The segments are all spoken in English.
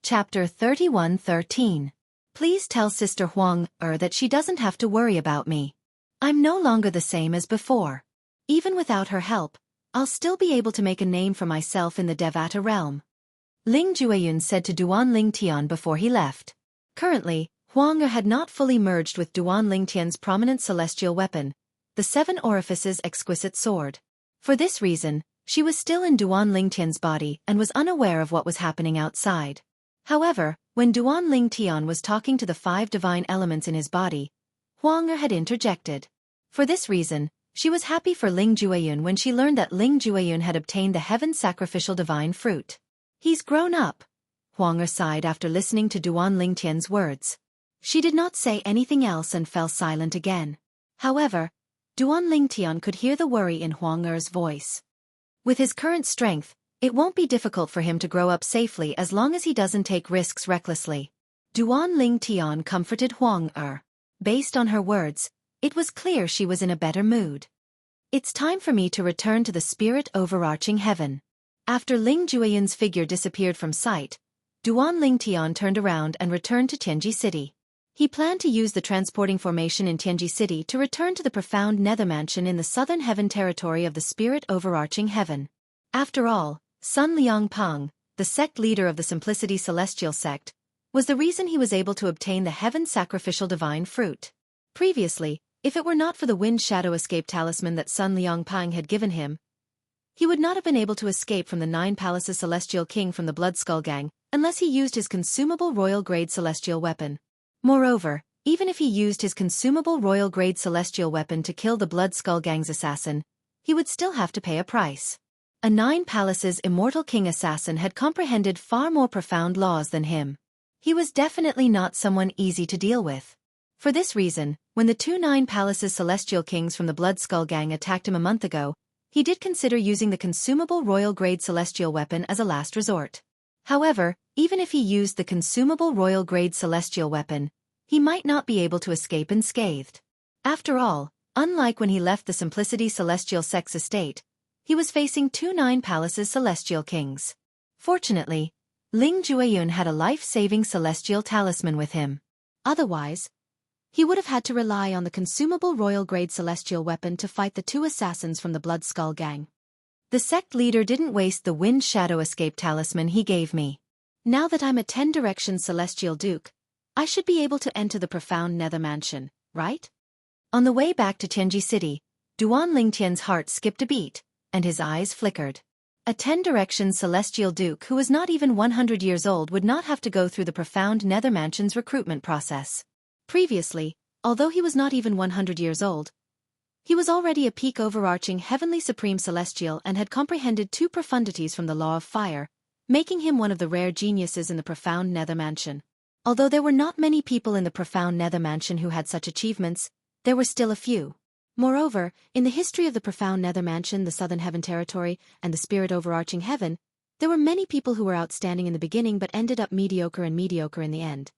Chapter 31:13. Please tell Sister Huang-er that she doesn't have to worry about me. I'm no longer the same as before. Even without her help, I'll still be able to make a name for myself in the Devata realm. Ling Jueyun said to Duan Lingtian before he left. Currently, Huang-er had not fully merged with Duan Lingtian's prominent celestial weapon, the Seven Orifices exquisite sword. For this reason, she was still in Duan Lingtian's body and was unaware of what was happening outside. However, when Duan Lingtian was talking to the 5 divine elements in his body, Huang-er had interjected. For this reason, she was happy for Ling Jueyun when she learned that Ling Jueyun had obtained the heaven sacrificial divine fruit. He's grown up. Huang-er sighed after listening to Duan Lingtian's words. She did not say anything else and fell silent again. However, Duan Lingtian could hear the worry in Huang-er's voice. With his current strength, it won't be difficult for him to grow up safely as long as he doesn't take risks recklessly. Duan Lingtian comforted Huang-er. Based on her words, it was clear she was in a better mood. It's time for me to return to the spirit overarching heaven. After Ling Jueyun's figure disappeared from sight, Duan Lingtian turned around and returned to Tianji City. He planned to use the transporting formation in Tianji City to return to the profound nether mansion in the southern heaven territory of the spirit overarching heaven. After all, Sun Liangpang, the sect leader of the Simplicity Celestial sect, was the reason he was able to obtain the heaven sacrificial divine fruit. Previously, if it were not for the wind shadow escape talisman that Sun Liangpang had given him, he would not have been able to escape from the 9 Palaces Celestial King from the Blood Skull Gang unless he used his consumable royal-grade celestial weapon. Moreover, even if he used his consumable royal-grade celestial weapon to kill the Blood Skull Gang's assassin, he would still have to pay a price. A 9 Palaces Immortal King assassin had comprehended far more profound laws than him. He was definitely not someone easy to deal with. For this reason, when the 2 9 Palaces Celestial Kings from the Blood Skull Gang attacked him a month ago, he did consider using the consumable royal-grade celestial weapon as a last resort. However, even if he used the consumable royal-grade celestial weapon, he might not be able to escape unscathed. After all, unlike when he left the Simplicity Celestial Sect's estate, he was facing 2 9 Palaces Celestial Kings. Fortunately, Ling Jueyun had a life-saving celestial talisman with him. Otherwise, he would have had to rely on the consumable royal-grade celestial weapon to fight the 2 assassins from the Blood Skull Gang. The sect leader didn't waste the wind shadow escape talisman he gave me. Now that I'm a 10-direction celestial duke, I should be able to enter the profound nether mansion, right? On the way back to Tianji City, Duan Lingtian's heart skipped a beat, and his eyes flickered. A 10-direction celestial duke who was not even 100 years old would not have to go through the profound nether mansion's recruitment process. Previously, although he was not even 100 years old, he was already a peak overarching heavenly supreme celestial and had comprehended 2 profundities from the law of fire, making him one of the rare geniuses in the profound nether mansion. Although there were not many people in the profound nether mansion who had such achievements, there were still a few. Moreover, in the history of the profound nether mansion, the southern heaven territory, and the spirit overarching heaven, there were many people who were outstanding in the beginning but ended up mediocre in the end.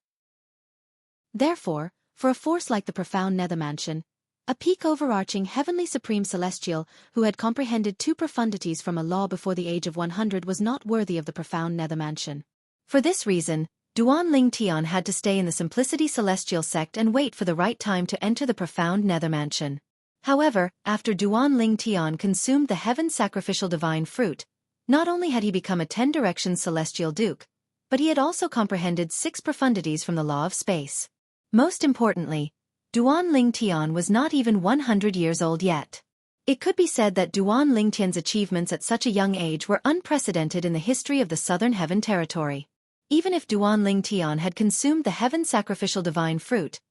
Therefore, for a force like the profound nether mansion, a peak overarching heavenly supreme celestial who had comprehended 2 profundities from a law before the age of 100 was not worthy of the profound nether mansion. For this reason, Duan Lingtian had to stay in the Simplicity Celestial sect and wait for the right time to enter the profound nether mansion. However, after Duan Lingtian consumed the heaven sacrificial divine fruit, not only had he become a 10-direction celestial duke, but he had also comprehended 6 profundities from the law of space. Most importantly, Duan Lingtian was not even 100 years old yet. It could be said that Duan Lingtian's achievements at such a young age were unprecedented in the history of the Southern Heaven Territory. Even if Duan Lingtian had consumed the heaven sacrificial divine fruit,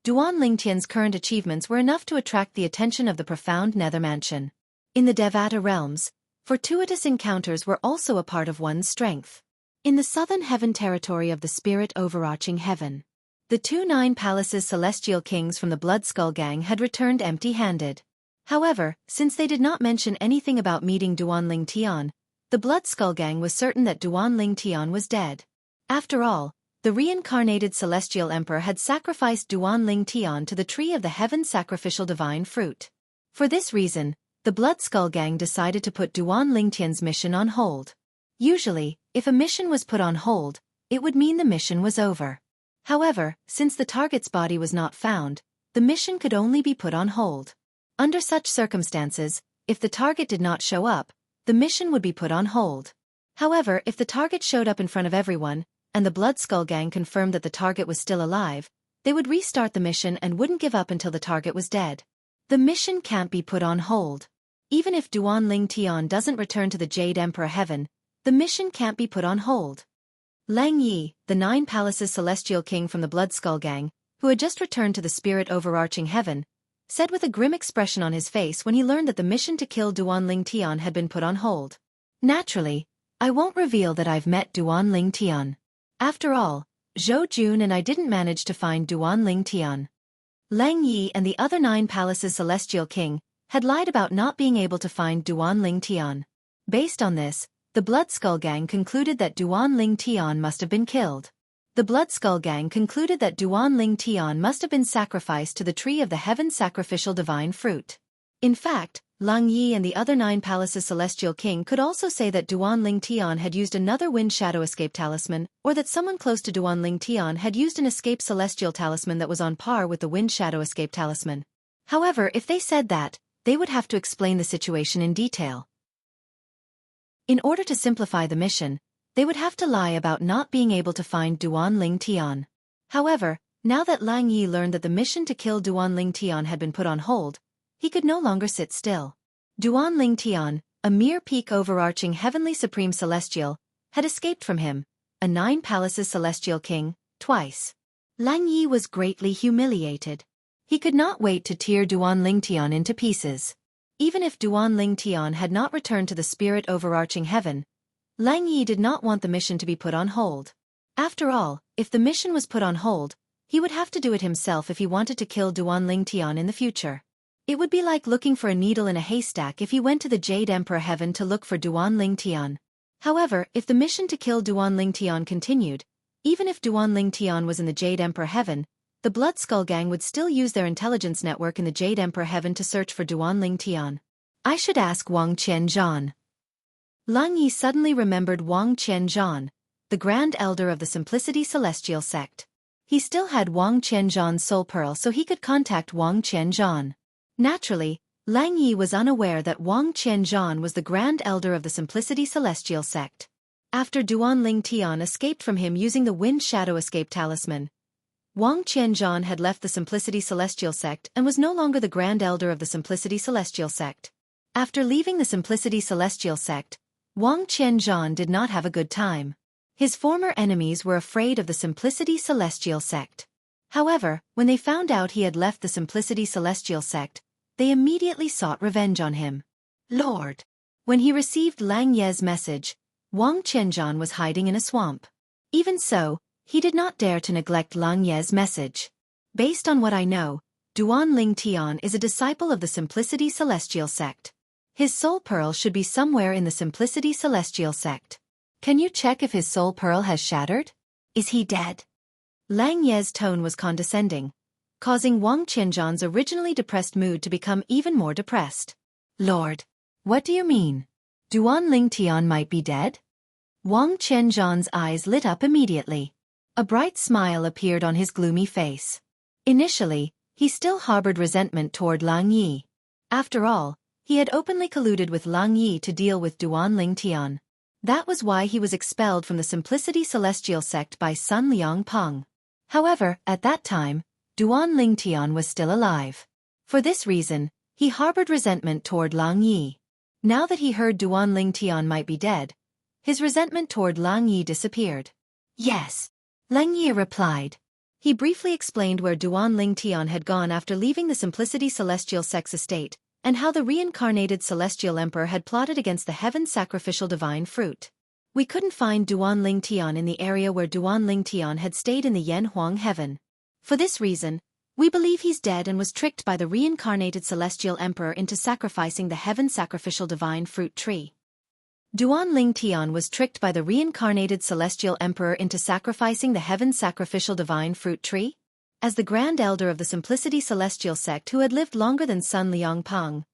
Duan Lingtian's current achievements were enough to attract the attention of the profound nether mansion. In the Devata realms, fortuitous encounters were also a part of one's strength. In the Southern Heaven Territory of the spirit overarching heaven, the 2 9 Palaces Celestial Kings from the Blood Skull Gang had returned empty-handed. However, since they did not mention anything about meeting Duan Lingtian, the Blood Skull Gang was certain that Duan Lingtian was dead. After all, the reincarnated Celestial Emperor had sacrificed Duan Lingtian to the tree of the heaven sacrificial divine fruit. For this reason, the Blood Skull Gang decided to put Duan Lingtian's mission on hold. Usually, if a mission was put on hold, it would mean the mission was over. However, since the target's body was not found, the mission could only be put on hold. Under such circumstances, if the target did not show up, the mission would be put on hold. However, if the target showed up in front of everyone, and the Blood Skull Gang confirmed that the target was still alive, they would restart the mission and wouldn't give up until the target was dead. The mission can't be put on hold. Even if Duan Ling Tian doesn't return to the Jade Emperor Heaven, the mission can't be put on hold. Lang Yi, the 9 Palaces Celestial King from the Blood Skull Gang, who had just returned to the Spirit Overarching Heaven, said with a grim expression on his face when he learned that the mission to kill Duan Ling Tian had been put on hold. Naturally, I won't reveal that I've met Duan Ling Tian. After all, Zhou Jun and I didn't manage to find Duan Ling Tian. Lang Yi and the other 9 Palaces Celestial King had lied about not being able to find Duan Ling Tian. Based on this, the Blood Skull Gang concluded that Duan Ling Tian must have been killed. The Blood Skull Gang concluded that Duan Ling Tian must have been sacrificed to the Tree of the Heaven Sacrificial Divine Fruit. In fact, Lang Yi and the other 9 Palaces Celestial King could also say that Duan Ling Tian had used another Wind Shadow Escape Talisman, or that someone close to Duan Ling Tian had used an Escape Celestial Talisman that was on par with the Wind Shadow Escape Talisman. However, if they said that, they would have to explain the situation in detail. In order to simplify the mission, they would have to lie about not being able to find Duan Ling Tian. However, now that Lang Yi learned that the mission to kill Duan Ling Tian had been put on hold, he could no longer sit still. Duan Ling Tian, a mere peak overarching heavenly supreme celestial, had escaped from him, a 9 Palaces Celestial King, twice. Lang Yi was greatly humiliated. He could not wait to tear Duan Ling Tian into pieces. Even if Duan Ling Tian had not returned to the Spirit Overarching Heaven, Lang Yi did not want the mission to be put on hold. After all, if the mission was put on hold, he would have to do it himself if he wanted to kill Duan Ling Tian in the future. It would be like looking for a needle in a haystack if he went to the Jade Emperor Heaven to look for Duan Ling Tian. However, if the mission to kill Duan Ling Tian continued, even if Duan Ling Tian was in the Jade Emperor Heaven, the Blood Skull Gang would still use their intelligence network in the Jade Emperor Heaven to search for Duan Ling Tian. I should ask Wang Qianzhan. Lang Yi suddenly remembered Wang Qianzhan, the Grand Elder of the Simplicity Celestial Sect. He still had Wang Qianzhan's soul pearl so he could contact Wang Qianzhan. Naturally, Lang Yi was unaware that Wang Qianzhan was the Grand Elder of the Simplicity Celestial Sect. After Duan Ling Tian escaped from him using the Wind Shadow Escape Talisman, Wang Qianzhan had left the Simplicity Celestial Sect and was no longer the Grand Elder of the Simplicity Celestial Sect. After leaving the Simplicity Celestial Sect, Wang Qianzhan did not have a good time. His former enemies were afraid of the Simplicity Celestial Sect. However, when they found out he had left the Simplicity Celestial Sect, they immediately sought revenge on him. Lord! When he received Lang Ye's message, Wang Qianzhan was hiding in a swamp. Even so, he did not dare to neglect Lang Ye's message. Based on what I know, Duan Ling Tian is a disciple of the Simplicity Celestial Sect. His soul pearl should be somewhere in the Simplicity Celestial Sect. Can you check if his soul pearl has shattered? Is he dead? Lang Ye's tone was condescending, causing Wang Qianzhan's originally depressed mood to become even more depressed. Lord, what do you mean? Duan Ling Tian might be dead? Wang Qianzhan's eyes lit up immediately. A bright smile appeared on his gloomy face. Initially, he still harbored resentment toward Lang Yi. After all, he had openly colluded with Lang Yi to deal with Duan Ling Tian. That was why he was expelled from the Simplicity Celestial Sect by Sun Liang Peng. However, at that time, Duan Ling Tian was still alive. For this reason, he harbored resentment toward Lang Yi. Now that he heard Duan Ling Tian might be dead, his resentment toward Lang Yi disappeared. Yes, Lang Yi replied. He briefly explained where Duan Ling Tian had gone after leaving the Simplicity Celestial Sect's estate, and how the reincarnated Celestial Emperor had plotted against the Heaven Sacrificial Divine Fruit. We couldn't find Duan Ling Tian in the area where Duan Ling Tian had stayed in the Yan Huang Heaven. For this reason, we believe he's dead and was tricked by the reincarnated Celestial Emperor into sacrificing the Heaven Sacrificial Divine Fruit tree. Duan Ling Tian was tricked by the reincarnated Celestial Emperor into sacrificing the Heaven Sacrificial Divine Fruit tree? As the Grand Elder of the Simplicity Celestial Sect who had lived longer than Sun Liang Peng,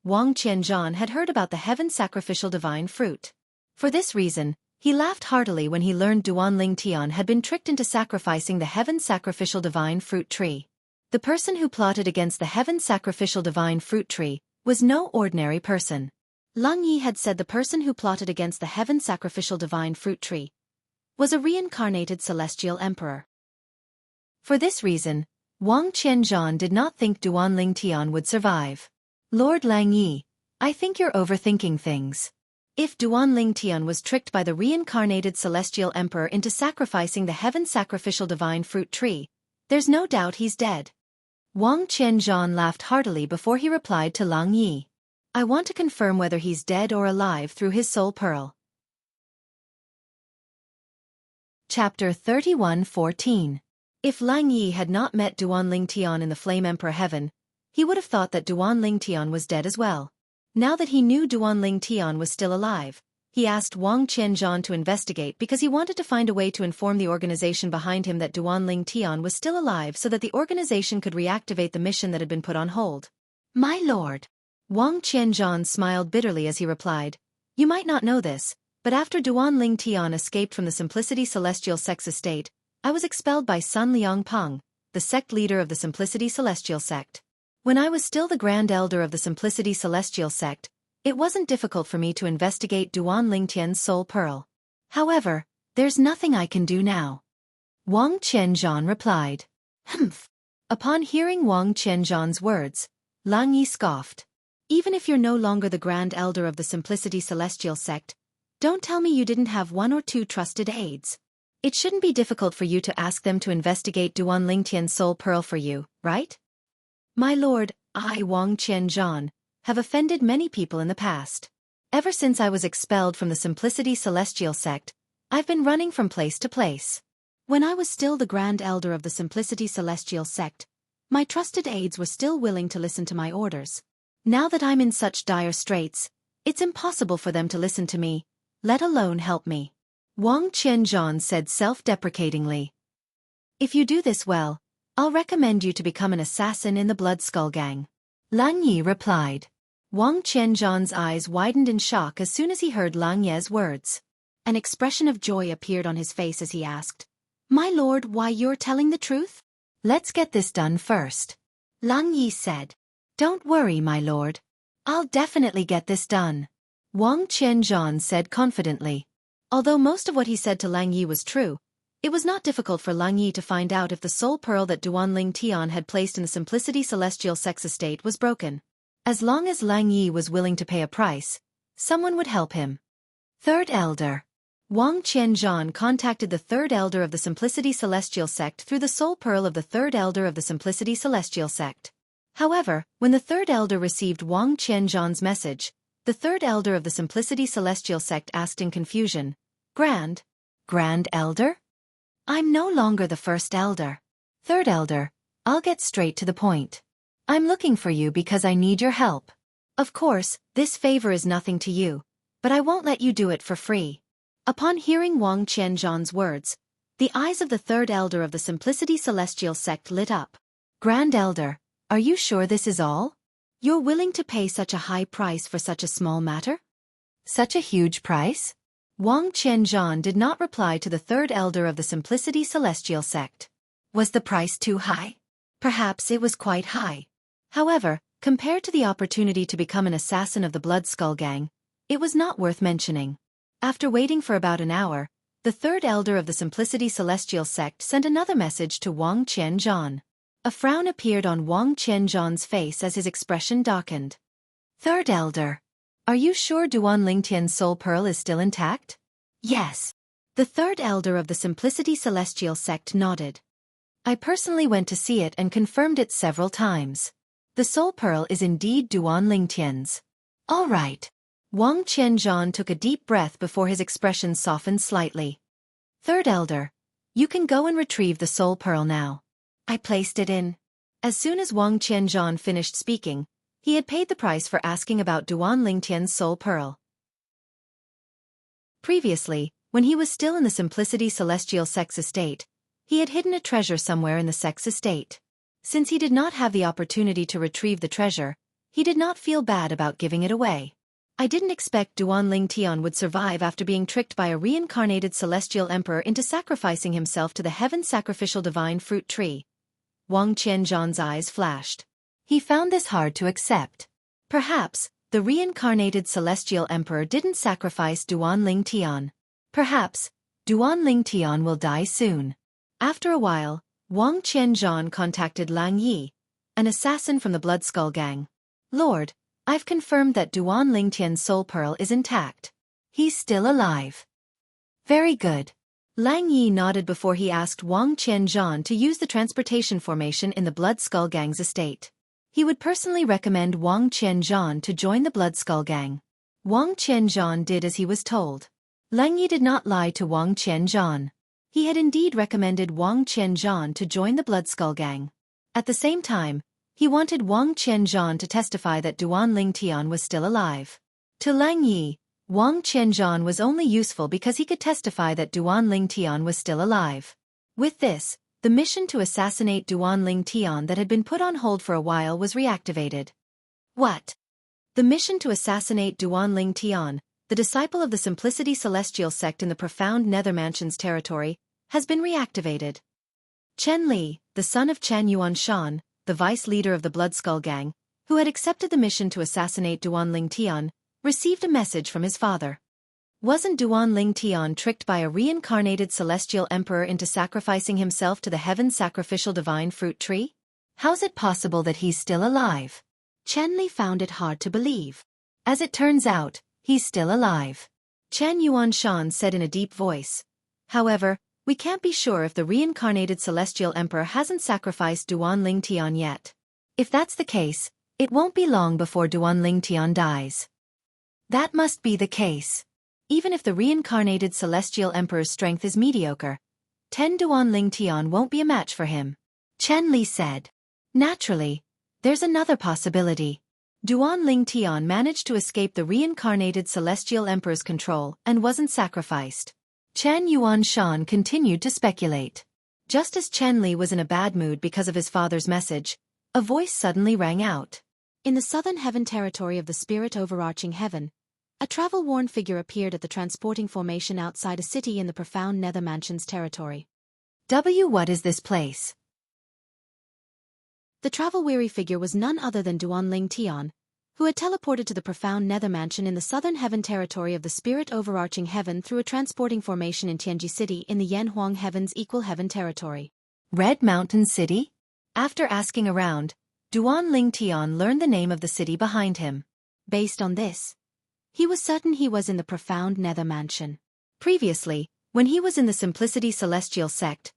Wang Qianzhan had heard about the Heaven Sacrificial Divine Fruit. For this reason, He laughed heartily when he learned Duan Ling Tian had been tricked into sacrificing the heaven sacrificial divine fruit tree. The person who plotted against the heaven sacrificial divine fruit tree was no ordinary person. Lang Yi had said the person who plotted against the heaven sacrificial divine fruit tree was a reincarnated celestial emperor. For this reason, Wang Qianzhan did not think Duan Ling Tian would survive. Lord Lang Yi, I think you're overthinking things. If Duan Ling Tian was tricked by the reincarnated celestial emperor into sacrificing the heaven sacrificial divine fruit tree, there's no doubt he's dead. Wang Qianzhan laughed heartily before he replied to Lang Yi. I want to confirm whether he's dead or alive through his soul pearl. Chapter 31:14. If Lang Yi had not met Duan Ling Tian in the Flame Emperor Heaven, he would have thought that Duan Ling Tian was dead as well. Now that he knew Duan Ling Tian was still alive, he asked Wang Qianzhan to investigate because he wanted to find a way to inform the organization behind him that Duan Ling Tian was still alive so that the organization could reactivate the mission that had been put on hold. My lord. Wang Qianzhan smiled bitterly as he replied, you might not know this, but after Duan Ling Tian escaped from the Simplicity Celestial Sect's estate, I was expelled by Sun Liang Peng, the sect leader of the Simplicity Celestial Sect. When I was still the Grand Elder of the Simplicity Celestial Sect, it wasn't difficult for me to investigate Duan Ling Tian's soul pearl. However, there's nothing I can do now. Wang Qianzhan replied. Humph. Upon hearing Wang Qianzhan's words, Lang Yi scoffed. Even if you're no longer the Grand Elder of the Simplicity Celestial Sect, don't tell me you didn't have one or two trusted aides. It shouldn't be difficult for you to ask them to investigate Duan Ling Tian's soul pearl for you, right? My lord, I, Wang Qianzhan, have offended many people in the past. Ever since I was expelled from the Simplicity Celestial Sect, I've been running from place to place. When I was still the Grand Elder of the Simplicity Celestial Sect, my trusted aides were still willing to listen to my orders. Now that I'm in such dire straits, it's impossible for them to listen to me, let alone help me. Wang Qianzhan said self-deprecatingly. If you do this well, I'll recommend you to become an assassin in the Blood Skull Gang. Lang Yi replied. Wang Qianzhan's eyes widened in shock as soon as he heard Lang Ye's words. An expression of joy appeared on his face as he asked, My lord, why you're telling the truth? Let's get this done first. Lang Yi said. Don't worry, my lord. I'll definitely get this done. Wang Qianzhan said confidently. Although most of what he said to Lang Yi was true, it was not difficult for Lang Yi to find out if the soul pearl that Duan Ling Tian had placed in the Simplicity Celestial Sect's estate was broken. As long as Lang Yi was willing to pay a price, someone would help him. Third Elder. Wang Qianzhan contacted the Third Elder of the Simplicity Celestial Sect through the soul pearl of the Third Elder of the Simplicity Celestial Sect. However, when the Third Elder received Wang Qianzhan's message, the Third Elder of the Simplicity Celestial Sect asked in confusion, Grand Elder? I'm no longer the First Elder. Third Elder, I'll get straight to the point. I'm looking for you because I need your help. Of course, this favor is nothing to you, but I won't let you do it for free. Upon hearing Wang Qianzhan's words, the eyes of the Third Elder of the Simplicity Celestial Sect lit up. Grand Elder, are you sure this is all? You're willing to pay such a high price for such a small matter? Such a huge price? Wang Qianzhan did not reply to the Third Elder of the Simplicity Celestial Sect. Was the price too high? Perhaps it was quite high. However, compared to the opportunity to become an assassin of the Blood Skull Gang, it was not worth mentioning. After waiting for about an hour, the Third Elder of the Simplicity Celestial Sect sent another message to Wang Qianzhan. A frown appeared on Wang Qianzhan's face as his expression darkened. Third Elder. Are you sure Duan Ling Tian's soul pearl is still intact? Yes. The Third Elder of the Simplicity Celestial Sect nodded. I personally went to see it and confirmed it several times. The soul pearl is indeed Duan Ling Tian's. All right. Wang Qianzhan took a deep breath before his expression softened slightly. Third Elder, you can go and retrieve the soul pearl now. I placed it in. As soon as Wang Qianzhan finished speaking, he had paid the price for asking about Duan Ling Tian's soul pearl. Previously, when he was still in the Simplicity Celestial Sect's estate, he had hidden a treasure somewhere in the sect's estate. Since he did not have the opportunity to retrieve the treasure, he did not feel bad about giving it away. I didn't expect Duanling Tian would survive after being tricked by a reincarnated celestial emperor into sacrificing himself to the heaven-sacrificial divine fruit tree. Wang Qianzhan's eyes flashed. He found this hard to accept. Perhaps, the reincarnated celestial emperor didn't sacrifice Duanling Tian. Perhaps, Duanling Tian will die soon. After a while, Wang Qianzhan contacted Lang Yi, an assassin from the Blood Skull Gang. Lord, I've confirmed that Duanling Tian's soul pearl is intact. He's still alive. Very good. Lang Yi nodded before he asked Wang Qianzhan to use the transportation formation in the Blood Skull Gang's estate. He would personally recommend Wang Qianzhan to join the Blood Skull Gang. Wang Qianzhan did as he was told. Lang Yi did not lie to Wang Qianzhan. He had indeed recommended Wang Qianzhan to join the Blood Skull Gang. At the same time, he wanted Wang Qianzhan to testify that Duanling Tian was still alive. To Lang Yi, Wang Qianzhan was only useful because he could testify that Duanling Tian was still alive. With this, the mission to assassinate Duanling Tian that had been put on hold for a while was reactivated. What? The mission to assassinate Duanling Tian, the disciple of the Simplicity Celestial sect in the profound Nether Mansion's territory, has been reactivated. Chen Li, the son of Chen Yuanshan, the vice leader of the Blood Skull Gang, who had accepted the mission to assassinate Duanling Tian, received a message from his father. Wasn't Duanling Tian tricked by a reincarnated celestial emperor into sacrificing himself to the heaven-sacrificial divine fruit tree? How's it possible that he's still alive? Chen Li found it hard to believe. As it turns out, he's still alive. Chen Yuanshan said in a deep voice. However, we can't be sure if the reincarnated celestial emperor hasn't sacrificed Duanling Tian yet. If that's the case, it won't be long before Duanling Tian dies. That must be the case. Even if the reincarnated celestial emperor's strength is mediocre, 10 Duanling Tian won't be a match for him. Chen Li said. Naturally, there's another possibility. Duanling Tian managed to escape the reincarnated celestial emperor's control and wasn't sacrificed. Chen Yuanshan continued to speculate. Just as Chen Li was in a bad mood because of his father's message, a voice suddenly rang out. In the southern heaven territory of the spirit overarching heaven, a travel-worn figure appeared at the transporting formation outside a city in the profound Nether Mansion's territory. What is this place? The travel-weary figure was none other than Duanling Tian, who had teleported to the profound Nether Mansion in the southern heaven territory of the spirit overarching heaven through a transporting formation in Tianji City in the Yanhuang Heaven's equal heaven territory. Red Mountain City? After asking around, Duanling Tian learned the name of the city behind him. Based on this, he was certain he was in the profound Nether Mansion. Previously, when he was in the Simplicity Celestial sect,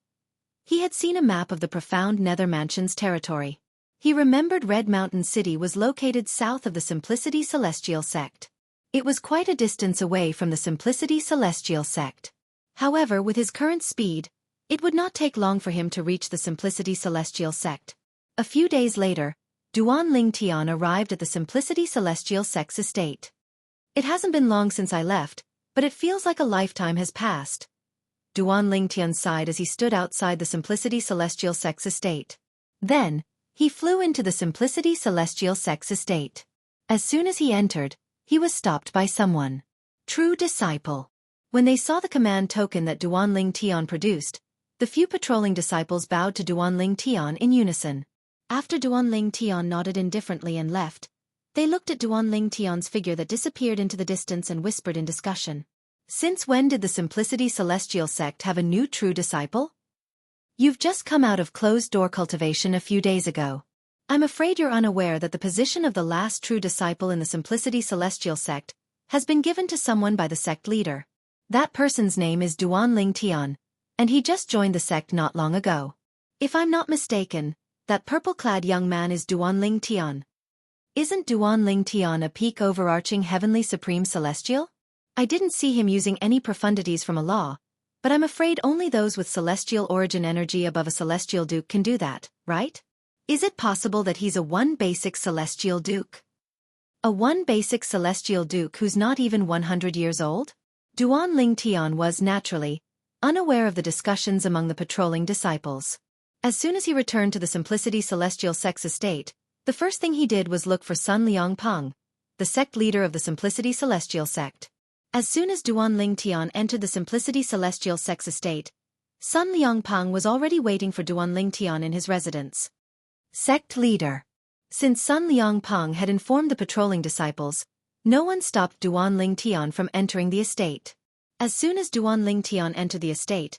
he had seen a map of the profound Nether Mansion's territory. He remembered Red Mountain City was located south of the Simplicity Celestial sect. It was quite a distance away from the Simplicity Celestial sect. However, with his current speed, it would not take long for him to reach the Simplicity Celestial sect. A few days later, Duanling Tian arrived at the Simplicity Celestial sect's estate. It hasn't been long since I left, but it feels like a lifetime has passed. Duanling Tian sighed as he stood outside the Simplicity Celestial sect's estate. Then, he flew into the Simplicity Celestial sect's estate. As soon as he entered, he was stopped by someone. True disciple. When they saw the command token that Duanling Tian produced, the few patrolling disciples bowed to Duanling Tian in unison. After Duanling Tian nodded indifferently and left, they looked at Duanling Tian's figure that disappeared into the distance and whispered in discussion. Since when did the Simplicity Celestial sect have a new true disciple? You've just come out of closed-door cultivation a few days ago. I'm afraid you're unaware that the position of the last true disciple in the Simplicity Celestial sect has been given to someone by the sect leader. That person's name is Duanling Tian, and he just joined the sect not long ago. If I'm not mistaken, that purple-clad young man is Duanling Tian. Isn't Duanling Tian a peak overarching heavenly supreme celestial? I didn't see him using any profundities from a law, but I'm afraid only those with celestial origin energy above a celestial duke can do that, right? Is it possible that he's a one basic celestial duke? A one basic celestial duke who's not even 100 years old? Duanling Tian was, naturally, unaware of the discussions among the patrolling disciples. As soon as he returned to the Simplicity Celestial sect's estate, the first thing he did was look for Sun Liangpeng, the sect leader of the Simplicity Celestial sect. As soon as Duan Ling Tian entered the Simplicity Celestial sect's estate, Sun Liangpang was already waiting for Duan Ling Tian in his residence. Sect leader. Since Sun Liangpang had informed the patrolling disciples, no one stopped Duan Ling Tian from entering the estate. As soon as Duan Ling Tian entered the estate,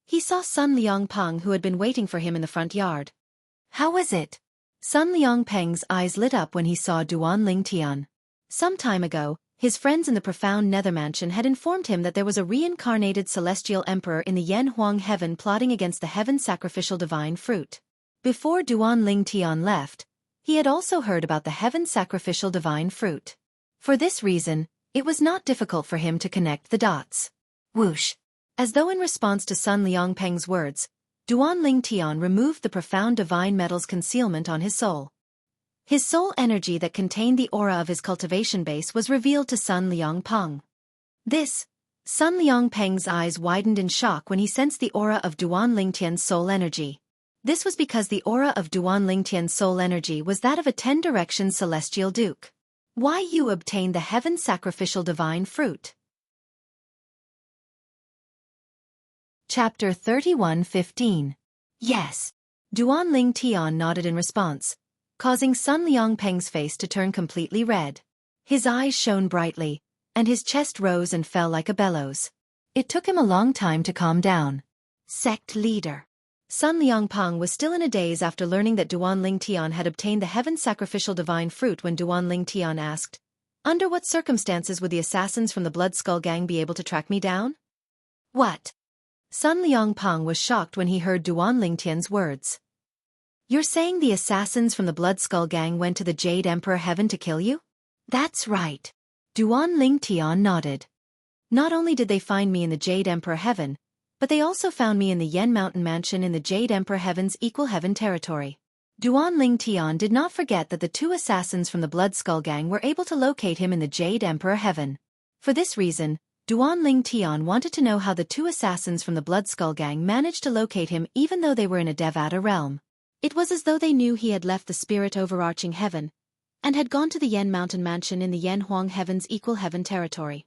he saw Sun Liangpang, who had been waiting for him in the front yard. How was it? Sun Liangpeng's eyes lit up when he saw Duan Ling Tian. Some time ago, his friends in the profound nether mansion had informed him that there was a reincarnated celestial emperor in the Yen Huang heaven plotting against the heaven sacrificial divine fruit. Before Duan Ling Tian left, he had also heard about the heaven sacrificial divine fruit. For this reason, it was not difficult for him to connect the dots. Whoosh! As though in response to Sun Liangpeng's words, Duan Ling Tian removed the profound divine metal's concealment on his soul. His soul energy that contained the aura of his cultivation base was revealed to Sun Liangpeng. Sun Liangpeng's eyes widened in shock when he sensed the aura of Duan Ling Tian's soul energy. This was because the aura of Duan Ling Tian's soul energy was that of a 10-direction celestial duke. Why you obtained the heaven sacrificial divine fruit? Chapter 31:15. Yes. Duan Ling Tian nodded in response, causing Sun Liangpeng's face to turn completely red. His eyes shone brightly, and his chest rose and fell like a bellows. It took him a long time to calm down. Sect leader. Sun Liangpeng was still in a daze after learning that Duan Ling Tian had obtained the heaven sacrificial divine fruit when Duan Ling Tian asked, "Under what circumstances would the assassins from the Blood Skull Gang be able to track me down?" What? Sun Liangpeng was shocked when he heard Duan Ling Tian's words. You're saying the assassins from the Blood Skull Gang went to the Jade Emperor Heaven to kill you? That's right. Duan Ling Tian nodded. Not only did they find me in the Jade Emperor Heaven, but they also found me in the Yen Mountain Mansion in the Jade Emperor Heaven's Equal Heaven territory. Duan Ling Tian did not forget that the two assassins from the Blood Skull Gang were able to locate him in the Jade Emperor Heaven. For this reason, Duan Ling Tian wanted to know how the two assassins from the Blood Skull Gang managed to locate him even though they were in a Devata realm. It was as though they knew he had left the spirit overarching heaven and had gone to the Yen Mountain Mansion in the Yen Huang Heaven's Equal Heaven territory.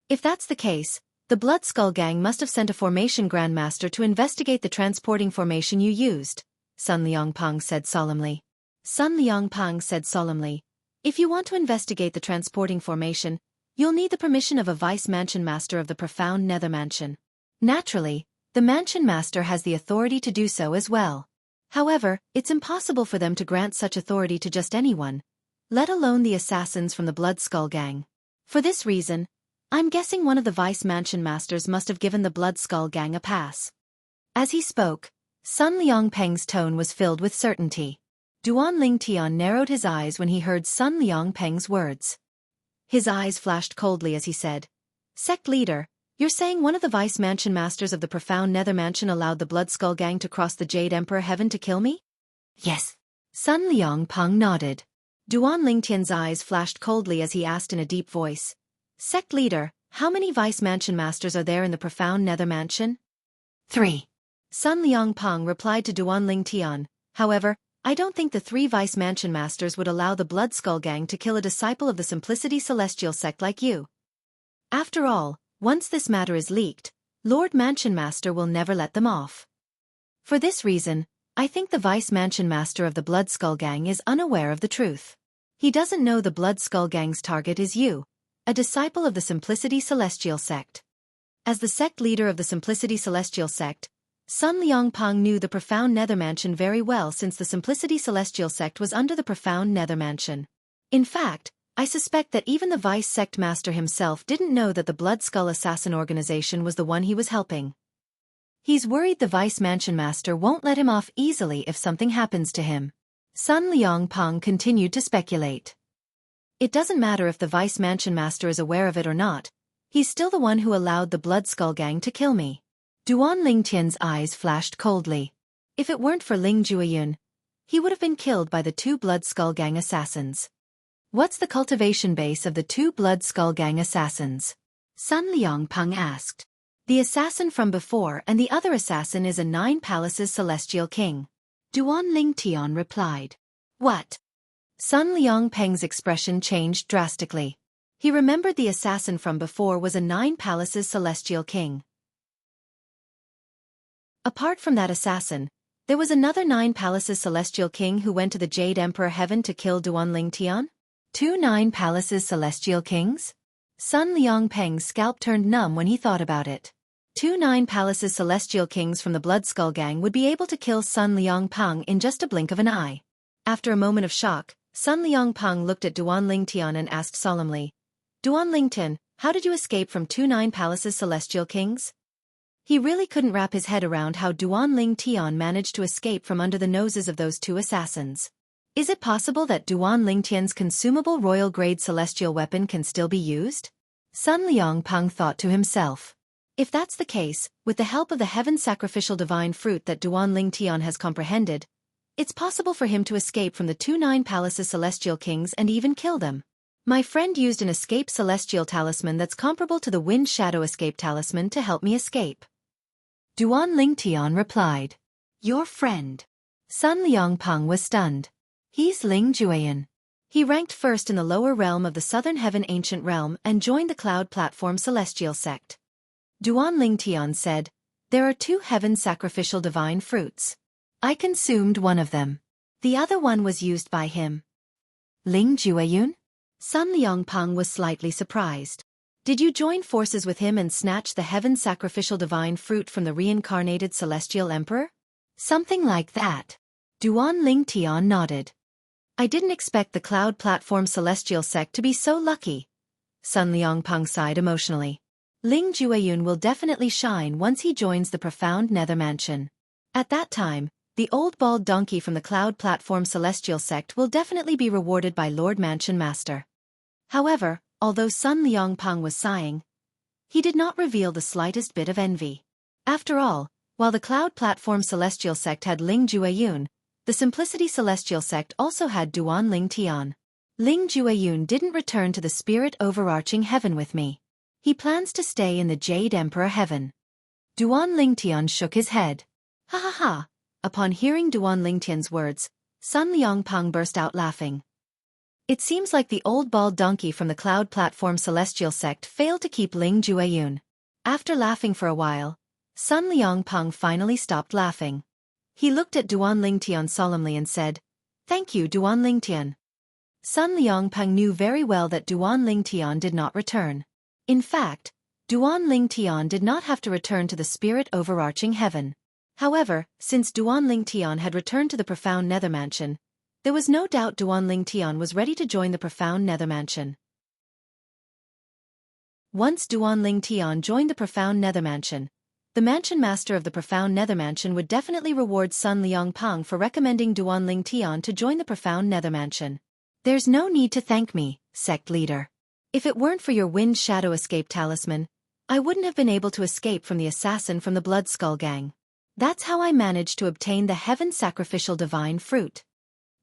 If that's the case, the Blood Skull Gang must have sent a formation grandmaster to investigate the transporting formation you used, Sun Liangpeng said solemnly. Sun Liangpeng said solemnly, if you want to investigate the transporting formation, you'll need the permission of a vice mansion master of the profound nether mansion. Naturally, the mansion master has the authority to do so as well. However, it's impossible for them to grant such authority to just anyone, let alone the assassins from the Blood Skull Gang. For this reason, I'm guessing one of the vice mansion masters must have given the Blood Skull Gang a pass. As he spoke, Sun Liangpeng's tone was filled with certainty. Duan Ling Tian narrowed his eyes when he heard Sun Liangpeng's words. His eyes flashed coldly as he said, Sect leader, you're saying one of the vice mansion masters of the profound nether mansion allowed the Blood Skull Gang to cross the Jade Emperor Heaven to kill me? Yes. Sun Liangpeng nodded. Duan Ling Tian's eyes flashed coldly as he asked in a deep voice, Sect leader, how many vice mansion masters are there in the profound nether mansion? 3. Sun Liangpeng replied to Duan Ling Tian, however, I don't think the 3 vice mansion masters would allow the Blood Skull Gang to kill a disciple of the Simplicity Celestial sect like you. After all, once this matter is leaked, Lord Mansion Master will never let them off. For this reason, I think the Vice Mansion Master of the Blood Skull Gang is unaware of the truth. He doesn't know the Blood Skull Gang's target is you, a disciple of the Simplicity Celestial sect. As the sect leader of the Simplicity Celestial sect, Sun Liangpeng knew the Profound Nether Mansion very well since the Simplicity Celestial sect was under the Profound Nether Mansion. In fact, I suspect that even the Vice Sect Master himself didn't know that the Blood Skull Assassin organization was the one he was helping. He's worried the Vice Mansion Master won't let him off easily if something happens to him. Sun Liangpeng continued to speculate. It doesn't matter if the Vice Mansion Master is aware of it or not, he's still the one who allowed the Blood Skull Gang to kill me. Duan Ling Tian's eyes flashed coldly. If it weren't for Ling Jueyun, he would have been killed by the 2 Blood Skull Gang assassins. What's the cultivation base of the 2 Blood Skull Gang assassins? Sun Liangpeng asked. The assassin from before and the other assassin is a 9 Palaces Celestial King. Duan Ling Tian replied. What? Sun Liangpeng's expression changed drastically. He remembered the assassin from before was a 9 palaces celestial king. Apart from that assassin, there was another 9 palaces celestial king who went to the Jade Emperor Heaven to kill Duanling Tian? 2 9 palaces celestial kings? Sun Liangpeng's scalp turned numb when he thought about it. 2 9 palaces celestial kings from the Blood Skull Gang would be able to kill Sun Liangpeng in just a blink of an eye. After a moment of shock, Sun Liangpeng looked at Duanling Tian and asked solemnly, Duanling Tian, how did you escape from 2 9 palaces celestial kings? He really couldn't wrap his head around how Duanling Tian managed to escape from under the noses of those 2 assassins. Is it possible that Duanling Tian's consumable royal-grade celestial weapon can still be used? Sun Liangpeng thought to himself. If that's the case, with the help of the heaven sacrificial divine fruit that Duanling Tian has comprehended, it's possible for him to escape from the 2 9 palaces celestial kings and even kill them. My friend used an escape celestial talisman that's comparable to the wind shadow escape talisman to help me escape. Duanling Tian replied. Your friend? Sun Liangpeng was stunned. He's Ling Jueyan. He ranked first in the lower realm of the Southern Heaven Ancient Realm and joined the Cloud Platform Celestial Sect. Duanling Tian said, there are 2 heaven sacrificial divine fruits. I consumed one of them. The other one was used by him. Ling Jueyan? Sun Liangpeng was slightly surprised. Did you join forces with him and snatch the heaven sacrificial divine fruit from the reincarnated celestial emperor? Something like that. Duanling Tian nodded. I didn't expect the Cloud Platform Celestial Sect to be so lucky. Sun Liangpeng sighed emotionally. Ling Jueyan will definitely shine once he joins the profound Nether Mansion. At that time, the old bald donkey from the Cloud Platform Celestial Sect will definitely be rewarded by Lord Mansion Master. However, although Sun Liangpeng was sighing, he did not reveal the slightest bit of envy. After all, while the Cloud Platform Celestial Sect had Ling Jueyan, the Simplicity Celestial Sect also had Duanling Tian. Ling Jueyan didn't return to the Spirit Overarching Heaven with me. He plans to stay in the Jade Emperor Heaven. Duanling Tian shook his head. Ha ha ha. Upon hearing Duanling Tian's words, Sun Liangpeng burst out laughing. It seems like the old bald donkey from the Cloud Platform Celestial Sect failed to keep Ling Jueyan. After laughing for a while, Sun Liangpeng finally stopped laughing. He looked at Duanling Tian solemnly and said, Thank you, Duanling Tian. Sun Liangpeng knew very well that Duanling Tian did not return. In fact, Duanling Tian did not have to return to the Spirit Overarching Heaven. However, since Duanling Tian had returned to the Profound Nether Mansion, there was no doubt Duanling Tian was ready to join the Profound Nether Mansion. Once Duanling Tian joined the Profound Nether Mansion, the Mansion Master of the Profound Nether Mansion would definitely reward Sun Liangpeng for recommending Duanling Tian to join the Profound Nether Mansion. There's no need to thank me, Sect Leader. If it weren't for your Wind Shadow Escape Talisman, I wouldn't have been able to escape from the assassin from the Blood Skull Gang. That's how I managed to obtain the Heaven Sacrificial Divine Fruit.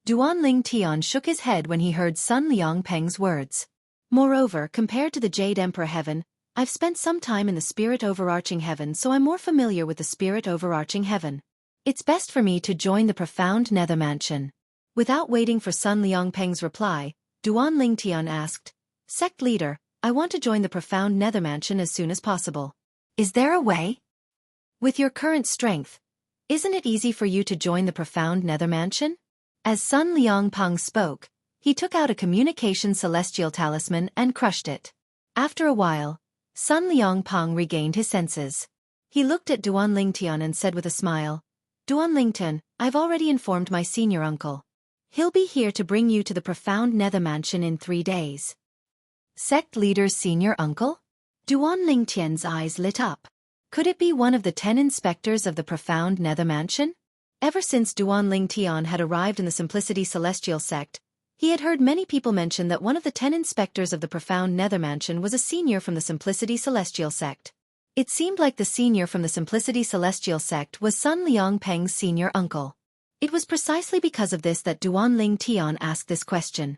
Duanling Tian shook his head when he heard Sun Liangpeng's words. Moreover, compared to the Jade Emperor Heaven, I've spent some time in the Spirit Overarching Heaven, so I'm more familiar with the Spirit Overarching Heaven. It's best for me to join the Profound Nether Mansion. Without waiting for Sun Liangpeng's reply, Duanling Tian asked, Sect Leader, I want to join the Profound Nether Mansion as soon as possible. Is there a way? With your current strength, isn't it easy for you to join the Profound Nether Mansion? As Sun Liangpeng spoke, he took out a communication celestial talisman and crushed it. After a while, Sun Liangpeng regained his senses. He looked at Duanling Tian and said with a smile, Duanling Tian, I've already informed my senior uncle. He'll be here to bring you to the Profound Nether Mansion in 3 days. Sect Leader's senior uncle? Duanling Tian's eyes lit up. Could it be one of the 10 inspectors of the Profound Nether Mansion? Ever since Duanling Tian had arrived in the Simplicity Celestial Sect, he had heard many people mention that one of the 10 inspectors of the Profound Nether Mansion was a senior from the Simplicity Celestial Sect. It seemed like the senior from the Simplicity Celestial Sect was Sun Liangpeng's senior uncle. It was precisely because of this that Duanling Tian asked this question.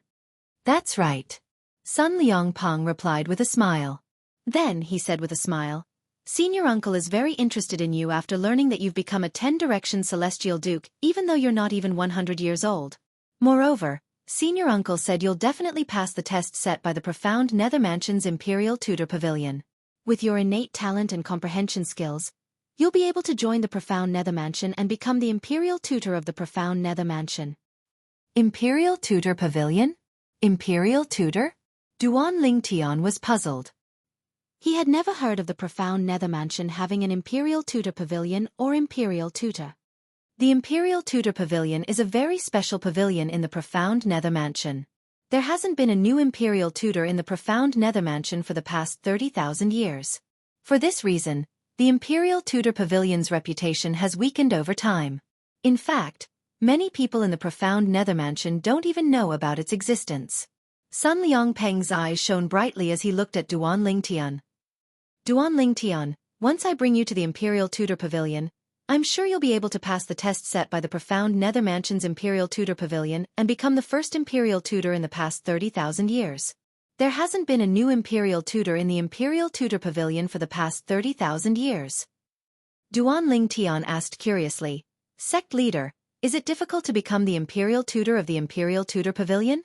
That's right. Sun Liangpeng replied with a smile. Then, he said with a smile, Senior uncle is very interested in you after learning that you've become a 10-direction celestial duke, even though you're not even 100 years old. Moreover, Senior uncle said you'll definitely pass the test set by the profound Nether Mansion's Imperial Tutor Pavilion. With your innate talent and comprehension skills, you'll be able to join the profound Nether Mansion and become the Imperial Tutor of the profound Nether Mansion. Imperial Tutor Pavilion? Imperial Tutor? Duan Lingtian was puzzled. He had never heard of the profound Nether Mansion having an Imperial Tutor Pavilion or Imperial Tutor. The Imperial Tutor Pavilion is a very special pavilion in the profound Nether Mansion. There hasn't been a new Imperial Tutor in the profound Nether Mansion for the past 30,000 years. For this reason, the Imperial Tutor Pavilion's reputation has weakened over time. In fact, many people in the profound Nether Mansion don't even know about its existence. Sun Liangpeng's eyes shone brightly as he looked at Duan Lingtian. Duan Lingtian, once I bring you to the Imperial Tutor Pavilion, I'm sure you'll be able to pass the test set by the profound Nether Mansion's Imperial Tutor Pavilion and become the first Imperial Tutor in the past 30,000 years. There hasn't been a new Imperial Tutor in the Imperial Tutor Pavilion for the past 30,000 years. Duan Lingtian asked curiously, Sect Leader, is it difficult to become the Imperial Tutor of the Imperial Tutor Pavilion?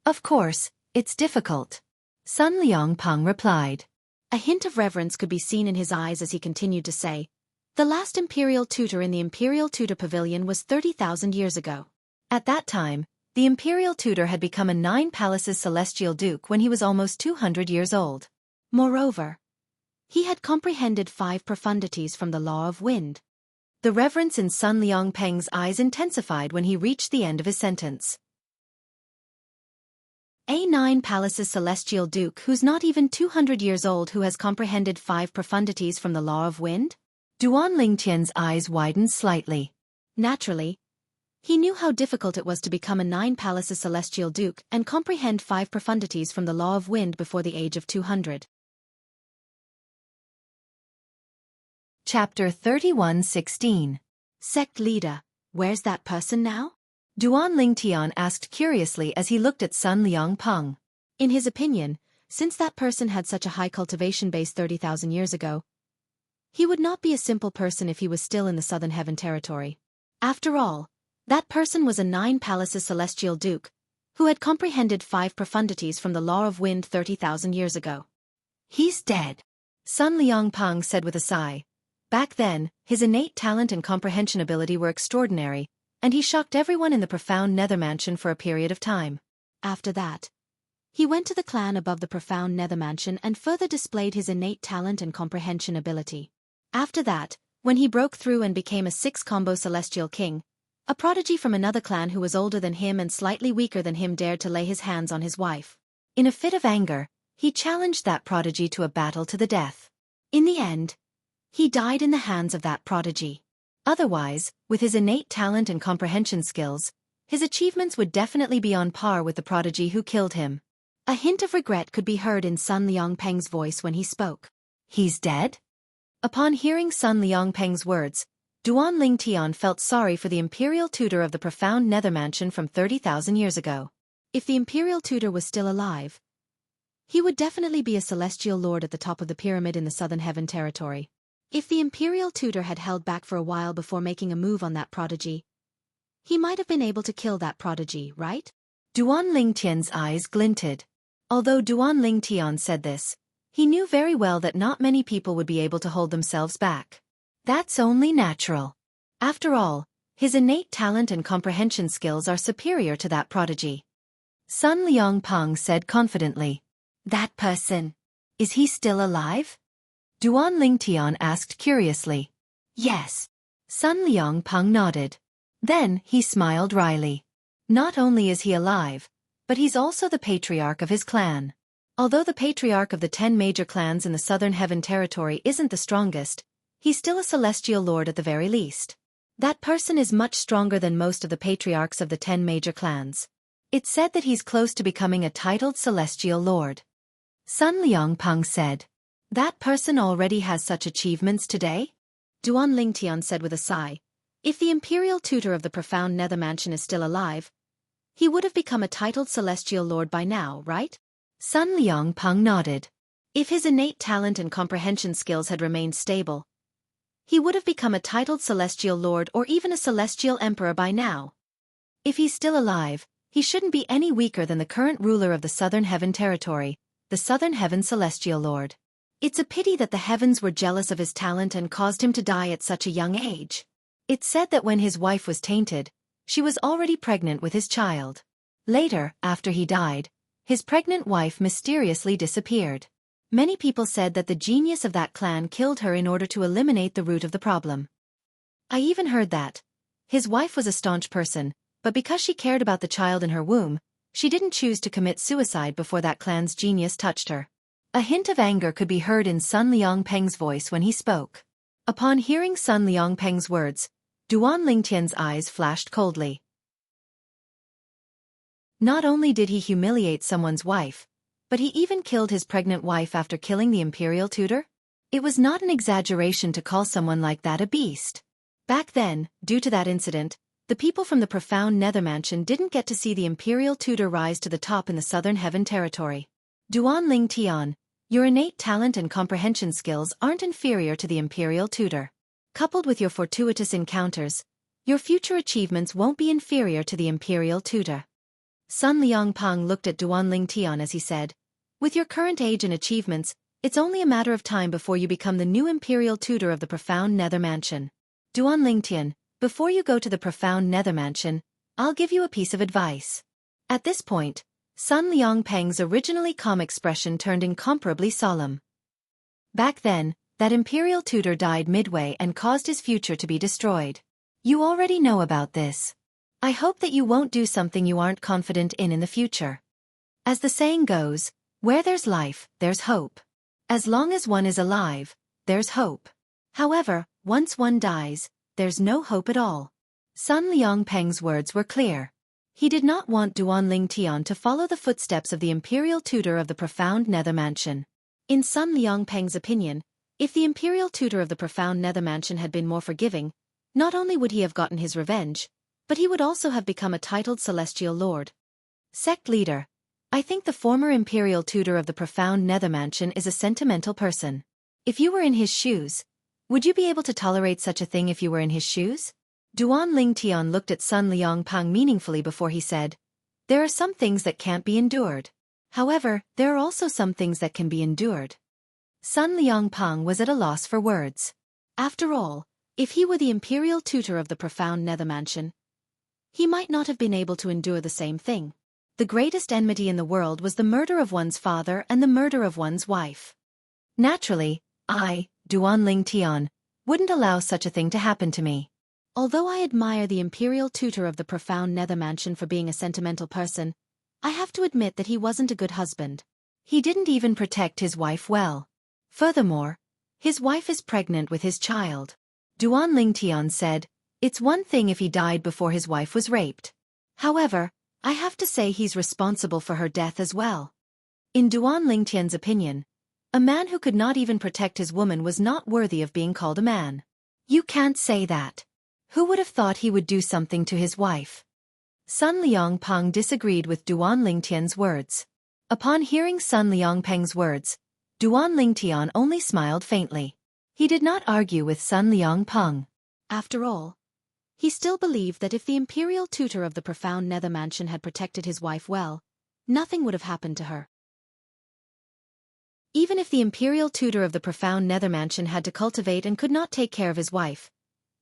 Of course, it's difficult. Sun Liangpeng replied. A hint of reverence could be seen in his eyes as he continued to say, the last Imperial Tutor in the Imperial Tutor Pavilion was 30,000 years ago. At that time, the Imperial Tutor had become a 9 Palaces Celestial Duke when he was almost 200 years old. Moreover, he had comprehended 5 profundities from the Law of Wind. The reverence in Sun Liangpeng's eyes intensified when he reached the end of his sentence. A 9 Palaces Celestial Duke who's not even 200 years old who has comprehended 5 profundities from the Law of Wind? Duan Lingtian's eyes widened slightly. Naturally, he knew how difficult it was to become a 9 Palaces Celestial Duke and comprehend 5 profundities from the Law of Wind before the age of 200. Chapter 31:16. Sect Leader, where's that person now? Duan Lingtian asked curiously as he looked at Sun Liangpeng. In his opinion, since that person had such a high cultivation base 30,000 years ago, he would not be a simple person if he was still in the Southern Heaven territory. After all, that person was a 9 Palaces Celestial Duke, who had comprehended 5 profundities from the Law of Wind 30,000 years ago. He's dead, Sun Liangpeng said with a sigh. Back then, his innate talent and comprehension ability were extraordinary, and he shocked everyone in the profound Nether Mansion for a period of time. After that, he went to the clan above the profound Nether Mansion and further displayed his innate talent and comprehension ability. After that, when he broke through and became a 6-combo Celestial King, a prodigy from another clan who was older than him and slightly weaker than him dared to lay his hands on his wife. In a fit of anger, he challenged that prodigy to a battle to the death. In the end, he died in the hands of that prodigy. Otherwise, with his innate talent and comprehension skills, his achievements would definitely be on par with the prodigy who killed him. A hint of regret could be heard in Sun Liangpeng's voice when he spoke. He's dead? Upon hearing Sun Liangpeng's words, Duan Lingtian felt sorry for the Imperial Tutor of the profound Nether Mansion from 30,000 years ago. If the Imperial Tutor was still alive, he would definitely be a Celestial Lord at the top of the pyramid in the Southern Heaven territory. If the Imperial Tutor had held back for a while before making a move on that prodigy, he might have been able to kill that prodigy, right? Duan Lingtian's eyes glinted. Although Duan Lingtian said this, he knew very well that not many people would be able to hold themselves back. That's only natural. After all, his innate talent and comprehension skills are superior to that prodigy. Sun Liangpeng said confidently. That person, is he still alive? Duan Lingtian asked curiously. Yes. Sun Liangpeng nodded. Then he smiled wryly. Not only is he alive, but he's also the patriarch of his clan. Although the patriarch of the 10 major clans in the Southern Heaven territory isn't the strongest, he's still a Celestial Lord at the very least. That person is much stronger than most of the patriarchs of the 10 major clans. It's said that he's close to becoming a titled Celestial Lord. Sun Liangpeng said. That person already has such achievements today? Duan Lingtian said with a sigh. If the Imperial Tutor of the profound Nether Mansion is still alive, he would have become a titled Celestial Lord by now, right? Sun Liangpeng nodded. If his innate talent and comprehension skills had remained stable, he would have become a titled Celestial Lord or even a Celestial Emperor by now. If he's still alive, He shouldn't be any weaker than the current ruler of the Southern Heaven Territory, the Southern Heaven Celestial Lord. It's a pity that the heavens were jealous of his talent and caused him to die at such a young age. It's said that when his wife was tainted, she was already pregnant with his child. Later, after he died, his pregnant wife mysteriously disappeared. Many people said that the genius of that clan killed her in order to eliminate the root of the problem. I even heard that his wife was a staunch person, but because she cared about the child in her womb, she didn't choose to commit suicide before that clan's genius touched her. A hint of anger could be heard in Sun Liangpeng's voice when he spoke. Upon hearing Sun Liangpeng's words, Duan Lingtian's eyes flashed coldly. Not only did he humiliate someone's wife, but he even killed his pregnant wife after killing the imperial tutor? It was not an exaggeration to call someone like that a beast. Back then, due to that incident, the people from the profound Nether Mansion didn't get to see the imperial tutor rise to the top in the Southern Heaven Territory. Duan Lingtian, your innate talent and comprehension skills aren't inferior to the imperial tutor. Coupled with your fortuitous encounters, your future achievements won't be inferior to the imperial tutor. Sun Liangpeng looked at Duan Lingtian as he said, with your current age and achievements, it's only a matter of time before you become the new imperial tutor of the profound Nether Mansion. Duan Lingtian, before you go to the profound Nether Mansion, I'll give you a piece of advice. At this point, Sun Liangpeng's originally calm expression turned incomparably solemn. Back then, that imperial tutor died midway and caused his future to be destroyed. You already know about this. I hope that you won't do something you aren't confident in the future. As the saying goes, where there's life, there's hope. As long as one is alive, there's hope. However, once one dies, there's no hope at all. Sun Liangpeng's words were clear. He did not want Duan Lingtian to follow the footsteps of the imperial tutor of the profound Nether Mansion. In Sun Liangpeng's opinion, if the imperial tutor of the profound Nether Mansion had been more forgiving, not only would he have gotten his revenge, but he would also have become a titled celestial lord. Sect leader, I think the former imperial tutor of the profound Nether Mansion is a sentimental person. If you were in his shoes, would you be able to tolerate such a thing if you were in his shoes? Duan Lingtian looked at Sun Liangpeng meaningfully before he said, there are some things that can't be endured. However, there are also some things that can be endured. Sun Liangpeng was at a loss for words. After all, if he were the imperial tutor of the profound Nether Mansion, he might not have been able to endure the same thing. The greatest enmity in the world was the murder of one's father and the murder of one's wife. Naturally, I, Duan Lingtian, wouldn't allow such a thing to happen to me. Although I admire the imperial tutor of the profound Nether Mansion for being a sentimental person, I have to admit that he wasn't a good husband. He didn't even protect his wife well. Furthermore, his wife is pregnant with his child. Duan Lingtian said, it's one thing if he died before his wife was raped. However, I have to say he's responsible for her death as well. In Duan Lingtian's opinion, a man who could not even protect his woman was not worthy of being called a man. You can't say that. Who would have thought he would do something to his wife? Sun Liangpeng disagreed with Duan Lingtian's words. Upon hearing Sun Liangpeng's words, Duan Lingtian only smiled faintly. He did not argue with Sun Liangpeng. After all, he still believed that if the imperial tutor of the profound Nether Mansion had protected his wife well, nothing would have happened to her. Even if the imperial tutor of the profound Nether Mansion had to cultivate and could not take care of his wife,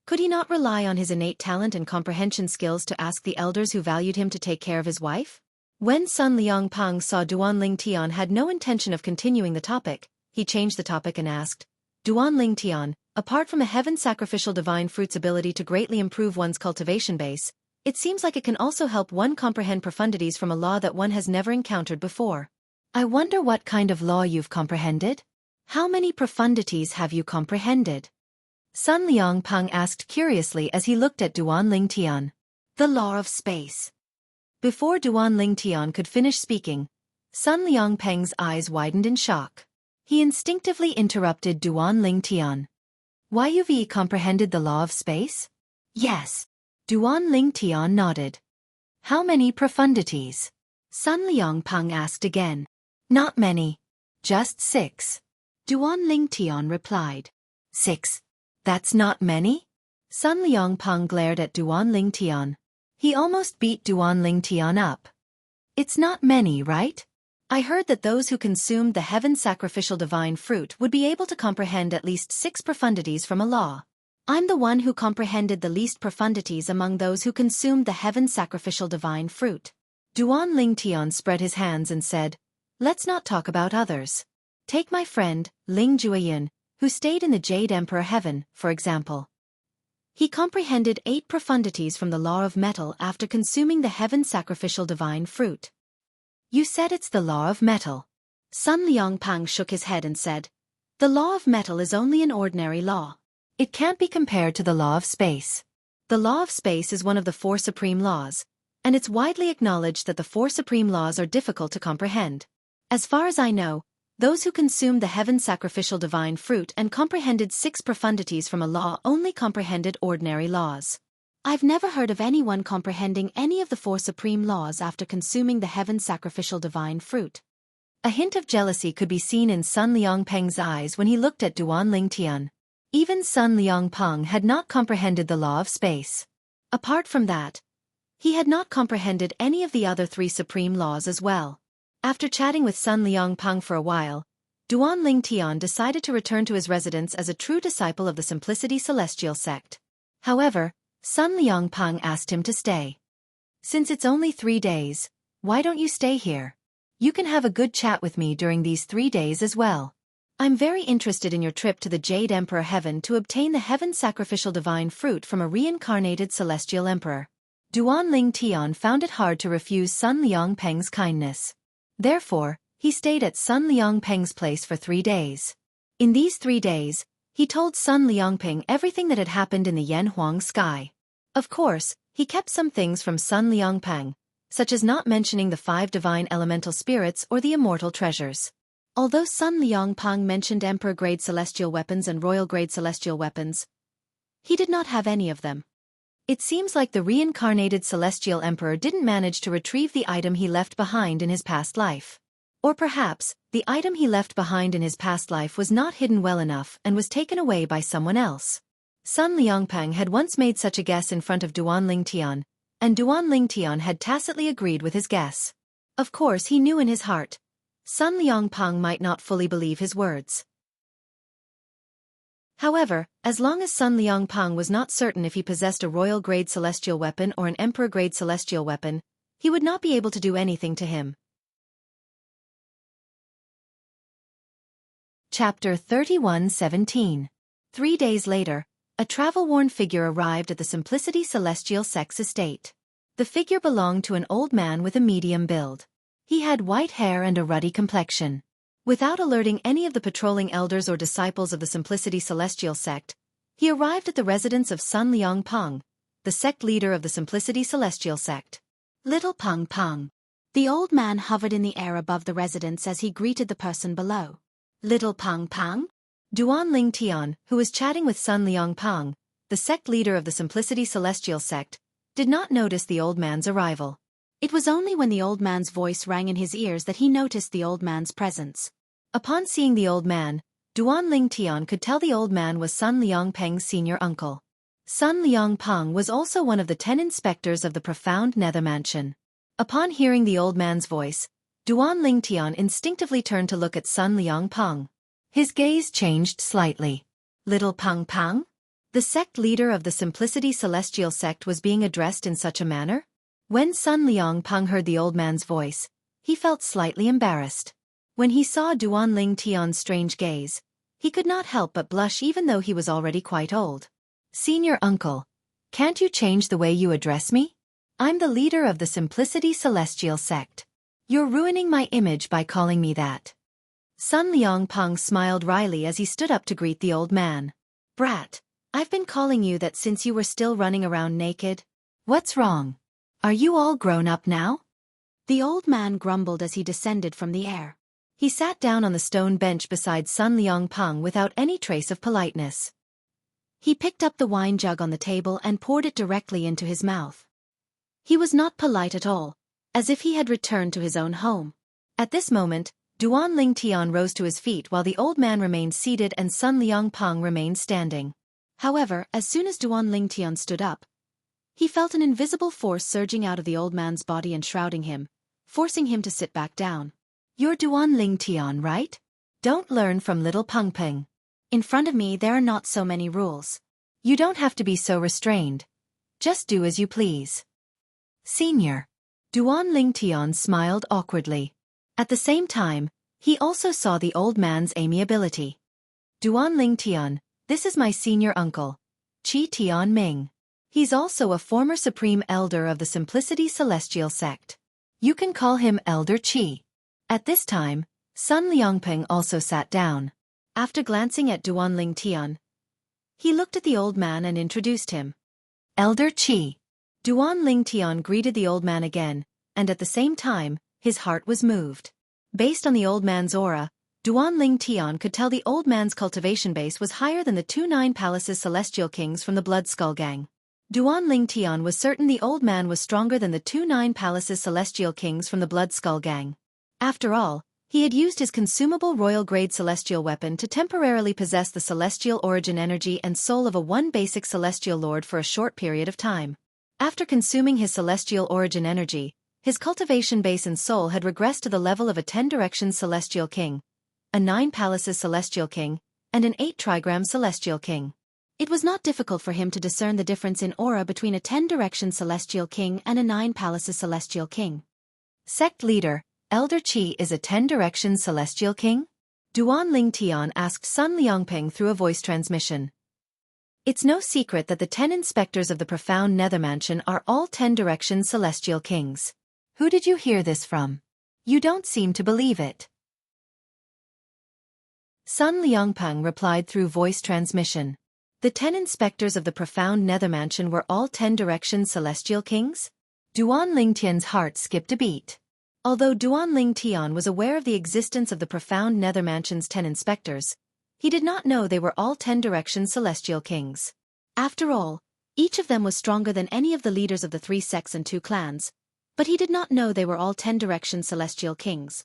could he not rely on his innate talent and comprehension skills to ask the elders who valued him to take care of his wife? When Sun Liangpeng saw Duan Lingtian had no intention of continuing the topic, he changed the topic and asked, Duan Lingtian, apart from a heaven sacrificial divine fruit's ability to greatly improve one's cultivation base, it seems like it can also help one comprehend profundities from a law that one has never encountered before. I wonder what kind of law you've comprehended? How many profundities have you comprehended? Sun Liangpeng asked curiously as he looked at Duan Lingtian. The law of space. Before Duan Lingtian could finish speaking, Sun Liangpeng's eyes widened in shock. He instinctively interrupted Duan Lingtian. Why you've comprehended the law of space? Yes. Duan Lingtian nodded. How many profundities? Sun Liangpeng asked again. Not many. Just 6. Duan Lingtian replied. 6. That's not many? Sun Liangpeng glared at Duan Lingtian. He almost beat Duan Lingtian up. It's not many, right? I heard that those who consumed the heaven sacrificial divine fruit would be able to comprehend at least 6 profundities from a law. I'm the one who comprehended the least profundities among those who consumed the heaven sacrificial divine fruit. Duan Lingtian spread his hands and said, let's not talk about others. Take my friend, Ling Jueyin, who stayed in the Jade Emperor Heaven, for example. He comprehended 8 profundities from the law of metal after consuming the heaven sacrificial divine fruit. You said it's the law of metal. Sun Liangpang shook his head and said, the law of metal is only an ordinary law. It can't be compared to the law of space. The law of space is one of the 4 supreme laws, and it's widely acknowledged that the 4 supreme laws are difficult to comprehend. As far as I know, those who consumed the heaven sacrificial divine fruit and comprehended 6 profundities from a law only comprehended ordinary laws. I've never heard of anyone comprehending any of the 4 supreme laws after consuming the heaven sacrificial divine fruit. A hint of jealousy could be seen in Sun Liangpeng's eyes when he looked at Duan Lingtian. Even Sun Liangpeng had not comprehended the law of space. Apart from that, he had not comprehended any of the other 3 supreme laws as well. After chatting with Sun Liangpeng for a while, Duan Lingtian decided to return to his residence as a true disciple of the Simplicity Celestial sect. However, Sun Liangpeng asked him to stay. Since it's only 3 days, why don't you stay here? You can have a good chat with me during these 3 days as well. I'm very interested in your trip to the Jade Emperor Heaven to obtain the heaven sacrificial divine fruit from a reincarnated celestial emperor. Duan Lingtian found it hard to refuse Sun Liangpeng's kindness. Therefore, he stayed at Sun Liangpeng's place for 3 days. In these 3 days, he told Sun Liangpeng everything that had happened in the Yanhuang sky. Of course, he kept some things from Sun Liangpeng, such as not mentioning the 5 divine elemental spirits or the immortal treasures. Although Sun Liangpeng mentioned emperor-grade celestial weapons and royal-grade celestial weapons, he did not have any of them. It seems like the reincarnated celestial emperor didn't manage to retrieve the item he left behind in his past life. Or perhaps, the item he left behind in his past life was not hidden well enough and was taken away by someone else. Sun Liangpeng had once made such a guess in front of Duan Lingtian, and Duan Lingtian had tacitly agreed with his guess. Of course he knew in his heart, Sun Liangpeng might not fully believe his words. However, as long as Sun Liangpeng was not certain if he possessed a royal-grade celestial weapon or an emperor-grade celestial weapon, he would not be able to do anything to him. Chapter 31:17. 3 days later, a travel-worn figure arrived at the Simplicity Celestial Sect's estate. The figure belonged to an old man with a medium build. He had white hair and a ruddy complexion. Without alerting any of the patrolling elders or disciples of the Simplicity Celestial sect, he arrived at the residence of Sun Liangpeng, the sect leader of the Simplicity Celestial sect. Little Peng Peng. The old man hovered in the air above the residence as he greeted the person below. Little Peng Peng? Duan Lingtian, who was chatting with Sun Liangpeng, the sect leader of the Simplicity Celestial sect, did not notice the old man's arrival. It was only when the old man's voice rang in his ears that he noticed the old man's presence. Upon seeing the old man, Duan Lingtian could tell the old man was Sun Liangpeng's senior uncle. Sun Liangpeng was also one of the 10 inspectors of the profound nether mansion. Upon hearing the old man's voice, Duan Lingtian instinctively turned to look at Sun Liangpeng. His gaze changed slightly. Little Peng Peng? The sect leader of the Simplicity Celestial sect was being addressed in such a manner? When Sun Liangpeng heard the old man's voice, he felt slightly embarrassed. When he saw Duan Lingtian's strange gaze, he could not help but blush even though he was already quite old. Senior uncle, can't you change the way you address me? I'm the leader of the Simplicity Celestial sect. You're ruining my image by calling me that. Sun Liangpeng smiled wryly as he stood up to greet the old man. Brat, I've been calling you that since you were still running around naked. What's wrong? Are you all grown up now? The old man grumbled as he descended from the air. He sat down on the stone bench beside Sun Liangpeng without any trace of politeness. He picked up the wine jug on the table and poured it directly into his mouth. He was not polite at all, as if he had returned to his own home. At this moment, Duan Lingtian rose to his feet while the old man remained seated and Sun Liangpeng remained standing. However, as soon as Duan Lingtian stood up, He felt an invisible force surging out of the old man's body and shrouding him, forcing him to sit back down. You're Duan Ling Tian, right? Don't learn from little Peng Peng. In front of me there are not so many rules. You don't have to be so restrained. Just do as you please. Senior. Duan Ling Tian smiled awkwardly. At the same time, he also saw the old man's amiability. Duan Ling Tian, this is my senior uncle, Qi Tian Ming. He's also a former supreme elder of the Simplicity Celestial sect. You can call him Elder Qi. At this time, Sun Liangpeng also sat down. After glancing at Duan Ling Tian, he looked at the old man and introduced him. Elder Qi. Duan Ling Tian greeted the old man again, and at the same time, his heart was moved. Based on the old man's aura, Duan Ling Tian could tell the old man's cultivation base was higher than the 2-9 Palace's celestial kings from the Blood Skull Gang. Duan Ling Tian was certain the old man was stronger than the 2-9 Palace's celestial kings from the Blood Skull Gang. After all, he had used his consumable royal-grade celestial weapon to temporarily possess the celestial origin energy and soul of a one basic celestial lord for a short period of time. After consuming his celestial origin energy, his cultivation base and soul had regressed to the level of a 10 Directions Celestial King, a 9 Palaces Celestial King, and an 8 Trigram Celestial King. It was not difficult for him to discern the difference in aura between a 10 Directions Celestial King and a 9 Palaces Celestial King. Sect Leader, Elder Qi is a 10 Directions Celestial King? Duan Ling Tian asked Sun Liangpeng through a voice transmission. It's no secret that the 10 inspectors of the Profound Nether Mansion are all 10 Directions Celestial Kings. Who did you hear this from? You don't seem to believe it. Sun Liangpeng replied through voice transmission. The 10 inspectors of the Profound Nether Mansion were all 10 Directions Celestial Kings? Duan Ling Tian's heart skipped a beat. Although Duan Ling Tian was aware of the existence of the Profound Nether Mansion's 10 inspectors, he did not know they were all 10 Directions Celestial Kings. After all, each of them was stronger than any of the leaders of the 3 sects and 2 clans, but he did not know they were all 10 Directions Celestial Kings.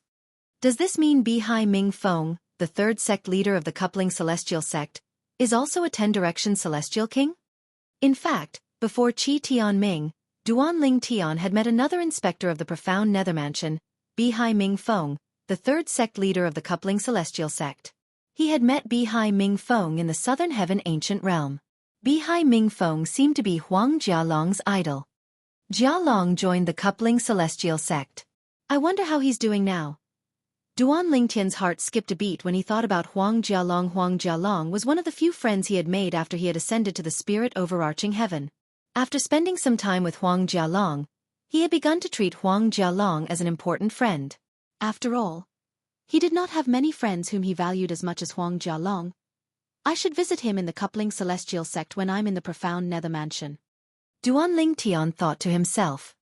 Does this mean Bihai Ming Feng, the 3rd sect leader of the Coupling Celestial sect, is also a 10 Directions Celestial King? In fact, before Qi Tian Ming, Duan Ling Tian had met another inspector of the Profound Nether Mansion, Bihai Ming Feng, the 3rd sect leader of the Coupling Celestial sect. He had met Bihai Ming Feng in the Southern Heaven Ancient Realm. Bihai Ming Feng seemed to be Huang Jialong's idol. Jialong joined the Coupling Celestial sect. I wonder how he's doing now. Duan Ling Tian's heart skipped a beat when he thought about Huang Jialong. Huang Jialong was one of the few friends he had made after he had ascended to the spirit overarching heaven. After spending some time with Huang Jialong, he had begun to treat Huang Jialong as an important friend. After all, he did not have many friends whom he valued as much as Huang Jialong. I should visit him in the Coupling Celestial sect when I'm in the Profound Nether Mansion. Duan Ling Tian thought to himself.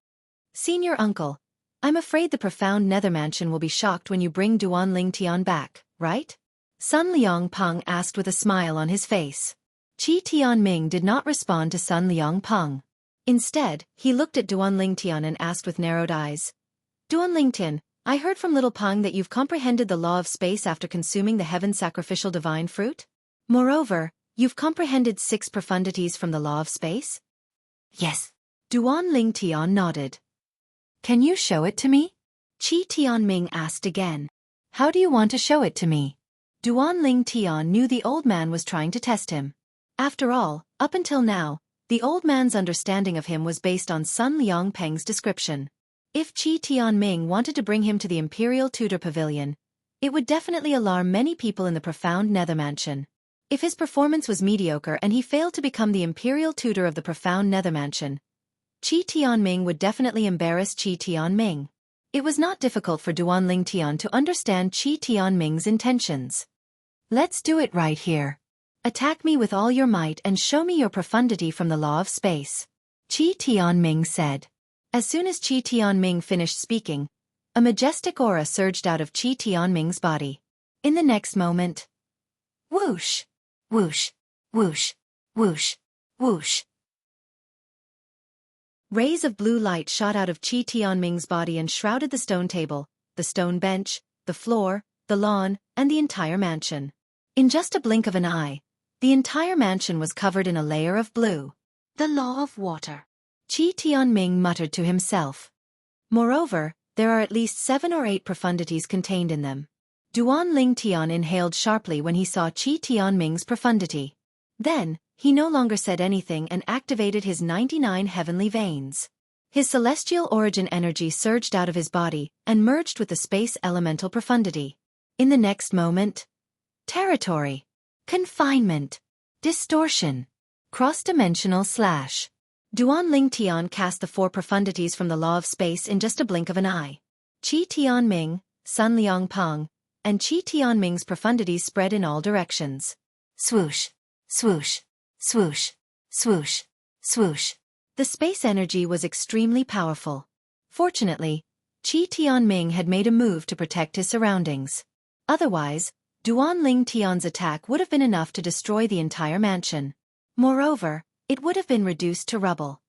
Senior uncle, I'm afraid the Profound Nether Mansion will be shocked when you bring Duan Ling Tian back, right? Sun Liangpeng asked with a smile on his face. Qi Tian Ming did not respond to Sun Liangpeng. Instead, he looked at Duan Ling Tian and asked with narrowed eyes. Duan Ling Tian, I heard from little Peng that you've comprehended the law of space after consuming the heaven sacrificial divine fruit? Moreover, you've comprehended 6 profundities from the law of space? Yes. Duan Ling Tian nodded. Can you show it to me? Qi Tian Ming asked again. How do you want to show it to me? Duan Ling Tian knew the old man was trying to test him. After all, up until now, the old man's understanding of him was based on Sun Liangpeng's description. If Qi Tian Ming wanted to bring him to the Imperial Tutor Pavilion, it would definitely alarm many people in the Profound Nether Mansion. If his performance was mediocre and he failed to become the Imperial Tutor of the Profound Nether Mansion, Qi Tian Ming would definitely embarrass Qi Tian Ming. It was not difficult for Duan Ling Tian to understand Qi Tian Ming's intentions. Let's do it right here. Attack me with all your might and show me your profundity from the law of space. Qi Tian Ming said. As soon as Qi Tian Ming finished speaking, a majestic aura surged out of Qi Tian Ming's body. In the next moment, whoosh, whoosh, whoosh, whoosh, whoosh. Rays of blue light shot out of Qi Tian Ming's body and shrouded the stone table, the stone bench, the floor, the lawn, and the entire mansion. In just a blink of an eye, the entire mansion was covered in a layer of blue. The law of water. Qi Tianming muttered to himself. Moreover, there are at least 7 or 8 profundities contained in them. Duan Lingtian inhaled sharply when he saw Qi Tianming's profundity. Then, he no longer said anything and activated his 99 heavenly veins. His celestial origin energy surged out of his body and merged with the space elemental profundity. In the next moment, territory, confinement, distortion, cross-dimensional slash. Duan Lingtian cast the 4 profundities from the law of space in just a blink of an eye. Qi Tianming, Sun Liang Peng, and Qi Tianming's profundities spread in all directions. Swoosh, swoosh, swoosh, swoosh, swoosh. The space energy was extremely powerful. Fortunately, Qi Tianming had made a move to protect his surroundings. Otherwise, Duan Lingtian's attack would have been enough to destroy the entire mansion. Moreover, it would have been reduced to rubble.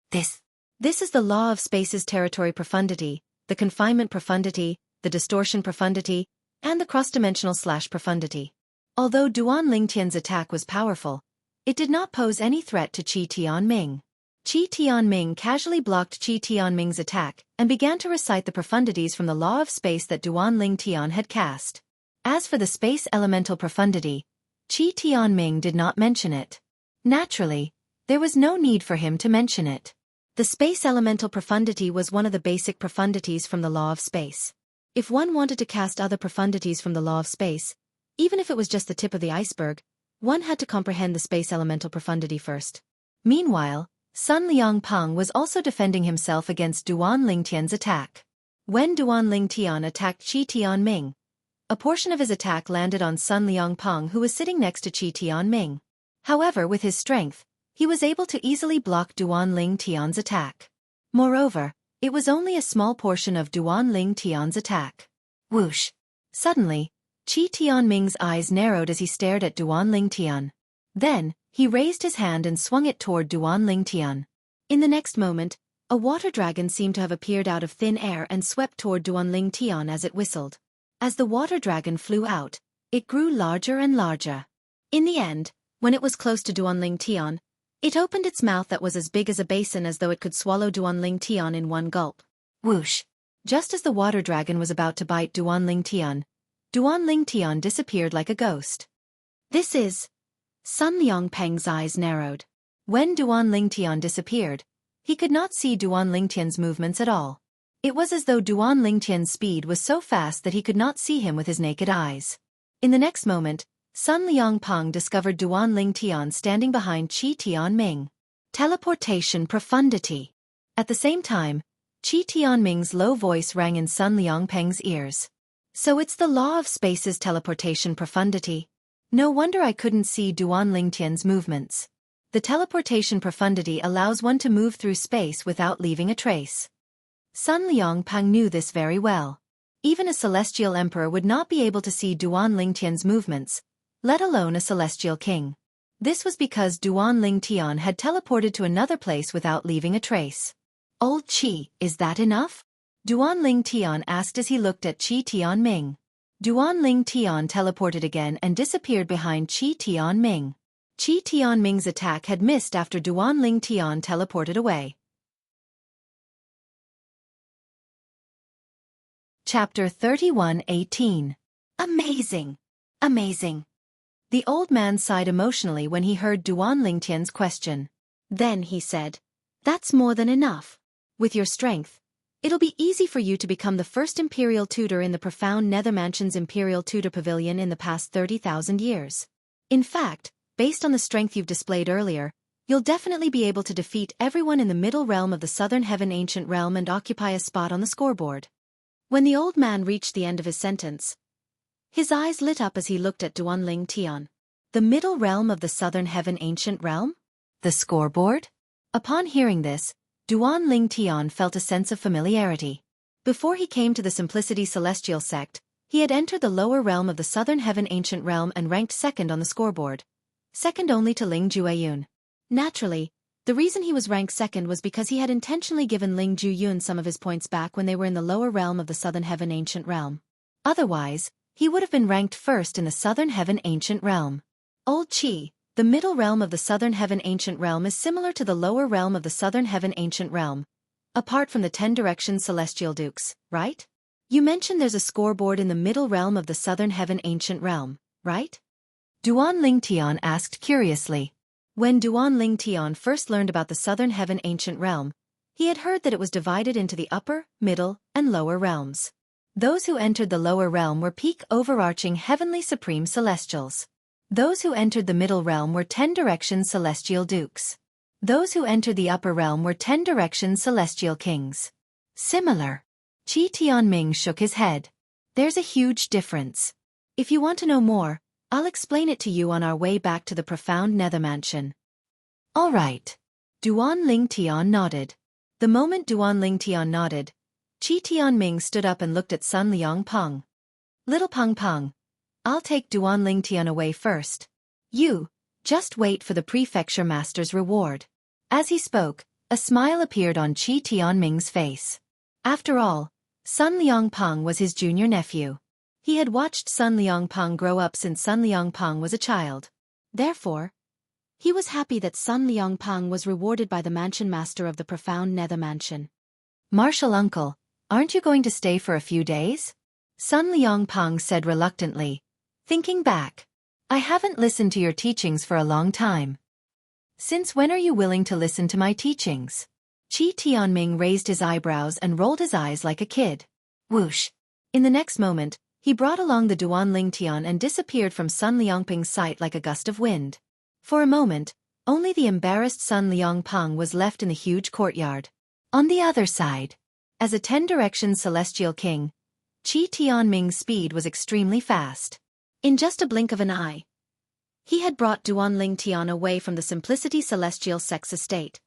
This is the law of space's territory profundity, the confinement profundity, the distortion profundity, and the cross-dimensional slash profundity. Although Duan Lingtian's attack was powerful, it did not pose any threat to Qi Tianming. Qi Tianming casually blocked Qi Tianming's attack and began to recite the profundities from the law of space that Duan Lingtian had cast. As for the space elemental profundity, Qi Tianming did not mention it. Naturally, there was no need for him to mention it. The space elemental profundity was one of the basic profundities from the law of space. If one wanted to cast other profundities from the law of space, even if it was just the tip of the iceberg, one had to comprehend the space elemental profundity first. Meanwhile, Sun Liang Peng was also defending himself against Duan Lingtian's attack. When Duan Lingtian attacked Qi Tianming, a portion of his attack landed on Sun Liang Peng, who was sitting next to Qi Tianming. However, with his strength, he was able to easily block Duan Lingtian's attack. Moreover, it was only a small portion of Duan Lingtian's attack. Whoosh! Suddenly, Qi Tianming's eyes narrowed as he stared at Duan Lingtian. Then, he raised his hand and swung it toward Duan Lingtian. In the next moment, a water dragon seemed to have appeared out of thin air and swept toward Duan Lingtian as it whistled. As the water dragon flew out, it grew larger and larger. In the end, when it was close to Duan Lingtian, it opened its mouth that was as big as a basin, as though it could swallow Duan Lingtian in one gulp. Whoosh! Just as the water dragon was about to bite Duan Lingtian disappeared like a ghost. This is... Sun Liang Peng's eyes narrowed. When Duan Lingtian disappeared, he could not see Duan Lingtian's movements at all. It was as though Duan Lingtian's speed was so fast that he could not see him with his naked eyes. In the next moment, Sun Liang Peng discovered Duan Lingtian standing behind Qi Tianming. Teleportation profundity. At the same time, Qi Tianming's low voice rang in Sun Liang Peng's ears. So it's the law of space's teleportation profundity. No wonder I couldn't see Duan Lingtian's movements. The teleportation profundity allows one to move through space without leaving a trace. Sun Liang Peng knew this very well. Even a celestial emperor would not be able to see Duan Lingtian's movements, let alone a celestial king. This was because Duan Lingtian had teleported to another place without leaving a trace. Old Qi, is that enough? Duan Lingtian asked as he looked at Qi Tianming. Duan Lingtian teleported again and disappeared behind Qi Tianming. Qi Tianming's attack had missed after Duan Lingtian teleported away. Chapter 31:18. Amazing! Amazing! The old man sighed emotionally when he heard Duan Lingtian's question. Then he said, "That's more than enough. With your strength, it'll be easy for you to become the first imperial tutor in the profound Nether Mansion's imperial tutor pavilion in the past 30,000 years. In fact, based on the strength you've displayed earlier, you'll definitely be able to defeat everyone in the middle realm of the Southern Heaven Ancient Realm and occupy a spot on the scoreboard." When the old man reached the end of his sentence, his eyes lit up as he looked at Duan Lingtian. The middle realm of the Southern Heaven Ancient Realm? The scoreboard? Upon hearing this, Duan Lingtian felt a sense of familiarity. Before he came to the Simplicity Celestial Sect, he had entered the lower realm of the Southern Heaven Ancient Realm and ranked second on the scoreboard, second only to Ling Jueyun. Naturally, the reason he was ranked second was because he had intentionally given Ling Jueyun some of his points back when they were in the lower realm of the Southern Heaven Ancient Realm. Otherwise, he would have been ranked first in the Southern Heaven Ancient Realm. Old Qi, The middle realm of the Southern Heaven Ancient Realm is similar to the lower realm of the Southern Heaven Ancient Realm, apart from the 10 directions Celestial Dukes, right? You mentioned there's a scoreboard in the middle realm of the Southern Heaven Ancient Realm, right? Duan Lingtian asked curiously. When Duan Lingtian first learned about the Southern Heaven Ancient Realm, he had heard that it was divided into the upper, middle, and lower realms. Those who entered the lower realm were peak overarching heavenly supreme celestials. Those who entered the middle realm were 10 directions Celestial Dukes. Those who entered the upper realm were 10 directions Celestial Kings. Similar. Qi Tianming shook his head. There's a huge difference. If you want to know more, I'll explain it to you on our way back to the profound nether mansion. All right. Duan Lingtian nodded. The moment Duan Lingtian nodded, Qi Tianming stood up and looked at Sun Liangpeng. Little Peng Peng, I'll take Duan Lingtian away first. You, just wait for the prefecture master's reward. As he spoke, a smile appeared on Qi Tianming's face. After all, Sun Liangpeng was his junior nephew. He had watched Sun Liangpeng grow up since Sun Liangpeng was a child. Therefore, he was happy that Sun Liangpeng was rewarded by the mansion master of the profound nether mansion. Martial uncle, aren't you going to stay for a few days? Sun Liangpeng said reluctantly. Thinking back, I haven't listened to your teachings for a long time. Since when are you willing to listen to my teachings? Qi Tianming raised his eyebrows and rolled his eyes like a kid. Whoosh! In the next moment, he brought along the Duan Lingtian and disappeared from Sun Liangpeng's sight like a gust of wind. For a moment, only the embarrassed Sun Liangpeng was left in the huge courtyard. On the other side, as a 10 directions Celestial King, Qi Tianming's speed was extremely fast. In just a blink of an eye, he had brought Duan Lingtian away from the Simplicity Celestial Sect's estate.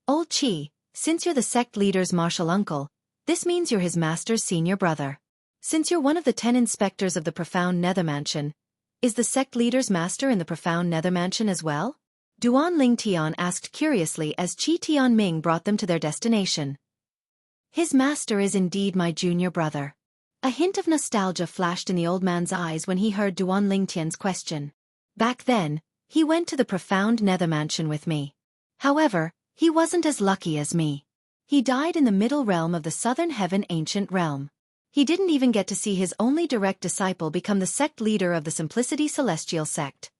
Old Qi, since you're the sect leader's martial uncle, this means you're his master's senior brother. Since you're one of the 10 inspectors of the profound nether mansion, is the sect leader's master in the profound nether mansion as well? Duan Lingtian asked curiously as Qi Tianming brought them to their destination. His master is indeed my junior brother. A hint of nostalgia flashed in the old man's eyes when he heard Duan Lingtian's question. Back then, he went to the profound nether mansion with me. However, he wasn't as lucky as me. He died in the middle realm of the Southern Heaven Ancient Realm. He didn't even get to see his only direct disciple become the sect leader of the Simplicity Celestial Sect.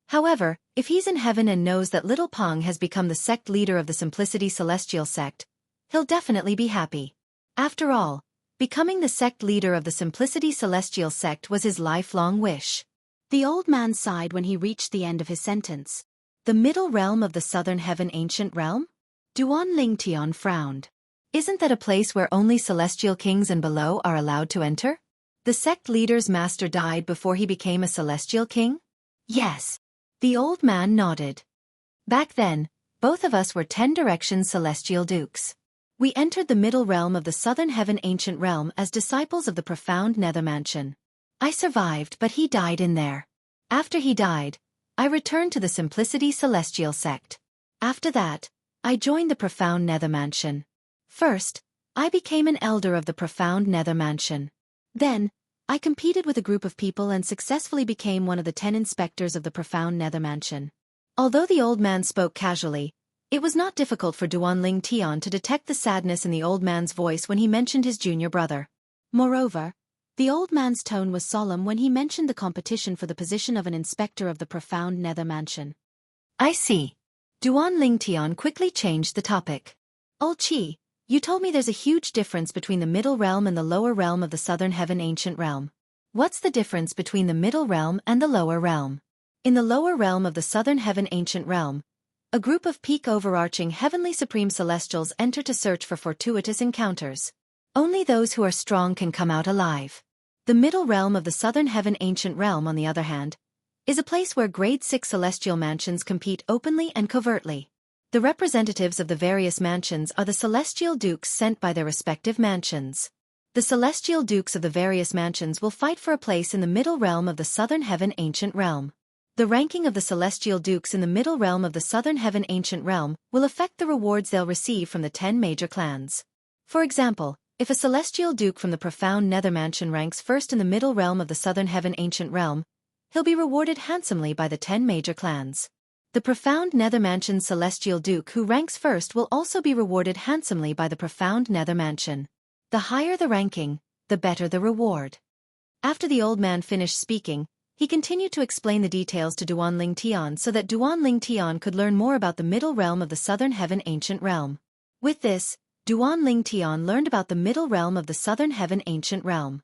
However, if he's in heaven and knows that little Peng has become the sect leader of the Simplicity Celestial Sect, he'll definitely be happy. After all, becoming the sect leader of the Simplicity Celestial Sect was his lifelong wish. The old man sighed when he reached the end of his sentence. The middle realm of the Southern Heaven Ancient Realm? Duan Lingtian frowned. Isn't that a place where only celestial kings and below are allowed to enter? The sect leader's master died before he became a celestial king? Yes. The old man nodded. Back then, both of us were 10 directions Celestial Dukes. We entered the middle realm of the Southern Heaven Ancient Realm as disciples of the profound nether mansion. I survived, but he died in there. After he died, I returned to the Simplicity Celestial Sect. After that, I joined the profound nether mansion. First, I became an elder of the profound nether mansion. Then, I competed with a group of people and successfully became one of the 10 inspectors of the profound nether mansion. Although the old man spoke casually, it was not difficult for Duan Lingtian to detect the sadness in the old man's voice when he mentioned his junior brother. Moreover, the old man's tone was solemn when he mentioned the competition for the position of an inspector of the profound nether mansion. I see. Duan Lingtian quickly changed the topic. Old Qi, you told me there's a huge difference between the middle realm and the lower realm of the Southern Heaven Ancient Realm. What's the difference between the middle realm and the lower realm? In the lower realm of the Southern Heaven Ancient Realm, a group of peak overarching heavenly supreme celestials enter to search for fortuitous encounters. Only those who are strong can come out alive. The middle realm of the Southern Heaven Ancient Realm, on the other hand, is a place where grade 6 celestial mansions compete openly and covertly. The representatives of the various mansions are the celestial dukes sent by their respective mansions. The celestial dukes of the various mansions will fight for a place in the middle realm of the Southern Heaven Ancient Realm. The ranking of the celestial dukes in the middle realm of the Southern Heaven Ancient Realm will affect the rewards they'll receive from the 10 major clans. For example, if a celestial duke from the profound nether mansion ranks first in the middle realm of the Southern Heaven Ancient Realm, he'll be rewarded handsomely by the 10 major clans. The profound Nether Mansion's Celestial Duke who ranks first will also be rewarded handsomely by the profound Nether Mansion. The higher the ranking, the better the reward. After the old man finished speaking, he continued to explain the details to Duan Ling Tian so that Duan Ling Tian could learn more about the middle realm of the Southern Heaven Ancient Realm. With this, Duan Ling Tian learned about the middle realm of the Southern Heaven Ancient Realm.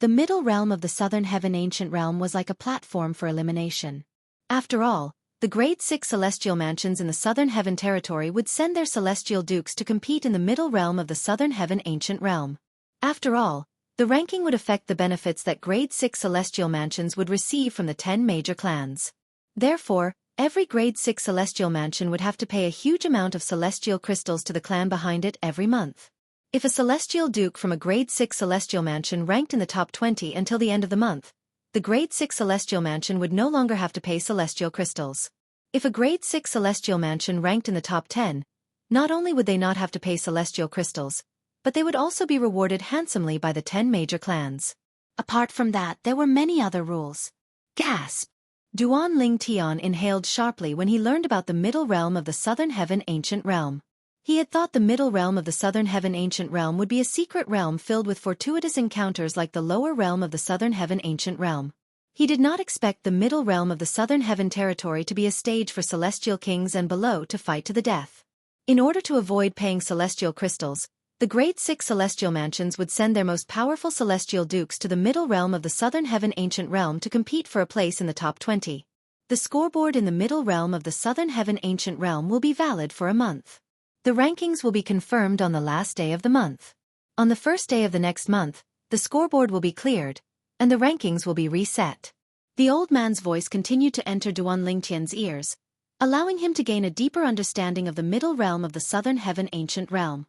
The middle realm of the Southern Heaven Ancient Realm was like a platform for elimination. After all, the Grade 6 Celestial Mansions in the Southern Heaven Territory would send their Celestial Dukes to compete in the middle realm of the Southern Heaven Ancient Realm. After all, the ranking would affect the benefits that Grade 6 Celestial Mansions would receive from the 10 major clans. Therefore, every Grade 6 Celestial Mansion would have to pay a huge amount of Celestial Crystals to the clan behind it every month. If a Celestial Duke from a Grade 6 Celestial Mansion ranked in the top 20 until the end of the month, the Grade 6 Celestial Mansion would no longer have to pay Celestial Crystals. If a Grade 6 Celestial Mansion ranked in the top 10, not only would they not have to pay Celestial Crystals, but they would also be rewarded handsomely by the 10 major clans. Apart from that, there were many other rules. Gasp! Duan Ling Tian inhaled sharply when he learned about the middle realm of the Southern Heaven Ancient Realm. He had thought the middle realm of the Southern Heaven Ancient Realm would be a secret realm filled with fortuitous encounters like the lower realm of the Southern Heaven Ancient Realm. He did not expect the middle realm of the Southern Heaven Territory to be a stage for Celestial Kings and below to fight to the death. In order to avoid paying Celestial Crystals, the Grade 6 Celestial Mansions would send their most powerful Celestial Dukes to the middle realm of the Southern Heaven Ancient Realm to compete for a place in the top 20. The scoreboard in the middle realm of the Southern Heaven Ancient Realm will be valid for a month. The rankings will be confirmed on the last day of the month. On the first day of the next month, the scoreboard will be cleared, and the rankings will be reset. The old man's voice continued to enter Duan Lingtian's ears, allowing him to gain a deeper understanding of the middle realm of the Southern Heaven Ancient Realm.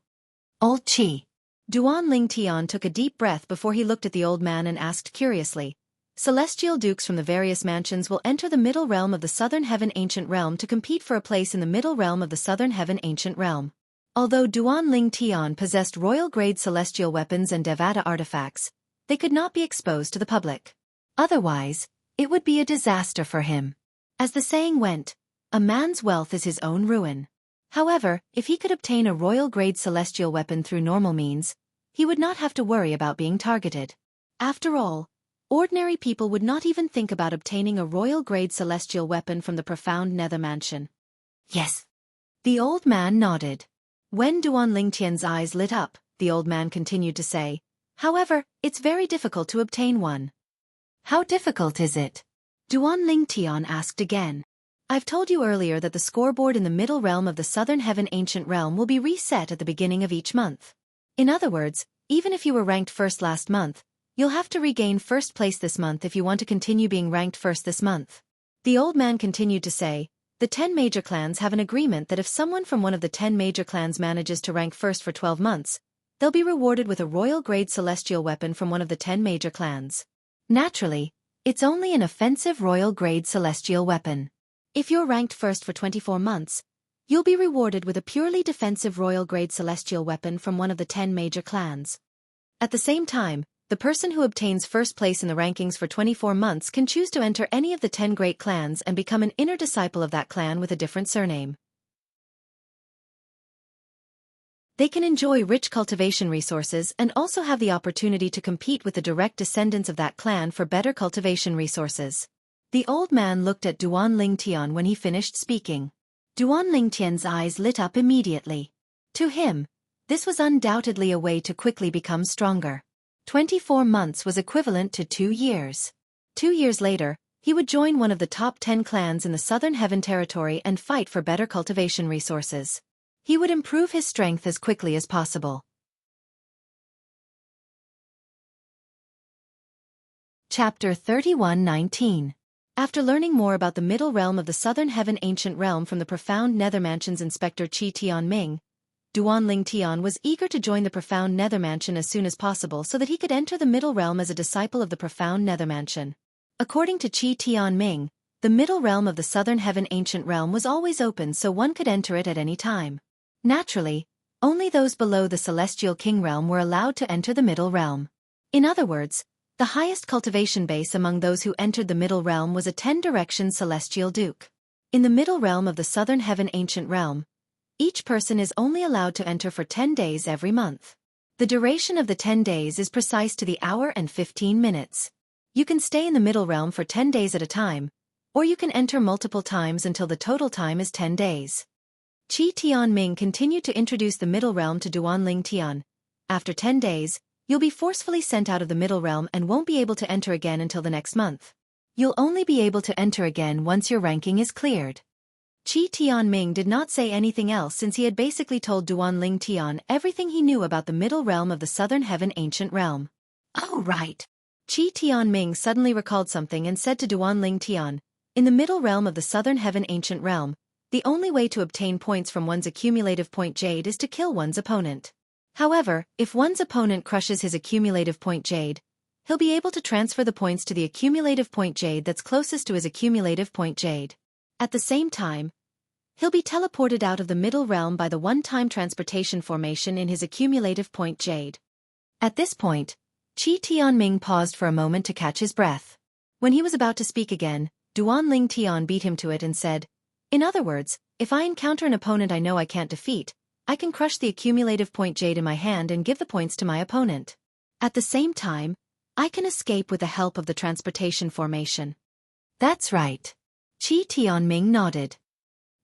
Old Chi. Duan Ling Tian took a deep breath before he looked at the old man and asked curiously, Celestial Dukes from the various mansions will enter the middle realm of the Southern Heaven Ancient Realm to compete for a place in the middle realm of the Southern Heaven Ancient Realm. Although Duan Ling Tian possessed royal-grade celestial weapons and Devata artifacts, they could not be exposed to the public. Otherwise, it would be a disaster for him. As the saying went, a man's wealth is his own ruin. However, if he could obtain a royal-grade celestial weapon through normal means, he would not have to worry about being targeted. After all, ordinary people would not even think about obtaining a royal-grade celestial weapon from the profound Nether Mansion. Yes. The old man nodded. When Duan Lingtian's eyes lit up, the old man continued to say, However, it's very difficult to obtain one. How difficult is it? Duan Lingtian asked again. I've told you earlier that the scoreboard in the middle realm of the Southern Heaven Ancient Realm will be reset at the beginning of each month. In other words, even if you were ranked first last month, you'll have to regain first place this month if you want to continue being ranked first this month. The old man continued to say, the 10 major clans have an agreement that if someone from one of the 10 major clans manages to rank first for 12 months, they'll be rewarded with a royal-grade celestial weapon from one of the 10 major clans. Naturally, it's only an offensive royal-grade celestial weapon. If you're ranked first for 24 months, you'll be rewarded with a purely defensive royal-grade celestial weapon from one of the 10 major clans. At the same time, the person who obtains first place in the rankings for 24 months can choose to enter any of the 10 great clans and become an inner disciple of that clan with a different surname. They can enjoy rich cultivation resources and also have the opportunity to compete with the direct descendants of that clan for better cultivation resources. The old man looked at Duan Lingtian when he finished speaking. Duan Lingtian's eyes lit up immediately. To him, this was undoubtedly a way to quickly become stronger. 24 months was equivalent to 2 years. 2 years later, he would join one of the top 10 clans in the Southern Heaven Territory and fight for better cultivation resources. He would improve his strength as quickly as possible. Chapter 31:19. After learning more about the middle realm of the Southern Heaven Ancient Realm from the profound Nether Mansion's Inspector Qi Tianming, Duan Lingtian was eager to join the profound Nether Mansion as soon as possible so that he could enter the middle realm as a disciple of the profound Nether Mansion. According to Qi Tianming, the middle realm of the Southern Heaven Ancient Realm was always open so one could enter it at any time. Naturally, only those below the Celestial King realm were allowed to enter the middle realm. In other words, The highest cultivation base among those who entered the Middle Realm was a 10-direction celestial duke. In the Middle Realm of the Southern Heaven Ancient Realm, each person is only allowed to enter for 10 days every month. The duration of the 10 days is precise to the hour and 15 minutes. You can stay in the Middle Realm for 10 days at a time, or you can enter multiple times until the total time is 10 days. Qi Tianming continued to introduce the Middle Realm to Duanling Tian. After 10 days, you'll be forcefully sent out of the Middle Realm and won't be able to enter again until the next month. You'll only be able to enter again once your ranking is cleared. Qi Tianming did not say anything else since he had basically told Duanling Tian everything he knew about the Middle Realm of the Southern Heaven Ancient Realm. Oh right. Qi Tianming suddenly recalled something and said to Duanling Tian, in the Middle Realm of the Southern Heaven Ancient Realm, the only way to obtain points from one's accumulative point jade is to kill one's opponent. However, if one's opponent crushes his accumulative point jade, he'll be able to transfer the points to the accumulative point jade that's closest to his accumulative point jade. At the same time, he'll be teleported out of the Middle Realm by the one-time transportation formation in his accumulative point jade. At this point, Qi Tianming paused for a moment to catch his breath. When he was about to speak again, Duanling Tian beat him to it and said, in other words, if I encounter an opponent I know I can't defeat, I can crush the accumulative point jade in my hand and give the points to my opponent. At the same time, I can escape with the help of the transportation formation. That's right. Qi Tianming nodded.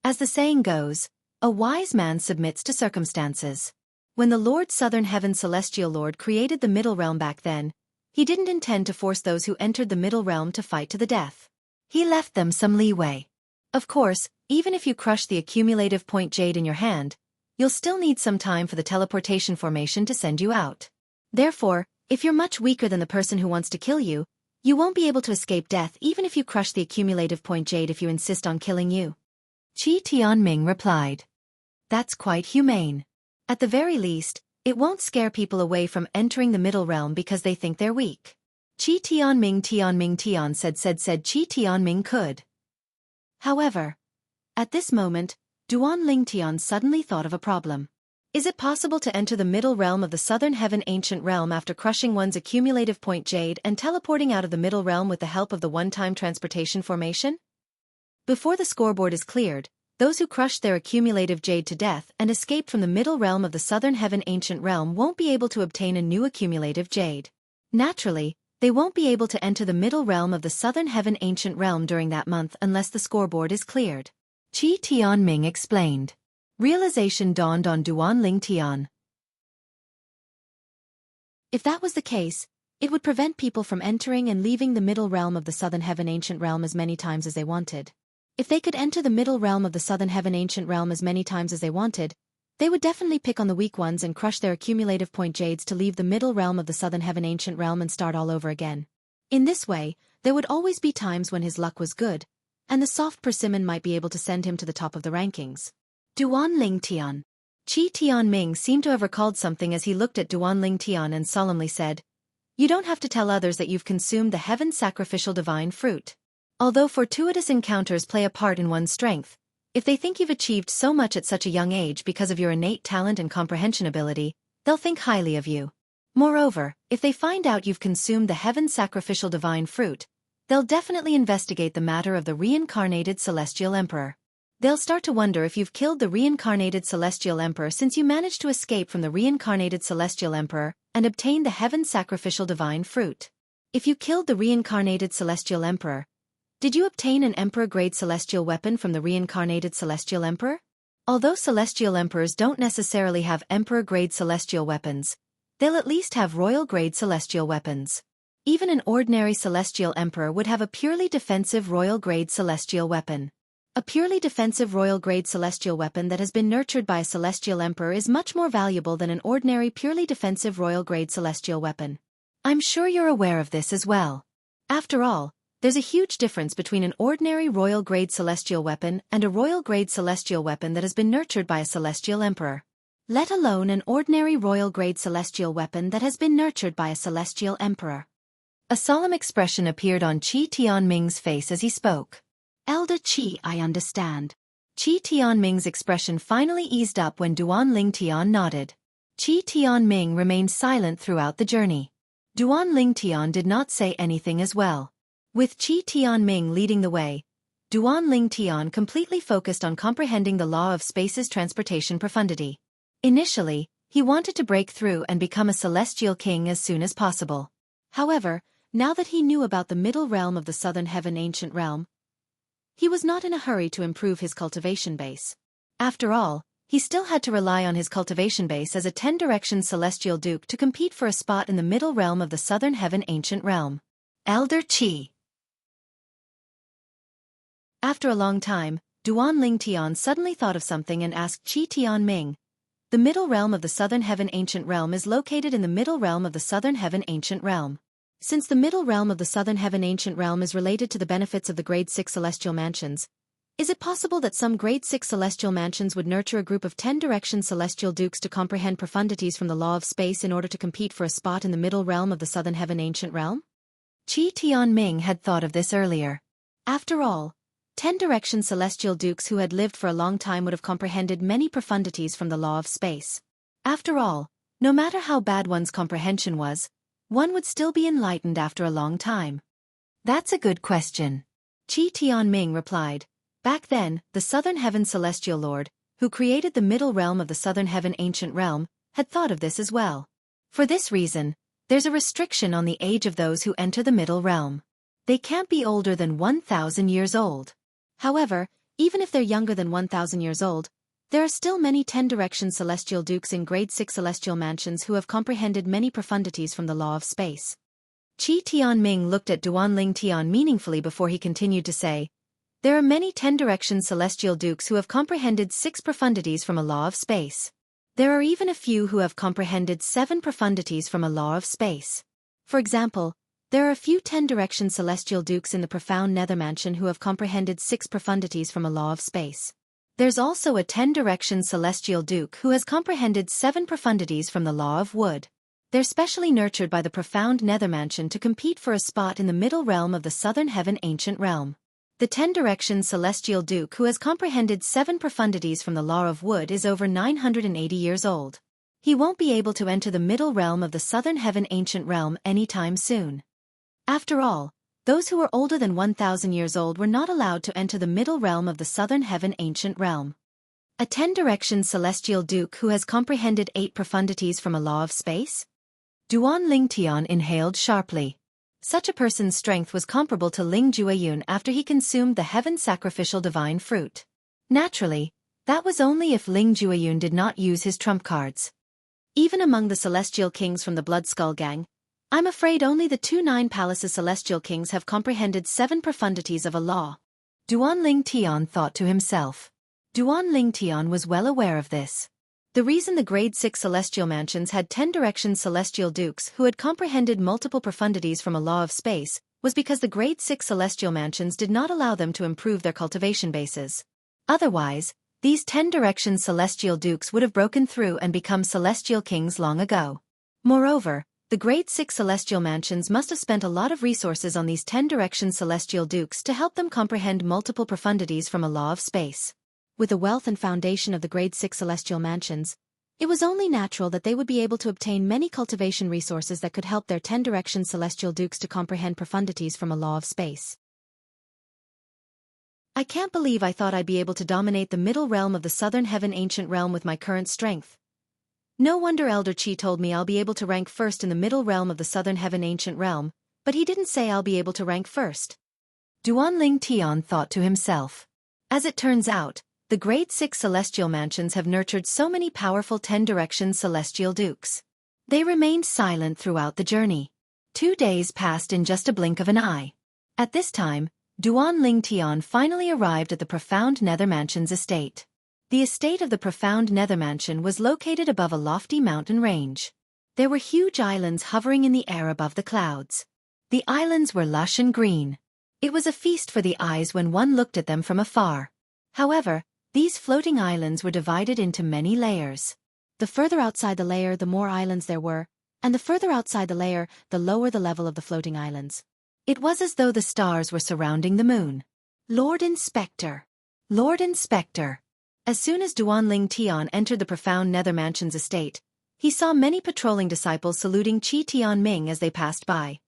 As the saying goes, a wise man submits to circumstances. When the Lord Southern Heaven Celestial Lord created the Middle Realm back then, he didn't intend to force those who entered the Middle Realm to fight to the death. He left them some leeway. Of course, even if you crush the accumulative point jade in your hand, you'll still need some time for the teleportation formation to send you out. Therefore, if you're much weaker than the person who wants to kill you, you won't be able to escape death even if you crush the accumulative point jade if you insist on killing you. Qi Tianming replied. That's quite humane. At the very least, it won't scare people away from entering the Middle Realm because they think they're weak. Qi Tianming Tian said Qi Tianming could. However, at this moment, Duanling Tian suddenly thought of a problem. Is it possible to enter the Middle Realm of the Southern Heaven Ancient Realm after crushing one's accumulative point jade and teleporting out of the Middle Realm with the help of the one-time transportation formation? Before the scoreboard is cleared, those who crushed their accumulative jade to death and escaped from the Middle Realm of the Southern Heaven Ancient Realm won't be able to obtain a new accumulative jade. Naturally, they won't be able to enter the Middle Realm of the Southern Heaven Ancient Realm during that month unless the scoreboard is cleared. Qi Tianming explained. Realization dawned on Duanling Tian. If that was the case, it would prevent people from entering and leaving the Middle Realm of the Southern Heaven Ancient Realm as many times as they wanted. If they could enter the Middle Realm of the Southern Heaven Ancient Realm as many times as they wanted, they would definitely pick on the weak ones and crush their accumulative point jades to leave the Middle Realm of the Southern Heaven Ancient Realm and start all over again. In this way, there would always be times when his luck was good, and the soft persimmon might be able to send him to the top of the rankings. Duanling Tian. Qi Tianming seemed to have recalled something as he looked at Duanling Tian and solemnly said, you don't have to tell others that you've consumed the heaven sacrificial divine fruit. Although fortuitous encounters play a part in one's strength, if they think you've achieved so much at such a young age because of your innate talent and comprehension ability, they'll think highly of you. Moreover, if they find out you've consumed the heaven sacrificial divine fruit, they'll definitely investigate the matter of the reincarnated Celestial Emperor. They'll start to wonder if you've killed the reincarnated Celestial Emperor since you managed to escape from the reincarnated Celestial Emperor and obtain the heaven sacrificial divine fruit. If you killed the reincarnated Celestial Emperor, did you obtain an Emperor-grade celestial weapon from the reincarnated Celestial Emperor? Although Celestial Emperors don't necessarily have Emperor-grade celestial weapons, they'll at least have Royal-grade celestial weapons. Even an ordinary Celestial Emperor would have a purely defensive Royal-grade celestial weapon. A purely defensive Royal-grade celestial weapon that has been nurtured by a Celestial Emperor is much more valuable than an ordinary purely defensive Royal-grade celestial weapon. I'm sure you're aware of this as well. After all, there's a huge difference between an ordinary Royal-grade celestial weapon and a Royal-grade celestial weapon that has been nurtured by a Celestial Emperor. Let alone an ordinary Royal-grade celestial weapon that has been nurtured by a Celestial Emperor. A solemn expression appeared on Qi Tianming's face as he spoke. Elder Qi, I understand. Qi Tianming's expression finally eased up when Duanling Tian nodded. Qi Tianming remained silent throughout the journey. Duan Ling Tian did not say anything as well. With Qi Tianming leading the way, Duan Ling Tian completely focused on comprehending the law of space's transportation profundity. Initially, he wanted to break through and become a celestial king as soon as possible. However, now that he knew about the middle realm of the southern heaven ancient realm, he was not in a hurry to improve his cultivation base. After all, he still had to rely on his cultivation base as a 10-direction celestial duke to compete for a spot in the middle realm of the southern heaven ancient realm. Elder Qi. After a long time, Duan Ling Tian suddenly thought of something and asked Qi Tianming. The middle realm of the southern heaven ancient realm is located in the middle realm of the southern heaven ancient realm. Since the middle realm of the southern heaven ancient realm is related to the benefits of the grade 6 celestial mansions, is it possible that some grade 6 celestial mansions would nurture a group of 10-direction celestial dukes to comprehend profundities from the law of space in order to compete for a spot in the middle realm of the southern heaven ancient realm? Qi Tianming had thought of this earlier. After all, 10-direction celestial dukes who had lived for a long time would have comprehended many profundities from the law of space. After all, no matter how bad one's comprehension was, one would still be enlightened after a long time. That's a good question. Qi Tianming replied. Back then, the Southern Heaven Celestial Lord, who created the middle realm of the Southern Heaven Ancient Realm, had thought of this as well. For this reason, there's a restriction on the age of those who enter the middle realm. They can't be older than 1,000 years old. However, even if they're younger than 1,000 years old, there are still many 10-direction celestial dukes in grade 6 celestial mansions who have comprehended many profundities from the law of space. Qi Tianming looked at Duan Ling Tian meaningfully before he continued to say, there are many 10-direction celestial dukes who have comprehended 6 profundities from a law of space. There are even a few who have comprehended 7 profundities from a law of space. For example, there are a few 10-direction celestial dukes in the profound nether mansion who have comprehended 6 profundities from a law of space. There's also a 10-direction celestial duke who has comprehended 7 profundities from the law of wood. They're specially nurtured by the profound nether mansion to compete for a spot in the middle realm of the southern heaven ancient realm. The 10-direction celestial duke who has comprehended 7 profundities from the law of wood is over 980 years old. He won't be able to enter the middle realm of the southern heaven ancient realm anytime soon. After all, those who were older than 1,000 years old were not allowed to enter the middle realm of the southern heaven ancient realm. A 10-direction celestial duke who has comprehended 8 profundities from a law of space? Duan Ling Tian inhaled sharply. Such a person's strength was comparable to Ling Jueyun after he consumed the heaven sacrificial divine fruit. Naturally, that was only if Ling Jueyun did not use his trump cards. Even among the celestial kings from the Blood Skull Gang, I'm afraid only the 2 Nine Palaces celestial kings have comprehended 7 profundities of a law. Duan Ling Tian thought to himself. Duan Ling Tian was well aware of this. The reason the grade 6 celestial mansions had 10-direction celestial dukes who had comprehended multiple profundities from a law of space was because the grade 6 celestial mansions did not allow them to improve their cultivation bases. Otherwise, these 10-direction celestial dukes would have broken through and become celestial kings long ago. Moreover, the grade 6 celestial mansions must have spent a lot of resources on these 10-direction celestial dukes to help them comprehend multiple profundities from a law of space. With the wealth and foundation of the grade 6 celestial mansions, it was only natural that they would be able to obtain many cultivation resources that could help their 10-direction celestial dukes to comprehend profundities from a law of space. I can't believe I thought I'd be able to dominate the middle realm of the southern heaven ancient realm with my current strength. No wonder Elder Qi told me I'll be able to rank first in the middle realm of the southern heaven ancient realm, but he didn't say I'll be able to rank first. Duan Ling Tian thought to himself. As it turns out, the grade 6 celestial mansions have nurtured so many powerful 10-direction celestial dukes. They remained silent throughout the journey. 2 days passed in just a blink of an eye. At this time, Duan Ling Tian finally arrived at the profound nether mansion's estate. The estate of the profound nether mansion was located above a lofty mountain range. There were huge islands hovering in the air above the clouds. The islands were lush and green. It was a feast for the eyes when one looked at them from afar. However, these floating islands were divided into many layers. The further outside the layer, the more islands there were, and the further outside the layer, the lower the level of the floating islands. It was as though the stars were surrounding the moon. Lord Inspector! Lord Inspector! As soon as Duan Ling Tian entered the profound nether mansion's estate, He saw many patrolling disciples saluting Qi Tianming as they passed by.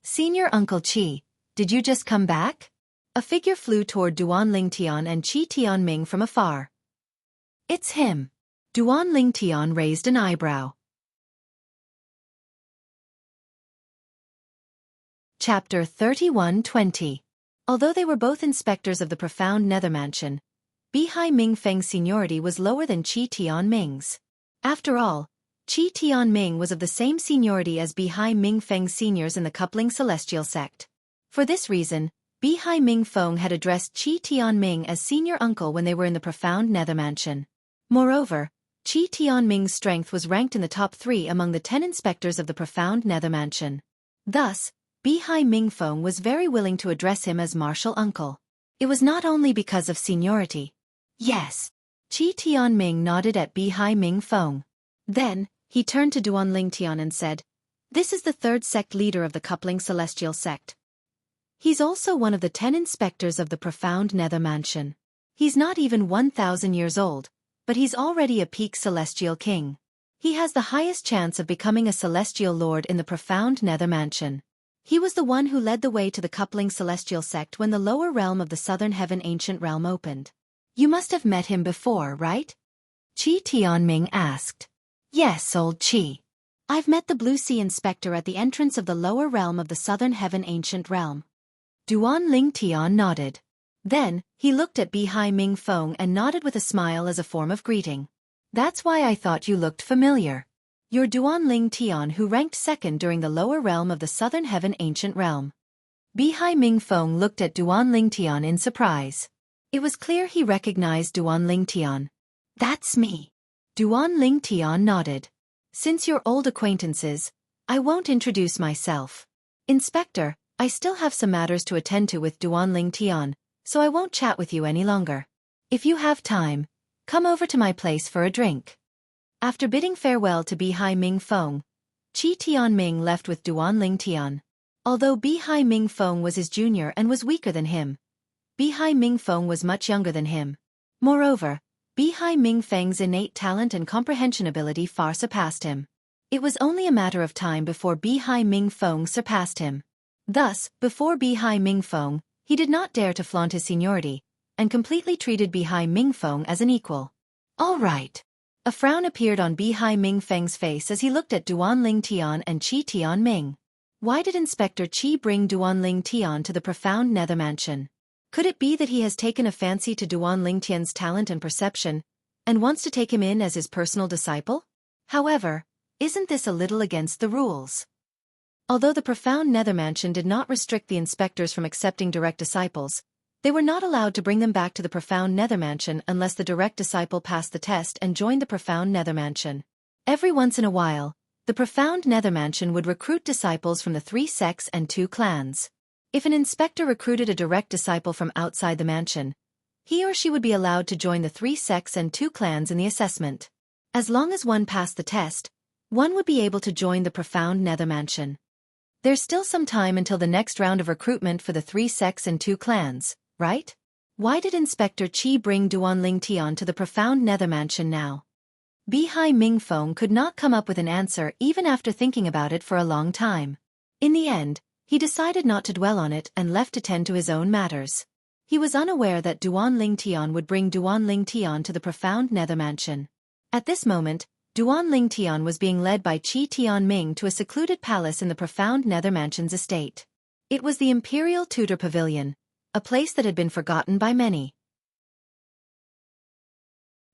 "Senior Uncle Qi, did you just come back?" A figure flew toward Duan Lingtian and Qi Tianming from afar. "It's him." Duan Lingtian raised an eyebrow. Chapter 31:20. Although they were both inspectors of the profound nether mansion, Bihai Mingfeng's seniority was lower than Qi Tianming's. After all, Qi Tianming was of the same seniority as Bihai Mingfeng's seniors in the coupling celestial sect. For this reason, Bihai Mingfeng had addressed Qi Tianming as senior uncle when they were in the profound nether mansion. Moreover, Qi Tianming's strength was ranked in the top 3 among the 10 inspectors of the profound nether mansion. Thus, Bihai Mingfeng was very willing to address him as martial uncle. It was not only because of seniority. "Yes." Qi Tianming nodded at Bihai Mingfeng. Then, he turned to Duan Lingtian and said, "This is the 3rd sect leader of the coupling celestial sect. He's also one of the 10 inspectors of the profound nether mansion. He's not even 1,000 years old, but he's already a peak celestial king. He has the highest chance of becoming a celestial lord in the profound nether mansion. He was the one who led the way to the coupling celestial sect when the lower realm of the southern heaven ancient realm opened. You must have met him before, right?" Qi Tianming asked. "Yes, old Qi. I've met the Blue Sea Inspector at the entrance of the lower realm of the southern heaven ancient realm." Duan Lingtian nodded. Then, he looked at Bihai Mingfeng and nodded with a smile as a form of greeting. "That's why I thought you looked familiar. You're Duan Lingtian who ranked 2nd during the lower realm of the southern heaven ancient realm." Bihai Mingfeng looked at Duan Lingtian in surprise. It was clear he recognized Duan Lingtian. "That's me." Duan Lingtian nodded. "Since you're old acquaintances, I won't introduce myself. Inspector, I still have some matters to attend to with Duan Lingtian, so I won't chat with you any longer. If you have time, come over to my place for a drink." After bidding farewell to Bihai Mingfeng, Qi Tianming left with Duan Lingtian. Although Bihai Mingfeng was his junior and was weaker than him, Bihai Mingfeng was much younger than him. Moreover, Bihai Mingfeng's innate talent and comprehension ability far surpassed him. It was only a matter of time before Bihai Mingfeng surpassed him. Thus, before Bihai Mingfeng, he did not dare to flaunt his seniority, and completely treated Bihai Mingfeng as an equal. "All right." A frown appeared on Bihai Mingfeng's face as he looked at Duan Lingtian and Qi Tianming. Why did Inspector Qi bring Duan Lingtian to the profound nether mansion? Could it be that he has taken a fancy to Duan Lingtian's talent and perception, and wants to take him in as his personal disciple? However, isn't this a little against the rules? Although the profound nether mansion did not restrict the inspectors from accepting direct disciples, they were not allowed to bring them back to the profound nether mansion unless the direct disciple passed the test and joined the profound nether mansion. Every once in a while, the profound nether mansion would recruit disciples from the 3 sects and 2 clans. If an inspector recruited a direct disciple from outside the mansion, he or she would be allowed to join the 3 sects and 2 clans in the assessment. As long as one passed the test, one would be able to join the profound nether mansion. There's still some time until the next round of recruitment for the 3 sects and 2 clans, right? Why did Inspector Qi bring Duan Lingtian to the profound nether mansion now? Bihai Mingfeng could not come up with an answer even after thinking about it for a long time. In the end, he decided not to dwell on it and left to tend to his own matters. He was unaware that Duan Lingtian would bring Duan Lingtian to the profound nether mansion. At this moment, Duan Lingtian was being led by Qi Tianming to a secluded palace in the profound nether mansion's estate. It was the Imperial Tudor Pavilion, a place that had been forgotten by many.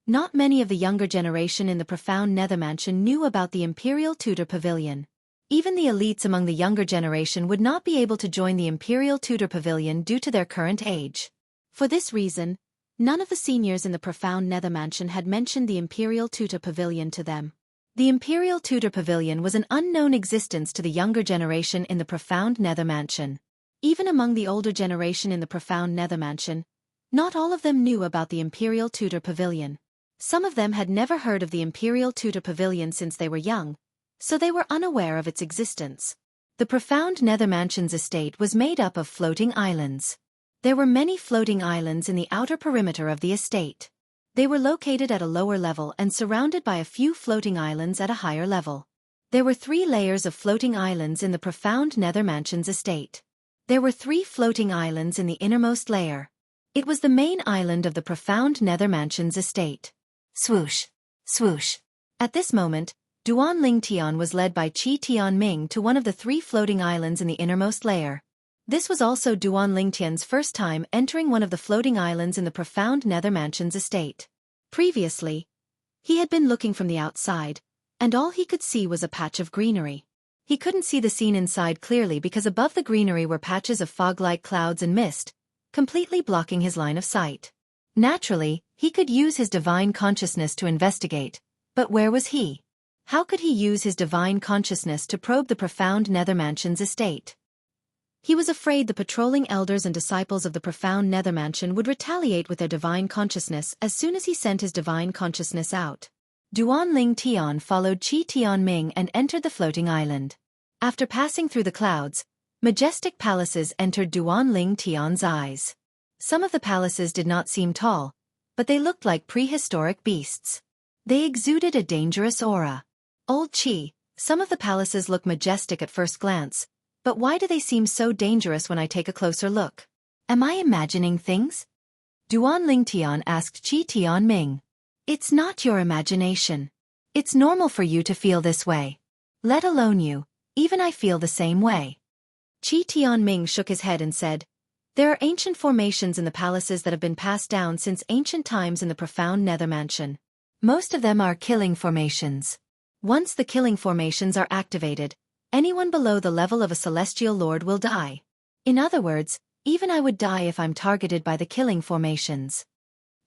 Not many of the younger generation in the profound nether mansion knew about the Imperial Tudor Pavilion. Even the elites among the younger generation would not be able to join the Imperial Tudor Pavilion due to their current age. For this reason, none of the seniors in the profound nether mansion had mentioned the Imperial Tudor Pavilion to them. The Imperial Tudor Pavilion was an unknown existence to the younger generation in the profound nether mansion. Even among the older generation in the profound nether mansion, not all of them knew about the Imperial Tudor Pavilion. Some of them had never heard of the Imperial Tudor Pavilion since they were young, so they were unaware of its existence. The profound nether mansion's estate was made up of floating islands. There were many floating islands in the outer perimeter of the estate. They were located at a lower level and surrounded by a few floating islands at a higher level. There were 3 layers of floating islands in the profound Nether Mansion's estate. There were 3 floating islands in the innermost layer. It was the main island of the profound Nether Mansion's estate. Swoosh! Swoosh! At this moment, Duan Lingtian was led by Qi Tianming to one of the 3 floating islands in the innermost layer. This was also Duan Lingtian's first time entering one of the floating islands in the profound Nether Mansion's estate. Previously, he had been looking from the outside, and all he could see was a patch of greenery. He couldn't see the scene inside clearly because above the greenery were patches of fog-like clouds and mist, completely blocking his line of sight. Naturally, he could use his divine consciousness to investigate, but where was he? How could he use his divine consciousness to probe the profound Nether Mansion's estate? He was afraid the patrolling elders and disciples of the profound Nether Mansion would retaliate with their divine consciousness as soon as he sent his divine consciousness out. Duan Lingtian followed Qi Tianming and entered the floating island. After passing through the clouds, majestic palaces entered Duan Lingtian's eyes. Some of the palaces did not seem tall, but they looked like prehistoric beasts. They exuded a dangerous aura. Old Qi, some of the palaces look majestic at first glance, but why do they seem so dangerous when I take a closer look? Am I imagining things? Duan Lingtian asked Qi Tianming. It's not your imagination. It's normal for you to feel this way. Let alone you, even I feel the same way. Qi Tianming shook his head and said, there are ancient formations in the palaces that have been passed down since ancient times in the profound Nether Mansion. Most of them are killing formations. Once the killing formations are activated, anyone below the level of a celestial lord will die. In other words, even I would die if I'm targeted by the killing formations.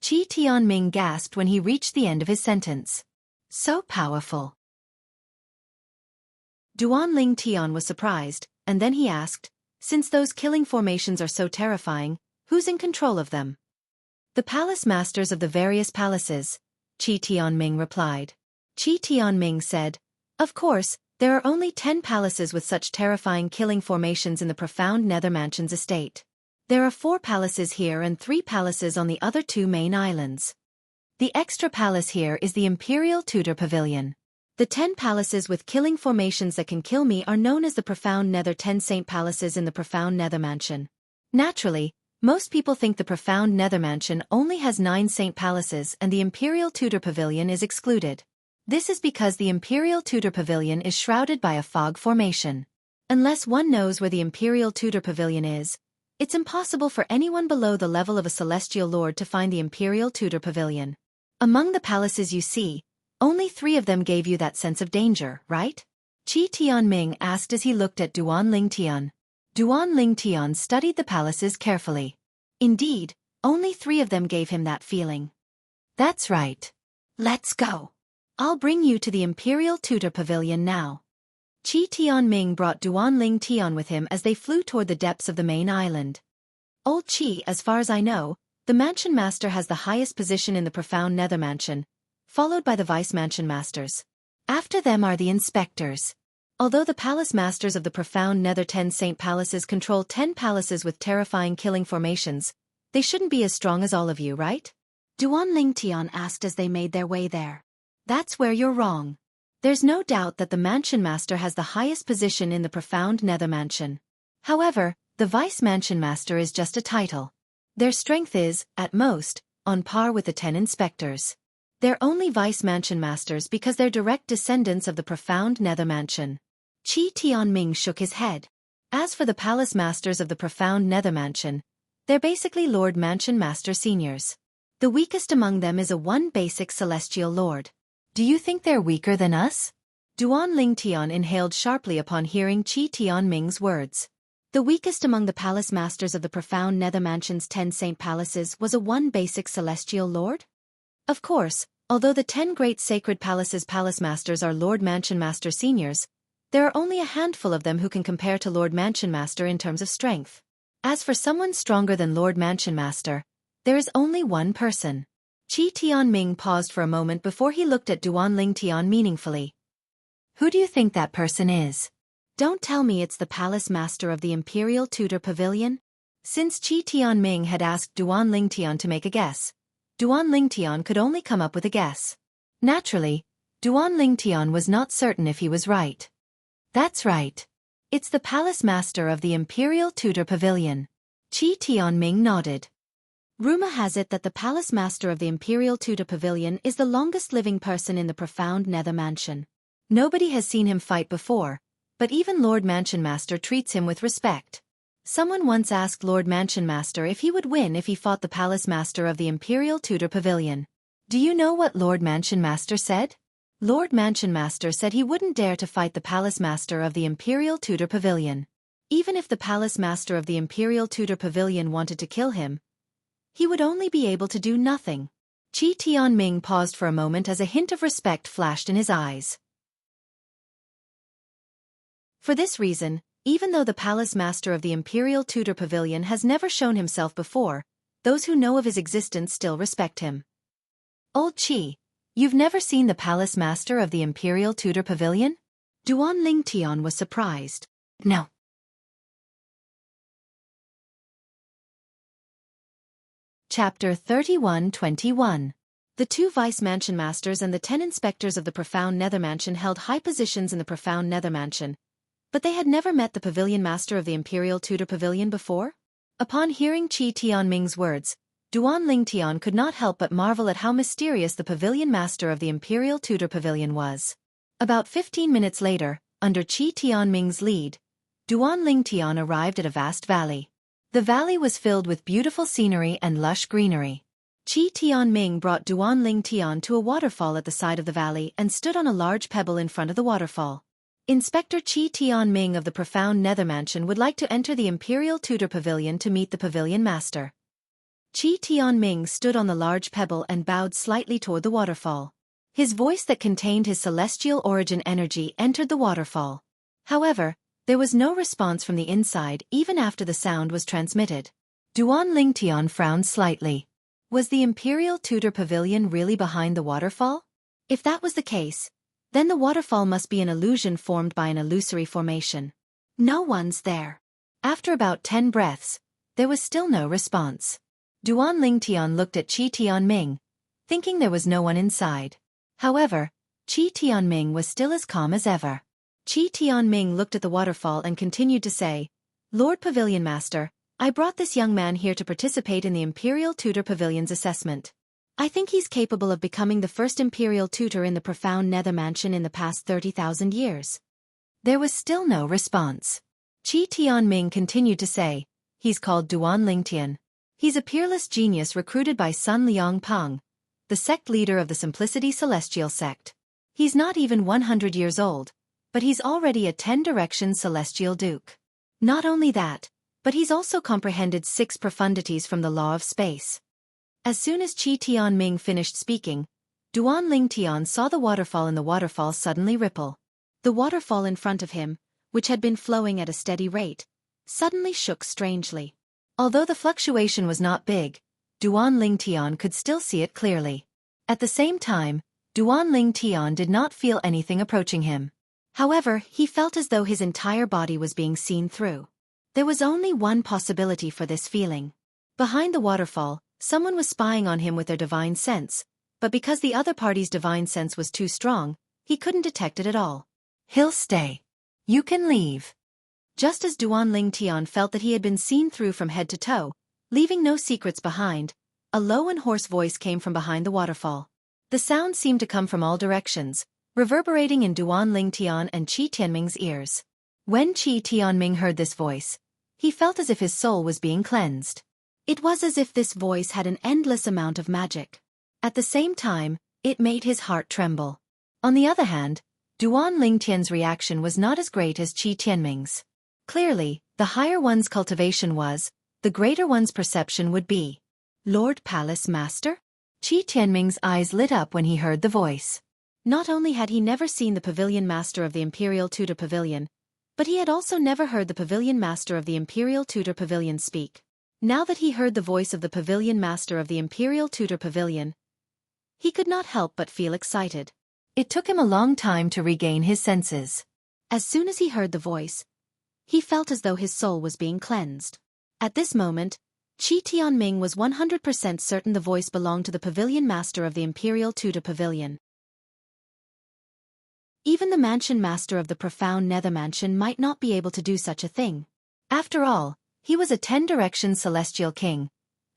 Qi Tianming gasped when he reached the end of his sentence. So powerful. Duan Lingtian was surprised, and then he asked, since those killing formations are so terrifying, who's in control of them? The palace masters of the various palaces, Qi Tianming replied. Qi Tianming said, of course, there are only 10 palaces with such terrifying killing formations in the profound Nether Mansion's estate. There are 4 palaces here and 3 palaces on the other 2 main islands. The extra palace here is the Imperial Tudor Pavilion. The 10 palaces with killing formations that can kill me are known as the profound Nether 10 Saint Palaces in the profound Nether Mansion. Naturally, most people think the profound Nether Mansion only has 9 Saint Palaces and the Imperial Tudor Pavilion is excluded. This is because the Imperial Tudor Pavilion is shrouded by a fog formation. Unless one knows where the Imperial Tudor Pavilion is, it's impossible for anyone below the level of a celestial lord to find the Imperial Tudor Pavilion. Among the palaces you see, only 3 of them gave you that sense of danger, right? Qi Tianming asked as he looked at Duan Lingtian. Duan Lingtian studied the palaces carefully. Indeed, only 3 of them gave him that feeling. That's right. Let's go. I'll bring you to the Imperial Tudor Pavilion now. Qi Tianming brought Duan Lingtian with him as they flew toward the depths of the main island. Old Qi, as far as I know, the Mansion Master has the highest position in the profound Nether Mansion, followed by the Vice Mansion Masters. After them are the Inspectors. Although the Palace Masters of the profound Nether 10 Saint Palaces control 10 palaces with terrifying killing formations, they shouldn't be as strong as all of you, right? Duan Lingtian asked as they made their way there. That's where you're wrong. There's no doubt that the Mansion Master has the highest position in the profound Nether Mansion. However, the Vice Mansion Master is just a title. Their strength is, at most, on par with the 10 Inspectors. They're only Vice Mansion Masters because they're direct descendants of the profound Nether Mansion. Qi Tianming shook his head. As for the Palace Masters of the profound Nether Mansion, they're basically Lord Mansion Master Seniors. The weakest among them is a one basic Celestial Lord. Do you think they're weaker than us? Duan Lingtian inhaled sharply upon hearing Qi Tianming's words. The weakest among the Palace Masters of the profound Nether Mansion's 10 Saint Palaces was a one basic Celestial Lord? Of course, although the 10 great sacred palaces' Palace Masters are Lord Mansion Master Seniors, there are only a handful of them who can compare to Lord Mansion Master in terms of strength. As for someone stronger than Lord Mansion Master, there is only one person. Qi Tianming paused for a moment before he looked at Duan Lingtian meaningfully. Who do you think that person is? Don't tell me it's the Palace Master of the Imperial Tudor Pavilion? Since Qi Tianming had asked Duan Lingtian to make a guess, Duan Lingtian could only come up with a guess. Naturally, Duan Lingtian was not certain if he was right. That's right. It's the palace master of the Imperial Tudor Pavilion. Qi Tianming nodded. Rumor has it that the palace master of the Imperial Tudor Pavilion is the longest living person in the profound Nether Mansion. Nobody has seen him fight before, but even Lord Mansion Master treats him with respect. Someone once asked Lord Mansion Master if he would win if he fought the palace master of the Imperial Tudor Pavilion. Do you know what Lord Mansion Master said? Lord Mansion Master said he wouldn't dare to fight the palace master of the Imperial Tudor Pavilion. Even if the palace master of the Imperial Tudor Pavilion wanted to kill him, he would only be able to do nothing. Qi Tianming paused for a moment as a hint of respect flashed in his eyes. For this reason, even though the palace master of the Imperial Tudor Pavilion has never shown himself before, those who know of his existence still respect him. Old Qi, you've never seen the palace master of the Imperial Tudor Pavilion? Duan Lingtian was surprised. No. Chapter 31-21. The 2 Vice Mansion Masters and the 10 Inspectors of the Profound Nether Mansion held high positions in the Profound Nether Mansion, but they had never met the Pavilion Master of the Imperial Tudor Pavilion before? Upon hearing Qi Tianming's words, Duan Lingtian could not help but marvel at how mysterious the Pavilion Master of the Imperial Tudor Pavilion was. About 15 minutes later, under Qi Tianming's lead, Duan Lingtian arrived at a vast valley. The valley was filled with beautiful scenery and lush greenery. Qi Tianming brought Duan Lingtian to a waterfall at the side of the valley and stood on a large pebble in front of the waterfall. Inspector Qi Tianming of the Profound Nether Mansion would like to enter the Imperial Tudor Pavilion to meet the Pavilion Master. Qi Tianming stood on the large pebble and bowed slightly toward the waterfall. His voice that contained his celestial origin energy entered the waterfall. However, there was no response from the inside even after the sound was transmitted. Duan Lingtian frowned slightly. Was the Imperial Tudor Pavilion really behind the waterfall? If that was the case, then the waterfall must be an illusion formed by an illusory formation. No one's there. After about 10 breaths, there was still no response. Duan Lingtian looked at Qi Tianming, thinking there was no one inside. However, Qi Tianming was still as calm as ever. Qi Tianming looked at the waterfall and continued to say, Lord Pavilion Master, I brought this young man here to participate in the Imperial Tudor Pavilion's assessment. I think he's capable of becoming the first Imperial Tutor in the Profound Nether Mansion in the past 30,000 years. There was still no response. Qi Tianming continued to say, he's called Duan Lingtian. He's a peerless genius recruited by Sun Liangpeng, the sect leader of the Simplicity Celestial sect. He's not even 100 years old, but he's already a 10-direction Celestial Duke. Not only that, but he's also comprehended 6 profundities from the law of space. As soon as Qi Tianming finished speaking, Duan Lingtian saw the waterfall in the waterfall suddenly ripple. The waterfall in front of him, which had been flowing at a steady rate, suddenly shook strangely. Although the fluctuation was not big, Duan Lingtian could still see it clearly. At the same time, Duan Lingtian did not feel anything approaching him. However, he felt as though his entire body was being seen through. There was only one possibility for this feeling. Behind the waterfall, someone was spying on him with their divine sense, but because the other party's divine sense was too strong, he couldn't detect it at all. He'll stay. You can leave. Just as Duan Lingtian felt that he had been seen through from head to toe, leaving no secrets behind, a low and hoarse voice came from behind the waterfall. The sound seemed to come from all directions, reverberating in Duan Lingtian and Qi Tianming's ears. When Qi Tianming heard this voice, he felt as if his soul was being cleansed. It was as if this voice had an endless amount of magic. At the same time, it made his heart tremble. On the other hand, Duan Lingtian's reaction was not as great as Qi Tianming's. Clearly, the higher one's cultivation was, the greater one's perception would be. Lord Palace Master? Qi Tianming's eyes lit up when he heard the voice. Not only had he never seen the Pavilion Master of the Imperial Tudor Pavilion, but he had also never heard the Pavilion Master of the Imperial Tudor Pavilion speak. Now that he heard the voice of the Pavilion Master of the Imperial Tudor Pavilion, he could not help but feel excited. It took him a long time to regain his senses. As soon as he heard the voice, he felt as though his soul was being cleansed. At this moment, Qi Tianming was 100% certain the voice belonged to the pavilion master of the Imperial Tudor Pavilion. Even the mansion master of the profound Nether Mansion might not be able to do such a thing. After all, he was a 10-direction celestial king.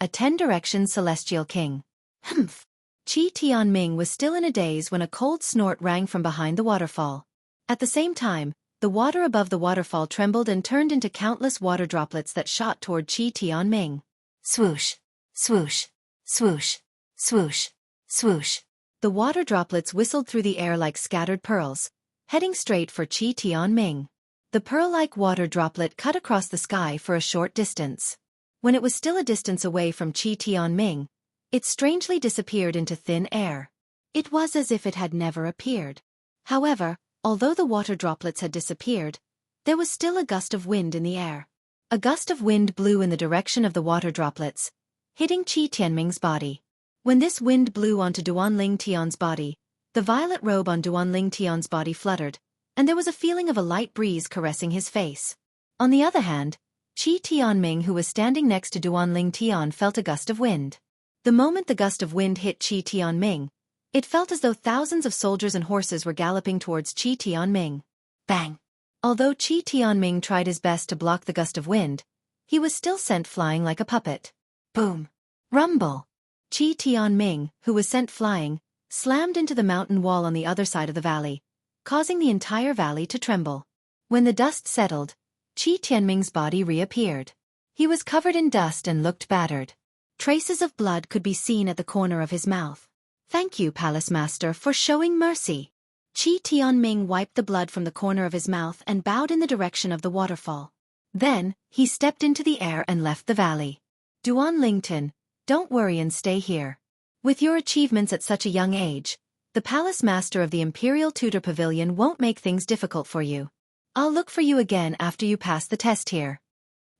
A 10-direction celestial king. Humph. Qi Tianming was still in a daze when a cold snort rang from behind the waterfall. At the same time, the water above the waterfall trembled and turned into countless water droplets that shot toward Qi Tianming. Swoosh, swoosh, swoosh, swoosh, swoosh. The water droplets whistled through the air like scattered pearls, heading straight for Qi Tianming. The pearl-like water droplet cut across the sky for a short distance. When it was still a distance away from Qi Tianming, it strangely disappeared into thin air. It was as if it had never appeared. However, although the water droplets had disappeared, there was still a gust of wind in the air. A gust of wind blew in the direction of the water droplets, hitting Qi Tianming's body. When this wind blew onto Duanling Tian's body, the violet robe on Duanling Tian's body fluttered, and there was a feeling of a light breeze caressing his face. On the other hand, Qi Tianming, who was standing next to Duanling Tian, felt a gust of wind. The moment the gust of wind hit Qi Tianming, it felt as though thousands of soldiers and horses were galloping towards Qi Tianming. Bang! Although Qi Tianming tried his best to block the gust of wind, he was still sent flying like a puppet. Boom! Rumble! Qi Tianming, who was sent flying, slammed into the mountain wall on the other side of the valley, causing the entire valley to tremble. When the dust settled, Qi Tianming's body reappeared. He was covered in dust and looked battered. Traces of blood could be seen at the corner of his mouth. Thank you, Palace Master, for showing mercy. Qi Tianming wiped the blood from the corner of his mouth and bowed in the direction of the waterfall. Then, he stepped into the air and left the valley. Duanling Tian, don't worry and stay here. With your achievements at such a young age, the Palace Master of the Imperial Tudor Pavilion won't make things difficult for you. I'll look for you again after you pass the test here.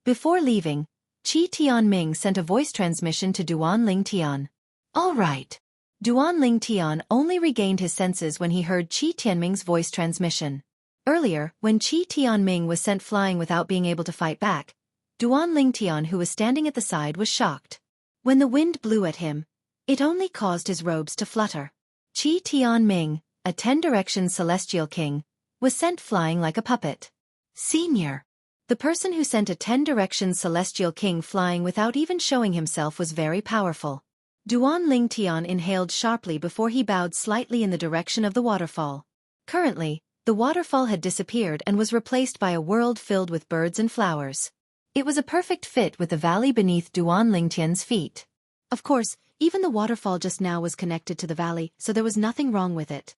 Before leaving, Qi Tianming sent a voice transmission to Duanling Tian. All right. Duanling Tian only regained his senses when he heard Qi Tianming's voice transmission. Earlier, when Qi Tianming was sent flying without being able to fight back, Duanling Tian, who was standing at the side, was shocked. When the wind blew at him, it only caused his robes to flutter. Qi Tianming, a 10-direction celestial king, was sent flying like a puppet. Senior. The person who sent a 10-direction celestial king flying without even showing himself was very powerful. Duanling Tian inhaled sharply before he bowed slightly in the direction of the waterfall. Currently, the waterfall had disappeared and was replaced by a world filled with birds and flowers. It was a perfect fit with the valley beneath Duanling Tian's feet. Of course, even the waterfall just now was connected to the valley, so there was nothing wrong with it.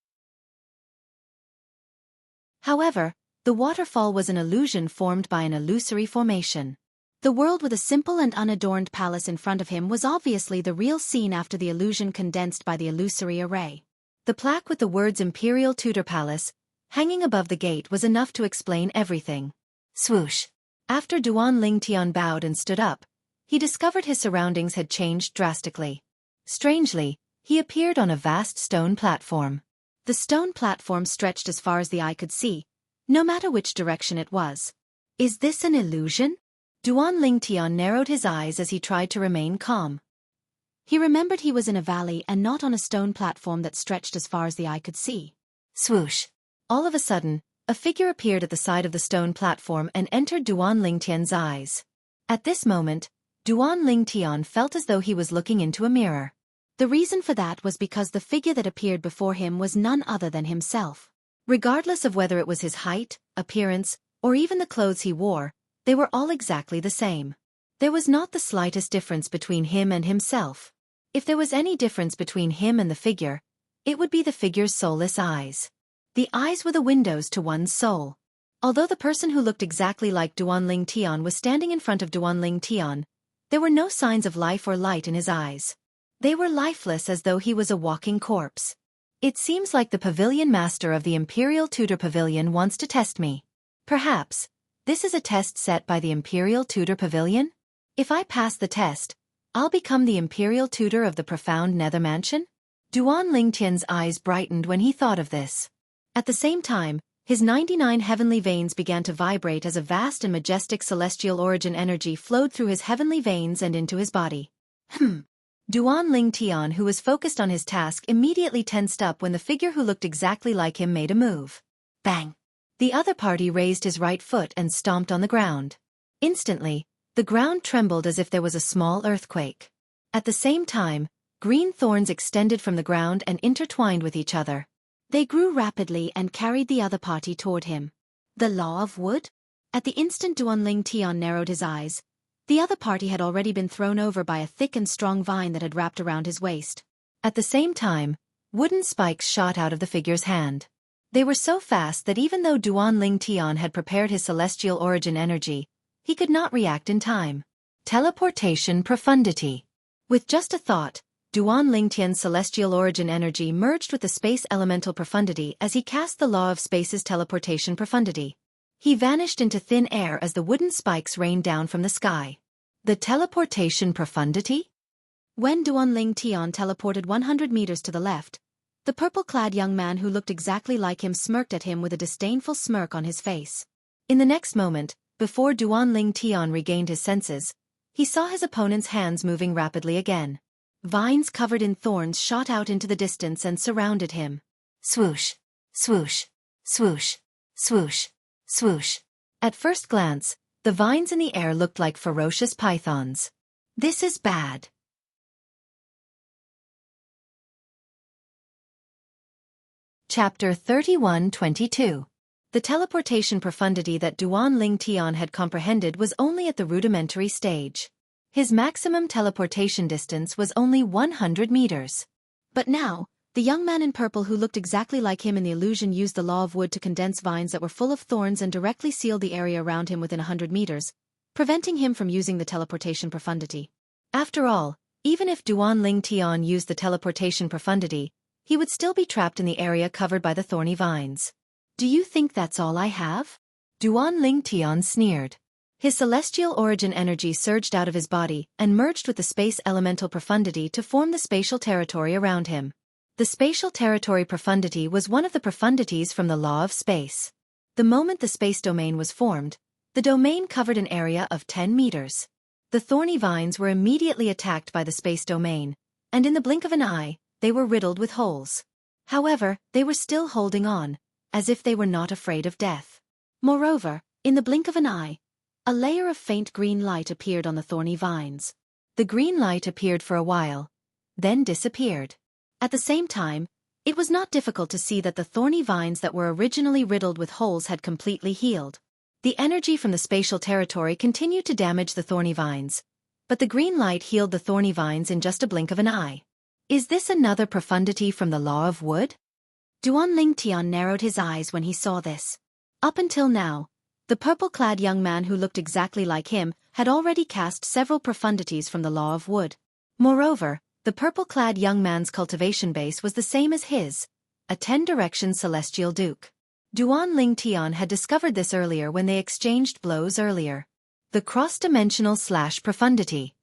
However, the waterfall was an illusion formed by an illusory formation. The world with a simple and unadorned palace in front of him was obviously the real scene after the illusion condensed by the illusory array. The plaque with the words Imperial Tudor Palace, hanging above the gate, was enough to explain everything. Swoosh! After Duanling Tian bowed and stood up, he discovered his surroundings had changed drastically. Strangely, he appeared on a vast stone platform. The stone platform stretched as far as the eye could see, no matter which direction it was. Is this an illusion? Duanling Tian narrowed his eyes as he tried to remain calm. He remembered he was in a valley and not on a stone platform that stretched as far as the eye could see. Swoosh! All of a sudden, a figure appeared at the side of the stone platform and entered Duanling Tian's eyes. At this moment, Duanling Tian felt as though he was looking into a mirror. The reason for that was because the figure that appeared before him was none other than himself. Regardless of whether it was his height, appearance, or even the clothes he wore, they were all exactly the same. There was not the slightest difference between him and himself. If there was any difference between him and the figure, it would be the figure's soulless eyes. The eyes were the windows to one's soul. Although the person who looked exactly like Duanling Tian was standing in front of Duanling Tian, there were no signs of life or light in his eyes. They were lifeless, as though he was a walking corpse. It seems like the pavilion master of the Imperial Tudor Pavilion wants to test me. Perhaps this is a test set by the Imperial Tudor Pavilion? If I pass the test, I'll become the Imperial Tutor of the profound Nether Mansion? Duanling Tian's eyes brightened when he thought of this. At the same time, His 99 heavenly veins began to vibrate as a vast and majestic celestial origin energy flowed through his heavenly veins and into his body. Duan Ling Tian, who was focused on his task, immediately tensed up when the figure who looked exactly like him made a move. Bang! The other party raised his right foot and stomped on the ground. Instantly, the ground trembled as if there was a small earthquake. At the same time, green thorns extended from the ground and intertwined with each other. They grew rapidly and carried the other party toward him. The law of wood? At the instant Duan Ling Tian narrowed his eyes, the other party had already been thrown over by a thick and strong vine that had wrapped around his waist. At the same time, wooden spikes shot out of the figure's hand. They were so fast that even though Duan Ling Tian had prepared his celestial origin energy, he could not react in time. Teleportation profundity. With just a thought, Duan Ling Tian's celestial origin energy merged with the space elemental profundity as he cast the law of space's teleportation profundity. He vanished into thin air as the wooden spikes rained down from the sky. The teleportation profundity? When Duan Ling Tian teleported 100 meters to the left, the purple-clad young man who looked exactly like him smirked at him with a disdainful smirk on his face. In the next moment, before Duan Ling Tian regained his senses, he saw his opponent's hands moving rapidly again. Vines covered in thorns shot out into the distance and surrounded him. Swoosh, swoosh, swoosh, swoosh, swoosh. At first glance, the vines in the air looked like ferocious pythons. This is bad. Chapter 31-22. The teleportation profundity that Duan Ling Tian had comprehended was only at the rudimentary stage. His maximum teleportation distance was only 100 meters. But now, the young man in purple who looked exactly like him in the illusion used the law of wood to condense vines that were full of thorns and directly sealed the area around him within 100 meters, preventing him from using the teleportation profundity. After all, even if Duan Ling Tian used the teleportation profundity, he would still be trapped in the area covered by the thorny vines. Do you think that's all I have? Duan Ling Tian sneered. His celestial origin energy surged out of his body and merged with the space elemental profundity to form the spatial territory around him. The spatial territory profundity was one of the profundities from the law of space. The moment the space domain was formed, the domain covered an area of 10 meters. The thorny vines were immediately attacked by the space domain, and in the blink of an eye, they were riddled with holes. However, they were still holding on, as if they were not afraid of death. Moreover, in the blink of an eye, a layer of faint green light appeared on the thorny vines. The green light appeared for a while, then disappeared. At the same time, it was not difficult to see that the thorny vines that were originally riddled with holes had completely healed. The energy from the spatial territory continued to damage the thorny vines, but the green light healed the thorny vines in just a blink of an eye. Is this another profundity from the law of wood? Duan Ling Tian narrowed his eyes when he saw this. Up until now, the purple-clad young man who looked exactly like him had already cast several profundities from the law of wood. Moreover, the purple-clad young man's cultivation base was the same as his, a 10-direction celestial duke. Duan Ling Tian had discovered this earlier when they exchanged blows earlier. The cross-dimensional slash profundity.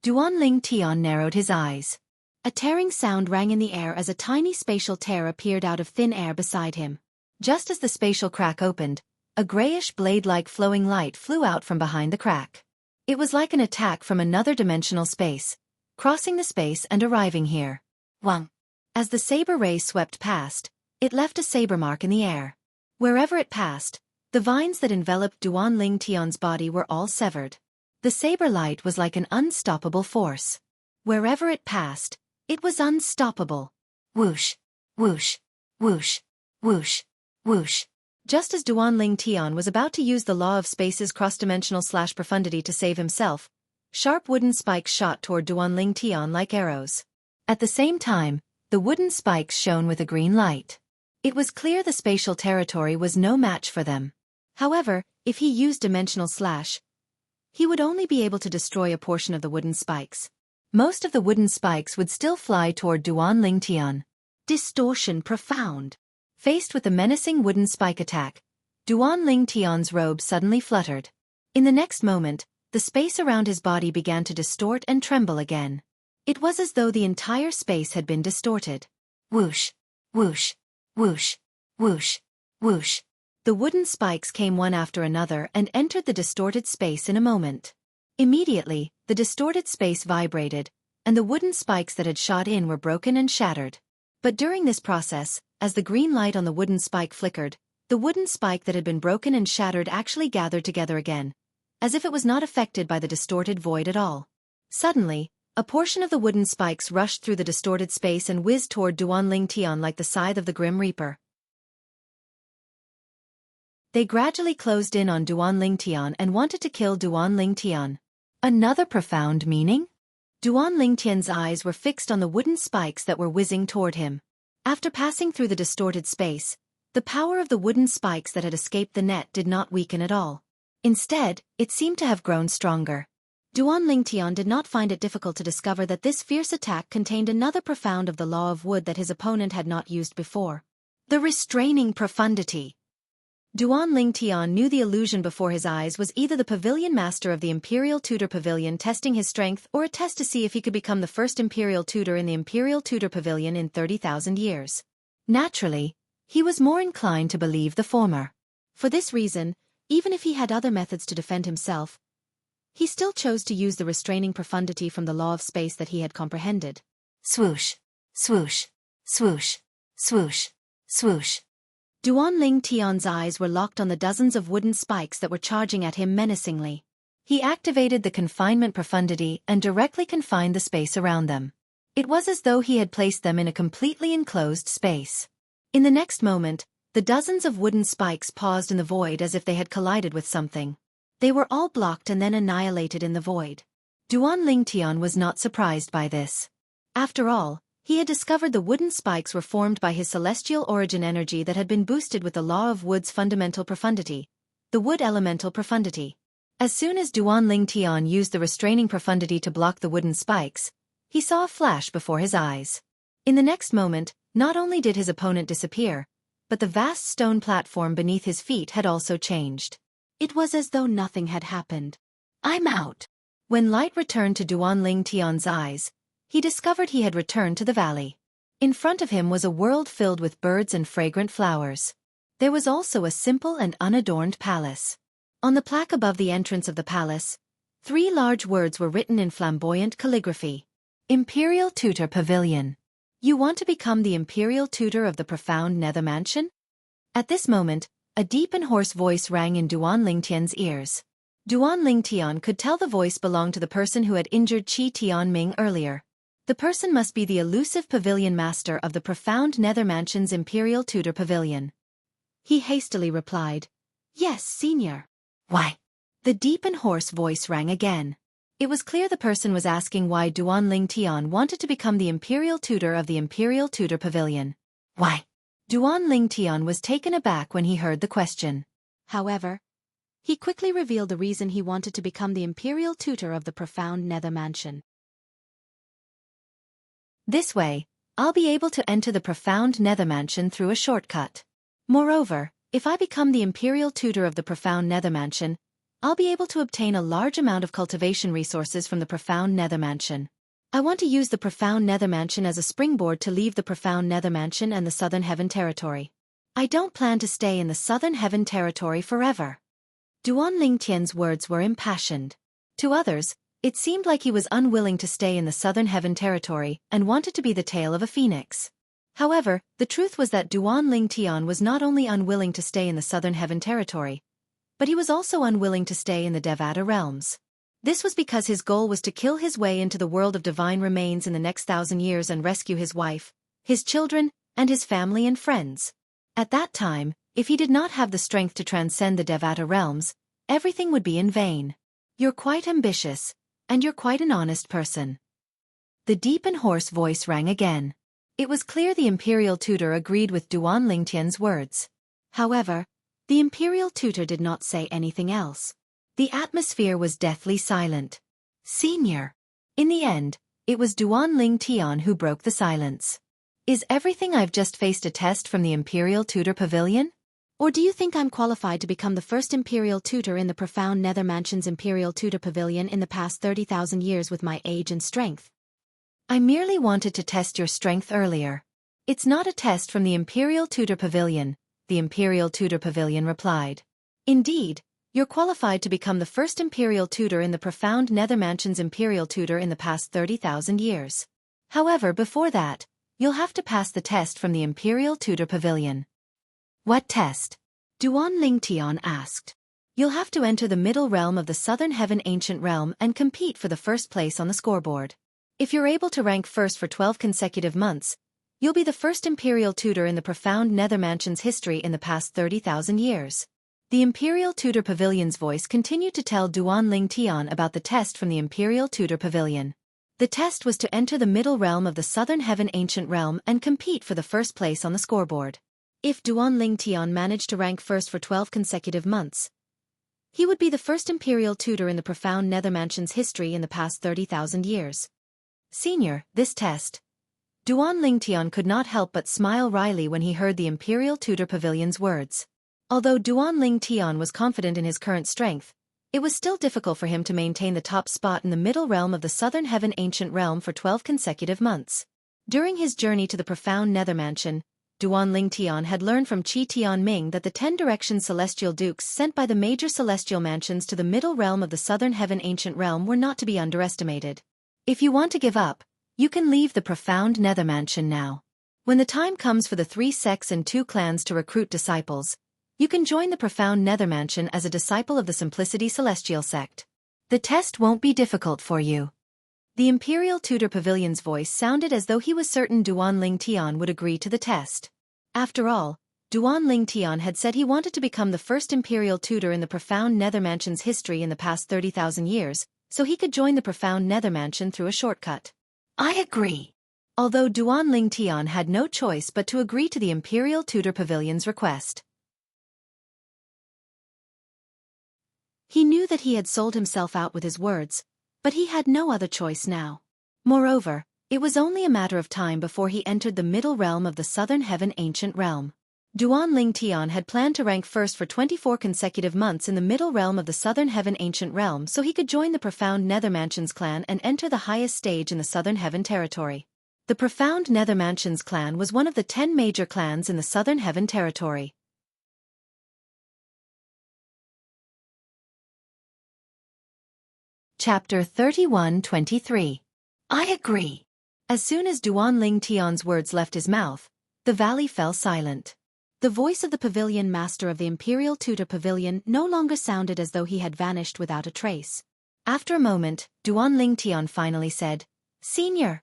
Duan Ling Tian narrowed his eyes. A tearing sound rang in the air as a tiny spatial tear appeared out of thin air beside him. Just as the spatial crack opened, a grayish blade-like flowing light flew out from behind the crack. It was like an attack from another dimensional space, crossing the space and arriving here. Wang. As the saber ray swept past, it left a saber mark in the air. Wherever it passed, the vines that enveloped Duan Ling Tian's body were all severed. The saber light was like an unstoppable force. Wherever it passed, it was unstoppable. Whoosh, whoosh, whoosh, whoosh, whoosh. Just as Duan Ling Tian was about to use the law of space's cross-dimensional slash profundity to save himself, sharp wooden spikes shot toward Duan Ling Tian like arrows. At the same time, the wooden spikes shone with a green light. It was clear the spatial territory was no match for them. However, if he used dimensional slash, he would only be able to destroy a portion of the wooden spikes. Most of the wooden spikes would still fly toward Duan Ling Tian. Distortion profound. Faced with the menacing wooden spike attack, Duan Ling Tian's robe suddenly fluttered. In the next moment, the space around his body began to distort and tremble again. It was as though the entire space had been distorted. Whoosh, whoosh, whoosh, whoosh, Whoosh! The wooden spikes came one after another and entered the distorted space in a moment. Immediately, the distorted space vibrated, and the wooden spikes that had shot in were broken and shattered. But during this process, as the green light on the wooden spike flickered, the wooden spike that had been broken and shattered actually gathered together again, as if it was not affected by the distorted void at all. Suddenly, a portion of the wooden spikes rushed through the distorted space and whizzed toward Duan Tian like the scythe of the Grim Reaper. They gradually closed in on Duan Tian and wanted to kill Duan Tian. Another profound meaning? Duan Tian's eyes were fixed on the wooden spikes that were whizzing toward him. After passing through the distorted space, the power of the wooden spikes that had escaped the net did not weaken at all. Instead, it seemed to have grown stronger. Duan Tian did not find it difficult to discover that this fierce attack contained another profound of the law of wood that his opponent had not used before. The restraining profundity. Duan Tian knew the illusion before his eyes was either the pavilion master of the Imperial Tutor Pavilion testing his strength or a test to see if he could become the first Imperial Tutor in the Imperial Tutor Pavilion in 30,000 years. Naturally, he was more inclined to believe the former. For this reason, even if he had other methods to defend himself, he still chose to use the restraining profundity from the law of space that he had comprehended. Swoosh, swoosh, swoosh, swoosh, swoosh. Duan Tian's eyes were locked on the dozens of wooden spikes that were charging at him menacingly. He activated the confinement profundity and directly confined the space around them. It was as though he had placed them in a completely enclosed space. In the next moment, the dozens of wooden spikes paused in the void as if they had collided with something. They were all blocked and then annihilated in the void. Duan Tian was not surprised by this. After all, he had discovered the wooden spikes were formed by his celestial origin energy that had been boosted with the law of wood's fundamental profundity, the wood elemental profundity. As soon as Duan Tian used the restraining profundity to block the wooden spikes, he saw a flash before his eyes. In the next moment, not only did his opponent disappear, but the vast stone platform beneath his feet had also changed. It was as though nothing had happened. "I'm out." When light returned to Duan Tian's eyes, he discovered he had returned to the valley. In front of him was a world filled with birds and fragrant flowers. There was also a simple and unadorned palace. On the plaque above the entrance of the palace, 3 large words were written in flamboyant calligraphy. Imperial Tutor Pavilion. You want to become the Imperial Tutor of the profound Nether Mansion? At this moment, a deep and hoarse voice rang in Duan Tian's ears. Duan Tian could tell the voice belonged to the person who had injured Qi Tianming earlier. The person must be the elusive pavilion master of the profound Nether Mansion's Imperial Tutor Pavilion. He hastily replied, "Yes, Senior." "Why?" The deep and hoarse voice rang again. It was clear the person was asking why Duan Tian wanted to become the Imperial Tutor of the Imperial Tutor Pavilion. "Why?" Duan Tian was taken aback when he heard the question. However, he quickly revealed the reason he wanted to become the Imperial Tutor of the profound Nether Mansion. "This way, I'll be able to enter the profound Nether Mansion through a shortcut. Moreover, if I become the Imperial Tutor of the profound Nether Mansion, I'll be able to obtain a large amount of cultivation resources from the profound Nether Mansion. I want to use the profound Nether Mansion as a springboard to leave the profound Nether Mansion and the Southern Heaven Territory. I don't plan to stay in the Southern Heaven Territory forever." Duan Tian's words were impassioned. To others, it seemed like he was unwilling to stay in the Southern Heaven Territory and wanted to be the tail of a phoenix. However, the truth was that Duan Tian was not only unwilling to stay in the Southern Heaven Territory, but he was also unwilling to stay in the Devata realms. This was because his goal was to kill his way into the world of divine remains in the next 1,000 years and rescue his wife, his children, and his family and friends. At that time, if he did not have the strength to transcend the Devata realms, everything would be in vain. "You're quite ambitious, and you're quite an honest person." The deep and hoarse voice rang again. It was clear the Imperial Tutor agreed with Duan Tian's words. However, the Imperial Tutor did not say anything else. The atmosphere was deathly silent. "Senior." In the end, it was Duan Tian who broke the silence. "Is everything I've just faced a test from the Imperial Tutor Pavilion? Or do you think I'm qualified to become the first Imperial Tutor in the profound Nether Mansion's Imperial Tutor Pavilion in the past 30,000 years with my age and strength?" "I merely wanted to test your strength earlier. It's not a test from the Imperial Tutor Pavilion, the Imperial Tutor Pavilion replied. Indeed, you're qualified to become the first Imperial Tutor in the profound Nether Mansion's Imperial Tutor in the past 30,000 years. However, before that, you'll have to pass the test from the Imperial Tutor Pavilion. What test? Duan Lingtian asked. You'll have to enter the middle realm of the Southern Heaven Ancient Realm and compete for the first place on the scoreboard. If you're able to rank first for 12 consecutive months, you'll be the first Imperial Tutor in the profound Nether Mansion's history in the past 30,000 years. The Imperial Tutor Pavilion's voice continued to tell Duan Lingtian about the test from the Imperial Tutor Pavilion. The test was to enter the middle realm of the Southern Heaven Ancient Realm and compete for the first place on the scoreboard. If Duan Lingtian managed to rank first for 12 consecutive months, he would be the first Imperial Tutor in the profound Nether Mansion's history in the past 30,000 years. Senior, this test. Duan Lingtian could not help but smile wryly when he heard the Imperial Tutor Pavilion's words. Although Duan Lingtian was confident in his current strength, it was still difficult for him to maintain the top spot in the middle realm of the Southern Heaven Ancient Realm for 12 consecutive months. During his journey to the profound Nether Mansion, Duan Lingtian had learned from Qi Tianming that the 10 direction celestial dukes sent by the major celestial mansions to the middle realm of the Southern Heaven Ancient Realm were not to be underestimated. If you want to give up, you can leave the profound Nether Mansion now. When the time comes for the 3 sects and 2 clans to recruit disciples, you can join the profound Nether Mansion as a disciple of the Simplicity Celestial sect. The test won't be difficult for you. The Imperial Tutor Pavilion's voice sounded as though he was certain Duan Lingtian would agree to the test. After all, Duan Lingtian had said he wanted to become the first Imperial Tutor in the profound Nether Mansion's history in the past 30,000 years, so he could join the profound Nether Mansion through a shortcut. I agree. Although Duan Lingtian had no choice but to agree to the Imperial Tutor Pavilion's request. He knew that he had sold himself out with his words, but he had no other choice now. Moreover, it was only a matter of time before he entered the middle realm of the Southern Heaven Ancient Realm. Duan Lingtian had planned to rank first for 24 consecutive months in the middle realm of the Southern Heaven Ancient Realm so he could join the profound Nether Mansion's clan and enter the highest stage in the Southern Heaven territory. The profound Nether Mansion's clan was one of the 10 major clans in the Southern Heaven territory. Chapter 31-23. I agree. As soon as Duan Lingtian's words left his mouth, the valley fell silent. The voice of the pavilion master of the Imperial Tutor Pavilion no longer sounded as though he had vanished without a trace. After a moment, Duan Lingtian finally said, Senior!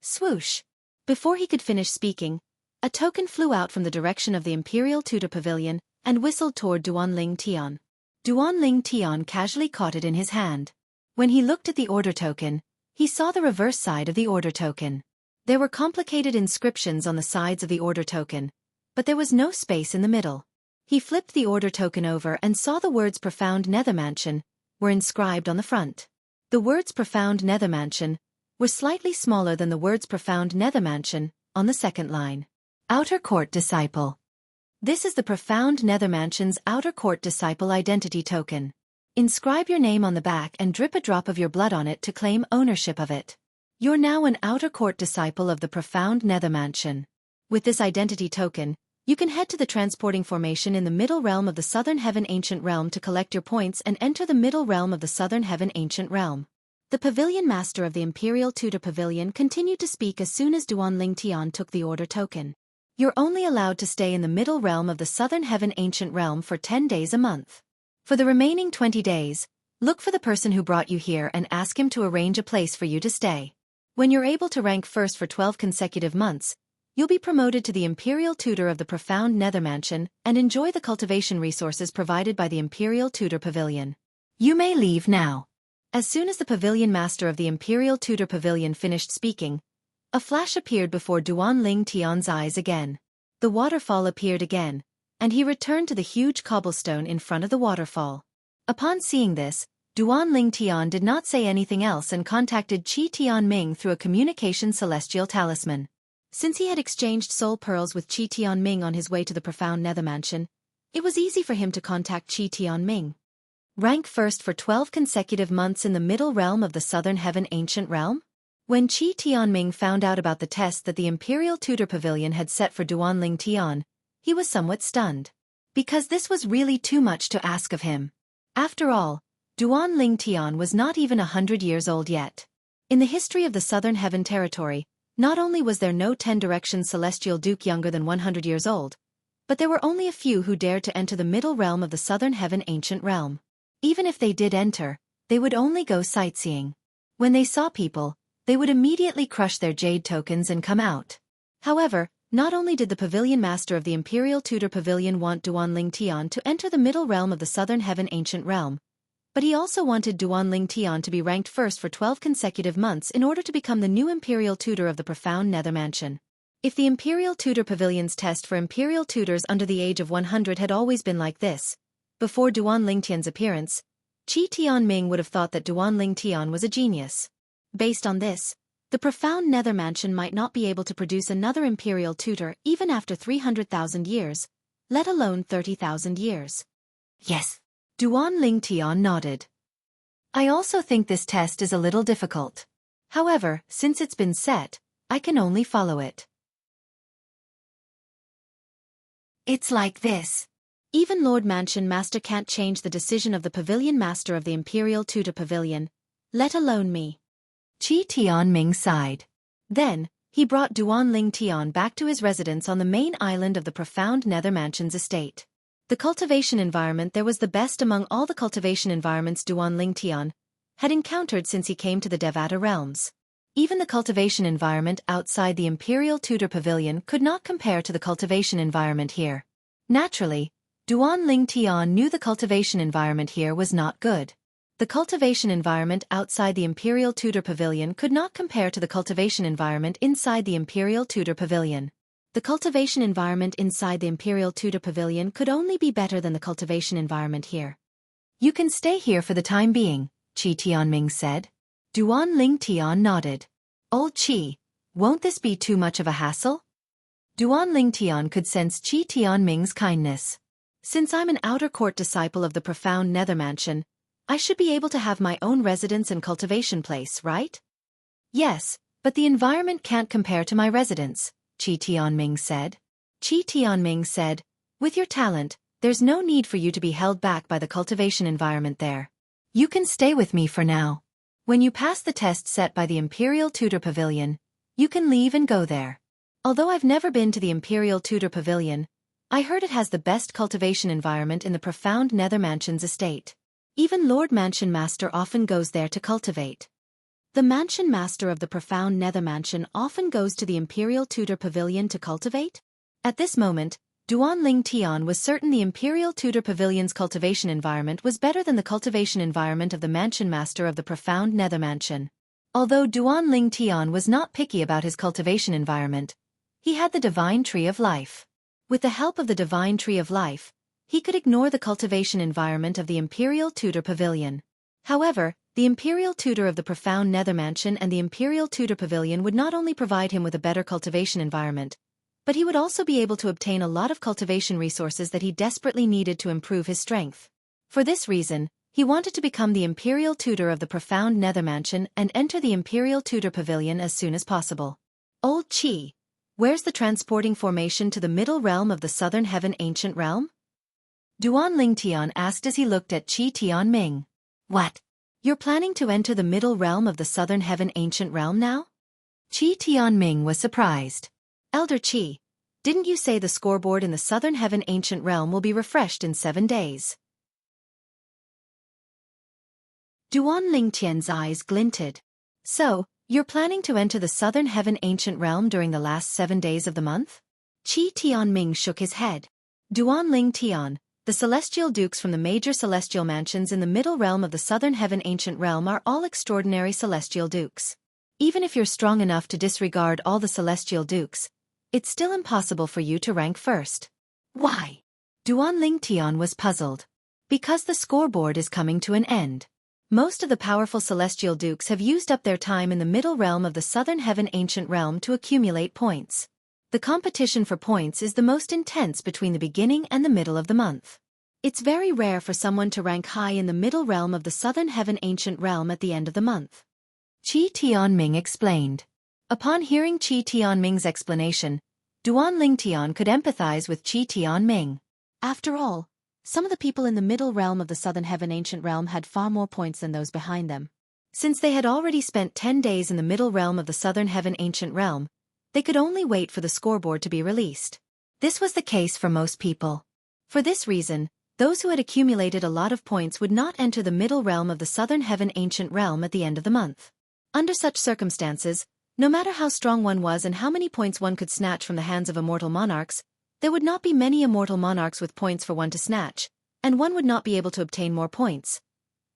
Swoosh! Before he could finish speaking, a token flew out from the direction of the Imperial Tutor Pavilion and whistled toward Duan Lingtian. Duan Lingtian casually caught it in his hand. When he looked at the order token, he saw the reverse side of the order token. There were complicated inscriptions on the sides of the order token, but there was no space in the middle. He flipped the order token over and saw the words Profound Nether Mansion were inscribed on the front. The words Profound Nether Mansion were slightly smaller than the words Profound Nether Mansion on the second line. Outer Court Disciple. This is the Profound Nether Mansion's Outer Court Disciple identity token. Inscribe your name on the back and drip a drop of your blood on it to claim ownership of it. You're now an Outer Court Disciple of the Profound Nether Mansion. With this identity token, you can head to the transporting formation in the middle realm of the Southern Heaven Ancient Realm to collect your points and enter the middle realm of the Southern Heaven Ancient Realm. The pavilion master of the Imperial Tutor Pavilion continued to speak as soon as Duan Lingtian took the order token. You're only allowed to stay in the middle realm of the Southern Heaven Ancient Realm for 10 days a month. For the remaining 20 days, look for the person who brought you here and ask him to arrange a place for you to stay. When you're able to rank first for 12 consecutive months, you'll be promoted to the Imperial Tutor of the Profound Nether Mansion and enjoy the cultivation resources provided by the Imperial Tutor Pavilion. You may leave now. As soon as the pavilion master of the Imperial Tutor Pavilion finished speaking, a flash appeared before Duan Lingtian's eyes again. The waterfall appeared again, and he returned to the huge cobblestone in front of the waterfall. Upon seeing this, Duan Lingtian did not say anything else and contacted Qi Tianming through a communication celestial talisman. Since he had exchanged soul pearls with Qi Tianming on his way to the Profound Nether Mansion, it was easy for him to contact Qi Tianming. Rank first for 12 consecutive months in the middle realm of the Southern Heaven Ancient Realm? When Qi Tianming found out about the test that the Imperial Tutor Pavilion had set for Duan Lingtian, he was somewhat stunned. Because this was really too much to ask of him. After all, Duan Ling Tian was not even 100 years old yet. In the history of the Southern Heaven Territory, not only was there no 10 Directions Celestial Duke younger than 100 years old, but there were only a few who dared to enter the middle realm of the Southern Heaven Ancient Realm. Even if they did enter, they would only go sightseeing. When they saw people, they would immediately crush their jade tokens and come out. However, not only did the pavilion master of the Imperial Tudor Pavilion want Duan Ling Tian to enter the middle realm of the Southern Heaven Ancient Realm, but he also wanted Duan Ling Tian to be ranked first for 12 consecutive months in order to become the new Imperial Tutor of the Profound Nether Mansion. If the Imperial Tudor Pavilion's test for Imperial Tutors under the age of 100 had always been like this, before Duan Ling Tian's appearance, Qi Tianming would have thought that Duan Ling Tian was a genius. Based on this, the Profound Nether Mansion might not be able to produce another Imperial Tutor even after 300,000 years, let alone 30,000 years. Yes. Duan Ling Tian nodded. I also think this test is a little difficult. However, since it's been set, I can only follow it. It's like this. Even Lord Mansion Master can't change the decision of the Pavilion Master of the Imperial Tudor Pavilion, let alone me. Qi Tianming sighed. Then, he brought Duan Ling Tian back to his residence on the main island of the Profound Nether Mansion's estate. The cultivation environment there was the best among all the cultivation environments Duan Ling Tian had encountered since he came to the Devata realms. Even the cultivation environment outside the Imperial Tudor Pavilion could not compare to the cultivation environment here. Naturally, Duan Ling Tian knew the cultivation environment here was not good. The cultivation environment outside the Imperial Tudor Pavilion could not compare to the cultivation environment inside the Imperial Tudor Pavilion. The cultivation environment inside the Imperial Tudor Pavilion could only be better than the cultivation environment here. You can stay here for the time being, Qi Tianming said. Duan Ling Tian nodded. Old Qi, won't this be too much of a hassle? Duan Ling Tian could sense Qi Tianming's kindness. Since I'm an outer court disciple of the Profound Nether Mansion, I should be able to have my own residence and cultivation place, right? Yes, but the environment can't compare to my residence, Qi Tianming said. Qi Tianming said, with your talent, there's no need for you to be held back by the cultivation environment there. You can stay with me for now. When you pass the test set by the Imperial Tudor Pavilion, you can leave and go there. Although I've never been to the Imperial Tudor Pavilion, I heard it has the best cultivation environment in the Profound Nether Mansion's estate. Even Lord Mansion Master often goes there to cultivate. The Mansion Master of the Profound Nether Mansion often goes to the Imperial Tudor Pavilion to cultivate? At this moment, Duan Ling Tian was certain the Imperial Tudor Pavilion's cultivation environment was better than the cultivation environment of the Mansion Master of the Profound Nether Mansion. Although Duan Ling Tian was not picky about his cultivation environment, he had the Divine Tree of Life. With the help of the Divine Tree of Life, he could ignore the cultivation environment of the Imperial Tudor Pavilion. However, the Imperial Tutor of the Profound Nether Mansion and the Imperial Tudor Pavilion would not only provide him with a better cultivation environment, but he would also be able to obtain a lot of cultivation resources that he desperately needed to improve his strength. For this reason, he wanted to become the Imperial Tutor of the Profound Nether Mansion and enter the Imperial Tudor Pavilion as soon as possible. Old Qi, where's the transporting formation to the middle realm of the Southern Heaven Ancient Realm? Duan Ling Tian asked as he looked at Qi Tianming. What? You're planning to enter the middle realm of the Southern Heaven Ancient Realm now? Qi Tianming was surprised. Elder Qi, didn't you say the scoreboard in the Southern Heaven Ancient Realm will be refreshed in 7 days? Duan Ling Tian's eyes glinted. So, you're planning to enter the Southern Heaven Ancient Realm during the last 7 days of the month? Qi Tianming shook his head. Duan Ling Tian, the celestial dukes from the major celestial mansions in the middle realm of the Southern Heaven Ancient Realm are all extraordinary celestial dukes. Even if you're strong enough to disregard all the celestial dukes, it's still impossible for you to rank first. Why? Duan Ling Tian was puzzled. Because the scoreboard is coming to an end. Most of the powerful celestial dukes have used up their time in the middle realm of the Southern Heaven Ancient Realm to accumulate points. The competition for points is the most intense between the beginning and the middle of the month. It's very rare for someone to rank high in the middle realm of the Southern Heaven Ancient Realm at the end of the month. Qi Tianming explained. Upon hearing Qi Tianming's explanation, Duan Lingtian could empathize with Qi Tianming. After all, some of the people in the middle realm of the Southern Heaven Ancient Realm had far more points than those behind them. Since they had already spent 10 days in the middle realm of the Southern Heaven Ancient Realm, they could only wait for the scoreboard to be released. This was the case for most people. For this reason, those who had accumulated a lot of points would not enter the middle realm of the Southern Heaven Ancient Realm at the end of the month. Under such circumstances, no matter how strong one was and how many points one could snatch from the hands of immortal monarchs, there would not be many immortal monarchs with points for one to snatch, and one would not be able to obtain more points.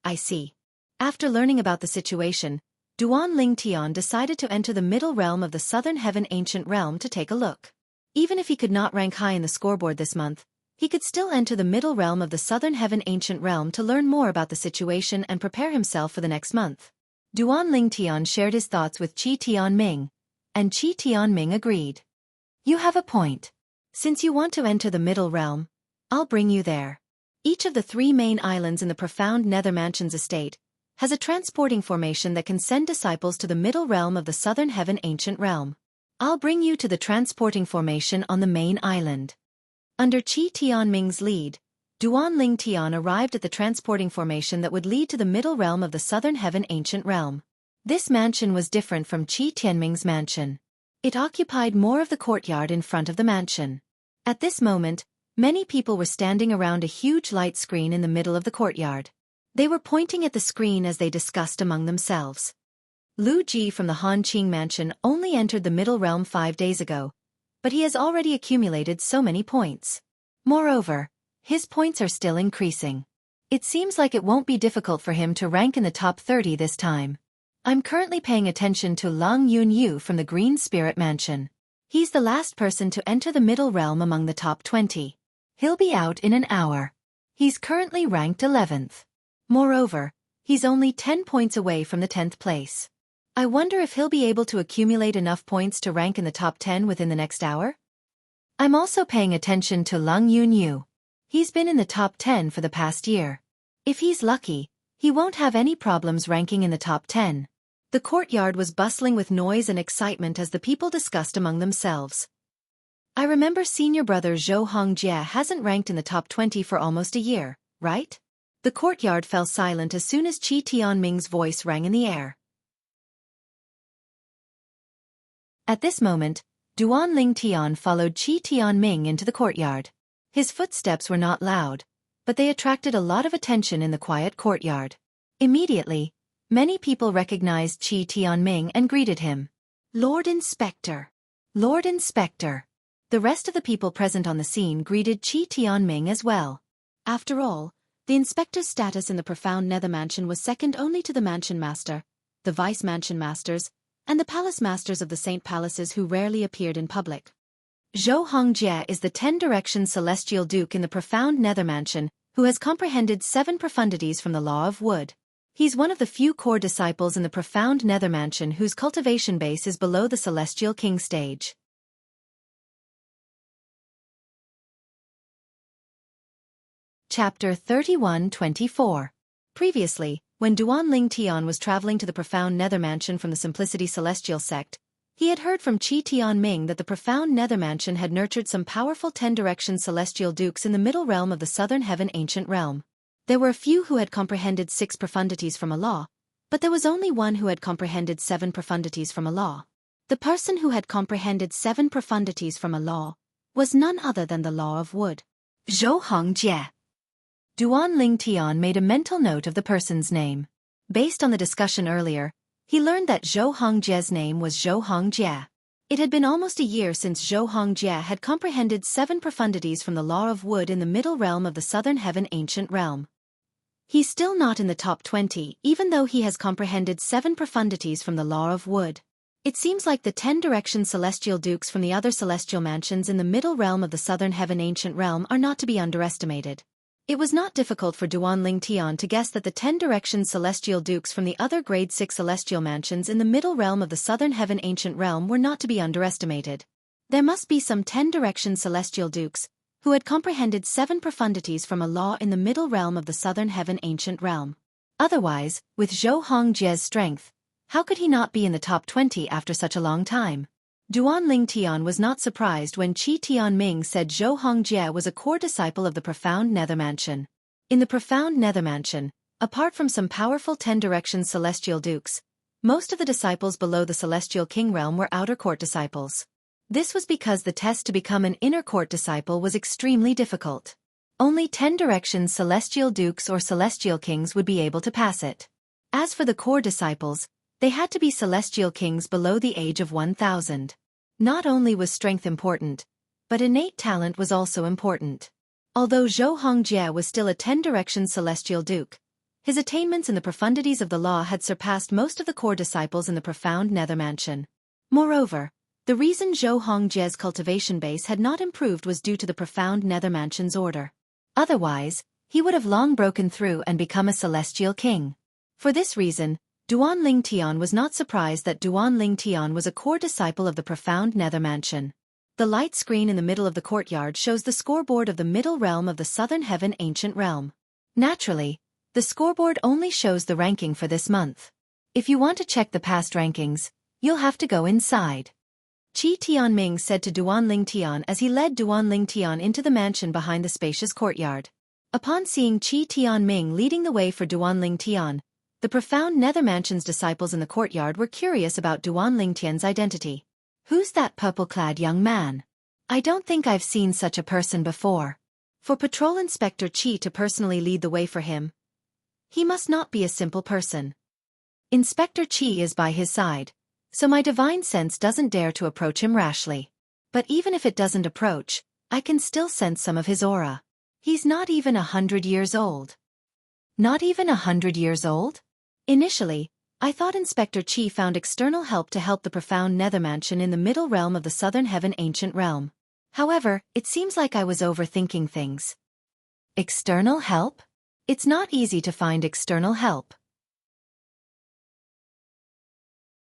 I see. After learning about the situation, Duan Lingtian decided to enter the middle realm of the Southern Heaven Ancient Realm to take a look. Even if he could not rank high in the scoreboard this month, he could still enter the middle realm of the Southern Heaven Ancient Realm to learn more about the situation and prepare himself for the next month. Duan Lingtian shared his thoughts with Qi Tianming, and Qi Tianming agreed. You have a point. Since you want to enter the middle realm, I'll bring you there. Each of the 3 main islands in the profound Nether Mansion's estate has a transporting formation that can send disciples to the middle realm of the Southern Heaven Ancient Realm. I'll bring you to the transporting formation on the main island. Under Qi Tianming's lead, Duan Lingtian arrived at the transporting formation that would lead to the middle realm of the Southern Heaven Ancient Realm. This mansion was different from Qi Tianming's mansion. It occupied more of the courtyard in front of the mansion. At this moment, many people were standing around a huge light screen in the middle of the courtyard. They were pointing at the screen as they discussed among themselves. Lu Ji from the Hanqing mansion only entered the middle realm 5 days ago, but he has already accumulated so many points. Moreover, his points are still increasing. It seems like it won't be difficult for him to rank in the top 30 this time. I'm currently paying attention to Lang Yunyu from the Green Spirit Mansion. He's the last person to enter the middle realm among the top 20. He'll be out in an hour. He's currently ranked 11th. Moreover, he's only 10 points away from the 10th place. I wonder if he'll be able to accumulate enough points to rank in the top 10 within the next hour? I'm also paying attention to Lang Yunyu. He's been in the top 10 for the past year. If he's lucky, he won't have any problems ranking in the top 10. The courtyard was bustling with noise and excitement as the people discussed among themselves. I remember senior brother Zhou Hongjie hasn't ranked in the top 20 for almost a year, right? The courtyard fell silent as soon as Qi Tianming's voice rang in the air. At this moment, Duan Lingtian followed Qi Tianming into the courtyard. His footsteps were not loud, but they attracted a lot of attention in the quiet courtyard. Immediately, many people recognized Qi Tianming and greeted him. Lord Inspector! Lord Inspector! The rest of the people present on the scene greeted Qi Tianming as well. After all, the inspector's status in the profound Nether Mansion was second only to the Mansion Master, the Vice Mansion Masters, and the Palace Masters of the Saint Palaces who rarely appeared in public. Zhou Hongjie is the 10-direction Celestial Duke in the profound Nether Mansion, who has comprehended 7 profundities from the Law of Wood. He's one of the few core disciples in the profound Nether Mansion whose cultivation base is below the Celestial King stage. Chapter 31-24. Previously, when Duan Lingtian was traveling to the profound Nether Mansion from the Simplicity Celestial sect, he had heard from Qi Tianming that the profound Nether Mansion had nurtured some powerful 10-direction Celestial Dukes in the middle realm of the Southern Heaven Ancient Realm. There were a few who had comprehended 6 profundities from a law, but there was only one who had comprehended 7 profundities from a law. The person who had comprehended 7 profundities from a law was none other than the Law of Wood. Zhou Hongjie. Duan Lingtian made a mental note of the person's name. Based on the discussion earlier, he learned that Zhou Hongjie's name was Zhou Hongjie. It had been almost a year since Zhou Hongjie had comprehended 7 profundities from the Law of Wood in the middle realm of the Southern Heaven Ancient Realm. He's still not in the top 20, even though he has comprehended 7 profundities from the Law of Wood. It seems like the 10-direction Celestial Dukes from the other celestial mansions in the middle realm of the Southern Heaven Ancient Realm are not to be underestimated. It was not difficult for Duan Lingtian to guess that the 10-direction Celestial Dukes from the other Grade 6 celestial mansions in the middle realm of the Southern Heaven Ancient Realm were not to be underestimated. There must be some 10-direction Celestial Dukes who had comprehended 7 profundities from a law in the middle realm of the Southern Heaven Ancient Realm. Otherwise, with Zhou Hongjie's strength, how could he not be in the top 20 after such a long time? Duan Tian was not surprised when Qi Tianming said Zhou Hongjie was a core disciple of the Profound Nether Mansion. In the Profound Nether Mansion, apart from some powerful 10 Directions celestial dukes, most of the disciples below the celestial king realm were outer court disciples. This was because the test to become an inner court disciple was extremely difficult. Only 10 Directions celestial dukes or celestial kings would be able to pass it. As for the core disciples, they had to be celestial kings below the age of 1,000. Not only was strength important, but innate talent was also important. Although Zhou Hongjie was still a 10 Directions celestial duke, his attainments in the profundities of the law had surpassed most of the core disciples in the Profound Nether Mansion. Moreover, the reason Zhou Hongjie's cultivation base had not improved was due to the Profound Nether Mansion's order. Otherwise, he would have long broken through and become a celestial king. For this reason, Duan Tian was not surprised that Duan Tian was a core disciple of the Profound Nether Mansion. The light screen in the middle of the courtyard shows the scoreboard of the middle realm of the Southern Heaven Ancient Realm. Naturally, the scoreboard only shows the ranking for this month. If you want to check the past rankings, you'll have to go inside. Qi Tianming said to Duan Tian as he led Duan Tian into the mansion behind the spacious courtyard. Upon seeing Qi Tianming leading the way for Duan Tian, the Profound Nether Mansion's disciples in the courtyard were curious about Duan Tian's identity. Who's that purple-clad young man? I don't think I've seen such a person before. For Patrol Inspector Qi to personally lead the way for him, he must not be a simple person. Inspector Qi is by his side, so my divine sense doesn't dare to approach him rashly. But even if it doesn't approach, I can still sense some of his aura. He's not even 100 years old. Not even 100 years old? Initially, I thought Inspector Qi found external help to help the Profound Nether Mansion in the middle realm of the Southern Heaven Ancient Realm. However, it seems like I was overthinking things. External help? It's not easy to find external help.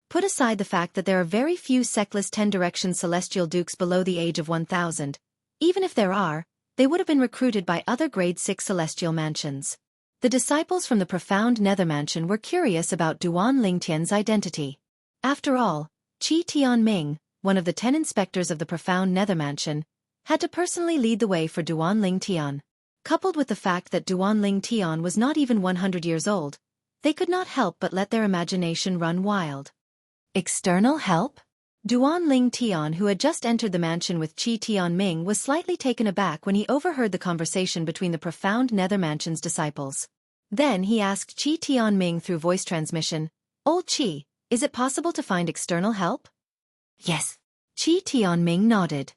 Put aside the fact that there are very few sectless 10 Directions celestial dukes below the age of 1,000. Even if there are, they would have been recruited by other grade 6 celestial mansions. The disciples from the Profound Nether Mansion were curious about Duan Tian's identity. After all, Qi Tianming, one of the 10 inspectors of the Profound Nether Mansion, had to personally lead the way for Duan Tian. Coupled with the fact that Duan Tian was not even 100 years old, they could not help but let their imagination run wild. External help? Duan Tian, who had just entered the mansion with Qi Tianming, was slightly taken aback when he overheard the conversation between the Profound Nether Mansion's disciples. Then he asked Qi Tianming through voice transmission, "Old Qi, is it possible to find external help?" "Yes." Qi Tianming nodded.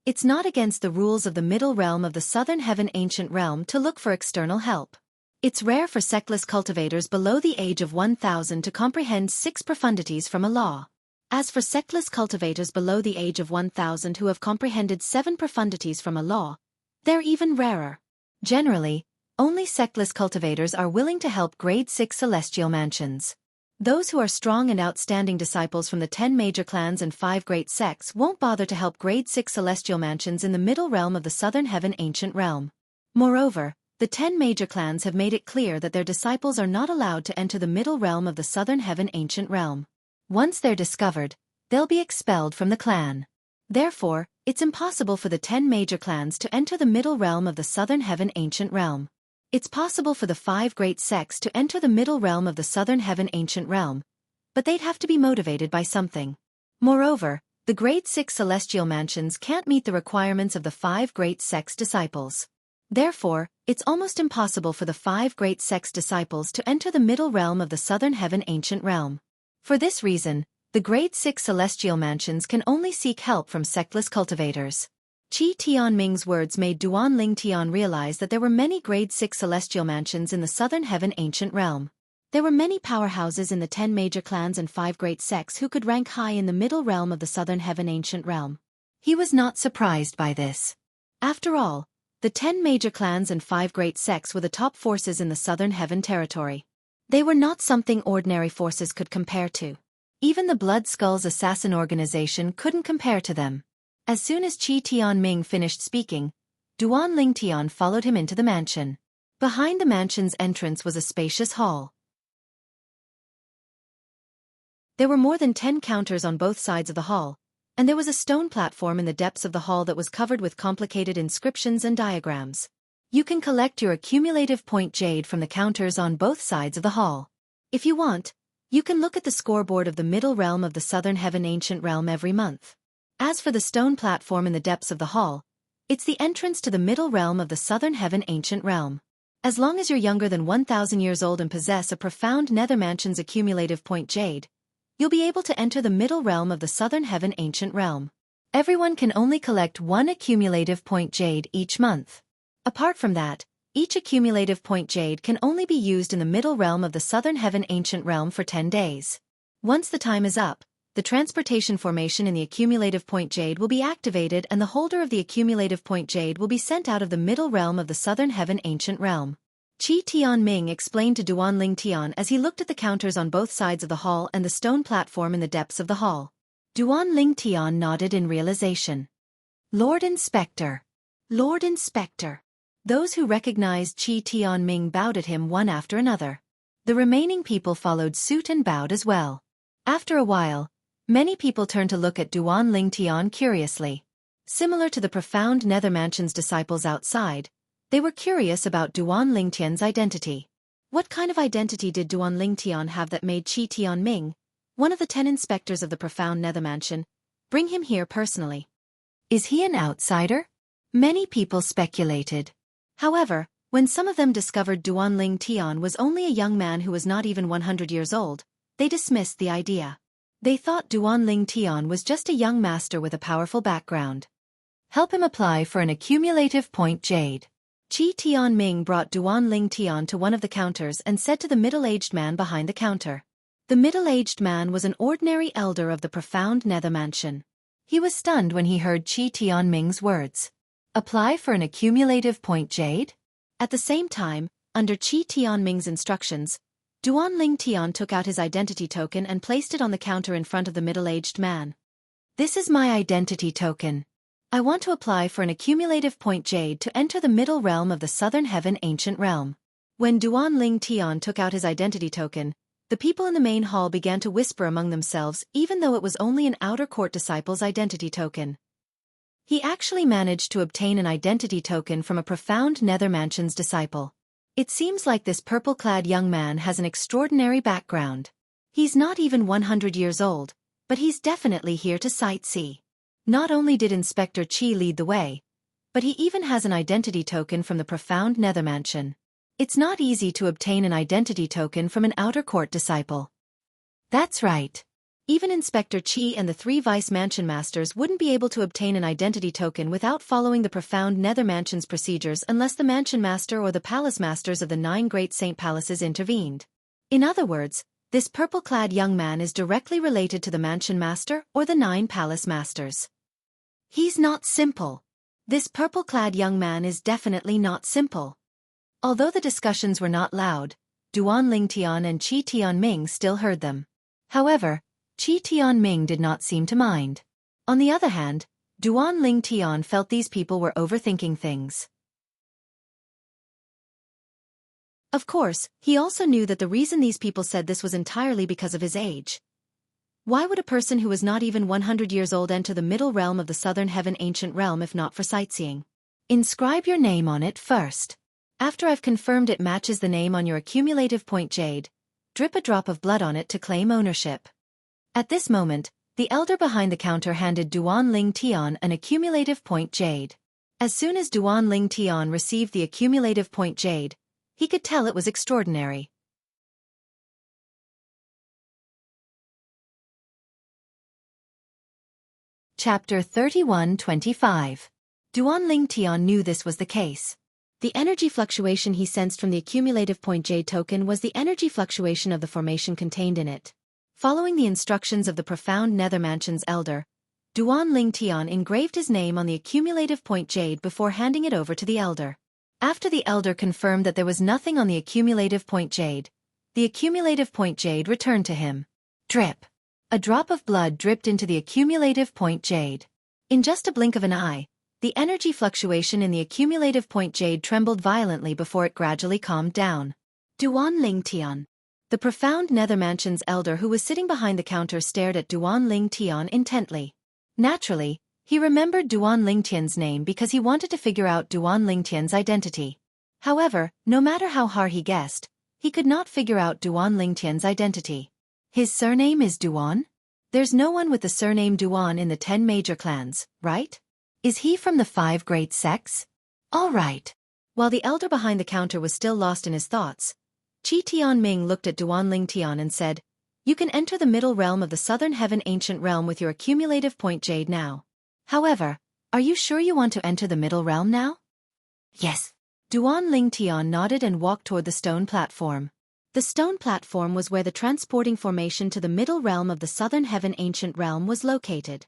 It's not against the rules of the middle realm of the Southern Heaven Ancient Realm to look for external help. It's rare for sectless cultivators below the age of 1,000 to comprehend 6 profundities from a law. As for sectless cultivators below the age of 1,000 who have comprehended 7 profundities from a law, they're even rarer. Generally, only sectless cultivators are willing to help grade 6 celestial mansions. Those who are strong and outstanding disciples from the 10 major clans and 5 great sects won't bother to help grade 6 celestial mansions in the middle realm of the Southern Heaven Ancient Realm. Moreover, the 10 major clans have made it clear that their disciples are not allowed to enter the middle realm of the Southern Heaven Ancient Realm. Once they're discovered, they'll be expelled from the clan. Therefore, it's impossible for the 10 major clans to enter the middle realm of the Southern Heaven Ancient Realm. It's possible for the 5 great sects to enter the middle realm of the Southern Heaven Ancient Realm, but they'd have to be motivated by something. Moreover, the grade 6 celestial mansions can't meet the requirements of the 5 great sects disciples. Therefore, it's almost impossible for the 5 great sects disciples to enter the middle realm of the Southern Heaven Ancient Realm. For this reason, the grade 6 celestial mansions can only seek help from sectless cultivators. Qi Tianming's words made Duan Tian realize that there were many grade 6 celestial mansions in the Southern Heaven Ancient Realm. There were many powerhouses in the 10 major clans and 5 great sects who could rank high in the middle realm of the Southern Heaven Ancient Realm. He was not surprised by this. After all, the 10 major clans and 5 great sects were the top forces in the Southern Heaven territory. They were not something ordinary forces could compare to. Even the Blood Skulls assassin organization couldn't compare to them. As soon as Qi Tianming finished speaking, Duan Tian followed him into the mansion. Behind the mansion's entrance was a spacious hall. There were more than 10 counters on both sides of the hall, and there was a stone platform in the depths of the hall that was covered with complicated inscriptions and diagrams. You can collect your accumulative point jade from the counters on both sides of the hall. If you want, you can look at the scoreboard of the middle realm of the Southern Heaven Ancient Realm every month. As for the stone platform in the depths of the hall, it's the entrance to the middle realm of the Southern Heaven Ancient Realm. As long as you're younger than 1,000 years old and possess a profound Nether Mansion's accumulative point jade, you'll be able to enter the middle realm of the Southern Heaven Ancient Realm. Everyone can only collect one accumulative point jade each month. Apart from that, each accumulative point jade can only be used in the middle realm of the Southern Heaven Ancient Realm for 10 days. Once the time is up, the transportation formation in the accumulative point jade will be activated and the holder of the accumulative point jade will be sent out of the middle realm of the Southern Heaven Ancient Realm. Qi Tianming explained to Duanling Tian as he looked at the counters on both sides of the hall and the stone platform in the depths of the hall. Duanling Tian nodded in realization. Lord Inspector. Lord Inspector. Those who recognized Qi Tianming bowed at him one after another. The remaining people followed suit and bowed as well. After a while, many people turned to look at Duanling Tian curiously. Similar to the profound Nether Mansion's disciples outside, they were curious about Duanling Tian's identity. What kind of identity did Duanling Tian have that made Qi Tianming, one of the 10 inspectors of the profound Nether Mansion, bring him here personally? Is he an outsider? Many people speculated. However, when some of them discovered Duanling Tian was only a young man who was not even 100 years old, they dismissed the idea. They thought Duanling Tian was just a young master with a powerful background. Help him apply for an accumulative point jade. Qi Tianming brought Duanling Tian to one of the counters and said to the middle-aged man behind the counter. The middle-aged man was an ordinary elder of the profound Nether Mansion. He was stunned when he heard Qi Tianming's words. Apply for an accumulative point jade? At the same time, under Qi Tianming's instructions, Duanling Tian took out his identity token and placed it on the counter in front of the middle-aged man. This is my identity token. I want to apply for an accumulative point jade to enter the middle realm of the Southern Heaven Ancient Realm. When Duanling Tian took out his identity token, the people in the main hall began to whisper among themselves even though it was only an outer court disciple's identity token. He actually managed to obtain an identity token from a profound Nether Mansion's disciple. It seems like this purple-clad young man has an extraordinary background. He's not even 100 years old, but he's definitely here to sightsee. Not only did Inspector Qi lead the way, but he even has an identity token from the profound Nether Mansion. It's not easy to obtain an identity token from an outer court disciple. That's right. Even Inspector Qi and the 3 Vice Mansion Masters wouldn't be able to obtain an identity token without following the profound Nether Mansion's procedures unless the Mansion Master or the Palace Masters of the 9 Great Saint Palaces intervened. In other words, this purple-clad young man is directly related to the Mansion Master or the 9 Palace Masters. He's not simple. This purple-clad young man is definitely not simple. Although the discussions were not loud, Duanling Tian and Qi Tianming still heard them. However, Qi Tianming did not seem to mind. On the other hand, Duanling Tian felt these people were overthinking things. Of course, he also knew that the reason these people said this was entirely because of his age. Why would a person who was not even 100 years old enter the middle realm of the Southern Heaven Ancient Realm if not for sightseeing? Inscribe your name on it first. After I've confirmed it matches the name on your accumulative point jade, drip a drop of blood on it to claim ownership. At this moment, the elder behind the counter handed Duanling Tian an accumulative point jade. As soon as Duanling Tian received the accumulative point jade, he could tell it was extraordinary. Chapter 31-25. Duanling Tian knew this was the case. The energy fluctuation he sensed from the accumulative point jade token was the energy fluctuation of the formation contained in it. Following the instructions of the profound Nether Mansion's elder, Duanling Tian engraved his name on the accumulative point jade before handing it over to the elder. After the elder confirmed that there was nothing on the accumulative point jade, the accumulative point jade returned to him. Drip. A drop of blood dripped into the accumulative point jade. In just a blink of an eye, the energy fluctuation in the accumulative point jade trembled violently before it gradually calmed down. Duanling Tian. The profound Nether Mansion's elder who was sitting behind the counter stared at Duanling Tian intently. Naturally, he remembered Duan Lingtian's name because he wanted to figure out Duan Lingtian's identity. However, no matter how hard he guessed, he could not figure out Duan Lingtian's identity. His surname is Duan? There's no one with the surname Duan in the 10 major clans, right? Is he from the 5 great sects? All right. While the elder behind the counter was still lost in his thoughts, Qi Tianming looked at Duan Lingtian and said, "You can enter the middle realm of the Southern Heaven Ancient Realm with your accumulative point jade now. However, are you sure you want to enter the middle realm now?" Yes. Duan Lingtian nodded and walked toward the stone platform. The stone platform was where the transporting formation to the middle realm of the Southern Heaven Ancient Realm was located.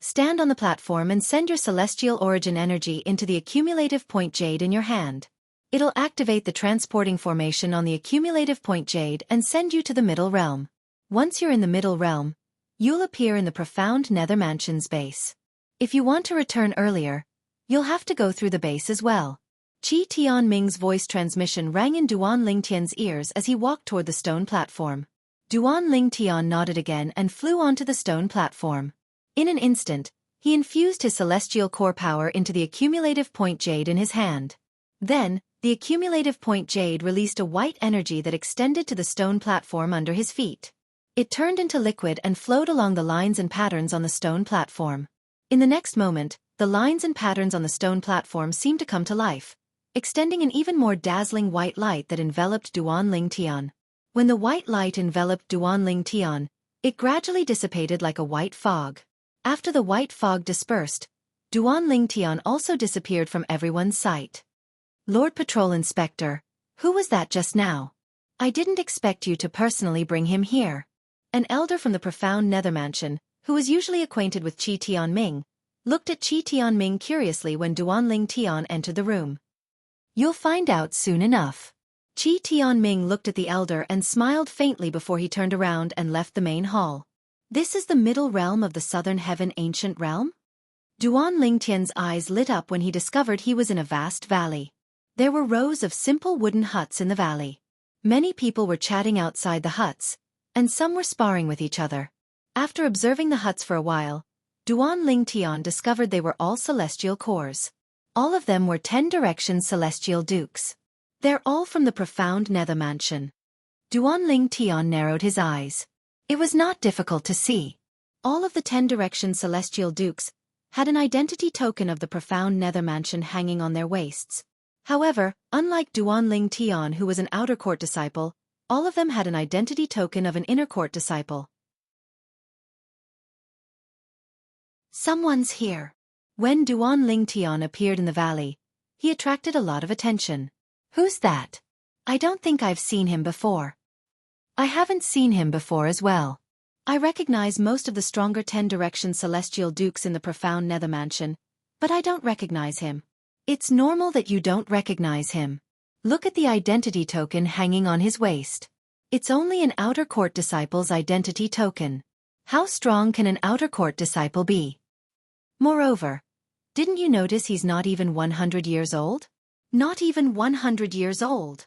Stand on the platform and send your celestial origin energy into the accumulative point jade in your hand. It'll activate the transporting formation on the accumulative point jade and send you to the middle realm. Once you're in the middle realm, you'll appear in the profound nether mansion's base. If you want to return earlier, you'll have to go through the base as well. Qi Tianming's voice transmission rang in Duan Lingtian's ears as he walked toward the stone platform. Duan Lingtian nodded again and flew onto the stone platform. In an instant, he infused his celestial core power into the accumulative point jade in his hand. Then, the accumulative point jade released a white energy that extended to the stone platform under his feet. It turned into liquid and flowed along the lines and patterns on the stone platform. In the next moment, the lines and patterns on the stone platform seemed to come to life, extending an even more dazzling white light that enveloped Duan Lingtian. When the white light enveloped Duan Lingtian, it gradually dissipated like a white fog. After the white fog dispersed, Duan Lingtian also disappeared from everyone's sight. "Lord Patrol Inspector, who was that just now? I didn't expect you to personally bring him here." An elder from the profound nether mansion, who was usually acquainted with Qi Tianming, looked at Qi Tianming curiously when Duan Lingtian entered the room. "You'll find out soon enough." Qi Tianming looked at the elder and smiled faintly before he turned around and left the main hall. "This is the middle realm of the Southern Heaven Ancient Realm?" Duan Lingtian's eyes lit up when he discovered he was in a vast valley. There were rows of simple wooden huts in the valley. Many people were chatting outside the huts, and some were sparring with each other. After observing the huts for a while, Duan Lingtian discovered they were all celestial cores. All of them were 10 direction celestial dukes. They're all from the profound nether mansion. Duan Lingtian narrowed his eyes. It was not difficult to see. All of the 10 direction celestial dukes had an identity token of the profound nether mansion hanging on their waists. However, unlike Duan Lingtian, who was an outer court disciple, all of them had an identity token of an inner court disciple. Someone's here. When Duan Lingtian appeared in the valley, he attracted a lot of attention. Who's that? I don't think I've seen him before. I haven't seen him before as well. I recognize most of the stronger 10 direction celestial dukes in the profound nether mansion, but I don't recognize him. It's normal that you don't recognize him. Look at the identity token hanging on his waist. It's only an outer court disciple's identity token. How strong can an outer court disciple be? Moreover, didn't you notice he's not even 100 years old? Not even 100 years old.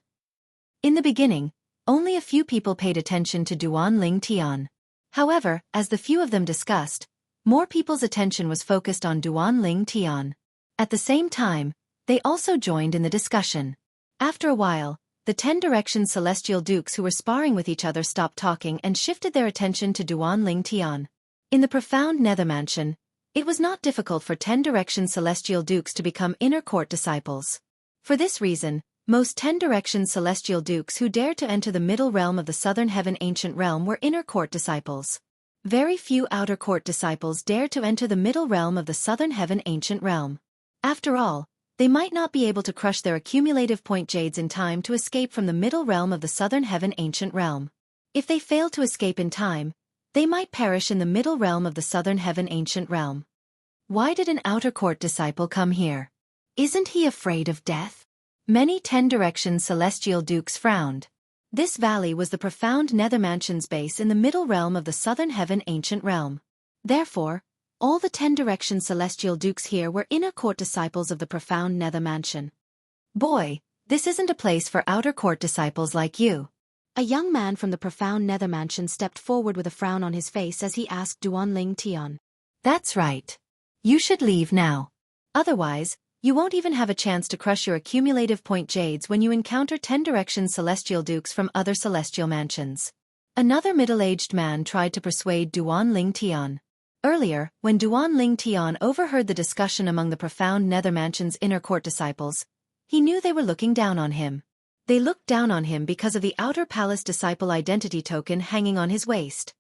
In the beginning, only a few people paid attention to Duan Lingtian. However, as the few of them discussed, more people's attention was focused on Duan Lingtian. At the same time, they also joined in the discussion. After a while, the 10 direction celestial dukes who were sparring with each other stopped talking and shifted their attention to Duan Lingtian. In the profound nether mansion, it was not difficult for 10 direction celestial dukes to become inner court disciples. For this reason, most 10 direction celestial dukes who dared to enter the middle realm of the Southern Heaven Ancient Realm were inner court disciples. Very few outer court disciples dared to enter the middle realm of the Southern Heaven Ancient Realm. After all, they might not be able to crush their accumulative point jades in time to escape from the middle realm of the Southern Heaven Ancient Realm. If they failed to escape in time, they might perish in the middle realm of the Southern Heaven Ancient Realm. Why did an outer court disciple come here? Isn't he afraid of death? Many 10 direction celestial dukes frowned. This valley was the profound nether mansion's base in the middle realm of the Southern Heaven Ancient Realm. Therefore, all the 10 direction celestial dukes here were inner court disciples of the profound nether mansion. Boy, this isn't a place for outer court disciples like you. A young man from the profound nether mansion stepped forward with a frown on his face as he asked Duan Lingtian. That's right. You should leave now. Otherwise, you won't even have a chance to crush your accumulative point jades when you encounter 10 directions celestial dukes from other celestial mansions. Another middle-aged man tried to persuade Duan Ling Tian. Earlier, when Duan Ling Tian overheard the discussion among the profound Nether Mansion's inner court disciples, he knew they were looking down on him. They looked down on him because of the Outer Palace Disciple identity token hanging on his waist.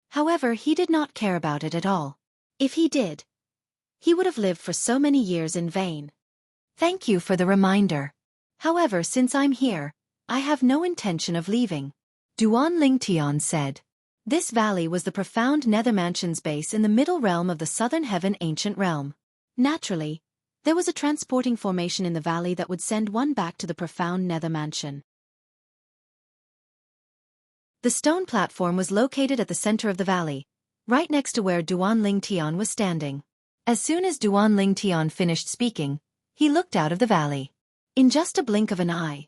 However, he did not care about it at all. If he did, he would have lived for so many years in vain. Thank you for the reminder. However, since I'm here, I have no intention of leaving. Duan Ling Tian said. This valley was the profound Nether Mansion's base in the middle realm of the Southern Heaven Ancient Realm. Naturally, there was a transporting formation in the valley that would send one back to the profound Nether Mansion. The stone platform was located at the center of the valley, right next to where Duan Ling Tian was standing. As soon as Duan Ling Tian finished speaking, he looked out of the valley. In just a blink of an eye,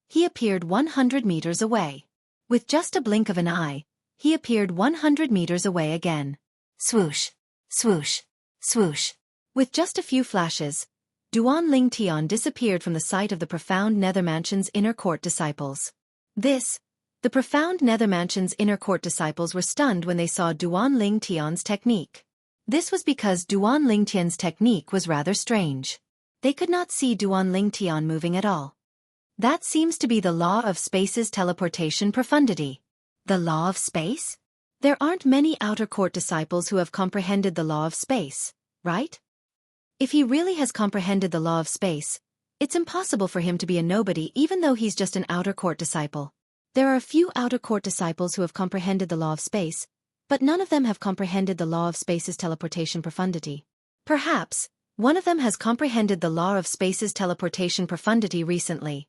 he appeared 100 meters away. With just a blink of an eye, he appeared 100 meters away again. Swoosh, swoosh, swoosh. With just a few flashes, Duan Ling Tian disappeared from the sight of the profound Nether Mansion's inner court disciples. The profound Nether Mansion's inner court disciples were stunned when they saw Duan Ling Tian's technique. This was because Duan Ling Tian's technique was rather strange. They could not see Duan Ling Tian moving at all. That seems to be the law of space's teleportation profundity. The law of space? There aren't many outer court disciples who have comprehended the law of space, right? If he really has comprehended the law of space, it's impossible for him to be a nobody even though he's just an outer court disciple. There are a few outer court disciples who have comprehended the law of space, but none of them have comprehended the law of space's teleportation profundity. Perhaps, one of them has comprehended the law of space's teleportation profundity recently.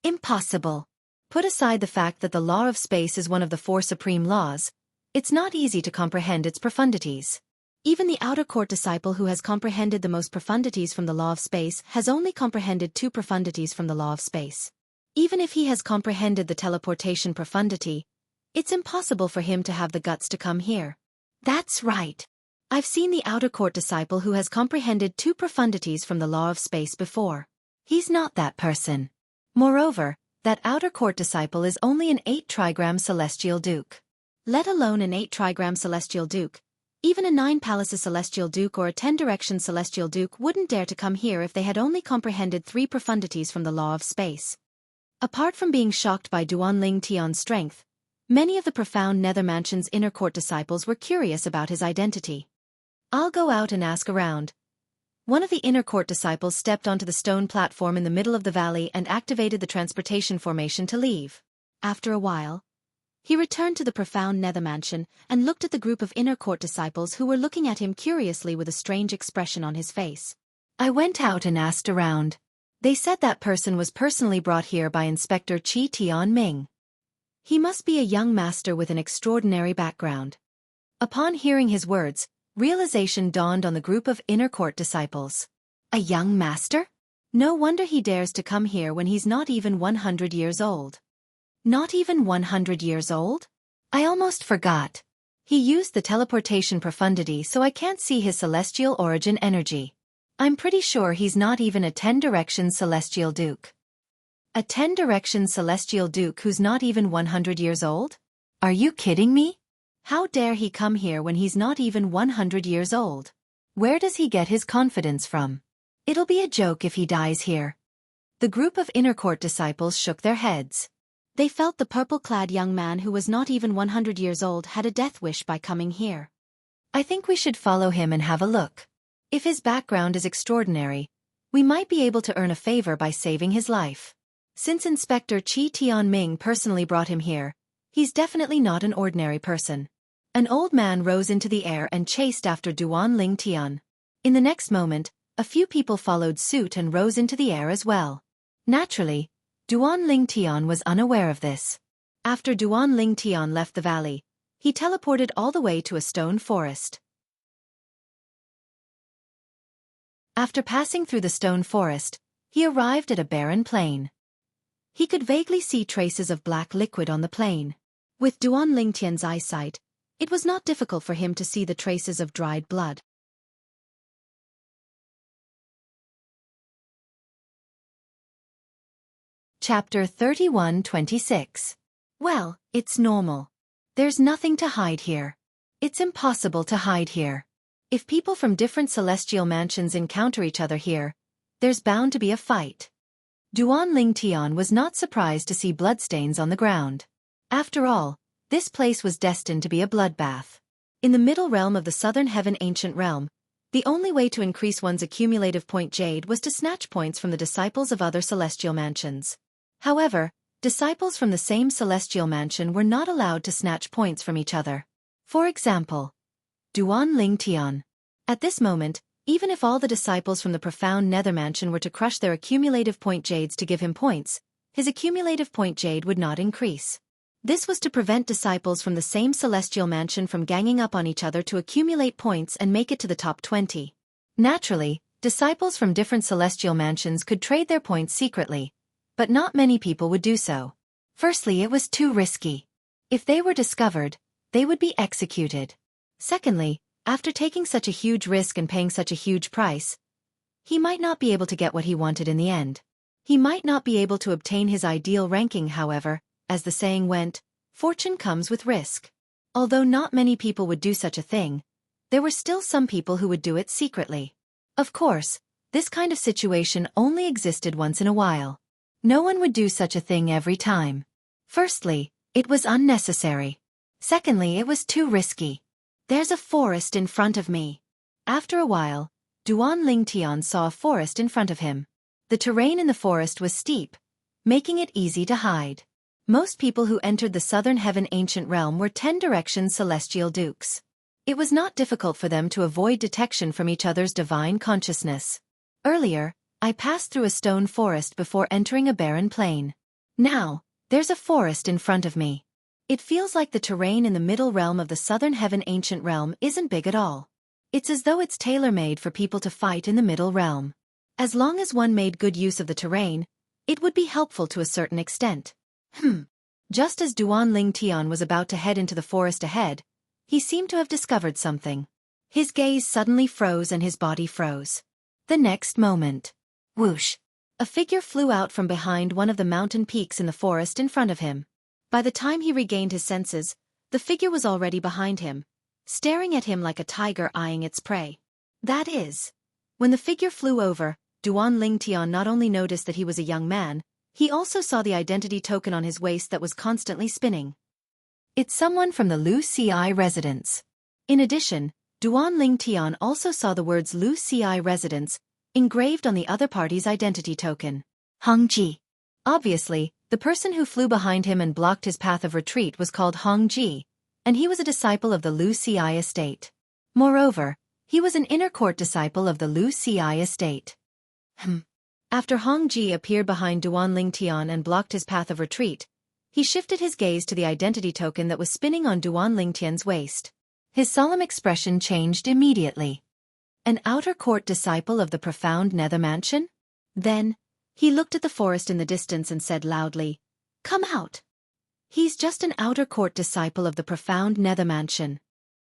Impossible. Put aside the fact that the law of space is one of the 4 supreme laws, it's not easy to comprehend its profundities. Even the outer court disciple who has comprehended the most profundities from the law of space has only comprehended 2 profundities from the law of space. Even if he has comprehended the teleportation profundity, it's impossible for him to have the guts to come here. That's right. I've seen the outer court disciple who has comprehended 2 profundities from the law of space before. He's not that person. Moreover, that outer court disciple is only an 8 trigram celestial duke. Let alone an 8 trigram celestial duke, even a 9 palaces celestial duke or a 10 direction celestial duke wouldn't dare to come here if they had only comprehended 3 profundities from the law of space. Apart from being shocked by Duan Ling Tian's strength, many of the profound Nether Mansion's inner court disciples were curious about his identity. I'll go out and ask around. One of the inner court disciples stepped onto the stone platform in the middle of the valley and activated the transportation formation to leave. After a while, he returned to the profound Nether Mansion and looked at the group of inner court disciples who were looking at him curiously with a strange expression on his face. I went out and asked around. They said that person was personally brought here by Inspector Qi Tianming. He must be a young master with an extraordinary background. Upon hearing his words, realization dawned on the group of inner court disciples. A young master? No wonder he dares to come here when he's not even 100 years old. Not even 100 years old? I almost forgot. He used the teleportation profundity so I can't see his celestial origin energy. I'm pretty sure he's not even a 10 direction celestial duke. A 10 direction celestial duke who's not even 100 years old? Are you kidding me? How dare he come here when he's not even 100 years old? Where does he get his confidence from? It'll be a joke if he dies here. The group of inner court disciples shook their heads. They felt the purple-clad young man who was not even 100 years old had a death wish by coming here. I think we should follow him and have a look. If his background is extraordinary, we might be able to earn a favor by saving his life. Since Inspector Qi Tianming personally brought him here, he's definitely not an ordinary person. An old man rose into the air and chased after Duan Ling Tian. In the next moment, a few people followed suit and rose into the air as well. Naturally, Duan Ling Tian was unaware of this. After Duan Ling Tian left the valley, he teleported all the way to a stone forest. After passing through the stone forest, he arrived at a barren plain. He could vaguely see traces of black liquid on the plain. With Duan Ling Tian's eyesight, It was not difficult for him to see the traces of dried blood. Chapter 31:26. Well, it's normal. There's nothing to hide here. It's impossible to hide here. If people from different celestial mansions encounter each other here, there's bound to be a fight. Duan Lingtian was not surprised to see bloodstains on the ground. After all, this place was destined to be a bloodbath. In the middle realm of the Southern Heaven Ancient Realm, the only way to increase one's accumulative point jade was to snatch points from the disciples of other celestial mansions. However, disciples from the same celestial mansion were not allowed to snatch points from each other. For example, Duan Lingtian. At this moment, even if all the disciples from the profound nether mansion were to crush their accumulative point jades to give him points, his accumulative point jade would not increase. This was to prevent disciples from the same celestial mansion from ganging up on each other to accumulate points and make it to the top 20. Naturally, disciples from different celestial mansions could trade their points secretly, but not many people would do so. Firstly, it was too risky. If they were discovered, they would be executed. Secondly, after taking such a huge risk and paying such a huge price, he might not be able to get what he wanted in the end. He might not be able to obtain his ideal ranking. However, as the saying went, fortune comes with risk. Although not many people would do such a thing, there were still some people who would do it secretly. Of course, this kind of situation only existed once in a while. No one would do such a thing every time. Firstly, it was unnecessary. Secondly, it was too risky. There's a forest in front of me. After a while, Duan Lingtian saw a forest in front of him. The terrain in the forest was steep, making it easy to hide. Most people who entered the Southern Heaven Ancient Realm were 10 Direction Celestial Dukes. It was not difficult for them to avoid detection from each other's divine consciousness. Earlier, I passed through a stone forest before entering a barren plain. Now, there's a forest in front of me. It feels like the terrain in the middle realm of the Southern Heaven Ancient Realm isn't big at all. It's as though it's tailor-made for people to fight in the middle realm. As long as one made good use of the terrain, it would be helpful to a certain extent. Just as Duan Lingtian was about to head into the forest ahead, he seemed to have discovered something. His gaze suddenly froze and his body froze. The next moment, whoosh! A figure flew out from behind one of the mountain peaks in the forest in front of him. By the time he regained his senses, the figure was already behind him, staring at him like a tiger eyeing its prey. That is, when the figure flew over, Duan Lingtian not only noticed that he was a young man, he also saw the identity token on his waist that was constantly spinning. It's someone from the Wuxia residence. In addition, Duan Lingtian also saw the words Wuxia residence engraved on the other party's identity token. Hongji. Obviously, the person who flew behind him and blocked his path of retreat was called Hongji, and he was a disciple of the Wuxia estate. Moreover, he was an inner court disciple of the Wuxia estate. After Hongji appeared behind Duan Lingtian and blocked his path of retreat, he shifted his gaze to the identity token that was spinning on Duan Lingtian's waist. His solemn expression changed immediately. An outer court disciple of the profound nether mansion? Then, he looked at the forest in the distance and said loudly, "Come out." He's just an outer court disciple of the profound nether mansion.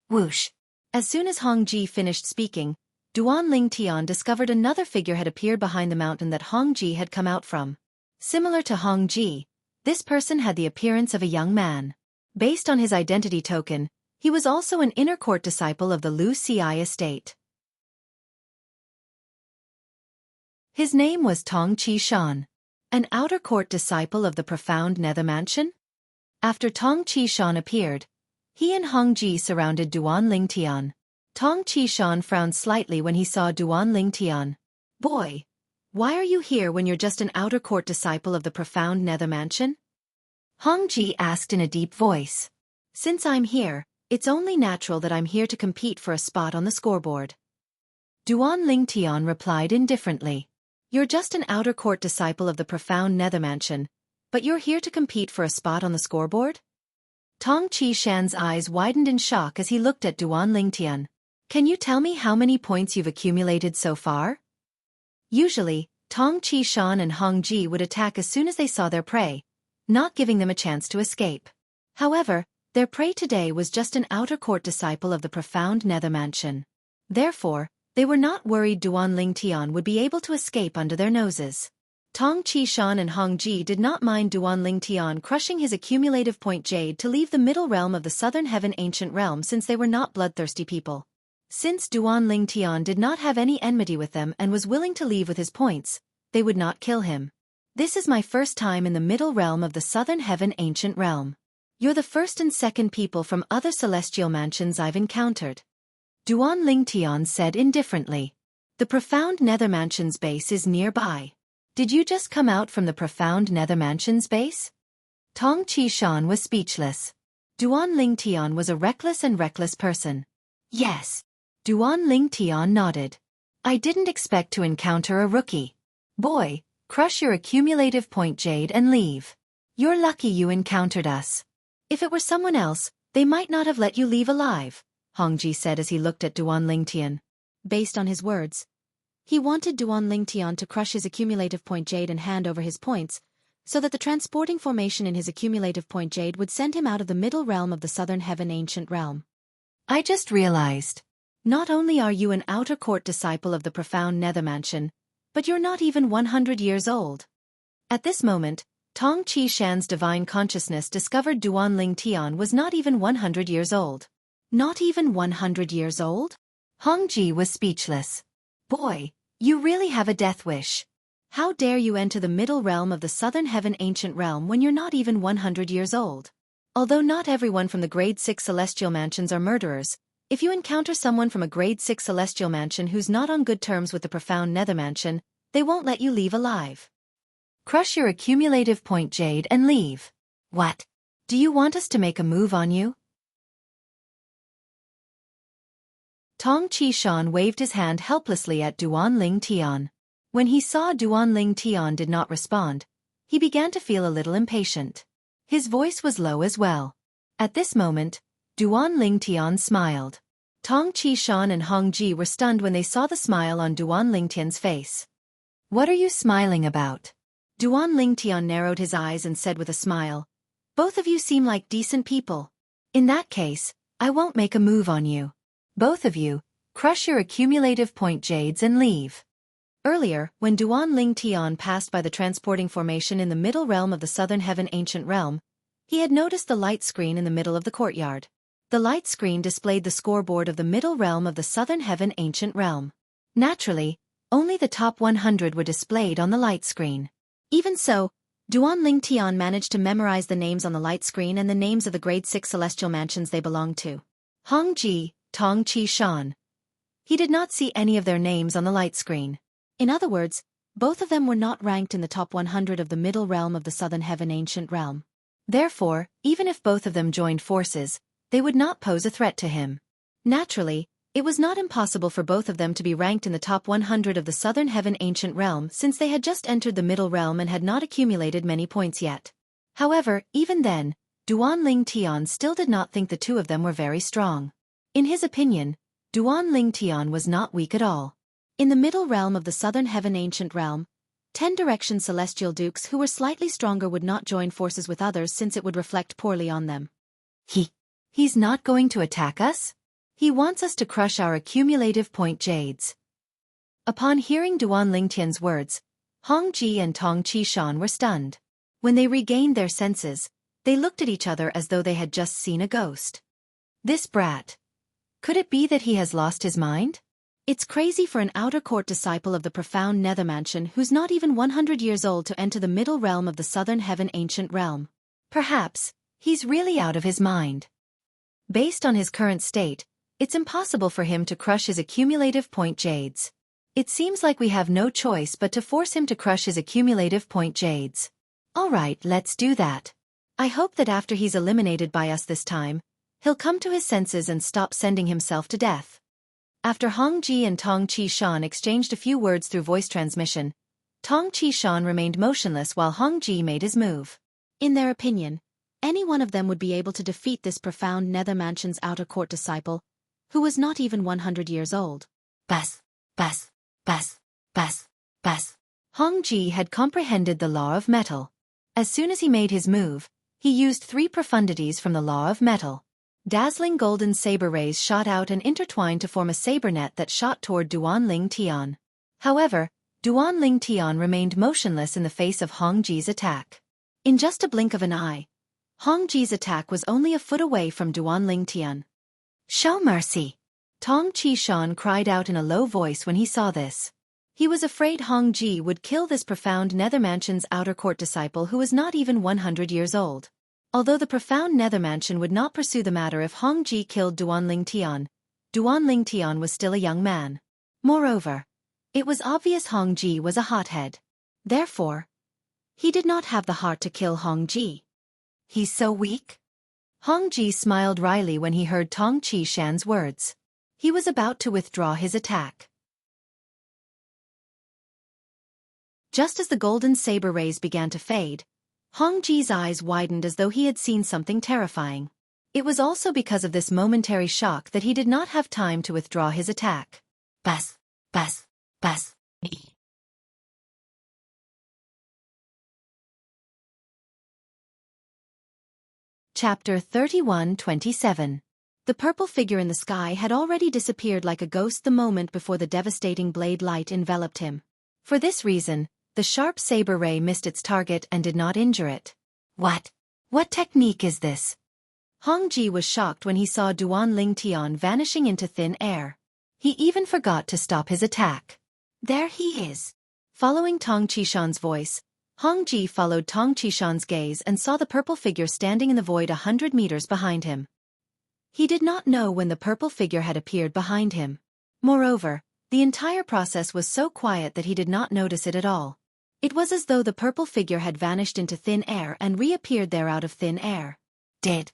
Whoosh! As soon as Hongji finished speaking, Duan Lingtian discovered another figure had appeared behind the mountain that Hongji had come out from. Similar to Hongji, this person had the appearance of a young man. Based on his identity token, he was also an inner court disciple of the Wuxia estate. His name was Tong Qishan, an outer court disciple of the profound nether mansion. After Tong Qishan appeared, he and Hongji surrounded Duan Lingtian. Tong Qishan frowned slightly when he saw Duan Lingtian. "Boy, why are you here when you're just an outer court disciple of the profound nether mansion?" Hongji asked in a deep voice. "Since I'm here, it's only natural that I'm here to compete for a spot on the scoreboard." Duan Lingtian replied indifferently. "You're just an outer court disciple of the profound nether mansion, but you're here to compete for a spot on the scoreboard?" Tong Qishan's eyes widened in shock as he looked at Duan Lingtian. "Can you tell me how many points you've accumulated so far?" Usually, Tong Qishan and Hongji would attack as soon as they saw their prey, not giving them a chance to escape. However, Their prey today was just an outer court disciple of the profound nether mansion. Therefore, they were not worried Duan Lingtian would be able to escape under their noses. Tong Qishan and Hong Ji did not mind Duan Lingtian crushing his accumulative point jade to leave the middle realm of the southern heaven ancient realm, since they were not bloodthirsty people. Since Duan Lingtian did not have any enmity with them and was willing to leave with his points, they would not kill him. This is my first time in the middle realm of the southern heaven ancient realm. You're the first and second people from other celestial mansions I've encountered. Duan Lingtian said indifferently. The profound nether mansion's base is nearby. Did you just come out from the profound nether mansion's base? Tong Qishan was speechless. Duan Lingtian was a reckless person. Yes. Duan Lingtian nodded. I didn't expect to encounter a rookie. Boy, crush your accumulative point jade and leave. You're lucky you encountered us. If it were someone else, they might not have let you leave alive, Hongji said as he looked at Duan Lingtian. Based on his words, he wanted Duan Lingtian to crush his accumulative point jade and hand over his points, so that the transporting formation in his accumulative point jade would send him out of the middle realm of the southern heaven ancient realm. I just realized. Not only are you an outer court disciple of the profound nether mansion, but you're not even 100 years old. At this moment, Tong Qishan's divine consciousness discovered Duan Lingtian was not even 100 years old. Not even 100 years old? Hongji was speechless. Boy, you really have a death wish. How dare you enter the middle realm of the southern heaven ancient realm when you're not even 100 years old? Although not everyone from the grade 6 celestial mansions are murderers, if you encounter someone from a grade 6 celestial mansion who's not on good terms with the profound nether mansion, they won't let you leave alive. Crush your accumulative point jade and leave. What? Do you want us to make a move on you? Tong Qishan waved his hand helplessly at Duan Lingtian. When he saw Duan Lingtian did not respond, he began to feel a little impatient. His voice was low as well. At this moment, Duan Lingtian smiled. Tong Qishan and Hong Ji were stunned when they saw the smile on Duan Lingtian's face. What are you smiling about? Duan Lingtian narrowed his eyes and said with a smile, both of you seem like decent people. In that case, I won't make a move on you. Both of you, crush your accumulative point jades and leave. Earlier, when Duan Lingtian passed by the transporting formation in the middle realm of the southern heaven ancient realm, he had noticed the light screen in the middle of the courtyard. The light screen displayed the scoreboard of the middle realm of the southern heaven ancient realm. Naturally, only the top 100 were displayed on the light screen. Even so, Duan Lingtian managed to memorize the names on the light screen and the names of the grade 6 celestial mansions they belonged to. Hong Ji, Tong Qishan. He did not see any of their names on the light screen. In other words, both of them were not ranked in the top 100 of the middle realm of the southern heaven ancient realm. Therefore, even if both of them joined forces, they would not pose a threat to him. Naturally, it was not impossible for both of them to be ranked in the top 100 of the southern heaven ancient realm since they had just entered the middle realm and had not accumulated many points yet. However, even then, Duan Lingtian still did not think the two of them were very strong. In his opinion, Duan Lingtian was not weak at all. In the middle realm of the southern heaven ancient realm, 10 direction celestial dukes who were slightly stronger would not join forces with others since it would reflect poorly on them. He's not going to attack us? He wants us to crush our accumulative point jades. Upon hearing Duan Lingtian's words, Hong Ji and Tong Qishan were stunned. When they regained their senses, they looked at each other as though they had just seen a ghost. This brat. Could it be that he has lost his mind? It's crazy for an outer court disciple of the profound nether mansion who's not even 100 years old to enter the middle realm of the southern heaven ancient realm. Perhaps, he's really out of his mind. Based on his current state, it's impossible for him to crush his accumulative point jades. It seems like we have no choice but to force him to crush his accumulative point jades. Alright, let's do that. I hope that after he's eliminated by us this time, he'll come to his senses and stop sending himself to death. After Hong Ji and Tong Qishan exchanged a few words through voice transmission, Tong Qishan remained motionless while Hong Ji made his move. In their opinion, any one of them would be able to defeat this profound nether mansion's outer court disciple, who was not even 100 years old. Bas. Hong Ji had comprehended the law of metal. As soon as he made his move, He used 3 profundities from the law of metal. Dazzling golden saber rays shot out and intertwined to form a saber net that shot toward Duanling Tian. However, Duanling Tian remained motionless in the face of Hong Ji's attack. In just a blink of an eye, Hong Ji's attack was only a foot away from Duanling Tian. "Show mercy!" Tong Qishan cried out in a low voice when he saw this. He was afraid Hong Ji would kill this profound Nethermansion's outer court disciple who was not even 100 years old. Although the profound Nethermansion would not pursue the matter if Hong Ji killed Duanling Tian was still a young man. Moreover, it was obvious Hong Ji was a hothead. Therefore, he did not have the heart to kill Hong Ji. "He's so weak?" Hong Ji smiled wryly when he heard Tong Qishan's words. He was about to withdraw his attack. Just as the golden saber rays began to fade, Hong Ji's eyes widened as though he had seen something terrifying. It was also because of this momentary shock that he did not have time to withdraw his attack. Bas. Chapter 31:27. The purple figure in the sky had already disappeared like a ghost the moment before the devastating blade light enveloped him. For this reason, the sharp saber ray missed its target and did not injure it. What technique is this? Hong Ji was shocked when he saw Duanling Tian vanishing into thin air. He even forgot to stop his attack. There he is. Following Tong Qishan's voice, Hong Ji followed Tong Qishan's gaze and saw the purple figure standing in the void 100 meters behind him. He did not know when the purple figure had appeared behind him. Moreover, the entire process was so quiet that he did not notice it at all. It was as though the purple figure had vanished into thin air and reappeared there out of thin air. Did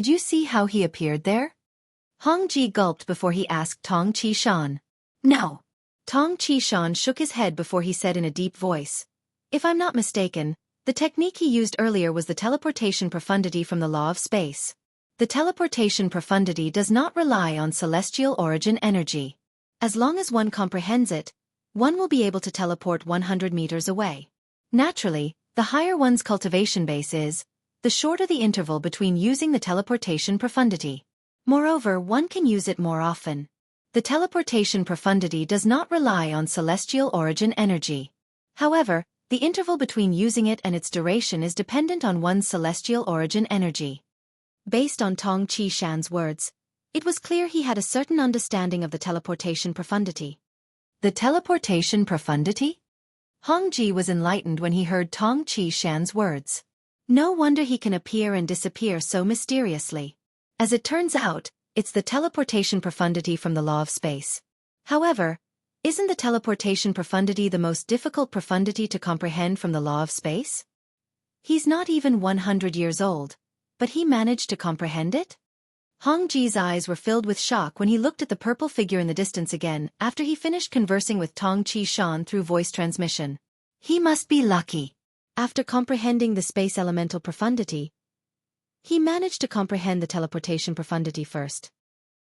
you see how he appeared there? Hong Ji gulped before he asked Tong Qishan. No. Tong Qishan shook his head before he said in a deep voice. If I'm not mistaken, the technique he used earlier was the teleportation profundity from the law of space. The teleportation profundity does not rely on celestial origin energy. As long as one comprehends it, one will be able to teleport 100 meters away. Naturally, the higher one's cultivation base is, the shorter the interval between using the teleportation profundity. Moreover, one can use it more often. The teleportation profundity does not rely on celestial origin energy. However, the interval between using it and its duration is dependent on one's celestial origin energy. Based on Tong Qishan's words, it was clear he had a certain understanding of the teleportation profundity. The teleportation profundity? Hong Ji was enlightened when he heard Tong Qishan's words. No wonder he can appear and disappear so mysteriously. As it turns out, it's the teleportation profundity from the law of space. However, isn't the teleportation profundity the most difficult profundity to comprehend from the law of space? He's not even 100 years old, but he managed to comprehend it? Hong Ji's eyes were filled with shock when he looked at the purple figure in the distance again after he finished conversing with Tong Qishan through voice transmission. He must be lucky. After comprehending the space elemental profundity, he managed to comprehend the teleportation profundity first.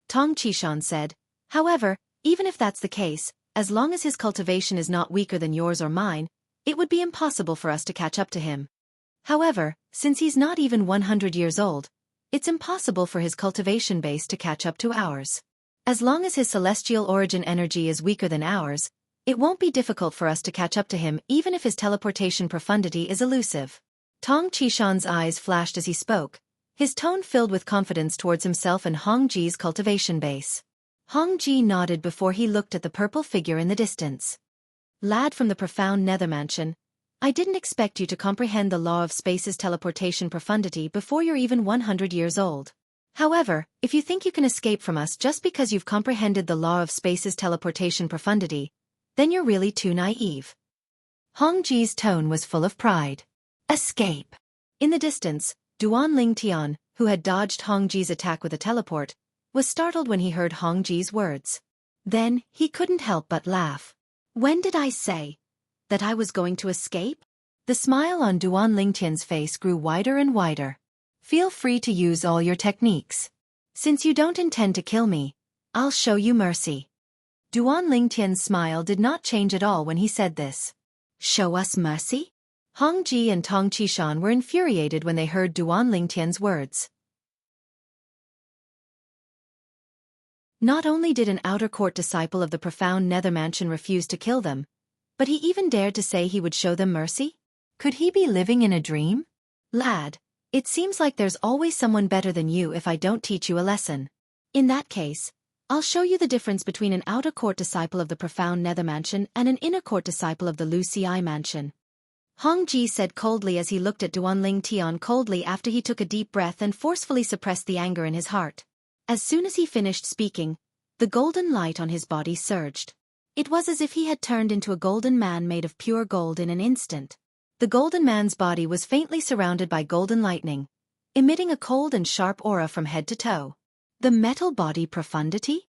Tong Qishan said, however, even if that's the case, as long as his cultivation is not weaker than yours or mine, it would be impossible for us to catch up to him. However, since he's not even 100 years old, it's impossible for his cultivation base to catch up to ours. As long as his celestial origin energy is weaker than ours, it won't be difficult for us to catch up to him even if his teleportation profundity is elusive. Tong Qishan's eyes flashed as he spoke, his tone filled with confidence towards himself and Hong Ji's cultivation base. Hong Ji nodded before he looked at the purple figure in the distance. Lad from the profound nether mansion, I didn't expect you to comprehend the law of space's teleportation profundity before you're even 100 years old. However, if you think you can escape from us just because you've comprehended the law of space's teleportation profundity, then you're really too naive. Hong Ji's tone was full of pride. Escape. In the distance, Duanling Tian, who had dodged Hong Ji's attack with a teleport, was startled when he heard Hong Ji's words. Then, he couldn't help but laugh. When did I say that I was going to escape? The smile on Duanling Tian's face grew wider and wider. Feel free to use all your techniques. Since you don't intend to kill me, I'll show you mercy. Duanling Tian's smile did not change at all when he said this. Show us mercy? Hong Ji and Tong Qishan were infuriated when they heard Duan Lingtian's words. Not only did an outer court disciple of the profound nether mansion refuse to kill them, but he even dared to say he would show them mercy? Could he be living in a dream? Lad, it seems like there's always someone better than you if I don't teach you a lesson. In that case, I'll show you the difference between an outer court disciple of the profound nether mansion and an inner court disciple of the Wuxia mansion. Hong Ji said coldly as he looked at Duan Lingtian coldly after he took a deep breath and forcefully suppressed the anger in his heart. As soon as he finished speaking, the golden light on his body surged. It was as if he had turned into a golden man made of pure gold in an instant. The golden man's body was faintly surrounded by golden lightning, emitting a cold and sharp aura from head to toe. The metal body profundity?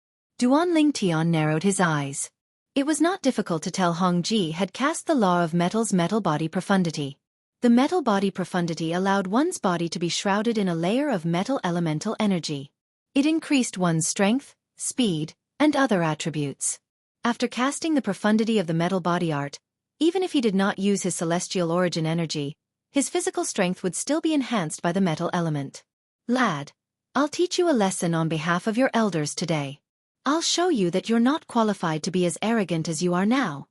Duan Lingtian narrowed his eyes. It was not difficult to tell Hong Ji had cast the law of metal's metal body profundity. The metal body profundity allowed one's body to be shrouded in a layer of metal elemental energy. It increased one's strength, speed, and other attributes. After casting the profundity of the metal body art, even if he did not use his celestial origin energy, his physical strength would still be enhanced by the metal element. Lad, I'll teach you a lesson on behalf of your elders today. I'll show you that you're not qualified to be as arrogant as you are now.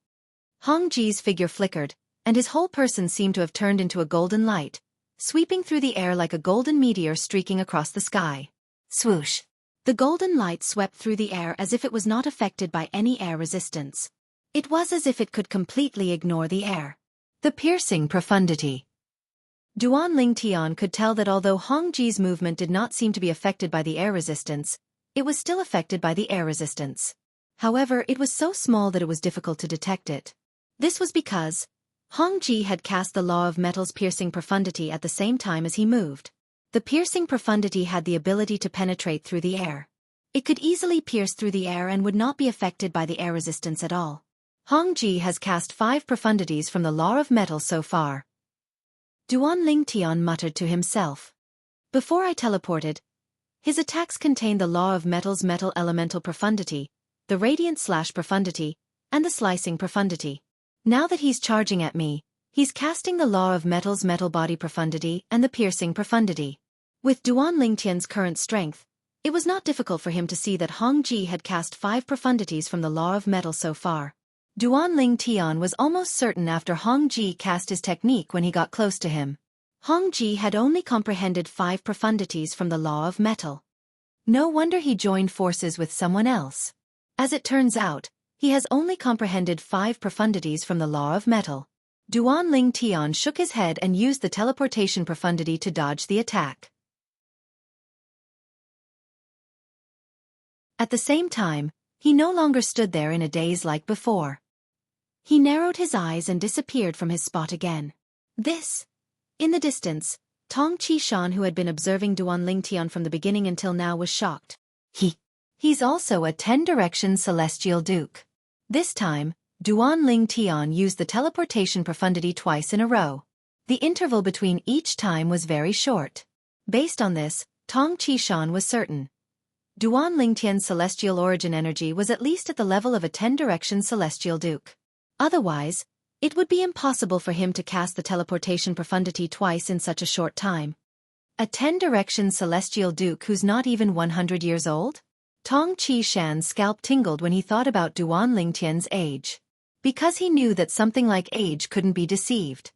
Hong Ji's figure flickered, and his whole person seemed to have turned into a golden light, sweeping through the air like a golden meteor streaking across the sky. Swoosh! The golden light swept through the air as if it was not affected by any air resistance. It was as if it could completely ignore the air. The piercing profundity. Duan Lingtian could tell that although Hong Ji's movement did not seem to be affected by the air resistance, it was still affected by the air resistance. However, it was so small that it was difficult to detect it. This was because Hong Ji had cast the law of metal's piercing profundity at the same time as he moved. The piercing profundity had the ability to penetrate through the air. It could easily pierce through the air and would not be affected by the air resistance at all. Hong Ji has cast 5 profundities from the law of metal so far. Duan Lingtian muttered to himself. Before I teleported, his attacks contained the law of metal's metal elemental profundity, the radiant/profundity, and the slicing profundity. Now that he's charging at me, he's casting the law of metal's metal body profundity and the piercing profundity. With Duan Lingtian's current strength, it was not difficult for him to see that Hong Ji had cast 5 profundities from the law of metal so far. Duan Lingtian was almost certain after Hong Ji cast his technique when he got close to him. Hong Ji had only comprehended 5 profundities from the law of metal. No wonder he joined forces with someone else. As it turns out, he has only comprehended 5 profundities from the law of metal. Duan Lingtian shook his head and used the teleportation profundity to dodge the attack. At the same time, he no longer stood there in a daze like before. He narrowed his eyes and disappeared from his spot again. In the distance, Tong Qishan, who had been observing Duan Lingtian from the beginning until now, was shocked. He's also a 10-direction celestial duke. This time, Duan Lingtian used the teleportation profundity twice in a row. The interval between each time was very short. Based on this, Tong Qishan was certain. Duan Lingtian's celestial origin energy was at least at the level of a 10-direction celestial duke. Otherwise, it would be impossible for him to cast the teleportation profundity twice in such a short time. A 10-direction celestial duke who's not even 100 years old? Tong Qishan's scalp tingled when he thought about Duan Lingtian's age. Because he knew that something like age couldn't be deceived.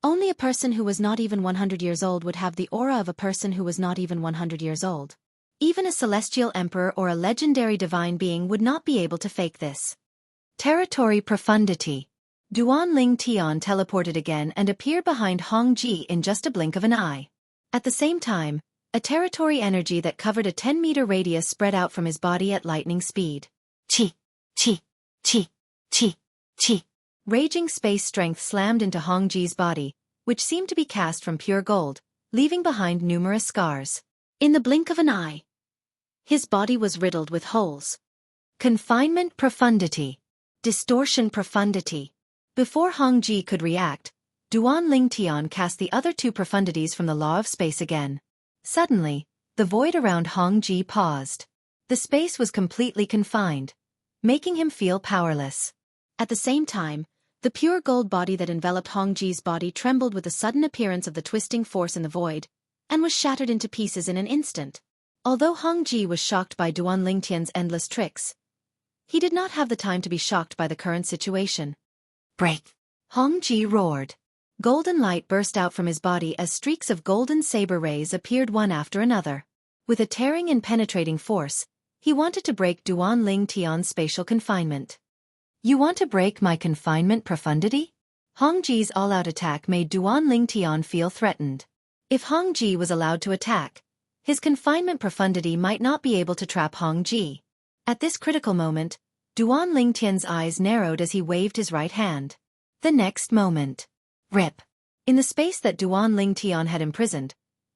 Only a person who was not even 100 years old would have the aura of a person who was not even 100 years old. Even a celestial emperor or a legendary divine being would not be able to fake this. Territory profundity. Duan Lingtian teleported again and appeared behind Hong Ji in just a blink of an eye. At the same time, a territory energy that covered a 10-meter radius spread out from his body at lightning speed. Chi, chi, chi, chi, chi. Raging space strength slammed into Hong Ji's body, which seemed to be cast from pure gold, leaving behind numerous scars. In the blink of an eye, his body was riddled with holes. Confinement profundity. Distortion profundity. Before Hong Ji could react, Duan Lingtian cast the other 2 profundities from the law of space again. Suddenly, the void around Hong Ji paused. The space was completely confined, making him feel powerless. At the same time, The pure gold body that enveloped Hong Ji's body trembled with the sudden appearance of the twisting force in the void, and was shattered into pieces in an instant. Although Hong Ji was shocked by Duan Lingtian's endless tricks, he did not have the time to be shocked by the current situation. Break! Hong Ji roared. Golden light burst out from his body as streaks of golden saber rays appeared one after another. With a tearing and penetrating force, he wanted to break Duan Lingtian's spatial confinement. You want to break my confinement profundity? Hong Ji's all-out attack made Duan Lingtian feel threatened. If Hong Ji was allowed to attack, his confinement profundity might not be able to trap Hong Ji. At this critical moment, Duan Lingtian's eyes narrowed as he waved his right hand. The next moment. Rip! In the space that Duan Lingtian had imprisoned,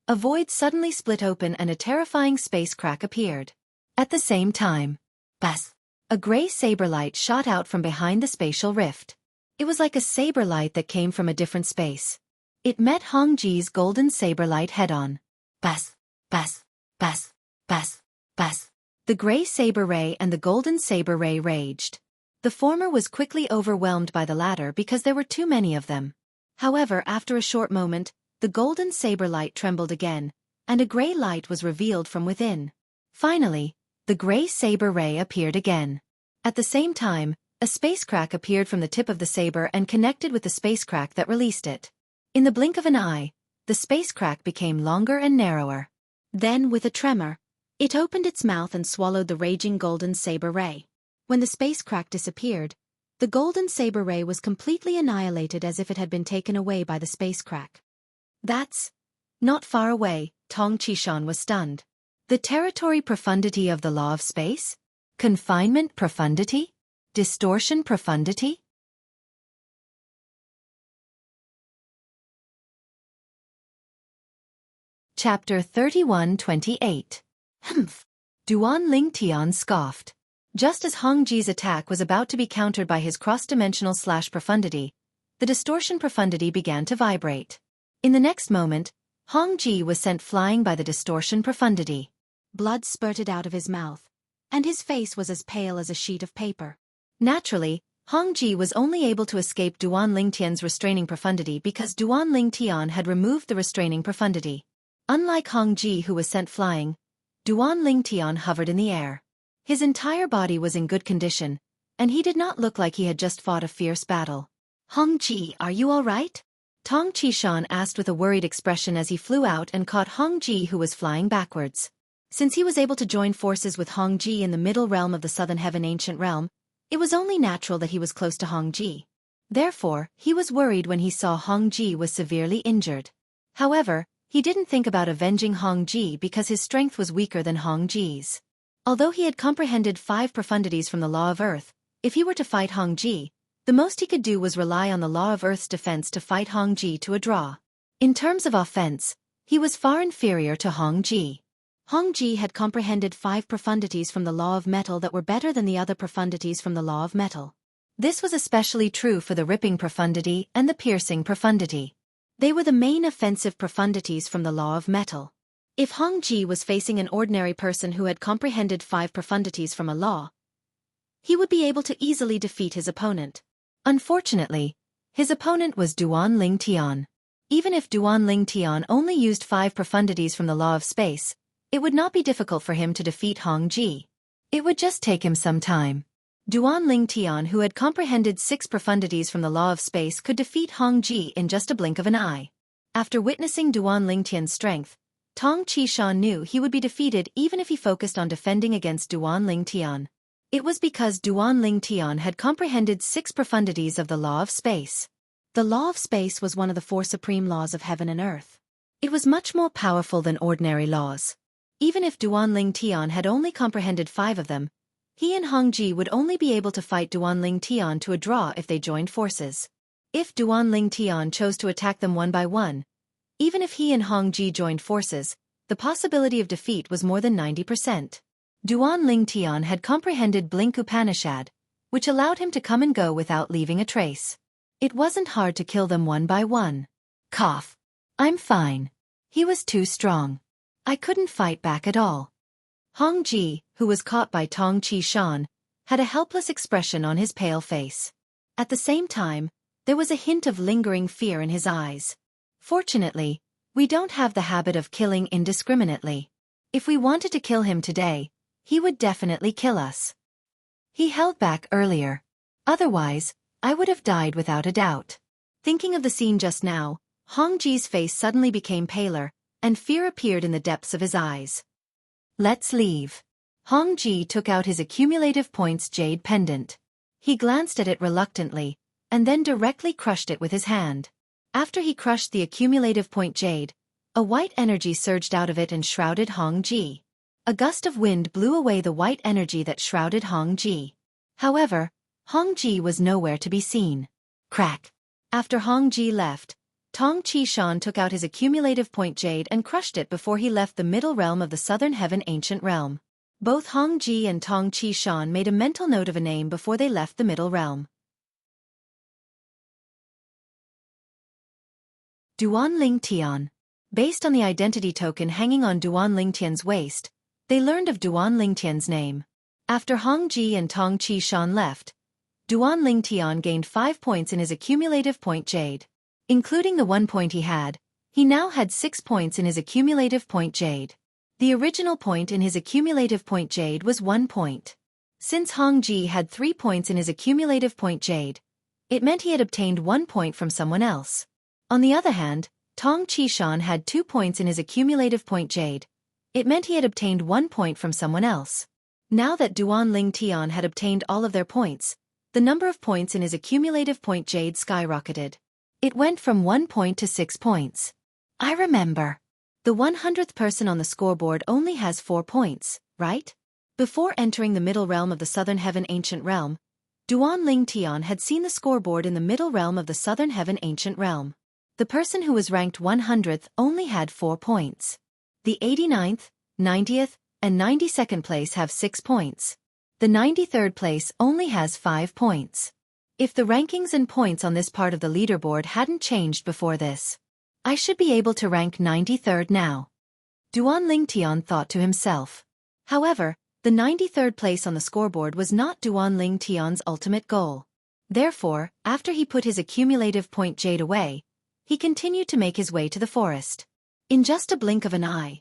a void suddenly split open and a terrifying space crack appeared. At the same time, buzz! A gray saber light shot out from behind the spatial rift. It was like a saber light that came from a different space. It met Hong Ji's golden saber light head-on. Buzz! Buzz! Buzz! Buzz! Buzz! The gray saber ray and the golden saber ray raged. The former was quickly overwhelmed by the latter because there were too many of them. However, after a short moment, the golden saber light trembled again, and a gray light was revealed from within. Finally, the gray saber ray appeared again. At the same time, a space crack appeared from the tip of the saber and connected with the space crack that released it. In the blink of an eye, the space crack became longer and narrower. Then, with a tremor, it opened its mouth and swallowed the raging golden saber ray. When the space crack disappeared, the golden saber ray was completely annihilated as if it had been taken away by the space crack. That's not far away. Tong Qishan was stunned. The territory profundity of the law of space? Confinement profundity? Distortion profundity? Chapter 31-28. Humph! Duan Lingtian scoffed. Just as Hong Ji's attack was about to be countered by his cross-dimensional profundity, the distortion profundity began to vibrate. In the next moment, Hong Ji was sent flying by the distortion profundity. Blood spurted out of his mouth, and his face was as pale as a sheet of paper. Naturally, Hong Ji was only able to escape Duan Lingtian's restraining profundity because Duan Lingtian had removed the restraining profundity. Unlike Hong Ji, who was sent flying, Duan Lingtian hovered in the air. His entire body was in good condition, and he did not look like he had just fought a fierce battle. Hong Ji, are you all right? Tong Qishan asked with a worried expression as he flew out and caught Hong Ji, who was flying backwards. Since he was able to join forces with Hong Ji in the middle realm of the Southern Heaven Ancient Realm, it was only natural that he was close to Hong Ji. Therefore, he was worried when he saw Hong Ji was severely injured. However, he didn't think about avenging Hong Ji because his strength was weaker than Hong Ji's. Although he had comprehended 5 profundities from the Law of Earth, if he were to fight Hong Ji, the most he could do was rely on the Law of Earth's defense to fight Hong Ji to a draw. In terms of offense, he was far inferior to Hong Ji. Hong Ji had comprehended 5 profundities from the Law of Metal that were better than the other profundities from the Law of Metal. This was especially true for the ripping profundity and the piercing profundity. They were the main offensive profundities from the Law of Metal. If Hong Ji was facing an ordinary person who had comprehended 5 profundities from a law, he would be able to easily defeat his opponent. Unfortunately, his opponent was Duan Lingtian. Even if Duan Lingtian only used 5 profundities from the Law of Space, it would not be difficult for him to defeat Hong Ji. It would just take him some time. Duan Lingtian, who had comprehended 6 profundities from the Law of Space, could defeat Hong Ji in just a blink of an eye. After witnessing Duan Lingtian's strength, Tong Qishan knew he would be defeated even if he focused on defending against Duan Lingtian. It was because Duan Lingtian had comprehended 6 profundities of the Law of Space. The Law of Space was one of the 4 supreme laws of heaven and earth. It was much more powerful than ordinary laws. Even if Duan Lingtian had only comprehended 5 of them, he and Hong Ji would only be able to fight Duan Lingtian to a draw if they joined forces. If Duan Lingtian chose to attack them one by one, even if he and Hong Ji joined forces, the possibility of defeat was more than 90%. Duan Lingtian had comprehended Blink Upanishad, which allowed him to come and go without leaving a trace. It wasn't hard to kill them one by one. Cough. I'm fine. He was too strong. I couldn't fight back at all. Hong Ji, who was caught by Tong Qishan, had a helpless expression on his pale face. At the same time, there was a hint of lingering fear in his eyes. Fortunately, we don't have the habit of killing indiscriminately. If we wanted to kill him today, he would definitely kill us. He held back earlier. Otherwise, I would have died without a doubt. Thinking of the scene just now, Hong Ji's face suddenly became paler, and fear appeared in the depths of his eyes. Let's leave. Hong Ji took out his accumulative points jade pendant. He glanced at it reluctantly, and then directly crushed it with his hand. After he crushed the accumulative point jade, a white energy surged out of it and shrouded Hong Ji. A gust of wind blew away the white energy that shrouded Hong Ji. However, Hong Ji was nowhere to be seen. Crack! After Hong Ji left, Tong Qishan took out his accumulative point jade and crushed it before he left the middle realm of the southern heaven ancient realm. Both Hong Ji and Tong Qishan made a mental note of a name before they left the middle realm. Duan Ling Tian. Based on the identity token hanging on Duan Ling Tian's waist, they learned of Duan Ling Tian's name. After Hong Ji and Tong Qishan left, Duan Ling Tian gained 5 points in his accumulative point jade. Including the 1 point he now had 6 points in his accumulative point jade. The original point in his accumulative point jade was 1 point. Since Hong Ji had 3 points in his accumulative point jade, it meant he had obtained 1 point from someone else. On the other hand, Tong Qishan had 2 points in his accumulative point jade. It meant he had obtained 1 point from someone else. Now that Duan Ling Tian had obtained all of their points, the number of points in his accumulative point jade skyrocketed. It went from 1 point to 6 points. I remember. The 100th person on the scoreboard only has 4 points, right? Before entering the middle realm of the southern heaven ancient realm, Duan Ling Tian had seen the scoreboard in the middle realm of the southern heaven ancient realm. The person who was ranked 100th only had 4 points. The 89th, 90th, and 92nd place have 6 points. The 93rd place only has 5 points. If the rankings and points on this part of the leaderboard hadn't changed before this, I should be able to rank 93rd now. Duan Ling Tian thought to himself. However, the 93rd place on the scoreboard was not Duan Ling Tian's ultimate goal. Therefore, after he put his accumulative point jade away, he continued to make his way to the forest. In just a blink of an eye,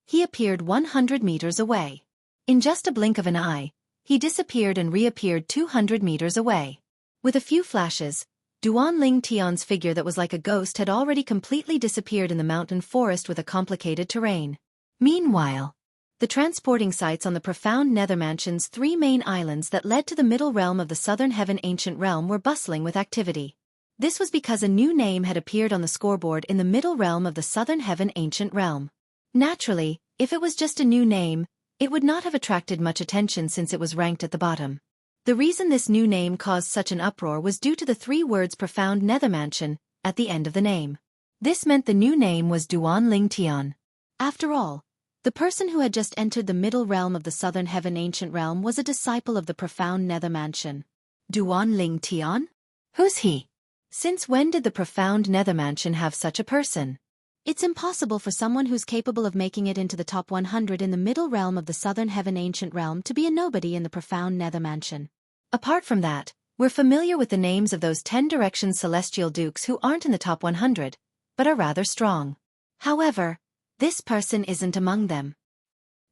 he appeared 100 meters away. In just a blink of an eye, he disappeared and reappeared 200 meters away. With a few flashes, Duan Ling Tian's figure that was like a ghost had already completely disappeared in the mountain forest with a complicated terrain. Meanwhile, the transporting sites on the profound nether mansion's 3 main islands that led to the middle realm of the southern heaven ancient realm were bustling with activity. This was because a new name had appeared on the scoreboard in the middle realm of the southern heaven ancient realm. Naturally, if it was just a new name, it would not have attracted much attention since it was ranked at the bottom. The reason this new name caused such an uproar was due to the 3 words profound nether mansion at the end of the name. This meant the new name was Duan Ling Tian. After all, the person who had just entered the middle realm of the southern heaven ancient realm was a disciple of the profound nether mansion. Duan Ling Tian? Who's he? Since when did the profound nether mansion have such a person? It's impossible for someone who's capable of making it into the top 100 in the middle realm of the southern heaven ancient realm to be a nobody in the profound nether mansion. Apart from that, we're familiar with the names of those 10 directions celestial dukes who aren't in the top 100, but are rather strong. However, this person isn't among them.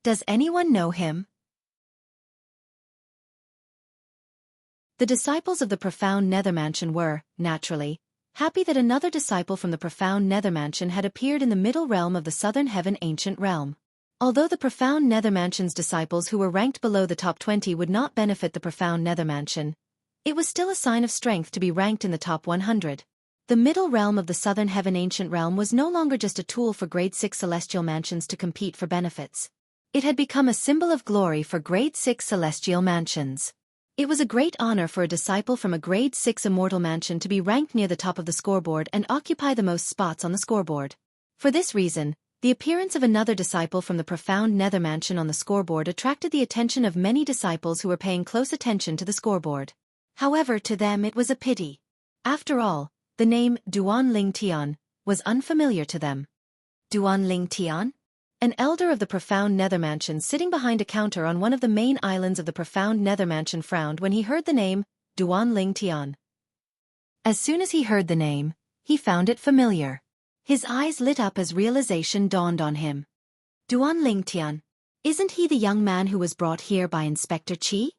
Does anyone know him? The disciples of the profound nether mansion were, naturally, happy that another disciple from the profound nether mansion had appeared in the middle realm of the southern heaven ancient realm. Although the profound nether mansion's disciples who were ranked below the top 20 would not benefit the profound nether mansion, it was still a sign of strength to be ranked in the top 100. The middle realm of the southern heaven ancient realm was no longer just a tool for grade 6 celestial mansions to compete for benefits. It had become a symbol of glory for grade 6 celestial mansions. It was a great honor for a disciple from a grade 6 immortal mansion to be ranked near the top of the scoreboard and occupy the most spots on the scoreboard. For this reason, the appearance of another disciple from the profound nether mansion on the scoreboard attracted the attention of many disciples who were paying close attention to the scoreboard. However, to them it was a pity. After all, the name Duan Ling Tian was unfamiliar to them. Duan Ling Tian? An elder of the profound nether mansion sitting behind a counter on one of the main islands of the profound nether mansion frowned when he heard the name Duan Lingtian. As soon as he heard the name, he found it familiar. His eyes lit up as realization dawned on him. Duan Lingtian. Isn't he the young man who was brought here by Inspector Qi?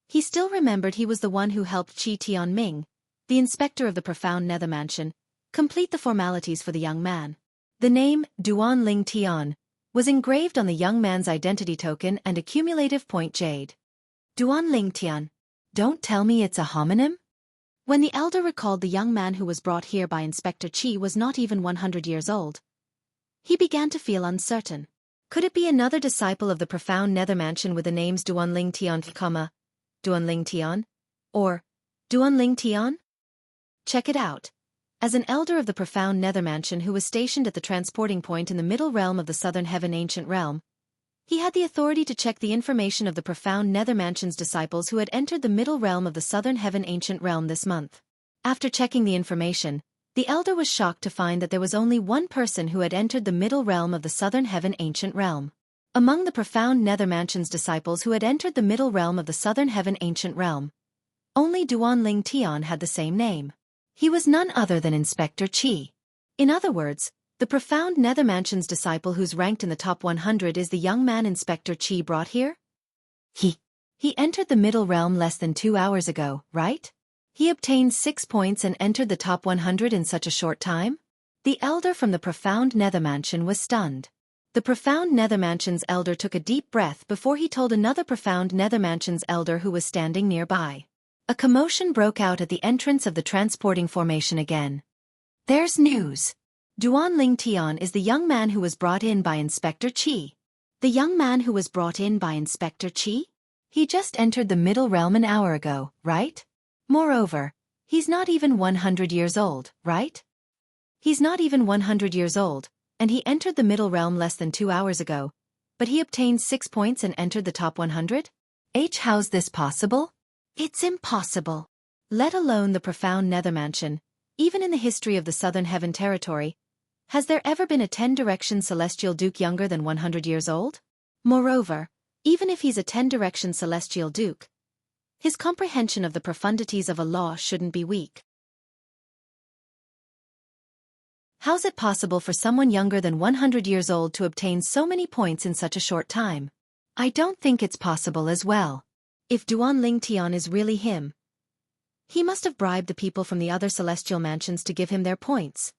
He still remembered he was the one who helped Qi Tianming, the inspector of the profound nether mansion, complete the formalities for the young man. The name, Duan Lingtian, was engraved on the young man's identity token and accumulative point jade. Duan Lingtian. Don't tell me it's a homonym? When the elder recalled the young man who was brought here by Inspector Qi was not even 100 years old, he began to feel uncertain. Could it be another disciple of the profound nether mansion with the names Duan Lingtian, Duan Lingtian, or Duan Lingtian? Check it out. As an elder of the profound nether mansion who was stationed at the transporting point in the middle realm of the southern heaven ancient realm, he had the authority to check the information of the profound nether mansion's disciples who had entered the middle realm of the southern heaven ancient realm this month. After checking the information, the elder was shocked to find that there was only one person who had entered the middle realm of the southern heaven ancient realm. Among the profound nether mansion's disciples who had entered the middle realm of the southern heaven ancient realm, only Duan Lingtian had the same name. He was none other than Inspector Qi. In other words, the profound nether mansion's disciple who's ranked in the top 100 is the young man Inspector Qi brought here? He entered the middle realm less than 2 hours ago, right? He obtained 6 points and entered the top 100 in such a short time? The elder from the profound nether mansion was stunned. The profound nether mansion's elder took a deep breath before he told another profound nether mansion's elder who was standing nearby. A commotion broke out at the entrance of the transporting formation again. There's news. Duan Lingtian is the young man who was brought in by Inspector Qi. The young man who was brought in by Inspector Qi? He just entered the middle realm an hour ago, right? Moreover, he's not even 100 years old, right? He's not even 100 years old, and he entered the middle realm less than 2 hours ago, but he obtained 6 points and entered the top 100? How's this possible? It's impossible. Let alone the profound nether mansion, even in the history of the southern heaven territory, has there ever been a 10-direction celestial duke younger than 100 years old? Moreover, even if he's a 10-direction celestial duke, his comprehension of the profundities of a law shouldn't be weak. How's it possible for someone younger than 100 years old to obtain so many points in such a short time? I don't think it's possible as well. If Duan Lingtian is really him, he must have bribed the people from the other celestial mansions to give him their points.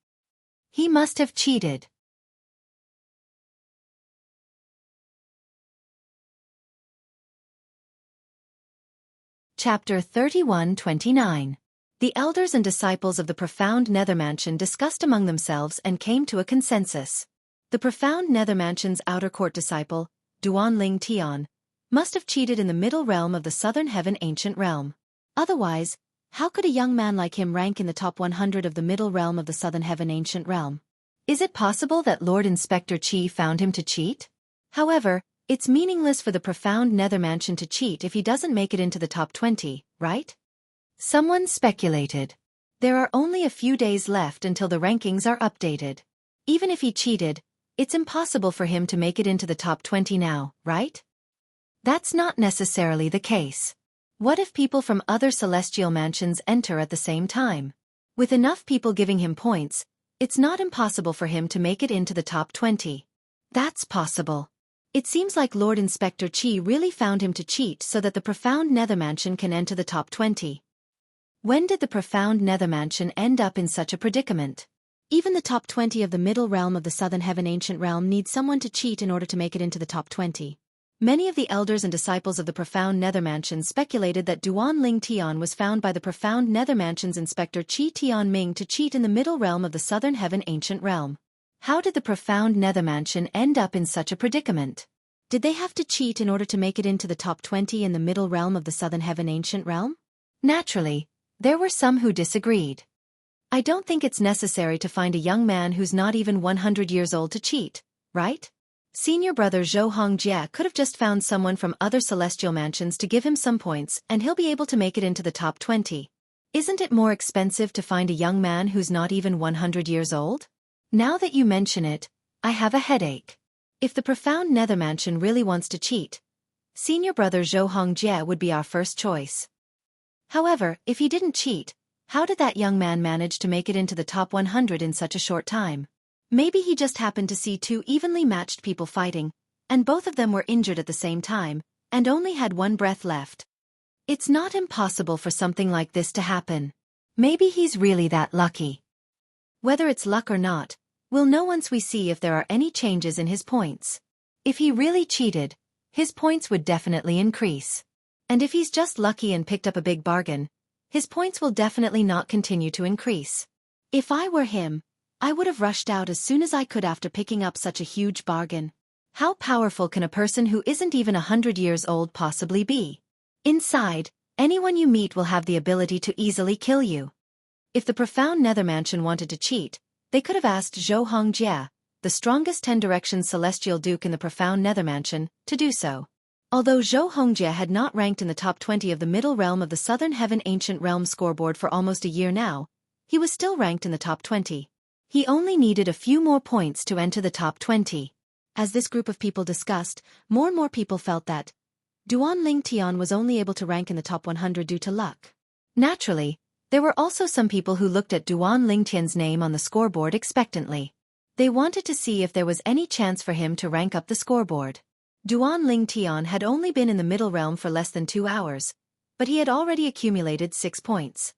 He must have cheated. Chapter 31-29. The elders and disciples of the profound nether mansion discussed among themselves and came to a consensus. The profound nether mansion's outer court disciple, Duan Lingtian, must have cheated in the middle realm of the southern heaven ancient realm. Otherwise, how could a young man like him rank in the top 100 of the middle realm of the southern heaven ancient realm? Is it possible that Lord Inspector Qi found him to cheat? However, it's meaningless for the profound nether mansion to cheat if he doesn't make it into the top 20, right? Someone speculated. There are only a few days left until the rankings are updated. Even if he cheated, it's impossible for him to make it into the top 20 now, right? That's not necessarily the case. What if people from other celestial mansions enter at the same time? With enough people giving him points, it's not impossible for him to make it into the top 20. That's possible. It seems like Lord Inspector Qi really found him to cheat so that the profound nether mansion can enter the top 20. When did the profound nether mansion end up in such a predicament? Even the top 20 of the middle realm of the southern heaven ancient realm need someone to cheat in order to make it into the top 20. Many of the elders and disciples of the profound nether mansion speculated that Duan Lingtian was found by the profound nether mansion's inspector Qi Tianming to cheat in the middle realm of the southern heaven ancient realm. How did the profound nether mansion end up in such a predicament? Did they have to cheat in order to make it into the top 20 in the middle realm of the southern heaven ancient realm? Naturally, there were some who disagreed. I don't think it's necessary to find a young man who's not even 100 years old to cheat, right? Senior brother Xianxia could have just found someone from other celestial mansions to give him some points and he'll be able to make it into the top 20. Isn't it more expensive to find a young man who's not even 100 years old? Now that you mention it, I have a headache. If the profound nether mansion really wants to cheat, senior brother Xianxia would be our first choice. However, if he didn't cheat, how did that young man manage to make it into the top 100 in such a short time? Maybe he just happened to see two evenly matched people fighting, and both of them were injured at the same time, and only had one breath left. It's not impossible for something like this to happen. Maybe he's really that lucky. Whether it's luck or not, we'll know once we see if there are any changes in his points. If he really cheated, his points would definitely increase. And if he's just lucky and picked up a big bargain, his points will definitely not continue to increase. If I were him, I would have rushed out as soon as I could after picking up such a huge bargain. How powerful can a person who isn't even 100 years old possibly be? Inside, anyone you meet will have the ability to easily kill you. If the profound Nether Mansion wanted to cheat, they could have asked Xianxia, the strongest 10 Directions Celestial Duke in the profound Nether Mansion, to do so. Although Xianxia had not ranked in the top 20 of the middle realm of the Southern Heaven Ancient Realm scoreboard for almost a year now, he was still ranked in the top 20. He only needed a few more points to enter the top 20. As this group of people discussed, more and more people felt that Duan Ling Tian was only able to rank in the top 100 due to luck. Naturally, there were also some people who looked at Duan Ling Tian's name on the scoreboard expectantly. They wanted to see if there was any chance for him to rank up the scoreboard. Duan Ling Tian had only been in the middle realm for less than 2 hours, but he had already accumulated 6 points.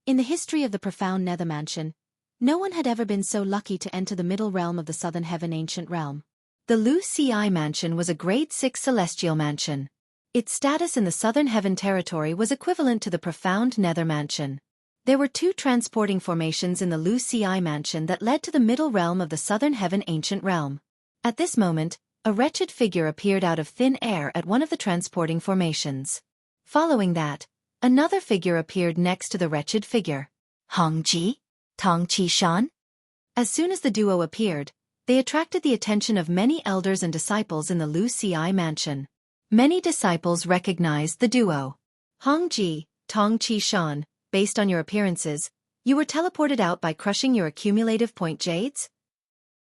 In the history of the profound Nether Mansion, no one had ever been so lucky to enter the middle realm of the Southern Heaven Ancient Realm. The Wuxia Mansion was a grade 6 celestial mansion. Its status in the Southern Heaven territory was equivalent to the profound Nether Mansion. There were 2 transporting formations in the Wuxia Mansion that led to the middle realm of the Southern Heaven Ancient Realm. At this moment, a wretched figure appeared out of thin air at one of the transporting formations. Following that, another figure appeared next to the wretched figure. Hongji? Tong Qishan? As soon as the duo appeared, they attracted the attention of many elders and disciples in the Wuxia Mansion. Many disciples recognized the duo. Hongji, Tong Qishan, based on your appearances, you were teleported out by crushing your accumulative point jades?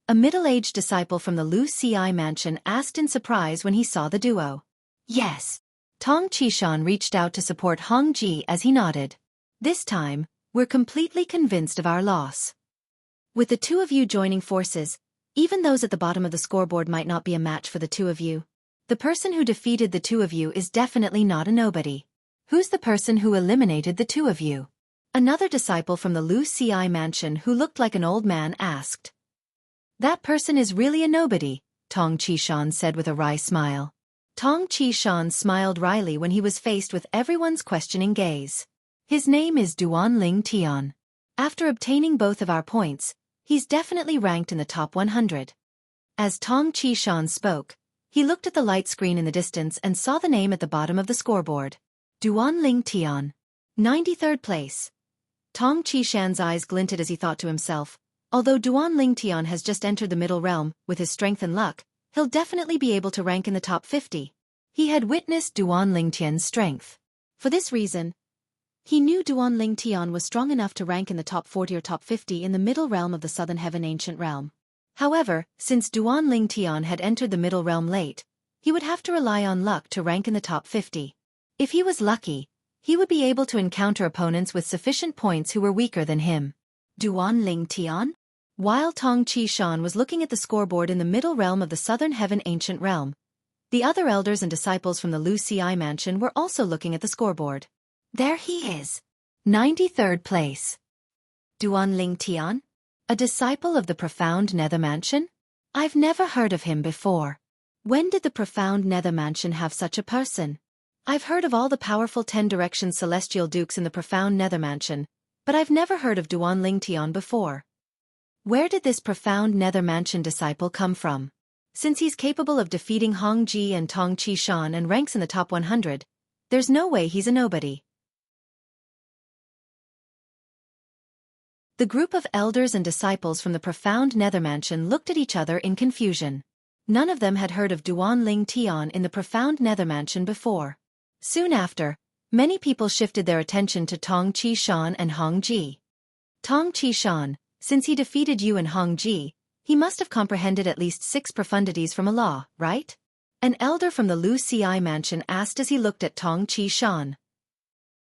A middle-aged disciple from the Wuxia Mansion asked in surprise when he saw the duo. Yes. Tong Qishan reached out to support Hongji as he nodded. This time, we're completely convinced of our loss. With the 2 of you joining forces, even those at the bottom of the scoreboard might not be a match for the 2 of you. The person who defeated the 2 of you is definitely not a nobody. Who's the person who eliminated the 2 of you? Another disciple from the Wuxia Mansion who looked like an old man asked. That person is really a nobody, Tong Qishan said with a wry smile. Tong Qishan smiled wryly when he was faced with everyone's questioning gaze. His name is Duan Ling Tian. After obtaining both of our points, he's definitely ranked in the top 100. As Tong Qishan spoke, he looked at the light screen in the distance and saw the name at the bottom of the scoreboard. Duan Ling Tian. 93rd place. Tong Qishan's eyes glinted as he thought to himself, although Duan Ling Tian has just entered the middle realm, with his strength and luck, he'll definitely be able to rank in the top 50. He had witnessed Duan Ling Tian's strength. For this reason, he knew Duan Ling Tian was strong enough to rank in the top 40 or top 50 in the middle realm of the Southern Heaven Ancient Realm. However, since Duan Ling Tian had entered the middle realm late, he would have to rely on luck to rank in the top 50. If he was lucky, he would be able to encounter opponents with sufficient points who were weaker than him. Duan Ling Tian? While Tong Qishan was looking at the scoreboard in the middle realm of the Southern Heaven Ancient Realm, the other elders and disciples from the Wuxia Mansion were also looking at the scoreboard. There he is. 93rd place. Duan Ling Tian? A disciple of the profound Nether Mansion? I've never heard of him before. When did the profound Nether Mansion have such a person? I've heard of all the powerful 10 Directions Celestial Dukes in the profound Nether Mansion, but I've never heard of Duan Ling Tian before. Where did this profound Nether Mansion disciple come from? Since he's capable of defeating Hongji and Tong Qishan and ranks in the top 100, there's no way he's a nobody. The group of elders and disciples from the profound Nether Mansion looked at each other in confusion. None of them had heard of Duan Ling Tian in the profound Nether Mansion before. Soon after, many people shifted their attention to Tong Qishan and Hongji. Tong Qishan, since he defeated you and Hongji, he must have comprehended at least 6 profundities from a law, right? An elder from the Wuxia mansion asked as he looked at Tong Qishan.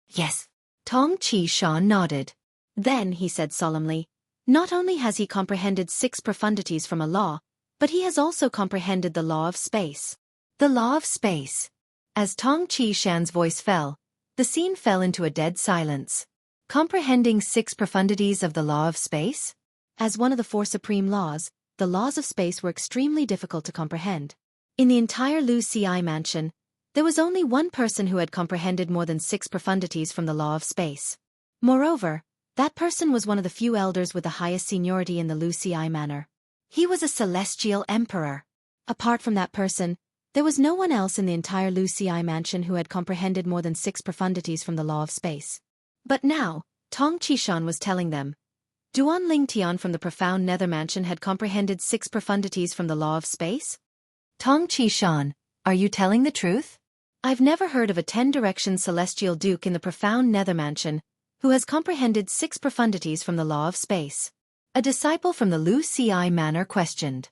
Yes. Tong Qishan nodded. Then he said solemnly, not only has he comprehended 6 profundities from a law, but he has also comprehended the law of space. The law of space. As Tong Qishan's voice fell, the scene fell into a dead silence. Comprehending 6 profundities of the law of space? As one of the 4 supreme laws, the laws of space were extremely difficult to comprehend. In the entire Wuxia mansion, there was only one person who had comprehended more than 6 profundities from the law of space. Moreover, that person was one of the few elders with the highest seniority in the Wuxia manor. He was a celestial emperor. Apart from that person, there was no one else in the entire Wuxia mansion who had comprehended more than 6 profundities from the law of space. But now, Tong Qishan was telling them, Duan Lingtian from the profound nether mansion had comprehended 6 profundities from the law of space? Tong Qishan, are you telling the truth? I've never heard of a 10-direction celestial duke in the profound nether mansion who has comprehended 6 profundities from the law of space. A disciple from the Wuxia manor questioned.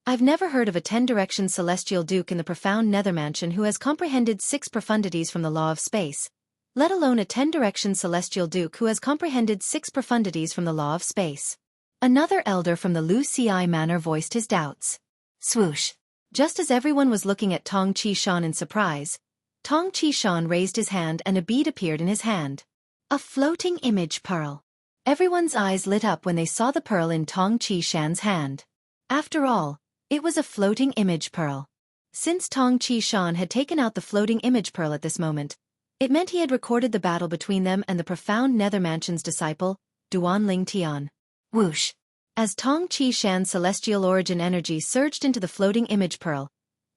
I've never heard of a 10-direction celestial duke in the profound nether mansion who has comprehended 6 profundities from the law of space, let alone a 10-direction celestial duke who has comprehended 6 profundities from the law of space. Another elder from the Wuxia manor voiced his doubts. Swoosh. Just as everyone was looking at Tong Qishan in surprise, Tong Qishan raised his hand and a bead appeared in his hand. A floating image pearl. Everyone's eyes lit up when they saw the pearl in Tong Qishan's hand. After all, it was a floating image pearl. Since Tong Qishan had taken out the floating image pearl at this moment, it meant he had recorded the battle between them and the profound nether mansion's disciple, Duan Lingtian. Whoosh! As Tong Qishan's celestial origin energy surged into the floating image pearl,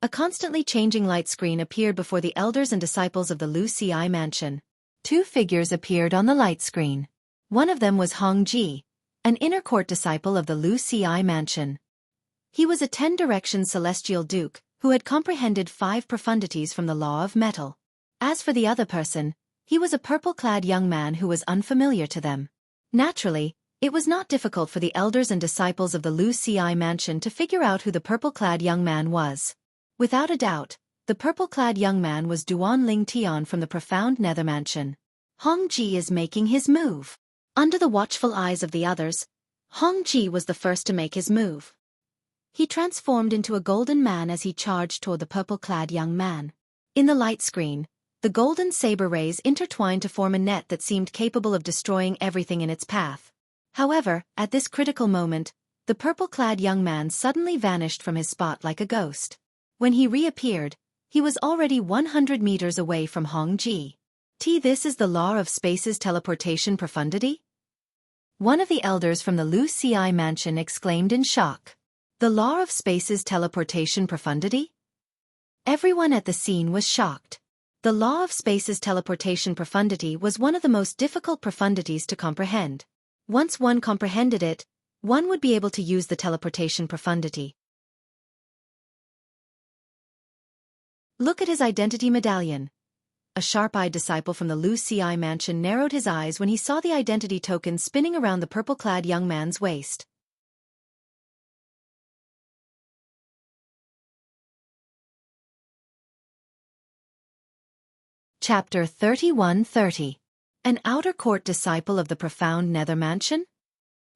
a constantly changing light screen appeared before the elders and disciples of the Wuxia mansion. 2 figures appeared on the light screen. One of them was Hong Ji, an inner court disciple of the Wuxia mansion. He was a 10-direction celestial duke who had comprehended 5 profundities from the law of metal. As for the other person, he was a purple-clad young man who was unfamiliar to them. Naturally, it was not difficult for the elders and disciples of the Wuxia mansion to figure out who the purple-clad young man was. Without a doubt, the purple-clad young man was Duan Lingtian from the profound nether mansion. Hong Ji is making his move. Under the watchful eyes of the others, Hong Ji was the first to make his move. He transformed into a golden man as he charged toward the purple-clad young man. In the light screen, the golden saber rays intertwined to form a net that seemed capable of destroying everything in its path. However, at this critical moment, the purple-clad young man suddenly vanished from his spot like a ghost. When he reappeared, he was already 100 meters away from Hong Ji. This is the law of space's teleportation profundity? One of the elders from the Wuxia mansion exclaimed in shock. The law of space's teleportation profundity? Everyone at the scene was shocked. The law of space's teleportation profundity was one of the most difficult profundities to comprehend. Once one comprehended it, one would be able to use the teleportation profundity. Look at his identity medallion. A sharp-eyed disciple from the Wuxia mansion narrowed his eyes when he saw the identity token spinning around the purple-clad young man's waist. Chapter 31:30. An outer court disciple of the profound nether mansion?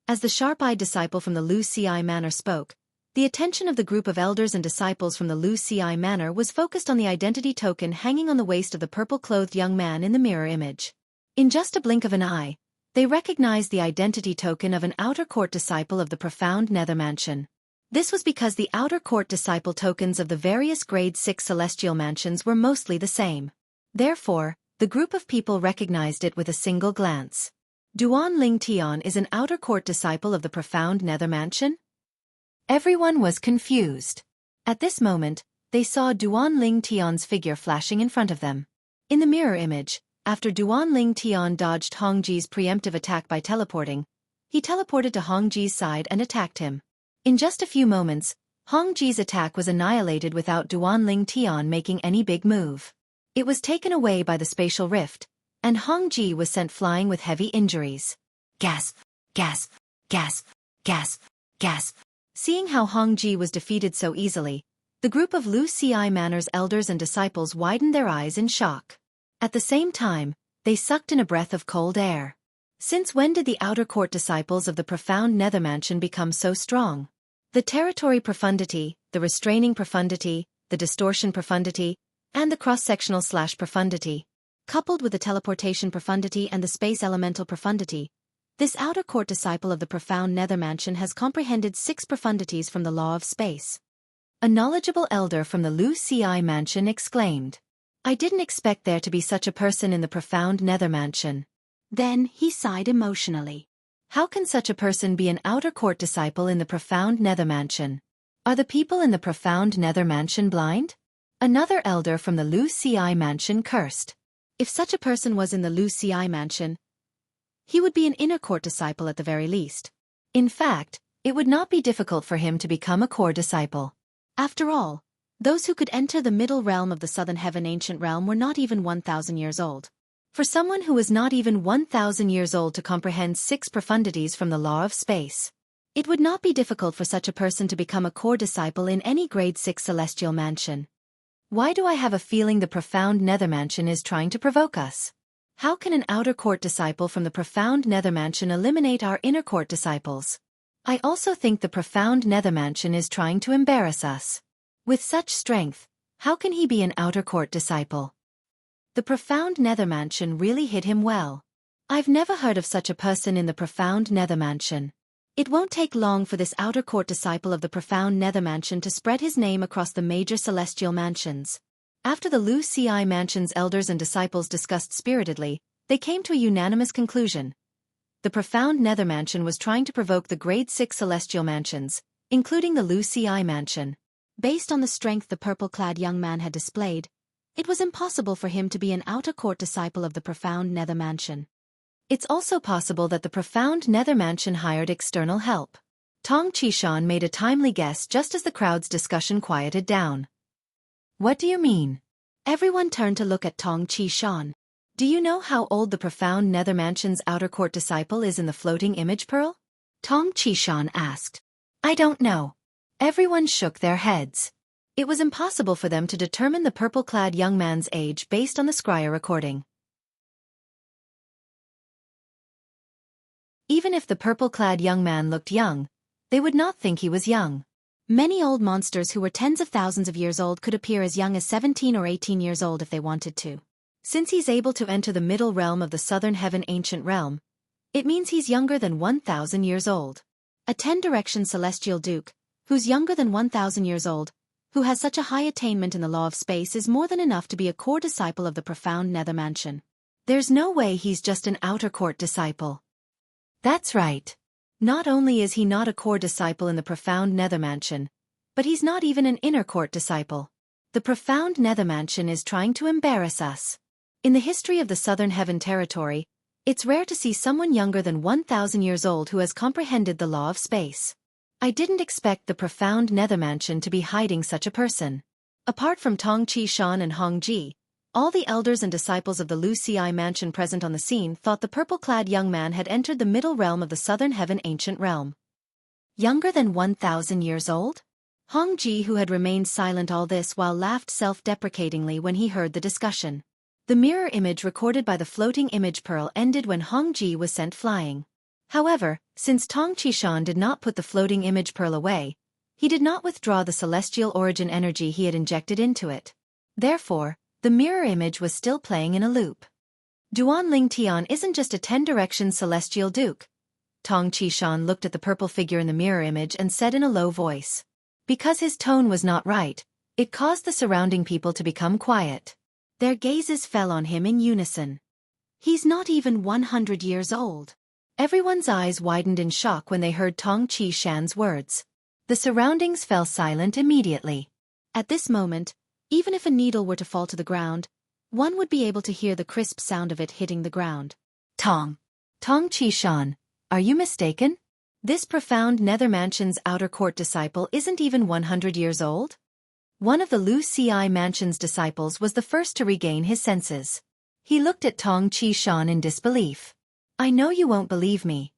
As the sharp-eyed disciple from the Wuxia manor spoke, the attention of the group of elders and disciples from the Wuxia manor was focused on the identity token hanging on the waist of the purple-clothed young man in the mirror image. In just a blink of an eye, they recognized the identity token of an outer court disciple of the profound nether mansion. This was because the outer court disciple tokens of the various grade 6 celestial mansions were mostly the same. Therefore, the group of people recognized it with a single glance. Duan Lingtian is an outer court disciple of the profound nether mansion? Everyone was confused. At this moment, they saw Duan Lingtian's figure flashing in front of them. In the mirror image, after Duan Lingtian dodged Hong Ji's preemptive attack by teleporting, he teleported to Hong Ji's side and attacked him. In just a few moments, Hong Ji's attack was annihilated without Duan Lingtian making any big move. It was taken away by the spatial rift, and Hong Ji was sent flying with heavy injuries. Gasp! Gasp! Gasp! Gasp! Gasp! Seeing how Hong Ji was defeated so easily, The group of Wuxia Manor's elders and disciples widened their eyes in shock. At the same time, they sucked in a breath of cold air. Since when did the outer court disciples of the profound nether mansion become so strong? The territory profundity, the restraining profundity, the distortion profundity, and the cross-sectional / profundity, coupled with the teleportation profundity and the space elemental profundity, this outer court disciple of the profound nether mansion has comprehended 6 profundities from the law of space. A knowledgeable elder from the Wuxia mansion exclaimed, "I didn't expect there to be such a person in the profound nether mansion." Then he sighed emotionally. How can such a person be an outer court disciple in the profound nether mansion? Are the people in the profound nether mansion blind? Another elder from the Wuxia mansion cursed. If such a person was in the Wuxia mansion, he would be an inner court disciple at the very least. In fact, it would not be difficult for him to become a core disciple. After all, those who could enter the middle realm of the southern heaven ancient realm were not even 1,000 years old. For someone who was not even 1,000 years old to comprehend 6 profundities from the law of space, it would not be difficult for such a person to become a core disciple in any grade 6 celestial mansion. Why do I have a feeling the profound nether mansion is trying to provoke us? How can an outer court disciple from the profound nether mansion eliminate our inner court disciples? I also think the profound nether mansion is trying to embarrass us. With such strength, how can he be an outer court disciple? The profound nether mansion really hit him well. I've never heard of such a person in the profound nether mansion. It won't take long for this outer court disciple of the profound nether mansion to spread his name across the major celestial mansions. After the Wuxia mansion's elders and disciples discussed spiritedly, they came to a unanimous conclusion. The profound nether mansion was trying to provoke the grade 6 celestial mansions, including the Wuxia mansion. Based on the strength the purple-clad young man had displayed, it was impossible for him to be an outer court disciple of the profound nether mansion. It's also possible that the profound nether mansion hired external help. Tong Qishan made a timely guess just as the crowd's discussion quieted down. What do you mean? Everyone turned to look at Tong Qishan. Do you know how old the profound nether mansion's outer court disciple is in the floating image pearl? Tong Qishan asked. I don't know. Everyone shook their heads. It was impossible for them to determine the purple-clad young man's age based on the scryer recording. Even if the purple-clad young man looked young, they would not think he was young. Many old monsters who were tens of thousands of years old could appear as young as 17 or 18 years old if they wanted to. Since he's able to enter the middle realm of the southern heaven ancient realm, it means he's younger than 1,000 years old. A 10-direction celestial duke, who's younger than 1,000 years old, who has such a high attainment in the law of space is more than enough to be a core disciple of the profound nether mansion. There's no way he's just an outer court disciple. That's right. Not only is he not a core disciple in the profound nether mansion, but he's not even an inner court disciple. The profound nether mansion is trying to embarrass us. In the history of the southern heaven territory, it's rare to see someone younger than 1,000 years old who has comprehended the law of space. I didn't expect the profound nether mansion to be hiding such a person. Apart from Tong Qishan and Hong Ji, all the elders and disciples of the Wuxia mansion present on the scene thought the purple-clad young man had entered the middle realm of the southern heaven ancient realm. Younger than 1,000 years old? Hong Ji, who had remained silent all this while, laughed self-deprecatingly when he heard the discussion. The mirror image recorded by the floating image pearl ended when Hong Ji was sent flying. However, since Tong Qishan did not put the floating image pearl away, he did not withdraw the celestial origin energy he had injected into it. Therefore, the mirror image was still playing in a loop. Duan Ling Tian isn't just a 10-direction celestial duke. Tong Qishan looked at the purple figure in the mirror image and said in a low voice. Because his tone was not right, it caused the surrounding people to become quiet. Their gazes fell on him in unison. He's not even 100 years old. Everyone's eyes widened in shock when they heard Tong Qishan's words. The surroundings fell silent immediately. At this moment, even if a needle were to fall to the ground, one would be able to hear the crisp sound of it hitting the ground. Tong Qishan, are you mistaken? This profound nether mansion's outer court disciple isn't even 100 years old? One of the Wuxia mansion's disciples was the first to regain his senses. He looked at Tong Qishan in disbelief. I know you won't believe me,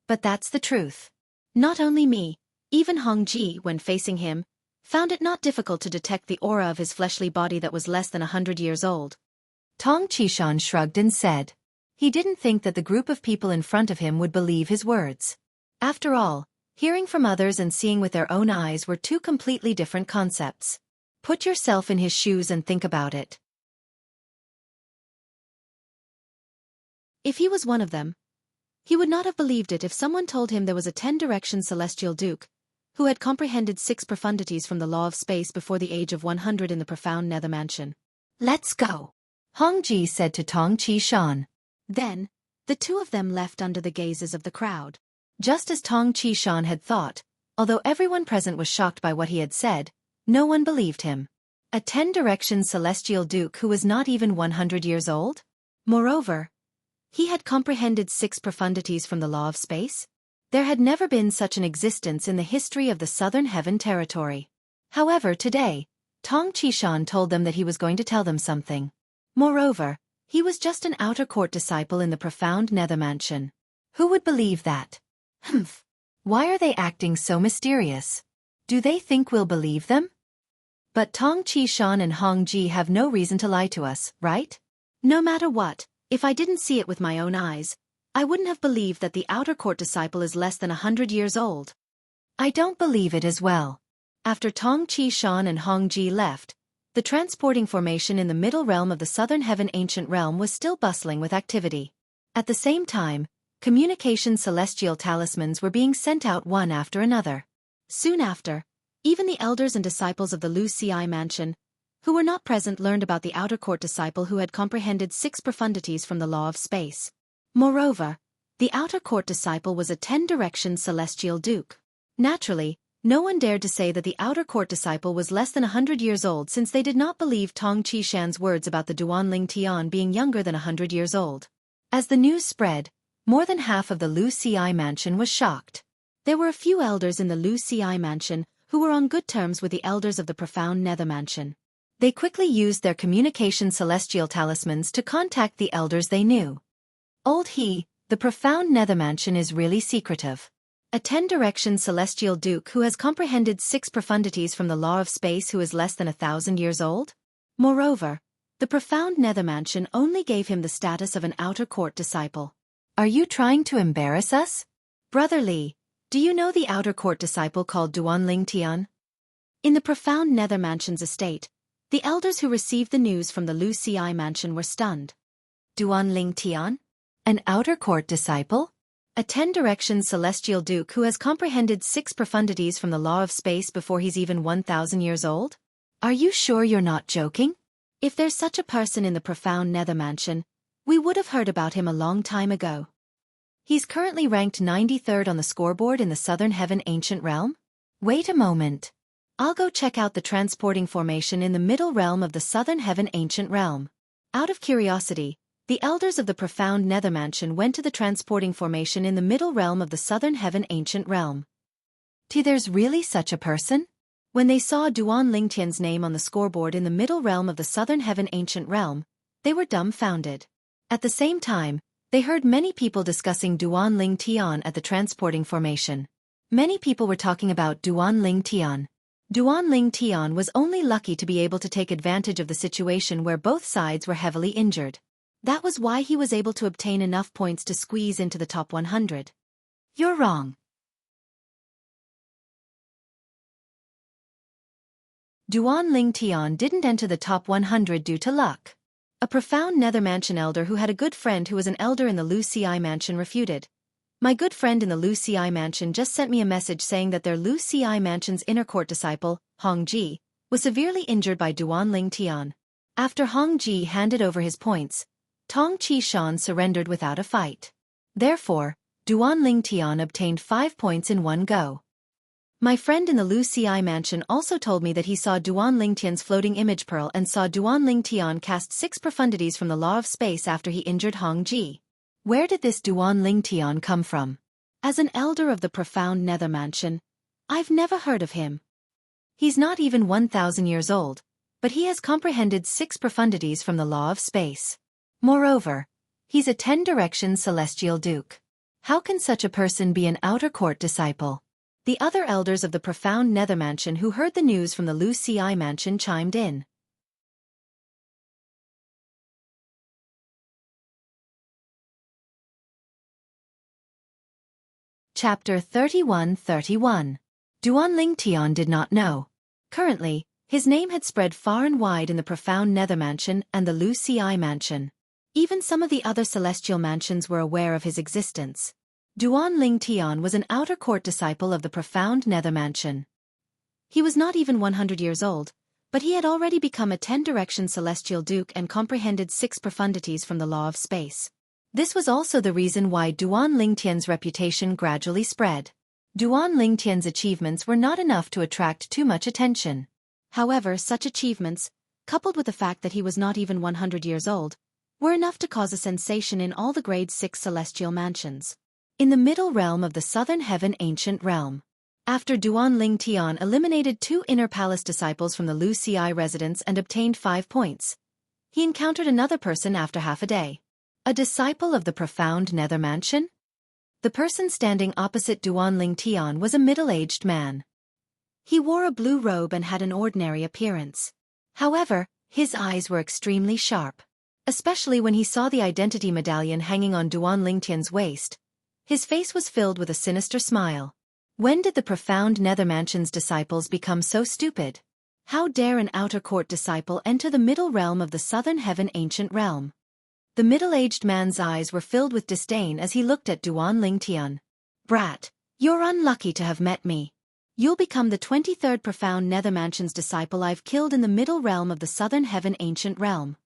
but that's the truth. Not only me, even Hong Ji, when facing him, found it not difficult to detect the aura of his fleshly body that was less than 100 years old. Tong Qishan shrugged and said. He didn't think that the group of people in front of him would believe his words. After all, hearing from others and seeing with their own eyes were two completely different concepts. Put yourself in his shoes and think about it. If he was one of them, he would not have believed it if someone told him there was a 10-direction celestial duke, who had comprehended 6 profundities from the law of space before the age of 100 in the profound nether mansion. Let's go, Hong Ji said to Tong Qishan. Then, the two of them left under the gazes of the crowd. Just as Tong Qishan had thought, although everyone present was shocked by what he had said, no one believed him. A 10-direction celestial duke who was not even 100 years old? Moreover, he had comprehended 6 profundities from the law of space? There had never been such an existence in the history of the Southern Heaven territory. However, today, Tong Qishan told them that he was going to tell them something. Moreover, he was just an outer court disciple in the profound nether mansion. Who would believe that? Humph. Why are they acting so mysterious? Do they think we'll believe them? But Tong Qishan and Hong Ji have no reason to lie to us, right? No matter what, if I didn't see it with my own eyes, I wouldn't have believed that the outer court disciple is less than 100 years old. I don't believe it as well. After Tong Qishan and Hong Ji left, the transporting formation in the middle realm of the Southern Heaven ancient realm was still bustling with activity. At the same time, communication celestial talismans were being sent out one after another. Soon after, even the elders and disciples of the Wuxia mansion, who were not present, learned about the outer court disciple who had comprehended 6 profundities from the law of space. Moreover, the outer court disciple was a 10-direction celestial duke. Naturally, no one dared to say that the outer court disciple was less than 100 years old, since they did not believe Tong Qishan's words about the Duanling Tian being younger than 100 years old. As the news spread, more than half of the Wuxia mansion was shocked. There were a few elders in the Wuxia mansion who were on good terms with the elders of the profound nether mansion. They quickly used their communication celestial talismans to contact the elders they knew. Old he, the profound nether mansion is really secretive. A 10-direction celestial duke who has comprehended 6 profundities from the law of space who is less than 1,000 years old? Moreover, the profound nether mansion only gave him the status of an outer court disciple. Are you trying to embarrass us? Brother Li, do you know the outer court disciple called Duanling Tian? In the profound nether mansion's estate, the elders who received the news from the Wuxia mansion were stunned. Duanling Tian? An outer court disciple? A 10-direction celestial duke who has comprehended 6 profundities from the law of space before he's even 1,000 years old? Are you sure you're not joking? If there's such a person in the profound nether mansion, we would have heard about him a long time ago. He's currently ranked 93rd on the scoreboard in the Southern Heaven ancient realm? Wait a moment. I'll go check out the transporting formation in the middle realm of the Southern Heaven ancient realm. Out of curiosity, the elders of the profound nether mansion went to the transporting formation in the middle realm of the Southern Heaven ancient realm. There's really such a person? When they saw Duan Lingtian's name on the scoreboard in the middle realm of the Southern Heaven ancient realm, they were dumbfounded. At the same time, they heard many people discussing Duan Ling Tian at the transporting formation. Many people were talking about Duan Ling Tian. Duan Ling Tian was only lucky to be able to take advantage of the situation where both sides were heavily injured. That was why he was able to obtain enough points to squeeze into the top 100. You're wrong. Duan Ling Tian didn't enter the top 100 due to luck. A profound nether mansion elder who had a good friend who was an elder in the Wuxia mansion refuted. My good friend in the Wuxia mansion just sent me a message saying that their Wuxia mansion's inner court disciple, Hong Ji, was severely injured by Duan Ling Tian. After Hong Ji handed over his points, Tong Qishan surrendered without a fight. Therefore, Duan Ling Tian obtained 5 points in one go. My friend in the Wuxia mansion also told me that he saw Duan Ling Tian's floating image pearl and saw Duan Ling Tian cast 6 profundities from the law of space after he injured Hong Ji. Where did this Duan Ling Tian come from? As an elder of the profound nether mansion, I've never heard of him. He's not even 1,000 years old, but he has comprehended 6 profundities from the law of space. Moreover, he's a 10-direction celestial duke. How can such a person be an outer court disciple? The other elders of the profound Nether Mansion who heard the news from the Wuxia mansion chimed in. Chapter 31:31. Duan Lingtian did not know. Currently, his name had spread far and wide in the profound Nether Mansion and the Wuxia mansion. Even some of the other celestial mansions were aware of his existence. Duan Lingtian was an outer court disciple of the profound Nether Mansion. He was not even 100 years old, but he had already become a 10-direction celestial duke and comprehended 6 profundities from the law of space. This was also the reason why Duan Lingtian's reputation gradually spread. Duan Lingtian's achievements were not enough to attract too much attention. However, such achievements, coupled with the fact that he was not even 100 years old, were enough to cause a sensation in all the grade 6 celestial mansions. In the middle realm of the Southern Heaven Ancient Realm. After Duan Lingtian eliminated 2 inner palace disciples from the Wuxia residence and obtained 5 points, he encountered another person after half a day. A disciple of the profound Nether Mansion? The person standing opposite Duan Lingtian was a middle-aged man. He wore a blue robe and had an ordinary appearance. However, his eyes were extremely sharp. Especially when he saw the identity medallion hanging on Duan Lingtian's waist. His face was filled with a sinister smile. When did the profound Nether Mansion's disciples become so stupid? How dare an outer court disciple enter the middle realm of the Southern Heaven Ancient Realm? The middle-aged man's eyes were filled with disdain as he looked at Duan Lingtian. Brat, you're unlucky to have met me. You'll become the 23rd profound Nether Mansion's disciple I've killed in the middle realm of the Southern Heaven Ancient Realm.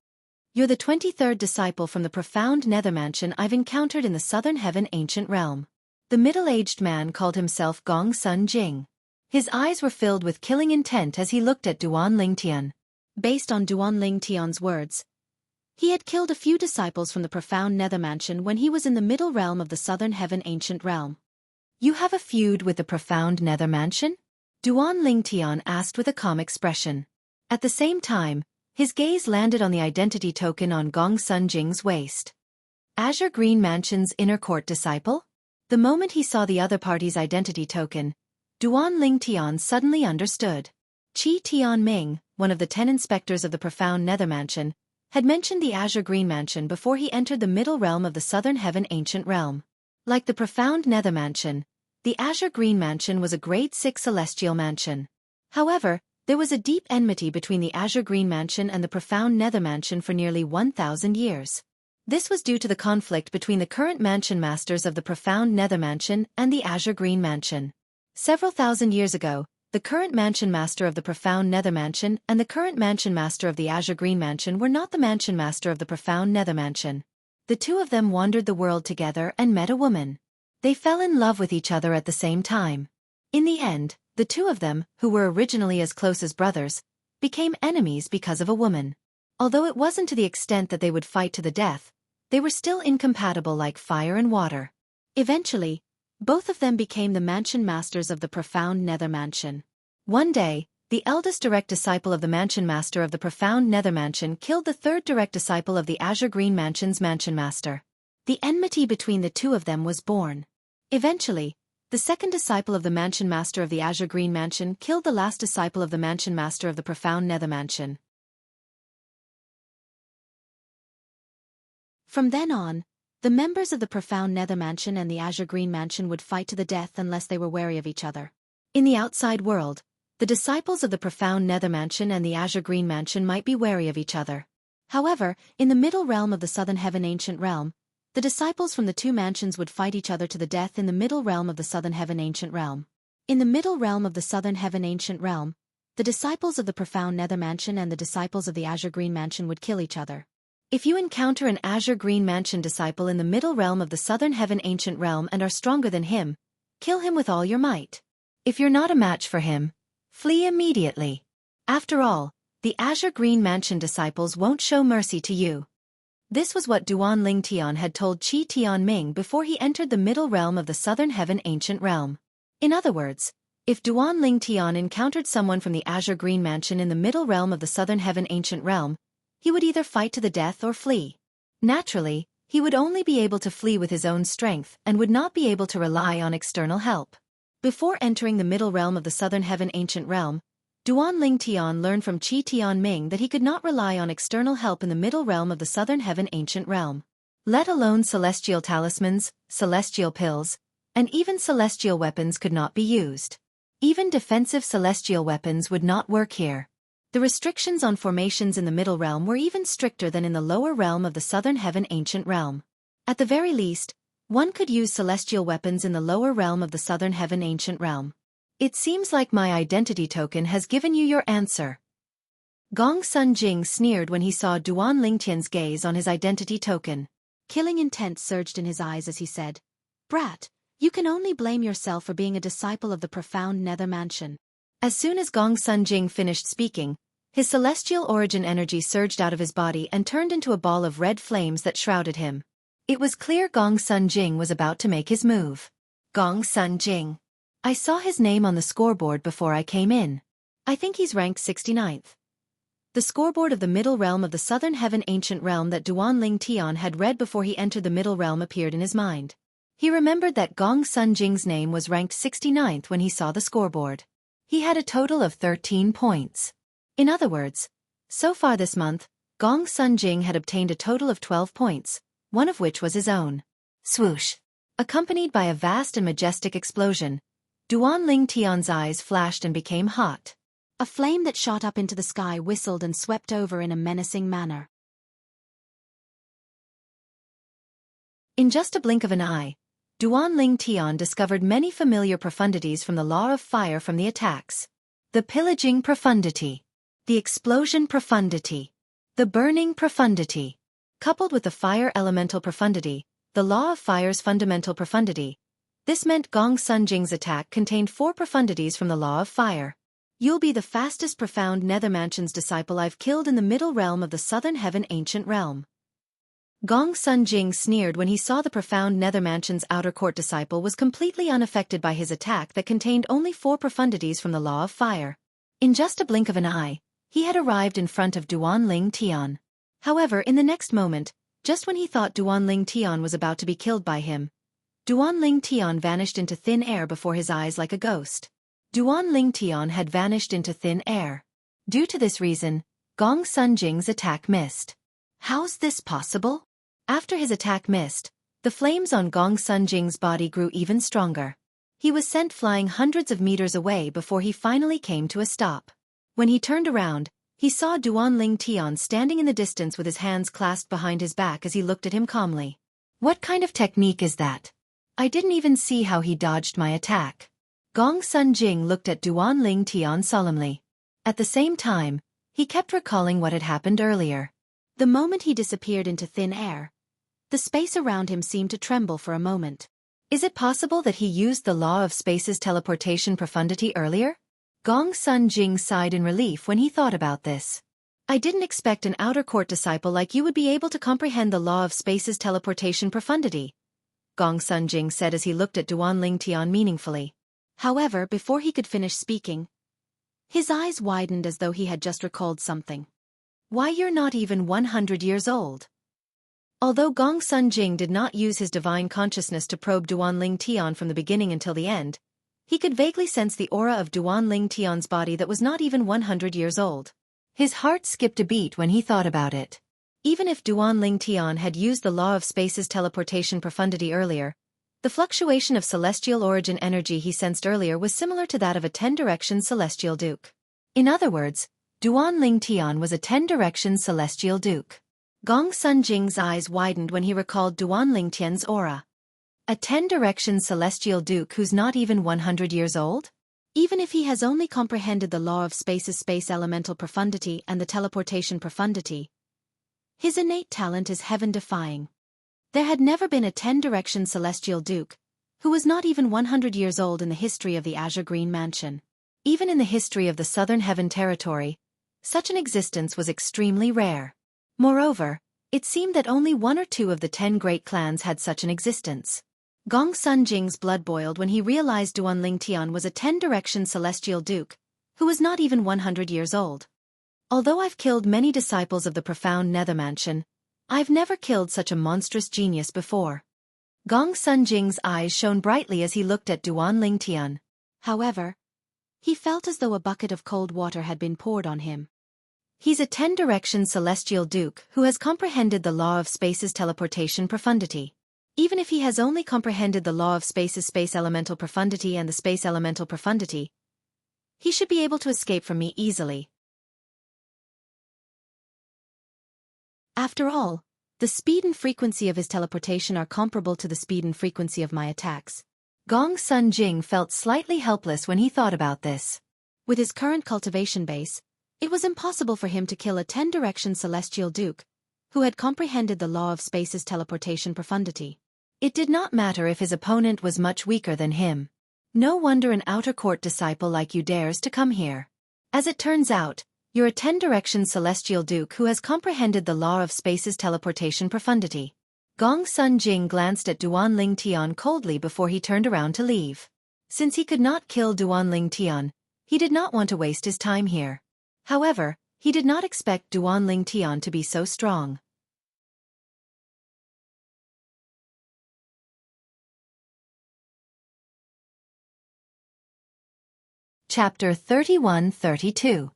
You're the 23rd disciple from the profound Nether Mansion I've encountered in the Southern Heaven Ancient Realm. The middle-aged man called himself Gong Sun Jing. His eyes were filled with killing intent as he looked at Duan Lingtian. Based on Duan Lingtian's words, he had killed a few disciples from the profound Nether Mansion when he was in the middle realm of the Southern Heaven Ancient Realm. You have a feud with the profound Nether Mansion? Duan Lingtian asked with a calm expression. At the same time, his gaze landed on the identity token on Gong Sun Jing's waist. Azure Green Mansion's inner court disciple? The moment he saw the other party's identity token, Duan Lingtian suddenly understood. Qi Tianming, one of the 10 inspectors of the profound Nether Mansion, had mentioned the Azure Green Mansion before he entered the middle realm of the Southern Heaven Ancient Realm. Like the profound Nether Mansion, the Azure Green Mansion was a grade 6 celestial mansion. However, there was a deep enmity between the Azure Green Mansion and the profound Nether Mansion for nearly 1,000 years. This was due to the conflict between the current mansion masters of the profound Nether Mansion and the Azure Green Mansion. Several thousand years ago, the current mansion master of the profound Nether Mansion and the current mansion master of the Azure Green Mansion were not the mansion master of the profound Nether Mansion. The two of them wandered the world together and met a woman. They fell in love with each other at the same time. In the end, the two of them, who were originally as close as brothers, became enemies because of a woman. Although it wasn't to the extent that they would fight to the death, they were still incompatible like fire and water. Eventually, both of them became the mansion masters of the profound Nether Mansion. One day, the eldest direct disciple of the mansion master of the profound Nether Mansion killed the third direct disciple of the Azure Green Mansion's mansion master. The enmity between the two of them was born. Eventually, the second disciple of the mansion master of the Azure Green Mansion killed the last disciple of the mansion master of the profound Nether Mansion. From then on, the members of the profound Nether Mansion and the Azure Green Mansion would fight to the death unless they were wary of each other. In the outside world, the disciples of the profound Nether Mansion and the Azure Green Mansion might be wary of each other. However, in the middle realm of the Southern Heaven Ancient Realm, the disciples from the two mansions would fight each other to the death in the middle realm of the Southern Heaven Ancient Realm. In the middle realm of the Southern Heaven Ancient Realm, the disciples of the profound Nether Mansion and the disciples of the Azure Green Mansion would kill each other. If you encounter an Azure Green Mansion disciple in the middle realm of the Southern Heaven Ancient Realm and are stronger than him, kill him with all your might. If you're not a match for him, flee immediately. After all, the Azure Green Mansion disciples won't show mercy to you. This was what Duan Lingtian had told Qi Tianming before he entered the middle realm of the Southern Heaven Ancient Realm. In other words, if Duan Lingtian encountered someone from the Azure Green Mansion in the middle realm of the Southern Heaven Ancient Realm, he would either fight to the death or flee. Naturally, he would only be able to flee with his own strength and would not be able to rely on external help. Before entering the middle realm of the Southern Heaven Ancient Realm, Duan Ling Tian learned from Qi Tianming that he could not rely on external help in the middle realm of the Southern Heaven Ancient Realm. Let alone celestial talismans, celestial pills, and even celestial weapons could not be used. Even defensive celestial weapons would not work here. The restrictions on formations in the middle realm were even stricter than in the lower realm of the Southern Heaven Ancient Realm. At the very least, one could use celestial weapons in the lower realm of the Southern Heaven Ancient Realm. It seems like my identity token has given you your answer. Gong Sun Jing sneered when he saw Duan Lingtian's gaze on his identity token. Killing intent surged in his eyes as he said, "Brat, you can only blame yourself for being a disciple of the profound nether mansion." As soon as Gong Sun Jing finished speaking, his celestial origin energy surged out of his body and turned into a ball of red flames that shrouded him. It was clear Gong Sun Jing was about to make his move. Gong Sun Jing. I saw his name on the scoreboard before I came in. I think he's ranked 69th. The scoreboard of the middle realm of the Southern Heaven Ancient Realm that Duan Ling Tian had read before he entered the middle realm appeared in his mind. He remembered that Gong Sun Jing's name was ranked 69th when he saw the scoreboard. He had a total of 13 points. In other words, so far this month, Gong Sun Jing had obtained a total of 12 points, one of which was his own. Swoosh! Accompanied by a vast and majestic explosion, Duan Ling Tian's eyes flashed and became hot. A flame that shot up into the sky whistled and swept over in a menacing manner. In just a blink of an eye, Duan Ling Tian discovered many familiar profundities from the law of fire from the attacks. The pillaging profundity, the explosion profundity, the burning profundity. Coupled with the fire elemental profundity, the law of fire's fundamental profundity, this meant Gong Sun Jing's attack contained 4 profundities from the law of fire. You'll be the fastest profound nether mansion's disciple I've killed in the middle realm of the Southern Heaven Ancient Realm. Gong Sun Jing sneered when he saw the profound nether mansion's outer court disciple was completely unaffected by his attack that contained only 4 profundities from the law of fire. In just a blink of an eye, he had arrived in front of Duan Ling Tian. However, in the next moment, just when he thought Duan Ling Tian was about to be killed by him, Duan Ling Tian vanished into thin air before his eyes like a ghost. Duan Ling Tian had vanished into thin air. Due to this reason, Gong Sun Jing's attack missed. How's this possible? After his attack missed, the flames on Gong Sun Jing's body grew even stronger. He was sent flying hundreds of meters away before he finally came to a stop. When he turned around, he saw Duan Ling Tian standing in the distance with his hands clasped behind his back as he looked at him calmly. What kind of technique is that? I didn't even see how he dodged my attack. Gong Sun Jing looked at Duan Ling Tian solemnly. At the same time, he kept recalling what had happened earlier. The moment he disappeared into thin air, the space around him seemed to tremble for a moment. Is it possible that he used the law of space's teleportation profundity earlier? Gong Sun Jing sighed in relief when he thought about this. I didn't expect an outer court disciple like you would be able to comprehend the law of space's teleportation profundity, Gong Sun Jing said as he looked at Duan Ling Tian meaningfully. However, before he could finish speaking, his eyes widened as though he had just recalled something. Why, you're not even 100 years old. Although Gong Sun Jing did not use his divine consciousness to probe Duan Ling Tian from the beginning until the end, he could vaguely sense the aura of Duan Ling Tian's body that was not even 100 years old. His heart skipped a beat when he thought about it. Even if Duan Ling Tian had used the law of space's teleportation profundity earlier, the fluctuation of celestial origin energy he sensed earlier was similar to that of a 10-direction celestial duke. In other words, Duan Ling Tian was a 10-direction celestial duke. Gong Sun Jing's eyes widened when he recalled Duan Ling Tian's aura. A 10-direction celestial duke who's not even 100 years old? Even if he has only comprehended the law of space's space elemental profundity and the teleportation profundity, his innate talent is heaven-defying. There had never been a 10-direction celestial duke, who was not even 100 years old in the history of the Azure Green Mansion. Even in the history of the Southern Heaven Territory, such an existence was extremely rare. Moreover, it seemed that only 1 or 2 of the 10 great clans had such an existence. Gong Sun Jing's blood boiled when he realized Duan Ling Tian was a 10-direction celestial duke, who was not even 100 years old. Although I've killed many disciples of the profound Nether Mansion, I've never killed such a monstrous genius before. Gong Sun Jing's eyes shone brightly as he looked at Duan Ling Tian. However, he felt as though a bucket of cold water had been poured on him. He's a 10-direction celestial duke who has comprehended the law of space's teleportation profundity. Even if he has only comprehended the law of space's space elemental profundity and the space elemental profundity, he should be able to escape from me easily. After all, the speed and frequency of his teleportation are comparable to the speed and frequency of my attacks. Gong Sun Jing felt slightly helpless when he thought about this. With his current cultivation base, it was impossible for him to kill a 10-direction celestial duke, who had comprehended the law of space's teleportation profundity. It did not matter if his opponent was much weaker than him. No wonder an outer court disciple like you dares to come here. As it turns out, you're a 10-direction celestial duke who has comprehended the law of space's teleportation profundity. Gong Sun Jing glanced at Duanling Tian coldly before he turned around to leave. Since he could not kill Duanling Tian, he did not want to waste his time here. However, he did not expect Duanling Tian to be so strong. Chapter 31-32.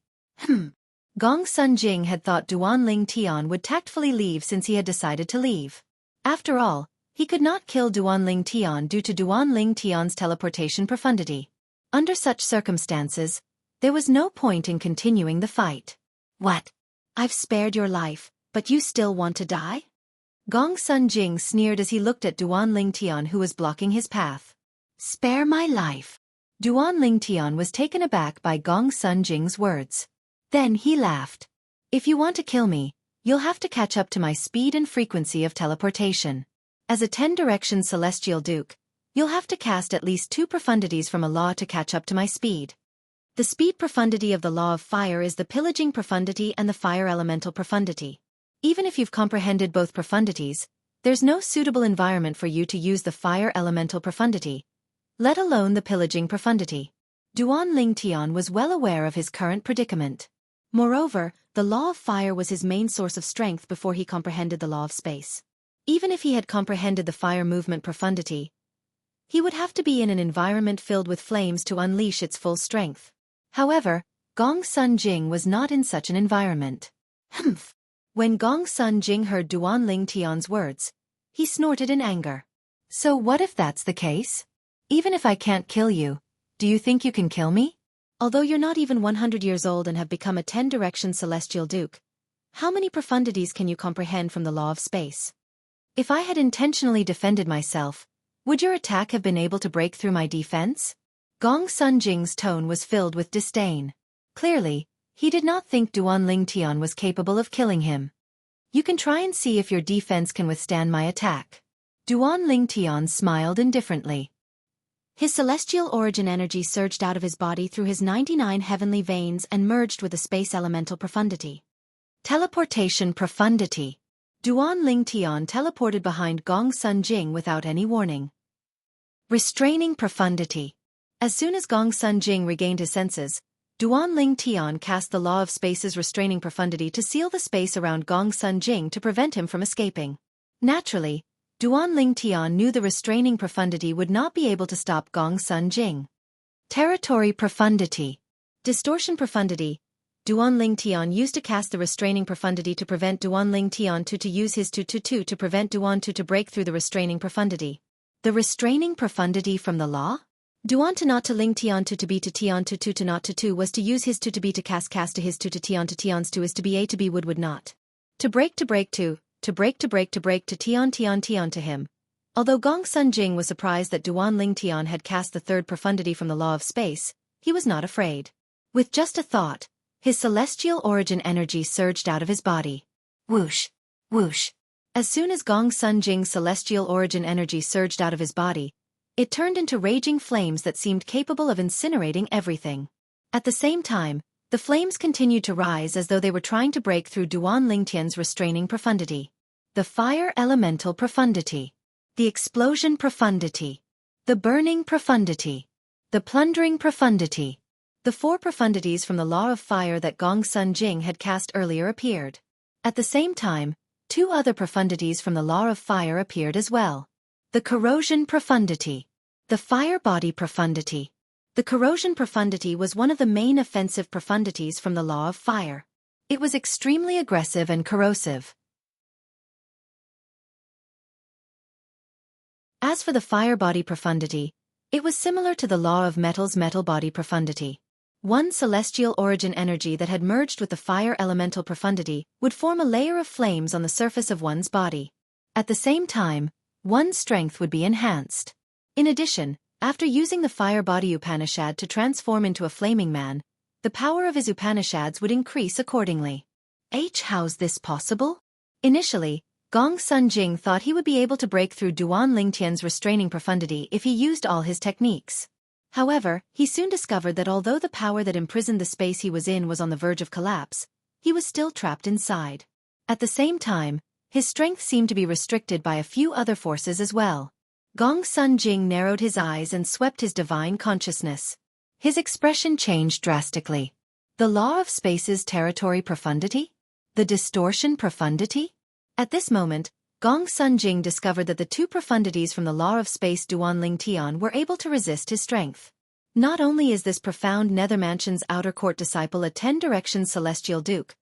Gong Sun Jing had thought Duanling Tian would tactfully leave since he had decided to leave. After all, he could not kill Duanling Tian due to Duanling Tian's teleportation profundity. Under such circumstances, there was no point in continuing the fight. What? I've spared your life, but you still want to die? Gong Sun Jing sneered as he looked at Duanling Tian who was blocking his path. Spare my life. Duanling Tian was taken aback by Gong Sun Jing's words. Then he laughed. If you want to kill me, you'll have to catch up to my speed and frequency of teleportation. As a 10-direction celestial duke, you'll have to cast at least 2 profundities from a law to catch up to my speed. The speed profundity of the law of fire is the pillaging profundity and the fire elemental profundity. Even if you've comprehended both profundities, there's no suitable environment for you to use the fire elemental profundity, let alone the pillaging profundity. Duanling Tian was well aware of his current predicament. Moreover, the law of fire was his main source of strength before he comprehended the law of space. Even if he had comprehended the fire movement profundity, he would have to be in an environment filled with flames to unleash its full strength. However, Gong Sun Jing was not in such an environment. Humph! When Gong Sun Jing heard Duanling Tian's words, he snorted in anger. So what if that's the case? Even if I can't kill you, do you think you can kill me? Although you're not even 100 years old and have become a 10-direction celestial duke, how many profundities can you comprehend from the law of space? If I had intentionally defended myself, would your attack have been able to break through my defense? Gong Sun Jing's tone was filled with disdain. Clearly, he did not think Duanling Tian was capable of killing him. You can try and see if your defense can withstand my attack. Duanling Tian smiled indifferently. His celestial origin energy surged out of his body through his 99 heavenly veins and merged with the space elemental profundity. Teleportation profundity. Duanling Tian teleported behind Gong Sun Jing without any warning. Restraining profundity. As soon as Gong Sun Jing regained his senses, Duanling Tian cast the law of space's restraining profundity to seal the space around Gong Sun Jing to prevent him from escaping. Naturally, Duanling Tian knew the restraining profundity would not be able to stop Gong Sun Jing. Territory profundity. Distortion profundity. Duanling Tian used to cast the restraining profundity to prevent Duanling Tian to use his 2 to prevent Duan 2 to break through the restraining profundity. The restraining profundity from the law? Duan to not to Ling Tian to be to Tian to not to was to use his 2 to be to cast to his 2 to Tian's 2 is to be A to be would not. To break to break to break to Tian to him. Although Gong Sun Jing was surprised that Duanling Tian had cast the 3rd profundity from the law of space, he was not afraid. With just a thought, his celestial origin energy surged out of his body. Whoosh! Whoosh! As soon as Gong Sun Jing's celestial origin energy surged out of his body, it turned into raging flames that seemed capable of incinerating everything. At the same time, the flames continued to rise as though they were trying to break through Duanling Tian's restraining profundity. The fire elemental profundity. The explosion profundity. The burning profundity. The plundering profundity. The 4 profundities from the law of fire that Gong Sun Jing had cast earlier appeared. At the same time, 2 other profundities from the law of fire appeared as well. The corrosion profundity. The fire body profundity. The corrosion profundity was one of the main offensive profundities from the law of fire. It was extremely aggressive and corrosive. As for the fire body profundity, it was similar to the law of metal's metal body profundity. One celestial origin energy that had merged with the fire elemental profundity would form a layer of flames on the surface of one's body. At the same time, one's strength would be enhanced. In addition, after using the fire body Upanishad to transform into a flaming man, the power of his Upanishads would increase accordingly. How's this possible? Initially, Gong Sun Jing thought he would be able to break through Duan Lingtian's restraining profundity if he used all his techniques. However, he soon discovered that although the power that imprisoned the space he was in was on the verge of collapse, he was still trapped inside. At the same time, his strength seemed to be restricted by a few other forces as well. Gong Sun Jing narrowed his eyes and swept his divine consciousness. His expression changed drastically. The law of space's territory profundity? The distortion profundity? At this moment, Gong Sun Jing discovered that the two profundities from the law of space Duan Ling Tian were able to resist his strength. Not only is this profound Nether Mansion's outer court disciple a 10-direction celestial duke,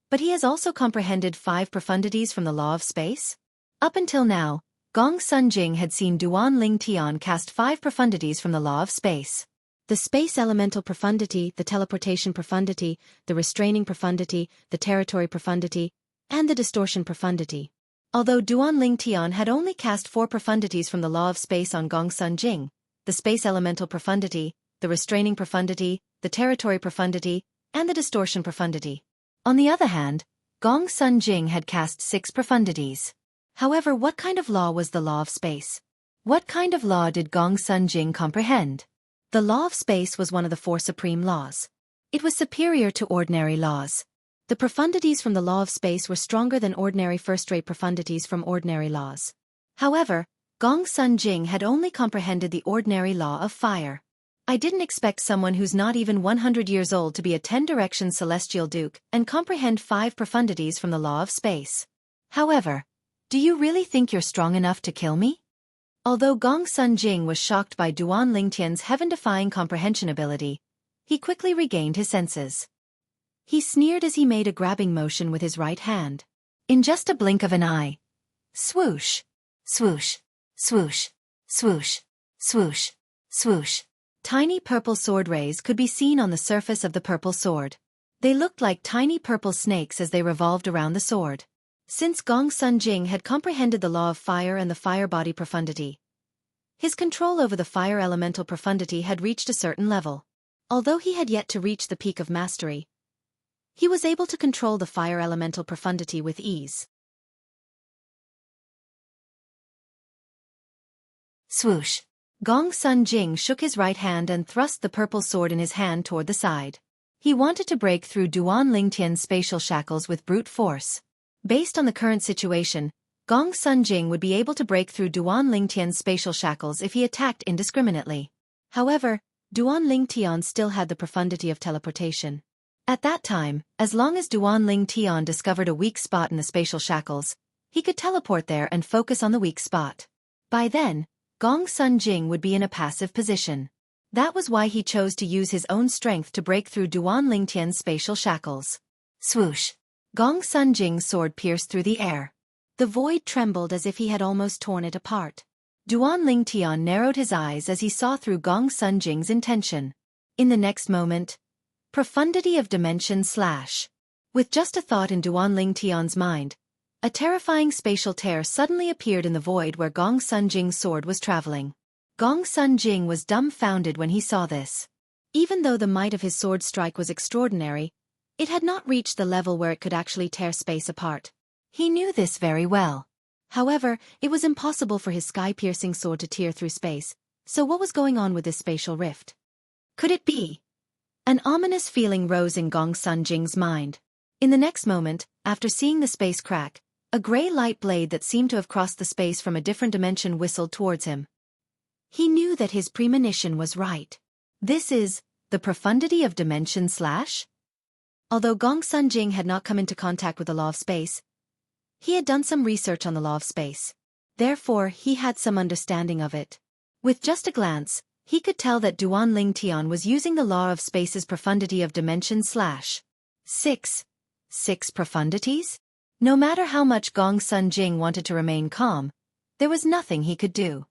but he has also comprehended 5 profundities from the law of space. Up until now, Gong Sun Jing had seen Duan Ling Tian cast 5 profundities from the law of space. The space elemental profundity, the teleportation profundity, the restraining profundity, the territory profundity, and the distortion profundity. Although Duan Ling Tian had only cast 4 profundities from the law of space on Gong Sun Jing, the space elemental profundity, the restraining profundity, the territory profundity, and the distortion profundity. On the other hand, Gong Sun Jing had cast 6 profundities. However, what kind of law was the law of space? What kind of law did Gong Sun Jing comprehend? The law of space was one of the 4 supreme laws. It was superior to ordinary laws. The profundities from the law of space were stronger than ordinary first-rate profundities from ordinary laws. However, Gong Sun Jing had only comprehended the ordinary law of fire. I didn't expect someone who's not even 100 years old to be a 10-direction celestial duke and comprehend 5 profundities from the law of space. However, do you really think you're strong enough to kill me? Although Gong Sun Jing was shocked by Duan Lingtian's heaven-defying comprehension ability, he quickly regained his senses. He sneered as he made a grabbing motion with his right hand. In just a blink of an eye. Swoosh, swoosh, swoosh, swoosh, swoosh, swoosh. Tiny purple sword rays could be seen on the surface of the purple sword. They looked like tiny purple snakes as they revolved around the sword. Since Gong Sun Jing had comprehended the law of fire and the fire body profundity, his control over the fire elemental profundity had reached a certain level. Although he had yet to reach the peak of mastery, he was able to control the fire elemental profundity with ease. Swoosh. Gong Sun Jing shook his right hand and thrust the purple sword in his hand toward the side. He wanted to break through Duan Lingtian's spatial shackles with brute force. Based on the current situation, Gong Sun Jing would be able to break through Duan Lingtian's spatial shackles if he attacked indiscriminately. However, Duan Lingtian still had the profundity of teleportation. At that time, as long as Duan Lingtian discovered a weak spot in the spatial shackles, he could teleport there and focus on the weak spot. By then, Gong Sun Jing would be in a passive position. That was why he chose to use his own strength to break through Duan Lingtian's spatial shackles. Swoosh. Gong Sun Jing's sword pierced through the air. The void trembled as if he had almost torn it apart. Duan Lingtian narrowed his eyes as he saw through Gong Sun Jing's intention. In the next moment, profundity of dimension slash. With just a thought in Duan Lingtian's mind, a terrifying spatial tear suddenly appeared in the void where Gong Sun Jing's sword was traveling. Gong Sun Jing was dumbfounded when he saw this. Even though the might of his sword strike was extraordinary, it had not reached the level where it could actually tear space apart. He knew this very well. However, it was impossible for his sky-piercing sword to tear through space, so what was going on with this spatial rift? Could it be? An ominous feeling rose in Gong Sun Jing's mind. In the next moment, after seeing the space crack, a gray light blade that seemed to have crossed the space from a different dimension whistled towards him. He knew that his premonition was right. This is the profundity of dimension slash? Although Gong Sun Jing had not come into contact with the law of space, he had done some research on the law of space. Therefore, he had some understanding of it. With just a glance, He could tell that Duan Ling Tian was using the law of space's profundity of dimension / 6 profundities? No matter how much Gong Sun Jing wanted to remain calm, there was nothing he could do.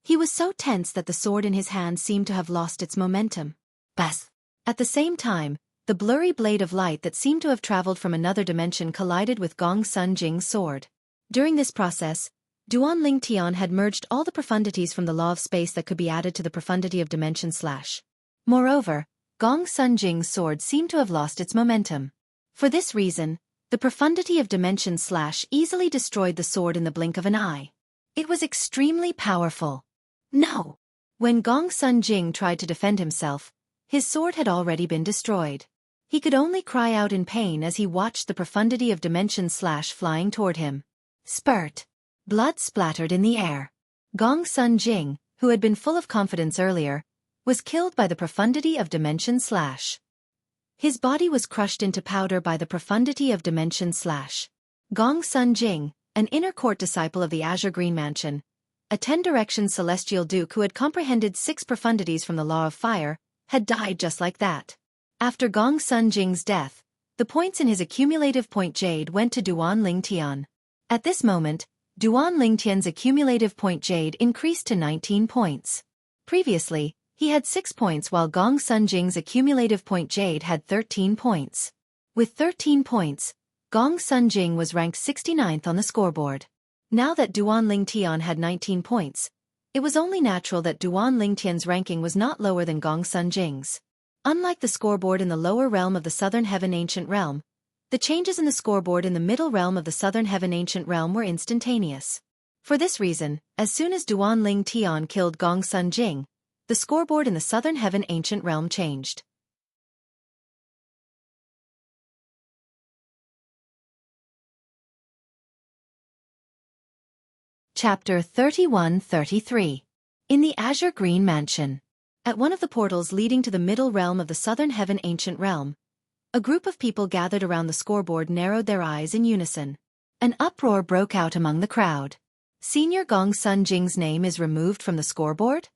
He was so tense that the sword in his hand seemed to have lost its momentum. Bas! At the same time, the blurry blade of light that seemed to have traveled from another dimension collided with Gong Sun Jing's sword. During this process, Duan Ling Tian had merged all the profundities from the law of space that could be added to the profundity of dimension / Moreover, Gong Sun Jing's sword seemed to have lost its momentum. For this reason, the profundity of dimension / easily destroyed the sword in the blink of an eye. It was extremely powerful. No! When Gong Sun Jing tried to defend himself, his sword had already been destroyed. He could only cry out in pain as he watched the profundity of dimension / flying toward him. Spurt! Blood splattered in the air. Gong Sun Jing, who had been full of confidence earlier, was killed by the profundity of dimension / His body was crushed into powder by the profundity of dimension / Gong Sun Jing, an inner court disciple of the Azure Green Mansion, a 10-direction celestial duke who had comprehended 6 profundities from the law of fire, had died just like that. After Gong Sun Jing's death, the points in his accumulative point jade went to Duan Ling Tian. At this moment, Duan Ling Tian's accumulative point jade increased to 19 points. Previously, he had 6 points while Gong Sun Jing's accumulative point jade had 13 points. With 13 points, Gong Sun Jing was ranked 69th on the scoreboard. Now that Duan Ling Tian had 19 points, it was only natural that Duan Ling Tian's ranking was not lower than Gong Sun Jing's. Unlike the scoreboard in the lower realm of the Southern Heaven Ancient Realm, the changes in the scoreboard in the middle realm of the Southern Heaven Ancient Realm were instantaneous. For this reason, as soon as Duan Ling Tian killed Gong Sun Jing, the scoreboard in the Southern Heaven Ancient Realm changed. Chapter 31-33. In the Azure Green Mansion. At one of the portals leading to the middle realm of the Southern Heaven Ancient Realm, a group of people gathered around the scoreboard narrowed their eyes in unison. An uproar broke out among the crowd. Senior Gong Sun Jing's name is removed from the scoreboard?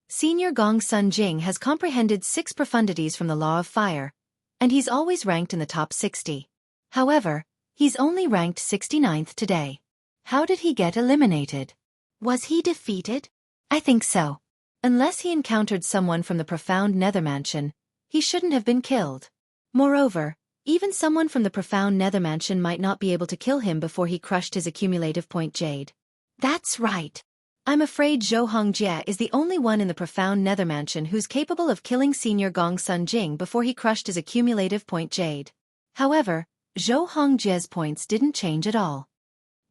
Senior Gong Sun Jing has comprehended 6 profundities from the law of fire, and he's always ranked in the top 60. However, he's only ranked 69th today. How did he get eliminated? Was he defeated? I think so. Unless he encountered someone from the profound Nether Mansion, he shouldn't have been killed. Moreover, even someone from the profound Nether Mansion might not be able to kill him before he crushed his accumulative point jade. That's right. I'm afraid Xianxia is the only one in the profound Nether Mansion who's capable of killing Senior Gong Sun Jing before he crushed his accumulative point jade. However, Xianxia's points didn't change at all.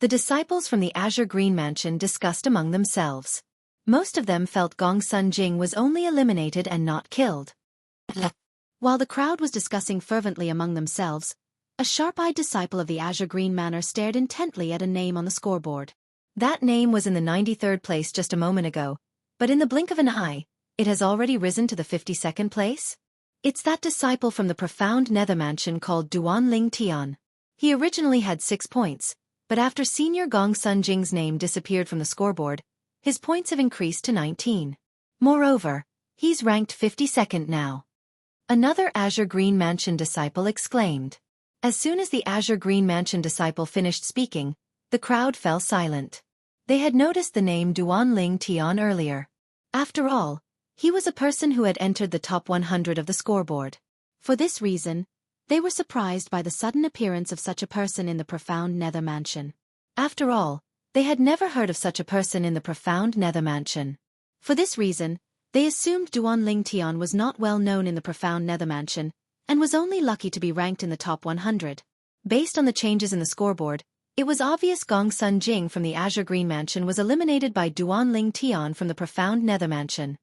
The disciples from the Azure Green Mansion discussed among themselves. Most of them felt Gong Sun Jing was only eliminated and not killed. While the crowd was discussing fervently among themselves, a sharp-eyed disciple of the Azure Green Manor stared intently at a name on the scoreboard. That name was in the 93rd place just a moment ago, but in the blink of an eye, it has already risen to the 52nd place? It's that disciple from the profound Nether Mansion called Duan Ling Tian. He originally had 6 points, but after Senior Gong Sun Jing's name disappeared from the scoreboard, his points have increased to 19. Moreover, he's ranked 52nd now. Another Azure Green Mansion disciple exclaimed. As soon as the Azure Green Mansion disciple finished speaking, the crowd fell silent. They had noticed the name Duan Ling Tian earlier. After all, he was a person who had entered the top 100 of the scoreboard. For this reason, they were surprised by the sudden appearance of such a person in the profound Nether Mansion. After all, they had never heard of such a person in the profound Nether Mansion. For this reason, they assumed Duan Ling Tian was not well known in the profound Nether Mansion, and was only lucky to be ranked in the top 100. Based on the changes in the scoreboard, it was obvious Gong Sun Jing from the Azure Green Mansion was eliminated by Duan Ling Tian from the profound Nether Mansion.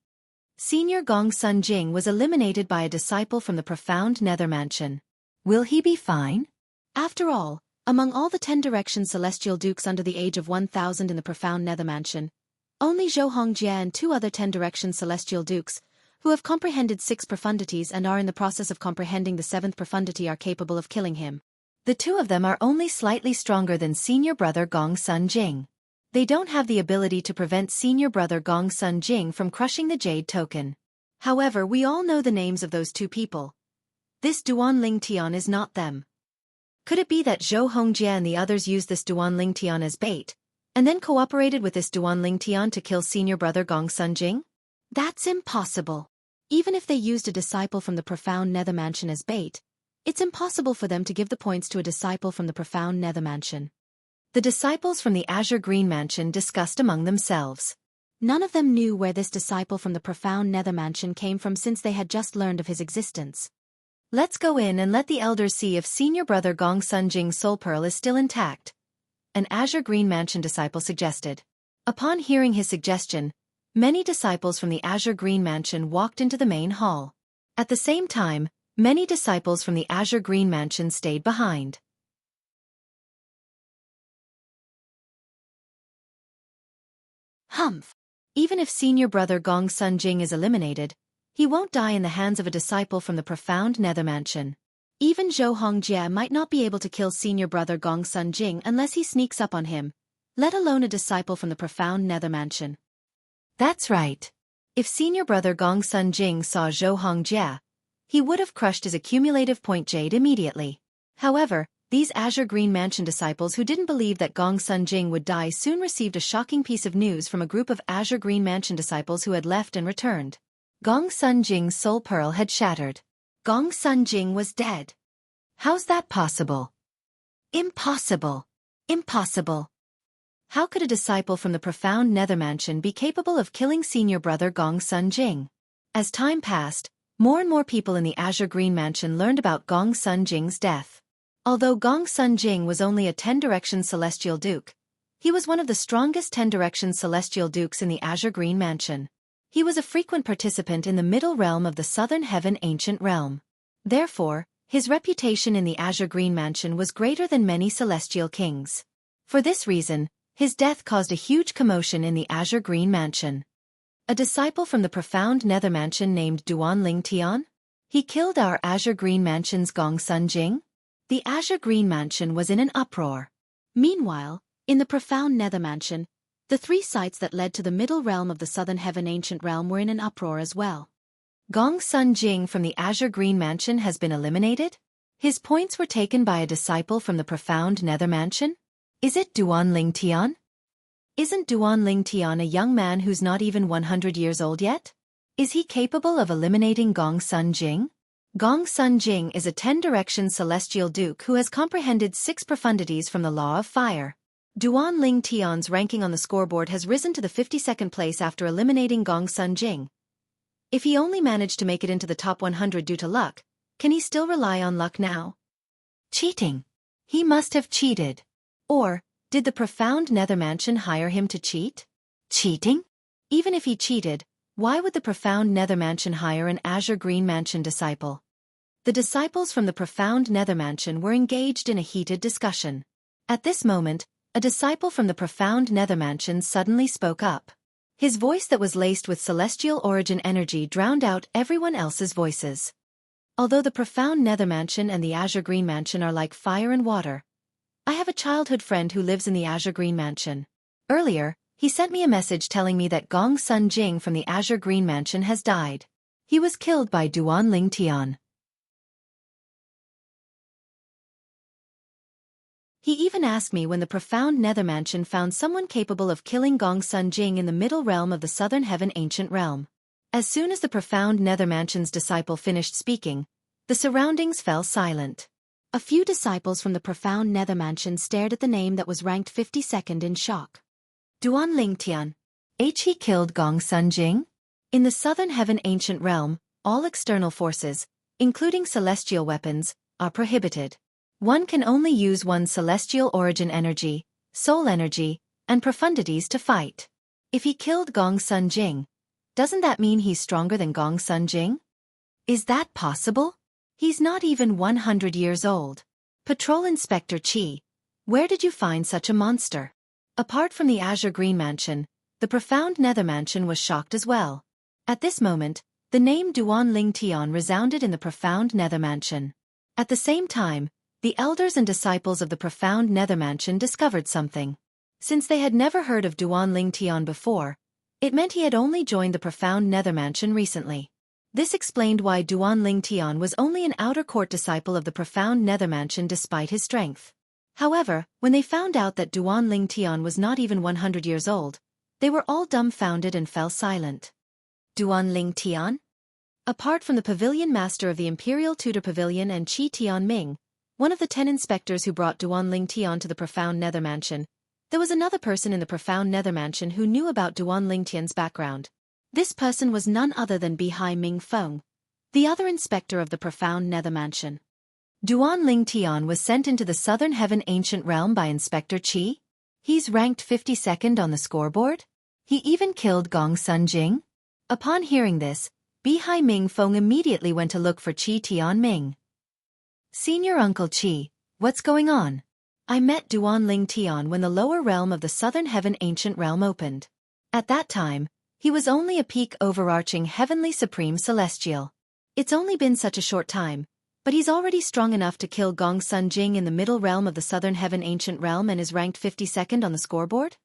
Senior Gong Sun Jing was eliminated by a disciple from the profound Nether Mansion. Will he be fine? After all, among all the 10 direction celestial dukes under the age of 1000 in the profound Nether Mansion, only Xianxia and 2 other 10 direction celestial dukes, who have comprehended 6 profundities and are in the process of comprehending the 7th profundity, are capable of killing him. The 2 of them are only slightly stronger than senior brother Gong Sun Jing. They don't have the ability to prevent senior brother Gong Sun Jing from crushing the jade token. However, we all know the names of those two people. This Duan Ling Tian is not them. Could it be that Zhou Hongjie and the others used this Duan Ling Tian as bait, and then cooperated with this Duan Ling Tian to kill senior brother Gong Sun Jing? That's impossible. Even if they used a disciple from the Profound Nether Mansion as bait, it's impossible for them to give the points to a disciple from the Profound Nether Mansion. The disciples from the Azure Green Mansion discussed among themselves. None of them knew where this disciple from the Profound Nether Mansion came from since they had just learned of his existence. Let's go in and let the elders see if senior brother Gong Sun Jing's soul pearl is still intact, an Azure Green Mansion disciple suggested. Upon hearing his suggestion, many disciples from the Azure Green Mansion walked into the main hall. At the same time, many disciples from the Azure Green Mansion stayed behind. Humph! Even if senior brother Gong Sun Jing is eliminated, he won't die in the hands of a disciple from the Profound Nether Mansion. Even Zhou Hongjie might not be able to kill senior brother Gong Sun Jing unless he sneaks up on him, let alone a disciple from the Profound Nether Mansion. That's right. If senior brother Gong Sun Jing saw Zhou Hongjie, he would have crushed his accumulative point jade immediately. However, these Azure Green Mansion disciples who didn't believe that Gong Sun Jing would die soon received a shocking piece of news from a group of Azure Green Mansion disciples who had left and returned. Gong Sun Jing's soul pearl had shattered. Gong Sun Jing was dead. How's that possible? Impossible. Impossible. How could a disciple from the Profound Nether Mansion be capable of killing senior brother Gong Sun Jing? As time passed, more and more people in the Azure Green Mansion learned about Gong Sun Jing's death. Although Gong Sun Jing was only a 10-direction Celestial Duke, he was one of the strongest 10-direction Celestial Dukes in the Azure Green Mansion. He was a frequent participant in the Middle Realm of the Southern Heaven Ancient Realm. Therefore, his reputation in the Azure Green Mansion was greater than many celestial kings. For this reason, his death caused a huge commotion in the Azure Green Mansion. A disciple from the Profound Nether Mansion named Duan Ling Tian? He killed our Azure Green Mansion's Gong Sun Jing? The Azure Green Mansion was in an uproar. Meanwhile, in the Profound Nether Mansion, the three sites that led to the Middle Realm of the Southern Heaven Ancient Realm were in an uproar as well. Gong Sun Jing from the Azure Green Mansion has been eliminated? His points were taken by a disciple from the Profound Nether Mansion? Is it Duan Ling Tian? Isn't Duan Ling Tian a young man who's not even 100 years old yet? Is he capable of eliminating Gong Sun Jing? Gong Sun Jing is a 10-direction Celestial Duke who has comprehended 6 profundities from the Law of Fire. Duan Ling Tian's ranking on the scoreboard has risen to the 52nd place after eliminating Gong Sun Jing. If he only managed to make it into the top 100 due to luck, can he still rely on luck now? Cheating. He must have cheated. Or, did the Profound Nether Mansion hire him to cheat? Cheating? Even if he cheated, why would the Profound Nether Mansion hire an Azure Green Mansion disciple? The disciples from the Profound Nether Mansion were engaged in a heated discussion. At this moment, a disciple from the Profound Nether Mansion suddenly spoke up. His voice that was laced with celestial origin energy drowned out everyone else's voices. Although the Profound Nether Mansion and the Azure Green Mansion are like fire and water, I have a childhood friend who lives in the Azure Green Mansion. Earlier, he sent me a message telling me that Gong Sun Jing from the Azure Green Mansion has died. He was killed by Duan Ling Tian. He even asked me when the Profound Nether Mansion found someone capable of killing Gong Sun Jing in the Middle Realm of the Southern Heaven Ancient Realm. As soon as the Profound Nether Mansion's disciple finished speaking, the surroundings fell silent. A few disciples from the Profound Nether Mansion stared at the name that was ranked 52nd in shock. Duan Ling Tian. He killed Gong Sun Jing? In the Southern Heaven Ancient Realm, all external forces, including celestial weapons, are prohibited. One can only use one's celestial origin energy, soul energy, and profundities to fight. If he killed Gong Sun Jing, doesn't that mean he's stronger than Gong Sun Jing? Is that possible? He's not even 100 years old. Patrol Inspector Chi, where did you find such a monster? Apart from the Azure Green Mansion, the Profound Nether Mansion was shocked as well. At this moment, the name Duan Ling Tian resounded in the Profound Nether Mansion. At the same time, the elders and disciples of the Profound Nether Mansion discovered something. Since they had never heard of Duan Ling Tian before, it meant he had only joined the profound nether mansion recently. This explained why Duan Ling Tian was only an outer court disciple of the profound nether mansion despite his strength. However, when they found out that Duan Ling Tian was not even 100 years old, they were all dumbfounded and fell silent. Duan Ling Tian? Apart from the pavilion master of the Imperial Tudor Pavilion and Qi Tianming, one of the 10 inspectors who brought Duan Ling Tian to the profound nether mansion, there was another person in the profound nether mansion who knew about Duan Ling Tian's background. This person was none other than Bihai Ming Feng, the other inspector of the profound nether mansion. Duan Ling Tian was sent into the southern heaven ancient realm by Inspector Qi. He's ranked 52nd on the scoreboard? He even killed Gong Sun Jing? Upon hearing this, Bihai Ming Feng immediately went to look for Qi Tianming. Senior Uncle Qi, what's going on? I met Duan Ling Tian when the lower realm of the southern heaven ancient realm opened. At that time, he was only a peak overarching heavenly supreme celestial. It's only been such a short time, but he's already strong enough to kill Gong Sun Jing in the middle realm of the southern heaven ancient realm and is ranked 52nd on the scoreboard?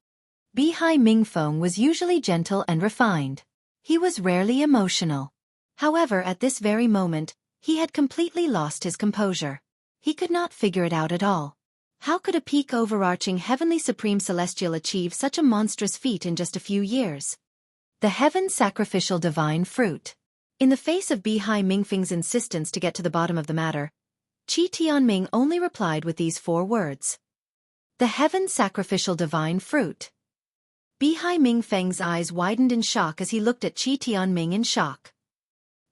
Bihai Ming Feng was usually gentle and refined. He was rarely emotional. However, at this very moment, he had completely lost his composure. He could not figure it out at all. How could a peak overarching heavenly supreme celestial achieve such a monstrous feat in just a few years? The heaven sacrificial divine fruit. In the face of Bihai Mingfeng's insistence to get to the bottom of the matter, Qi Tianming only replied with these 4 words. The heaven sacrificial divine fruit. Bihai Mingfeng's eyes widened in shock as he looked at Qi Tianming in shock.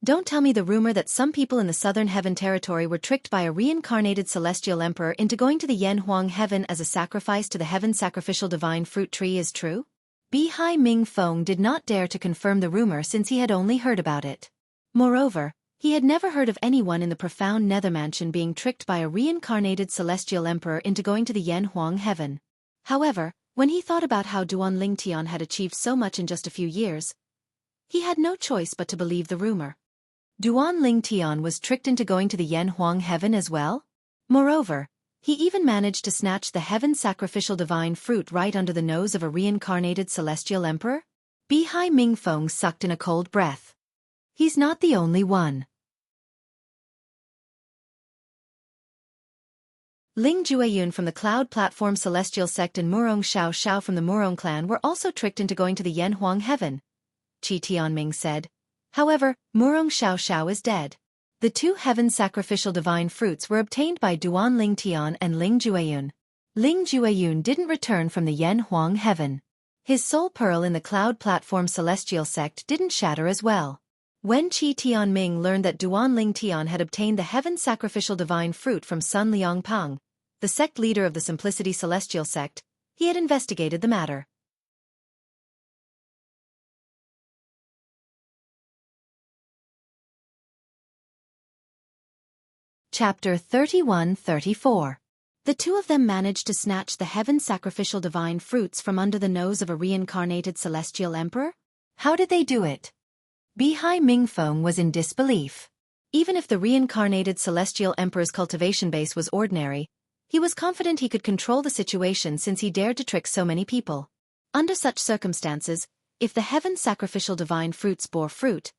Don't tell me the rumor that some people in the southern heaven territory were tricked by a reincarnated celestial emperor into going to the Yanhuang heaven as a sacrifice to the heaven sacrificial divine fruit tree is true? Bihai Ming Feng did not dare to confirm the rumor since he had only heard about it. Moreover, he had never heard of anyone in the profound nether mansion being tricked by a reincarnated celestial emperor into going to the Yanhuang heaven. However, when he thought about how Duan Ling Tian had achieved so much in just a few years, he had no choice but to believe the rumor. Duan Ling Tian was tricked into going to the Yanhuang heaven as well? Moreover, he even managed to snatch the heaven sacrificial divine fruit right under the nose of a reincarnated celestial emperor? Bihai Ming Feng sucked in a cold breath. He's not the only one. Ling Jueyun from the Cloud Platform Celestial Sect and Murong Xiao Xiao from the Murong clan were also tricked into going to the Yanhuang heaven, Qi Tianming said. However, Murong Xiao Xiao is dead. The 2 heaven sacrificial divine fruits were obtained by Duan Ling Tian and Ling Jueyun. Ling Jueyun didn't return from the Yanhuang heaven. His soul pearl in the Cloud Platform Celestial Sect didn't shatter as well. When Qi Tianming learned that Duan Ling Tian had obtained the heaven sacrificial divine fruit from Sun Liangpang, the sect leader of the Simplicity Celestial Sect, he had investigated the matter. Chapter 31-34. The 2 of them managed to snatch the heaven sacrificial divine fruits from under the nose of a reincarnated celestial emperor? How did they do it? Bihai Ming Feng was in disbelief. Even if the reincarnated celestial emperor's cultivation base was ordinary, he was confident he could control the situation since he dared to trick so many people. Under such circumstances, if the heaven sacrificial divine fruits bore fruit,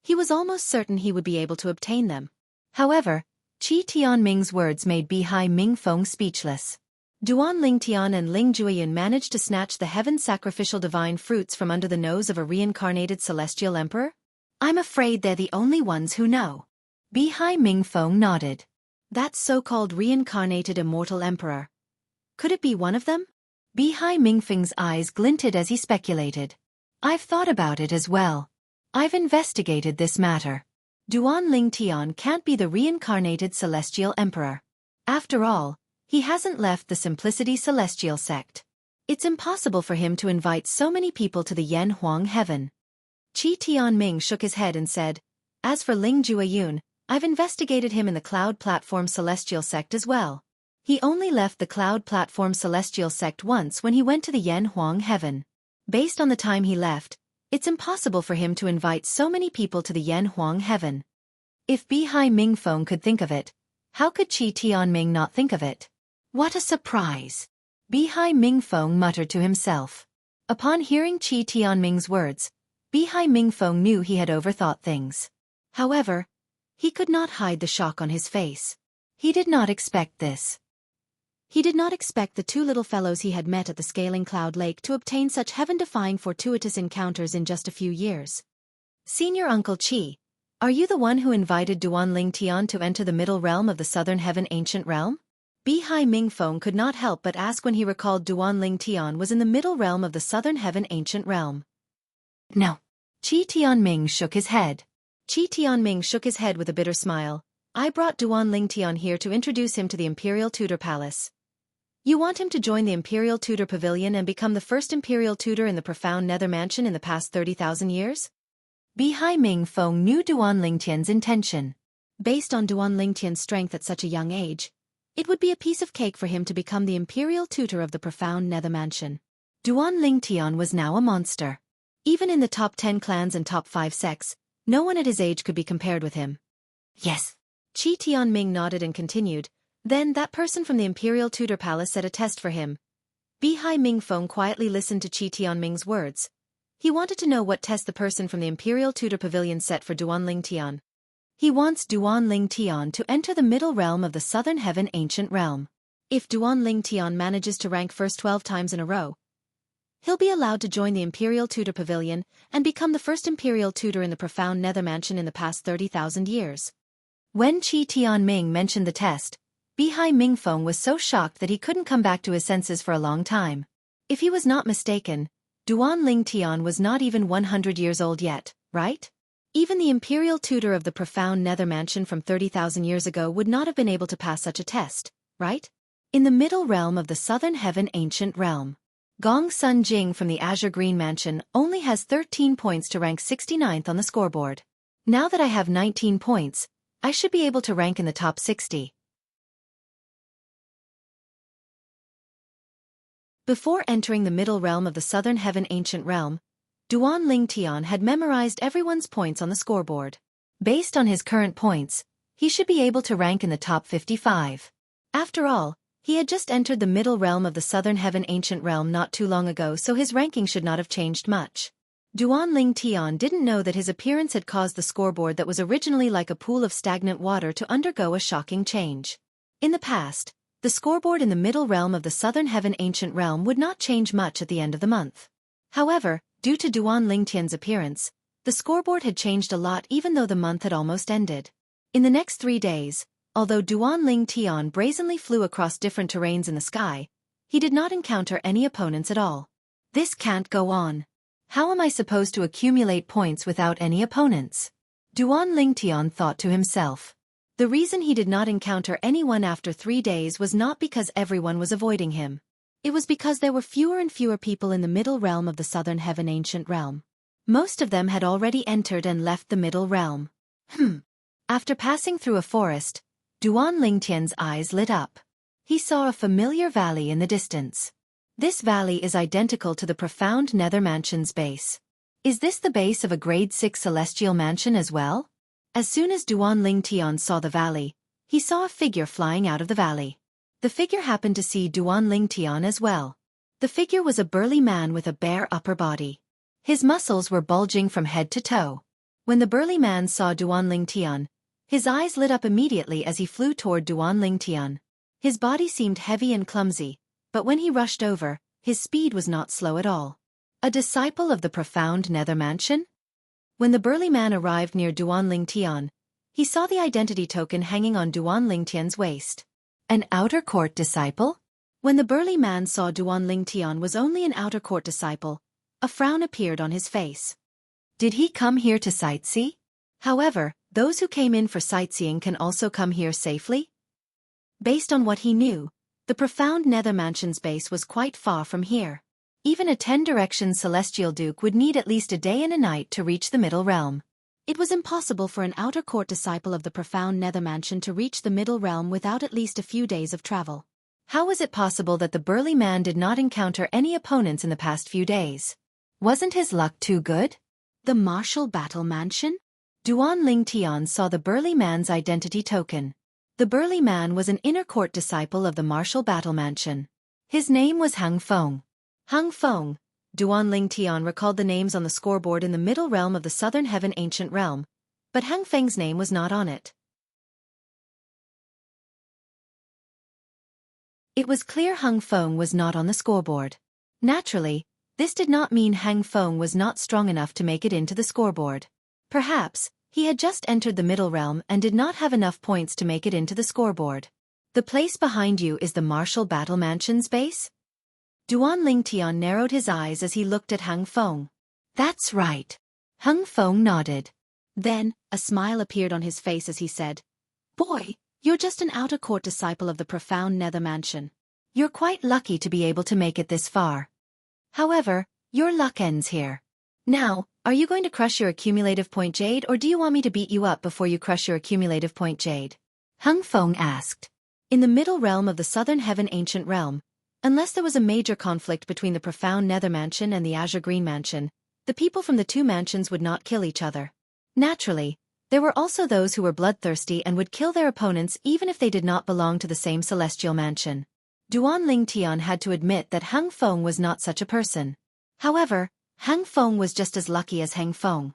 he was almost certain he would be able to obtain them. However, Qi Tianming's words made Bihai Ming Feng speechless. Duan Ling Tian and Ling Jueyun managed to snatch the heaven sacrificial divine fruits from under the nose of a reincarnated celestial emperor? I'm afraid they're the only ones who know. Bihai Ming Feng nodded. That so-called reincarnated immortal emperor. Could it be one of them? Bihai Mingfeng's eyes glinted as he speculated. I've thought about it as well. I've investigated this matter. Duan Ling Tian can't be the reincarnated celestial emperor. After all, he hasn't left the Simplicity Celestial Sect. It's impossible for him to invite so many people to the Yanhuang heaven. Qi Tianming shook his head and said, As for Ling Jueyun, I've investigated him in the Cloud Platform Celestial Sect as well. He only left the Cloud Platform Celestial Sect once when he went to the Yanhuang heaven. Based on the time he left, it's impossible for him to invite so many people to the Yanhuang heaven. If Bihai Ming Feng could think of it, how could Qi Tianming not think of it? What a surprise! Bihai Mingfeng muttered to himself. Upon hearing Qi Tianming's words, Bihai Mingfeng knew he had overthought things. However, he could not hide the shock on his face. He did not expect this. He did not expect the two little fellows he had met at the Scaling Cloud Lake to obtain such heaven-defying fortuitous encounters in just a few years. Senior Uncle Qi, are you the one who invited Duan Lingtian to enter the middle realm of the Southern Heaven Ancient Realm? Bihai Mingfeng could not help but ask when he recalled Duan Lingtian was in the middle realm of the Southern Heaven Ancient Realm. No. Qi Tianming shook his head. Qi Tianming shook his head with a bitter smile. I brought Duan Lingtian here to introduce him to the Imperial Tutor Palace. You want him to join the Imperial Tutor Pavilion and become the first Imperial Tutor in the profound Nether Mansion in the past 30,000 years? Bihai Mingfeng knew Duan Lingtian's intention. Based on Duan Lingtian's strength at such a young age, it would be a piece of cake for him to become the Imperial Tutor of the profound Nether Mansion. Duan Lingtian was now a monster. Even in the top 10 clans and top 5 sects, no one at his age could be compared with him. Yes. Qi Tianming nodded and continued. Then that person from the Imperial Tutor Palace set a test for him. Bihai Mingfeng quietly listened to Qi Tianming's words. He wanted to know what test the person from the Imperial Tutor Pavilion set for Duan Lingtian. He wants Duan Lingtian to enter the middle realm of the Southern Heaven Ancient Realm. If Duan Lingtian manages to rank first 12 times in a row, he'll be allowed to join the Imperial Tutor Pavilion and become the first Imperial Tutor in the profound Nether Mansion in the past 30,000 years. When Qi Tianming mentioned the test, Bihai Mingfeng was so shocked that he couldn't come back to his senses for a long time. If he was not mistaken, Duan Lingtian was not even 100 years old yet, right? Even the Imperial Tutor of the profound Nether Mansion from 30,000 years ago would not have been able to pass such a test, right? In the middle realm of the Southern Heaven Ancient Realm, Gong Sun Jing from the Azure Green Mansion only has 13 points to rank 69th on the scoreboard. Now that I have 19 points, I should be able to rank in the top 60. Before entering the middle realm of the Southern Heaven Ancient Realm, Duan Lingtian had memorized everyone's points on the scoreboard. Based on his current points, he should be able to rank in the top 55. After all, he had just entered the middle realm of the Southern Heaven Ancient Realm not too long ago, so his ranking should not have changed much. Duan Lingtian didn't know that his appearance had caused the scoreboard that was originally like a pool of stagnant water to undergo a shocking change. In the past, the scoreboard in the middle realm of the Southern Heaven Ancient Realm would not change much at the end of the month. However, due to Duan Lingtian's appearance, the scoreboard had changed a lot even though the month had almost ended. In the next 3 days, although Duan Lingtian brazenly flew across different terrains in the sky, he did not encounter any opponents at all. This can't go on. How am I supposed to accumulate points without any opponents? Duan Lingtian thought to himself. The reason he did not encounter anyone after 3 days was not because everyone was avoiding him. It was because there were fewer and fewer people in the middle realm of the Southern Heaven Ancient Realm. Most of them had already entered and left the middle realm. After passing through a forest, Duan Lingtian's eyes lit up. He saw a familiar valley in the distance. This valley is identical to the profound Nether Mansion's base. Is this the base of a grade 6 celestial mansion as well? As soon as Duan Lingtian saw the valley, he saw a figure flying out of the valley. The figure happened to see Duan Lingtian as well. The figure was a burly man with a bare upper body. His muscles were bulging from head to toe. When the burly man saw Duan Lingtian, his eyes lit up immediately as he flew toward Duan Lingtian. His body seemed heavy and clumsy, but when he rushed over, his speed was not slow at all. A disciple of the profound Nether Mansion? When the burly man arrived near Duan Lingtian, he saw the identity token hanging on Duan Lingtian's waist. An outer court disciple? When the burly man saw Duan Lingtian was only an outer court disciple, a frown appeared on his face. Did he come here to sightsee? However, those who came in for sightseeing can also come here safely? Based on what he knew, the profound Nether Mansion's base was quite far from here. Even a 10-direction celestial duke would need at least a day and a night to reach the middle realm. It was impossible for an outer court disciple of the profound Nether Mansion to reach the middle realm without at least a few days of travel. How was it possible that the burly man did not encounter any opponents in the past few days? Wasn't his luck too good? The Martial Battle Mansion? Duan Lingtian saw the burly man's identity token. The burly man was an inner court disciple of the Martial Battle Mansion. His name was Hang Feng. Hang Feng, Duan Ling Tian recalled the names on the scoreboard in the middle realm of the Southern Heaven Ancient Realm, but Hang Feng's name was not on it. It was clear Hang Feng was not on the scoreboard. Naturally, this did not mean Hang Feng was not strong enough to make it into the scoreboard. Perhaps, he had just entered the middle realm and did not have enough points to make it into the scoreboard. The place behind you is the Martial Battle Mansion's base? Duan Ling Tian narrowed his eyes as he looked at Hang Feng. That's right. Hang Feng nodded. Then, a smile appeared on his face as he said, Boy, you're just an outer court disciple of the profound Nether Mansion. You're quite lucky to be able to make it this far. However, your luck ends here. Now, are you going to crush your accumulative point jade or do you want me to beat you up before you crush your accumulative point jade? Hang Feng asked. In the middle realm of the Southern Heaven Ancient Realm, unless there was a major conflict between the profound Nether Mansion and the Azure Green Mansion, the people from the two mansions would not kill each other. Naturally, there were also those who were bloodthirsty and would kill their opponents even if they did not belong to the same celestial mansion. Duan Ling Tian had to admit that Hang Feng was not such a person. However, Hang Feng was just as lucky as Hang Feng.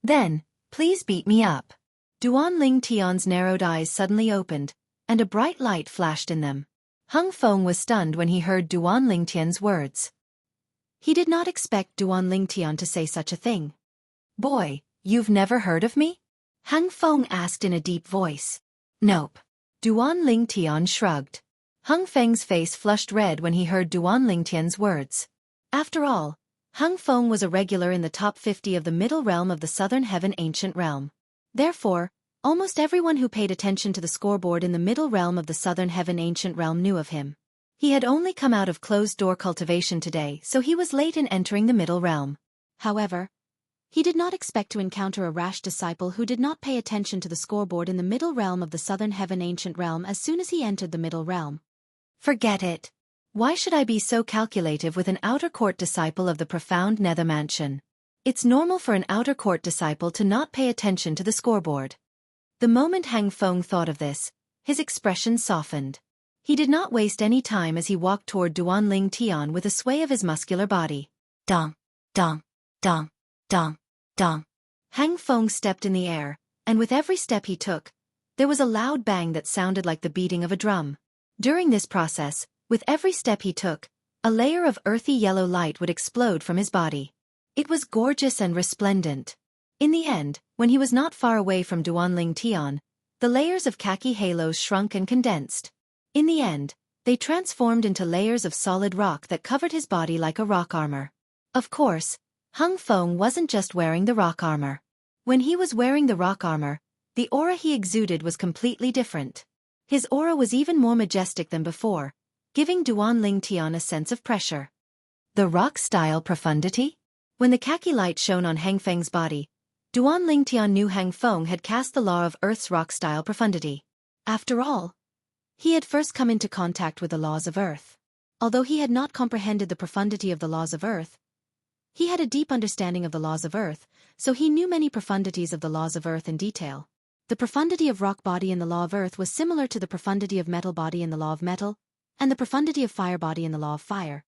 Then, please beat me up. Duan Ling Tian's narrowed eyes suddenly opened, and a bright light flashed in them. Hang Feng was stunned when he heard Duan Ling Tian's words. He did not expect Duan Ling Tian to say such a thing. Boy, you've never heard of me? Hang Feng asked in a deep voice. Nope. Duan Ling Tian shrugged. Hang Feng's face flushed red when he heard Duan Ling Tian's words. After all, Hang Feng was a regular in the top 50 of the middle realm of the Southern Heaven Ancient Realm. Therefore, almost everyone who paid attention to the scoreboard in the middle realm of the Southern Heaven Ancient Realm knew of him. He had only come out of closed-door cultivation today, so he was late in entering the middle realm. However, he did not expect to encounter a rash disciple who did not pay attention to the scoreboard in the middle realm of the Southern Heaven Ancient Realm as soon as he entered the middle realm. Forget it. Why should I be so calculative with an outer court disciple of the profound Nether Mansion? It's normal for an outer court disciple to not pay attention to the scoreboard. The moment Hang Feng thought of this, his expression softened. He did not waste any time as he walked toward Duan Ling Tian with a sway of his muscular body. Dong, dong, dong, dong, dong. Hang Feng stepped in the air, and with every step he took, there was a loud bang that sounded like the beating of a drum. During this process, with every step he took, a layer of earthy yellow light would explode from his body. It was gorgeous and resplendent. In the end, when he was not far away from Duan Ling Tian, the layers of khaki halos shrunk and condensed. In the end, they transformed into layers of solid rock that covered his body like a rock armor. Of course, Hang Feng wasn't just wearing the rock armor. When he was wearing the rock armor, the aura he exuded was completely different. His aura was even more majestic than before, giving Duan Ling Tian a sense of pressure. The rock-style profundity? When the khaki light shone on Hang Feng's body, Duan Ling Tian knew Hang Feng had cast the law of Earth's rock-style profundity. After all, he had first come into contact with the laws of Earth. Although he had not comprehended the profundity of the laws of Earth, he had a deep understanding of the laws of Earth, so he knew many profundities of the laws of Earth in detail. The profundity of rock body in the law of Earth was similar to the profundity of metal body in the law of metal, and the profundity of fire body in the law of fire.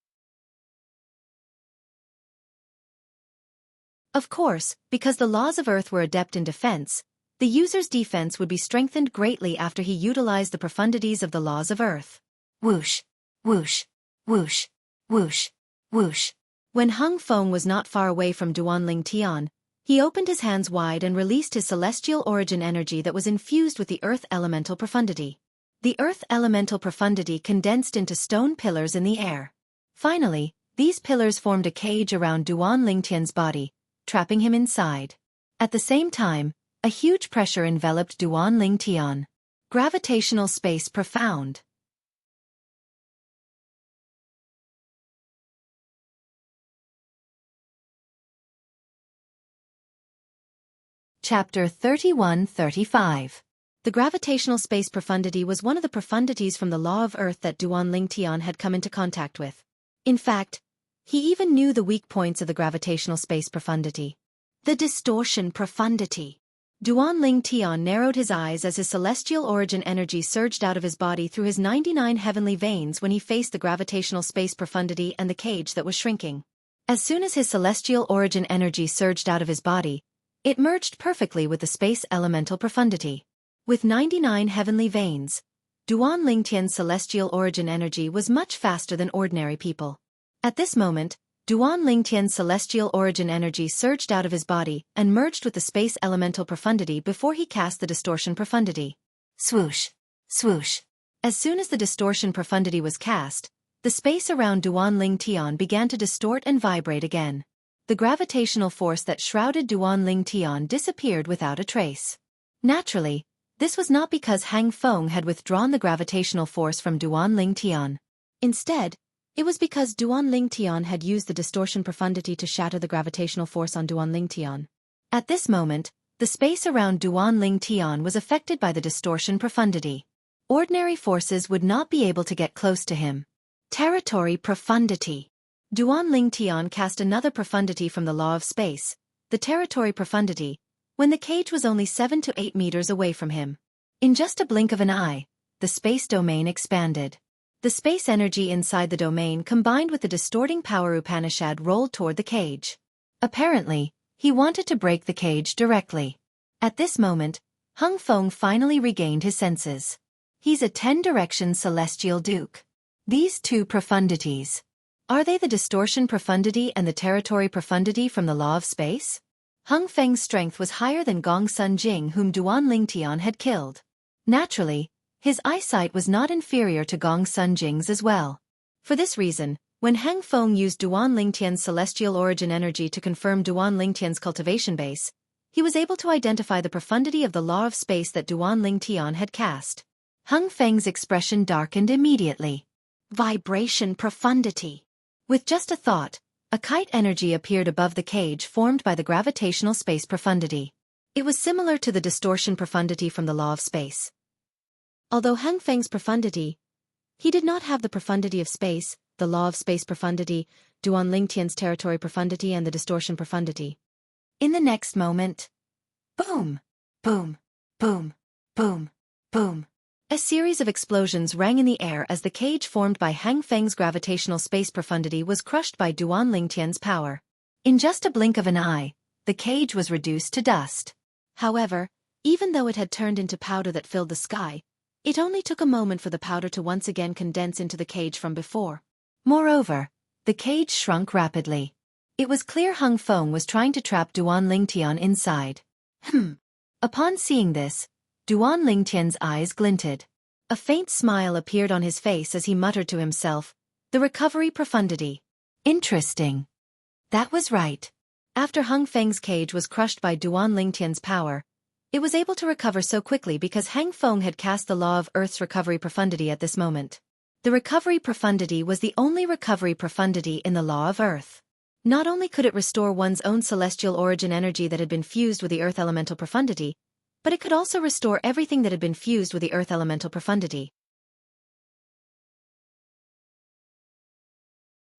Of course, because the laws of Earth were adept in defense, the user's defense would be strengthened greatly after he utilized the profundities of the laws of Earth. Whoosh, whoosh, whoosh, whoosh, whoosh. When Hang Feng was not far away from Duan Ling Tian, he opened his hands wide and released his celestial origin energy that was infused with the Earth elemental profundity. The Earth elemental profundity condensed into stone pillars in the air. Finally, these pillars formed a cage around Duan Ling Tian's body, trapping him inside. At the same time, a huge pressure enveloped Duan Ling Tian. Gravitational space profound. Chapter 31-35. The gravitational space profundity was one of the profundities from the law of Earth that Duan Ling Tian had come into contact with. In fact, he even knew the weak points of the gravitational space profundity. The distortion profundity. Duan Ling Tian narrowed his eyes as his celestial origin energy surged out of his body through his 99 heavenly veins when he faced the gravitational space profundity and the cage that was shrinking. As soon as his celestial origin energy surged out of his body, it merged perfectly with the space elemental profundity. With 99 heavenly veins, Duan Ling Tian's celestial origin energy was much faster than ordinary people. At this moment, Duan Ling Tian's celestial origin energy surged out of his body and merged with the space elemental profundity before he cast the distortion profundity. Swoosh! Swoosh! As soon as the distortion profundity was cast, the space around Duan Ling Tian began to distort and vibrate again. The gravitational force that shrouded Duan Ling Tian disappeared without a trace. Naturally, this was not because Hang Feng had withdrawn the gravitational force from Duan Ling Tian. Instead, it was because Duan Ling Tian had used the distortion profundity to shatter the gravitational force on Duan Ling Tian. At this moment, the space around Duan Ling Tian was affected by the distortion profundity. Ordinary forces would not be able to get close to him. Territory profundity. Duan Ling Tian cast another profundity from the law of space, the territory profundity, when the cage was only 7 to 8 meters away from him. In just a blink of an eye, the space domain expanded. The space energy inside the domain combined with the distorting power Upanishad rolled toward the cage. Apparently, he wanted to break the cage directly. At this moment, Hung Feng finally regained his senses. He's a 10-direction celestial duke. These two profundities. Are they the distortion profundity and the territory profundity from the law of space? Hung Feng's strength was higher than Gong Sun Jing, whom Duan Ling Tian had killed. Naturally, his eyesight was not inferior to Gong Sun Jing's as well. For this reason, when Hang Feng used Duan Ling Tian's celestial origin energy to confirm Duan Ling Tian's cultivation base, he was able to identify the profundity of the law of space that Duan Ling Tian had cast. Hung Feng's expression darkened immediately. Vibration profundity. With just a thought, a kite energy appeared above the cage formed by the gravitational space profundity. It was similar to the distortion profundity from the law of space. Although Hang Feng's profundity, he did not have the profundity of space, the law of space profundity, Duan Ling Tian's territory profundity and the distortion profundity. In the next moment, boom, boom, boom, boom, boom. A series of explosions rang in the air as the cage formed by Hang Feng's gravitational space profundity was crushed by Duan Ling Tian's power. In just a blink of an eye, the cage was reduced to dust. However, even though it had turned into powder that filled the sky, it only took a moment for the powder to once again condense into the cage from before. Moreover, the cage shrunk rapidly. It was clear Hung Feng was trying to trap Duan Ling Tian inside. Upon seeing this, Duan Ling Tian's eyes glinted. A faint smile appeared on his face as he muttered to himself, "The recovery profundity. Interesting." That was right. After Hung Feng's cage was crushed by Duan Ling Tian's power, it was able to recover so quickly because Hang Feng had cast the law of Earth's recovery profundity at this moment. The recovery profundity was the only recovery profundity in the law of Earth. Not only could it restore one's own celestial origin energy that had been fused with the Earth elemental profundity, but it could also restore everything that had been fused with the Earth elemental profundity.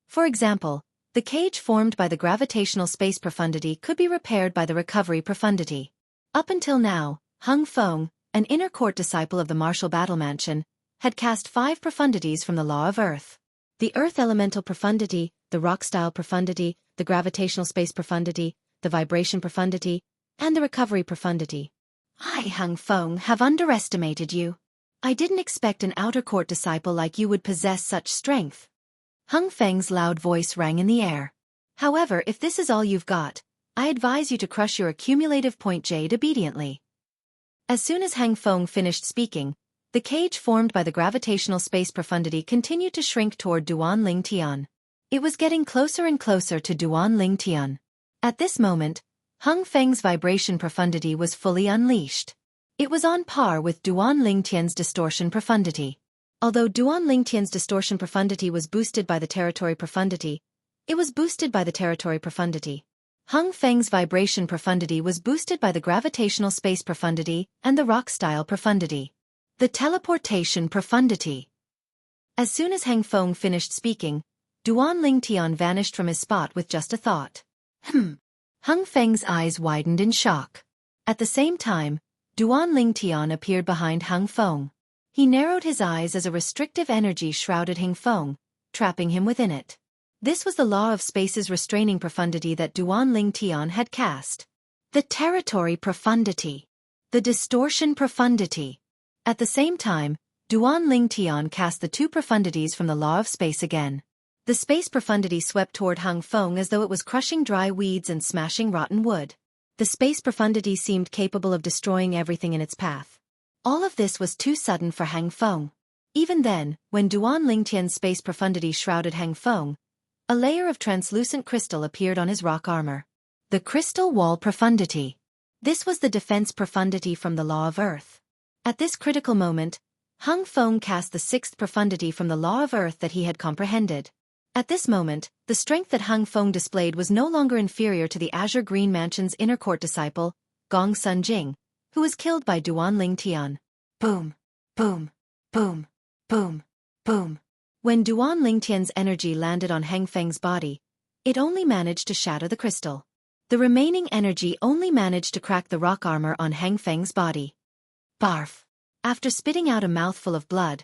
For example, the cage formed by the gravitational space profundity could be repaired by the recovery profundity. Up until now, Hung Feng, an inner court disciple of the martial battle mansion, had cast 5 profundities from the law of Earth. The Earth elemental profundity, the rock-style profundity, the gravitational space profundity, the vibration profundity, and the recovery profundity. I, Hung Feng, have underestimated you. I didn't expect an outer court disciple like you would possess such strength. Hung Feng's loud voice rang in the air. However, if this is all you've got, I advise you to crush your accumulative point jade obediently. As soon as Hang Feng finished speaking, the cage formed by the gravitational space profundity continued to shrink toward Duan Ling Tian. It was getting closer and closer to Duan Ling Tian. At this moment, Hung Feng's vibration profundity was fully unleashed. It was on par with Duan Ling Tian's distortion profundity. Although Duan Ling Tian's distortion profundity was boosted by the territory profundity, it was boosted by the territory profundity. Hung Feng's vibration profundity was boosted by the gravitational space profundity and the rock-style profundity. The teleportation profundity. As soon as Hang Feng finished speaking, Duan Ling Tian vanished from his spot with just a thought. Hung Feng's eyes widened in shock. At the same time, Duan Lingtian appeared behind Hung Feng. He narrowed his eyes as a restrictive energy shrouded Hung Feng, trapping him within it. This was the law of space's restraining profundity that Duan Lingtian had cast. The territory profundity. The distortion profundity. At the same time, Duan Lingtian cast the two profundities from the law of space again. The space profundity swept toward Hung Feng as though it was crushing dry weeds and smashing rotten wood. The space profundity seemed capable of destroying everything in its path. All of this was too sudden for Hung Feng. Even then, when Duan Lingtian's space profundity shrouded Hung Feng, a layer of translucent crystal appeared on his rock armor. The crystal wall profundity. This was the defense profundity from the law of earth. At this critical moment, Hung Feng cast the sixth profundity from the law of earth that he had comprehended. At this moment, the strength that Hung Feng displayed was no longer inferior to the Azure Green Mansion's inner court disciple, Gong Sun Jing, who was killed by Duan Lingtian. Boom, boom, boom, boom, boom. When Duan Lingtian's energy landed on Hang Feng's body, it only managed to shatter the crystal. The remaining energy only managed to crack the rock armor on Hang Feng's body. Barf. After spitting out a mouthful of blood,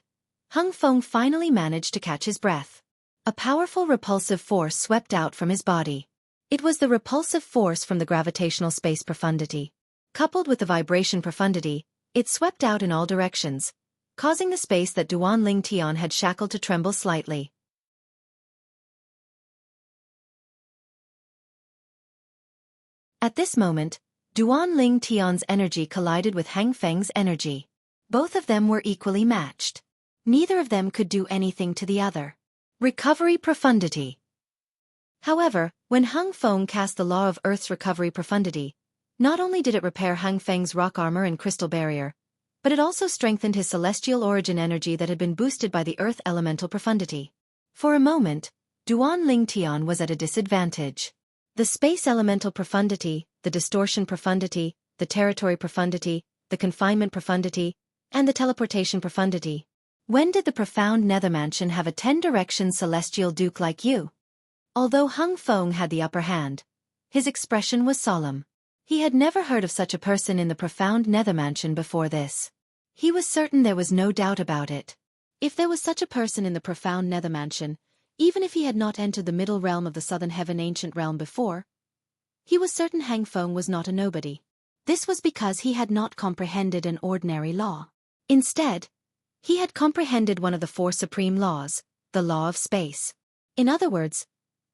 Hung Feng finally managed to catch his breath. A powerful repulsive force swept out from his body. It was the repulsive force from the gravitational space profundity. Coupled with the vibration profundity, it swept out in all directions, causing the space that Duan Lingtian had shackled to tremble slightly. At this moment, Duan Lingtian's energy collided with Hang Feng's energy. Both of them were equally matched. Neither of them could do anything to the other. Recovery profundity. However, when Hung Feng cast the law of Earth's recovery profundity, not only did it repair Hang Feng's rock armor and crystal barrier, but it also strengthened his celestial origin energy that had been boosted by the Earth elemental profundity. For a moment, Duan Lingtian was at a disadvantage. The space elemental profundity, the distortion profundity, the territory profundity, the confinement profundity, and the teleportation profundity. When did the profound Nethermansion have a 10-direction celestial duke like you? Although Hung Feng had the upper hand, his expression was solemn. He had never heard of such a person in the profound Nethermansion before this. He was certain there was no doubt about it. If there was such a person in the profound Nethermansion, even if he had not entered the middle realm of the southern heaven ancient realm before, he was certain Hung Feng was not a nobody. This was because he had not comprehended an ordinary law. Instead, he had comprehended one of the four supreme laws, the law of space. In other words,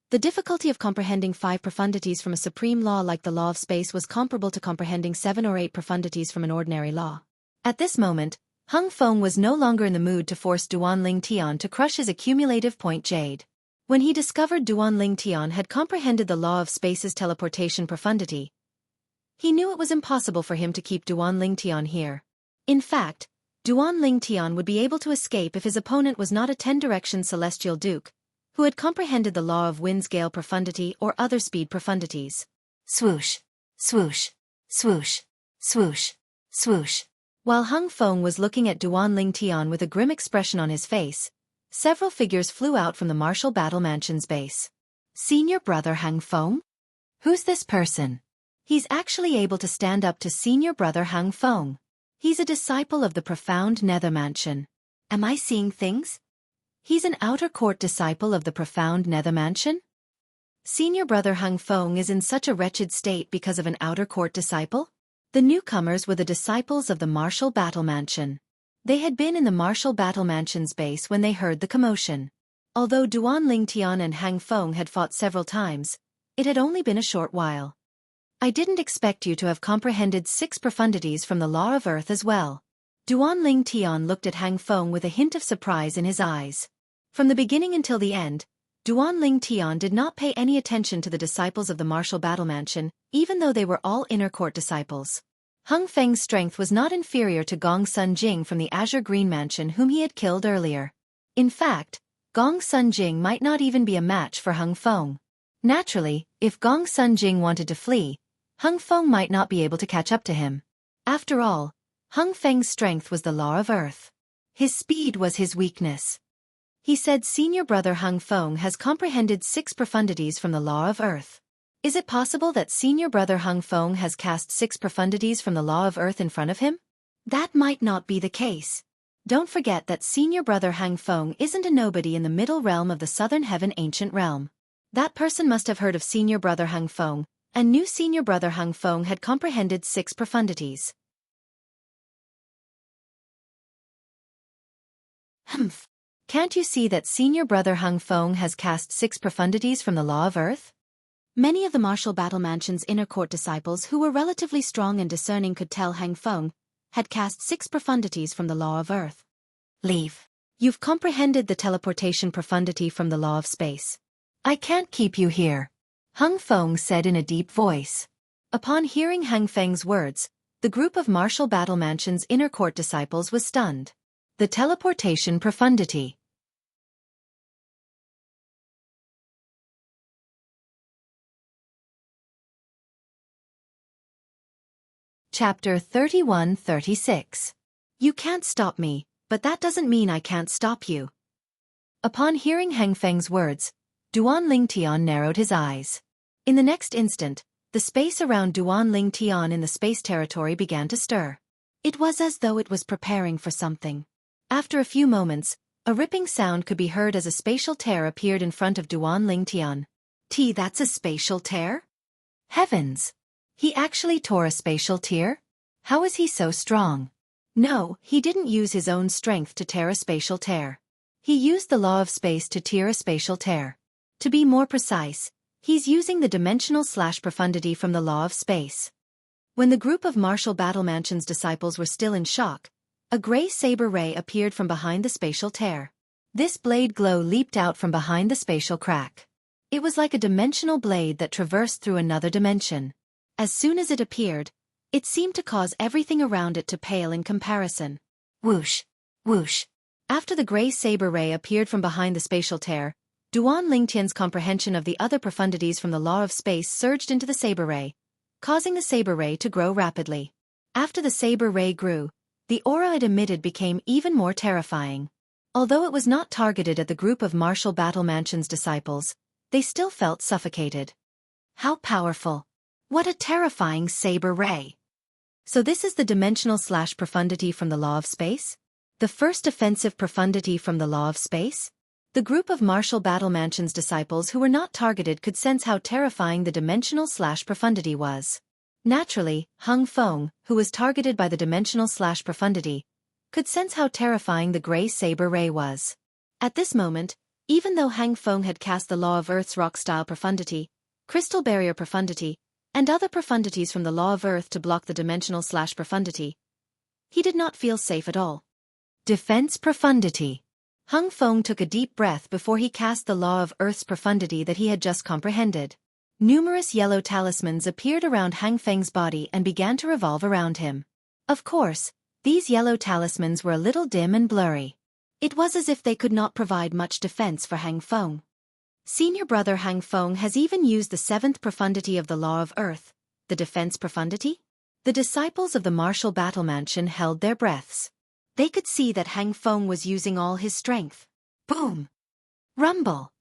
the difficulty of comprehending 5 profundities from a supreme law like the law of space was comparable to comprehending 7 or 8 profundities from an ordinary law. At this moment, Hung Feng was no longer in the mood to force Duan Lingtian to crush his accumulative point jade. When he discovered Duan Lingtian had comprehended the law of space's teleportation profundity, he knew it was impossible for him to keep Duan Lingtian here. In fact, Duan Lingtian would be able to escape if his opponent was not a 10-direction celestial duke, who had comprehended the law of wind's gale profundity or other speed profundities. Swoosh, swoosh, swoosh, swoosh, swoosh. While Hung Feng was looking at Duan Lingtian with a grim expression on his face, several figures flew out from the Martial Battle Mansion's base. Senior brother Hung Feng? Who's this person? He's actually able to stand up to senior brother Hung Feng. He's a disciple of the profound Nether Mansion. Am I seeing things? He's an outer court disciple of the profound Nether Mansion? Senior brother Hung Feng is in such a wretched state because of an outer court disciple? The newcomers were the disciples of the Martial Battle Mansion. They had been in the Martial Battle Mansion's base when they heard the commotion. Although Duan Lingtian and Hung Feng had fought several times, it had only been a short while. I didn't expect you to have comprehended 6 profundities from the law of earth as well. Duan Lingtian looked at Hung Feng with a hint of surprise in his eyes. From the beginning until the end, Duan Lingtian did not pay any attention to the disciples of the Martial Battle Mansion, even though they were all inner court disciples. Hung Feng's strength was not inferior to Gong Sun Jing from the Azure Green Mansion whom he had killed earlier. In fact, Gong Sun Jing might not even be a match for Hung Feng. Naturally, if Gong Sun Jing wanted to flee, Hung Feng might not be able to catch up to him. After all, Hung Feng's strength was the law of earth. His speed was his weakness. He said senior brother Hung Feng has comprehended 6 profundities from the law of earth. Is it possible that senior brother Hung Feng has cast 6 profundities from the law of earth in front of him? That might not be the case. Don't forget that senior brother Hung Feng isn't a nobody in the middle realm of the southern heaven ancient realm. That person must have heard of senior brother Hung Feng, and knew senior brother Hung Feng had comprehended 6 profundities. Humph. Can't you see that senior brother Hung Feng has cast 6 profundities from the law of earth? Many of the martial battle mansion's inner court disciples who were relatively strong and discerning could tell Hung Feng had cast 6 profundities from the law of earth. Leave. You've comprehended the teleportation profundity from the law of space. I can't keep you here, Hung Feng said in a deep voice. Upon hearing Hung Feng's words, the group of martial battle mansion's inner court disciples was stunned. The teleportation profundity. Chapter 31-36. You can't stop me, but that doesn't mean I can't stop you. Upon hearing Hung Feng's words, Duan Lingtian narrowed his eyes. In the next instant, the space around Duan Lingtian in the space territory began to stir. It was as though it was preparing for something. After a few moments, a ripping sound could be heard as a spatial tear appeared in front of Duan Lingtian. That's a spatial tear? Heavens! He actually tore a spatial tear? How is he so strong? No, he didn't use his own strength to tear a spatial tear. He used the law of space to tear a spatial tear. To be more precise, he's using the dimensional/profundity from the law of space. When the group of martial battle mansion's disciples were still in shock, a gray saber ray appeared from behind the spatial tear. This blade glow leaped out from behind the spatial crack. It was like a dimensional blade that traversed through another dimension. As soon as it appeared, it seemed to cause everything around it to pale in comparison. Whoosh! Whoosh! After the gray saber ray appeared from behind the spatial tear, Duan Lingtian's comprehension of the other profundities from the law of space surged into the saber ray, causing the saber ray to grow rapidly. After the saber ray grew, the aura it emitted became even more terrifying. Although it was not targeted at the group of martial battle mansion's disciples, they still felt suffocated. How powerful! What a terrifying saber ray! So this is the dimensional/profundity from the law of space? The first offensive profundity from the law of space? The group of martial battle mansion's disciples who were not targeted could sense how terrifying the dimensional/profundity was. Naturally, Hung Feng, who was targeted by the dimensional/profundity, could sense how terrifying the gray saber ray was. At this moment, even though Hung Feng had cast the law of Earth's rock-style profundity, crystal barrier profundity, and other profundities from the law of Earth to block the dimensional/profundity, he did not feel safe at all. Defense profundity. Hung Feng took a deep breath before he cast the law of Earth's profundity that he had just comprehended. Numerous yellow talismans appeared around Hung Feng's body and began to revolve around him. Of course, these yellow talismans were a little dim and blurry. It was as if they could not provide much defense for Hung Feng. Senior brother Hung Feng has even used the 7th profundity of the law of Earth, the defense profundity? The disciples of the martial battle mansion held their breaths. They could see that Hung Feng was using all his strength. Boom! Rumble!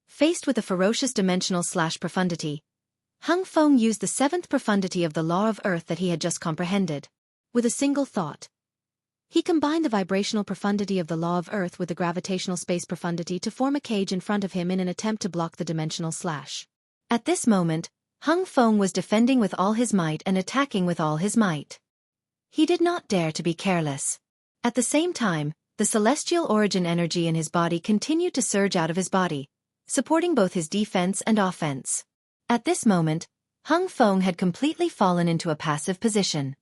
Faced with a ferocious dimensional/profundity, Hung Feng used the 7th profundity of the law of Earth that he had just comprehended. With a single thought, he combined the vibrational profundity of the law of Earth with the gravitational space profundity to form a cage in front of him in an attempt to block the dimensional slash. At this moment, Hung Feng was defending with all his might and attacking with all his might. He did not dare to be careless. At the same time, the celestial origin energy in his body continued to surge out of his body, supporting both his defense and offense. At this moment, Hung Feng had completely fallen into a passive position.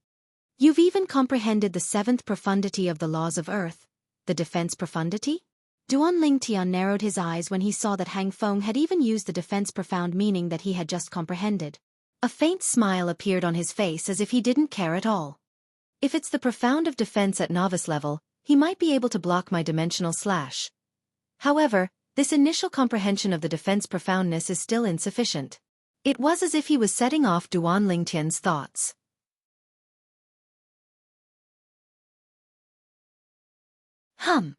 You've even comprehended the 7th profundity of the laws of Earth, the defense profundity? Duan Lingtian narrowed his eyes when he saw that Hung Feng had even used the defense profound meaning that he had just comprehended. A faint smile appeared on his face as if he didn't care at all. If it's the profound of defense at novice level, he might be able to block my dimensional slash. However, this initial comprehension of the defense profoundness is still insufficient. It was as if he was setting off Duan Lingtian's thoughts. Hum.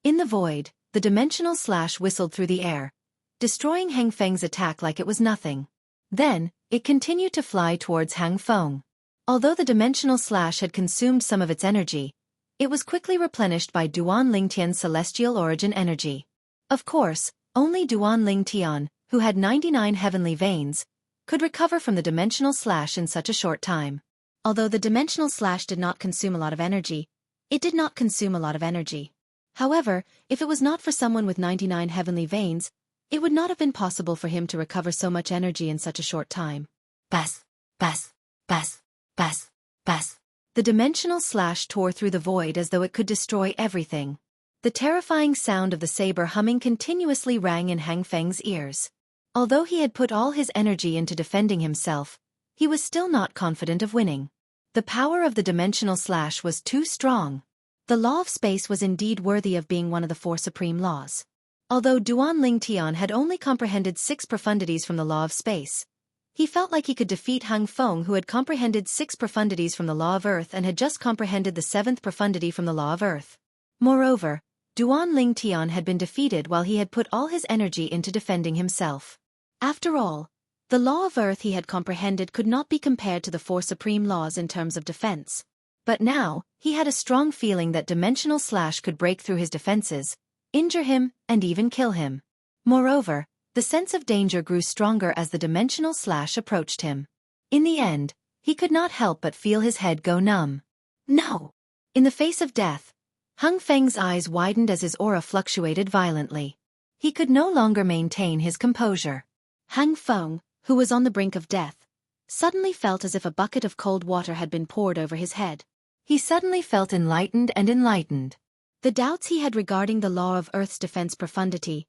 In the void, the dimensional slash whistled through the air, destroying Hang Feng's attack like it was nothing. Then, it continued to fly towards Hang Feng. Although the dimensional slash had consumed some of its energy, it was quickly replenished by Duan Lingtian's celestial origin energy. Of course, only Duan Lingtian, who had 99 heavenly veins, could recover from the dimensional slash in such a short time. Although the dimensional slash did not consume a lot of energy, it did not consume a lot of energy. However, if it was not for someone with 99 heavenly veins, it would not have been possible for him to recover so much energy in such a short time. Bas, bas, bas, bas, bas. The dimensional slash tore through the void as though it could destroy everything. The terrifying sound of the saber humming continuously rang in Hang Feng's ears. Although he had put all his energy into defending himself, he was still not confident of winning. The power of the dimensional slash was too strong. The law of space was indeed worthy of being one of the 4 supreme laws. Although Duan Lingtian had only comprehended 6 profundities from the law of space, he felt like he could defeat Hang Feng, who had comprehended 6 profundities from the law of earth and had just comprehended the 7th profundity from the law of earth. Moreover, Duan Lingtian had been defeated while he had put all his energy into defending himself. After all, the law of earth he had comprehended could not be compared to the 4 supreme laws in terms of defense. But now, he had a strong feeling that dimensional slash could break through his defenses, injure him, and even kill him. Moreover, the sense of danger grew stronger as the dimensional slash approached him. In the end, he could not help but feel his head go numb. No! In the face of death, Hang Feng's eyes widened as his aura fluctuated violently. He could no longer maintain his composure. Hang Feng, who was on the brink of death, suddenly felt as if a bucket of cold water had been poured over his head. He suddenly felt enlightened and enlightened. The doubts he had regarding the law of Earth's defense profundity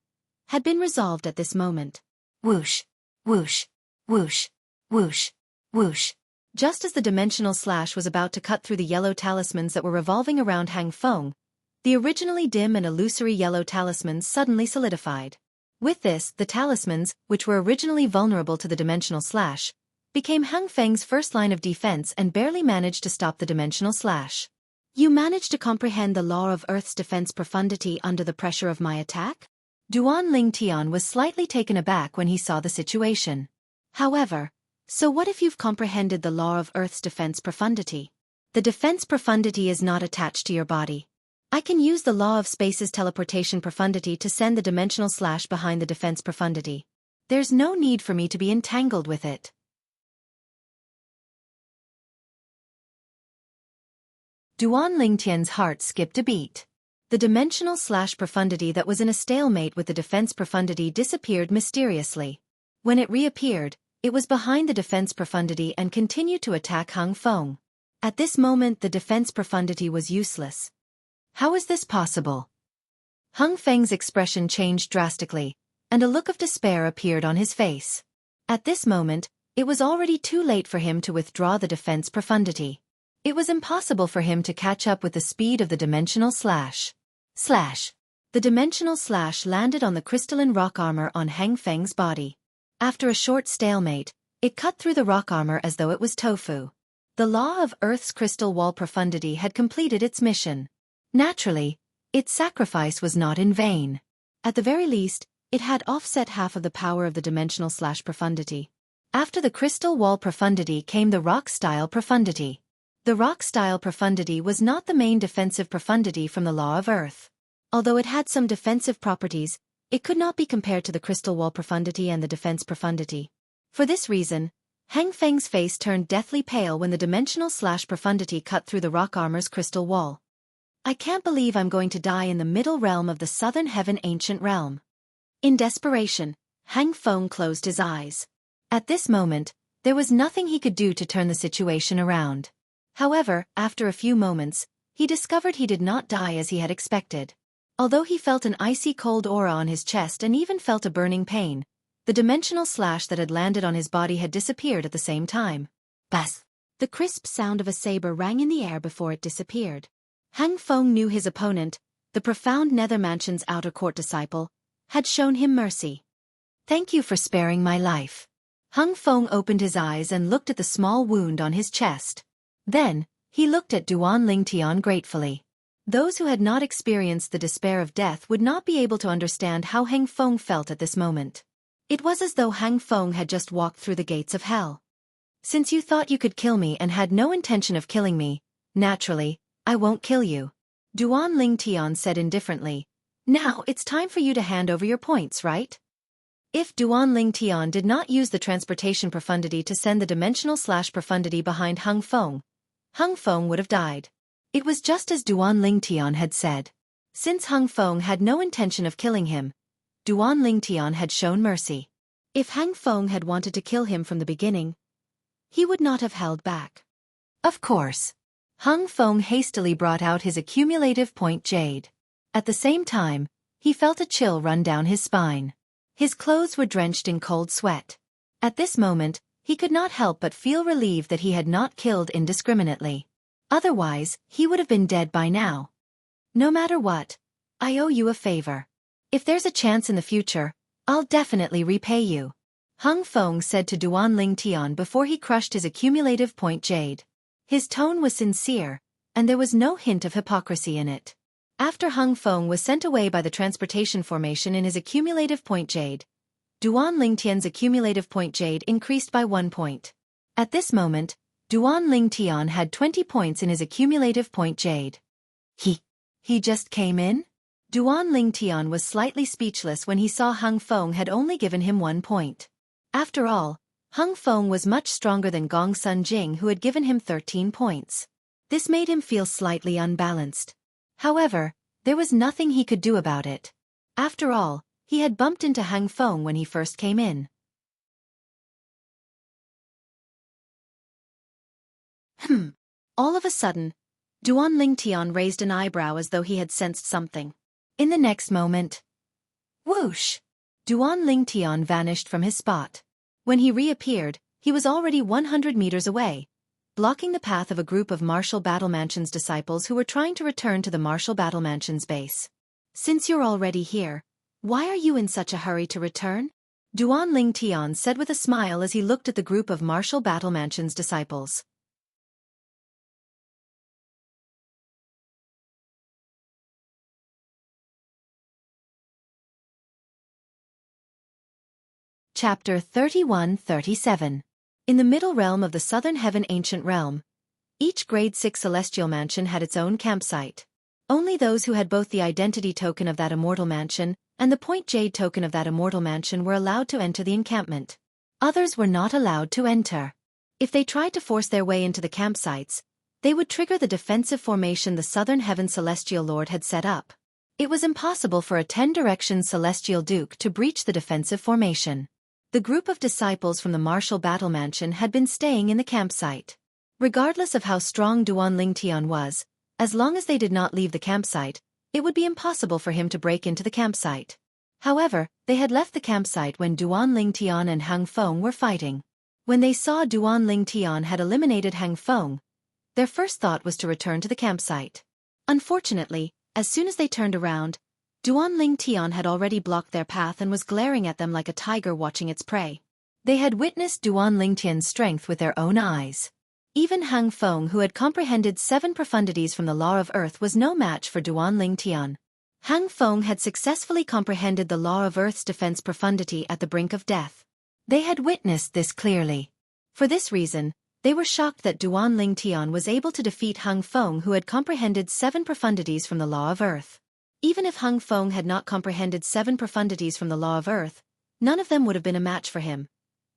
had been resolved at this moment. Whoosh, whoosh, whoosh, whoosh, whoosh. Just as the dimensional slash was about to cut through the yellow talismans that were revolving around Hang Feng, the originally dim and illusory yellow talismans suddenly solidified. With this, the talismans, which were originally vulnerable to the dimensional slash, became Hang Feng's first line of defense and barely managed to stop the dimensional slash. You managed to comprehend the law of Earth's defense profundity under the pressure of my attack? Duan Lingtian was slightly taken aback when he saw the situation. However, so what if you've comprehended the law of Earth's defense profundity? The defense profundity is not attached to your body. I can use the law of space's teleportation profundity to send the dimensional slash behind the defense profundity. There's no need for me to be entangled with it. Duan Lingtian's heart skipped a beat. The dimensional slash profundity that was in a stalemate with the defense profundity disappeared mysteriously. When it reappeared, it was behind the defense profundity and continued to attack Hang Feng. At this moment the defense profundity was useless. How is this possible? Hang Feng's expression changed drastically, and a look of despair appeared on his face. At this moment, it was already too late for him to withdraw the defense profundity. It was impossible for him to catch up with the speed of the dimensional slash. Slash! The dimensional slash landed on the crystalline rock armor on Hang Feng's body. After a short stalemate, it cut through the rock armor as though it was tofu. The law of Earth's crystal wall profundity had completed its mission. Naturally, its sacrifice was not in vain. At the very least, it had offset half of the power of the dimensional slash profundity. After the crystal wall profundity came the rock-style profundity. The rock-style profundity was not the main defensive profundity from the law of Earth. Although it had some defensive properties, it could not be compared to the crystal wall profundity and the defense profundity. For this reason, Hang Feng's face turned deathly pale when the dimensional slash profundity cut through the rock armor's crystal wall. I can't believe I'm going to die in the middle realm of the southern heaven ancient realm. In desperation, Hang Feng closed his eyes. At this moment, there was nothing he could do to turn the situation around. However, after a few moments, he discovered he did not die as he had expected. Although he felt an icy cold aura on his chest and even felt a burning pain, the dimensional slash that had landed on his body had disappeared at the same time. Bas! The crisp sound of a saber rang in the air before it disappeared. Hang Feng knew his opponent, the profound Nether Mansion's outer court disciple, had shown him mercy. Thank you for sparing my life. Hang Feng opened his eyes and looked at the small wound on his chest. Then, he looked at Duan Lingtian gratefully. Those who had not experienced the despair of death would not be able to understand how Hang Feng felt at this moment. It was as though Hang Feng had just walked through the gates of hell. Since you thought you could kill me and had no intention of killing me, naturally, I won't kill you. Duan Ling Tian said indifferently. Now it's time for you to hand over your points, right? If Duan Ling Tian did not use the transportation profundity to send the dimensional/profundity behind Hang Feng would have died. It was just as Duan Ling Tian had said. Since Hang Feng had no intention of killing him, Duan Ling Tian had shown mercy. If Hang Feng had wanted to kill him from the beginning, he would not have held back. Of course. Hang Feng hastily brought out his accumulative point jade. At the same time, he felt a chill run down his spine. His clothes were drenched in cold sweat. At this moment, he could not help but feel relieved that he had not killed indiscriminately. Otherwise, he would have been dead by now. No matter what, I owe you a favor. If there's a chance in the future, I'll definitely repay you. Hang Feng said to Duan Ling Tian before he crushed his accumulative point jade. His tone was sincere, and there was no hint of hypocrisy in it. After Hang Feng was sent away by the transportation formation in his accumulative point jade, Duan Ling Tian's accumulative point jade increased by 1 point. At this moment, Duan Ling Tian had 20 points in his accumulative point jade. He just came in? Duan Ling Tian was slightly speechless when he saw Hang Feng had only given him 1 point. After all, Hang Feng was much stronger than Gong Sun Jing, who had given him 13 points. This made him feel slightly unbalanced. However, there was nothing he could do about it. After all, he had bumped into Hang Feng when he first came in. All of a sudden, Duan Ling Tian raised an eyebrow as though he had sensed something. In the next moment, whoosh! Duan Ling Tian vanished from his spot. When he reappeared, he was already 100 meters away, blocking the path of a group of Martial Battle Mansion's disciples who were trying to return to the Martial Battle Mansion's base. Since you're already here, why are you in such a hurry to return? Duan Ling Tian said with a smile as he looked at the group of Martial Battle Mansion's disciples. Chapter 31-37. In the middle realm of the Southern Heaven Ancient Realm, each Grade 6 celestial mansion had its own campsite. Only those who had both the identity token of that immortal mansion and the point jade token of that immortal mansion were allowed to enter the encampment. Others were not allowed to enter. If they tried to force their way into the campsites, they would trigger the defensive formation the Southern Heaven Celestial Lord had set up. It was impossible for a 10-direction Celestial Duke to breach the defensive formation. The group of disciples from the Martial Battle Mansion had been staying in the campsite. Regardless of how strong Duan Ling Tian was, as long as they did not leave the campsite, it would be impossible for him to break into the campsite. However, they had left the campsite when Duan Ling Tian and Hang Feng were fighting. When they saw Duan Ling Tian had eliminated Hang Feng, their first thought was to return to the campsite. Unfortunately, as soon as they turned around, Duan Ling Tian had already blocked their path and was glaring at them like a tiger watching its prey. They had witnessed Duan Ling Tian's strength with their own eyes. Even Hang Feng, who had comprehended 7 profundities from the law of earth, was no match for Duan Ling Tian. Hang Feng had successfully comprehended the law of earth's defense profundity at the brink of death. They had witnessed this clearly. For this reason, they were shocked that Duan Ling Tian was able to defeat Hang Feng, who had comprehended 7 profundities from the law of earth. Even if Hang Feng had not comprehended 7 profundities from the law of earth, none of them would have been a match for him.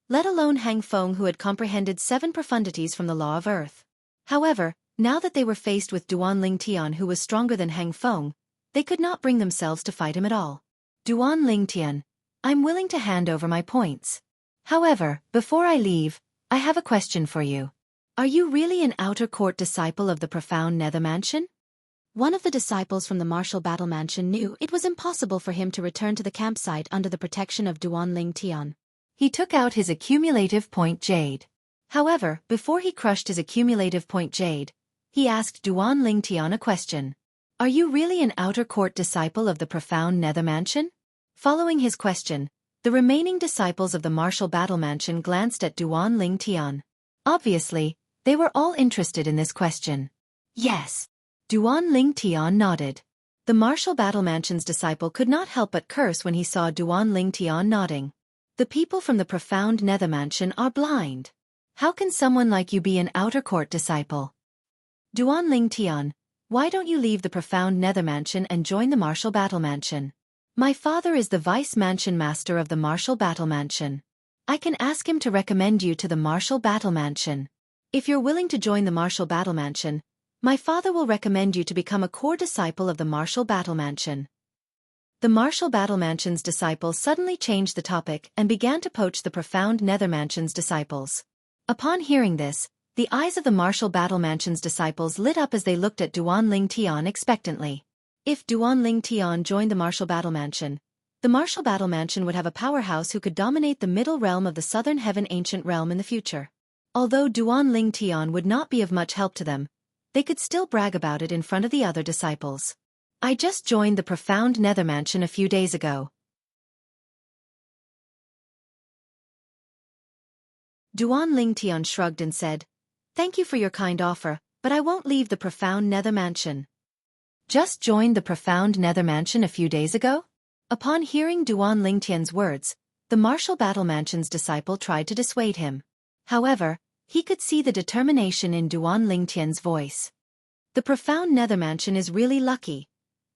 Let alone Hang Feng, who had comprehended 7 profundities from the law of earth. However, now that they were faced with Duan Ling Tian, who was stronger than Hang Feng, they could not bring themselves to fight him at all. Duan Ling Tian, I'm willing to hand over my points. However, before I leave, I have a question for you. Are you really an outer court disciple of the profound Nether Mansion? One of the disciples from the Martial Battle Mansion knew it was impossible for him to return to the campsite under the protection of Duan Ling Tian. He took out his accumulative point jade. However, before he crushed his accumulative point jade, he asked Duan Ling Tian a question. Are you really an outer court disciple of the profound Nether Mansion? Following his question, the remaining disciples of the Martial Battle Mansion glanced at Duan Ling Tian. Obviously, they were all interested in this question. Yes. Duan Ling Tian nodded. The martial battle mansion's disciple could not help but curse when he saw Duan Ling Tian nodding. The people from the profound nether mansion are blind. How can someone like you be an outer court disciple? Duan Ling Tian, why don't you leave the profound nether mansion and join the martial battle mansion? My father is the vice mansion master of the martial battle mansion. I can ask him to recommend you to the martial battle mansion. If you're willing to join the martial battle mansion, my father will recommend you to become a core disciple of the martial battle mansion. The martial battle mansion's disciples suddenly changed the topic and began to poach the profound nether mansion's disciples. Upon hearing this, the eyes of the martial battle mansion's disciples lit up as they looked at Duan Ling Tian expectantly. If Duan Ling Tian joined the martial battle mansion would have a powerhouse who could dominate the middle realm of the southern heaven ancient realm in the future. Although Duan Ling Tian would not be of much help to them, they could still brag about it in front of the other disciples. I just joined the profound nether mansion a few days ago. Duan Ling Tian shrugged and said, "Thank you for your kind offer, but I won't leave the profound nether mansion." Just joined the profound nether mansion a few days ago? Upon hearing Duan Ling Tian's words, the martial battle mansion's disciple tried to dissuade him. However, he could see the determination in Duan Ling Tian's voice. The profound nether mansion is really lucky.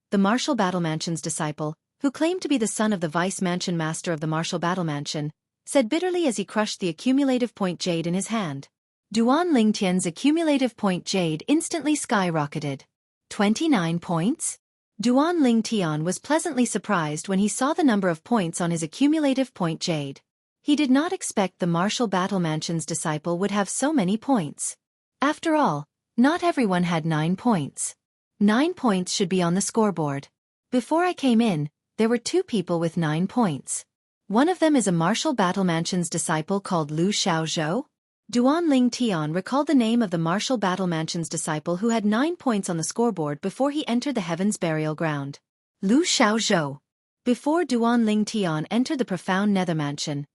The martial battle mansion's disciple, who claimed to be the son of the vice mansion master of the martial battle mansion, said bitterly as he crushed the accumulative point jade in his hand. Duan Ling Tian's accumulative point jade instantly skyrocketed. 29 points? Duan Ling Tian was pleasantly surprised when he saw the number of points on his accumulative point jade. He did not expect the martial battle mansion's disciple would have so many points. After all, not everyone had 9 points. 9 points should be on the scoreboard. Before I came in, there were 2 people with 9 points. One of them is a martial battle mansion's disciple called Lu Xiaozhou. Duan Ling Tian recalled the name of the martial battle mansion's disciple who had 9 points on the scoreboard before he entered the Heaven's Burial Ground. Lu Xiaozhou. Before Duan Ling Tian entered the profound nether mansion,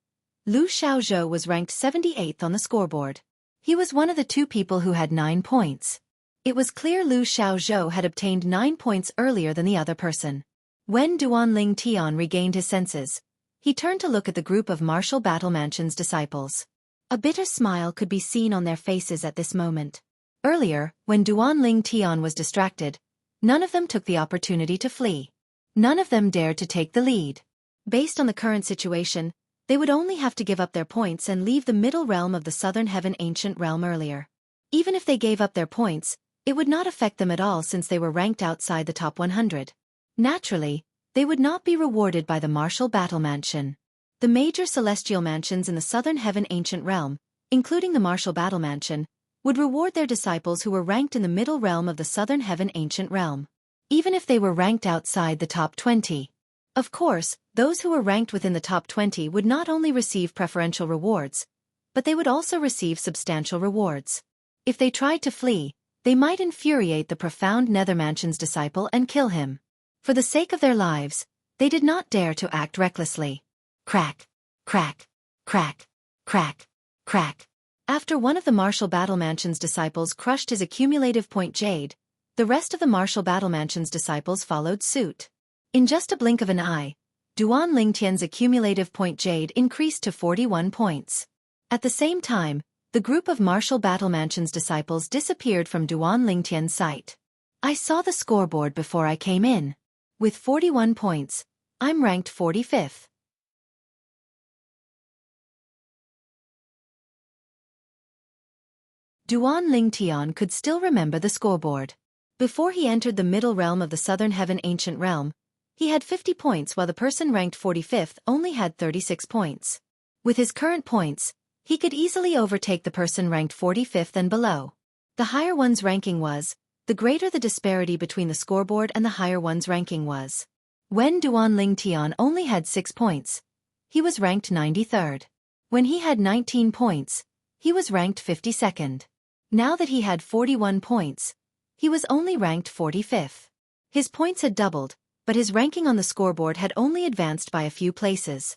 Lu Xiaozhou was ranked 78th on the scoreboard. He was one of the 2 people who had 9 points. It was clear Lu Xiaozhou had obtained 9 points earlier than the other person. When Duan Ling Tian regained his senses, he turned to look at the group of martial battle mansion's disciples. A bitter smile could be seen on their faces at this moment. Earlier, when Duan Ling Tian was distracted, none of them took the opportunity to flee. None of them dared to take the lead. Based on the current situation, they would only have to give up their points and leave the middle realm of the southern heaven ancient realm earlier. Even if they gave up their points, it would not affect them at all since they were ranked outside the top 100. Naturally, they would not be rewarded by the martial battle mansion. The major celestial mansions in the southern heaven ancient realm, including the martial battle mansion, would reward their disciples who were ranked in the middle realm of the southern heaven ancient realm, even if they were ranked outside the top 20. Of course, those who were ranked within the top 20 would not only receive preferential rewards, but they would also receive substantial rewards. If they tried to flee, they might infuriate the profound nether mansion's disciple and kill him. For the sake of their lives, they did not dare to act recklessly. Crack, crack, crack, crack, crack. After one of the martial battle mansion's disciples crushed his accumulative point jade, the rest of the martial battle mansion's disciples followed suit. In just a blink of an eye, Duan Ling Tian's accumulative point jade increased to 41 points. At the same time, the group of martial battle mansion's disciples disappeared from Duan Ling Tian's sight. I saw the scoreboard before I came in. With 41 points, I'm ranked 45th. Duan Ling Tian could still remember the scoreboard. Before he entered the middle realm of the southern heaven ancient realm, he had 50 points while the person ranked 45th only had 36 points. With his current points, he could easily overtake the person ranked 45th and below. The higher one's ranking was, the greater the disparity between the scoreboard and the higher one's ranking was. When Duan Ling Tian only had 6 points, he was ranked 93rd. When he had 19 points, he was ranked 52nd. Now that he had 41 points, he was only ranked 45th. His points had doubled, but his ranking on the scoreboard had only advanced by a few places.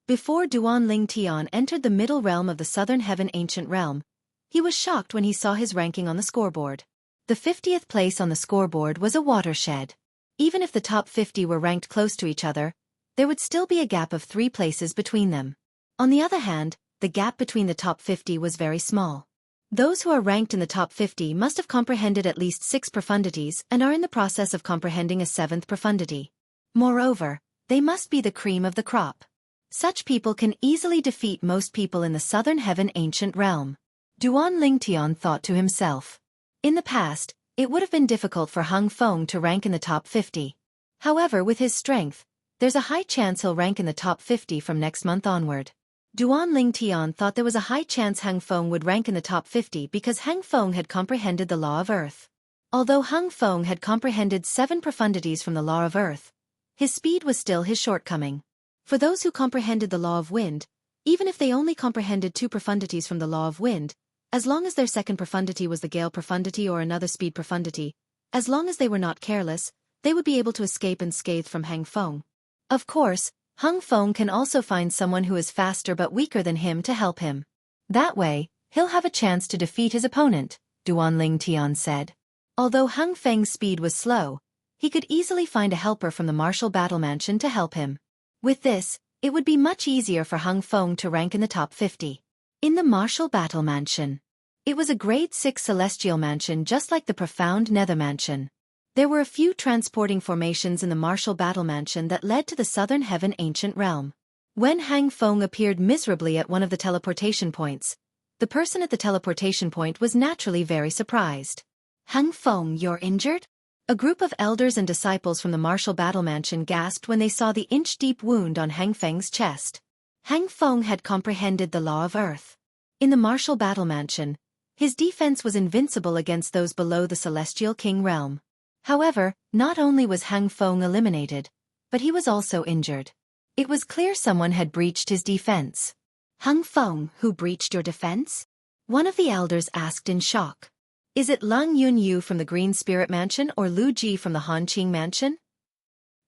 Before Duan Ling Tian entered the middle realm of the southern heaven ancient realm, he was shocked when he saw his ranking on the scoreboard. The 50th place on the scoreboard was a watershed. Even if the top 50 were ranked close to each other, there would still be a gap of 3 places between them. On the other hand, the gap between the top 50 was very small. Those who are ranked in the top 50 must have comprehended at least 6 profundities and are in the process of comprehending a 7th profundity. Moreover, they must be the cream of the crop. Such people can easily defeat most people in the Southern Heaven Ancient Realm. Duan Lingtian thought to himself. In the past, it would have been difficult for Hung Feng to rank in the top 50. However, with his strength, there's a high chance he'll rank in the top 50 from next month onward. Duan Lingtian thought there was a high chance Hung Feng would rank in the top 50 because Hung Feng had comprehended the Law of Earth. Although Hung Feng had comprehended 7 profundities from the Law of Earth, his speed was still his shortcoming. For those who comprehended the Law of Wind, even if they only comprehended 2 profundities from the Law of Wind, as long as their second profundity was the Gale profundity or another speed profundity, as long as they were not careless, they would be able to escape unscathed from Hung Feng. Of course, Hung Feng can also find someone who is faster but weaker than him to help him. That way, he'll have a chance to defeat his opponent, Duan Lingtian said. Although Hung Feng's speed was slow, he could easily find a helper from the Martial Battle Mansion to help him. With this, it would be much easier for Hung Feng to rank in the top 50. In the Martial Battle Mansion. It was a grade 6 celestial mansion just like the profound Nether Mansion. There were a few transporting formations in the Martial Battle Mansion that led to the Southern Heaven Ancient Realm. When Hung Feng appeared miserably at one of the teleportation points, the person at the teleportation point was naturally very surprised. Hung Feng, you're injured? A group of elders and disciples from the Martial Battle Mansion gasped when they saw the inch-deep wound on Hung Feng's chest. Hung Feng had comprehended the Law of Earth. In the Martial Battle Mansion, his defense was invincible against those below the Celestial King realm. However, not only was Hung Feng eliminated, but he was also injured. It was clear someone had breached his defense. Hung Feng, who breached your defense? One of the elders asked in shock. Is it Lung Yunyu from the Green Spirit Mansion or Lu Ji from the Hanqing Mansion?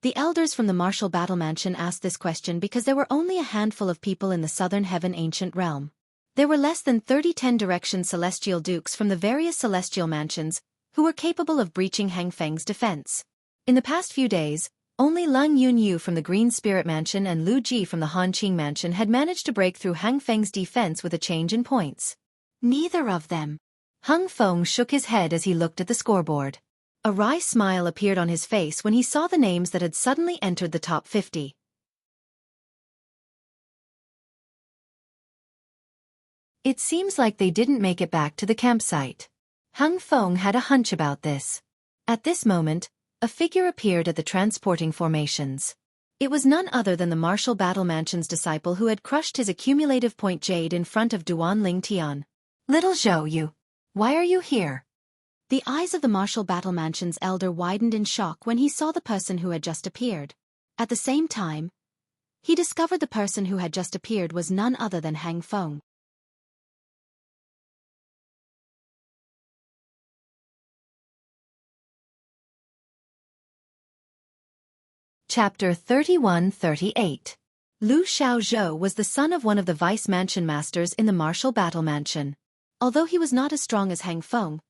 The elders from the Martial Battle Mansion asked this question because there were only a handful of people in the Southern Heaven Ancient Realm. There were less than 30 10-direction celestial dukes from the various celestial mansions who were capable of breaching Hung Feng's defense. In the past few days, only Lung Yunyu from the Green Spirit Mansion and Lu Ji from the Hanqing Mansion had managed to break through Hung Feng's defense with a change in points. Neither of them. Hung Feng shook his head as he looked at the scoreboard. A wry smile appeared on his face when he saw the names that had suddenly entered the top 50. It seems like they didn't make it back to the campsite. Hung Feng had a hunch about this. At this moment, a figure appeared at the transporting formations. It was none other than the Martial Battle Mansion's disciple who had crushed his accumulative point jade in front of Duan Lingtian. Little Zhou Yu, why are you here? The eyes of the Martial Battle Mansion's elder widened in shock when he saw the person who had just appeared. At the same time, he discovered the person who had just appeared was none other than Hung Feng. Chapter 31-38. Lu Xiaozhou was the son of one of the vice mansion masters in the Martial Battle Mansion. Although he was not as strong as Hung Feng,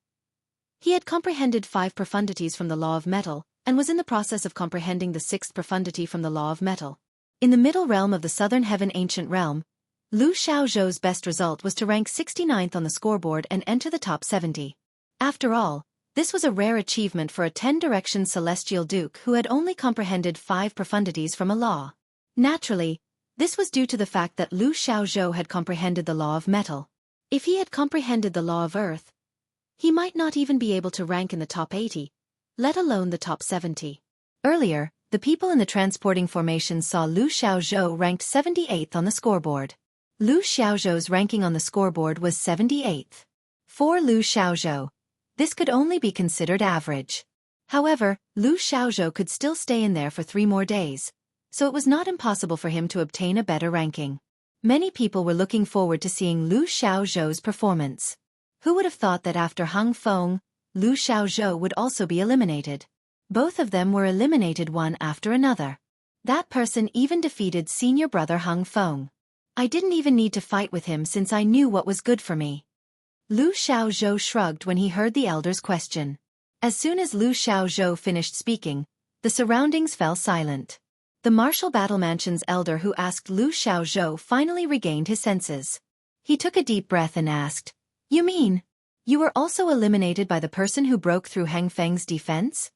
he had comprehended 5 profundities from the Law of Metal, and was in the process of comprehending the 6th profundity from the Law of Metal. In the middle realm of the Southern Heaven Ancient Realm, Lu Xiaozhou's best result was to rank 69th on the scoreboard and enter the top 70. After all, this was a rare achievement for a 10-direction celestial duke who had only comprehended 5 profundities from a law. Naturally, this was due to the fact that Lu Xiaozhou had comprehended the Law of Metal. If he had comprehended the Law of Earth, he might not even be able to rank in the top 80, let alone the top 70. Earlier, the people in the transporting formation saw Lu Xiaozhou ranked 78th on the scoreboard. Lu Xiaozhou's ranking on the scoreboard was 78th. For Lu Xiaozhou, this could only be considered average. However, Lu Xiaozhou could still stay in there for 3 more days, so it was not impossible for him to obtain a better ranking. Many people were looking forward to seeing Lu Xiaozhou's performance. Who would have thought that after Hung Feng, Lu Xiaozhou would also be eliminated? Both of them were eliminated one after another. That person even defeated senior brother Hung Feng. I didn't even need to fight with him since I knew what was good for me. Lu Xiaozhou shrugged when he heard the elder's question. As soon as Lu Xiaozhou finished speaking, the surroundings fell silent. The martial battle mansion's elder who asked Lu Xiaozhou finally regained his senses. He took a deep breath and asked, "You mean, you were also eliminated by the person who broke through Hang Feng's defense?"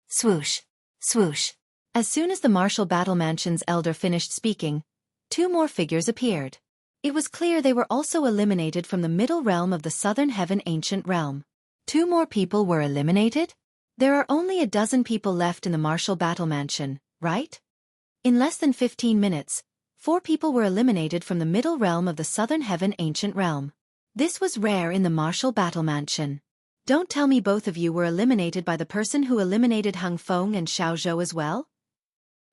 Swoosh, swoosh. As soon as the martial battle mansion's elder finished speaking, two more figures appeared. It was clear they were also eliminated from the middle realm of the Southern Heaven Ancient Realm. Two more people were eliminated? There are only a dozen people left in the martial battle mansion, right? In less than 15 minutes, 4 people were eliminated from the middle realm of the Southern Heaven Ancient Realm. This was rare in the martial battle mansion. Don't tell me both of you were eliminated by the person who eliminated Hang Feng and Xiaozhou as well?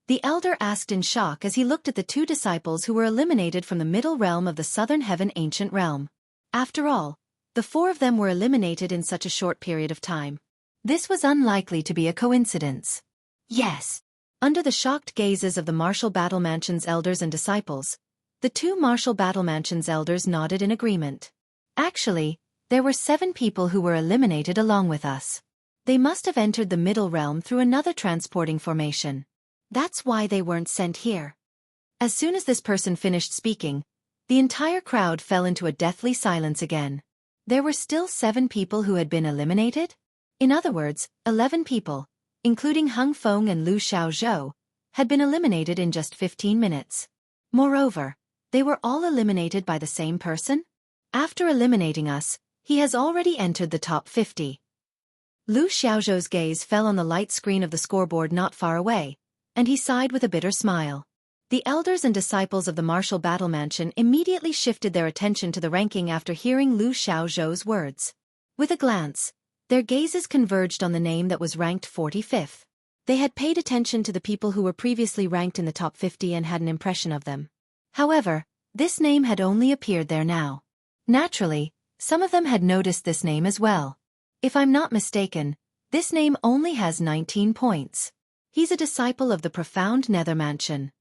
The elder asked in shock as he looked at the 2 disciples who were eliminated from the middle realm of the Southern Heaven Ancient Realm. After all, the 4 of them were eliminated in such a short period of time. This was unlikely to be a coincidence. Yes. Under the shocked gazes of the martial battle mansion's elders and disciples, the 2 martial battle mansion's elders nodded in agreement. Actually, there were 7 people who were eliminated along with us. They must have entered the middle realm through another transporting formation. That's why they weren't sent here. As soon as this person finished speaking, the entire crowd fell into a deathly silence again. There were still 7 people who had been eliminated? In other words, 11 people, including Hang Feng and Lu Xiaozhou, had been eliminated in just 15 minutes. Moreover, they were all eliminated by the same person? After eliminating us, he has already entered the top 50. Lu Xiaozhou's gaze fell on the light screen of the scoreboard not far away, and he sighed with a bitter smile. The elders and disciples of the martial battle mansion immediately shifted their attention to the ranking after hearing Lu Xiaozhou's words. With a glance, their gazes converged on the name that was ranked 45th. They had paid attention to the people who were previously ranked in the top 50 and had an impression of them. However, this name had only appeared there now. Naturally, some of them had noticed this name as well. If I'm not mistaken, this name only has 19 points. He's a disciple of the Profound Nether Mansion.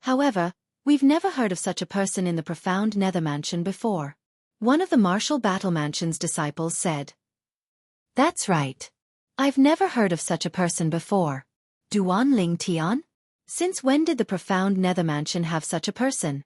However, we've never heard of such a person in the Profound Nether Mansion before. One of the martial battle mansion's disciples said. That's right. I've never heard of such a person before. Duan Ling Tian? Since when did the Profound Nether Mansion have such a person?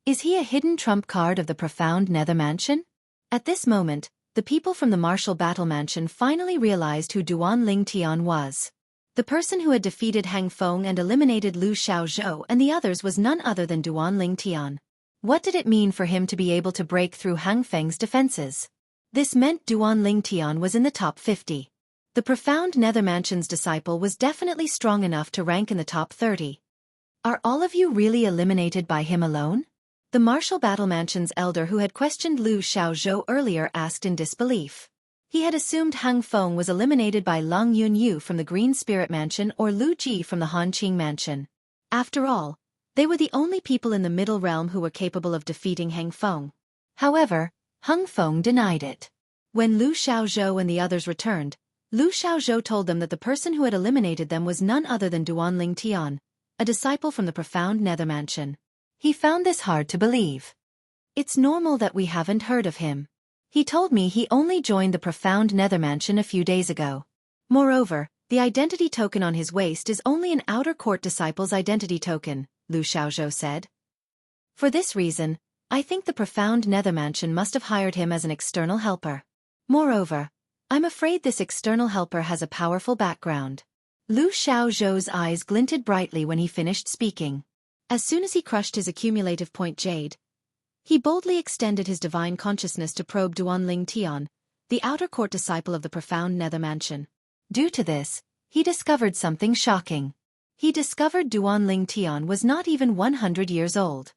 Is he a hidden trump card of the Profound Nether Mansion? At this moment, the people from the martial battle mansion finally realized who Duan Ling Tian was. The person who had defeated Hang Feng and eliminated Lu Xiaozhou and the others was none other than Duan Ling Tian. What did it mean for him to be able to break through Hang Feng's defenses? This meant Duan Ling Tian was in the top 50. The Profound Nether Mansion's disciple was definitely strong enough to rank in the top 30. Are all of you really eliminated by him alone? The martial battle mansion's elder who had questioned Lu Xiaozhou earlier asked in disbelief. He had assumed Hang Feng was eliminated by Long Yunyu from the Green Spirit Mansion or Lu Ji from the Hanqing Mansion. After all, they were the only people in the middle realm who were capable of defeating Hang Feng. However, Hang Feng denied it. When Lu Xiaozhou and the others returned, Lu Xiaozhou told them that the person who had eliminated them was none other than Duan Ling Tian, a disciple from the Profound Nether Mansion. He found this hard to believe. It's normal that we haven't heard of him. He told me he only joined the Profound Nether Mansion a few days ago. Moreover, the identity token on his waist is only an outer court disciple's identity token, Lu Xiaozhou said. For this reason, I think the Profound Nether Mansion must have hired him as an external helper. Moreover, I'm afraid this external helper has a powerful background. Lu Xiaozhou's eyes glinted brightly when he finished speaking. As soon as he crushed his accumulative point jade, he boldly extended his divine consciousness to probe Duan Ling Tian, the outer court disciple of the Profound Nether Mansion. Due to this, he discovered something shocking. He discovered Duan Ling Tian was not even 100 years old.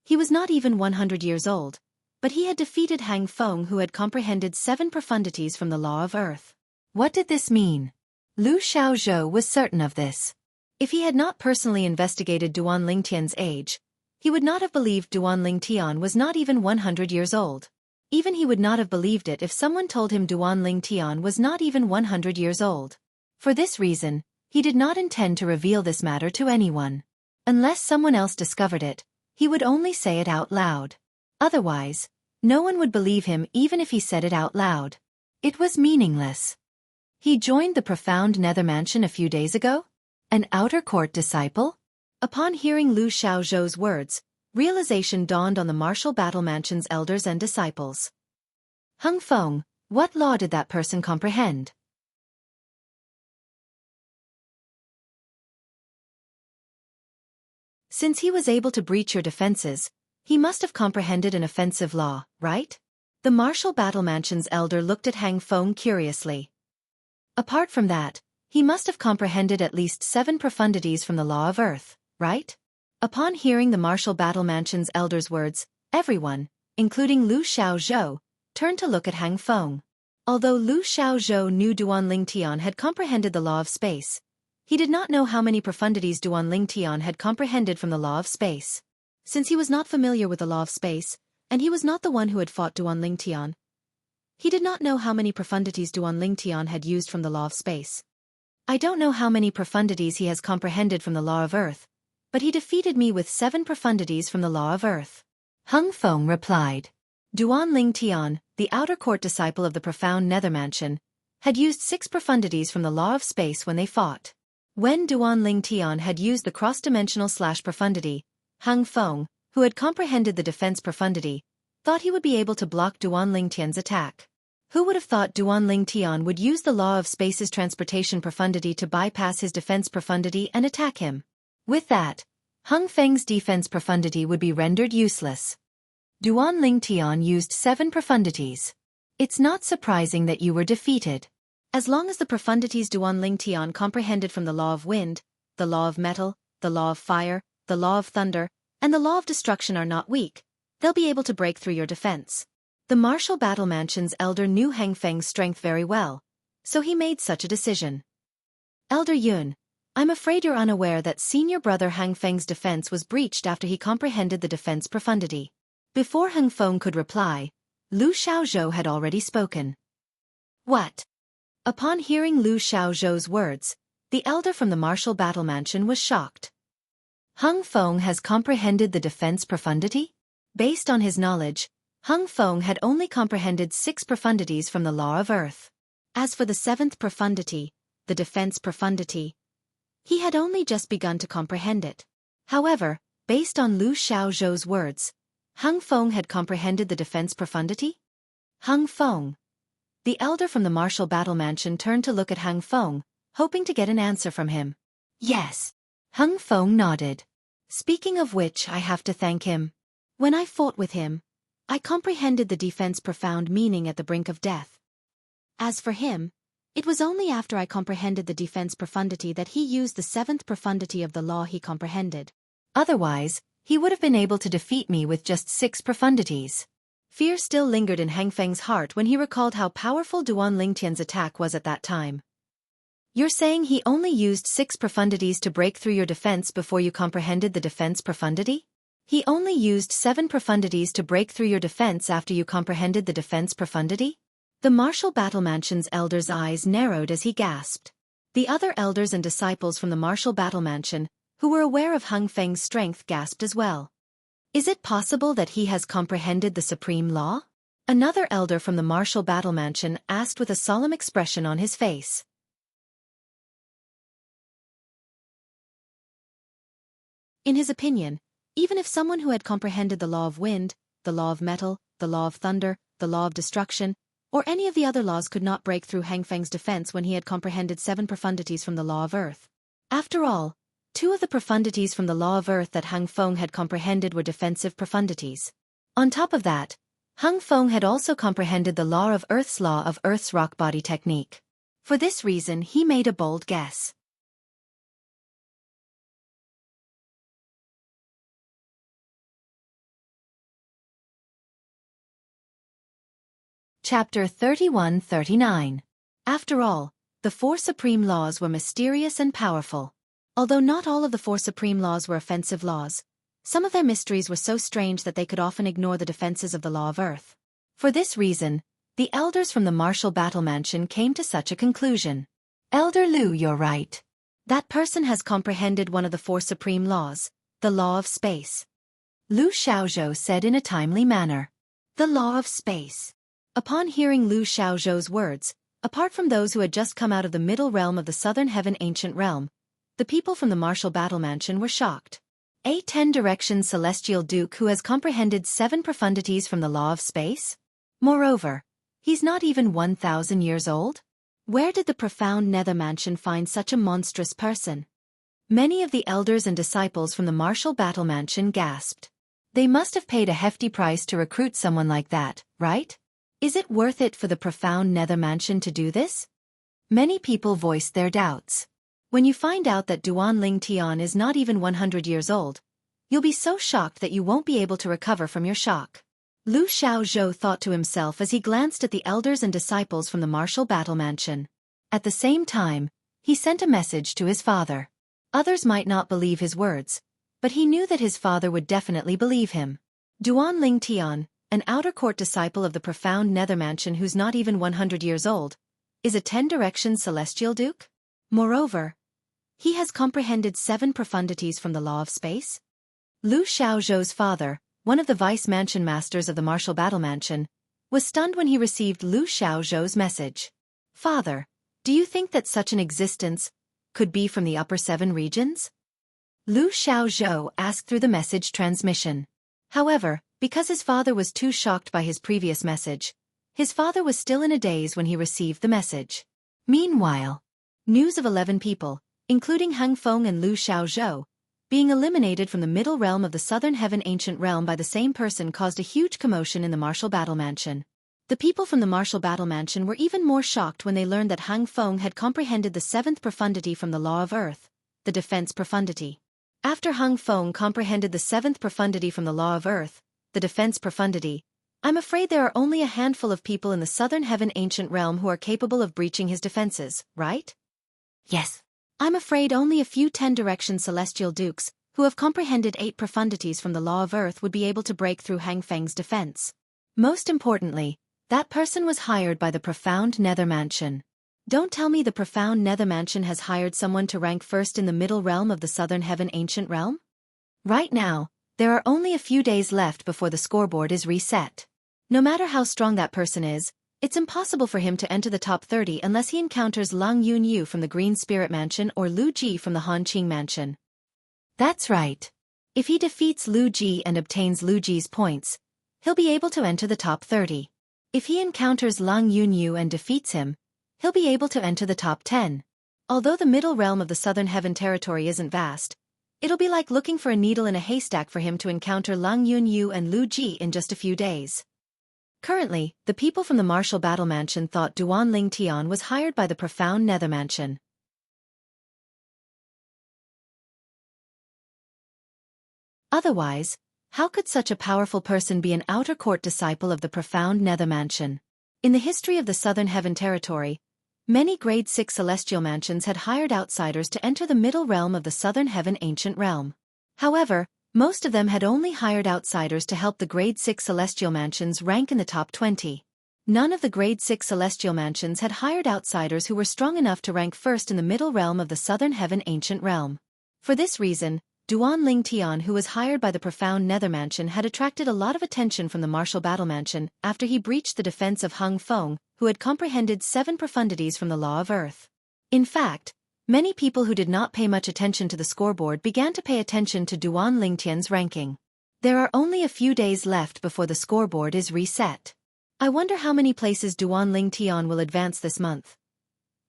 He was not even 100 years old, but he had defeated Hang Feng who had comprehended 7 profundities from the law of earth. What did this mean? Lu Xiaozhou was certain of this. If he had not personally investigated Duan Ling Tian's age, he would not have believed Duan Ling Tian was not even 100 years old. Even he would not have believed it if someone told him Duan Ling Tian was not even 100 years old. For this reason, he did not intend to reveal this matter to anyone. Unless someone else discovered it, he would only say it out loud. Otherwise, no one would believe him even if he said it out loud. It was meaningless. He joined the profound nether mansion a few days ago? An outer court disciple? Upon hearing Lu Xiaozhou's words, realization dawned on the martial battle mansion's elders and disciples. Hung Feng, what law did that person comprehend? Since he was able to breach your defenses, he must have comprehended an offensive law, right? The martial battle mansion's elder looked at Hang Feng curiously. Apart from that, he must have comprehended at least 7 profundities from the law of earth, right? Upon hearing the martial battle mansion's elder's words, everyone, including Lu Xiaozhou, turned to look at Hang Feng. Although Lu Xiaozhou knew Duan Tian had comprehended the law of space, he did not know how many profundities Duan Tian had comprehended from the law of space. Since he was not familiar with the law of space, and he was not the one who had fought Duan Tian, he did not know how many profundities Duan Tian had used from the law of space. I don't know how many profundities he has comprehended from the law of earth, but he defeated me with 7 profundities from the law of earth. Hung Feng replied. Duan Tian, the outer court disciple of the profound nether mansion, had used 6 profundities from the law of space when they fought. When Duan Tian had used the cross-dimensional profundity, Hung Feng, who had comprehended the defense profundity, thought he would be able to block Duan Tian's attack. Who would have thought Duan Tian would use the law of space's transportation profundity to bypass his defense profundity and attack him? With that, Hung Feng's defense profundity would be rendered useless. Duan Tian used 7 profundities. It's not surprising that you were defeated. As long as the profundities Duan Tian comprehended from the law of wind, the law of metal, the law of fire, the law of thunder, and the law of destruction are not weak, they'll be able to break through your defense. The martial battle mansion's elder knew Hang Feng's strength very well, so he made such a decision. Elder Yun, I'm afraid you're unaware that senior brother Hang Feng's defense was breached after he comprehended the defense profundity. Before Hang Feng could reply, Lu Xiaozhou had already spoken. What? Upon hearing Lu Xiaozhou's words, the elder from the martial battle mansion was shocked. Hung Feng has comprehended the defense profundity? Based on his knowledge, Hung Feng had only comprehended 6 profundities from the law of earth. As for the 7th profundity, the defense profundity, he had only just begun to comprehend it. However, based on Lu Xiaozhou's words, Hung Feng had comprehended the defense profundity? Hung Feng. The elder from the martial battle mansion turned to look at Hung Feng, hoping to get an answer from him. Yes. Hung Feng nodded. Speaking of which, I have to thank him. When I fought with him, I comprehended the defense profound meaning at the brink of death. As for him, it was only after I comprehended the defense profundity that he used the 7th profundity of the law he comprehended. Otherwise, he would have been able to defeat me with just 6 profundities. Fear still lingered in Hang Feng's heart when he recalled how powerful Duan Tian's attack was at that time. You're saying he only used 6 profundities to break through your defense before you comprehended the defense profundity? He only used 7 profundities to break through your defense after you comprehended the defense profundity? The martial battle mansion's elder's eyes narrowed as he gasped. The other elders and disciples from the martial battle mansion, who were aware of Hung Feng's strength, gasped as well. Is it possible that he has comprehended the supreme law? Another elder from the martial battle mansion asked with a solemn expression on his face. In his opinion, even if someone who had comprehended the law of wind, the law of metal, the law of thunder, the law of destruction, or any of the other laws could not break through Hang Feng's defense when he had comprehended 7 profundities from the law of earth. After all, 2 of the profundities from the law of earth that Hung Feng had comprehended were defensive profundities. On top of that, Hung Feng had also comprehended the law of Earth's rock body technique. For this reason, he made a bold guess. Chapter 31-39. After all, the 4 supreme laws were mysterious and powerful. Although not all of the 4 supreme laws were offensive laws, some of their mysteries were so strange that they could often ignore the defenses of the law of earth. For this reason, the elders from the martial battle mansion came to such a conclusion. Elder Lu, you're right. That person has comprehended one of the 4 supreme laws, the law of space. Lu Xiaozhou said in a timely manner. The law of space. Upon hearing Lu Xiaozhou's words, apart from those who had just come out of the middle realm of the southern heaven ancient realm, the people from the martial battle mansion were shocked. A 10-direction celestial duke who has comprehended 7 profundities from the law of space? Moreover, he's not even 1,000 years old? Where did the profound nether mansion find such a monstrous person? Many of the elders and disciples from the martial battle mansion gasped. They must have paid a hefty price to recruit someone like that, right? Is it worth it for the profound nether mansion to do this? Many people voiced their doubts. When you find out that Duan Ling Tian is not even 100 years old, you'll be so shocked that you won't be able to recover from your shock. Lu Xiaozhou thought to himself as he glanced at the elders and disciples from the martial battle mansion. At the same time, he sent a message to his father. Others might not believe his words, but he knew that his father would definitely believe him. Duan Ling Tian, an outer court disciple of the profound nether mansion who's not even 100 years old, is a 10-direction celestial duke? Moreover, he has comprehended 7 profundities from the law of space? Lu Xiaozhou's father, one of the vice mansion masters of the martial battle mansion, was stunned when he received Lu Xiaozhou's message. Father, do you think that such an existence could be from the upper 7 regions? Lu Xiaozhou asked through the message transmission. However, because his father was too shocked by his previous message, his father was still in a daze when he received the message. Meanwhile, news of 11 people, including Hang Feng and Lu Xiaozhou, being eliminated from the middle realm of the southern heaven ancient realm by the same person caused a huge commotion in the martial battle mansion. The people from the martial battle mansion were even more shocked when they learned that Hang Feng had comprehended the 7th profundity from the law of earth, the defense profundity. After Hang Feng comprehended the 7th profundity from the law of earth, the defense profundity, I'm afraid there are only a handful of people in the southern heaven ancient realm who are capable of breaching his defenses, right? Yes. I'm afraid only a few 10-direction celestial dukes, who have comprehended 8 profundities from the law of earth would be able to break through Hang Feng's defense. Most importantly, that person was hired by the profound nether mansion. Don't tell me the profound nether mansion has hired someone to rank first in the middle realm of the southern heaven ancient realm? Right now, there are only a few days left before the scoreboard is reset. No matter how strong that person is, it's impossible for him to enter the top 30 unless he encounters Lang Yunyu from the Green Spirit Mansion or Lu Ji from the Hanqing Mansion. That's right. If he defeats Lu Ji and obtains Lu Ji's points, he'll be able to enter the top 30. If he encounters Lang Yunyu and defeats him, he'll be able to enter the top 10. Although the middle realm of the southern heaven territory isn't vast, it'll be like looking for a needle in a haystack for him to encounter Lang Yunyu and Lu Ji in just a few days. Currently, the people from the martial battle mansion thought Duan Ling Tian was hired by the profound nether mansion. Otherwise, how could such a powerful person be an outer court disciple of the profound nether mansion? In the history of the southern heaven territory, many grade 6 celestial mansions had hired outsiders to enter the middle realm of the southern heaven ancient realm. However, most of them had only hired outsiders to help the grade 6 celestial mansions rank in the top 20. None of the grade 6 celestial mansions had hired outsiders who were strong enough to rank first in the middle realm of the southern heaven ancient realm. For this reason, Duan Ling Tian, who was hired by the profound nether mansion, had attracted a lot of attention from the martial battle mansion after he breached the defense of Hang Feng, who had comprehended 7 profundities from the law of earth. In fact, many people who did not pay much attention to the scoreboard began to pay attention to Duan Ling Tian's ranking. There are only a few days left before the scoreboard is reset. I wonder how many places Duan Ling Tian will advance this month.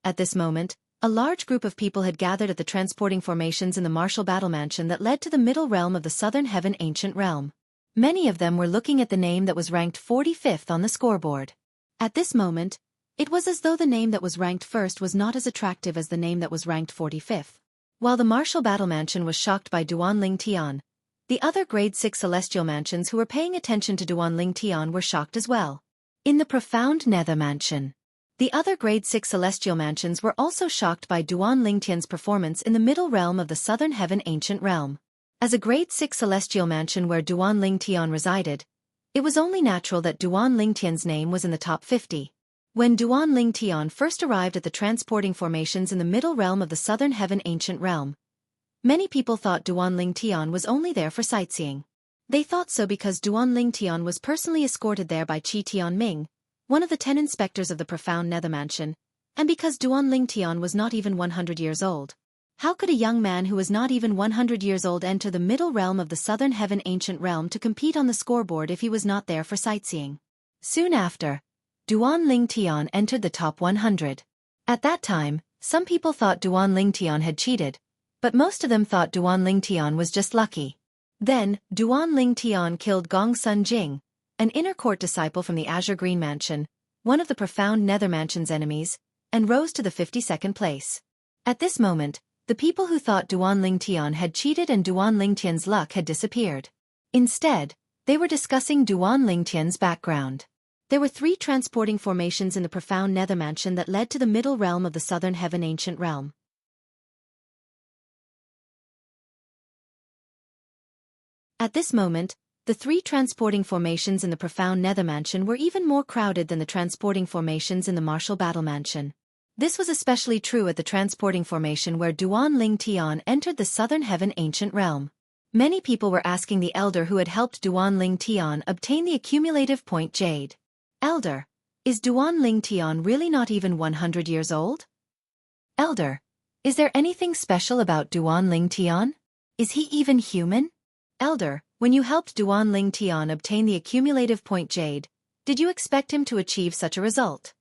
At this moment, a large group of people had gathered at the transporting formations in the martial battle mansion that led to the middle realm of the southern heaven ancient realm. Many of them were looking at the name that was ranked 45th on the scoreboard. At this moment, it was as though the name that was ranked first was not as attractive as the name that was ranked 45th. While the martial battle mansion was shocked by Duan Ling Tian, the other grade 6 celestial mansions who were paying attention to Duan Ling Tian were shocked as well. In the profound nether mansion, the other grade 6 celestial mansions were also shocked by Duan Ling Tian's performance in the middle realm of the southern heaven ancient realm. As a grade 6 celestial mansion where Duan Ling Tian resided, it was only natural that Duan Ling Tian's name was in the top 50. When Duan Ling Tian first arrived at the transporting formations in the middle realm of the southern heaven ancient realm, many people thought Duan Ling Tian was only there for sightseeing. They thought so because Duan Lingtian was personally escorted there by Qi Tianming, one of the 10 inspectors of the profound nether mansion, and because Duan Lingtian was not even 100 years old. How could a young man who was not even 100 years old enter the middle realm of the southern heaven ancient realm to compete on the scoreboard if he was not there for sightseeing? Soon after, Duan Lingtian entered the top 100. At that time, some people thought Duan Lingtian had cheated, but most of them thought Duan Lingtian was just lucky. Then, Duan Lingtian killed Gong Sun Jing, an inner court disciple from the Azure Green Mansion, one of the profound nether mansion's enemies, and rose to the 52nd place. At this moment, the people who thought Duan Lingtian had cheated and Duan Lingtian's luck had disappeared. Instead, they were discussing Duan Lingtian's background. There were 3 transporting formations in the profound nether mansion that led to the middle realm of the southern heaven ancient realm. At this moment, the 3 transporting formations in the profound nether mansion were even more crowded than the transporting formations in the martial battle mansion. This was especially true at the transporting formation where Duan Lingtian entered the southern heaven ancient realm. Many people were asking the elder who had helped Duan Lingtian obtain the accumulative point Jade. Elder, is Duan Lingtian really not even 100 years old? Elder, is there anything special about Duan Lingtian? Is he even human? Elder, when you helped Duan Lingtian obtain the accumulative point Jade, did you expect him to achieve such a result?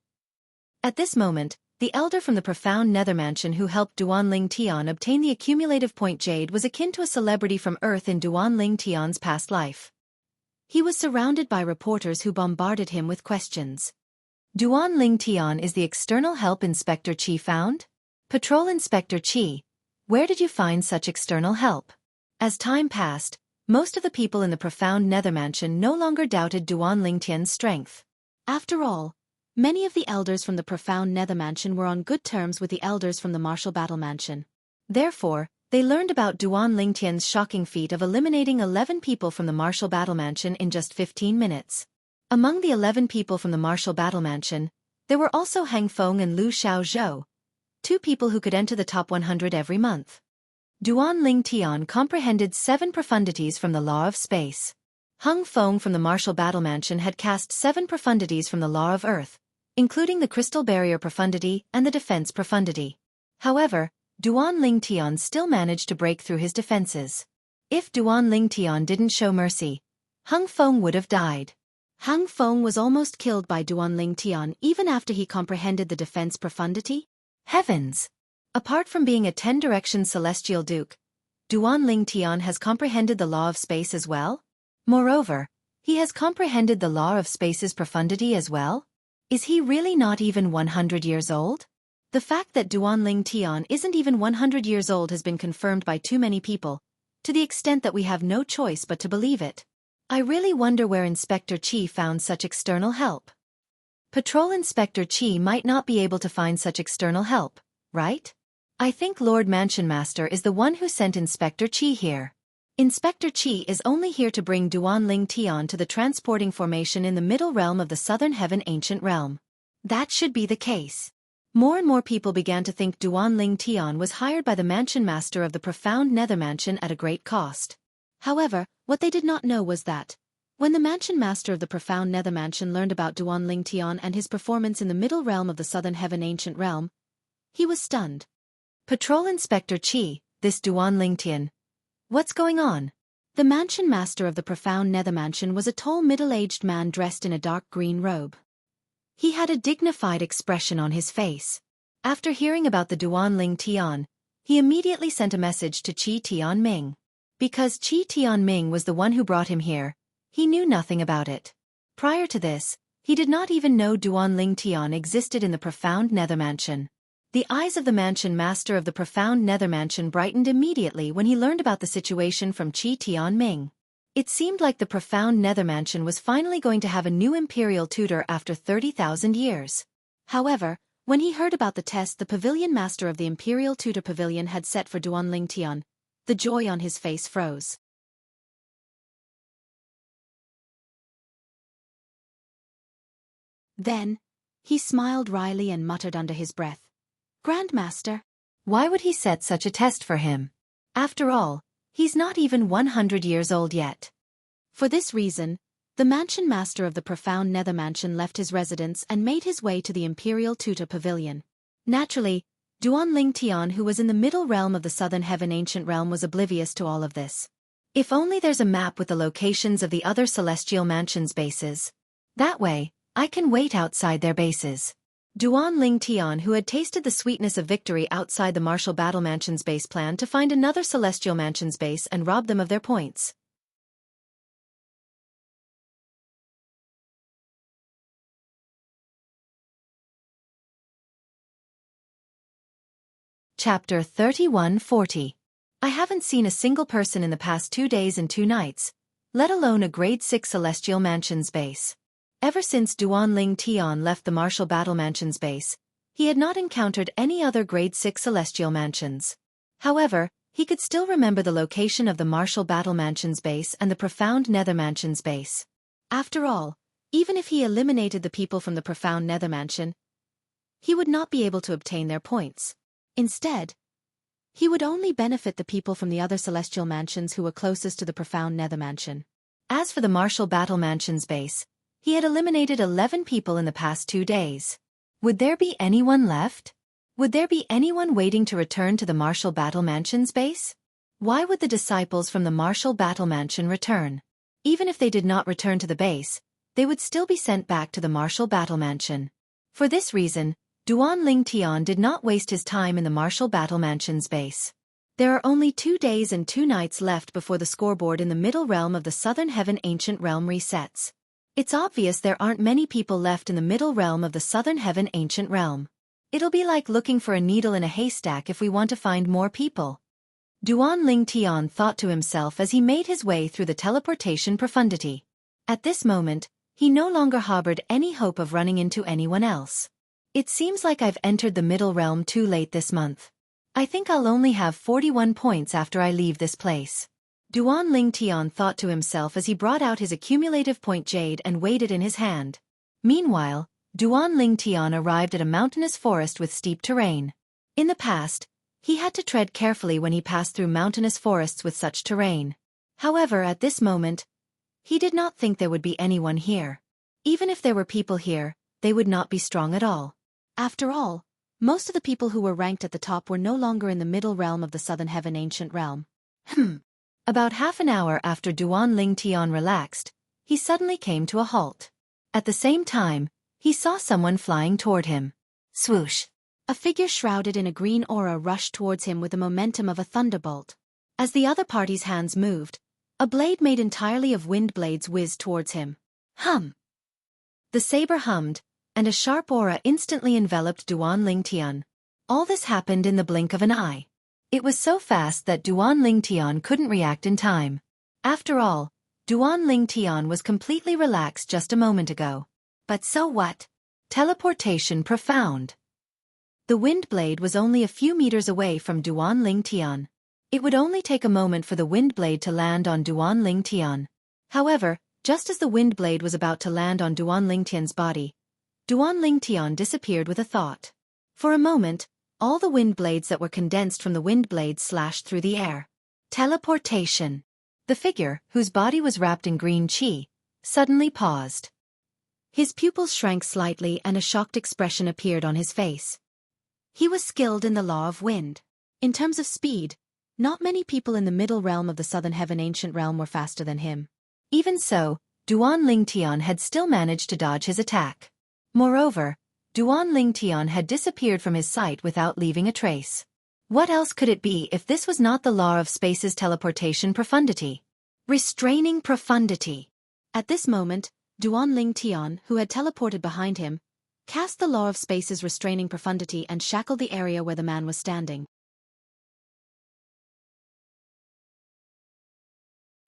At this moment, the elder from the profound nether mansion who helped Duan Lingtian obtain the accumulative point Jade was akin to a celebrity from Earth in Duan Lingtian's past life. He was surrounded by reporters who bombarded him with questions. Duan Lingtian is the external help Inspector Qi found? Patrol Inspector Qi, where did you find such external help? As time passed, most of the people in the profound nether mansion no longer doubted Duan Lingtian's strength. After all, many of the elders from the profound nether mansion were on good terms with the elders from the martial battle mansion. Therefore, they learned about Duan Lingtian's shocking feat of eliminating 11 people from the martial battle mansion in just 15 minutes. Among the 11 people from the martial battle mansion, there were also Hang Feng and Liu Xiaozhou, 2 people who could enter the top 100 every month. Duan Lingtian comprehended 7 profundities from the law of space. Hang Feng from the martial battle mansion had cast 7 profundities from the law of earth, including the crystal barrier profundity and the defense profundity. However, Duan Lingtian still managed to break through his defenses. If Duan Lingtian didn't show mercy, Hang Feng would have died. Hang Feng was almost killed by Duan Lingtian even after he comprehended the defense profundity. Heavens! Apart from being a 10-direction celestial duke, Duan Lingtian has comprehended the law of space as well? Moreover, he has comprehended the law of space's profundity as well? Is he really not even 100 years old? The fact that Duan Lingtian isn't even 100 years old has been confirmed by too many people, to the extent that we have no choice but to believe it. I really wonder where Inspector Qi found such external help. Patrol Inspector Qi might not be able to find such external help, right? I think Lord Mansion Master is the one who sent Inspector Qi here. Inspector Qi is only here to bring Duan Lingtian to the transporting formation in the middle realm of the southern heaven ancient realm. That should be the case. More and more people began to think Duan Lingtian was hired by the Mansion Master of the profound nether mansion at a great cost. However, what they did not know was that, when the Mansion Master of the profound nether mansion learned about Duan Lingtian and his performance in the middle realm of the southern heaven ancient realm, he was stunned. Patrol Inspector Qi, this Duan Lingtian. What's going on? The Mansion Master of the profound nether mansion was a tall middle-aged man dressed in a dark green robe. He had a dignified expression on his face. After hearing about the Duan Lingtian, he immediately sent a message to Qi Tianming. Because Qi Tianming was the one who brought him here, he knew nothing about it. Prior to this, he did not even know Duan Lingtian existed in the profound nether mansion. The eyes of the Mansion Master of the profound nether mansion brightened immediately when he learned about the situation from Qi Tianming. It seemed like the profound nether mansion was finally going to have a new imperial tutor after 30,000 years. However, when he heard about the test the pavilion master of the imperial tutor pavilion had set for Duan Lingtian, the joy on his face froze. Then, he smiled wryly and muttered under his breath, "Grandmaster, why would he set such a test for him? After all, he's not even 100 years old yet." For this reason, the mansion master of the profound nether mansion left his residence and made his way to the Imperial Tutor Pavilion. Naturally, Duanling Tian, who was in the middle realm of the southern heaven ancient realm, was oblivious to all of this. If only there's a map with the locations of the other celestial mansions' bases. That way, I can wait outside their bases. Duanling Tian, who had tasted the sweetness of victory outside the martial battle mansion's base, planned to find another celestial mansion's base and rob them of their points. Chapter 3140. I haven't seen a single person in the past 2 days and 2 nights, let alone a grade 6 celestial mansion's base. Ever since Duanling Tian left the martial battle mansion's base, he had not encountered any other grade 6 celestial mansions. However, he could still remember the location of the martial battle mansion's base and the profound nether mansion's base. After all, even if he eliminated the people from the profound nether mansion, he would not be able to obtain their points. Instead, he would only benefit the people from the other celestial mansions who were closest to the profound nether mansion. As for the martial battle mansion's base, he had eliminated 11 people in the past 2 days. Would there be anyone left? Would there be anyone waiting to return to the martial battle mansion's base? Why would the disciples from the martial battle mansion return? Even if they did not return to the base, they would still be sent back to the martial battle mansion. For this reason, Duanling Tian did not waste his time in the martial battle mansion's base. There are only 2 days and 2 nights left before the scoreboard in the middle realm of the southern heaven ancient realm resets. It's obvious there aren't many people left in the middle realm of the southern heaven ancient realm. It'll be like looking for a needle in a haystack if we want to find more people. Duanling Tian thought to himself as he made his way through the teleportation profundity. At this moment, he no longer harbored any hope of running into anyone else. It seems like I've entered the middle realm too late this month. I think I'll only have 41 points after I leave this place. Duanling Tian thought to himself as he brought out his accumulative point jade and weighed it in his hand. Meanwhile, Duanling Tian arrived at a mountainous forest with steep terrain. In the past, he had to tread carefully when he passed through mountainous forests with such terrain. However, at this moment, he did not think there would be anyone here. Even if there were people here, they would not be strong at all. After all, most of the people who were ranked at the top were no longer in the middle realm of the southern heaven ancient realm. About half an hour after Duanling Tian relaxed, he suddenly came to a halt. At the same time, he saw someone flying toward him. Swoosh! A figure shrouded in a green aura rushed towards him with the momentum of a thunderbolt. As the other party's hands moved, a blade made entirely of wind blades whizzed towards him. Hum! The saber hummed, and a sharp aura instantly enveloped Duanling Tian. All this happened in the blink of an eye. It was so fast that Duanling Tian couldn't react in time. After all, Duanling Tian was completely relaxed just a moment ago. But so what? Teleportation profound. The wind blade was only a few meters away from Duanling Tian. It would only take a moment for the wind blade to land on Duanling Tian. However, just as the wind blade was about to land on Duanling Tian's body, Duanling Tian disappeared with a thought. For a moment, all the wind blades that were condensed from the wind blades slashed through the air. Teleportation. The figure, whose body was wrapped in green qi, suddenly paused. His pupils shrank slightly and a shocked expression appeared on his face. He was skilled in the law of wind. In terms of speed, not many people in the middle realm of the southern heaven ancient realm were faster than him. Even so, Duanling Tian had still managed to dodge his attack. Moreover, Duanling Tian had disappeared from his sight without leaving a trace. What else could it be if this was not the law of space's teleportation profundity? Restraining profundity. At this moment, Duanling Tian, who had teleported behind him, cast the law of space's restraining profundity and shackled the area where the man was standing.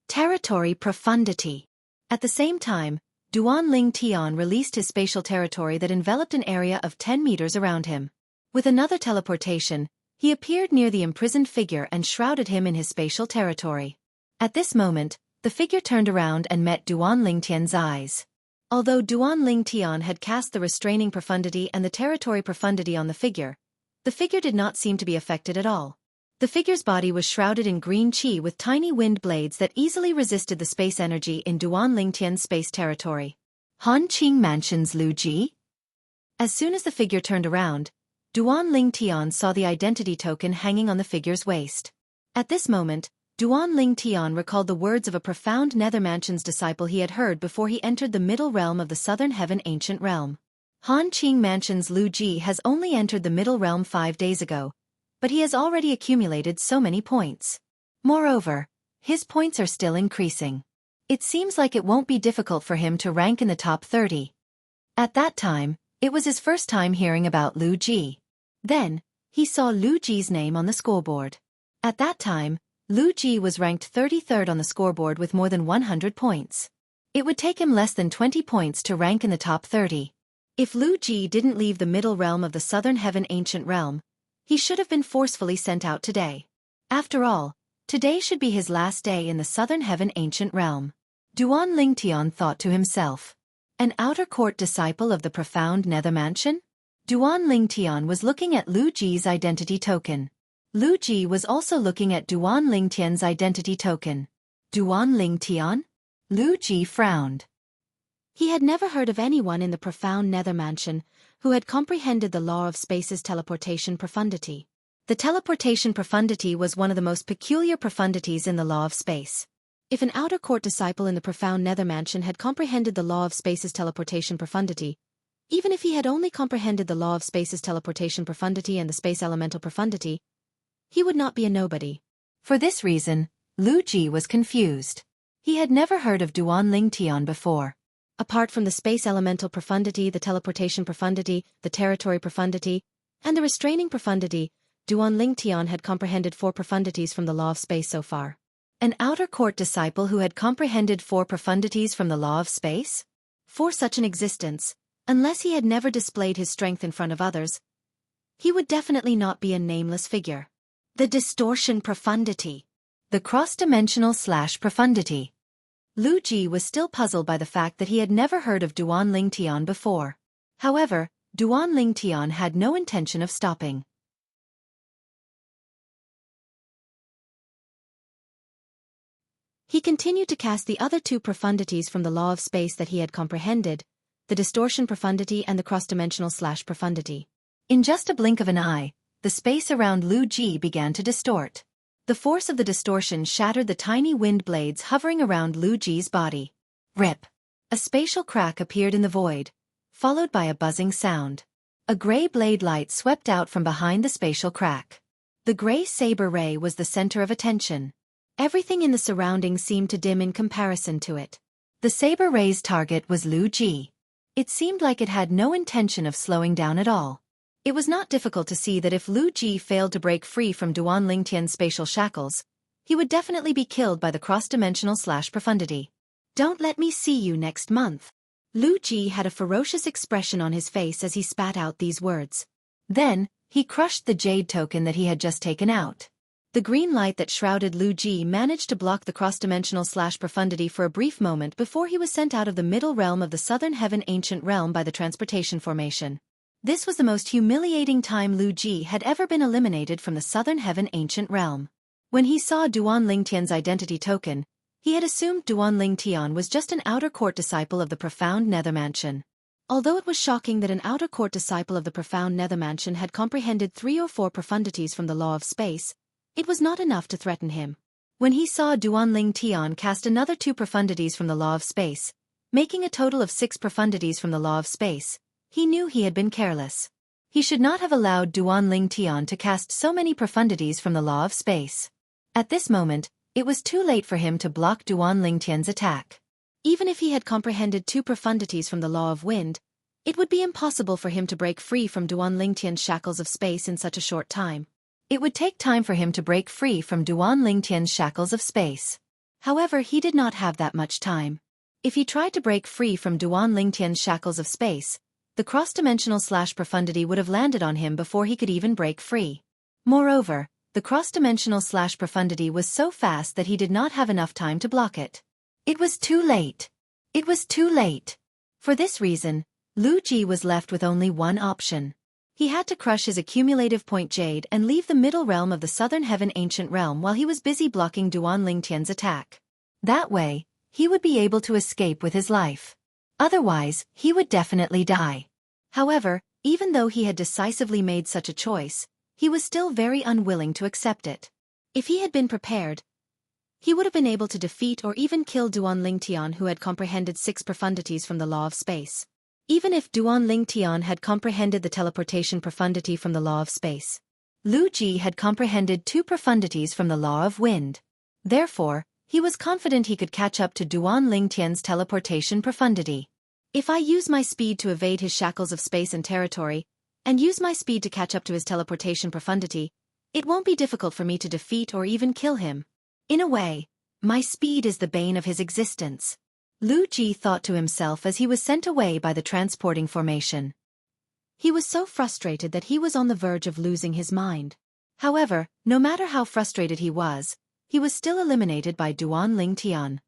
Territory profundity. At the same time, Duanling Tian released his spatial territory that enveloped an area of 10 meters around him. With another teleportation, he appeared near the imprisoned figure and shrouded him in his spatial territory. At this moment, the figure turned around and met Duanling Tian's eyes. Although Duanling Tian had cast the restraining profundity and the territory profundity on the figure did not seem to be affected at all. The figure's body was shrouded in green qi with tiny wind blades that easily resisted the space energy in Duan Lingtian's space territory. Han Qing Mansion's Lu Ji? As soon as the figure turned around, Duan Lingtian saw the identity token hanging on the figure's waist. At this moment, Duan Lingtian recalled the words of a profound Nether Mansion's disciple he had heard before he entered the middle realm of the Southern Heaven Ancient Realm. Han Qing Mansion's Lu Ji has only entered the middle realm 5 days ago, but he has already accumulated so many points. Moreover, his points are still increasing. It seems like it won't be difficult for him to rank in the top 30. At that time, it was his first time hearing about Lu Ji. Then, he saw Lu Ji's name on the scoreboard. At that time, Lu Ji was ranked 33rd on the scoreboard with more than 100 points. It would take him less than 20 points to rank in the top 30. If Lu Ji didn't leave the middle realm of the Southern Heaven Ancient Realm, he should have been forcefully sent out today. After all, today should be his last day in the Southern Heaven Ancient Realm. Duan Lingtian thought to himself. An outer court disciple of the profound Nether Mansion? Duan Lingtian was looking at Lu Ji's identity token. Lu Ji was also looking at Duan Lingtian's identity token. Duan Lingtian? Lu Ji frowned. He had never heard of anyone in the profound Nether Mansion who had comprehended the law of space's teleportation profundity. The teleportation profundity was one of the most peculiar profundities in the law of space. If an outer court disciple in the profound Nether Mansion had comprehended the law of space's teleportation profundity, even if he had only comprehended the law of space's teleportation profundity and the space elemental profundity, he would not be a nobody. For this reason, Lu Ji was confused. He had never heard of Duan Lingtian before. Apart from the space elemental profundity, the teleportation profundity, the territory profundity, and the restraining profundity, Duan Lingtian had comprehended 4 profundities from the law of space so far. An outer court disciple who had comprehended 4 profundities from the law of space? For such an existence, unless he had never displayed his strength in front of others, he would definitely not be a nameless figure. The distortion profundity. The cross-dimensional / profundity. Lu Ji was still puzzled by the fact that he had never heard of Duan Lingtian before. However, Duan Lingtian had no intention of stopping. He continued to cast the other 2 profundities from the law of space that he had comprehended, the distortion profundity and the cross-dimensional / profundity. In just a blink of an eye, the space around Lu Ji began to distort. The force of the distortion shattered the tiny wind blades hovering around Lu Ji's body. Rip! A spatial crack appeared in the void, followed by a buzzing sound. A gray blade light swept out from behind the spatial crack. The gray saber ray was the center of attention. Everything in the surroundings seemed to dim in comparison to it. The saber ray's target was Lu Ji. It seemed like it had no intention of slowing down at all. It was not difficult to see that if Lu Ji failed to break free from Duan Lingtian's spatial shackles, he would definitely be killed by the cross-dimensional / profundity. Don't let me see you next month. Lu Ji had a ferocious expression on his face as he spat out these words. Then, he crushed the jade token that he had just taken out. The green light that shrouded Lu Ji managed to block the cross-dimensional / profundity for a brief moment before he was sent out of the middle realm of the Southern Heaven Ancient Realm by the transportation formation. This was the most humiliating time Lu Ji had ever been eliminated from the Southern Heaven Ancient Realm. When he saw Duan Lingtian's identity token, he had assumed Duan Lingtian was just an outer court disciple of the profound Nether Mansion. Although it was shocking that an outer court disciple of the profound Nether Mansion had comprehended 3 or 4 profundities from the law of space, it was not enough to threaten him. When he saw Duan Lingtian cast another 2 profundities from the law of space, making a total of 6 profundities from the law of space, he knew he had been careless. He should not have allowed Duan Lingtian to cast so many profundities from the law of space. At this moment, it was too late for him to block Duan Lingtian's attack. Even if he had comprehended 2 profundities from the law of wind, it would be impossible for him to break free from Duan Lingtian's shackles of space in such a short time. It would take time for him to break free from Duan Lingtian's shackles of space. However, he did not have that much time. If he tried to break free from Duan Lingtian's shackles of space, the cross-dimensional / profundity would have landed on him before he could even break free. Moreover, the cross-dimensional / profundity was so fast that he did not have enough time to block it. It was too late. It was too late. For this reason, Lu Ji was left with only one option. He had to crush his accumulative point Jade and leave the middle realm of the Southern Heaven Ancient Realm while he was busy blocking Duan Lingtian's attack. That way, he would be able to escape with his life. Otherwise, he would definitely die. However, even though he had decisively made such a choice, he was still very unwilling to accept it. If he had been prepared, he would have been able to defeat or even kill Duan Lingtian, who had comprehended 6 profundities from the law of space. Even if Duan Lingtian had comprehended the teleportation profundity from the law of space, Lu Ji had comprehended 2 profundities from the law of wind. Therefore, he was confident he could catch up to Duan Lingtian's teleportation profundity. If I use my speed to evade his shackles of space and territory, and use my speed to catch up to his teleportation profundity, it won't be difficult for me to defeat or even kill him. In a way, my speed is the bane of his existence. Lu Ji thought to himself as he was sent away by the transporting formation. He was so frustrated that he was on the verge of losing his mind. However, no matter how frustrated he was still eliminated by Duan Lingtian.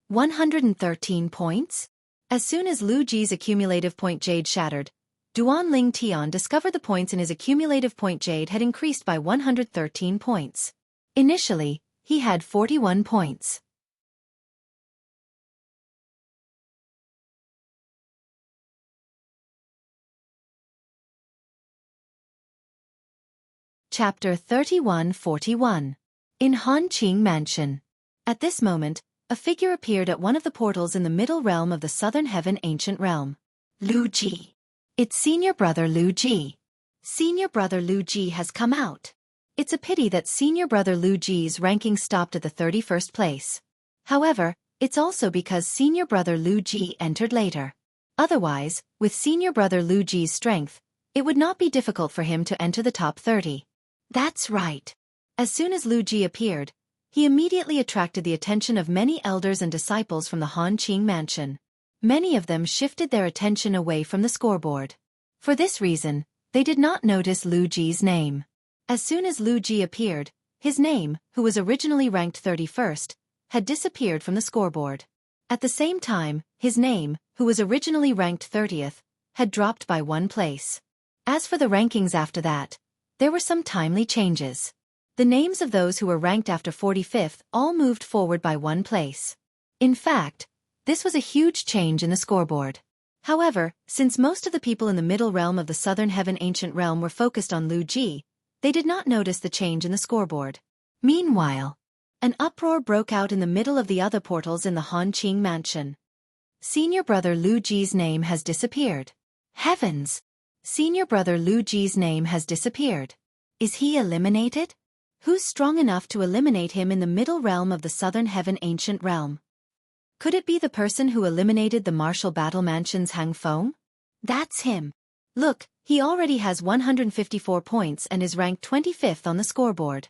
113 points? As soon as Lu Ji's accumulative point Jade shattered, Duan Lingtian discovered the points in his accumulative point Jade had increased by 113 points. Initially, he had 41 points. Chapter 31-41. In Hanqing Mansion. At this moment, a figure appeared at one of the portals in the middle realm of the Southern Heaven Ancient Realm. Lu Ji. It's senior brother Lu Ji. Senior brother Lu Ji has come out. It's a pity that senior brother Lu Ji's ranking stopped at the 31st place. However, it's also because senior brother Lu Ji entered later. Otherwise, with senior brother Lu Ji's strength, it would not be difficult for him to enter the top 30. That's right. As soon as Lu Ji appeared, he immediately attracted the attention of many elders and disciples from the Hanqing Mansion. Many of them shifted their attention away from the scoreboard. For this reason, they did not notice Lu Ji's name. As soon as Lu Ji appeared, his name, who was originally ranked 31st, had disappeared from the scoreboard. At the same time, his name, who was originally ranked 30th, had dropped by 1 place. As for the rankings after that, there were some timely changes. The names of those who were ranked after 45th all moved forward by 1 place. In fact, this was a huge change in the scoreboard. However, since most of the people in the middle realm of the Southern Heaven Ancient Realm were focused on Lu Ji, they did not notice the change in the scoreboard. Meanwhile, an uproar broke out in the middle of the other portals in the Hanqing Mansion. Senior brother Lu Ji's name has disappeared. Heavens! Senior brother Lu Ji's name has disappeared. Is he eliminated? Who's strong enough to eliminate him in the middle realm of the Southern Heaven Ancient Realm? Could it be the person who eliminated the Martial Battle Mansion's Hang Feng? That's him. Look, he already has 154 points and is ranked 25th on the scoreboard.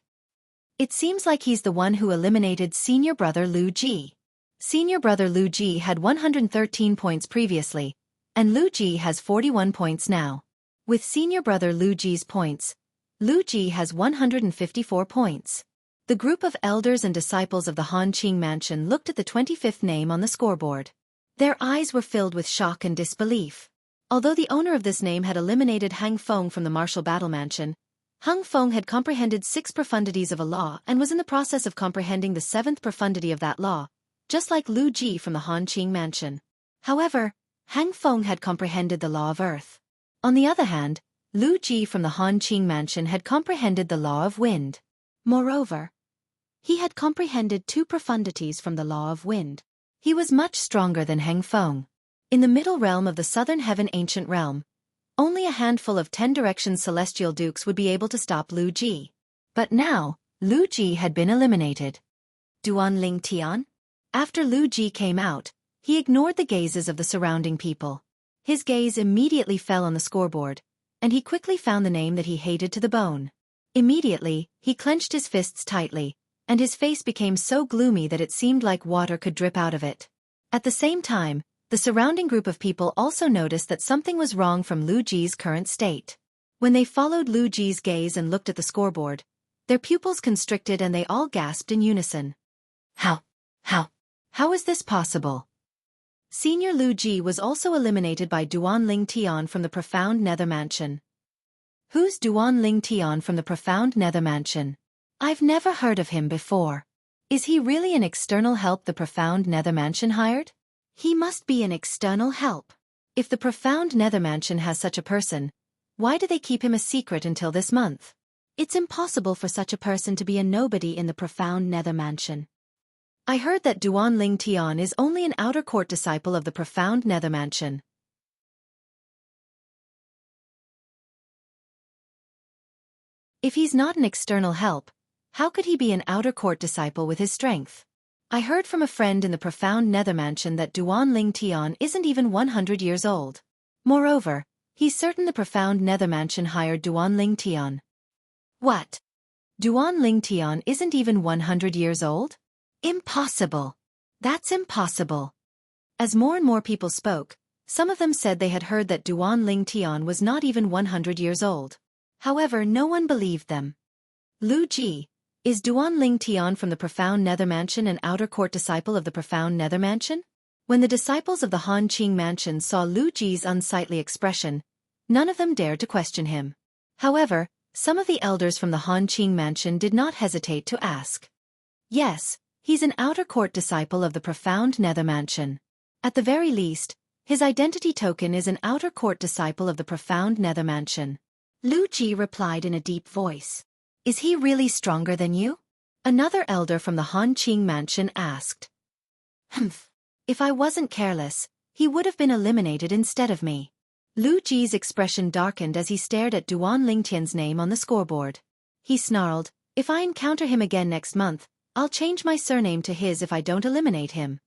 It seems like he's the one who eliminated senior brother Lu Ji. Senior brother Lu Ji had 113 points previously, and Lu Ji has 41 points now. With senior brother Lu Ji's points, Lu Ji has 154 points. The group of elders and disciples of the Hanqing Mansion looked at the 25th name on the scoreboard. Their eyes were filled with shock and disbelief. Although the owner of this name had eliminated Hang Feng from the Martial Battle Mansion, Hang Feng had comprehended 6 profundities of a law and was in the process of comprehending the 7th profundity of that law, just like Lu Ji from the Hanqing Mansion. However, Hang Feng had comprehended the law of earth. On the other hand, Lu Ji from the Hanqing Mansion had comprehended the law of wind. Moreover, he had comprehended 2 profundities from the law of wind. He was much stronger than Hang Feng. In the middle realm of the Southern Heaven Ancient Realm, only a handful of 10 Directions Celestial Dukes would be able to stop Lu Ji. But now, Lu Ji had been eliminated. Duan Lingtian? After Lu Ji came out, he ignored the gazes of the surrounding people. His gaze immediately fell on the scoreboard, and he quickly found the name that he hated to the bone. Immediately, he clenched his fists tightly, and his face became so gloomy that it seemed like water could drip out of it. At the same time, the surrounding group of people also noticed that something was wrong from Lu Ji's current state. When they followed Lu Ji's gaze and looked at the scoreboard, their pupils constricted and they all gasped in unison. How is this possible? Senior Lu Ji was also eliminated by Duan Ling Tian from the Profound Nether Mansion. Who's Duan Ling Tian from the Profound Nether Mansion? I've never heard of him before. Is he really an external help the Profound Nether Mansion hired? He must be an external help. If the Profound Nether Mansion has such a person, why do they keep him a secret until this month? It's impossible for such a person to be a nobody in the Profound Nether Mansion. I heard that Duan Ling Tian is only an outer court disciple of the Profound Nether Mansion. If he's not an external help, how could he be an outer court disciple with his strength? I heard from a friend in the Profound Nether Mansion that Duan Ling Tian isn't even 100 years old. Moreover, he's certain the Profound Nether Mansion hired Duan Ling Tian. What? Duan Ling Tian isn't even 100 years old? Impossible. That's impossible. As more and more people spoke, some of them said they had heard that Duan Ling Tian was not even 100 years old. However, no one believed them. Lu Ji, is Duan Ling Tian from the Profound Nether Mansion an outer court disciple of the Profound Nether Mansion? When the disciples of the Han Qing Mansion saw Lu Ji's unsightly expression, none of them dared to question him. However, some of the elders from the Han Qing Mansion did not hesitate to ask. Yes, he's an outer court disciple of the Profound Nether Mansion. At the very least, his identity token is an outer court disciple of the Profound Nether Mansion. Lu Ji replied in a deep voice. Is he really stronger than you? Another elder from the Han Qing Mansion asked. Humph. If I wasn't careless, he would have been eliminated instead of me. Lu Ji's expression darkened as he stared at Duan Ling Tian's name on the scoreboard. He snarled, if I encounter him again next month, I'll change my surname to his if I don't eliminate him.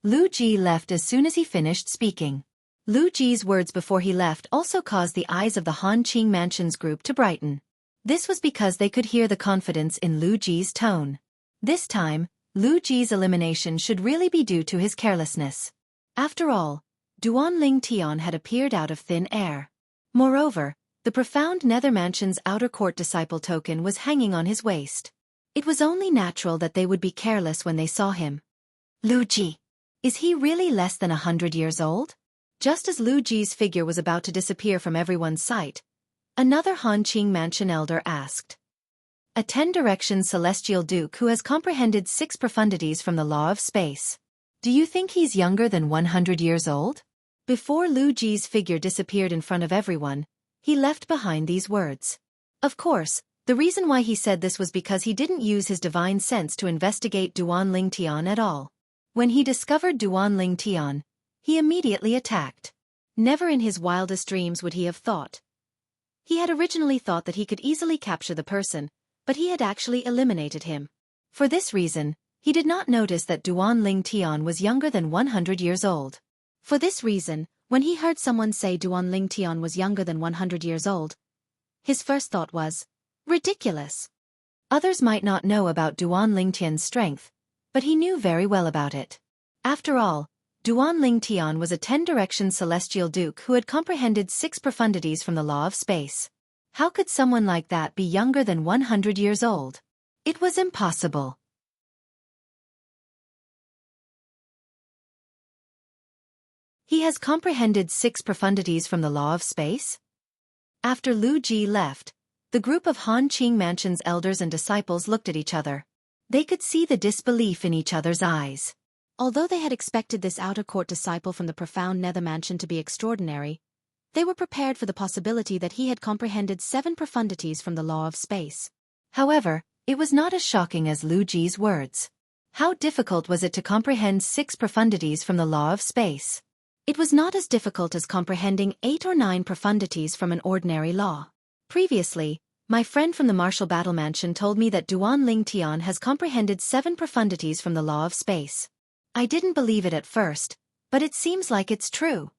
Lu Ji left as soon as he finished speaking. Lu Ji's words before he left also caused the eyes of the Han Qing Mansion's group to brighten. This was because they could hear the confidence in Lu Ji's tone. This time, Lu Ji's elimination should really be due to his carelessness. After all, Duan Ling Tian had appeared out of thin air. Moreover, the Profound Nether Mansion's outer court disciple token was hanging on his waist. It was only natural that they would be careless when they saw him. Lu Ji. Is he really less than 100 years old? Just as Lu Ji's figure was about to disappear from everyone's sight, another Han Qing Mansion elder asked. A 10-direction celestial duke who has comprehended 6 profundities from the law of space. Do you think he's younger than 100 years old? Before Lu Ji's figure disappeared in front of everyone, he left behind these words. Of course, the reason why he said this was because he didn't use his divine sense to investigate Duan Ling Tian at all. When he discovered Duan Ling Tian, he immediately attacked. Never in his wildest dreams would he have thought. He had originally thought that he could easily capture the person, but he had actually eliminated him. For this reason, he did not notice that Duan Ling Tian was younger than 100 years old. For this reason, when he heard someone say Duan Ling Tian was younger than 100 years old, his first thought was, ridiculous. Others might not know about Duan Ling Tian's strength, but he knew very well about it. After all, Duan Ling Tian was a 10-direction celestial duke who had comprehended 6 profundities from the law of space. How could someone like that be younger than 100 years old? It was impossible. He has comprehended 6 profundities from the law of space? After Lu Ji left, the group of Han Qing Mansion's elders and disciples looked at each other. They could see the disbelief in each other's eyes. Although they had expected this outer court disciple from the Profound Nether Mansion to be extraordinary, they were prepared for the possibility that he had comprehended 7 profundities from the law of space. However, it was not as shocking as Lu Ji's words. How difficult was it to comprehend 6 profundities from the law of space? It was not as difficult as comprehending 8 or 9 profundities from an ordinary law. Previously, my friend from the Martial Battle Mansion told me that Duan Ling Tian has comprehended 7 profundities from the law of space. I didn't believe it at first, but it seems like it's true.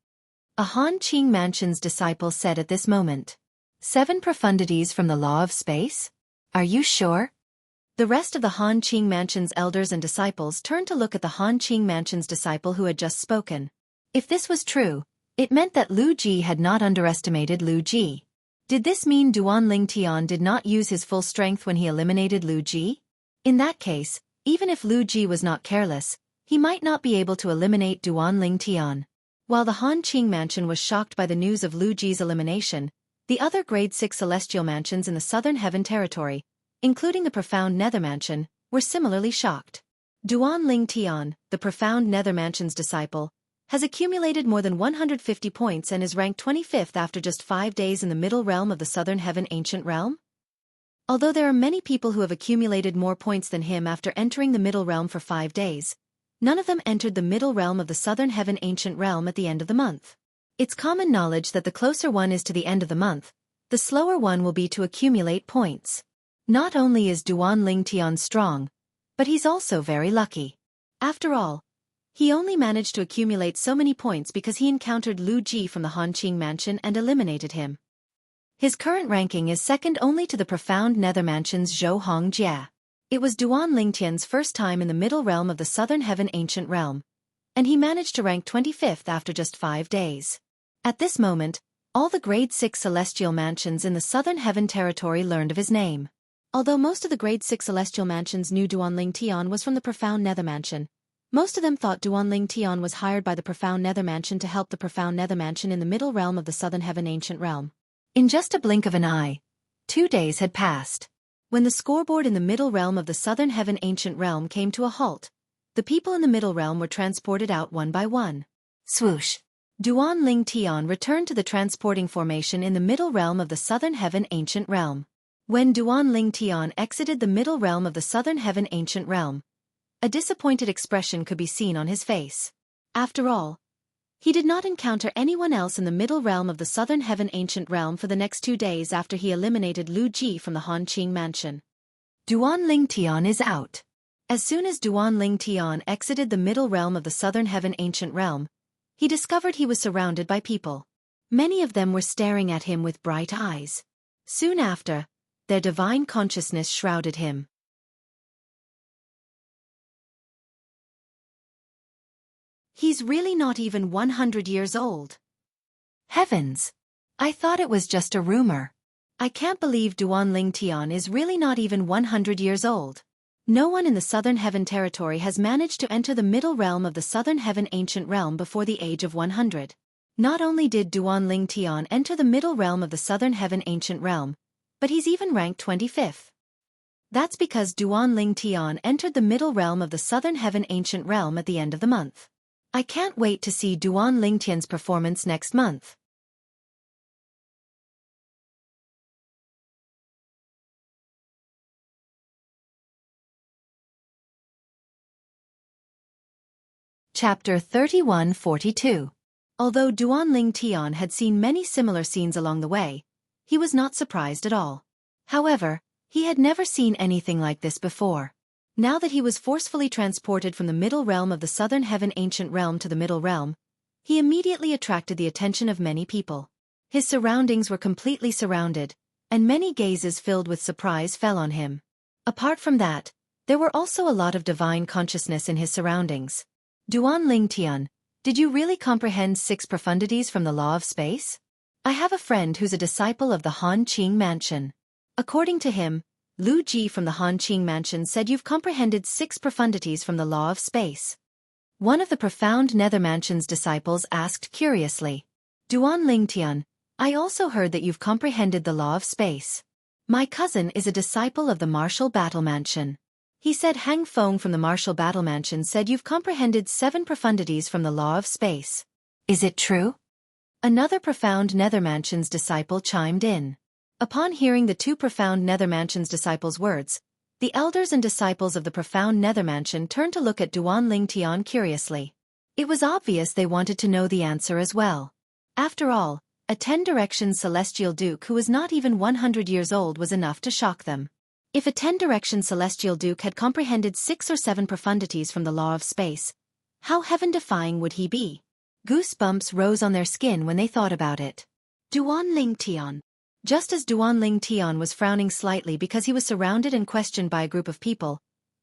A Han Qing Mansion's disciple said at this moment. 7 profundities from the law of space? Are you sure? The rest of the Han Qing Mansion's elders and disciples turned to look at the Han Qing Mansion's disciple who had just spoken. If this was true, it meant that Lu Ji had not underestimated Lu Ji. Did this mean Duan Ling Tian did not use his full strength when he eliminated Lu Ji? In that case, even if Lu Ji was not careless, he might not be able to eliminate Duan Ling Tian. While the Han Qing mansion was shocked by the news of Lu Ji's elimination, the other grade 6 celestial mansions in the Southern Heaven territory, including the Profound Nether Mansion, were similarly shocked. Duan Ling Tian, the Profound Nether Mansion's disciple, has accumulated more than 150 points and is ranked 25th after just 5 days in the Middle Realm of the Southern Heaven Ancient Realm. Although there are many people who have accumulated more points than him after entering the Middle Realm for 5 days, none of them entered the Middle Realm of the Southern Heaven Ancient Realm at the end of the month. It's common knowledge that the closer one is to the end of the month, the slower one will be to accumulate points. Not only is Duan Ling Tian strong, but he's also very lucky. After all, he only managed to accumulate so many points because he encountered Lu Ji from the Han Qing mansion and eliminated him. His current ranking is second only to the Profound Nether Mansion's Zhou Hongjia. It was Duan Ling Tian's first time in the Middle Realm of the Southern Heaven Ancient Realm, and he managed to rank 25th after just 5 days. At this moment, all the Grade 6 Celestial Mansions in the Southern Heaven territory learned of his name. Although most of the Grade 6 Celestial Mansions knew Duan Ling Tian was from the Profound Nether Mansion, most of them thought Duan Ling Tian was hired by the Profound Nether Mansion to help the Profound Nether Mansion in the Middle Realm of the Southern Heaven Ancient Realm. In just a blink of an eye, 2 days had passed. When the scoreboard in the Middle Realm of the Southern Heaven Ancient Realm came to a halt, the people in the Middle Realm were transported out one by one. Swoosh! Duan Ling Tian returned to the transporting formation in the Middle Realm of the Southern Heaven Ancient Realm. When Duan Ling Tian exited the Middle Realm of the Southern Heaven Ancient Realm, a disappointed expression could be seen on his face. After all, he did not encounter anyone else in the Middle Realm of the Southern Heaven Ancient Realm for the next 2 days after he eliminated Lu Ji from the Han Qing mansion. Duan Ling Tian is out. As soon as Duan Ling Tian exited the Middle Realm of the Southern Heaven Ancient Realm, he discovered he was surrounded by people. Many of them were staring at him with bright eyes. Soon after, their divine consciousness shrouded him. He's really not even 100 years old. Heavens! I thought it was just a rumor. I can't believe Duan Ling Tian is really not even 100 years old. No one in the Southern Heaven territory has managed to enter the Middle Realm of the Southern Heaven Ancient Realm before the age of 100. Not only did Duan Ling Tian enter the Middle Realm of the Southern Heaven Ancient Realm, but he's even ranked 25th. That's because Duan Ling Tian entered the Middle Realm of the Southern Heaven Ancient Realm at the end of the month. I can't wait to see Duan Ling Tian's performance next month. Chapter 3142. Although Duan Ling Tian had seen many similar scenes along the way, he was not surprised at all. However, he had never seen anything like this before. Now that he was forcefully transported from the Middle Realm of the Southern Heaven Ancient Realm to the Middle Realm, he immediately attracted the attention of many people. His surroundings were completely surrounded, and many gazes filled with surprise fell on him. Apart from that, there were also a lot of divine consciousness in his surroundings. Duan Ling Tian, did you really comprehend 6 profundities from the law of space? I have a friend who's a disciple of the Han Qing mansion. According to him, Lu Ji from the Han Qing mansion said you've comprehended 6 profundities from the law of space. One of the Profound Nether Mansion's disciples asked curiously. Duan Ling Tian, I also heard that you've comprehended the law of space. My cousin is a disciple of the Martial Battle Mansion. He said Hang Feng from the Martial Battle Mansion said you've comprehended 7 profundities from the law of space. Is it true? Another Profound Nether Mansion's disciple chimed in. Upon hearing the 2 Profound Nether Mansion's disciples' words, the elders and disciples of the Profound Nether Mansion turned to look at Duan Ling Tian curiously. It was obvious they wanted to know the answer as well. After all, a 10 Directions Celestial Duke who was not even 100 years old was enough to shock them. If a 10 Directions Celestial Duke had comprehended 6 or 7 profundities from the law of space, how heaven-defying would he be? Goosebumps rose on their skin when they thought about it. Duan Ling Tian. Just as Duan Ling Tian was frowning slightly because he was surrounded and questioned by a group of people,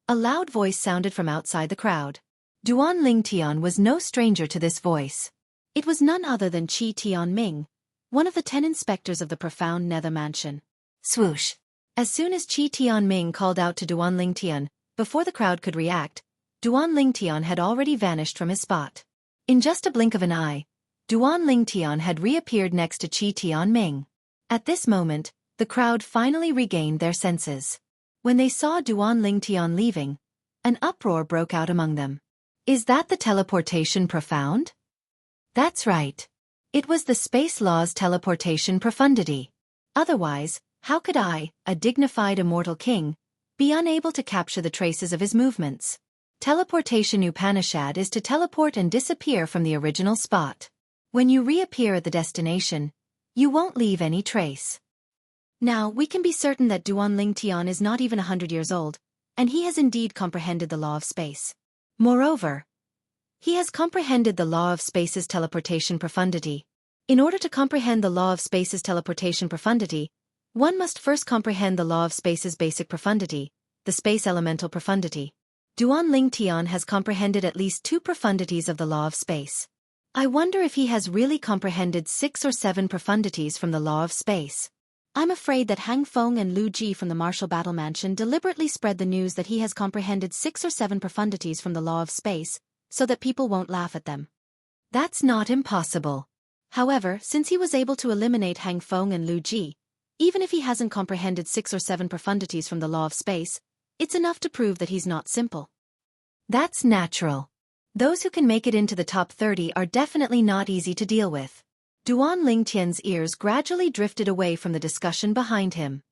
a loud voice sounded from outside the crowd. Duan Ling Tian was no stranger to this voice. It was none other than Qi Tianming, one of the 10 inspectors of the Profound Nether Mansion. Swoosh! As soon as Qi Tianming called out to Duan Ling Tian, before the crowd could react, Duan Lingtian had already vanished from his spot. In just a blink of an eye, Duan Lingtian had reappeared next to Qi Tianming. At this moment, the crowd finally regained their senses. When they saw Duan Lingtian leaving, an uproar broke out among them. Is that the teleportation profound? That's right. It was the space law's teleportation profundity. Otherwise, how could I, a dignified immortal king, be unable to capture the traces of his movements? Teleportation Upanishad is to teleport and disappear from the original spot. When you reappear at the destination, you won't leave any trace. Now, we can be certain that Duan Lingtian is not even 100 years old, and he has indeed comprehended the law of space. Moreover, he has comprehended the law of space's teleportation profundity. In order to comprehend the law of space's teleportation profundity, one must first comprehend the law of space's basic profundity, the space elemental profundity. Duan Lingtian has comprehended at least 2 profundities of the law of space. I wonder if he has really comprehended 6 or 7 profundities from the law of space. I'm afraid that Hang Feng and Lu Ji from the Martial Battle Mansion deliberately spread the news that he has comprehended 6 or 7 profundities from the law of space, so that people won't laugh at them. That's not impossible. However, since he was able to eliminate Hang Feng and Lu Ji, even if he hasn't comprehended 6 or 7 profundities from the law of space, it's enough to prove that he's not simple. That's natural. Those who can make it into the top 30 are definitely not easy to deal with. Duan Lingtian's ears gradually drifted away from the discussion behind him.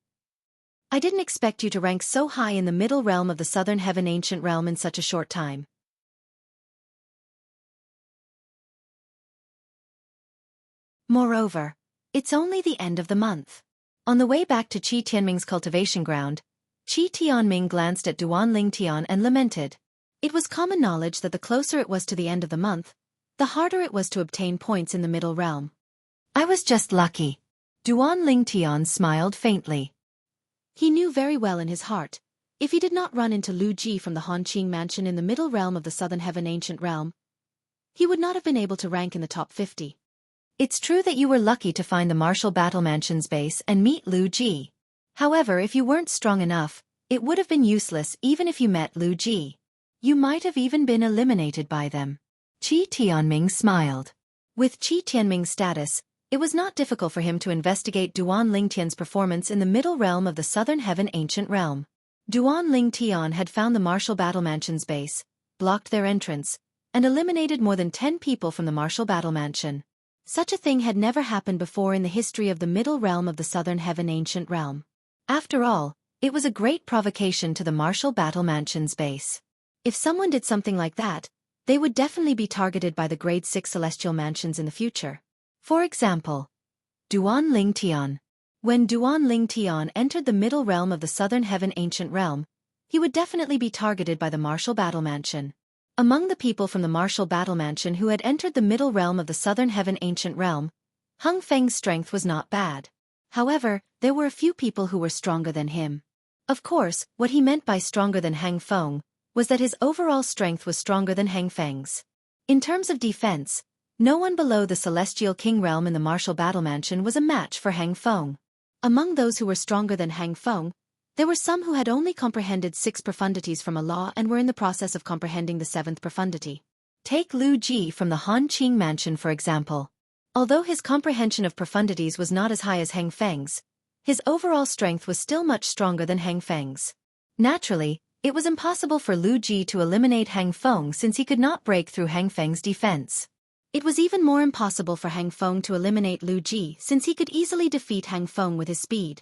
I didn't expect you to rank so high in the middle realm of the Southern Heaven Ancient Realm in such a short time. Moreover, it's only the end of the month. On the way back to Qi Tianming's cultivation ground, Qi Tianming glanced at Duan Lingtian and lamented. It was common knowledge that the closer it was to the end of the month, the harder it was to obtain points in the middle realm. I was just lucky. Duan Lingtian smiled faintly. He knew very well in his heart, if he did not run into Lu Ji from the Hanqing mansion in the middle realm of the Southern Heaven Ancient Realm, he would not have been able to rank in the top 50. It's true that you were lucky to find the Martial Battle Mansion's base and meet Lu Ji. However, if you weren't strong enough, it would have been useless even if you met Lu Ji. You might have even been eliminated by them. Qi Tianming smiled. With Qi Tianming's status, it was not difficult for him to investigate Duan Lingtian's performance in the middle realm of the Southern Heaven Ancient Realm. Duan Lingtian had found the Martial Battle Mansion's base, blocked their entrance, and eliminated more than 10 people from the Martial Battle Mansion. Such a thing had never happened before in the history of the middle realm of the Southern Heaven Ancient Realm. After all, it was a great provocation to the Martial Battle Mansion's base. If someone did something like that, they would definitely be targeted by the Grade 6 Celestial Mansions in the future. For example, Duan Lingtian. When Duan Lingtian entered the middle realm of the Southern Heaven Ancient Realm, he would definitely be targeted by the Martial Battle Mansion. Among the people from the Martial Battle Mansion who had entered the middle realm of the Southern Heaven Ancient Realm, Hung Feng's strength was not bad. However, there were a few people who were stronger than him. Of course, what he meant by stronger than Hang Feng was that his overall strength was stronger than Hang Feng's. In terms of defense, no one below the Celestial King realm in the Martial Battle Mansion was a match for Hang Feng. Among those who were stronger than Hang Feng, there were some who had only comprehended 6 profundities from a law and were in the process of comprehending the 7th profundity. Take Lu Ji from the Hanqing Mansion for example. Although his comprehension of profundities was not as high as Hang Feng's, his overall strength was still much stronger than Hang Feng's. Naturally, it was impossible for Lu Ji to eliminate Hang Feng since he could not break through Hang Feng's defense. It was even more impossible for Hang Feng to eliminate Lu Ji since he could easily defeat Hang Feng with his speed.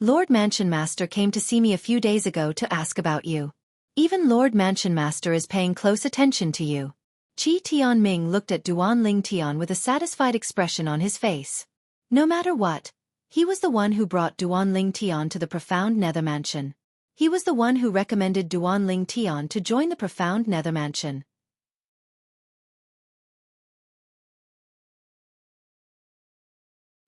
Lord Mansion Master came to see me a few days ago to ask about you. Even Lord Mansion Master is paying close attention to you. Qi Tianming looked at Duan Lingtian with a satisfied expression on his face. No matter what, he was the one who brought Duan Lingtian to the Profound Nether Mansion. He was the one who recommended Duan Lingtian to join the Profound Nether Mansion.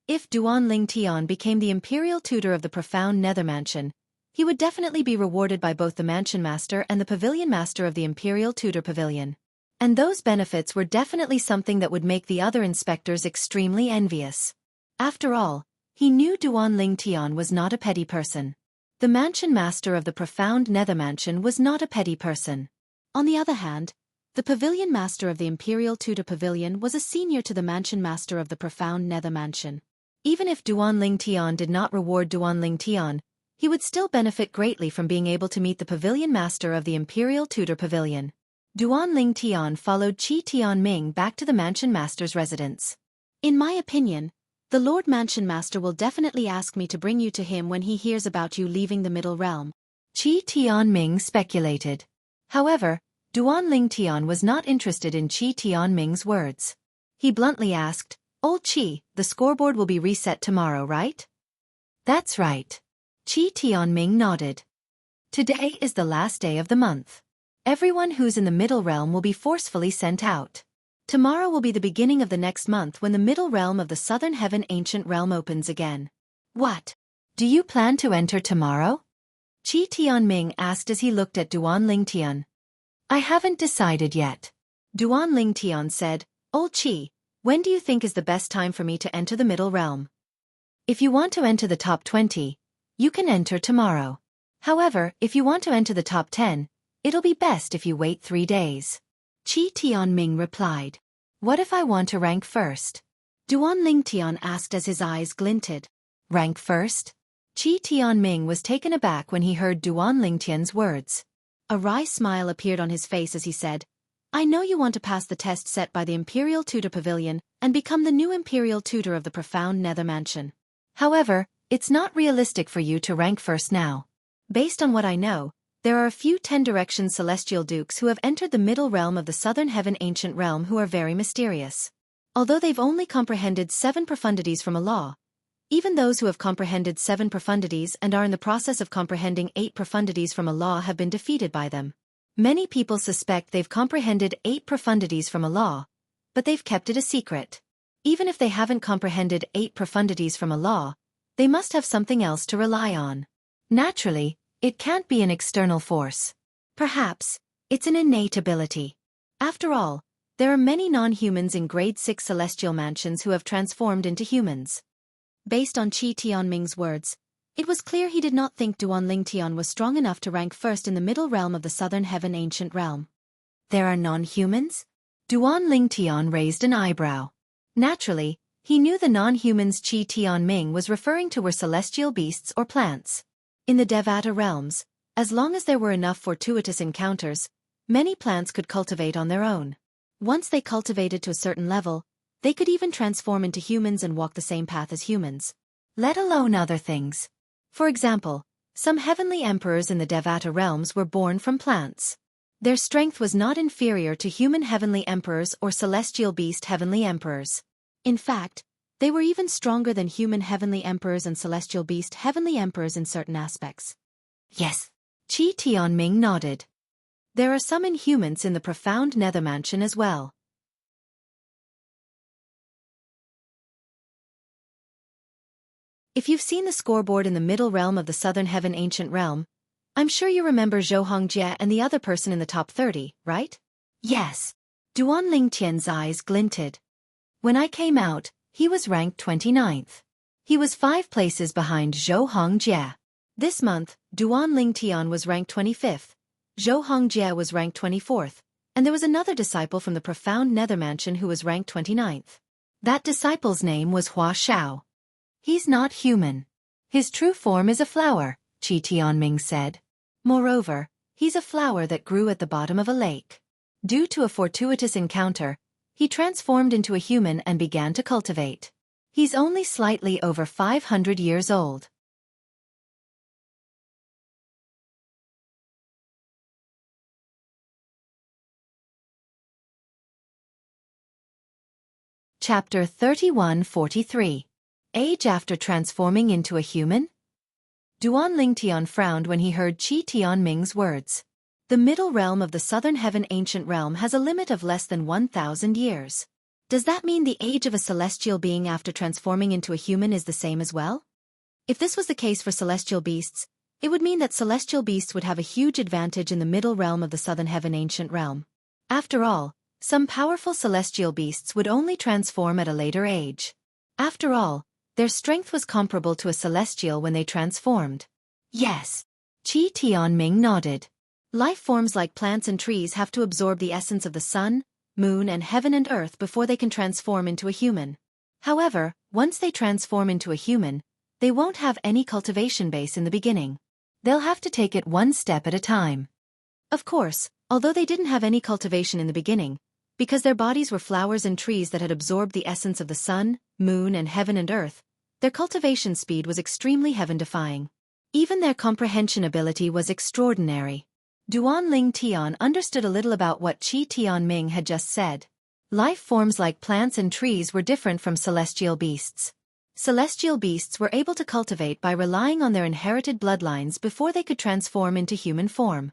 If Duan Lingtian became the imperial tutor of the Profound Nether Mansion, he would definitely be rewarded by both the Mansion Master and the Pavilion Master of the Imperial Tutor Pavilion. And those benefits were definitely something that would make the other inspectors extremely envious. After all, he knew Duan Lingtian was not a petty person. The Mansion Master of the Profound Nether Mansion was not a petty person. On the other hand, the pavilion master of the Imperial Tudor Pavilion was a senior to the mansion master of the profound Nether Mansion. Even if Duan Tian did not reward Duan Tian, he would still benefit greatly from being able to meet the pavilion master of the Imperial Tudor Pavilion. Duan Tian followed Qi Tianming back to the mansion master's residence. In my opinion, the Lord Mansion Master will definitely ask me to bring you to him when he hears about you leaving the Middle Realm, Qi Tianming speculated. However, Duan Tian was not interested in Qi Tianming's words. He bluntly asked, "Old Qi, the scoreboard will be reset tomorrow, right?" "That's right." Qi Tianming nodded. "Today is the last day of the month. Everyone who's in the Middle Realm will be forcefully sent out. Tomorrow will be the beginning of the next month when the Middle Realm of the Southern Heaven Ancient Realm opens again." "What? Do you plan to enter tomorrow?" Qi Tianming asked as he looked at Duan Tian. "I haven't decided yet." Duan Tian said, "Old Qi, when do you think is the best time for me to enter the Middle Realm? If you want to enter the top 20, you can enter tomorrow. However, if you want to enter the top 10, it'll be best if you wait 3 days." Qi Tianming replied. "What if I want to rank first?" Duan Tian asked as his eyes glinted. "Rank first?" Qi Tianming was taken aback when he heard Duan Tian's words. A wry smile appeared on his face as he said, "I know you want to pass the test set by the Imperial Tudor Pavilion and become the new Imperial Tutor of the profound Nether Mansion. However, it's not realistic for you to rank first now. Based on what I know, there are a few 10 Directions Celestial Dukes who have entered the Middle Realm of the Southern Heaven Ancient Realm who are very mysterious. Although they've only comprehended 7 profundities from a law, even those who have comprehended 7 profundities and are in the process of comprehending 8 profundities from a law have been defeated by them. Many people suspect they've comprehended 8 profundities from a law, but they've kept it a secret. Even if they haven't comprehended 8 profundities from a law, they must have something else to rely on. Naturally, it can't be an external force. Perhaps, it's an innate ability. After all, there are many non-humans in Grade 6 celestial mansions who have transformed into humans." Based on Qi Tianming's words, it was clear he did not think Duan Tian was strong enough to rank first in the Middle Realm of the Southern Heaven Ancient Realm. "There are non-humans?" Duan Tian raised an eyebrow. Naturally, he knew the non-humans Qi Tianming was referring to were celestial beasts or plants. In the Devata realms, as long as there were enough fortuitous encounters, many plants could cultivate on their own. Once they cultivated to a certain level, they could even transform into humans and walk the same path as humans. Let alone other things. For example, some heavenly emperors in the Devata realms were born from plants. Their strength was not inferior to human heavenly emperors or celestial beast heavenly emperors. In fact, they were even stronger than human heavenly emperors and celestial beast heavenly emperors in certain aspects. "Yes." Qi Tianming nodded. "There are some inhumans in the profound Nether Mansion as well. If you've seen the scoreboard in the Middle Realm of the Southern Heaven Ancient Realm, I'm sure you remember Xianxia and the other person in the top 30, right?" "Yes." Duan Tian's eyes glinted. "When I came out, he was ranked 29th. He was 5 places behind Xianxia. This month, Duan Tian was ranked 25th, Xianxia was ranked 24th, and there was another disciple from the profound Nether Mansion who was ranked 29th. That disciple's name was Hua Shao. He's not human. His true form is a flower," Qi Tianming said. "Moreover, he's a flower that grew at the bottom of a lake. Due to a fortuitous encounter, he transformed into a human and began to cultivate. He's only slightly over 500 years old." Chapter 3143. Age after transforming into a human? Duan Tian frowned when he heard Qi Tianming's words. The Middle Realm of the Southern Heaven Ancient Realm has a limit of less than 1,000 years. Does that mean the age of a celestial being after transforming into a human is the same as well? If this was the case for celestial beasts, it would mean that celestial beasts would have a huge advantage in the Middle Realm of the Southern Heaven Ancient Realm. After all, some powerful celestial beasts would only transform at a later age. After all, their strength was comparable to a celestial when they transformed. "Yes." Qi Tianming nodded. Life forms like plants and trees have to absorb the essence of the sun, moon and heaven and earth before they can transform into a human. However, once they transform into a human, they won't have any cultivation base in the beginning. They'll have to take it one step at a time. Of course, although they didn't have any cultivation in the beginning, because their bodies were flowers and trees that had absorbed the essence of the sun, moon and heaven and earth, their cultivation speed was extremely heaven-defying. Even their comprehension ability was extraordinary. Duan Ling Tian understood a little about what Qi Tianming had just said. Life forms like plants and trees were different from celestial beasts. Celestial beasts were able to cultivate by relying on their inherited bloodlines before they could transform into human form.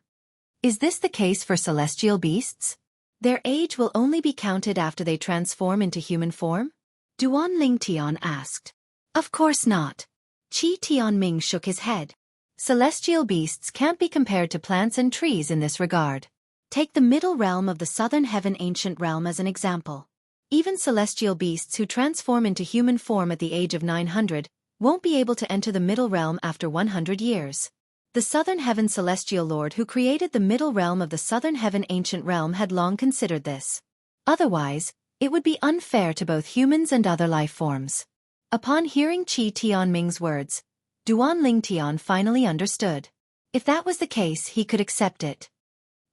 Is this the case for celestial beasts? Their age will only be counted after they transform into human form? Duan Ling Tian asked. Of course not. Qi Tianming shook his head. Celestial beasts can't be compared to plants and trees in this regard. Take the middle realm of the southern heaven ancient realm as an example. Even celestial beasts who transform into human form at the age of 900 won't be able to enter the middle realm after 100 years. The southern heaven celestial lord who created the middle realm of the southern heaven ancient realm had long considered this. Otherwise, it would be unfair to both humans and other life forms. Upon hearing Qi Tianming's words, Duan Ling Tian finally understood. If that was the case, he could accept it.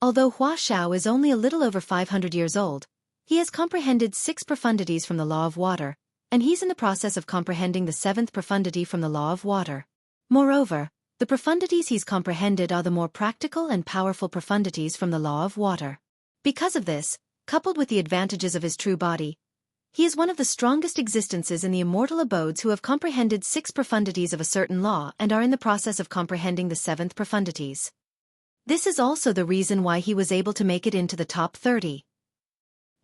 Although Hua Xiao is only a little over 500 years old, he has comprehended 6 profundities from the law of water, and he's in the process of comprehending the 7th profundity from the law of water. Moreover, the profundities he's comprehended are the more practical and powerful profundities from the law of water. Because of this, coupled with the advantages of his true body, he is one of the strongest existences in the immortal abodes who have comprehended 6 profundities of a certain law and are in the process of comprehending the 7th profundities. This is also the reason why he was able to make it into the top 30.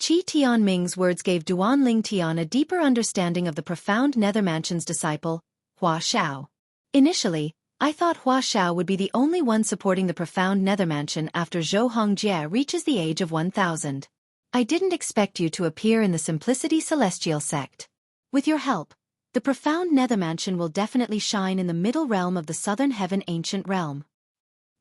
Qi Tianming's words gave Duan Ling Tian a deeper understanding of the profound Nether Mansion's disciple, Hua Xiao. Initially, I thought Hua Xiao would be the only one supporting the profound Nether Mansion after Zhou Hongjie reaches the age of 1000. I didn't expect you to appear in the Simplicity Celestial sect. With your help, the profound Nether Mansion will definitely shine in the middle realm of the Southern Heaven Ancient Realm.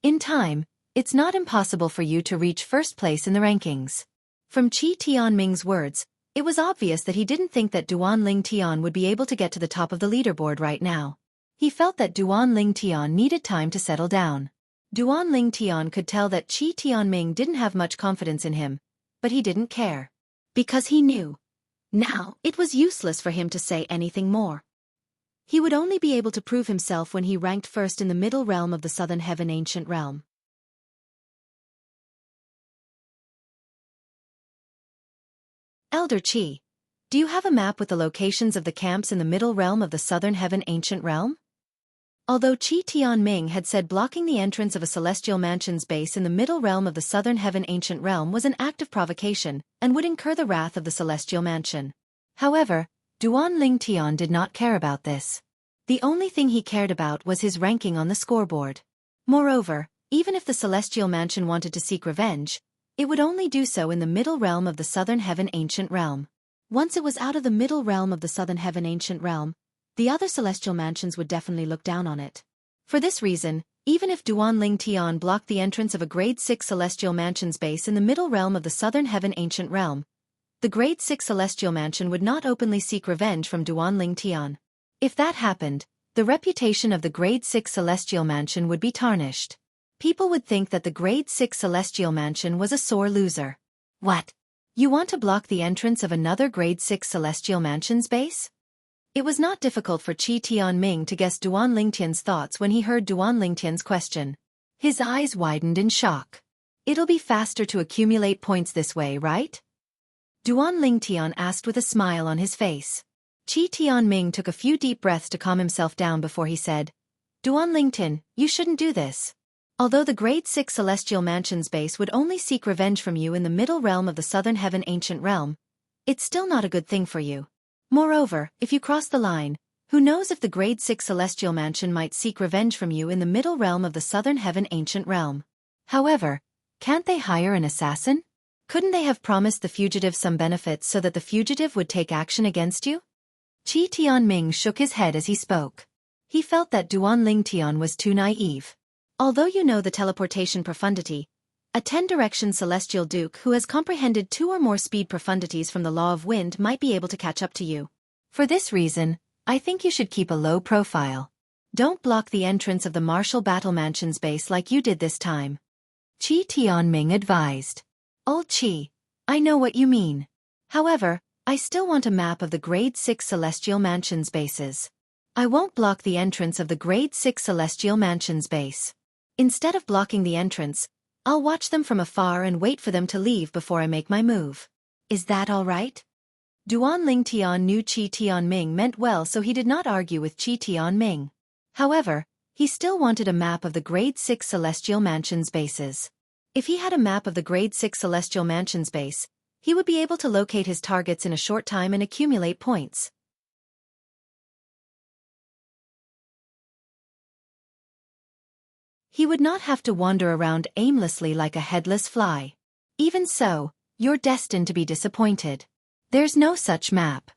In time, it's not impossible for you to reach first place in the rankings. From Qi Tianming's words, it was obvious that he didn't think that Duan Ling Tian would be able to get to the top of the leaderboard right now. He felt that Duan Ling Tian needed time to settle down. Duan Ling Tian could tell that Qi Tianming didn't have much confidence in him, but he didn't care. Because he knew. Now, it was useless for him to say anything more. He would only be able to prove himself when he ranked first in the middle realm of the Southern Heaven Ancient Realm. Elder Qi, do you have a map with the locations of the camps in the middle realm of the Southern Heaven Ancient Realm? Although Qi Tianming had said blocking the entrance of a celestial mansion's base in the middle realm of the Southern Heaven Ancient Realm was an act of provocation and would incur the wrath of the celestial mansion. However, Duan Ling Tian did not care about this. The only thing he cared about was his ranking on the scoreboard. Moreover, even if the celestial mansion wanted to seek revenge, it would only do so in the middle realm of the Southern Heaven Ancient Realm. Once it was out of the middle realm of the Southern Heaven Ancient Realm, the other celestial mansions would definitely look down on it. For this reason, even if Duan Ling Tian blocked the entrance of a Grade 6 celestial mansion's base in the middle realm of the Southern Heaven Ancient Realm, the Grade 6 celestial mansion would not openly seek revenge from Duan Ling Tian. If that happened, the reputation of the Grade 6 celestial mansion would be tarnished. People would think that the Grade 6 celestial mansion was a sore loser. What? You want to block the entrance of another Grade 6 celestial mansion's base? It was not difficult for Qi Tianming to guess Duan Ling Tian's thoughts when he heard Duan Ling Tian's question. His eyes widened in shock. It'll be faster to accumulate points this way, right? Duan Ling Tian asked with a smile on his face. Qi Tianming took a few deep breaths to calm himself down before he said, Duan Ling Tian, you shouldn't do this. Although the Grade 6 Celestial Mansion's base would only seek revenge from you in the middle realm of the Southern Heaven Ancient Realm, it's still not a good thing for you. Moreover, if you cross the line, who knows if the Grade 6 Celestial Mansion might seek revenge from you in the middle realm of the Southern Heaven Ancient Realm. However, can't they hire an assassin? Couldn't they have promised the fugitive some benefits so that the fugitive would take action against you? Qi Tianming shook his head as he spoke. He felt that Duan Ling Tian was too naive. Although you know the teleportation profundity, a 10-direction celestial duke who has comprehended 2 or more speed profundities from the law of wind might be able to catch up to you. For this reason, I think you should keep a low profile. Don't block the entrance of the Martial Battle Mansion's base like you did this time. Qi Tianming advised. Old Qi, I know what you mean. However, I still want a map of the Grade 6 Celestial Mansion's bases. I won't block the entrance of the Grade 6 Celestial Mansion's base. Instead of blocking the entrance, I'll watch them from afar and wait for them to leave before I make my move. Is that all right? Duan Tian knew Qi Tianming meant well, so he did not argue with Qi Tianming. However, he still wanted a map of the Grade 6 Celestial Mansion's bases. If he had a map of the Grade 6 Celestial Mansion's base, he would be able to locate his targets in a short time and accumulate points. He would not have to wander around aimlessly like a headless fly. Even so, you're destined to be disappointed. There's no such map.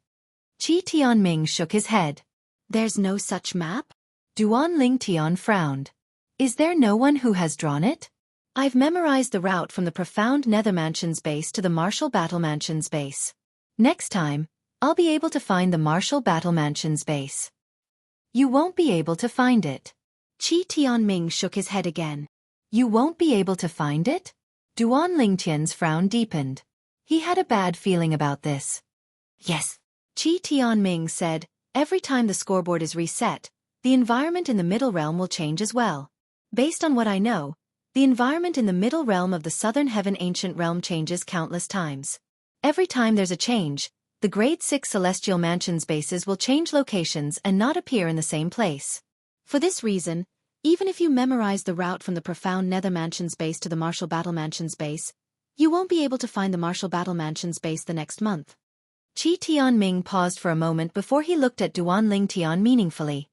Qi Tianming shook his head. There's no such map? Duan Lingtian frowned. Is there no one who has drawn it? I've memorized the route from the Profound Nether Mansion's base to the Martial Battle Mansion's base. Next time, I'll be able to find the Martial Battle Mansion's base. You won't be able to find it. Qi Tianming shook his head again. You won't be able to find it? Duan Lingtian's frown deepened. He had a bad feeling about this. Yes. Qi Tianming said, every time the scoreboard is reset, the environment in the Middle Realm will change as well. Based on what I know, the environment in the Middle Realm of the Southern Heaven Ancient Realm changes countless times. Every time there's a change, the Grade 6 Celestial Mansion's bases will change locations and not appear in the same place. For this reason, even if you memorize the route from the Profound Nether Mansion's base to the Martial Battle Mansion's base, you won't be able to find the Martial Battle Mansion's base the next month. Qi Tianming paused for a moment before he looked at Duan Lingtian meaningfully.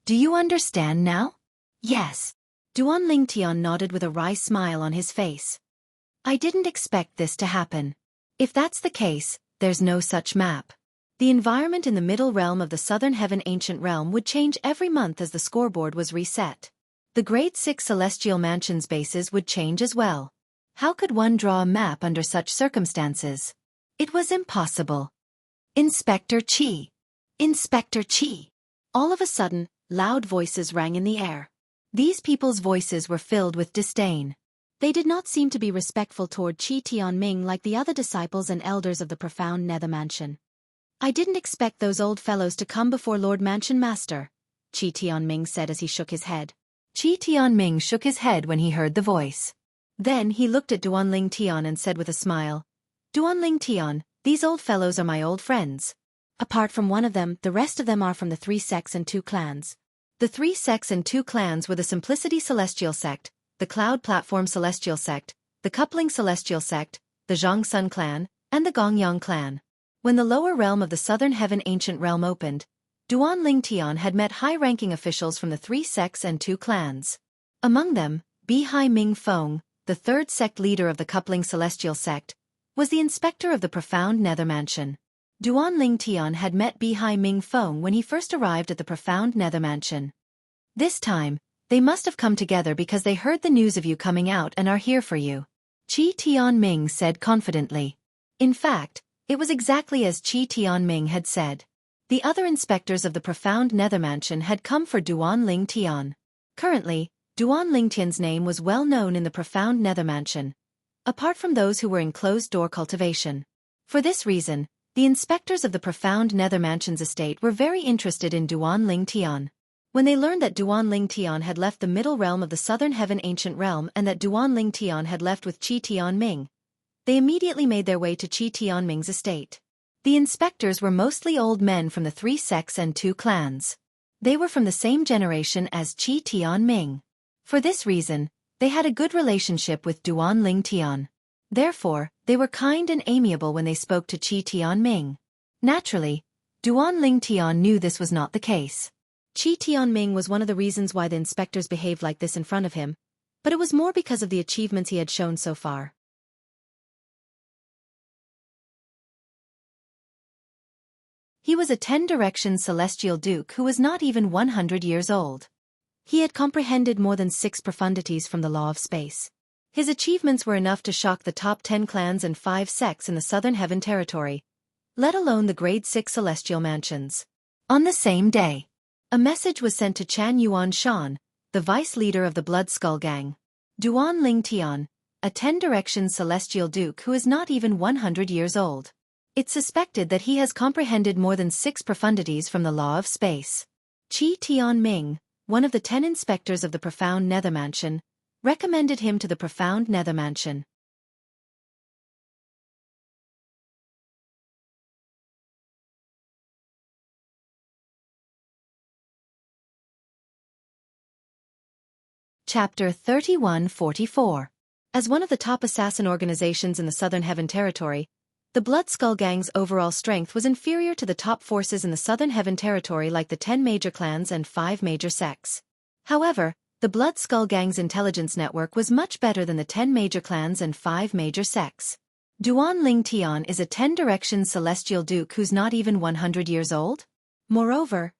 Do you understand now? Yes. Duan Lingtian nodded with a wry smile on his face. I didn't expect this to happen. If that's the case, there's no such map. The environment in the Middle Realm of the Southern Heaven Ancient Realm would change every month as the scoreboard was reset. The Grade 6 Celestial Mansion's bases would change as well. How could one draw a map under such circumstances? It was impossible. Inspector Qi! Inspector Qi! All of a sudden, loud voices rang in the air. These people's voices were filled with disdain. They did not seem to be respectful toward Qi Tianming like the other disciples and elders of the Profound Nether Mansion. I didn't expect those old fellows to come before Lord Mansion Master, Qi Tianming said as he shook his head. Qi Tianming shook his head when he heard the voice. Then he looked at Duan Lingtian and said with a smile, Duan Lingtian, these old fellows are my old friends. Apart from one of them, the rest of them are from the 3 sects and 2 clans. The 3 sects and 2 clans were the Simplicity Celestial Sect, the Cloud Platform Celestial Sect, the Coupling Celestial Sect, the Zhang Sun Clan, and the Gongyang Clan. When the lower realm of the Southern Heaven Ancient Realm opened, Duan Lingtian had met high-ranking officials from the 3 sects and 2 clans. Among them, Bihai Ming Feng, the 3rd sect leader of the Coupling Celestial Sect, was the inspector of the Profound Nether Mansion. Duan Lingtian had met Bihai Ming Feng when he first arrived at the Profound Nether Mansion. This time, they must have come together because they heard the news of you coming out and are here for you. Qi Tianming said confidently. In fact, it was exactly as Qi Tianming had said. The other inspectors of the Profound Nether Mansion had come for Duan Lingtian. Currently, Duan Lingtian's name was well known in the Profound Nether Mansion, apart from those who were in closed-door cultivation. For this reason, the inspectors of the Profound Nether Mansion's estate were very interested in Duan Lingtian. When they learned that Duan Lingtian had left the Middle Realm of the Southern Heaven Ancient Realm and that Duan Lingtian had left with Qi Tianming, they immediately made their way to Qi Tianming's estate. The inspectors were mostly old men from the 3 sects and 2 clans. They were from the same generation as Qi Tianming. For this reason, they had a good relationship with Duan Lingtian. Therefore, they were kind and amiable when they spoke to Qi Tianming. Naturally, Duan Lingtian knew this was not the case. Qi Tianming was one of the reasons why the inspectors behaved like this in front of him, but it was more because of the achievements he had shown so far. He was a 10-direction celestial duke who was not even 100 years old. He had comprehended more than 6 profundities from the law of space. His achievements were enough to shock the top 10 clans and 5 sects in the Southern Heaven Territory, let alone the grade 6 celestial mansions. On the same day, a message was sent to Chan Yuan Shan, the vice leader of the Blood Skull Gang. Duan Ling Tian, a 10 Directions celestial duke who is not even 100 years old. It's suspected that he has comprehended more than 6 profundities from the law of space. Qi Tian Ming, one of the 10 inspectors of the Profound Nether Mansion, recommended him to the Profound Nether Mansion. Chapter 3144. As one of the top assassin organizations in the Southern Heaven Territory, the Blood Skull Gang's overall strength was inferior to the top forces in the Southern Heaven Territory like the 10 major clans and 5 major sects. However, the Blood Skull Gang's intelligence network was much better than the 10 major clans and 5 major sects. Duan Ling Tian is a 10 Directions celestial duke who's not even 100 years old. Moreover,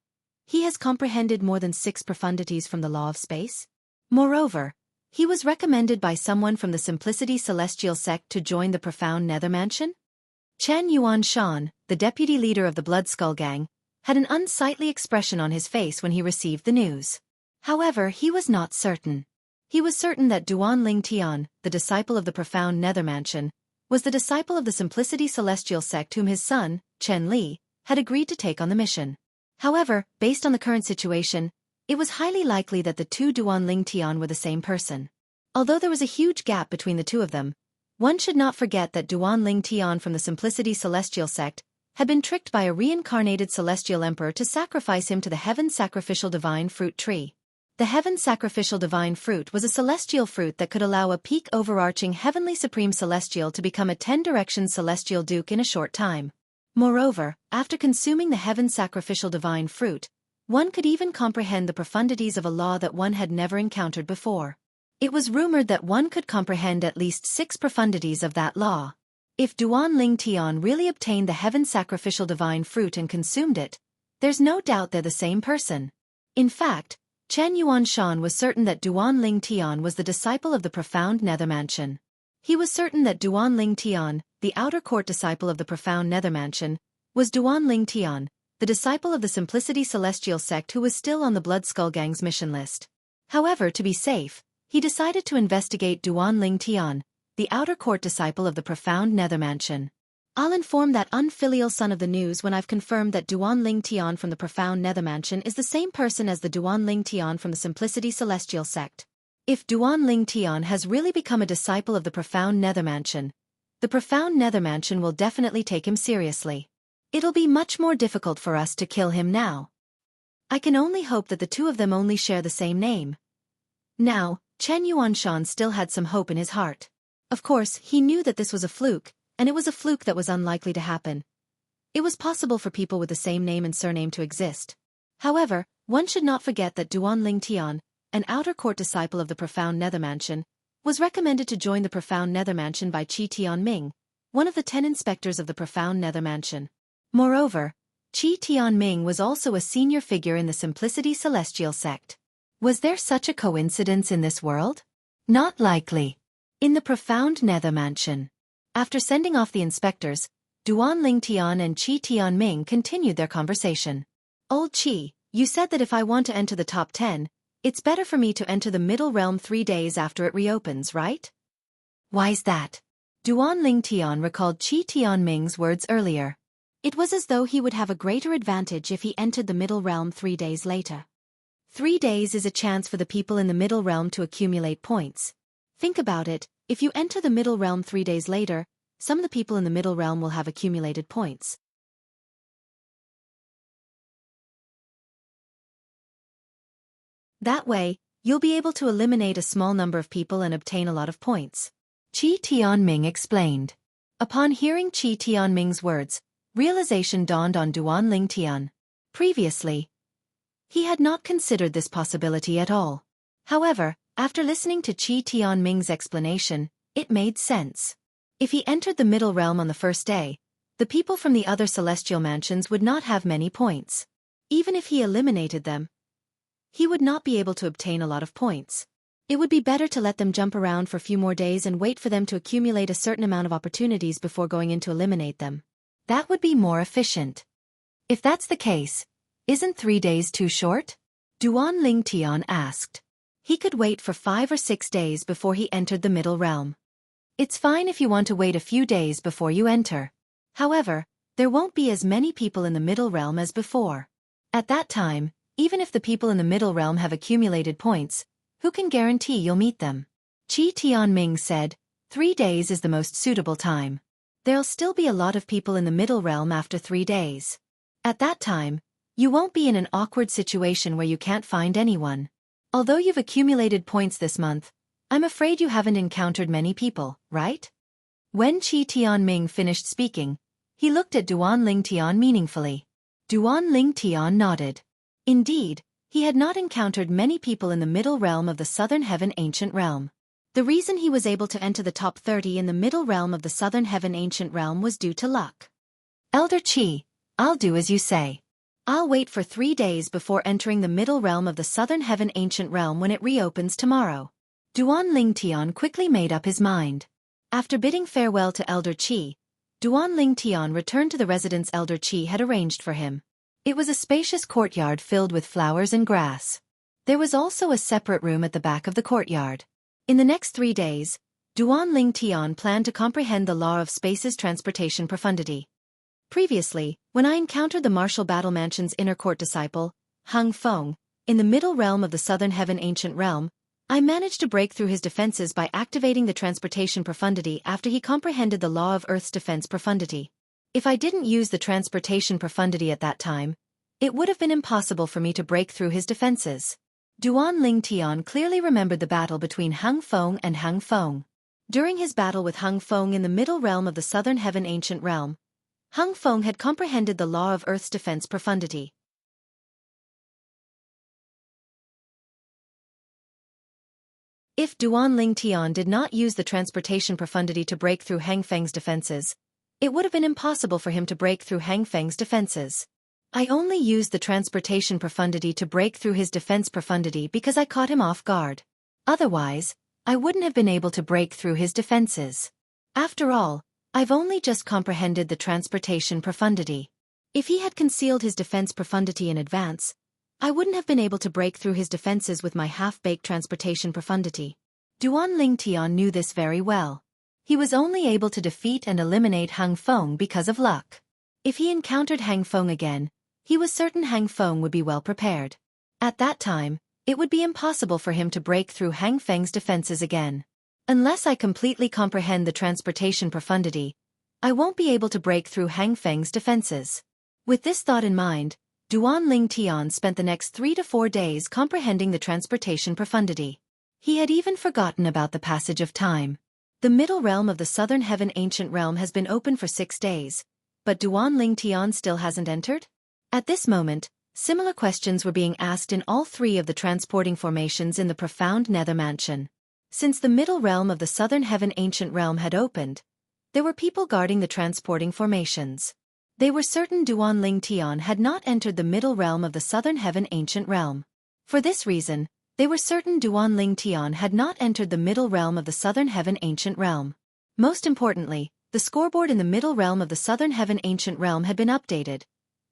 he has comprehended more than 6 profundities from the law of space. Moreover, he was recommended by someone from the Simplicity Celestial sect to join the Profound Nether Mansion. Chen Yuan Shan, the deputy leader of the Blood Skull Gang, had an unsightly expression on his face when he received the news. However, he was not certain. He was certain that Duan Ling Tian, the disciple of the Profound Nether Mansion, was the disciple of the Simplicity Celestial sect whom his son, Chen Li, had agreed to take on the mission. However, based on the current situation, it was highly likely that the 2 Duan Ling Tian were the same person. Although there was a huge gap between the 2 of them, one should not forget that Duan Ling Tian from the Simplicity Celestial sect had been tricked by a reincarnated celestial emperor to sacrifice him to the Heaven Sacrificial Divine Fruit tree. The Heaven Sacrificial Divine Fruit was a celestial fruit that could allow a peak overarching Heavenly Supreme Celestial to become a 10 Directions celestial duke in a short time. Moreover, after consuming the Heaven Sacrificial Divine Fruit, one could even comprehend the profundities of a law that one had never encountered before. It was rumored that one could comprehend at least 6 profundities of that law. If Duan Ling Tian really obtained the Heaven Sacrificial Divine Fruit and consumed it, there's no doubt they're the same person. In fact, Chen Yuan Shan was certain that Duan Ling Tian was the disciple of the Profound Nether Mansion. He was certain that Duan Ling Tian, the outer court disciple of the Profound Nether Mansion, was Duan Ling Tian, the disciple of the Simplicity Celestial sect who was still on the Blood Skull Gang's mission list. However, to be safe, he decided to investigate Duan Ling Tian, the outer court disciple of the Profound Nether Mansion. I'll inform that unfilial son of the news when I've confirmed that Duan Ling Tian from the Profound Nether Mansion is the same person as the Duan Ling Tian from the Simplicity Celestial sect. If Duan Ling Tian has really become a disciple of the Profound Nether Mansion, the Profound Nether Mansion will definitely take him seriously. It'll be much more difficult for us to kill him now. I can only hope that the 2 of them only share the same name. Now, Chen Yuanshan still had some hope in his heart. Of course, he knew that this was a fluke, and it was a fluke that was unlikely to happen. It was possible for people with the same name and surname to exist. However, one should not forget that Duan Ling Tian, an outer court disciple of the Profound Nether Mansion, was recommended to join the Profound Nether Mansion by Qi Tian Ming, one of the 10 inspectors of the Profound Nether Mansion. Moreover, Qi Tian Ming was also a senior figure in the Simplicity Celestial sect. Was there such a coincidence in this world? Not likely. In the Profound Nether Mansion. After sending off the inspectors, Duan Ling Tian and Qi Tian Ming continued their conversation. Old Qi, you said that if I want to enter the top 10, it's better for me to enter the middle realm 3 days after it reopens, right? Why's that? Duan Ling Tian recalled Qi Tian Ming's words earlier. It was as though he would have a greater advantage if he entered the middle realm 3 days later. 3 days is a chance for the people in the middle realm to accumulate points. Think about it, if you enter the middle realm 3 days later, some of the people in the middle realm will have accumulated points. That way, you'll be able to eliminate a small number of people and obtain a lot of points. Qi Tian Ming explained. Upon hearing Qi Tian Ming's words, realization dawned on Duan Ling Tian. Previously, he had not considered this possibility at all. However, after listening to Qi Tian Ming's explanation, it made sense. If he entered the middle realm on the first day, the people from the other celestial mansions would not have many points. Even if he eliminated them, he would not be able to obtain a lot of points. It would be better to let them jump around for a few more days and wait for them to accumulate a certain amount of opportunities before going in to eliminate them. That would be more efficient. If that's the case, isn't 3 days too short? Duan Lingtian asked. He could wait for 5 or 6 days before he entered the middle realm. It's fine if you want to wait a few days before you enter. However, there won't be as many people in the middle realm as before. At that time, even if the people in the middle realm have accumulated points, who can guarantee you'll meet them? Qi Tianming said, 3 days is the most suitable time. There'll still be a lot of people in the middle realm after 3 days. At that time, you won't be in an awkward situation where you can't find anyone. Although you've accumulated points this month, I'm afraid you haven't encountered many people, right? When Qi Tianming finished speaking, he looked at Duan Lingtian meaningfully. Duan Lingtian nodded. Indeed, he had not encountered many people in the middle realm of the Southern Heaven Ancient Realm. The reason he was able to enter the top 30 in the middle realm of the Southern Heaven Ancient Realm was due to luck. Elder Qi, I'll do as you say. I'll wait for 3 days before entering the middle realm of the Southern Heaven Ancient Realm when it reopens tomorrow. Duan Lingtian quickly made up his mind. After bidding farewell to Elder Qi, Duan Lingtian returned to the residence Elder Qi had arranged for him. It was a spacious courtyard filled with flowers and grass. There was also a separate room at the back of the courtyard. In the next 3 days, Duan Lingtian planned to comprehend the law of space's transportation profundity. Previously, when I encountered the Martial Battle Mansion's inner court disciple, Hung Feng, in the middle realm of the Southern Heaven Ancient Realm, I managed to break through his defenses by activating the transportation profundity after he comprehended the law of Earth's defense profundity. If I didn't use the transportation profundity at that time, it would have been impossible for me to break through his defenses. Duan Lingtian clearly remembered the battle between Hung Feng and Hung Feng. During his battle with Hung Feng in the middle realm of the Southern Heaven Ancient Realm, Hung Feng had comprehended the law of Earth's defense profundity. If Duan Lingtian did not use the transportation profundity to break through Hang Feng's defenses, it would have been impossible for him to break through Hang Feng's defenses. I only used the transportation profundity to break through his defense profundity because I caught him off guard. Otherwise, I wouldn't have been able to break through his defenses. After all, I've only just comprehended the transportation profundity. If he had concealed his defense profundity in advance, I wouldn't have been able to break through his defenses with my half-baked transportation profundity. Duan Lingtian knew this very well. He was only able to defeat and eliminate Hang Feng because of luck. If he encountered Hang Feng again, he was certain Hang Feng would be well prepared. At that time, it would be impossible for him to break through Hang Feng's defenses again. Unless I completely comprehend the transportation profundity, I won't be able to break through Hang Feng's defenses. With this thought in mind, Duan Lingtian spent the next 3 to 4 days comprehending the transportation profundity. He had even forgotten about the passage of time. The middle realm of the Southern Heaven Ancient Realm has been open for 6 days, but Duan Lingtian still hasn't entered? At this moment, similar questions were being asked in all 3 of the transporting formations in the profound Nether Mansion. Since the middle realm of the Southern Heaven Ancient Realm had opened, there were people guarding the transporting formations. They were certain Duan Lingtian had not entered the middle realm of the Southern Heaven Ancient Realm. For this reason, they were certain Duan Lingtian had not entered the middle realm of the Southern Heaven Ancient Realm. Most importantly, the scoreboard in the middle realm of the Southern Heaven Ancient Realm had been updated,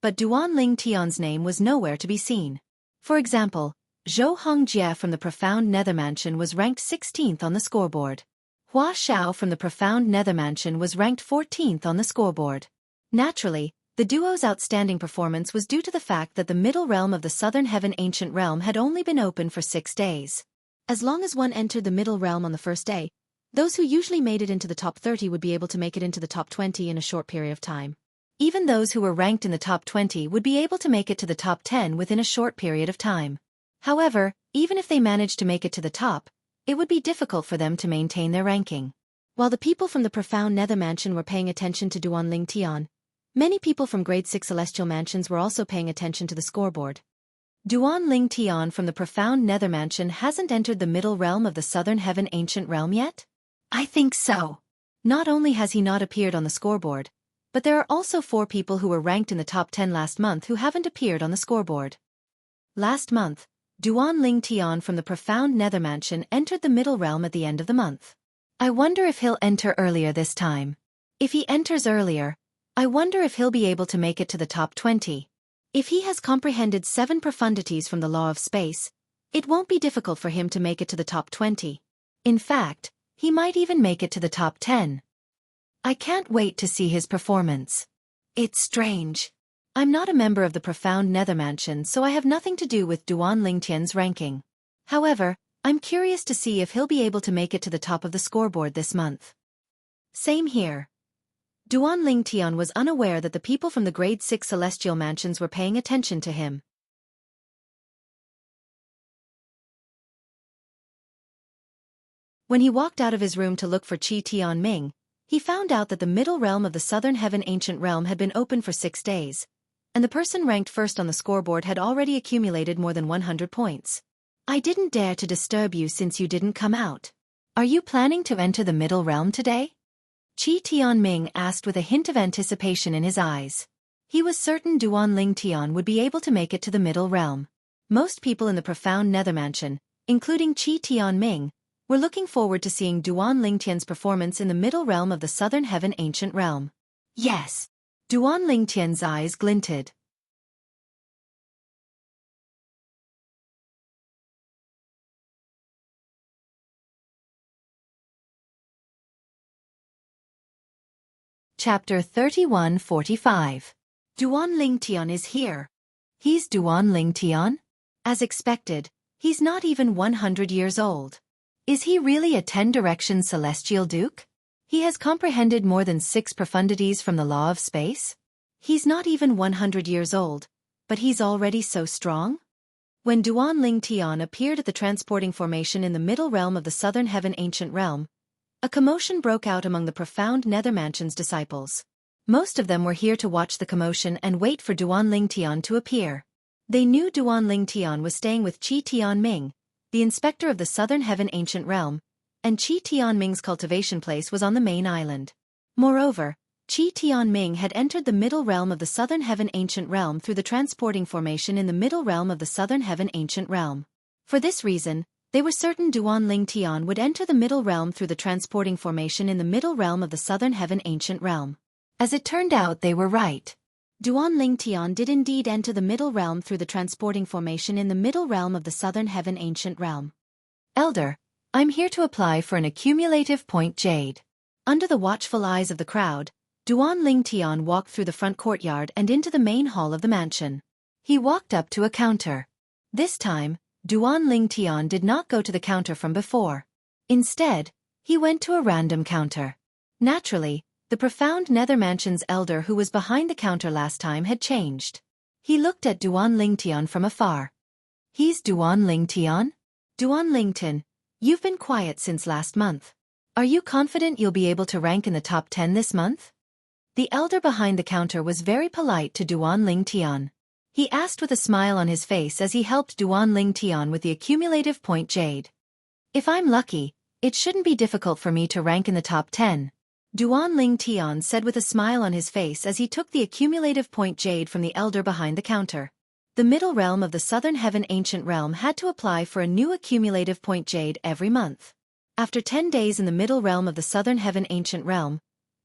but Duan Lingtian's name was nowhere to be seen. For example, Zhou Hongjie from the Profound Nether Mansion was ranked 16th on the scoreboard. Hua Xiao from the Profound Nether Mansion was ranked 14th on the scoreboard. Naturally, the duo's outstanding performance was due to the fact that the middle realm of the Southern Heaven Ancient Realm had only been open for 6 days. As long as one entered the middle realm on the first day, those who usually made it into the top 30 would be able to make it into the top 20 in a short period of time. Even those who were ranked in the top 20 would be able to make it to the top 10 within a short period of time. However, even if they managed to make it to the top, it would be difficult for them to maintain their ranking. While the people from the Profound Nether Mansion were paying attention to Duan Lingtian, many people from Grade 6 Celestial Mansions were also paying attention to the scoreboard. Duan Lingtian from the Profound Nether Mansion hasn't entered the middle realm of the Southern Heaven Ancient Realm yet? I think so. Not only has he not appeared on the scoreboard, but there are also 4 people who were ranked in the top 10 last month who haven't appeared on the scoreboard. Last month, Duan Ling Tian from the profound nether mansion entered the middle realm at the end of the month. I wonder if he'll enter earlier this time. If he enters earlier, I wonder if he'll be able to make it to the top 20. If he has comprehended 7 profundities from the law of space, it won't be difficult for him to make it to the top 20. In fact, he might even make it to the top 10. I can't wait to see his performance. It's strange. I'm not a member of the profound nether mansion, so I have nothing to do with Duan Lingtian's ranking. However, I'm curious to see if he'll be able to make it to the top of the scoreboard this month. Same here. Duan Lingtian was unaware that the people from the grade 6 celestial mansions were paying attention to him. When he walked out of his room to look for Qi Tianming, he found out that the middle realm of the southern heaven ancient realm had been open for 6 days, and the person ranked first on the scoreboard had already accumulated more than 100 points. I didn't dare to disturb you since you didn't come out. Are you planning to enter the middle realm today? Qi Tianming asked with a hint of anticipation in his eyes. He was certain Duan Lingtian would be able to make it to the middle realm. Most people in the profound nether mansion, including Qi Tianming, were looking forward to seeing Duan Lingtian's performance in the middle realm of the southern heaven ancient realm. Yes! Duan Lingtian's eyes glinted. Chapter 31:45. Duan Lingtian is here. He's Duan Lingtian? As expected, he's not even 100 years old. Is he really a 10-direction celestial duke? He has comprehended more than 6 profundities from the law of space? He's not even 100 years old, but he's already so strong? When Duan Lingtian appeared at the transporting formation in the middle realm of the southern heaven ancient realm, a commotion broke out among the profound nether mansion's disciples. Most of them were here to watch the commotion and wait for Duan Lingtian to appear. They knew Duan Lingtian was staying with Qi Tianming, the inspector of the southern heaven ancient realm, and Qi Tianming's cultivation place was on the main island. Moreover, Qi Tianming had entered the middle realm of the southern heaven ancient realm through the transporting formation in the middle realm of the southern heaven ancient realm. For this reason, they were certain Duan Lingtian would enter the middle realm through the transporting formation in the middle realm of the southern heaven ancient realm. As it turned out, they were right. Duan Lingtian did indeed enter the middle realm through the transporting formation in the middle realm of the southern heaven ancient realm. Elder, I'm here to apply for an accumulative point jade. Under the watchful eyes of the crowd, Duan Lingtian walked through the front courtyard and into the main hall of the mansion. He walked up to a counter. This time, Duan Lingtian did not go to the counter from before. Instead, he went to a random counter. Naturally, the profound nether mansion's elder who was behind the counter last time had changed. He looked at Duan Lingtian from afar. He's Duan Lingtian? Duan Lingtian, you've been quiet since last month. Are you confident you'll be able to rank in the top 10 this month? The elder behind the counter was very polite to Duan Lingtian. He asked with a smile on his face as he helped Duan Lingtian with the accumulative point jade. If I'm lucky, it shouldn't be difficult for me to rank in the top 10. Duan Lingtian said with a smile on his face as he took the accumulative point jade from the elder behind the counter. The middle realm of the southern heaven ancient realm had to apply for a new accumulative point jade every month. After 10 days in the middle realm of the southern heaven ancient realm,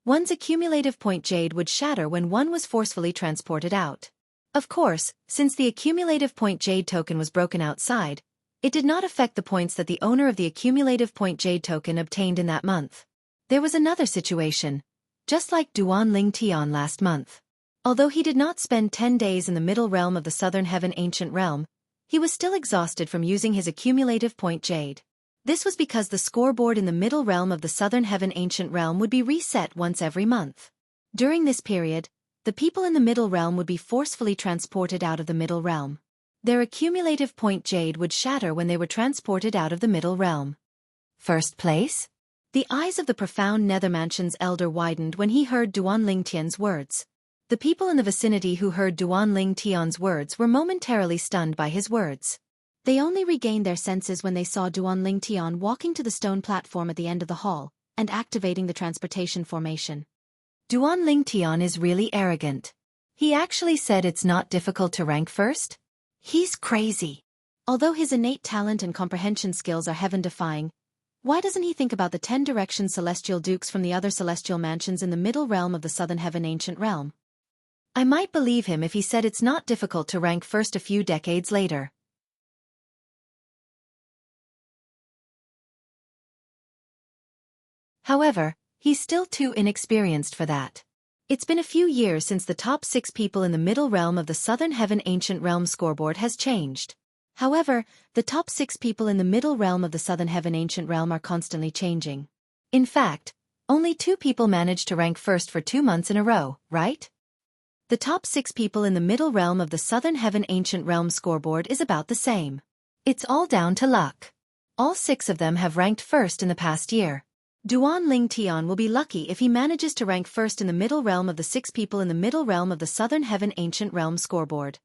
one's accumulative point jade would shatter when one was forcefully transported out. Of course, since the accumulative point jade token was broken outside, it did not affect the points that the owner of the accumulative point jade token obtained in that month. There was another situation, just like Duan Lingtian last month. Although he did not spend 10 days in the middle realm of the southern heaven ancient realm, he was still exhausted from using his accumulative point jade. This was because the scoreboard in the middle realm of the southern heaven ancient realm would be reset once every month. During this period, the people in the middle realm would be forcefully transported out of the middle realm. Their accumulative point jade would shatter when they were transported out of the middle realm. First place? The eyes of the profound nether mansion's elder widened when he heard Duan Lingtian's words. The people in the vicinity who heard Duan Lingtian's words were momentarily stunned by his words. They only regained their senses when they saw Duan Lingtian walking to the stone platform at the end of the hall and activating the transportation formation. Duan Lingtian is really arrogant. He actually said it's not difficult to rank first? He's crazy. Although his innate talent and comprehension skills are heaven-defying, why doesn't he think about the 10 direction celestial dukes from the other celestial mansions in the middle realm of the southern heaven ancient realm? I might believe him if he said it's not difficult to rank first a few decades later. However, he's still too inexperienced for that. It's been a few years since the top 6 people in the middle realm of the southern heaven ancient realm scoreboard has changed. However, the top 6 people in the middle realm of the southern heaven ancient realm are constantly changing. In fact, only 2 people managed to rank first for 2 months in a row, right? The top 6 people in the middle realm of the southern heaven ancient realm scoreboard is about the same. It's all down to luck. All 6 of them have ranked first in the past year. Duan Ling Tian will be lucky if he manages to rank first in the middle realm of the 6 people in the middle realm of the southern heaven ancient realm scoreboard.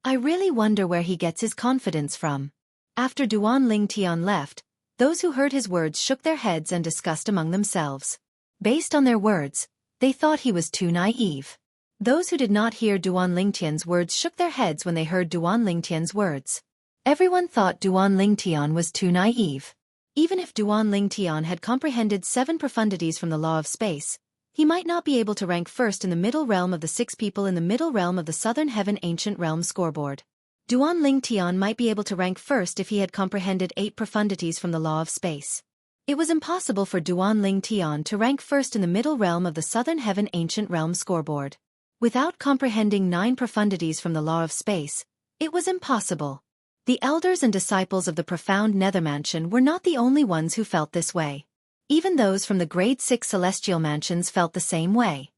I really wonder where he gets his confidence from. After Duan Ling Tian left, those who heard his words shook their heads and discussed among themselves. Based on their words, they thought he was too naive. Those who did not hear Duan Ling Tian's words shook their heads when they heard Duan Ling Tian's words. Everyone thought Duan Ling Tian was too naive. Even if Duan Ling Tian had comprehended 7 profundities from the law of space, he might not be able to rank first in the middle realm of the 6 people in the middle realm of the southern heaven ancient realm scoreboard. Duan Ling Tian might be able to rank first if he had comprehended 8 profundities from the law of space. It was impossible for Duan Ling Tian to rank first in the middle realm of the southern heaven ancient realm scoreboard. Without comprehending 9 profundities from the law of space, it was impossible. The elders and disciples of the profound nether mansion were not the only ones who felt this way. Even those from the grade 6 celestial mansions felt the same way.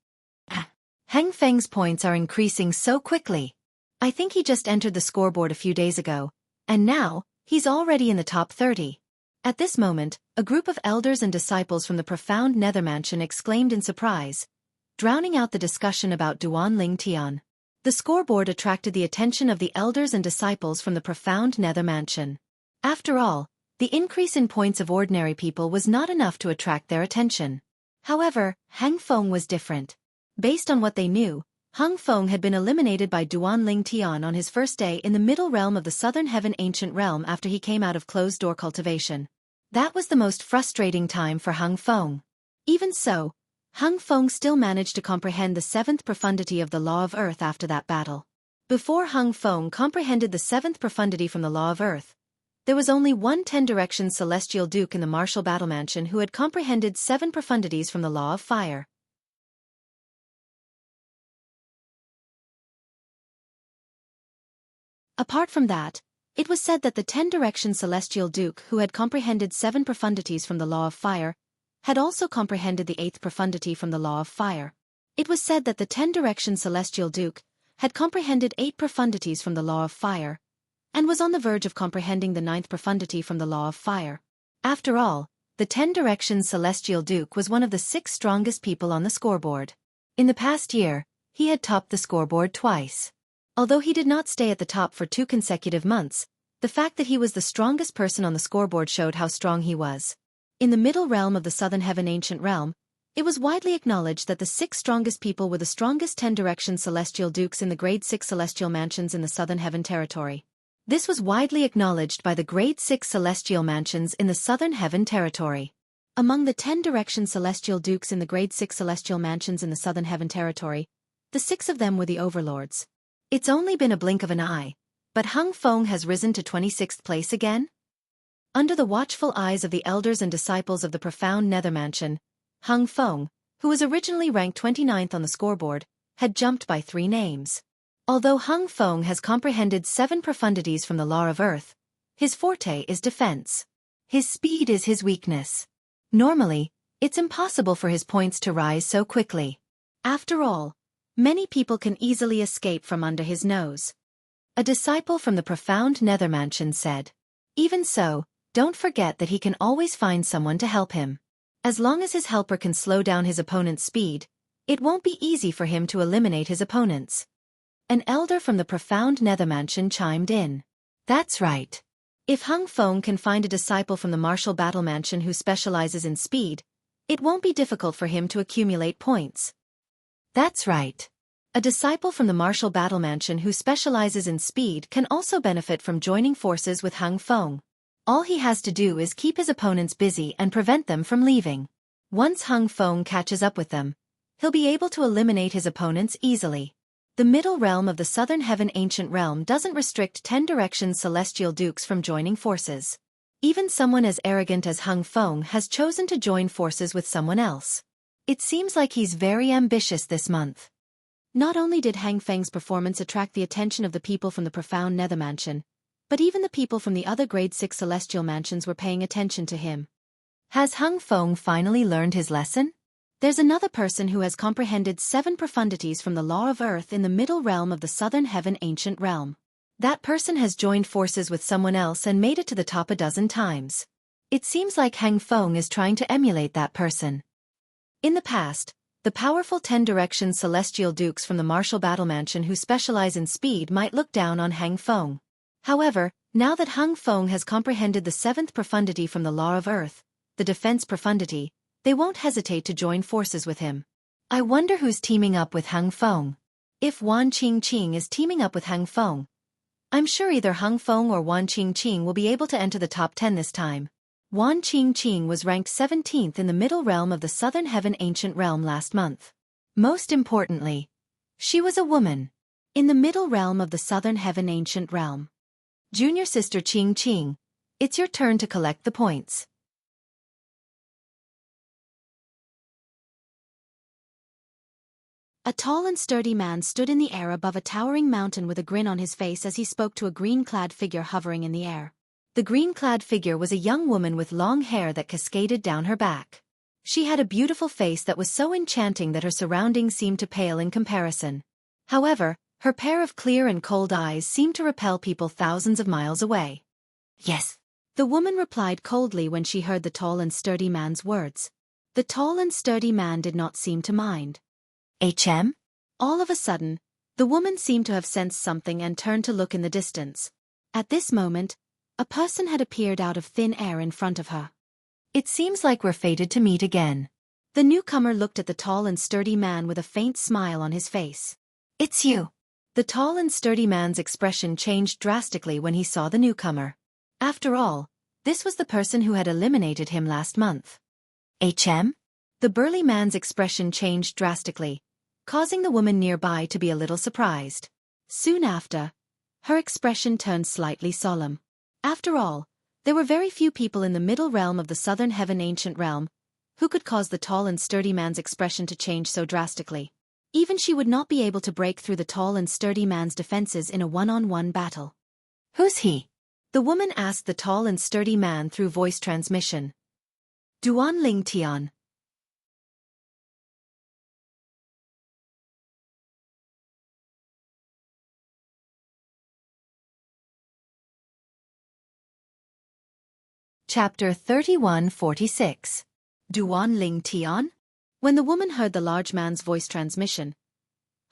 Heng Feng's points are increasing so quickly. I think he just entered the scoreboard a few days ago, and now, he's already in the top 30. At this moment, a group of elders and disciples from the profound nether mansion exclaimed in surprise, drowning out the discussion about Duan Ling Tian. The scoreboard attracted the attention of the elders and disciples from the profound nether mansion. After all, the increase in points of ordinary people was not enough to attract their attention. However, Heng Feng was different. Based on what they knew, Heng Feng had been eliminated by Duan Ling Tian on his first day in the middle realm of the southern heaven ancient realm after he came out of closed-door cultivation. That was the most frustrating time for Heng Feng. Even so, Heng Feng still managed to comprehend the 7th profundity of the law of earth after that battle. Before Heng Feng comprehended the 7th profundity from the law of earth, there was only one 10-direction celestial duke in the martial battle mansion who had comprehended 7 profundities from the law of fire. Apart from that, it was said that the 10-direction celestial duke who had comprehended 7 profundities from the law of fire had also comprehended the 8th profundity from the law of fire. It was said that the 10-direction celestial duke had comprehended 8 profundities from the law of fire, and was on the verge of comprehending the 9th profundity from the law of fire. After all, the 10-direction celestial duke was one of the 6 strongest people on the scoreboard. In the past year, he had topped the scoreboard twice. Although he did not stay at the top for 2 consecutive months, the fact that he was the strongest person on the scoreboard showed how strong he was. In the middle realm of the southern heaven ancient realm, it was widely acknowledged that the 6 strongest people were the strongest 10-direction celestial dukes in the grade 6 celestial mansions in the southern heaven territory. This was widely acknowledged by the grade 6 celestial mansions in the southern heaven territory. Among the 10-direction celestial dukes in the grade 6 celestial mansions in the southern heaven territory, the 6 of them were the overlords. It's only been a blink of an eye, but Heng Feng has risen to 26th place again? Under the watchful eyes of the elders and disciples of the profound nether mansion, Heng Feng, who was originally ranked 29th on the scoreboard, had jumped by 3 names. Although Heng Feng has comprehended 7 profundities from the law of earth, his forte is defense. His speed is his weakness. Normally, it's impossible for his points to rise so quickly. After all, many people can easily escape from under his nose. A disciple from the profound nether mansion said. Even so, don't forget that he can always find someone to help him. As long as his helper can slow down his opponent's speed, it won't be easy for him to eliminate his opponents. An elder from the profound nether mansion chimed in. That's right. If Heng Feng can find a disciple from the martial battle mansion who specializes in speed, it won't be difficult for him to accumulate points. That's right. A disciple from the martial battle mansion who specializes in speed can also benefit from joining forces with Hung Feng. All he has to do is keep his opponents busy and prevent them from leaving. Once Hung Feng catches up with them, he'll be able to eliminate his opponents easily. The middle realm of the Southern Heaven Ancient Realm doesn't restrict 10 Directions Celestial Dukes from joining forces. Even someone as arrogant as Hung Feng has chosen to join forces with someone else. It seems like he's very ambitious this month. Not only did Hang Feng's performance attract the attention of the people from the profound Nether Mansion, but even the people from the other Grade 6 Celestial Mansions were paying attention to him. Has Hung Feng finally learned his lesson? There's another person who has comprehended 7 profundities from the Law of Earth in the middle realm of the Southern Heaven Ancient Realm. That person has joined forces with someone else and made it to the top a dozen times. It seems like Hang Feng is trying to emulate that person. In the past, the powerful 10 Directions Celestial Dukes from the Martial Battle Mansion who specialize in speed might look down on Hang Feng. However, now that Hung Feng has comprehended the 7th profundity from the Law of Earth, the defense profundity, they won't hesitate to join forces with him. I wonder who's teaming up with Hung Feng. If Wan Qingqing is teaming up with Hung Feng, I'm sure either Hung Feng or Wan Qingqing will be able to enter the top 10 this time. Wan Qingqing was ranked 17th in the middle realm of the Southern Heaven Ancient Realm last month. Most importantly, she was a woman. In the middle realm of the Southern Heaven Ancient Realm. Junior sister Qingqing, it's your turn to collect the points. A tall and sturdy man stood in the air above a towering mountain with a grin on his face as he spoke to a green-clad figure hovering in the air. The green-clad figure was a young woman with long hair that cascaded down her back. She had a beautiful face that was so enchanting that her surroundings seemed to pale in comparison. However, her pair of clear and cold eyes seemed to repel people thousands of miles away. Yes, the woman replied coldly when she heard the tall and sturdy man's words. The tall and sturdy man did not seem to mind. HM? All of a sudden, the woman seemed to have sensed something and turned to look in the distance. At this moment, a person had appeared out of thin air in front of her. It seems like we're fated to meet again. The newcomer looked at the tall and sturdy man with a faint smile on his face. It's you. The tall and sturdy man's expression changed drastically when he saw the newcomer. After all, this was the person who had eliminated him last month. HM? The burly man's expression changed drastically, causing the woman nearby to be a little surprised. Soon after, her expression turned slightly solemn. After all, there were very few people in the middle realm of the Southern Heaven Ancient Realm who could cause the tall and sturdy man's expression to change so drastically. Even she would not be able to break through the tall and sturdy man's defenses in a one-on-one battle. Who's he? The woman asked the tall and sturdy man through voice transmission. Duan Ling Tian. Chapter 3146. Duan Ling Tian? When the woman heard the large man's voice transmission,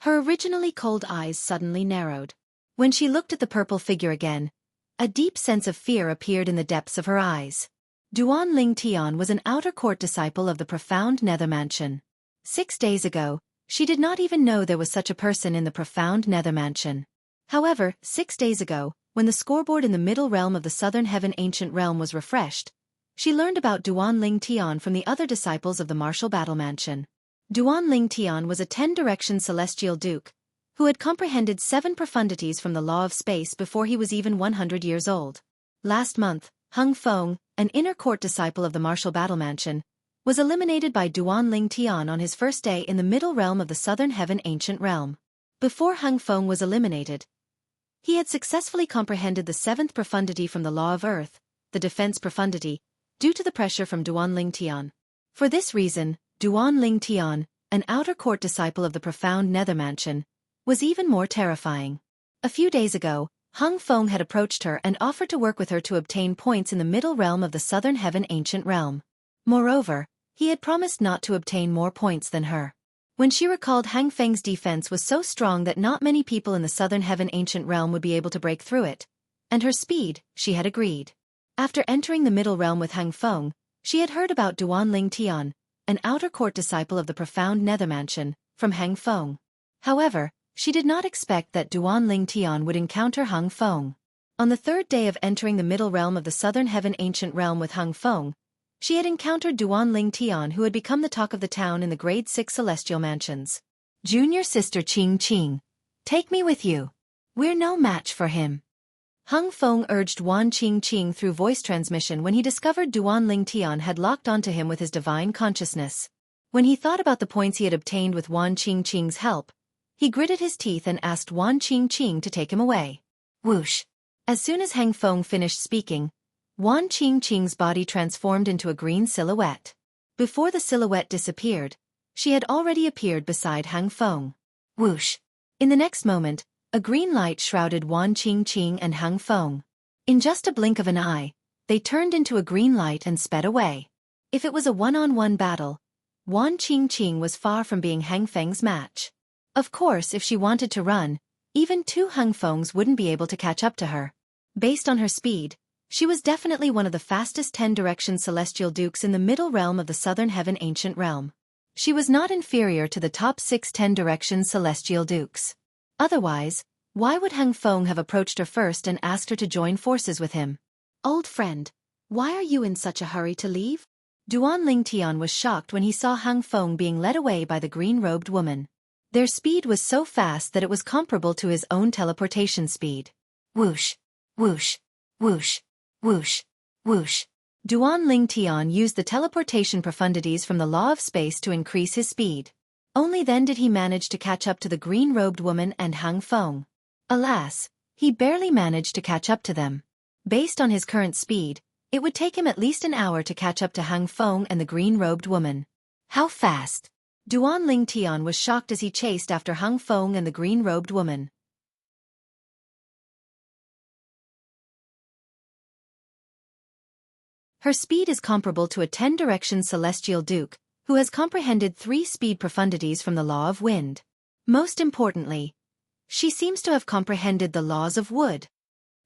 her originally cold eyes suddenly narrowed. When she looked at the purple figure again, a deep sense of fear appeared in the depths of her eyes. Duan Ling Tian was an outer court disciple of the profound Nether Mansion. 6 days ago, she did not even know there was such a person in the profound Nether Mansion. However, 6 days ago, when the scoreboard in the middle realm of the Southern Heaven Ancient Realm was refreshed, she learned about Duan Ling Tian from the other disciples of the Martial Battle Mansion. Duan Ling Tian was a 10 Directions Celestial Duke, who had comprehended 7 profundities from the law of space before he was even 100 years old. Last month, Hung Feng, an inner court disciple of the Martial Battle Mansion, was eliminated by Duan Ling Tian on his first day in the middle realm of the Southern Heaven Ancient Realm. Before Hung Feng was eliminated, he had successfully comprehended the 7th profundity from the Law of Earth, the defense profundity, due to the pressure from Duan Ling Tian. For this reason, Duan Ling Tian, an outer court disciple of the profound Nether Mansion, was even more terrifying. A few days ago, Hung Feng had approached her and offered to work with her to obtain points in the middle realm of the Southern Heaven Ancient Realm. Moreover, he had promised not to obtain more points than her. When she recalled Hang Feng's defense was so strong that not many people in the Southern Heaven Ancient Realm would be able to break through it, and her speed, she had agreed. After entering the middle realm with Hung Feng, she had heard about Duan Ling Tian, an outer court disciple of the profound Nether Mansion, from Hang Feng. However, she did not expect that Duan Ling Tian would encounter Hung Feng. On the third day of entering the middle realm of the southern heaven ancient realm with Hung Feng, she had encountered Duan Ling Tian, who had become the talk of the town in the grade 6 celestial mansions. Junior sister Qing Qing, take me with you. We're no match for him. Hung Feng urged Wan Qing Qing through voice transmission when he discovered Duan Ling Tian had locked onto him with his divine consciousness. When he thought about the points he had obtained with Wan Qing Qing's help, he gritted his teeth and asked Wan Qing Qing to take him away. Whoosh! As soon as Hung Feng finished speaking, Wan Qing Qing's body transformed into a green silhouette. Before the silhouette disappeared, she had already appeared beside Hung Feng. Whoosh! In the next moment, a green light shrouded Wan Qing Qing and Hung Feng. In just a blink of an eye, they turned into a green light and sped away. If it was a one-on-one battle, Wan Qing Qing was far from being Hung Feng's match. Of course, if she wanted to run, even two Hung Fengs wouldn't be able to catch up to her. Based on her speed, she was definitely one of the fastest 10-direction celestial dukes in the middle realm of the southern heaven ancient realm. She was not inferior to the top 6 10-direction celestial dukes. Otherwise, why would Hung Feng have approached her first and asked her to join forces with him? Old friend, why are you in such a hurry to leave? Duan Ling Tian was shocked when he saw Hung Feng being led away by the green-robed woman. Their speed was so fast that it was comparable to his own teleportation speed. Whoosh! Whoosh! Whoosh! Whoosh! Whoosh! Duan Ling Tian used the teleportation profundities from the law of space to increase his speed. Only then did he manage to catch up to the green-robed woman and Hung Feng. Alas, he barely managed to catch up to them. Based on his current speed, it would take him at least an hour to catch up to Hung Feng and the green-robed woman. How fast? Duan Ling Tian was shocked as he chased after Hung Feng and the green-robed woman. Her speed is comparable to a 10-direction celestial duke, who has comprehended 3 speed profundities from the law of wind. Most importantly, she seems to have comprehended the laws of wood.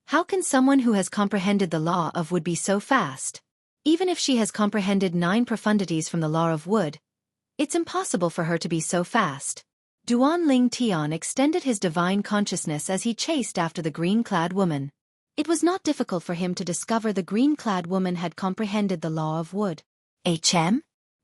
How can someone who has comprehended the law of wood be so fast? Even if she has comprehended 9 profundities from the law of wood, it's impossible for her to be so fast. Duan Ling Tian extended his divine consciousness as he chased after the green-clad woman. It was not difficult for him to discover the green-clad woman had comprehended the law of wood.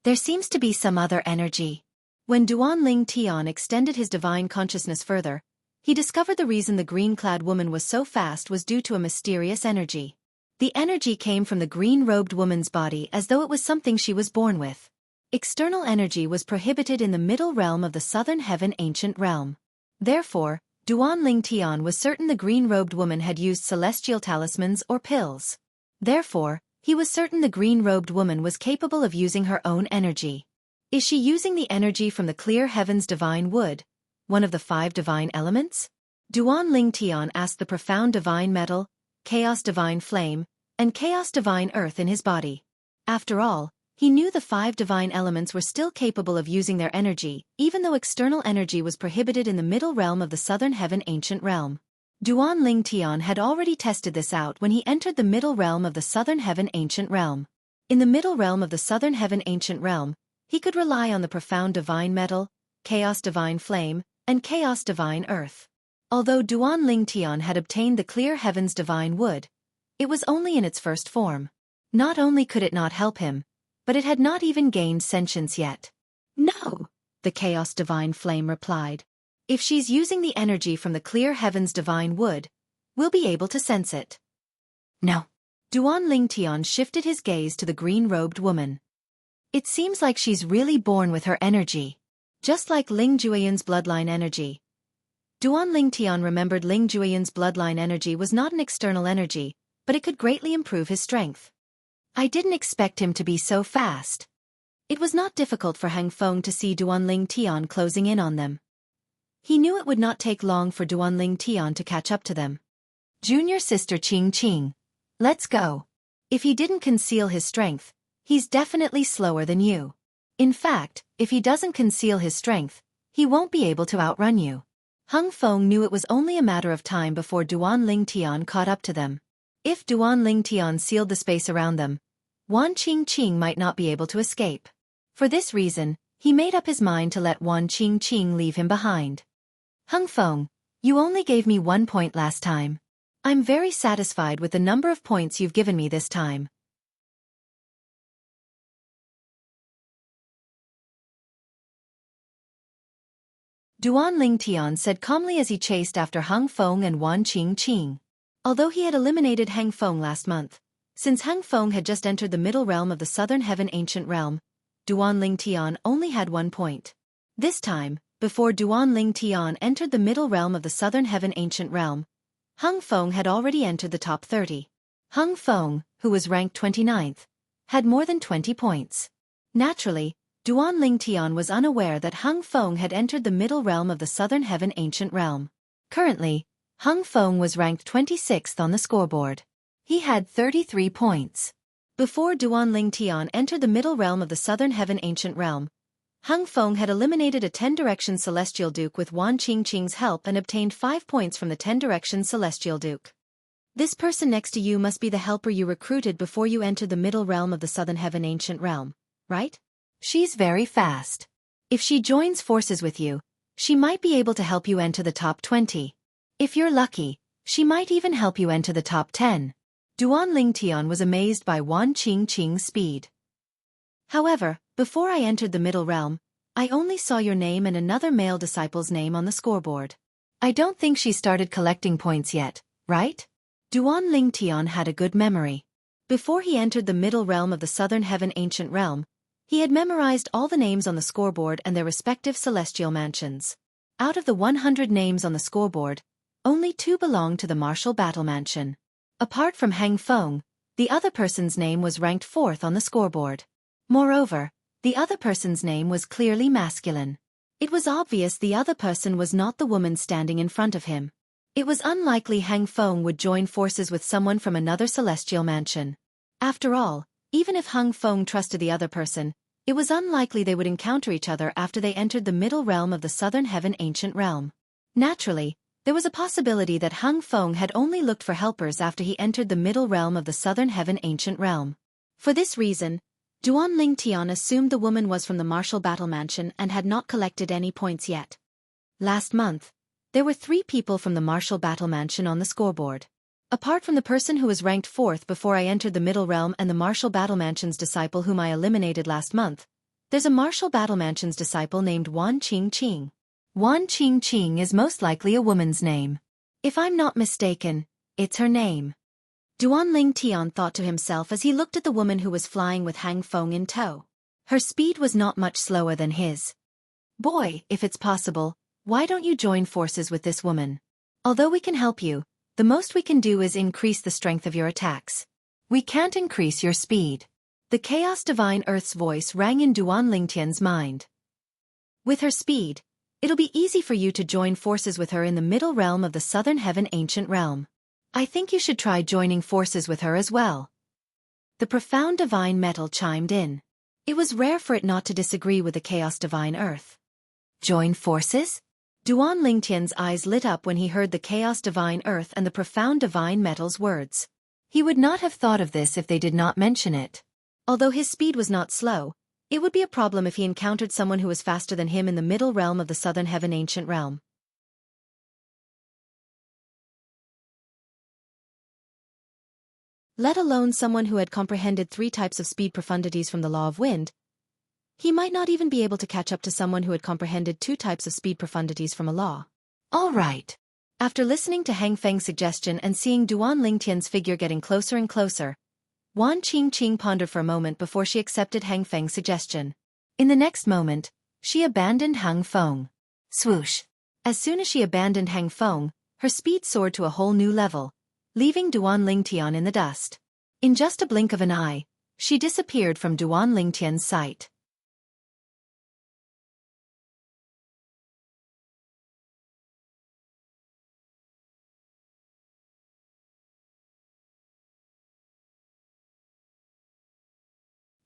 There seems to be some other energy. When Duan Ling Tian extended his divine consciousness further, he discovered the reason the green-clad woman was so fast was due to a mysterious energy. The energy came from the green-robed woman's body as though it was something she was born with. External energy was prohibited in the middle realm of the southern heaven ancient realm. Therefore, Duan Ling Tian was certain the green-robed woman had used celestial talismans or pills. Therefore, he was certain the green-robed woman was capable of using her own energy. Is she using the energy from the clear heaven's divine wood, one of the 5 divine elements? Duan Ling Tian asked the profound divine metal, chaos divine flame, and chaos divine earth in his body. After all, he knew the 5 divine elements were still capable of using their energy, even though external energy was prohibited in the middle realm of the southern heaven ancient realm. Duan Ling Tian had already tested this out when he entered the middle realm of the southern heaven ancient realm. In the middle realm of the southern heaven ancient realm, he could rely on the profound divine metal, chaos divine flame, and chaos divine earth. Although Duan Ling Tian had obtained the clear heaven's divine wood, it was only in its first form. Not only could it not help him, but it had not even gained sentience yet. No, the chaos divine flame replied. If she's using the energy from the clear heaven's divine wood, we'll be able to sense it. No. Duan Ling Tian shifted his gaze to the green-robed woman. It seems like she's really born with her energy. Just like Ling Juoyan's bloodline energy. Duan Ling Tian remembered Ling Juoyan's bloodline energy was not an external energy, but it could greatly improve his strength. I didn't expect him to be so fast. It was not difficult for Hung Feng to see Duan Ling Tian closing in on them. He knew it would not take long for Duan Ling Tian to catch up to them. Junior sister Qing Qing, let's go. If he didn't conceal his strength, he's definitely slower than you. In fact, if he doesn't conceal his strength, he won't be able to outrun you. Hung Feng knew it was only a matter of time before Duan Ling Tian caught up to them. If Duan Ling Tian sealed the space around them, Wan Qing Qing might not be able to escape. For this reason, he made up his mind to let Wan Qing Qing leave him behind. Hung Feng, you only gave me 1 point last time. I'm very satisfied with the number of points you've given me this time. Duan Lingtian said calmly as he chased after Hung Feng and Wan Qingqing. Although he had eliminated Hung Feng last month, since Hung Feng had just entered the middle realm of the Southern Heaven Ancient Realm, Duan Lingtian only had 1 point. This time, before Duan Lingtian entered the middle realm of the Southern Heaven Ancient Realm, Hung Feng had already entered the top 30. Hung Feng, who was ranked 29th, had more than 20 points. Naturally, Duan Lingtian was unaware that Hung Feng had entered the middle realm of the Southern Heaven Ancient Realm. Currently, Hung Feng was ranked 26th on the scoreboard. He had 33 points. Before Duan Lingtian entered the middle realm of the Southern Heaven Ancient Realm, Hung Feng had eliminated a 10-direction Celestial Duke with Wan Qingqing's help and obtained 5 points from the 10-direction Celestial Duke. This person next to you must be the helper you recruited before you entered the middle realm of the Southern Heaven Ancient Realm, right? She's very fast. If she joins forces with you, she might be able to help you enter the top 20. If you're lucky, she might even help you enter the top 10. Duan Lingtian was amazed by Wan Qingqing's speed. However, before I entered the middle realm, I only saw your name and another male disciple's name on the scoreboard. I don't think she started collecting points yet, right? Duan Lingtian had a good memory. Before he entered the middle realm of the Southern Heaven Ancient Realm, he had memorized all the names on the scoreboard and their respective celestial mansions. Out of the 100 names on the scoreboard, only 2 belonged to the Martial Battle Mansion. Apart from Hung Feng, the other person's name was ranked 4th on the scoreboard. Moreover, the other person's name was clearly masculine. It was obvious the other person was not the woman standing in front of him. It was unlikely Hung Feng would join forces with someone from another celestial mansion. After all, even if Hung Feng trusted the other person, it was unlikely they would encounter each other after they entered the middle realm of the Southern Heaven Ancient Realm. Naturally, there was a possibility that Hung Feng had only looked for helpers after he entered the middle realm of the Southern Heaven Ancient Realm. For this reason, Duan Lingtian assumed the woman was from the Martial Battle Mansion and had not collected any points yet. Last month, there were 3 people from the Martial Battle Mansion on the scoreboard. Apart from the person who was ranked 4th before I entered the middle realm and the Martial Battle Mansion's disciple whom I eliminated last month, there's a Martial Battle Mansion's disciple named Wan Qingqing. Wan Qingqing is most likely a woman's name. If I'm not mistaken, it's her name. Duan Lingtian thought to himself as he looked at the woman who was flying with Hung Feng in tow. Her speed was not much slower than his. Boy, if it's possible, why don't you join forces with this woman? Although we can help you, the most we can do is increase the strength of your attacks. We can't increase your speed. The Chaos Divine Earth's voice rang in Duan Lingtian's mind. With her speed, it'll be easy for you to join forces with her in the middle realm of the Southern Heaven Ancient Realm. I think you should try joining forces with her as well. The Profound Divine Metal chimed in. It was rare for it not to disagree with the Chaos Divine Earth. Join forces? Duan Lingtian's eyes lit up when he heard the Chaos Divine Earth and the Profound Divine Metal's words. He would not have thought of this if they did not mention it. Although his speed was not slow, it would be a problem if he encountered someone who was faster than him in the middle realm of the Southern Heaven Ancient Realm. Let alone someone who had comprehended 3 types of speed profundities from the Law of Wind. He might not even be able to catch up to someone who had comprehended 2 types of speed profundities from a law. All right. After listening to Hung Feng's suggestion and seeing Duan Lingtian's figure getting closer and closer, Wan Qingqing pondered for a moment before she accepted Hung Feng's suggestion. In the next moment, she abandoned Hung Feng. Swoosh! As soon as she abandoned Hung Feng, her speed soared to a whole new level, leaving Duan Lingtian in the dust. In just a blink of an eye, she disappeared from Duan Lingtian's sight.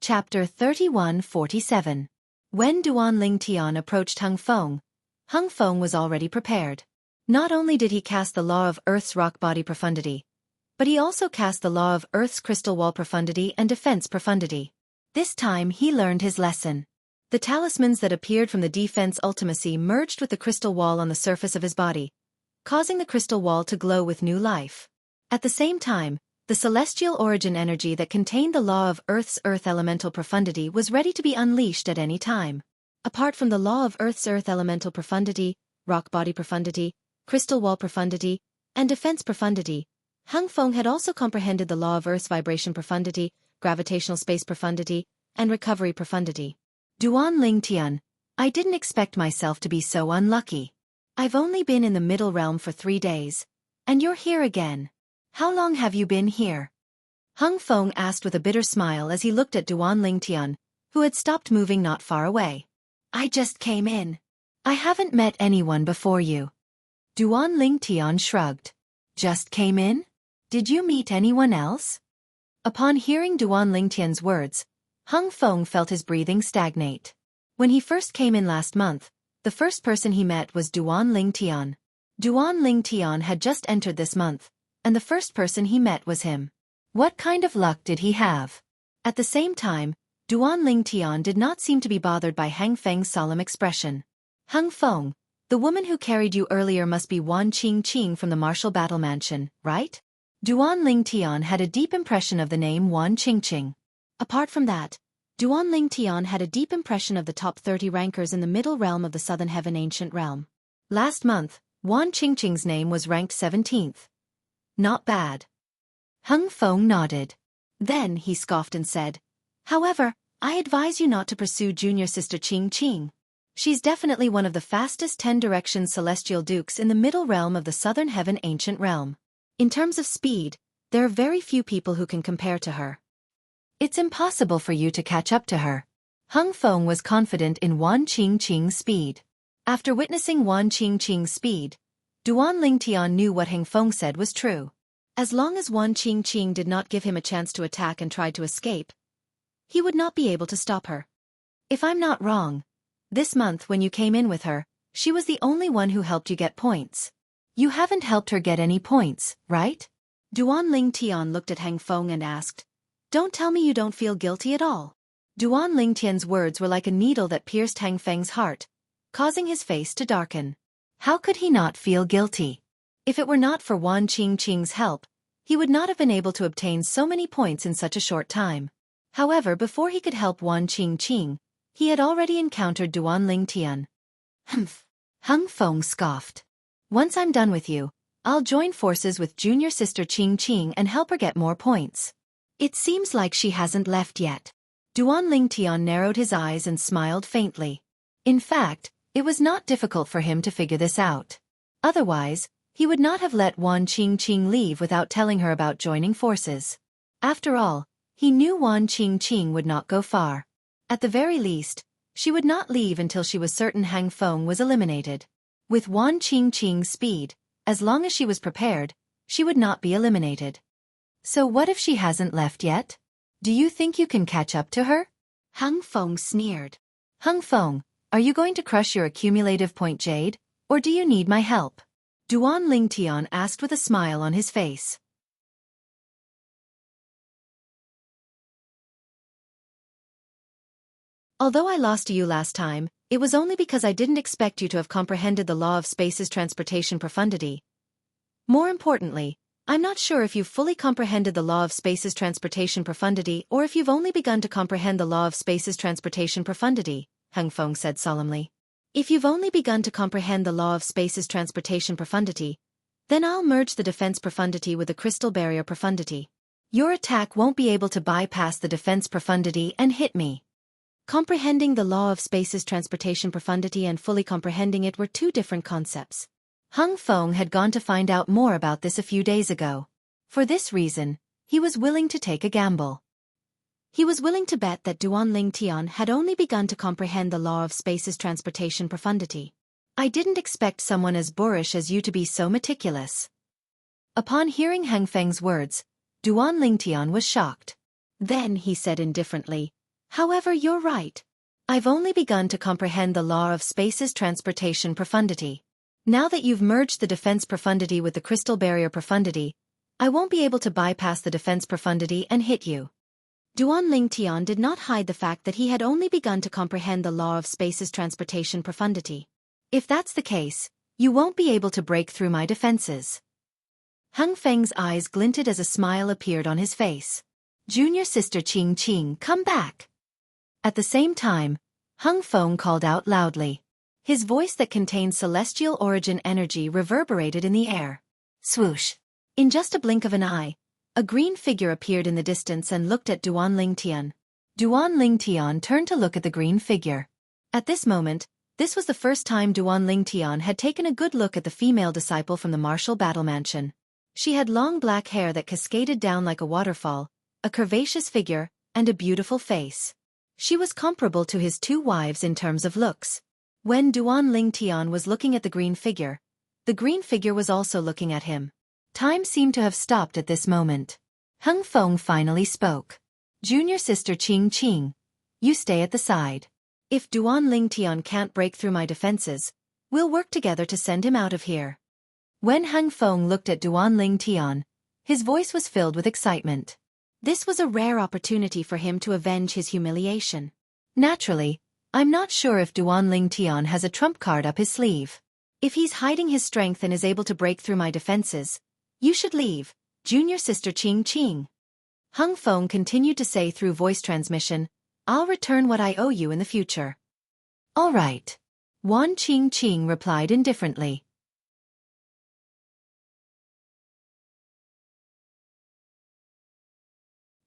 Chapter 3147. When Duan Lingtian approached Hung Feng was already prepared. Not only did he cast the Law of Earth's rock body profundity, but he also cast the Law of Earth's crystal wall profundity and defense profundity. This time he learned his lesson. The talismans that appeared from the defense ultimacy merged with the crystal wall on the surface of his body, causing the crystal wall to glow with new life. At the same time, the celestial origin energy that contained the law of Earth's earth elemental profundity was ready to be unleashed at any time. Apart from the law of Earth's earth elemental profundity, rock body profundity, crystal wall profundity, and defense profundity, Hung Feng had also comprehended the law of Earth's vibration profundity, gravitational space profundity, and recovery profundity. Duan Ling Tian, I didn't expect myself to be so unlucky. I've only been in the middle realm for 3 days, and you're here again. How long have you been here? Hung Feng asked with a bitter smile as he looked at Duan Ling Tian, who had stopped moving not far away. I just came in. I haven't met anyone before you. Duan Ling Tian shrugged. Just came in? Did you meet anyone else? Upon hearing Duan Ling Tian's words, Hung Feng felt his breathing stagnate. When he first came in last month, the first person he met was Duan Ling Tian. Duan Ling Tian had just entered this month, and the first person he met was him. What kind of luck did he have? At the same time, Duan Ling Tian did not seem to be bothered by Hang Feng's solemn expression. Hung Feng, the woman who carried you earlier must be Wan Qingqing from the Martial Battle Mansion, right? Duan Ling Tian had a deep impression of the name Wan Qingqing. Apart from that, Duan Ling Tian had a deep impression of the top 30 rankers in the middle realm of the Southern Heaven Ancient Realm. Last month, Wan Qingqing's name was ranked 17th. Not bad. Hung Feng nodded. Then he scoffed and said, However, I advise you not to pursue junior sister Qingqing. She's definitely one of the fastest 10-direction celestial dukes in the middle realm of the Southern Heaven Ancient Realm. In terms of speed, there are very few people who can compare to her. It's impossible for you to catch up to her. Hung Feng was confident in Wan Qingqing's speed. After witnessing Wan Qingqing's speed, Duan Ling Tian knew what Hung Feng said was true. As long as Wan Qingqing did not give him a chance to attack and tried to escape, he would not be able to stop her. If I'm not wrong, this month when you came in with her, she was the only one who helped you get points. You haven't helped her get any points, right? Duan Ling Tian looked at Hung Feng and asked, Don't tell me you don't feel guilty at all. Duan Ling Tian's words were like a needle that pierced Hung Feng's heart, causing his face to darken. How could he not feel guilty? If it were not for Wan Qingqing's help, he would not have been able to obtain so many points in such a short time. However, before he could help Wan Qingqing, he had already encountered Duan Ling Tian. Humph! Hung Feng scoffed. Once I'm done with you, I'll join forces with junior sister Qingqing and help her get more points. It seems like she hasn't left yet. Duan Ling Tian narrowed his eyes and smiled faintly. In fact, it was not difficult for him to figure this out. Otherwise, he would not have let Wan Qingqing leave without telling her about joining forces. After all, he knew Wan Qingqing would not go far. At the very least, she would not leave until she was certain Hung Feng was eliminated. With Wan Qingqing's speed, as long as she was prepared, she would not be eliminated. So what if she hasn't left yet? Do you think you can catch up to her? Hung Feng sneered. Hung Feng, are you going to crush your accumulative point jade, or do you need my help? Duan Ling Tian asked with a smile on his face. Although I lost to you last time, it was only because I didn't expect you to have comprehended the law of space's transportation profundity. More importantly, I'm not sure if you've fully comprehended the law of space's transportation profundity or if you've only begun to comprehend the law of space's transportation profundity, Hung Feng said solemnly. If you've only begun to comprehend the law of space's transportation profundity, then I'll merge the defense profundity with the crystal barrier profundity. Your attack won't be able to bypass the defense profundity and hit me. Comprehending the law of space's transportation profundity and fully comprehending it were two different concepts. Hung Feng had gone to find out more about this a few days ago. For this reason, he was willing to take a gamble. He was willing to bet that Duan Ling Tian had only begun to comprehend the law of space's transportation profundity. I didn't expect someone as boorish as you to be so meticulous. Upon hearing Hung Feng's words, Duan Ling Tian was shocked. Then he said indifferently, However, you're right. I've only begun to comprehend the law of space's transportation profundity. Now that you've merged the defense profundity with the crystal barrier profundity, I won't be able to bypass the defense profundity and hit you. Duan Lingtian did not hide the fact that he had only begun to comprehend the law of space's transportation profundity. If that's the case, you won't be able to break through my defenses. Heng Feng's eyes glinted as a smile appeared on his face. Junior sister Qing Qing, come back. At the same time, Heng Feng called out loudly. His voice that contained celestial origin energy reverberated in the air. Swoosh. In just a blink of an eye, a green figure appeared in the distance and looked at Duan Lingtian. Duan Lingtian turned to look at the green figure. At this moment, this was the first time Duan Lingtian had taken a good look at the female disciple from the martial battle mansion. She had long black hair that cascaded down like a waterfall, a curvaceous figure, and a beautiful face. She was comparable to his two wives in terms of looks. When Duan Lingtian was looking at the green figure was also looking at him. Time seemed to have stopped at this moment. Heng Feng finally spoke. Junior sister Qing Qing, you stay at the side. If Duan Lingtian can't break through my defenses, we'll work together to send him out of here. When Heng Feng looked at Duan Lingtian, his voice was filled with excitement. This was a rare opportunity for him to avenge his humiliation. Naturally, I'm not sure if Duan Lingtian has a trump card up his sleeve. If he's hiding his strength and is able to break through my defenses, you should leave, junior sister Qing Qing. Heng Feng continued to say through voice transmission, I'll return what I owe you in the future. All right. Wan Qing Qing replied indifferently.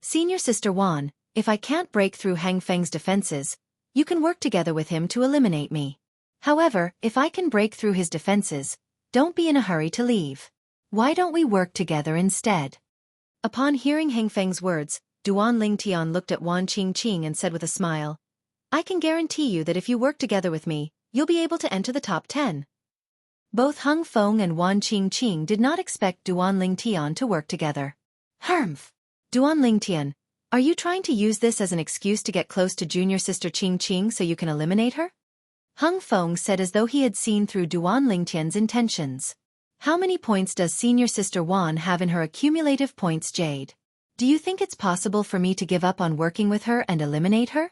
Senior sister Wan, if I can't break through Heng Feng's defenses, you can work together with him to eliminate me. However, if I can break through his defenses, don't be in a hurry to leave. Why don't we work together instead? Upon hearing Heng Feng's words, Duan Lingtian looked at Wan Qing Qing and said with a smile, I can guarantee you that if you work together with me, you'll be able to enter the top 10. Both Heng Feng and Wan Qing Qing did not expect Duan Lingtian to work together. Humph! Duan Lingtian, are you trying to use this as an excuse to get close to junior sister Qing Qing so you can eliminate her? Heng Feng said as though he had seen through Duan Lingtian's intentions. How many points does senior sister Wan have in her accumulative points jade? Do you think it's possible for me to give up on working with her and eliminate her?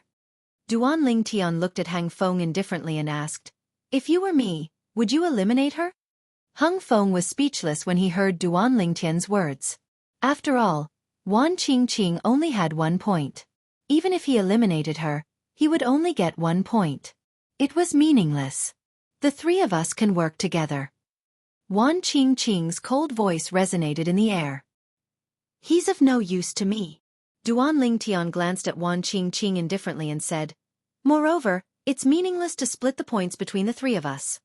Duan Lingtian looked at Heng Feng indifferently and asked, if you were me, would you eliminate her? Heng Feng was speechless when he heard Duan Lingtian's words. After all, Wan Qing Qing only had 1 point. Even if he eliminated her, he would only get 1 point. It was meaningless. The three of us can work together. Wan Qing Qing's cold voice resonated in the air. He's of no use to me. Duan Lingtian glanced at Wan Qing Qing indifferently and said, moreover, it's meaningless to split the points between the three of us.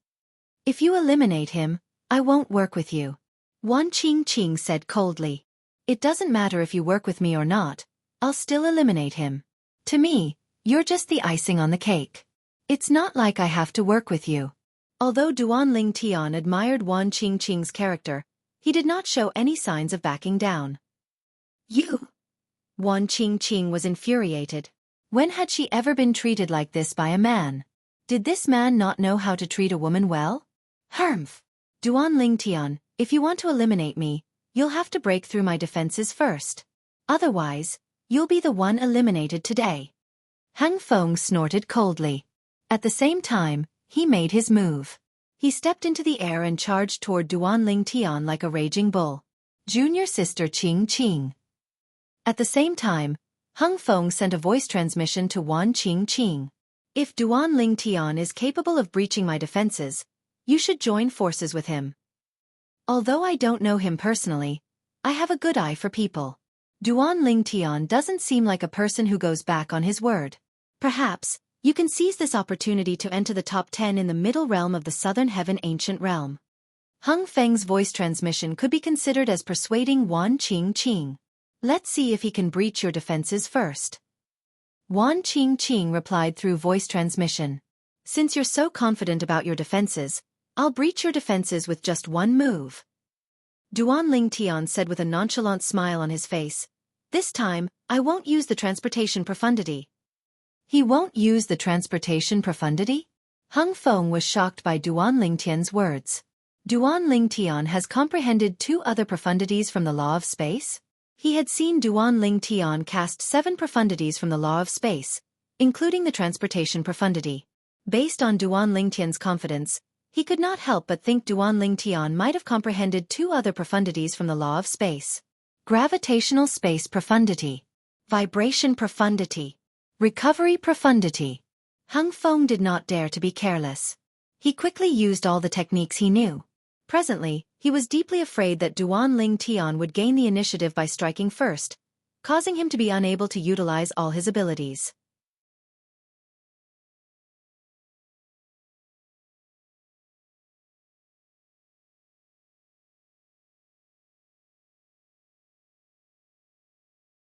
If you eliminate him, I won't work with you. Wan Qing Qing said coldly. It doesn't matter if you work with me or not, I'll still eliminate him. To me, you're just the icing on the cake. It's not like I have to work with you. Although Duan Lingtian admired Wan Qing Qing's character, he did not show any signs of backing down. You! Wan Qing Qing was infuriated. When had she ever been treated like this by a man? Did this man not know how to treat a woman well? Humph! Duan Lingtian, if you want to eliminate me, you'll have to break through my defenses first. Otherwise, you'll be the one eliminated today. Heng Feng snorted coldly. At the same time, he made his move. He stepped into the air and charged toward Duan Lingtian like a raging bull. Junior sister Qing Qing. At the same time, Heng Feng sent a voice transmission to Wan Qing Qing. If Duan Lingtian is capable of breaching my defenses, you should join forces with him. Although I don't know him personally, I have a good eye for people. Duan Lingtian doesn't seem like a person who goes back on his word. Perhaps, you can seize this opportunity to enter the top 10 in the middle realm of the Southern Heaven Ancient Realm. Heng Feng's voice transmission could be considered as persuading Wan Qing Qing. Let's see if he can breach your defenses first. Wan Qing Qing replied through voice transmission. Since you're so confident about your defenses, I'll breach your defenses with just one move. Duan Lingtian said with a nonchalant smile on his face. This time, I won't use the transportation profundity. He won't use the transportation profundity? Heng Feng was shocked by Duan Lingtian's words. Duan Lingtian has comprehended 2 other profundities from the law of space? He had seen Duan Ling Tian cast 7 profundities from the law of space, including the transportation profundity. Based on Duan Ling Tian's confidence, he could not help but think Duan Ling Tian might have comprehended 2 other profundities from the law of space. Gravitational space profundity, vibration profundity, recovery profundity. Hung Feng did not dare to be careless. He quickly used all the techniques he knew. Presently, he was deeply afraid that Duan Ling Tian would gain the initiative by striking first, causing him to be unable to utilize all his abilities.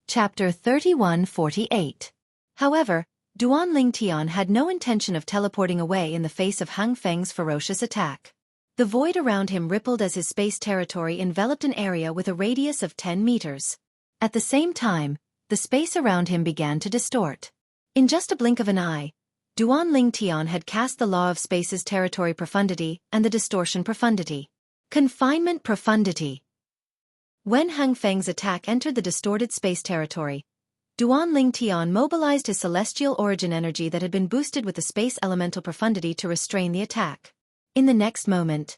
Chapter 3148. However, Duan Ling Tian had no intention of teleporting away in the face of Hang Feng's ferocious attack. The void around him rippled as his space territory enveloped an area with a radius of 10 meters. At the same time, the space around him began to distort. In just a blink of an eye, Duan Ling Tian had cast the law of space's territory profundity and the distortion profundity. Confinement profundity. When Hang Feng's attack entered the distorted space territory, Duan Ling Tian mobilized his celestial origin energy that had been boosted with the space elemental profundity to restrain the attack. In the next moment,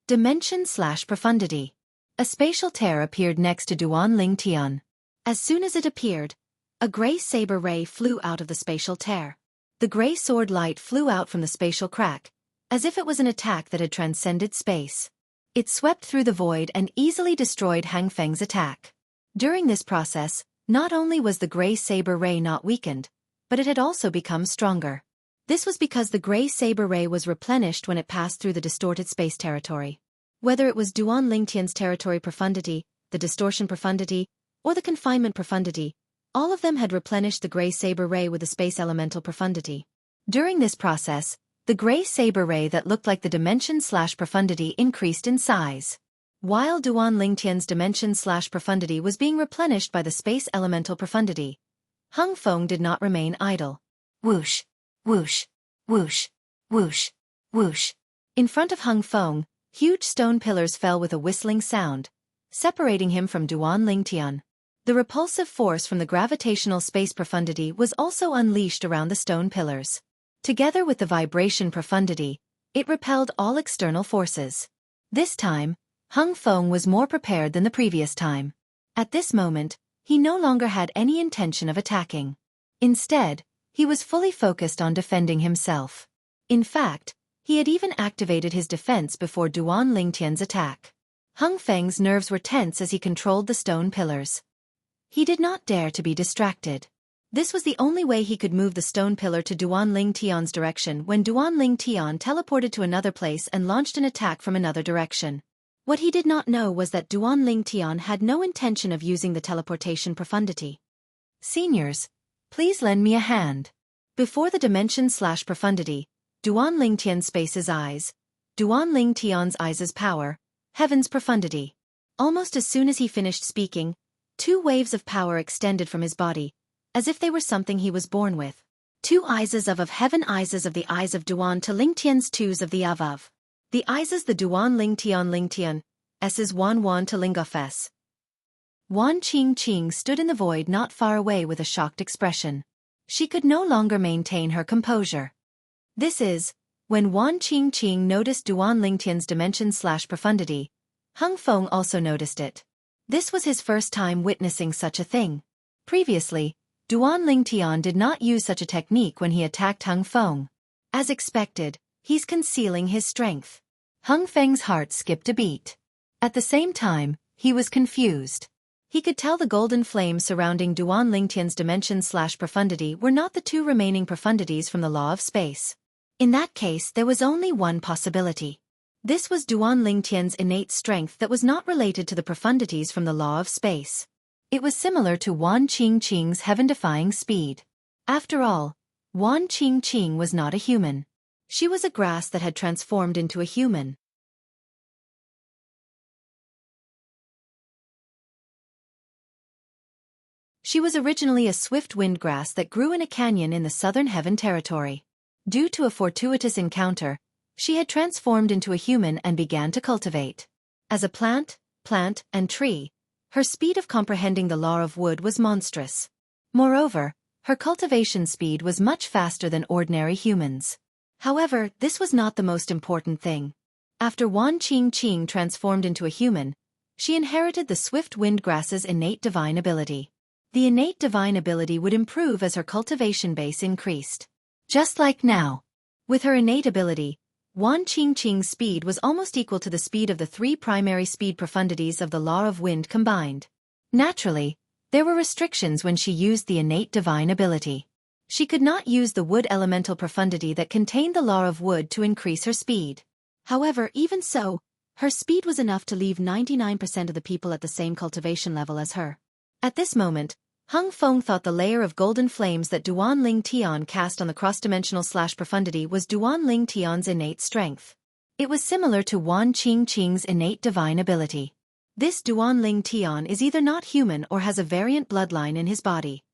dimension/profundity. A spatial tear appeared next to Duan Ling Tian. As soon as it appeared, a gray saber ray flew out of the spatial tear. The gray sword light flew out from the spatial crack, as if it was an attack that had transcended space. It swept through the void and easily destroyed Hang Feng's attack. During this process, not only was the gray saber ray not weakened, but it had also become stronger. This was because the gray saber ray was replenished when it passed through the distorted space territory. Whether it was Duan Ling Tian's territory profundity, the distortion profundity, or the confinement profundity, all of them had replenished the gray saber ray with the space elemental profundity. During this process, the gray saber ray that looked like the dimension/profundity increased in size. While Duan Ling Tian's dimension/profundity was being replenished by the space elemental profundity, Hung Feng did not remain idle. Whoosh, whoosh, whoosh, whoosh, whoosh. In front of Hung Feng, huge stone pillars fell with a whistling sound, separating him from Duan Ling Tian. The repulsive force from the gravitational space profundity was also unleashed around the stone pillars. Together with the vibration profundity, it repelled all external forces. This time, Hung Feng was more prepared than the previous time. At this moment, he no longer had any intention of attacking. Instead, he was fully focused on defending himself. In fact, he had even activated his defense before Duan Ling Tian's attack. Hung Feng's nerves were tense as he controlled the stone pillars. He did not dare to be distracted. This was the only way he could move the stone pillar to Duan Ling Tian's direction when Duan Ling Tian teleported to another place and launched an attack from another direction. What he did not know was that Duan Ling Tian had no intention of using the teleportation profundity. Seniors, please lend me a hand. Before the dimension/profundity, Duan Ling Tian's space's eyes, Duan Ling Tian's eyes' power, heaven's profundity. Almost as soon as he finished speaking, 2 waves of power extended from his body, as if they were something he was born with. 2 eyes of heaven, eyes of the eyes of Duan to Ling Tian's 2s of the of. The eyes the Duan Ling Tian, S's Wan to Ling of S. Wan Qing stood in the void not far away with a shocked expression. She could no longer maintain her composure. This is, when Wan Qing noticed Duan Ling Tian's dimension/profundity, Hung Feng also noticed it. This was his first time witnessing such a thing. Previously, Duan Ling Tian did not use such a technique when he attacked Hung Feng. As expected, he's concealing his strength. Hung Feng's heart skipped a beat. At the same time, he was confused. He could tell the golden flames surrounding Duan Ling Tian's dimension/profundity were not the 2 remaining profundities from the law of space. In that case, there was only one possibility. This was Duan Ling Tian's innate strength that was not related to the profundities from the law of space. It was similar to Wan Qing's heaven-defying speed. After all, Wan Qing was not a human. She was a grass that had transformed into a human. She was originally a swift wind grass that grew in a canyon in the southern heaven territory. Due to a fortuitous encounter, she had transformed into a human and began to cultivate. As a plant, and tree, Her speed of comprehending the law of wood was monstrous. Moreover, her cultivation speed was much faster than ordinary humans. However, this was not the most important thing. After Wan Qingqing transformed into a human, she inherited the swift wind grass's innate divine ability. The innate divine ability would improve as her cultivation base increased. Just like now. With her innate ability, Wan Qingqing's speed was almost equal to the speed of the 3 primary speed profundities of the law of wind combined. Naturally, there were restrictions when she used the innate divine ability. She could not use the wood elemental profundity that contained the law of wood to increase her speed. However, even so, her speed was enough to leave 99% of the people at the same cultivation level as her. At this moment, Hung Feng thought the layer of golden flames that Duan Ling Tian cast on the cross-dimensional profundity was Duan Ling Tian's innate strength. It was similar to Wan Qingqing's innate divine ability. This Duan Ling Tian is either not human or has a variant bloodline in his body.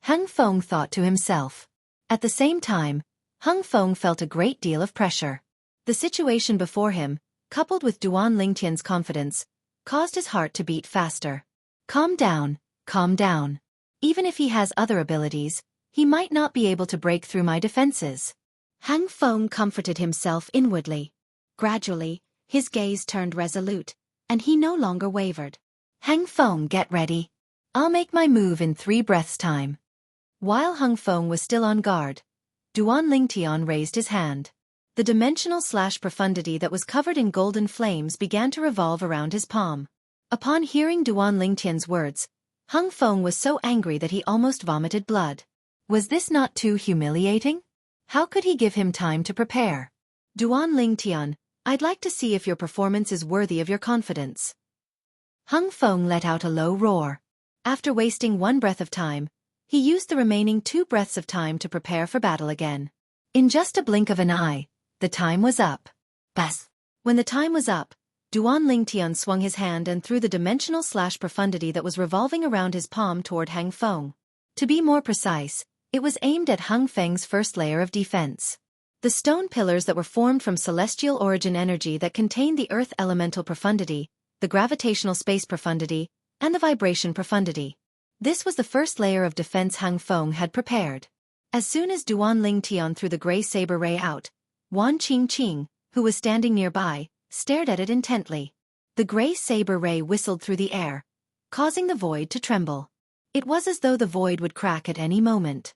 Hung Feng thought to himself. At the same time, Hung Feng felt a great deal of pressure. The situation before him, coupled with Duan Lingtian's confidence, caused his heart to beat faster. Calm down, calm down. Even if he has other abilities, he might not be able to break through my defenses. Hung Feng comforted himself inwardly. Gradually, his gaze turned resolute, and he no longer wavered. Hung Feng, get ready. I'll make my move in 3 breaths' time. While Hung Feng was still on guard, Duan Lingtian raised his hand. The dimensional profundity that was covered in golden flames began to revolve around his palm. Upon hearing Duan Lingtian's words, Hung Feng was so angry that he almost vomited blood. Was this not too humiliating? How could he give him time to prepare? Duan Lingtian, I'd like to see if your performance is worthy of your confidence. Hung Feng let out a low roar. After wasting 1 breath of time, he used the remaining 2 breaths of time to prepare for battle again. In just a blink of an eye, the time was up. Bas. When the time was up, Duan Lingtian swung his hand and threw the dimensional profundity that was revolving around his palm toward Hung Feng. To be more precise, it was aimed at Hung Feng's first layer of defense. The stone pillars that were formed from celestial origin energy that contained the earth elemental profundity, the gravitational space profundity, and the vibration profundity. This was the first layer of defense Hung Feng had prepared. As soon as Duan Lingtian threw the gray saber ray out, Wan Qingqing, who was standing nearby, stared at it intently. The gray saber ray whistled through the air, causing the void to tremble. It was as though the void would crack at any moment.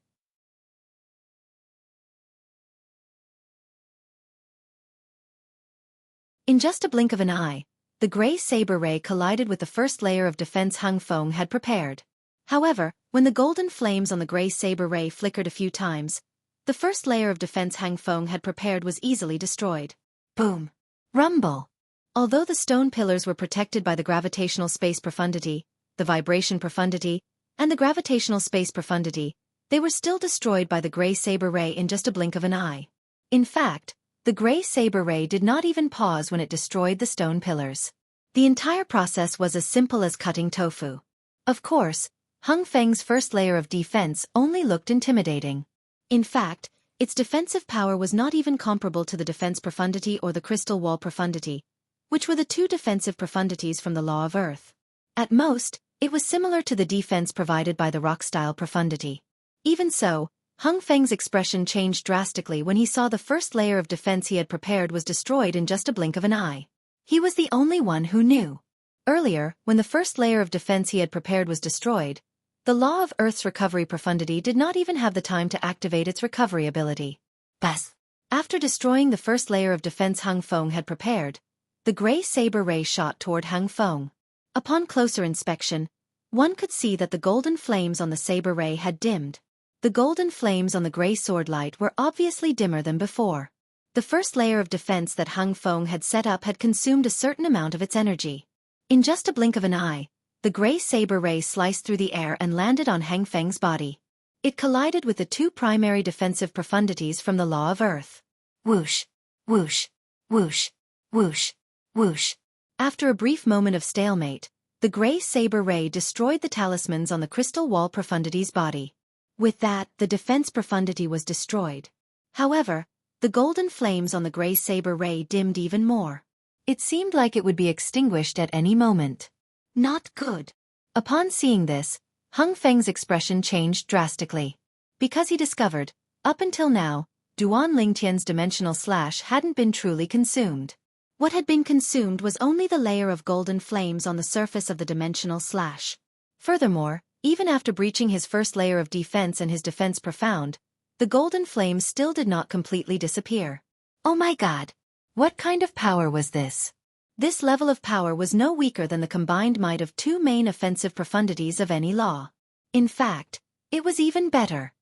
In just a blink of an eye, the gray saber ray collided with the first layer of defense Hung Feng had prepared. However, when the golden flames on the gray saber ray flickered a few times, the first layer of defense Hung Feng had prepared was easily destroyed. Boom! Rumble! Although the stone pillars were protected by the gravitational space profundity, the vibration profundity, and the gravitational space profundity, they were still destroyed by the gray saber ray in just a blink of an eye. In fact, the gray saber ray did not even pause when it destroyed the stone pillars. The entire process was as simple as cutting tofu. Of course, Hung Feng's first layer of defense only looked intimidating. In fact, its defensive power was not even comparable to the defense profundity or the crystal wall profundity, which were the 2 defensive profundities from the law of earth. At most, it was similar to the defense provided by the rock-style profundity. Even so, Hung Feng's expression changed drastically when he saw the first layer of defense he had prepared was destroyed in just a blink of an eye. He was the only one who knew. Earlier, when the first layer of defense he had prepared was destroyed, the law of Earth's recovery profundity did not even have the time to activate its recovery ability. Bas! After destroying the first layer of defense Hung Feng had prepared, the gray saber ray shot toward Hung Feng. Upon closer inspection, one could see that the golden flames on the saber ray had dimmed. The golden flames on the gray sword light were obviously dimmer than before. The first layer of defense that Hung Feng had set up had consumed a certain amount of its energy. In just a blink of an eye, the gray saber ray sliced through the air and landed on Hung Feng's body. It collided with the 2 primary defensive profundities from the law of earth. Whoosh! Whoosh! Whoosh! Whoosh! Whoosh! After a brief moment of stalemate, the gray saber ray destroyed the talismans on the crystal wall profundity's body. With that, the defense profundity was destroyed. However, the golden flames on the gray saber ray dimmed even more. It seemed like it would be extinguished at any moment. Not good. Upon seeing this, Hung Feng's expression changed drastically. Because he discovered, up until now, Duan Lingtian's dimensional slash hadn't been truly consumed. What had been consumed was only the layer of golden flames on the surface of the dimensional slash. Furthermore, even after breaching his first layer of defense and his defense profound, the golden flames still did not completely disappear. Oh my god! What kind of power was this? This level of power was no weaker than the combined might of two main offensive profundities of any law. In fact, it was even better.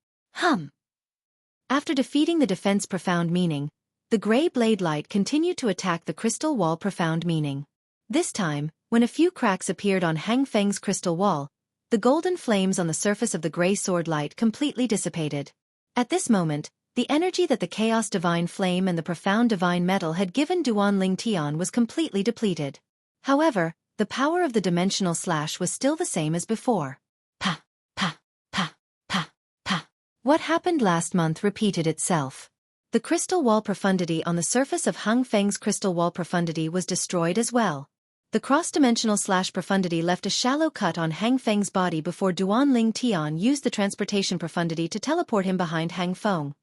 After defeating the defense profound meaning, the gray blade light continued to attack the crystal wall profound meaning. This time, when a few cracks appeared on Hang Feng's crystal wall, the golden flames on the surface of the gray sword light completely dissipated. At this moment, the energy that the chaos divine flame and the profound divine metal had given Duan Lingtian was completely depleted. However, the power of the dimensional slash was still the same as before. Pa, pa, pa, pa, pa. What happened last month repeated itself. The crystal wall profundity on the surface of Hang Feng's crystal wall profundity was destroyed as well. The cross-dimensional slash profundity left a shallow cut on Hang Feng's body before Duan Lingtian used the transportation profundity to teleport him behind Hang Feng.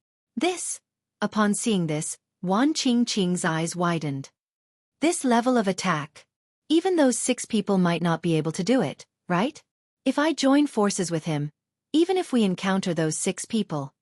Upon seeing this, Wan Qingqing's eyes widened. This level of attack. Even those 6 people might not be able to do it, right? If I join forces with him, even if we encounter those 6 people.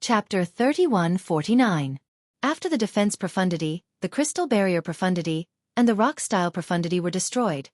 Chapter 3149. After the defense profundity, the crystal barrier profundity, and the rock style profundity were destroyed,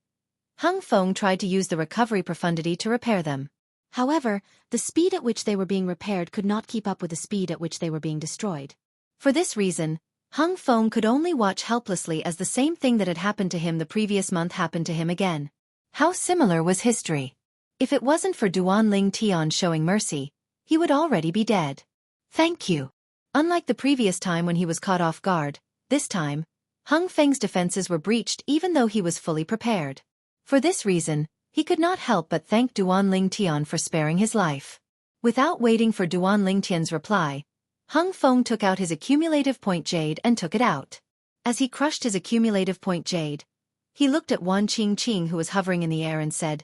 Hung Feng tried to use the recovery profundity to repair them. However, the speed at which they were being repaired could not keep up with the speed at which they were being destroyed. For this reason, Hung Feng could only watch helplessly as the same thing that had happened to him the previous month happened to him again. How similar was history? If it wasn't for Duan Lingtian showing mercy, he would already be dead. Thank you. Unlike the previous time when he was caught off guard, this time, Hung Feng's defenses were breached even though he was fully prepared. For this reason, he could not help but thank Duan Lingtian for sparing his life. Without waiting for Duan Lingtian's reply, Hung Feng took out his accumulative point jade and took it out. As he crushed his accumulative point jade, he looked at Wan Qingqing who was hovering in the air and said,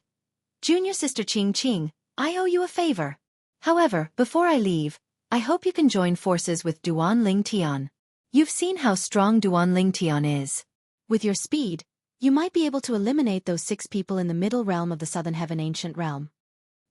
"Junior sister Qingqing, I owe you a favor. However, before I leave, I hope you can join forces with Duan Lingtian. You've seen how strong Duan Lingtian is. With your speed, you might be able to eliminate those 6 people in the middle realm of the Southern Heaven Ancient Realm."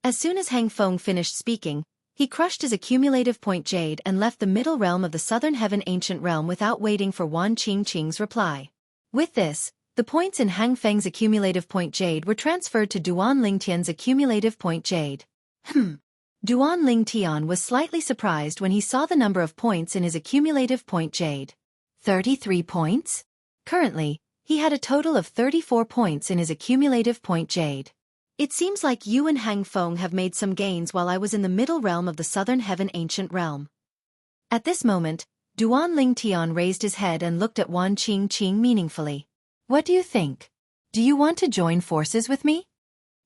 As soon as Hang Feng finished speaking, he crushed his accumulative point jade and left the middle realm of the Southern Heaven Ancient Realm without waiting for Wan Qingqing's reply. With this, the points in Hang Feng's accumulative point jade were transferred to Duan Lingtian's accumulative point jade. Duan Lingtian was slightly surprised when he saw the number of points in his accumulative point jade. 33 points? Currently, he had a total of 34 points in his accumulative point jade. It seems like you and Hang Feng have made some gains while I was in the middle realm of the Southern Heaven Ancient Realm. At this moment, Duan Lingtian raised his head and looked at Wan Qingqing meaningfully. What do you think? Do you want to join forces with me?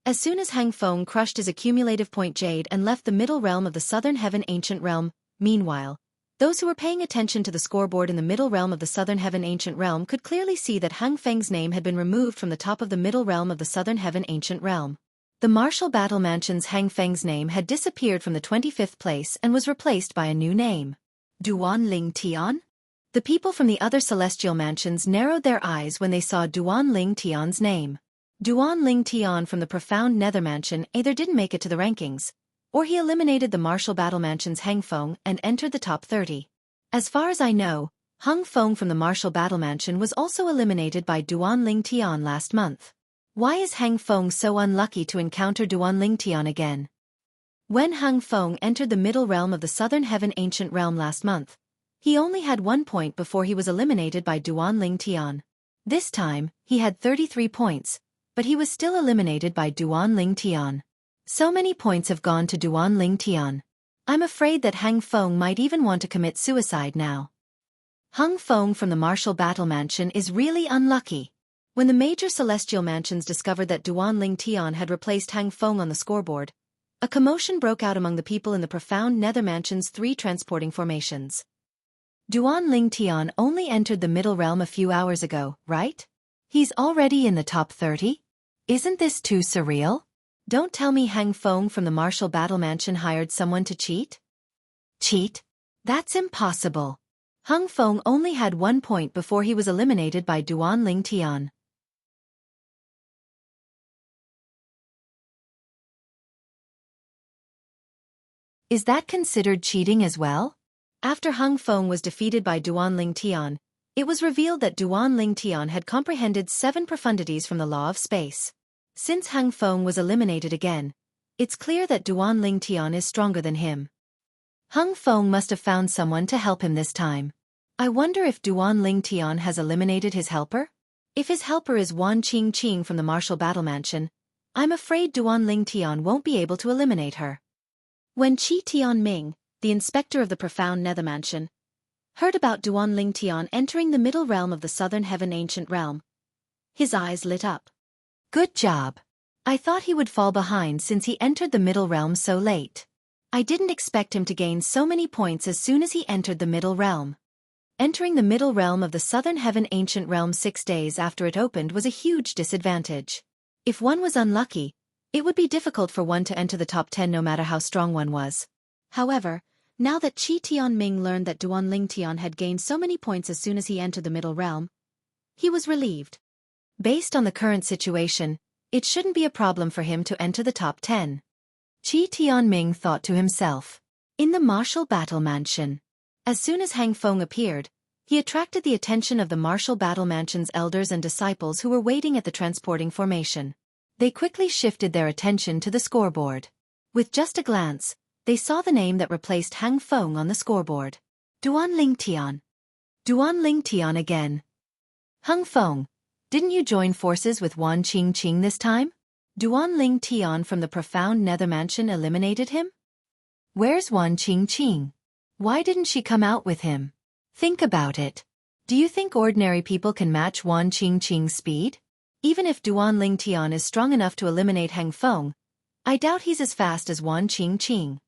As soon as Hang Feng crushed his accumulative point jade and left the middle realm of the Southern Heaven Ancient Realm, meanwhile, those who were paying attention to the scoreboard in the middle realm of the Southern Heaven Ancient Realm could clearly see that Hang Feng's name had been removed from the top of the middle realm of the Southern Heaven Ancient Realm. The Martial Battle Mansion's Hang Feng's name had disappeared from the 25th place and was replaced by a new name. Duan Lingtian? The people from the other celestial mansions narrowed their eyes when they saw Duan Lingtian's name. Duan Lingtian from the profound Nether Mansion either didn't make it to the rankings, or he eliminated the Martial Battle Mansion's Hang Feng and entered the top 30. As far as I know, Hang Feng from the Martial Battle Mansion was also eliminated by Duan Lingtian last month. Why is Hang Feng so unlucky to encounter Duan Lingtian again? When Hang Feng entered the middle realm of the Southern Heaven Ancient Realm last month, he only had 1 point before he was eliminated by Duan Lingtian. This time, he had 33 points, but he was still eliminated by Duan Lingtian. So many points have gone to Duan Lingtian. I'm afraid that Hang Feng might even want to commit suicide now. Hang Feng from the Martial Battle Mansion is really unlucky. When the major celestial mansions discovered that Duan Lingtian had replaced Hang Feng on the scoreboard, A commotion broke out among the people in the profound nether mansion's 3 transporting formations. Duan Ling Tian only entered the middle realm a few hours ago, right? He's already in the top 30? Isn't this too surreal? Don't tell me Hang Feng from the Martial Battle Mansion hired someone to cheat? Cheat? That's impossible. Hang Feng only had 1 point before he was eliminated by Duan Ling Tian. Is that considered cheating as well? After Hang Feng was defeated by Duan Ling Tian, it was revealed that Duan Ling Tian had comprehended 7 profundities from the law of space. Since Hang Feng was eliminated again, it's clear that Duan Ling Tian is stronger than him. Hang Feng must have found someone to help him this time. I wonder if Duan Ling Tian has eliminated his helper? If his helper is Wan Qing Qing from the Martial Battle Mansion, I'm afraid Duan Ling Tian won't be able to eliminate her. When Qi Tianming, the inspector of the profound nether mansion, heard about Duan Ling Tian entering the middle realm of the southern heaven ancient realm, his eyes lit up. Good job. I thought he would fall behind since he entered the middle realm so late. I didn't expect him to gain so many points as soon as he entered the middle realm. Entering the middle realm of the southern heaven ancient realm 6 days after it opened was a huge disadvantage. If one was unlucky, it would be difficult for one to enter the top 10 no matter how strong one was. However, now that Qi Tianming learned that Duan Ling Tian had gained so many points as soon as he entered the middle realm, he was relieved. Based on the current situation, it shouldn't be a problem for him to enter the top 10. Qi Tianming thought to himself. In the Martial Battle Mansion. As soon as Hang Feng appeared, he attracted the attention of the Martial Battle Mansion's elders and disciples who were waiting at the transporting formation. They quickly shifted their attention to the scoreboard. With just a glance, they saw the name that replaced Hang Feng on the scoreboard. Duan Ling Tian. Duan Ling Tian again. Hang Feng, didn't you join forces with Wan Qing Qing this time? Duan Ling Tian from the profound nether mansion eliminated him? Where's Wan Qing Qing? Why didn't she come out with him? Think about it. Do you think ordinary people can match Wan Qing Qing's speed? Even if Duan Ling Tian is strong enough to eliminate Hang Feng, I doubt he's as fast as Wan Qing Qing.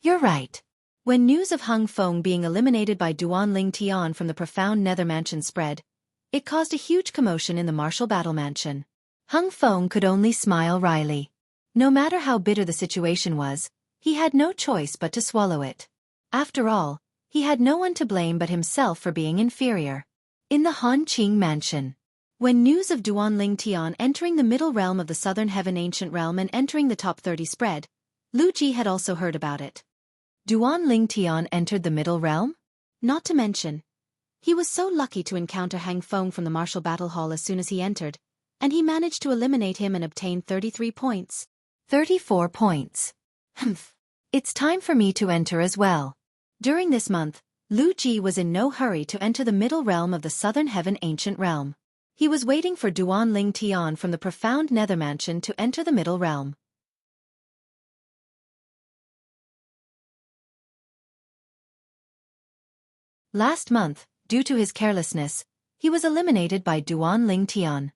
You're right. When news of Hang Feng being eliminated by Duan Ling Tian from the profound nether mansion spread, it caused a huge commotion in the Martial Battle Mansion. Hang Feng could only smile wryly. No matter how bitter the situation was, he had no choice but to swallow it. After all, he had no one to blame but himself for being inferior. In the Han Qing Mansion. When news of Duan Ling Tian entering the middle realm of the southern heaven ancient realm and entering the top 30 spread, Lu Ji had also heard about it. Duan Ling Tian entered the middle realm? Not to mention, he was so lucky to encounter Hang Feng from the Martial Battle Hall as soon as he entered, and he managed to eliminate him and obtain 33 points. 34 points. Humph. It's time for me to enter as well. During this month, Lu Ji was in no hurry to enter the middle realm of the southern heaven ancient realm. He was waiting for Duan Ling Tian from the profound nether mansion to enter the middle realm. Last month, due to his carelessness, he was eliminated by Duan Ling Tian.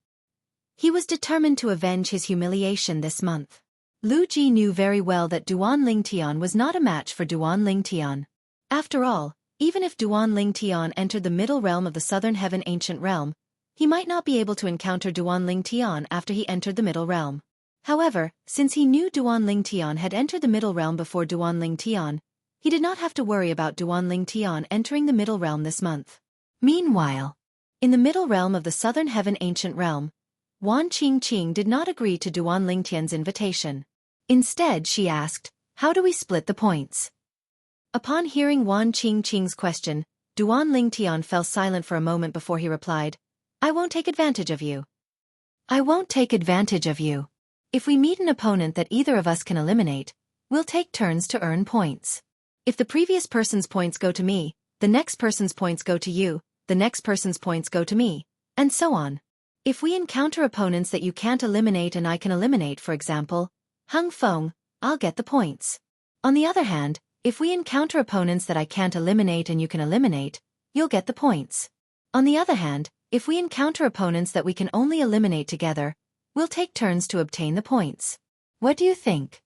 He was determined to avenge his humiliation this month. Lu Ji knew very well that Duan Ling Tian was not a match for Duan Ling Tian. After all, even if Duan Ling Tian entered the middle realm of the southern heaven ancient realm, he might not be able to encounter Duan Ling Tian after he entered the middle realm. However, since he knew Duan Ling Tian had entered the middle realm before Duan Ling Tian, he did not have to worry about Duan Ling Tian entering the middle realm this month. Meanwhile, in the middle realm of the southern heaven ancient realm, Wan Qing Qing did not agree to Duan Ling Tian's invitation. Instead, she asked, "How do we split the points?" Upon hearing Wan Qing Qing's question, Duan Ling Tian fell silent for a moment before he replied, "I won't take advantage of you. I won't take advantage of you. If we meet an opponent that either of us can eliminate, we'll take turns to earn points. If the previous person's points go to me, the next person's points go to you, the next person's points go to me, and so on. If we encounter opponents that you can't eliminate and I can eliminate, for example, Hang Feng, I'll get the points. On the other hand, if we encounter opponents that I can't eliminate and you can eliminate, you'll get the points. On the other hand, if we encounter opponents that we can only eliminate together, we'll take turns to obtain the points. What do you think?"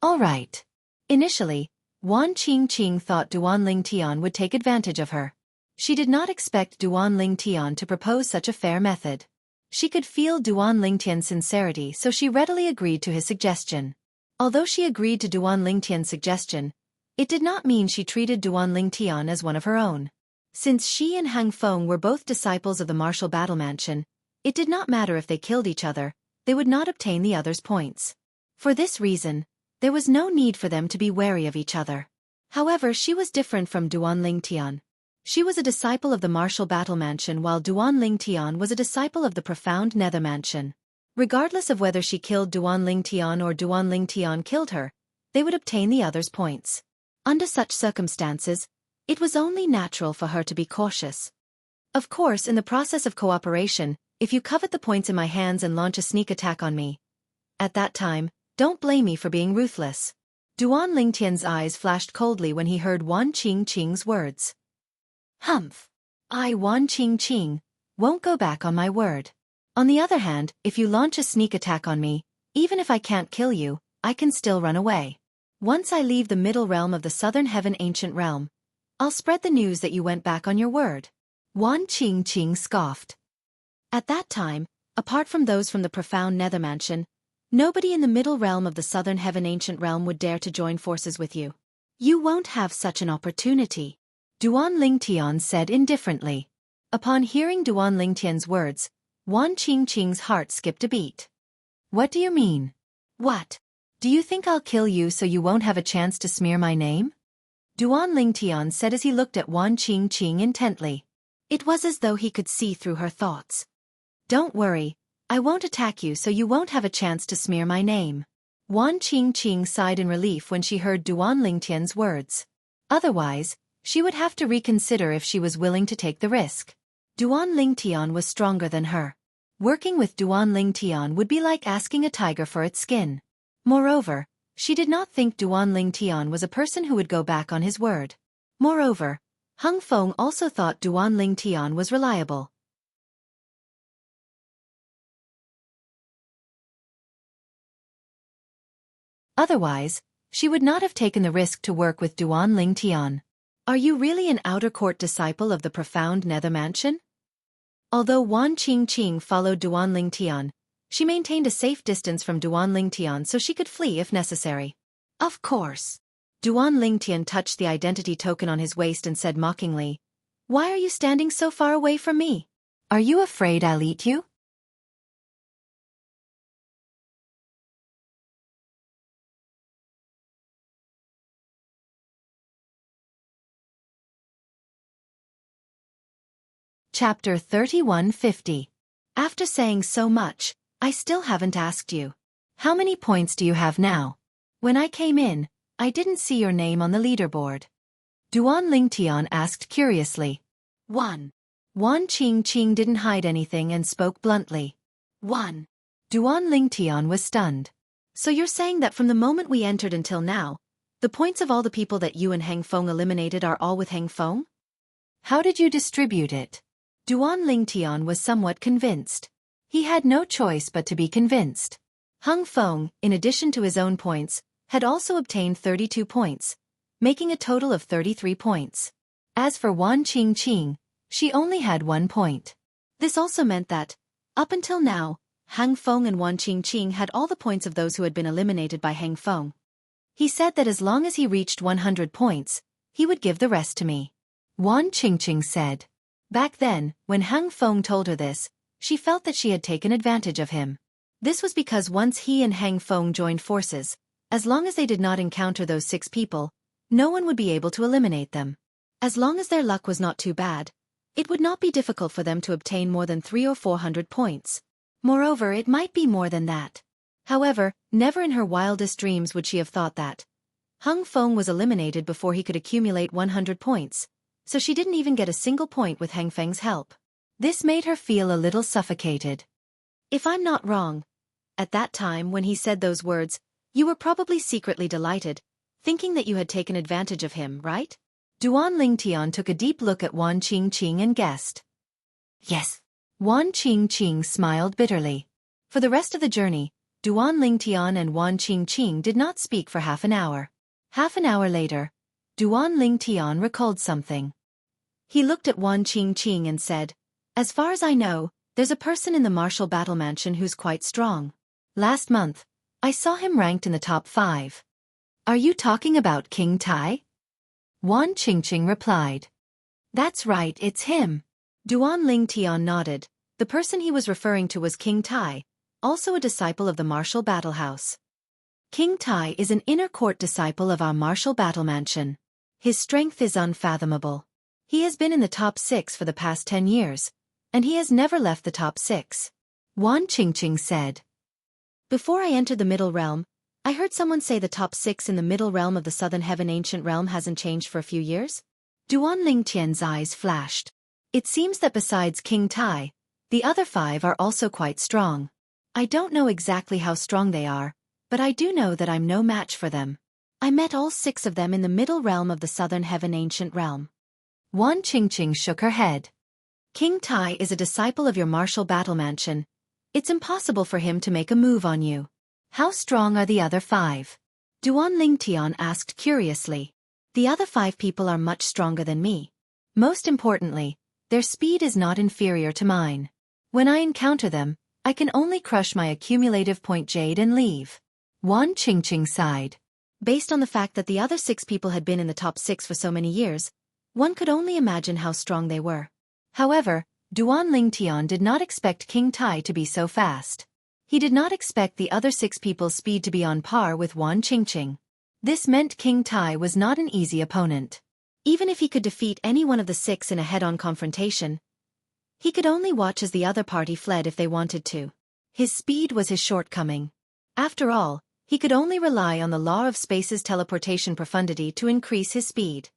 All right. Initially, Wan Qingqing thought Duan Lingtian would take advantage of her. She did not expect Duan Lingtian to propose such a fair method. She could feel Duan Lingtian's sincerity, so she readily agreed to his suggestion. Although she agreed to Duan Lingtian's suggestion, it did not mean she treated Duan Lingtian as one of her own. Since she and Hang Feng were both disciples of the martial battle mansion, it did not matter if they killed each other, they would not obtain the other's points. For this reason, there was no need for them to be wary of each other. However, she was different from Duan Lingtian. She was a disciple of the martial battle mansion while Duan Lingtian was a disciple of the profound nether mansion. Regardless of whether she killed Duan Lingtian or Duan Lingtian killed her, they would obtain the other's points. Under such circumstances, it was only natural for her to be cautious. Of course, in the process of cooperation, if you covet the points in my hands and launch a sneak attack on me, at that time, don't blame me for being ruthless. Duan Lingtian's eyes flashed coldly when he heard Wan Qingqing's words. Humph. I, Wan Qingqing, won't go back on my word. On the other hand, if you launch a sneak attack on me, even if I can't kill you, I can still run away. Once I leave the middle realm of the southern heaven ancient realm, I'll spread the news that you went back on your word. Wan Qingqing scoffed. At that time, apart from those from the profound nether mansion, nobody in the middle realm of the southern heaven ancient realm would dare to join forces with you. You won't have such an opportunity, Duan Lingtian said indifferently. Upon hearing Duan Lingtian's words, Wan Qingqing's heart skipped a beat. What do you mean? What? Do you think I'll kill you so you won't have a chance to smear my name? Duan Lingtian said as he looked at Wan Qingqing intently. It was as though he could see through her thoughts. Don't worry, I won't attack you so you won't have a chance to smear my name. Wan Qingqing sighed in relief when she heard Duan Lingtian's words. Otherwise, she would have to reconsider if she was willing to take the risk. Duan Lingtian was stronger than her. Working with Duan Lingtian would be like asking a tiger for its skin. Moreover, she did not think Duan Lingtian was a person who would go back on his word. Moreover, Hang Feng also thought Duan Lingtian was reliable. Otherwise, she would not have taken the risk to work with Duan Lingtian. Are you really an outer court disciple of the profound nether mansion? Although Wan Qingqing followed Duan Lingtian, she maintained a safe distance from Duan Lingtian so she could flee if necessary. Of course. Duan Lingtian touched the identity token on his waist and said mockingly, Why are you standing so far away from me? Are you afraid I'll eat you? Chapter 3150. After saying so much, I still haven't asked you. How many points do you have now? When I came in, I didn't see your name on the leaderboard. Duan Lingtian asked curiously. 1. Wan Qingqing didn't hide anything and spoke bluntly. 1. Duan Lingtian was stunned. So you're saying that from the moment we entered until now, the points of all the people that you and Hang Feng eliminated are all with Hang Feng? How did you distribute it? Duan Lingtian was somewhat convinced. He had no choice but to be convinced. Hang Feng, in addition to his own points, had also obtained 32 points, making a total of 33 points. As for Wan Qingqing, she only had 1 point. This also meant that, up until now, Hang Feng and Wan Qingqing had all the points of those who had been eliminated by Hang Feng. He said that as long as he reached 100 points, he would give the rest to me. Wan Qingqing said. Back then, when Hang Feng told her this, she felt that she had taken advantage of him. This was because once he and Hang Feng joined forces, as long as they did not encounter those 6 people, no one would be able to eliminate them. As long as their luck was not too bad, it would not be difficult for them to obtain more than 300 or 400 points. Moreover, it might be more than that. However, never in her wildest dreams would she have thought that. Hang Feng was eliminated before he could accumulate 100 points, so she didn't even get a single point with Hang Feng's help. This made her feel a little suffocated. If I'm not wrong, at that time when he said those words, you were probably secretly delighted, thinking that you had taken advantage of him, right? Duan Lingtian took a deep look at Wan Qingqing and guessed. Yes. Wan Qingqing smiled bitterly. For the rest of the journey, Duan Lingtian and Wan Qingqing did not speak for half an hour. Half an hour later, Duan Lingtian recalled something. He looked at Wan Qingqing and said, "As far as I know, there's a person in the martial battle mansion who's quite strong. Last month, I saw him ranked in the top 5. Are you talking about King Tai?" Wan Qingqing replied. "That's right, it's him." Duan Lingtian nodded. The person he was referring to was King Tai, also a disciple of the martial battle house. King Tai is an inner court disciple of our martial battle mansion. His strength is unfathomable. He has been in the top 6 for the past 10 years, and he has never left the top 6. Wan Qingqing said. "Before I entered the Middle Realm, I heard someone say the top 6 in the Middle Realm of the Southern Heaven Ancient Realm hasn't changed for a few years?" Duan Lingtian's eyes flashed. It seems that besides King Tai, the other 5 are also quite strong. I don't know exactly how strong they are, but I do know that I'm no match for them. I met all 6 of them in the Middle Realm of the Southern Heaven Ancient Realm. Wan Qingqing shook her head. "King Tai is a disciple of your martial battle mansion. It's impossible for him to make a move on you." "How strong are the other 5? Duan Lingtian asked curiously. "The other 5 people are much stronger than me. Most importantly, their speed is not inferior to mine. When I encounter them, I can only crush my accumulative point jade and leave." Wan Qingqing sighed. Based on the fact that the other 6 people had been in the top 6 for so many years, one could only imagine how strong they were. However, Duan Lingtian did not expect King Tai to be so fast. He did not expect the other 6 people's speed to be on par with Wan Qingqing. This meant King Tai was not an easy opponent. Even if he could defeat any one of the 6 in a head-on confrontation, he could only watch as the other party fled if they wanted to. His speed was his shortcoming. After all, he could only rely on the law of space's teleportation profundity to increase his speed.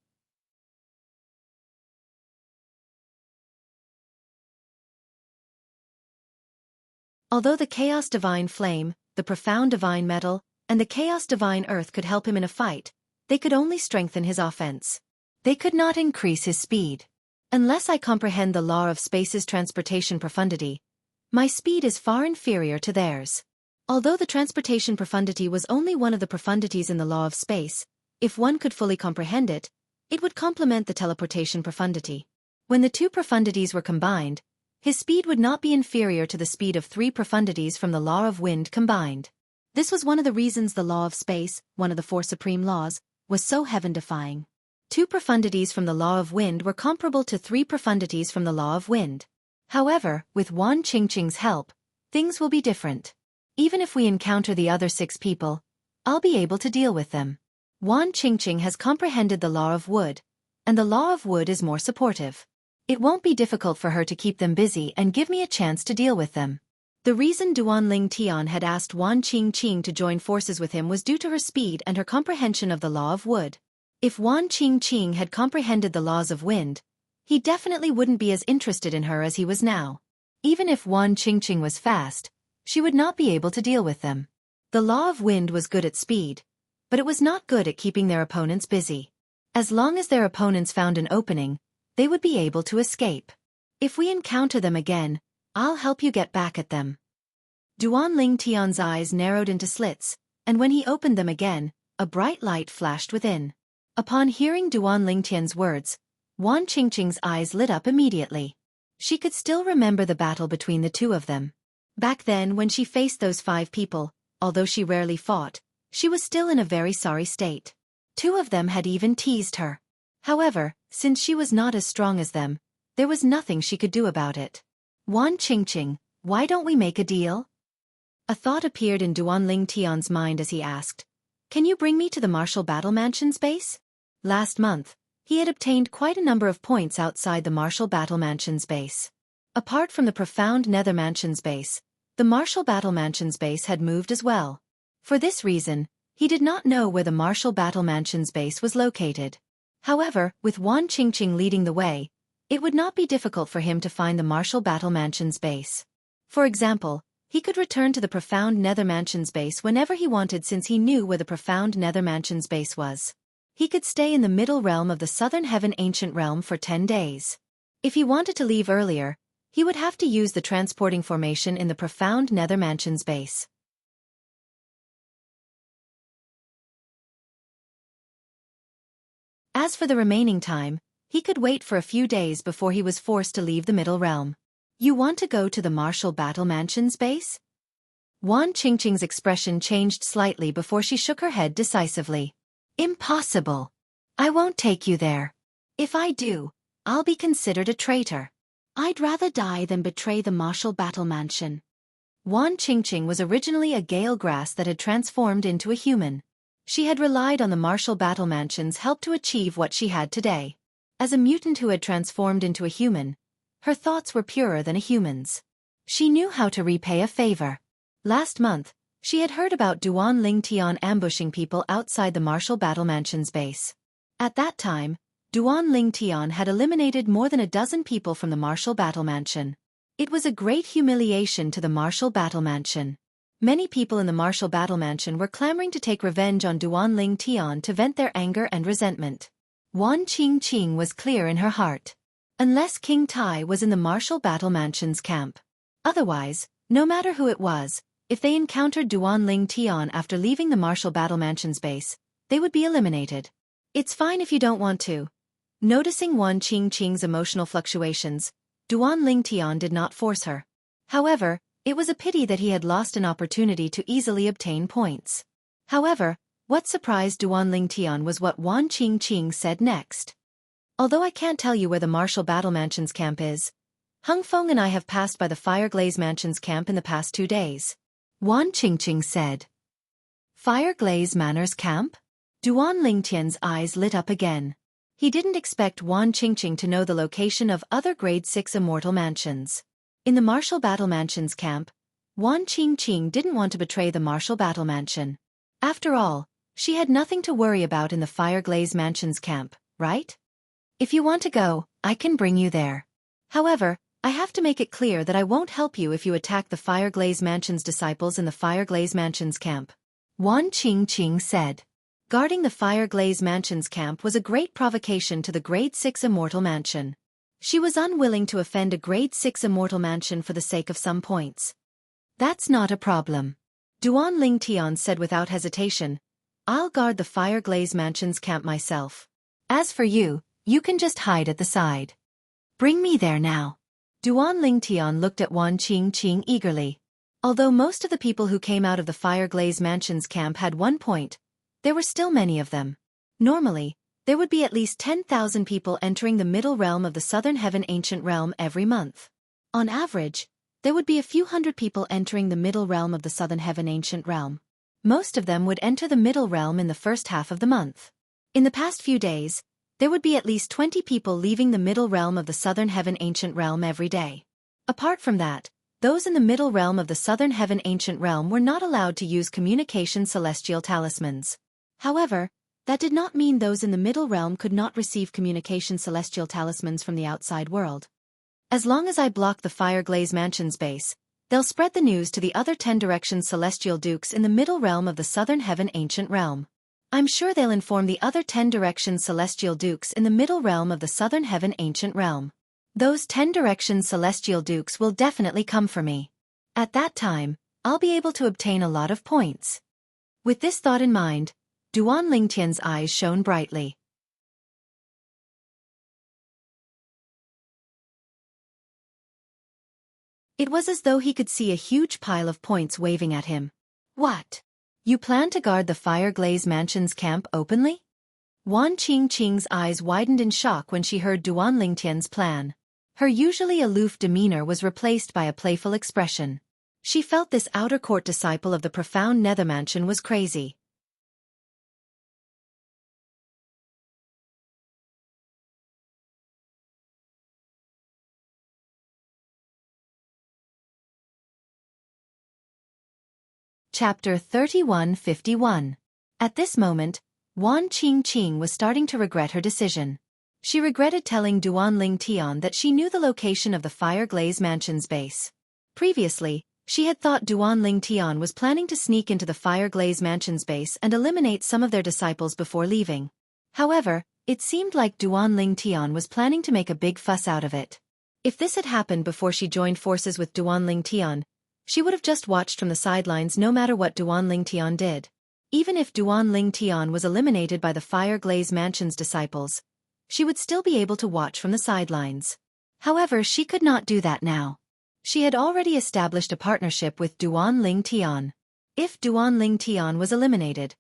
Although the Chaos Divine Flame, the Profound Divine Metal, and the Chaos Divine Earth could help him in a fight, they could only strengthen his offense. They could not increase his speed. Unless I comprehend the law of space's transportation profundity, my speed is far inferior to theirs. Although the transportation profundity was only one of the profundities in the law of space, if one could fully comprehend it, it would complement the teleportation profundity. When the 2 profundities were combined, his speed would not be inferior to the speed of 3 profundities from the law of wind combined. This was one of the reasons the law of space, one of the 4 supreme laws, was so heaven-defying. 2 profundities from the law of wind were comparable to 3 profundities from the law of wind. However, with Wan Qingqing's help, things will be different. Even if we encounter the other 6 people, I'll be able to deal with them. Wan Qingqing has comprehended the law of wood, and the law of wood is more supportive. It won't be difficult for her to keep them busy and give me a chance to deal with them. The reason Duan Lingtian had asked Wan Qingqing to join forces with him was due to her speed and her comprehension of the law of wood. If Wan Qingqing had comprehended the laws of wind, he definitely wouldn't be as interested in her as he was now. Even if Wan Qingqing was fast, she would not be able to deal with them. The law of wind was good at speed, but it was not good at keeping their opponents busy. As long as their opponents found an opening, they would be able to escape. If we encounter them again, I'll help you get back at them. Duan Lingtian's eyes narrowed into slits, and when he opened them again, a bright light flashed within. Upon hearing Duan Lingtian's words, Wan Qingqing's eyes lit up immediately. She could still remember the battle between the 2 of them. Back then, when she faced those 5 people, although she rarely fought, she was still in a very sorry state. 2 of them had even teased her. However, since she was not as strong as them, there was nothing she could do about it. "Wan Qingqing, why don't we make a deal?" A thought appeared in Duan Lingtian's mind as he asked, "Can you bring me to the Martial Battle Mansion's base?" Last month, he had obtained quite a number of points outside the Martial Battle Mansion's base. Apart from the Profound Nether Mansion's base, the Martial Battle Mansion's base had moved as well. For this reason, he did not know where the Martial Battle Mansion's base was located. However, with Wan Qingqing leading the way, it would not be difficult for him to find the Martial Battle Mansion's base. For example, he could return to the Profound Nether Mansion's base whenever he wanted since he knew where the Profound Nether Mansion's base was. He could stay in the middle realm of the Southern Heaven Ancient Realm for 10 days. If he wanted to leave earlier, he would have to use the transporting formation in the Profound Nether Mansion's base. As for the remaining time, he could wait for a few days before he was forced to leave the Middle Realm. You want to go to the Martial Battle Mansion's base? Wan Qingqing's expression changed slightly before she shook her head decisively. Impossible. I won't take you there. If I do, I'll be considered a traitor. I'd rather die than betray the Martial Battle Mansion. Wan Qingqing was originally a gale grass that had transformed into a human. She had relied on the Martial Battle Mansion's help to achieve what she had today. As a mutant who had transformed into a human, her thoughts were purer than a human's. She knew how to repay a favor. Last month, she had heard about Duan Ling Tian ambushing people outside the Martial Battle Mansion's base. At that time, Duan Ling Tian had eliminated more than a dozen people from the Martial Battle Mansion. It was a great humiliation to the Martial Battle Mansion. Many people in the Martial Battle Mansion were clamoring to take revenge on Duan Ling Tian to vent their anger and resentment. Wan Qingqing was clear in her heart. Unless King Tai was in the Martial Battle Mansion's camp. Otherwise, no matter who it was, if they encountered Duan Ling Tian after leaving the Martial Battle Mansion's base, they would be eliminated. It's fine if you don't want to. Noticing Wan Qingqing's emotional fluctuations, Duan Ling Tian did not force her. However, it was a pity that he had lost an opportunity to easily obtain points. However, what surprised Duan Ling Tian was what Wan Qingqing said next. Although I can't tell you where the Martial Battle Mansion's camp is, Hung Feng and I have passed by the Fireglaze Mansion's camp in the past 2 days. Wan Qingqing said. Fireglaze Manor's camp? Duan Lingtian's eyes lit up again. He didn't expect Wan Qingqing to know the location of other Grade 6 immortal mansions. In the Martial Battle Mansion's camp, Wan Qingqing didn't want to betray the Martial Battle Mansion. After all, she had nothing to worry about in the Fireglaze Mansion's camp, right? If you want to go, I can bring you there. However, I have to make it clear that I won't help you if you attack the Fireglaze Mansion's disciples in the Fireglaze Mansion's camp. Wan Qingqing said. Guarding the Fireglaze Mansion's camp was a great provocation to the Grade 6 Immortal Mansion. She was unwilling to offend a Grade 6 Immortal Mansion for the sake of some points. That's not a problem. Duan Ling Tian said without hesitation. I'll guard the Fireglaze Mansion's camp myself. As for you, you can just hide at the side. Bring me there now. Duan Ling Tian looked at Wan Qingqing eagerly. Although most of the people who came out of the Fireglaze Mansion's camp had 1 point, there were still many of them. Normally, there would be at least 10,000 people entering the Middle Realm of the Southern Heaven Ancient Realm every month. On average, there would be a few hundred people entering the Middle Realm of the Southern Heaven Ancient Realm. Most of them would enter the Middle Realm in the first half of the month. In the past few days, there would be at least 20 people leaving the Middle Realm of the Southern Heaven Ancient Realm every day. Apart from that, those in the Middle Realm of the Southern Heaven Ancient Realm were not allowed to use communication celestial talismans. However, that did not mean those in the Middle Realm could not receive communication celestial talismans from the outside world. As long as I block the Fireglaze Mansion's base, they'll spread the news to the other 10 Directions Celestial Dukes in the Middle Realm of the Southern Heaven Ancient Realm. I'm sure they'll inform the other 10 Directions Celestial Dukes in the Middle Realm of the Southern Heaven Ancient Realm. Those 10 Directions Celestial Dukes will definitely come for me. At that time, I'll be able to obtain a lot of points. With this thought in mind, Duan Lingtian's eyes shone brightly. It was as though he could see a huge pile of points waving at him. What? You plan to guard the Fireglaze Mansion's camp openly? Wan Qingqing's eyes widened in shock when she heard Duan Lingtian's plan. Her usually aloof demeanor was replaced by a playful expression. She felt this outer court disciple of the profound Nether Mansion was crazy. Chapter 3151. At this moment, Wan Qingqing was starting to regret her decision. She regretted telling Duan Ling Tian that she knew the location of the Fireglaze Mansion's base. Previously, she had thought Duan Ling Tian was planning to sneak into the Fireglaze Mansion's base and eliminate some of their disciples before leaving. However, it seemed like Duan Ling Tian was planning to make a big fuss out of it. If this had happened before she joined forces with Duan Ling Tian, she would have just watched from the sidelines no matter what Duan Ling Tian did. Even if Duan Ling Tian was eliminated by the Fire Glaze Mansion's disciples, she would still be able to watch from the sidelines. However, she could not do that now. She had already established a partnership with Duan Ling Tian. If Duan Ling Tian was eliminated,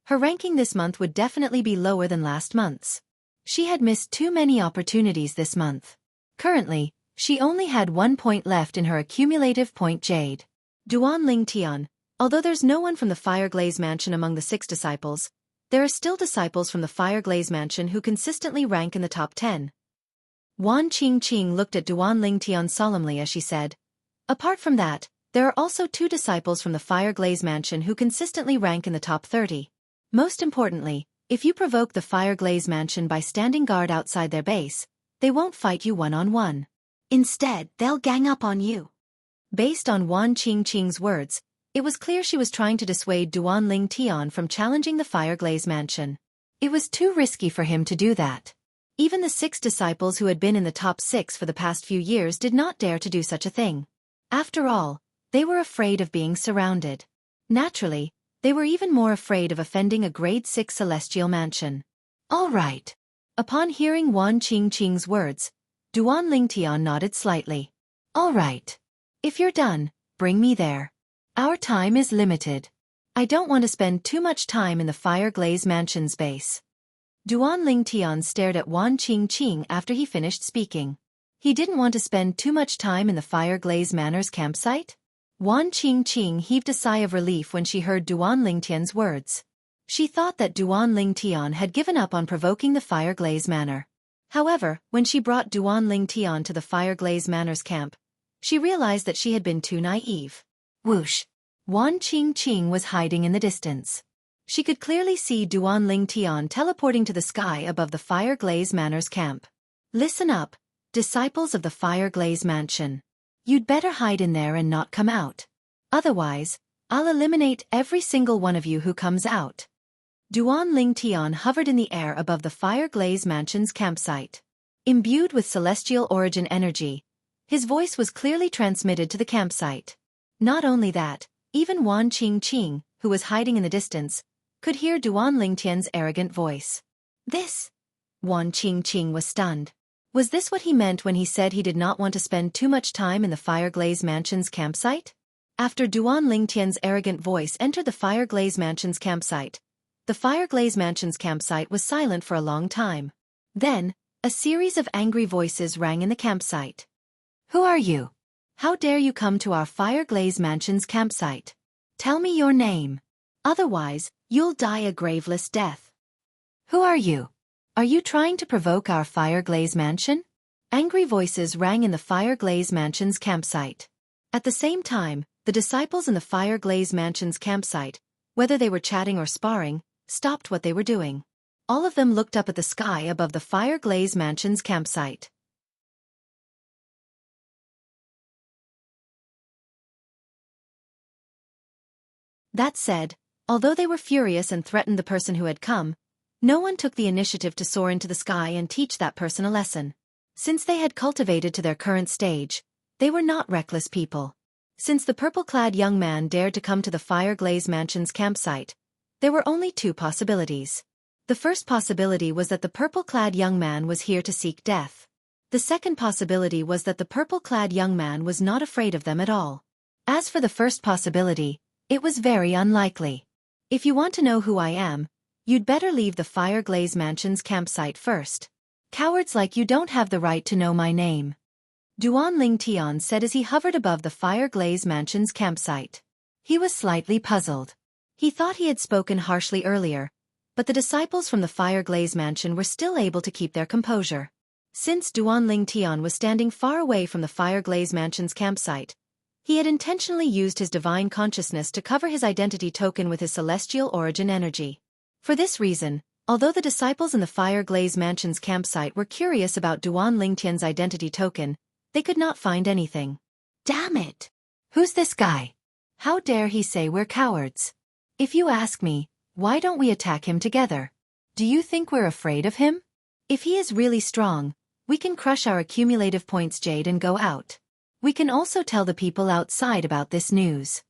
her ranking this month would definitely be lower than last month's. She had missed too many opportunities this month. Currently, she only had 1 point left in her accumulative point jade. Duan Ling Tian, although there's no one from the Fire Glaze Mansion among the 6 disciples, there are still disciples from the Fire Glaze Mansion who consistently rank in the top 10. Wan Qingqing looked at Duan Ling Tian solemnly as she said, "Apart from that, there are also 2 disciples from the Fire Glaze Mansion who consistently rank in the top 30. Most importantly, if you provoke the Fire Glaze Mansion by standing guard outside their base, they won't fight you one-on-one. Instead, they'll gang up on you." Based on Wan Qingqing's words, it was clear she was trying to dissuade Duan Ling Tian from challenging the Fire Glaze Mansion. It was too risky for him to do that. Even the 6 disciples who had been in the top 6 for the past few years did not dare to do such a thing. After all, they were afraid of being surrounded. Naturally, they were even more afraid of offending a grade 6 celestial mansion. All right. Upon hearing Wan Qingqing's words, Duan Ling Tian nodded slightly. All right. If you're done, bring me there. Our time is limited. I don't want to spend too much time in the Fire Glaze Mansion's base. Duan Ling Tian stared at Wan Qingqing after he finished speaking. He didn't want to spend too much time in the Fire Glaze Manor's campsite? Wan Qingqing heaved a sigh of relief when she heard Duan Ling Tian's words. She thought that Duan Ling Tian had given up on provoking the Fire Glaze Manor. However, when she brought Duan Ling Tian to the Fire Glaze Manor's camp, she realized that she had been too naive. Whoosh! Wan Qingqing was hiding in the distance. She could clearly see Duan Ling Tian teleporting to the sky above the Fire Glaze Manor's camp. Listen up, disciples of the Fire Glaze Mansion. You'd better hide in there and not come out. Otherwise, I'll eliminate every single one of you who comes out. Duan Ling Tian hovered in the air above the Fire Glaze Mansion's campsite. Imbued with celestial origin energy, his voice was clearly transmitted to the campsite. Not only that, even Wan Qingqing, who was hiding in the distance, could hear Duan Ling Tian's arrogant voice. This? Wan Qingqing was stunned. Was this what he meant when he said he did not want to spend too much time in the Fire Glaze Mansion's campsite? After Duan Ling Tian's arrogant voice entered the Fire Glaze Mansion's campsite, the Fire Glaze Mansion's campsite was silent for a long time. Then, a series of angry voices rang in the campsite. Who are you? How dare you come to our Fire Glaze Mansion's campsite? Tell me your name. Otherwise, you'll die a graveless death. Who are you? Are you trying to provoke our Fire Glaze Mansion? Angry voices rang in the Fire Glaze Mansion's campsite. At the same time, the disciples in the Fire Glaze Mansion's campsite, whether they were chatting or sparring, stopped what they were doing. All of them looked up at the sky above the Fire Glaze Mansion's campsite. That said, although they were furious and threatened the person who had come, no one took the initiative to soar into the sky and teach that person a lesson. Since they had cultivated to their current stage, they were not reckless people. Since the purple-clad young man dared to come to the Fire Glaze Mansion's campsite, there were only 2 possibilities. The first possibility was that the purple-clad young man was here to seek death. The second possibility was that the purple-clad young man was not afraid of them at all. As for the first possibility, it was very unlikely. If you want to know who I am, you'd better leave the Fire Glaze Mansion's campsite first. Cowards like you don't have the right to know my name. Duan Ling Tian said as he hovered above the Fire Glaze Mansion's campsite. He was slightly puzzled. He thought he had spoken harshly earlier, but the disciples from the Fire Glaze Mansion were still able to keep their composure. Since Duan Ling Tian was standing far away from the Fire Glaze Mansion's campsite, he had intentionally used his divine consciousness to cover his identity token with his celestial origin energy. For this reason, although the disciples in the Fire Glaze Mansion's campsite were curious about Duan Ling Tian's identity token, they could not find anything. Damn it! Who's this guy? How dare he say we're cowards? If you ask me, why don't we attack him together? Do you think we're afraid of him? If he is really strong, we can crush our accumulative points jade and go out. We can also tell the people outside about this news.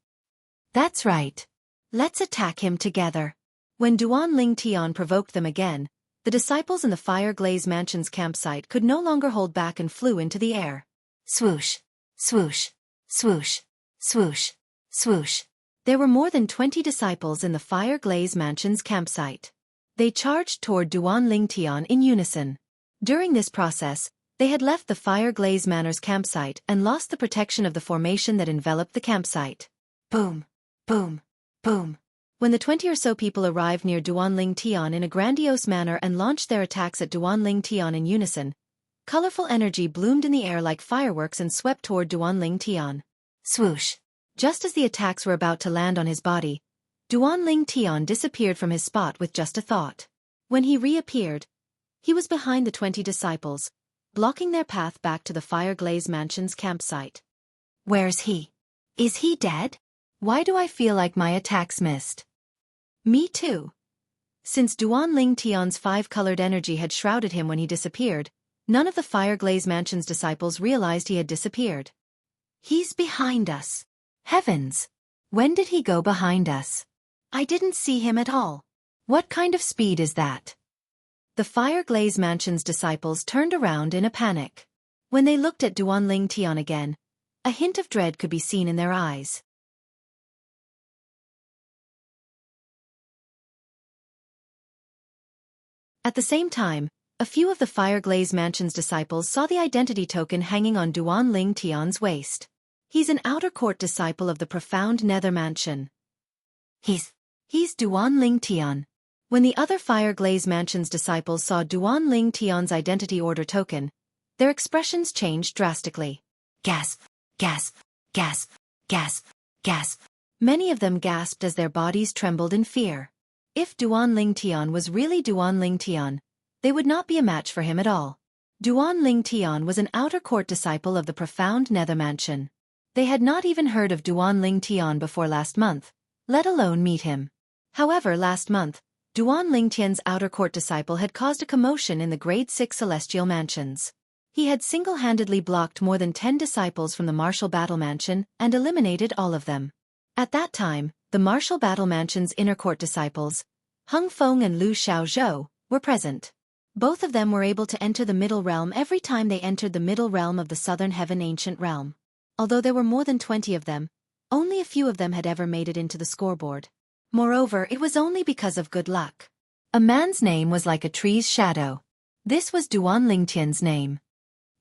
That's right. Let's attack him together. When Duan Ling Tian provoked them again, the disciples in the Fire Glaze Mansion's campsite could no longer hold back and flew into the air. Swoosh, swoosh, swoosh, swoosh, swoosh. There were more than 20 disciples in the Fire Glaze Mansion's campsite. They charged toward Duan Ling Tian in unison. During this process, they had left the Fire Glaze Manor's campsite and lost the protection of the formation that enveloped the campsite. Boom, boom, boom. When the 20 or so people arrived near Duan Ling Tian in a grandiose manner and launched their attacks at Duan Ling Tian in unison, colorful energy bloomed in the air like fireworks and swept toward Duan Ling Tian. Swoosh. Just as the attacks were about to land on his body, Duan Ling Tian disappeared from his spot with just a thought. When he reappeared, he was behind the 20 disciples, blocking their path back to the Fire Glaze Mansion's campsite. Where's he? Is he dead? Why do I feel like my attacks missed? Me too. Since Duan Ling Tian's five-colored energy had shrouded him when he disappeared, none of the Fire Glaze Mansion's disciples realized he had disappeared. He's behind us. Heavens! When did he go behind us? I didn't see him at all. What kind of speed is that? The Fire Glaze Mansion's disciples turned around in a panic. When they looked at Duan Ling Tian again, a hint of dread could be seen in their eyes. At the same time, a few of the Fire Glaze Mansion's disciples saw the identity token hanging on Duan Ling Tian's waist. He's an outer court disciple of the profound Nether Mansion. He's Duan Ling Tian. When the other Fire Glaze Mansion's disciples saw Duan Ling Tian's identity order token, their expressions changed drastically. Gasp, gasp, gasp, gasp, gasp. Many of them gasped as their bodies trembled in fear. If Duan Ling Tian was really Duan Ling Tian, they would not be a match for him at all. Duan Ling Tian was an outer court disciple of the profound Nether Mansion. They had not even heard of Duan Ling Tian before last month, let alone meet him. However, last month, Duan Ling Tian's outer court disciple had caused a commotion in the Grade 6 Celestial Mansions. He had single-handedly blocked more than 10 disciples from the Martial Battle Mansion and eliminated all of them. At that time, the Martial Battle Mansion's inner court disciples, Hung Feng and Lu Xiaozhou, were present. Both of them were able to enter the Middle Realm every time they entered the Middle Realm of the Southern Heaven Ancient Realm. Although there were more than 20 of them, only a few of them had ever made it into the scoreboard. Moreover, it was only because of good luck. A man's name was like a tree's shadow. This was Duan Ling Tian's name.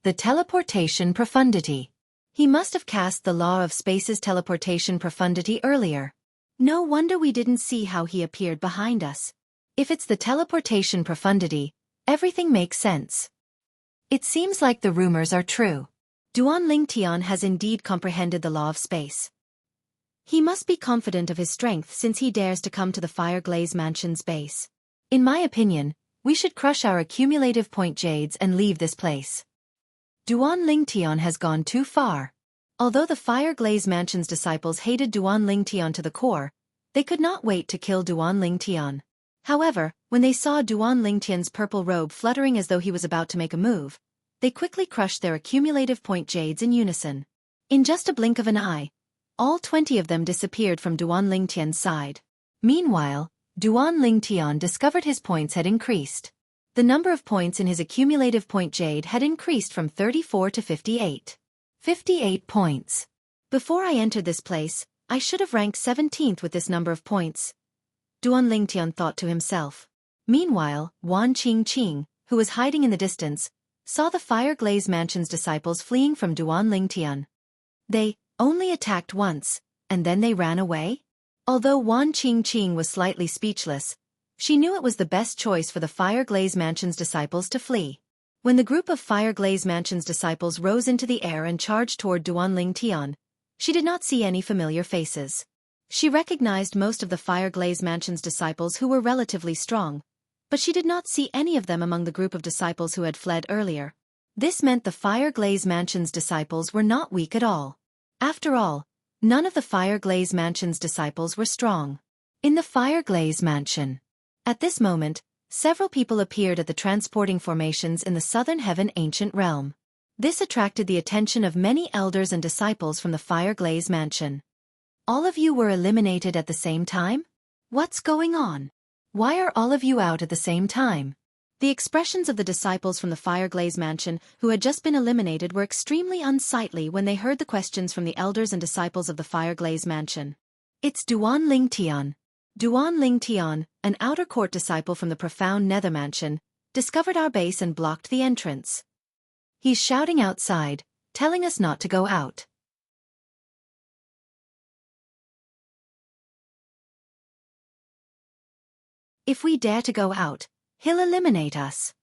The teleportation profundity. He must have cast the law of space's teleportation profundity earlier. No wonder we didn't see how he appeared behind us. If it's the teleportation profundity, everything makes sense. It seems like the rumors are true. Duan Ling Tian has indeed comprehended the law of space. He must be confident of his strength since he dares to come to the Fire Glaze Mansion's base. In my opinion, we should crush our accumulative point jades and leave this place. Duan Ling Tian has gone too far. Although the Fire Glaze Mansion's disciples hated Duan Ling Tian to the core, they could not wait to kill Duan Ling Tian. However, when they saw Duan Ling Tian's purple robe fluttering as though he was about to make a move, they quickly crushed their accumulative point jades in unison. In just a blink of an eye, all 20 of them disappeared from Duan Ling Tian's side. Meanwhile, Duan Ling Tian discovered his points had increased. The number of points in his accumulative point jade had increased from 34 to 58. 58 points. Before I entered this place, I should have ranked 17th with this number of points, Duan Ling Tian thought to himself. Meanwhile, Wan Qingqing, who was hiding in the distance, saw the Fire Glaze Mansion's disciples fleeing from Duan Ling Tian. They only attacked once, and then they ran away? Although Wan Qingqing was slightly speechless, she knew it was the best choice for the Fire Glaze Mansion's disciples to flee. When the group of Fire Glaze Mansion's disciples rose into the air and charged toward Duan Ling Tian, she did not see any familiar faces. She recognized most of the Fire Glaze Mansion's disciples who were relatively strong, but she did not see any of them among the group of disciples who had fled earlier. This meant the Fire Glaze Mansion's disciples were not weak at all. After all, none of the Fire Glaze Mansion's disciples were strong. In the Fire Glaze Mansion. At this moment, several people appeared at the transporting formations in the Southern Heaven Ancient Realm. This attracted the attention of many elders and disciples from the Fire Glaze Mansion. All of you were eliminated at the same time? What's going on? Why are all of you out at the same time? The expressions of the disciples from the Fireglaze Mansion who had just been eliminated were extremely unsightly when they heard the questions from the elders and disciples of the Fireglaze Mansion. It's Duan Ling Tian. Duan Ling Tian, an outer court disciple from the profound Nether Mansion, discovered our base and blocked the entrance. He's shouting outside, telling us not to go out. If we dare to go out, he'll eliminate us.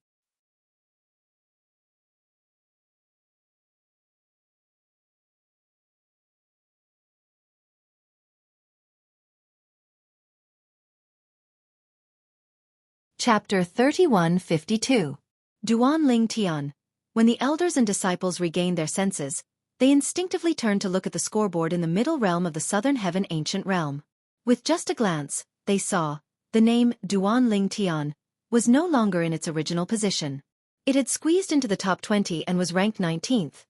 Chapter 3152. Duan Ling Tian. When the elders and disciples regained their senses, they instinctively turned to look at the scoreboard in the middle realm of the Southern Heaven Ancient Realm. With just a glance, they saw the name Duan Ling Tian was no longer in its original position. It had squeezed into the top 20 and was ranked 19th.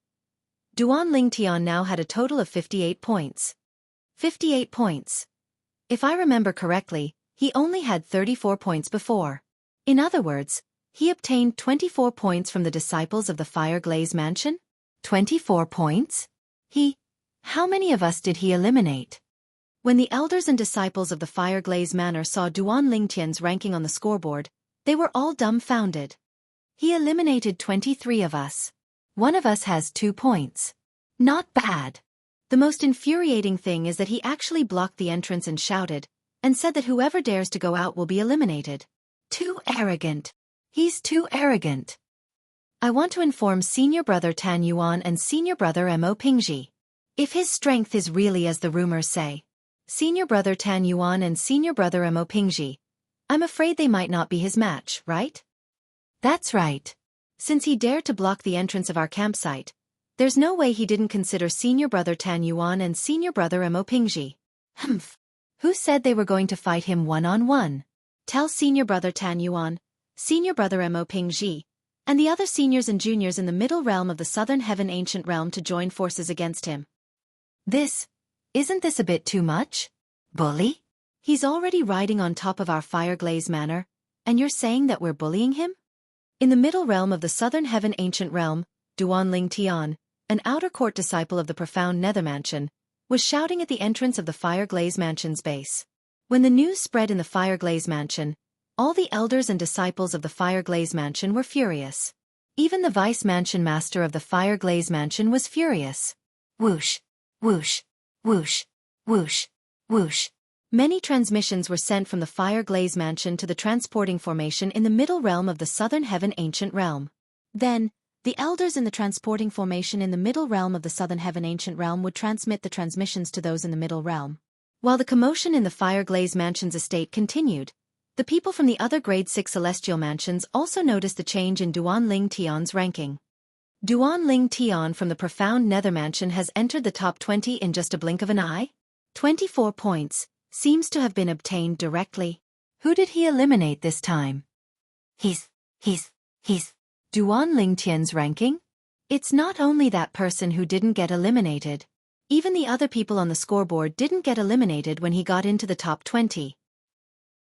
Duan Ling Tian now had a total of 58 points. 58 points. If I remember correctly, he only had 34 points before. In other words, he obtained 24 points from the disciples of the Fireglaze Mansion? 24 points? How many of us did he eliminate? When the elders and disciples of the Fireglaze Manor saw Duan Ling Tian's ranking on the scoreboard, they were all dumbfounded. He eliminated 23 of us. One of us has 2 points. Not bad. The most infuriating thing is that he actually blocked the entrance and shouted, and said that whoever dares to go out will be eliminated. Too arrogant. He's too arrogant. I want to inform Senior Brother Tan Yuan and Senior Brother Mo Pingji. If his strength is really as the rumors say, Senior Brother Tan Yuan and Senior Brother Mo Pingji, I'm afraid they might not be his match, right? That's right. Since he dared to block the entrance of our campsite, there's no way he didn't consider Senior Brother Tan Yuan and Senior Brother Mo Pingji. Humph. Who said they were going to fight him one-on-one? Tell Senior Brother Tan Yuan, Senior Brother Mo Pingji, and the other seniors and juniors in the middle realm of the Southern Heaven Ancient Realm to join forces against him. Isn't this a bit too much? Bully? He's already riding on top of our Fireglaze Manor, and you're saying that we're bullying him? In the middle realm of the Southern Heaven Ancient Realm, Duan Ling Tian, an outer court disciple of the profound Nether Mansion, was shouting at the entrance of the Fireglaze Mansion's base. When the news spread in the Fireglaze Mansion, all the elders and disciples of the Fireglaze Mansion were furious. Even the Vice Mansion Master of the Fireglaze Mansion was furious. Whoosh, whoosh, whoosh, whoosh, whoosh. Many transmissions were sent from the Fireglaze Mansion to the transporting formation in the middle realm of the Southern Heaven Ancient Realm. Then, the elders in the transporting formation in the middle realm of the Southern Heaven Ancient Realm would transmit the transmissions to those in the middle realm. While the commotion in the Fireglaze Mansion's estate continued, the people from the other Grade 6 Celestial Mansions also noticed the change in Duan Ling Tian's ranking. Duan Ling Tian from the profound Nether Mansion has entered the top 20 in just a blink of an eye. 24 points seems to have been obtained directly. Who did he eliminate this time? He's Duan Ling Tian's ranking? It's not only that person who didn't get eliminated. Even the other people on the scoreboard didn't get eliminated when he got into the top 20.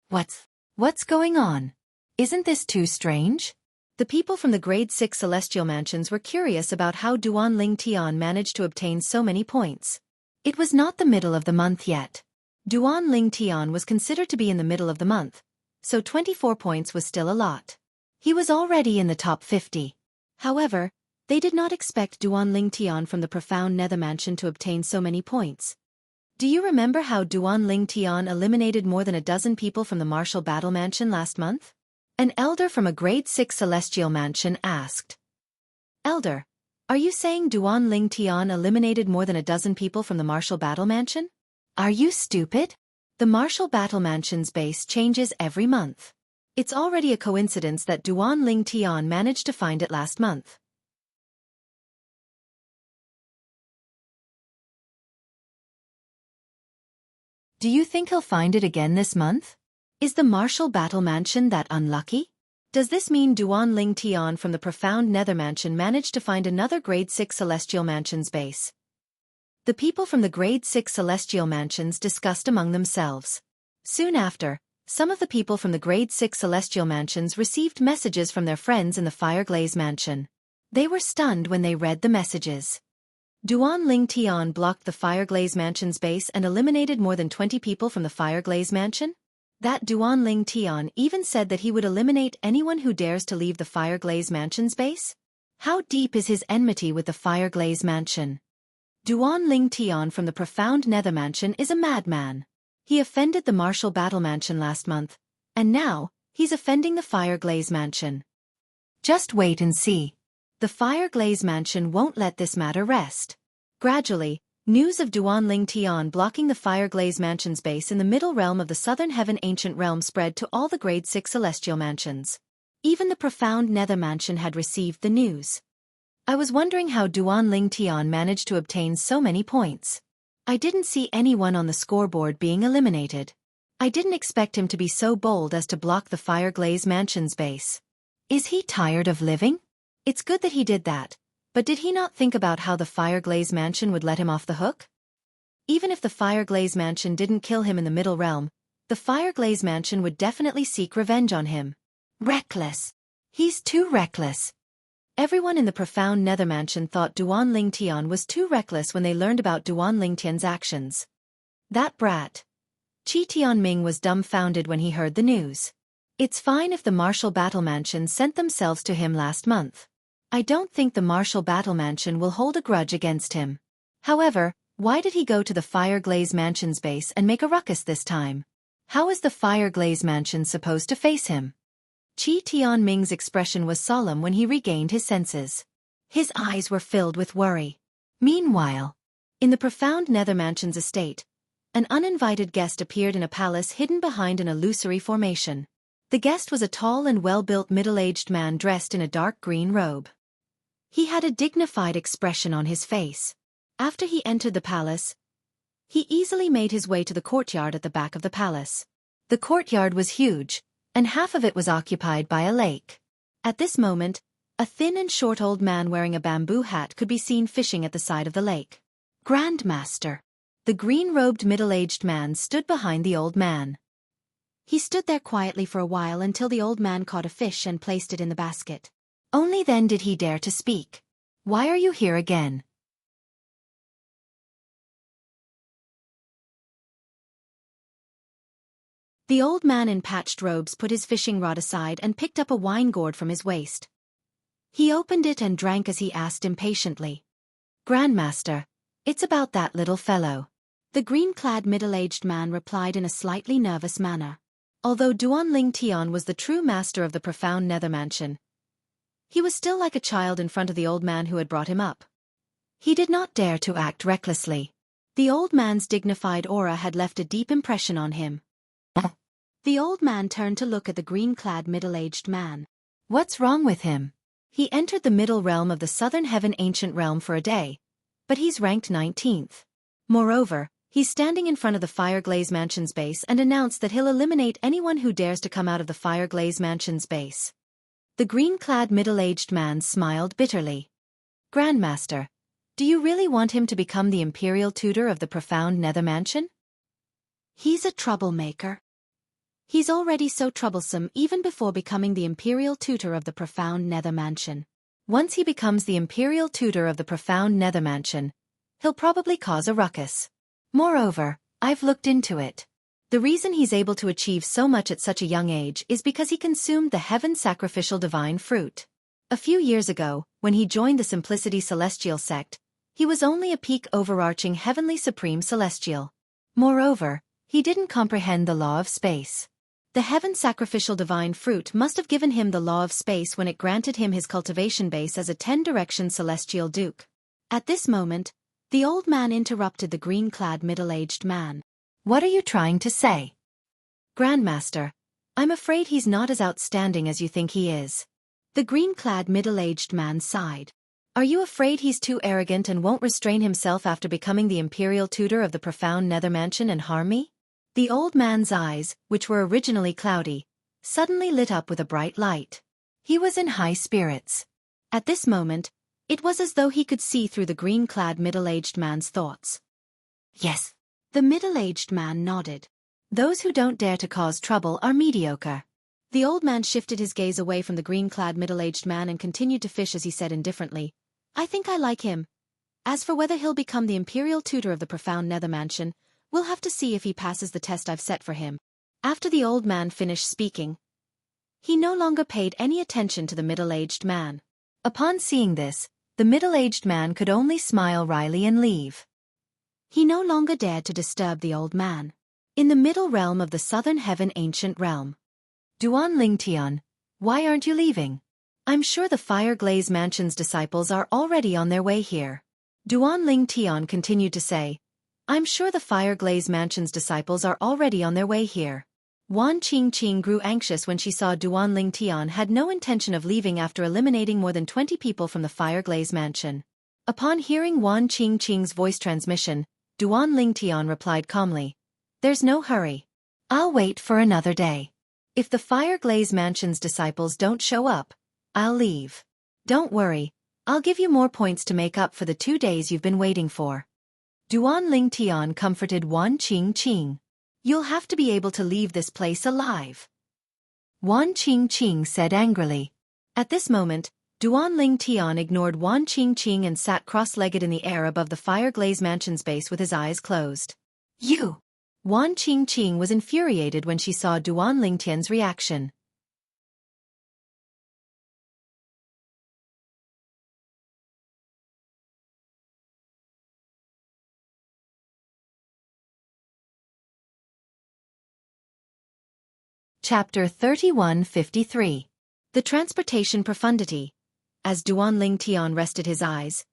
What's going on? Isn't this too strange? The people from the Grade 6 Celestial Mansions were curious about how Duan Ling Tian managed to obtain so many points. It was not the middle of the month yet. Duan Ling Tian was considered to be in the middle of the month, so 24 points was still a lot. He was already in the top 50. However, they did not expect Duan Ling Tian from the profound Nether Mansion to obtain so many points. Do you remember how Duan Ling Tian eliminated more than a dozen people from the Martial Battle Mansion last month? An elder from a Grade 6 Celestial Mansion asked. Elder, are you saying Duan Ling Tian eliminated more than a dozen people from the Martial Battle Mansion? Are you stupid? The Martial Battle Mansion's base changes every month. It's already a coincidence that Duan Ling Tian managed to find it last month. Do you think he'll find it again this month? Is the Martial Battle Mansion that unlucky? Does this mean Duan Ling Tian from the profound Nether Mansion managed to find another Grade 6 Celestial Mansion's base? The people from the Grade 6 celestial mansions discussed among themselves. Soon after, some of the people from the Grade 6 celestial mansions received messages from their friends in the Fireglaze mansion. They were stunned when they read the messages. Duan Ling Tian blocked the Fireglaze mansion's base and eliminated more than 20 people from the Fireglaze mansion? That Duan Ling Tian even said that he would eliminate anyone who dares to leave the Fireglaze mansion's base? How deep is his enmity with the Fireglaze mansion? Duan Ling Tian from the profound Nether mansion is a madman. He offended the Martial Battle mansion last month, and now, he's offending the Fireglaze mansion. Just wait and see. The Fireglaze mansion won't let this matter rest. Gradually, news of Duan Ling Tian blocking the Fireglaze mansion's base in the middle realm of the Southern Heaven Ancient Realm spread to all the Grade 6 celestial mansions. Even the profound Nether mansion had received the news. I was wondering how Duan Ling Tian managed to obtain so many points. I didn't see anyone on the scoreboard being eliminated. I didn't expect him to be so bold as to block the Fireglaze mansion's base. Is he tired of living? It's good that he did that, but did he not think about how the Fireglaze mansion would let him off the hook? Even if the Fireglaze mansion didn't kill him in the middle realm, the Fireglaze mansion would definitely seek revenge on him. Reckless. He's too reckless. Everyone in the profound Nether mansion thought Duan Ling Tian was too reckless when they learned about Duan Ling Tian's actions. That brat. Qi Tianming was dumbfounded when he heard the news. It's fine if the Martial Battle mansion sent themselves to him last month. I don't think the Martial Battle mansion will hold a grudge against him. However, why did he go to the Fireglaze mansion's base and make a ruckus this time? How is the Fireglaze mansion supposed to face him? Qi Tianming's expression was solemn when he regained his senses. His eyes were filled with worry. Meanwhile, in the profound Nether mansion's estate, an uninvited guest appeared in a palace hidden behind an illusory formation. The guest was a tall and well-built middle-aged man dressed in a dark green robe. He had a dignified expression on his face. After he entered the palace, he easily made his way to the courtyard at the back of the palace. The courtyard was huge, and half of it was occupied by a lake. At this moment, a thin and short old man wearing a bamboo hat could be seen fishing at the side of the lake. Grandmaster. The green-robed middle-aged man stood behind the old man. He stood there quietly for a while until the old man caught a fish and placed it in the basket. Only then did he dare to speak. Why are you here again? The old man in patched robes put his fishing rod aside and picked up a wine gourd from his waist. He opened it and drank as he asked impatiently. Grandmaster, it's about that little fellow. The green-clad middle-aged man replied in a slightly nervous manner. Although Duan Ling Tian was the true master of the profound Nether mansion, he was still like a child in front of the old man who had brought him up. He did not dare to act recklessly. The old man's dignified aura had left a deep impression on him. The old man turned to look at the green-clad middle-aged man. What's wrong with him? He entered the middle realm of the Southern Heaven Ancient Realm for a day, but he's ranked 19th. Moreover, he's standing in front of the Fireglaze mansion's base and announced that he'll eliminate anyone who dares to come out of the Fireglaze mansion's base. The green-clad middle-aged man smiled bitterly. Grandmaster, do you really want him to become the imperial tutor of the profound Nether mansion? He's a troublemaker. He's already so troublesome even before becoming the imperial tutor of the profound Nether mansion. Once he becomes the imperial tutor of the profound Nether mansion, he'll probably cause a ruckus. Moreover, I've looked into it. The reason he's able to achieve so much at such a young age is because he consumed the heaven sacrificial divine fruit. A few years ago, when he joined the Simplicity Celestial sect, he was only a peak overarching heavenly supreme celestial. Moreover, he didn't comprehend the law of space. The heaven sacrificial divine fruit must have given him the law of space when it granted him his cultivation base as a 10-direction celestial duke. At this moment, the old man interrupted the green-clad middle-aged man. What are you trying to say? Grandmaster, I'm afraid he's not as outstanding as you think he is. The green-clad middle-aged man sighed. Are you afraid he's too arrogant and won't restrain himself after becoming the imperial tutor of the profound Nether mansion and harm me? The old man's eyes, which were originally cloudy, suddenly lit up with a bright light. He was in high spirits. At this moment, It was as though he could see through the green-clad middle-aged man's thoughts. Yes. The middle-aged man nodded. Those who don't dare to cause trouble are mediocre. The old man shifted his gaze away from the green-clad middle-aged man and continued to fish as he said indifferently, I think I like him. As for whether he'll become the imperial tutor of the profound nether mansion, we'll have to see if he passes the test I've set for him. After the old man finished speaking, he no longer paid any attention to the middle-aged man. Upon seeing this, the middle-aged man could only smile wryly and leave. He no longer dared to disturb the old man. In the middle realm of the southern heaven ancient realm. Duan Lingtian, why aren't you leaving? I'm sure the Fire Glaze Mansion's disciples are already on their way here. Duan Lingtian continued to say, I'm sure the Fire Glaze Mansion's disciples are already on their way here. Wan Qingqing grew anxious when she saw Duan Lingtian had no intention of leaving after eliminating more than 20 people from the Fire Glaze Mansion. Upon hearing Wan Qingqing's voice transmission, Duan Lingtian replied calmly, There's no hurry. I'll wait for another day. If the Fire Glaze Mansion's disciples don't show up, I'll leave. Don't worry, I'll give you more points to make up for the 2 days you've been waiting for. Duan Lingtian comforted Wan Qingqing. You'll have to be able to leave this place alive. Wan Qingqing said angrily. At this moment, Duan Lingtian ignored Wan Qingqing and sat cross-legged in the air above the Fire Glaze Mansion's base with his eyes closed. You! Wan Qingqing was infuriated when she saw Duan Lingtian's reaction. Chapter 3153. The Transportation Profundity. As Duan Lingtian rested his eyes,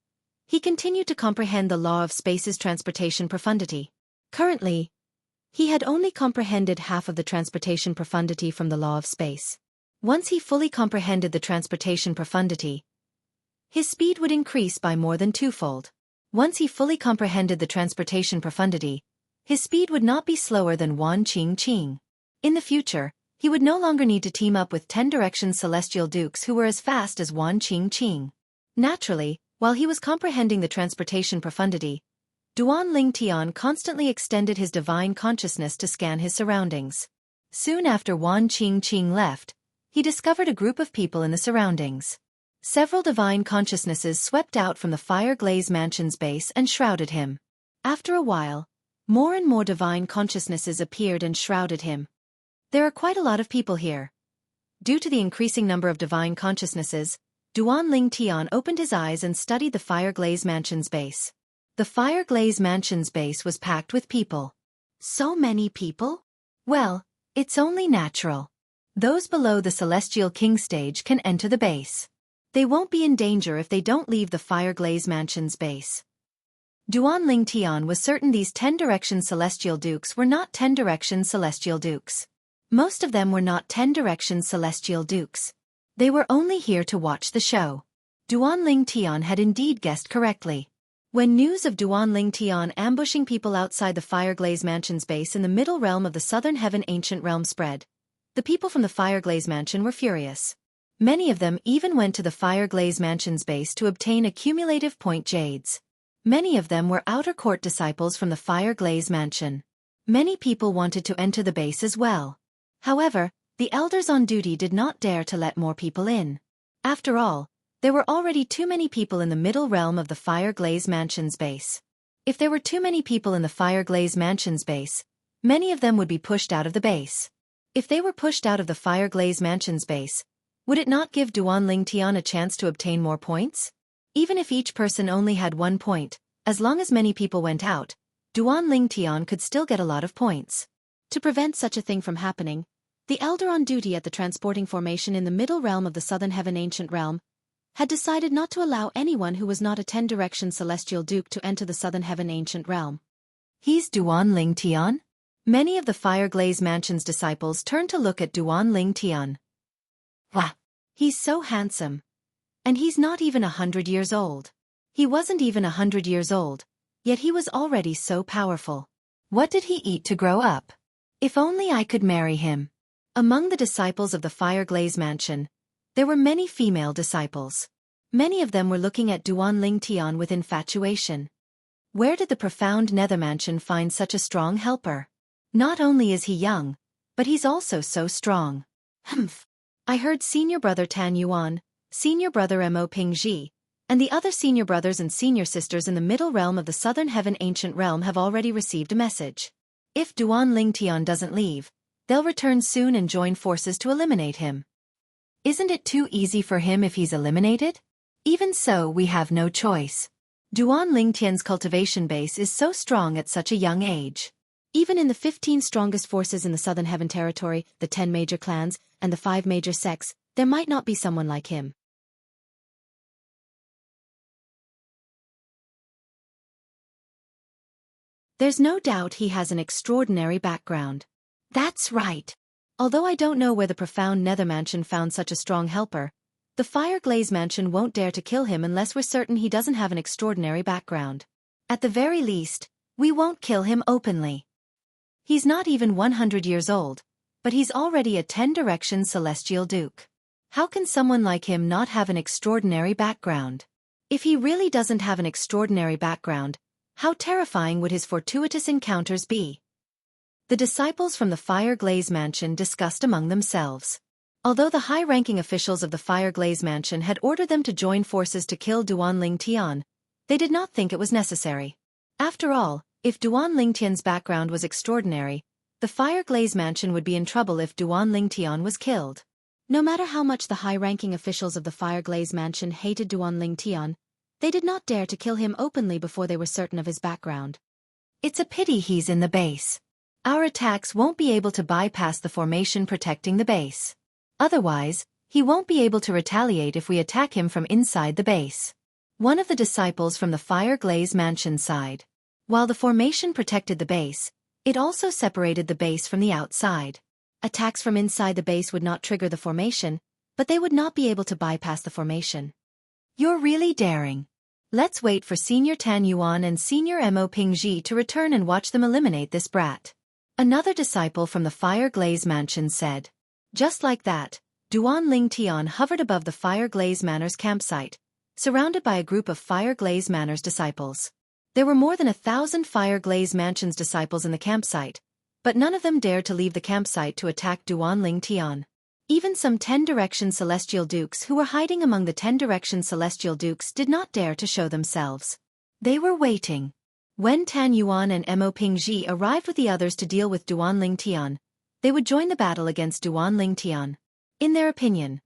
he continued to comprehend the law of space's transportation profundity. Currently, he had only comprehended half of the transportation profundity from the law of space. Once he fully comprehended the transportation profundity, his speed would increase by more than twofold. Once he fully comprehended the transportation profundity, his speed would not be slower than Wan Qingqing. In the future, he would no longer need to team up with 10 Directions Celestial Dukes who were as fast as Wan Qingqing. Naturally, while he was comprehending the transportation profundity, Duan Lingtian constantly extended his divine consciousness to scan his surroundings. Soon after Wan Qingqing left, he discovered a group of people in the surroundings. Several divine consciousnesses swept out from the Fire Glaze Mansion's base and shrouded him. After a while, more and more divine consciousnesses appeared and shrouded him. There are quite a lot of people here. Due to the increasing number of divine consciousnesses, Duan Lingtian opened his eyes and studied the Fire Glaze Mansion's base. The Fire Glaze Mansion's base was packed with people. So many people? Well, it's only natural. Those below the Celestial King stage can enter the base. They won't be in danger if they don't leave the Fire Glaze Mansion's base. Duan Lingtian was certain these 10 Directions Celestial Dukes were not 10 Directions Celestial Dukes. Most of them were not 10 Directions Celestial Dukes. They were only here to watch the show. Duan Lingtian had indeed guessed correctly. When news of Duan Lingtian ambushing people outside the Fire Glaze Mansion's base in the middle realm of the Southern Heaven Ancient Realm spread, the people from the Fire Glaze Mansion were furious. Many of them even went to the Fire Glaze Mansion's base to obtain accumulative point jades. Many of them were outer court disciples from the Fire Glaze Mansion. Many people wanted to enter the base as well. However, the elders on duty did not dare to let more people in. After all, there were already too many people in the middle realm of the Fire Glaze Mansion's base. If there were too many people in the Fire Glaze Mansion's base, many of them would be pushed out of the base. If they were pushed out of the Fire Glaze Mansion's base, would it not give Duan Lingtian a chance to obtain more points? Even if each person only had 1 point, as long as many people went out, Duan Lingtian could still get a lot of points. To prevent such a thing from happening, the elder on duty at the transporting formation in the middle realm of the Southern Heaven Ancient Realm had decided not to allow anyone who was not a 10 Directions Celestial Duke to enter the Southern Heaven Ancient Realm. He's Duan Lingtian? Many of the Fire Glaze Mansion's disciples turned to look at Duan Lingtian. Wah! He's so handsome. And he's not even 100 years old. He wasn't even 100 years old, yet he was already so powerful. What did he eat to grow up? If only I could marry him. Among the disciples of the Fire Glaze Mansion, there were many female disciples. Many of them were looking at Duan Lingtian with infatuation. Where did the profound nether mansion find such a strong helper? Not only is he young, but he's also so strong. Humph. I heard senior brother Tan Yuan, senior brother Mo Pingji, and the other senior brothers and senior sisters in the middle realm of the southern heaven ancient realm have already received a message. If Duan Lingtian doesn't leave, they'll return soon and join forces to eliminate him. Isn't it too easy for him if he's eliminated? Even so, we have no choice. Duan Lingtian's cultivation base is so strong at such a young age. Even in the 15 strongest forces in the Southern Heaven territory, the 10 major clans, and the 5 major sects, there might not be someone like him. There's no doubt he has an extraordinary background. That's right. Although I don't know where the profound nether mansion found such a strong helper, the Fire Glaze Mansion won't dare to kill him unless we're certain he doesn't have an extraordinary background. At the very least, we won't kill him openly. He's not even 100 years old, but he's already a 10-direction celestial duke. How can someone like him not have an extraordinary background? If he really doesn't have an extraordinary background, how terrifying would his fortuitous encounters be? The disciples from the Fire Glaze Mansion discussed among themselves. Although the high-ranking officials of the Fire Glaze Mansion had ordered them to join forces to kill Duan Lingtian, they did not think it was necessary. After all, if Duan Lingtian's background was extraordinary, the Fire Glaze Mansion would be in trouble if Duan Lingtian was killed. No matter how much the high-ranking officials of the Fire Glaze Mansion hated Duan Lingtian, they did not dare to kill him openly before they were certain of his background. It's a pity he's in the base. Our attacks won't be able to bypass the formation protecting the base. Otherwise, he won't be able to retaliate if we attack him from inside the base. One of the disciples from the Fire Glaze Mansion sighed. While the formation protected the base, it also separated the base from the outside. Attacks from inside the base would not trigger the formation, but they would not be able to bypass the formation. You're really daring. Let's wait for Senior Tan Yuan and Senior Mo Pingji to return and watch them eliminate this brat. Another disciple from the Fire Glaze Mansion said. Just like that, Duan Lingtian hovered above the Fire Glaze Manor's campsite, surrounded by a group of Fire Glaze Manor's disciples. There were more than 1,000 Fire Glaze Mansion's disciples in the campsite, but none of them dared to leave the campsite to attack Duan Lingtian. Even some 10-direction celestial dukes who were hiding among the 10-direction celestial dukes did not dare to show themselves. They were waiting. When Tan Yuan and Mo Pingji arrived with the others to deal with Duan Lingtian, they would join the battle against Duan Lingtian. In their opinion.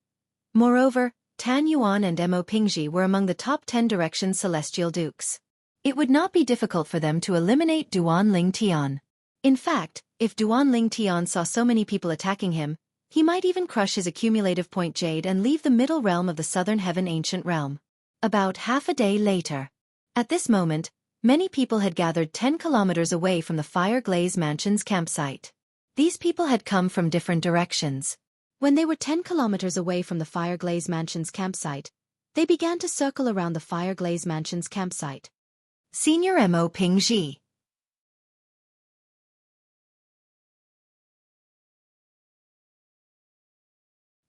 Moreover, Tan Yuan and Mo Pingji were among the top 10-direction celestial dukes. It would not be difficult for them to eliminate Duan Lingtian. In fact, if Duan Lingtian saw so many people attacking him, he might even crush his accumulative point jade and leave the middle realm of the southern heaven ancient realm. About half a day later. At this moment, many people had gathered 10 kilometers away from the Fire Glaze Mansion's campsite. These people had come from different directions. When they were 10 kilometers away from the Fire Glaze Mansion's campsite, they began to circle around the Fire Glaze Mansion's campsite. Senior Mo Pingji.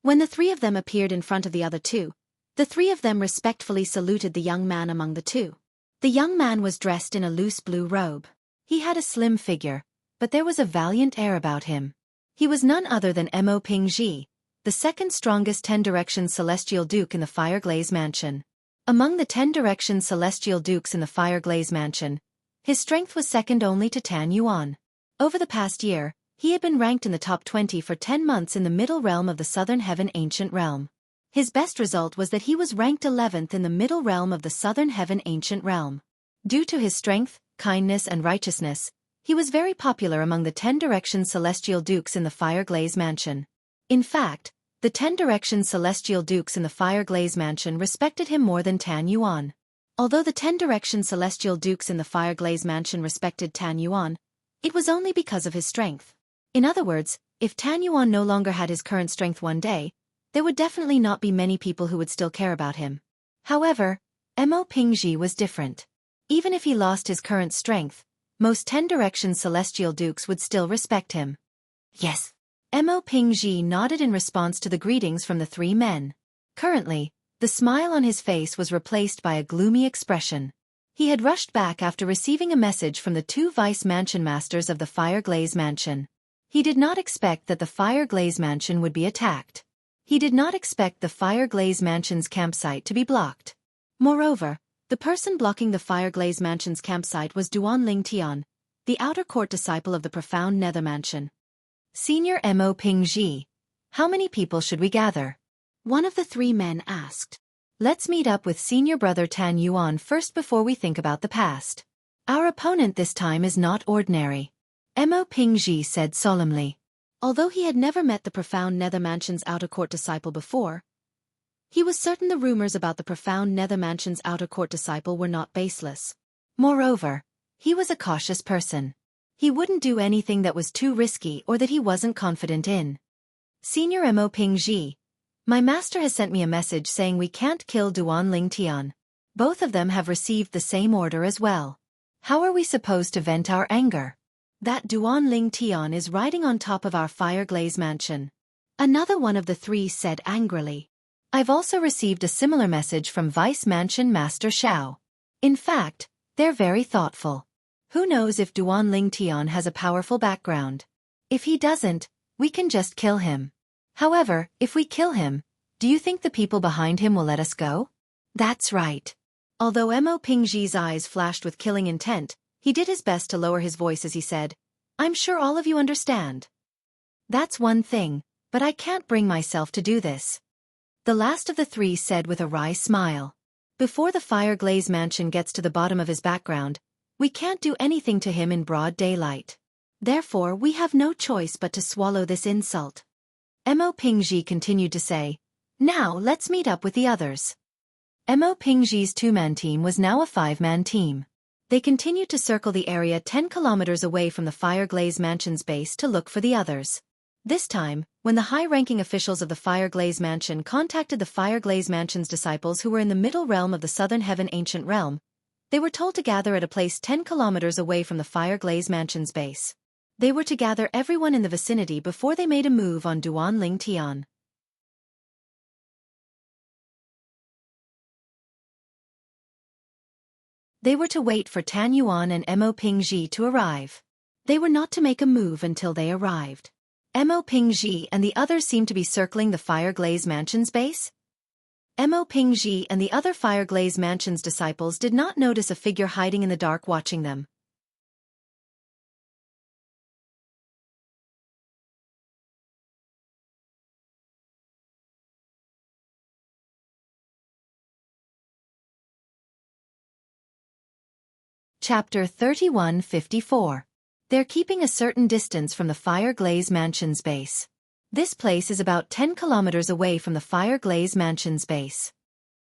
When the three of them appeared in front of the other two, the three of them respectfully saluted the young man among the two. The young man was dressed in a loose blue robe. He had a slim figure, but there was a valiant air about him. He was none other than Mo Pingji, the second strongest 10-direction celestial duke in the Fire Glaze Mansion. Among the 10-direction celestial dukes in the Fire Glaze Mansion, his strength was second only to Tan Yuan. Over the past year, he had been ranked in the top 20 for 10 months in the middle realm of the Southern Heaven Ancient Realm. His best result was that he was ranked 11th in the middle realm of the Southern Heaven Ancient Realm. Due to his strength, kindness and righteousness, he was very popular among the 10-direction celestial dukes in the Fire Glaze Mansion. In fact, the 10-direction celestial dukes in the Fire Glaze Mansion respected him more than Tan Yuan. Although the 10-direction celestial dukes in the Fire Glaze Mansion respected Tan Yuan, it was only because of his strength. In other words, if Tan Yuan no longer had his current strength one day, there would definitely not be many people who would still care about him. However, Mo Pingji was different. Even if he lost his current strength, most 10-direction celestial dukes would still respect him. Yes. Mo Pingji nodded in response to the greetings from the three men. Currently, The smile on his face was replaced by a gloomy expression. He had rushed back after receiving a message from the two vice-mansion masters of the Fireglaze Mansion. He did not expect that the Fireglaze Mansion would be attacked. He did not expect the Fireglaze Mansion's campsite to be blocked. Moreover, the person blocking the Fireglaze Mansion's campsite was Duanling Tian, the outer court disciple of the profound Nether Mansion. Senior Mo Pingji, how many people should we gather? One of the three men asked. Let's meet up with senior brother Tan Yuan first before we think about the past. Our opponent this time is not ordinary. Mo Pingji said solemnly. Although he had never met the profound Nether Mansion's outer court disciple before, he was certain the rumors about the profound Nether Mansion's outer court disciple were not baseless. Moreover, he was a cautious person. He wouldn't do anything that was too risky or that he wasn't confident in. Senior Mo Pingji, my master has sent me a message saying we can't kill Duanling Tian. Both of them have received the same order as well. How are we supposed to vent our anger? That Duanling Tian is riding on top of our Fireglaze Mansion. Another one of the three said angrily. I've also received a similar message from Vice Mansion Master Xiao. In fact, they're very thoughtful. Who knows if Duanling Tian has a powerful background? If he doesn't, we can just kill him. However, if we kill him, do you think the people behind him will let us go? That's right. Although Mo Pingji's eyes flashed with killing intent, he did his best to lower his voice as he said, I'm sure all of you understand. That's one thing, but I can't bring myself to do this. The last of the three said with a wry smile. Before the Fireglaze Mansion gets to the bottom of his background, we can't do anything to him in broad daylight. Therefore we have no choice but to swallow this insult. Mo Pingji continued to say, now let's meet up with the others. Mo Pingji's two-man team was now a five-man team. They continued to circle the area 10 kilometers away from the Fireglaze Mansion's base to look for the others. This time, when the high-ranking officials of the Fireglaze Mansion contacted the Fireglaze Mansion's disciples who were in the middle realm of the Southern Heaven Ancient Realm, they were told to gather at a place 10 kilometers away from the Fireglaze Mansion's base. They were to gather everyone in the vicinity before they made a move on Duanling Tian. They were to wait for Tan Yuan and Mo Pingji to arrive. They were not to make a move until they arrived. Mo Pingji and the others seemed to be circling the Fireglaze Mansion's base. Mo Pingji and the other Fireglaze Mansion's disciples did not notice a figure hiding in the dark watching them. Chapter 3154. They're keeping a certain distance from the Fireglaze Mansion's base. This place is about 10 kilometers away from the Fireglaze Mansion's base.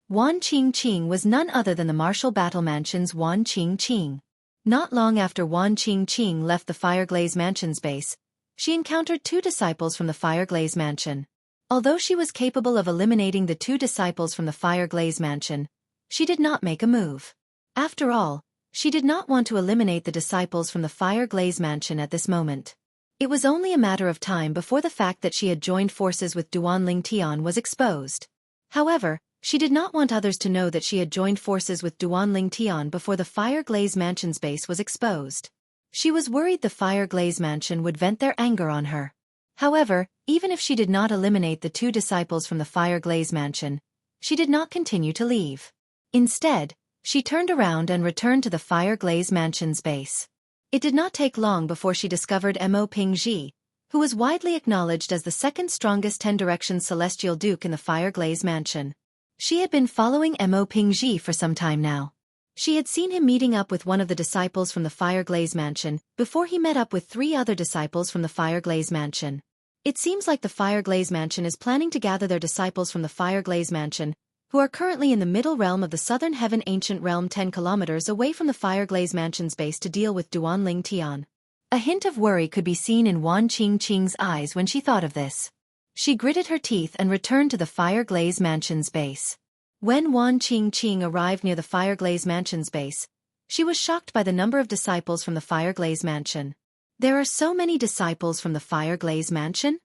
Wan Qingqing was none other than the Martial Battle Mansion's Wan Qingqing. Not long after Wan Qingqing left the Fireglaze Mansion's base, she encountered two disciples from the Fireglaze Mansion. Although she was capable of eliminating the two disciples from the Fireglaze Mansion, she did not make a move. After all, she did not want to eliminate the disciples from the Fireglaze Mansion at this moment. It was only a matter of time before the fact that she had joined forces with Duanling Tian was exposed. However, she did not want others to know that she had joined forces with Duanling Tian before the Fireglaze Mansion's base was exposed. She was worried the Fireglaze Mansion would vent their anger on her. However, even if she did not eliminate the two disciples from the Fireglaze Mansion, she did not continue to leave. Instead, she turned around and returned to the Fireglaze Mansion's base. It did not take long before she discovered Mo Pingji, who was widely acknowledged as the second strongest 10 Directions Celestial Duke in the Fireglaze Mansion. She had been following Mo Pingji for some time now. She had seen him meeting up with one of the disciples from the Fireglaze Mansion before he met up with 3 other disciples from the Fireglaze Mansion. It seems like the Fireglaze Mansion is planning to gather their disciples from the Fireglaze Mansion, who are currently in the middle realm of the Southern Heaven Ancient Realm 10 kilometers away from the Fireglaze Mansion's base to deal with Duanling Tian. A hint of worry could be seen in Wan Qingqing's eyes when she thought of this. She gritted her teeth and returned to the Fireglaze Mansion's base. When Wan Qingqing arrived near the Fireglaze Mansion's base, she was shocked by the number of disciples from the Fireglaze Mansion. There are so many disciples from the Fireglaze Mansion?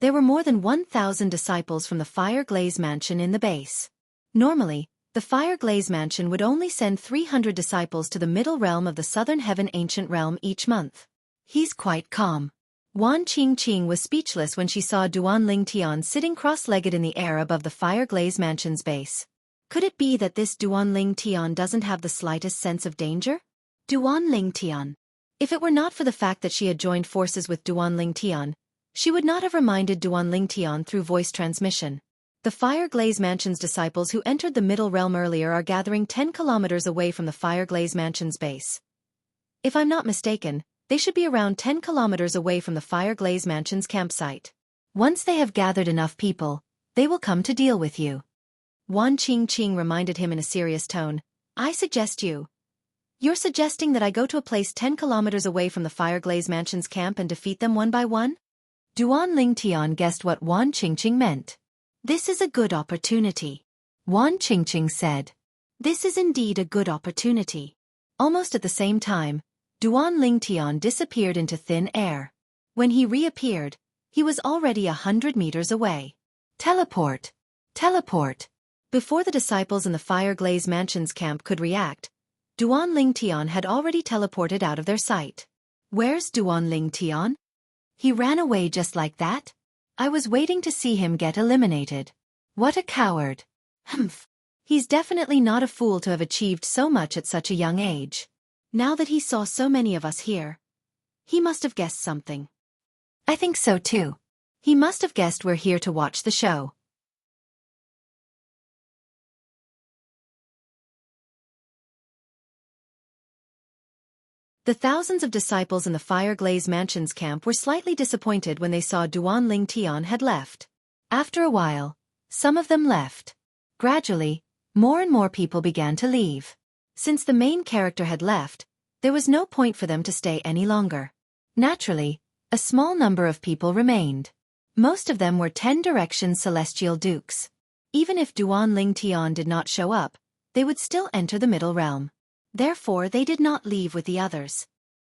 There were more than 1,000 disciples from the Fireglaze Mansion in the base. Normally, the Fire Glaze Mansion would only send 300 disciples to the middle realm of the Southern Heaven Ancient Realm each month. He's quite calm. Wan Qingqing was speechless when she saw Duan Ling Tian sitting cross-legged in the air above the Fire Glaze Mansion's base. Could it be that this Duan Ling Tian doesn't have the slightest sense of danger? Duan Ling Tian. If it were not for the fact that she had joined forces with Duan Ling Tian, she would not have reminded Duan Ling Tian through voice transmission. The Fire Glaze Mansion's disciples who entered the Middle Realm earlier are gathering 10 kilometers away from the Fire Glaze Mansion's base. If I'm not mistaken, they should be around 10 kilometers away from the Fire Glaze Mansion's campsite. Once they have gathered enough people, they will come to deal with you. Wan Qingqing reminded him in a serious tone. I suggest You're suggesting that I go to a place 10 kilometers away from the Fire Glaze Mansion's camp and defeat them one by one? Duan Ling Tian guessed what Wan Qingqing meant. This is a good opportunity. Wan Qingqing said. This is indeed a good opportunity. Almost at the same time, Duan Ling Tian disappeared into thin air. When he reappeared, he was already 100 meters away. Teleport! Teleport! Before the disciples in the Fire Glaze Mansion's camp could react, Duan Ling Tian had already teleported out of their sight. Where's Duan Ling Tian? He ran away just like that? I was waiting to see him get eliminated. What a coward. Humph. He's definitely not a fool to have achieved so much at such a young age. Now that he saw so many of us here, he must have guessed something. I think so too. He must have guessed we're here to watch the show. The thousands of disciples in the Fire Glaze Mansion's camp were slightly disappointed when they saw Duan Ling Tian had left. After a while, some of them left. Gradually, more and more people began to leave. Since the main character had left, there was no point for them to stay any longer. Naturally, a small number of people remained. Most of them were 10 Direction Celestial Dukes. Even if Duan Ling Tian did not show up, they would still enter the Middle Realm. Therefore they did not leave with the others.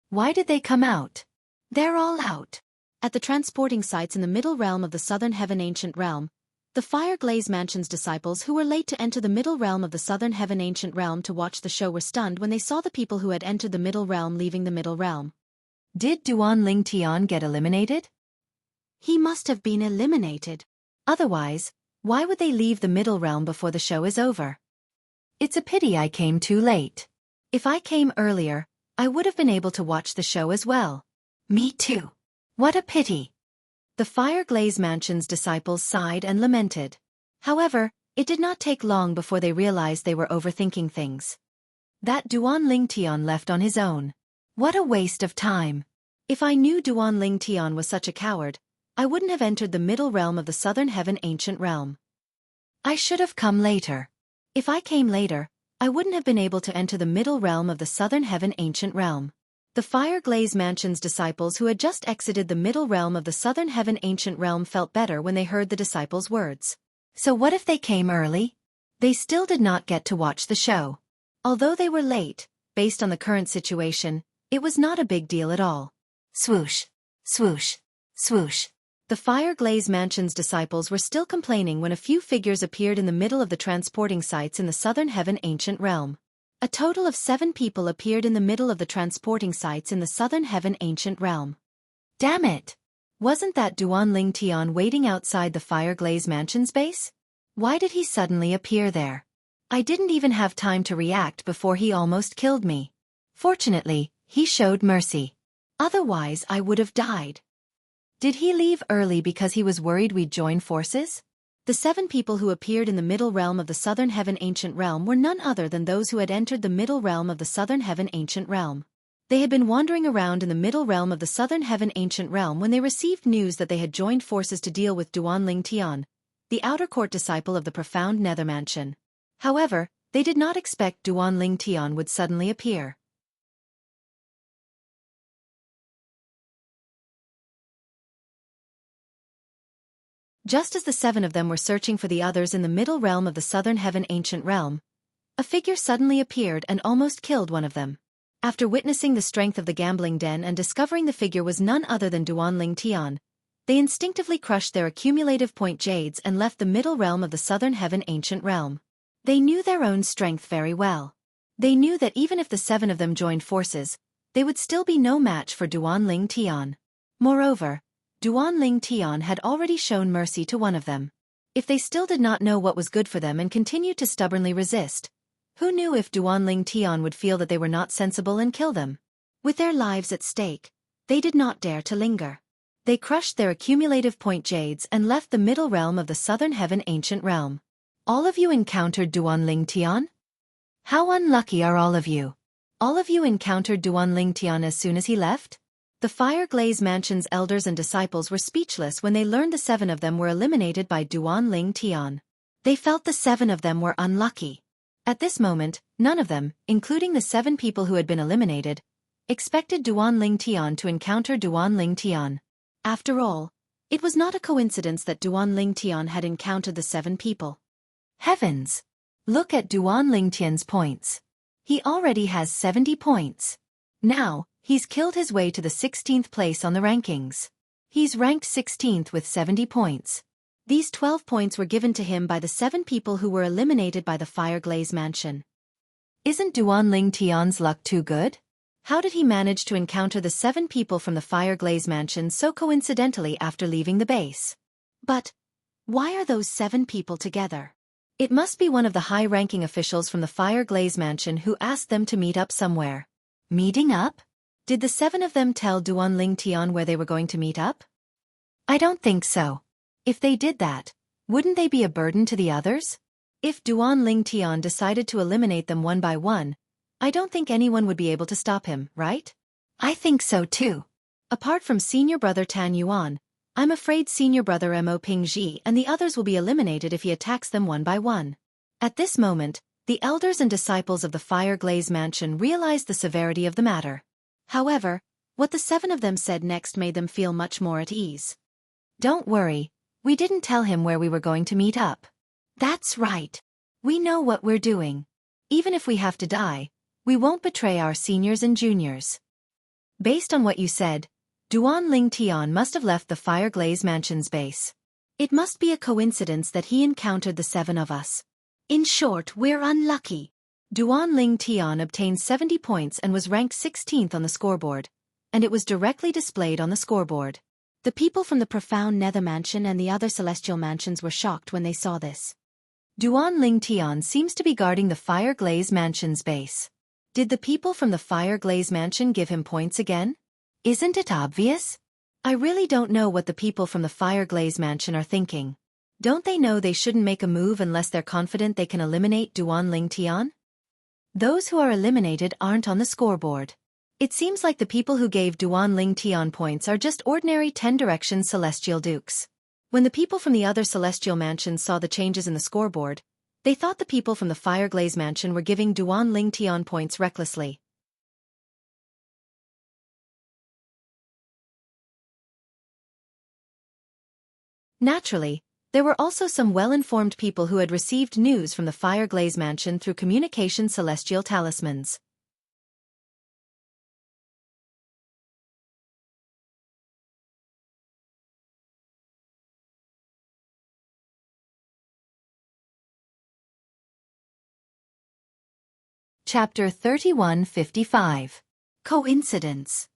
Why did they come out? They're all out. At the transporting sites in the Middle Realm of the Southern Heaven Ancient Realm, the Fire Glaze Mansion's disciples who were late to enter the Middle Realm of the Southern Heaven Ancient Realm to watch the show were stunned when they saw the people who had entered the Middle Realm leaving the Middle Realm. Did Duan Ling Tian get eliminated? He must have been eliminated. Otherwise, why would they leave the Middle Realm before the show is over? It's a pity I came too late. If I came earlier, I would have been able to watch the show as well. Me too. What a pity. The Fire Glaze Mansion's disciples sighed and lamented. However, it did not take long before they realized they were overthinking things. That Duan Ling Tian left on his own. What a waste of time. If I knew Duan Ling Tian was such a coward, I wouldn't have entered the Middle Realm of the Southern Heaven Ancient Realm. I should have come later. If I came later, I wouldn't have been able to enter the Middle Realm of the Southern Heaven Ancient Realm. The Fire Glaze Mansion's disciples who had just exited the Middle Realm of the Southern Heaven Ancient Realm felt better when they heard the disciples' words. So what if they came early? They still did not get to watch the show. Although they were late, based on the current situation, it was not a big deal at all. Swoosh, swoosh, swoosh. The Fire Glaze Mansion's disciples were still complaining when a few figures appeared in the middle of the transporting sites in the Southern Heaven Ancient Realm. A total of 7 people appeared in the middle of the transporting sites in the Southern Heaven Ancient Realm. Damn it! Wasn't that Duan Ling Tian waiting outside the Fire Glaze Mansion's base? Why did he suddenly appear there? I didn't even have time to react before he almost killed me. Fortunately, he showed mercy. Otherwise I would have died. Did he leave early because he was worried we'd join forces? The 7 people who appeared in the Middle Realm of the Southern Heaven Ancient Realm were none other than those who had entered the Middle Realm of the Southern Heaven Ancient Realm. They had been wandering around in the Middle Realm of the Southern Heaven Ancient Realm when they received news that they had joined forces to deal with Duan Ling Tian, the Outer Court disciple of the Profound Nether Mansion. However, they did not expect Duan Ling Tian would suddenly appear. Just as the 7 of them were searching for the others in the Middle Realm of the Southern Heaven Ancient Realm, a figure suddenly appeared and almost killed one of them. After witnessing the strength of the gambling den and discovering the figure was none other than Duan Ling Tian, they instinctively crushed their accumulative point jades and left the Middle Realm of the Southern Heaven Ancient Realm. They knew their own strength very well. They knew that even if the 7 of them joined forces, they would still be no match for Duanling Tian. Moreover, Duanling Tian had already shown mercy to one of them. If they still did not know what was good for them and continued to stubbornly resist, who knew if Duanling Tian would feel that they were not sensible and kill them? With their lives at stake, they did not dare to linger. They crushed their accumulative point jades and left the middle realm of the southern heaven ancient realm. All of you encountered Duanling Tian? How unlucky are all of you? All of you encountered Duanling Tian as soon as he left? The Fire Glaze Mansion's elders and disciples were speechless when they learned the 7 of them were eliminated by Duanling Tian. They felt the 7 of them were unlucky. At this moment, none of them, including the 7 people who had been eliminated, expected Duanling Tian to encounter Duanling Tian. After all, it was not a coincidence that Duanling Tian had encountered the 7 people. Heavens! Look at Duanling Tian's points. He already has 70 points. Now, he's killed his way to the 16th place on the rankings. He's ranked 16th with 70 points. These 12 points were given to him by the 7 people who were eliminated by the Fire Glaze Mansion. Isn't Duanling Tian's luck too good? How did he manage to encounter the 7 people from the Fire Glaze Mansion so coincidentally after leaving the base? But why are those 7 people together? It must be one of the high-ranking officials from the Fire Glaze Mansion who asked them to meet up somewhere. Meeting up? Did the 7 of them tell Duanling Tian where they were going to meet up? I don't think so. If they did that, wouldn't they be a burden to the others? If Duanling Tian decided to eliminate them one by one, I don't think anyone would be able to stop him, right? I think so too. Apart from senior brother Tan Yuan, I'm afraid senior brother Mo Pingji and the others will be eliminated if he attacks them one by one. At this moment, the elders and disciples of the Fire Glaze Mansion realized the severity of the matter. However, what the 7 of them said next made them feel much more at ease. Don't worry, we didn't tell him where we were going to meet up. That's right. We know what we're doing. Even if we have to die, we won't betray our seniors and juniors. Based on what you said, Duanling Tian must have left the Fire Glaze Mansion's base. It must be a coincidence that he encountered the 7 of us. In short, we're unlucky. Duanling Tian obtained 70 points and was ranked 16th on the scoreboard, and it was directly displayed on the scoreboard. The people from the Profound Nether Mansion and the other celestial mansions were shocked when they saw this. Duanling Tian seems to be guarding the Fire Glaze Mansion's base. Did the people from the Fire Glaze Mansion give him points again? Isn't it obvious? I really don't know what the people from the Fire Glaze Mansion are thinking. Don't they know they shouldn't make a move unless they're confident they can eliminate Duanling Tian? Those who are eliminated aren't on the scoreboard. It seems like the people who gave Duanling Tian points are just ordinary 10 Direction Celestial Dukes. When the people from the other celestial mansions saw the changes in the scoreboard, they thought the people from the Fire Glaze Mansion were giving Duanling Tian points recklessly. Naturally, there were also some well-informed people who had received news from the Fire Glaze Mansion through communication celestial talismans. Chapter 3155. Coincidence.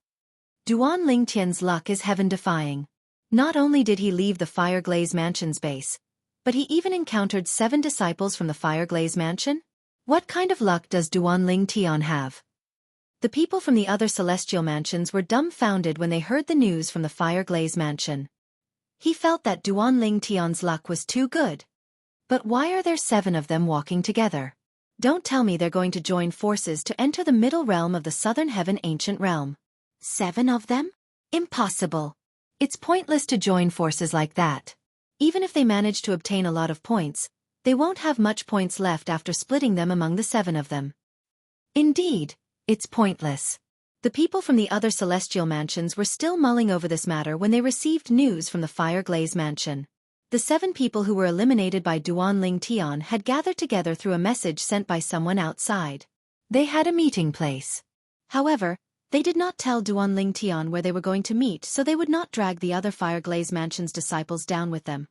Duanling Tian's luck is heaven-defying. Not only did he leave the Fire Glaze Mansion's base, but he even encountered 7 disciples from the Fire Glaze Mansion? What kind of luck does Duanling Tian have? The people from the other celestial mansions were dumbfounded when they heard the news from the Fire Glaze Mansion. He felt that Duanling Tian's luck was too good. But why are there 7 of them walking together? Don't tell me they're going to join forces to enter the middle realm of the Southern Heaven Ancient Realm. 7 of them? Impossible. It's pointless to join forces like that. Even if they manage to obtain a lot of points, they won't have much points left after splitting them among the 7 of them. Indeed, it's pointless. The people from the other celestial mansions were still mulling over this matter when they received news from the Fire Glaze Mansion. The 7 people who were eliminated by Duanling Tian had gathered together through a message sent by someone outside. They had a meeting place. However, they did not tell Duanling Tian where they were going to meet so they would not drag the other Fire Glaze Mansion's disciples down with them.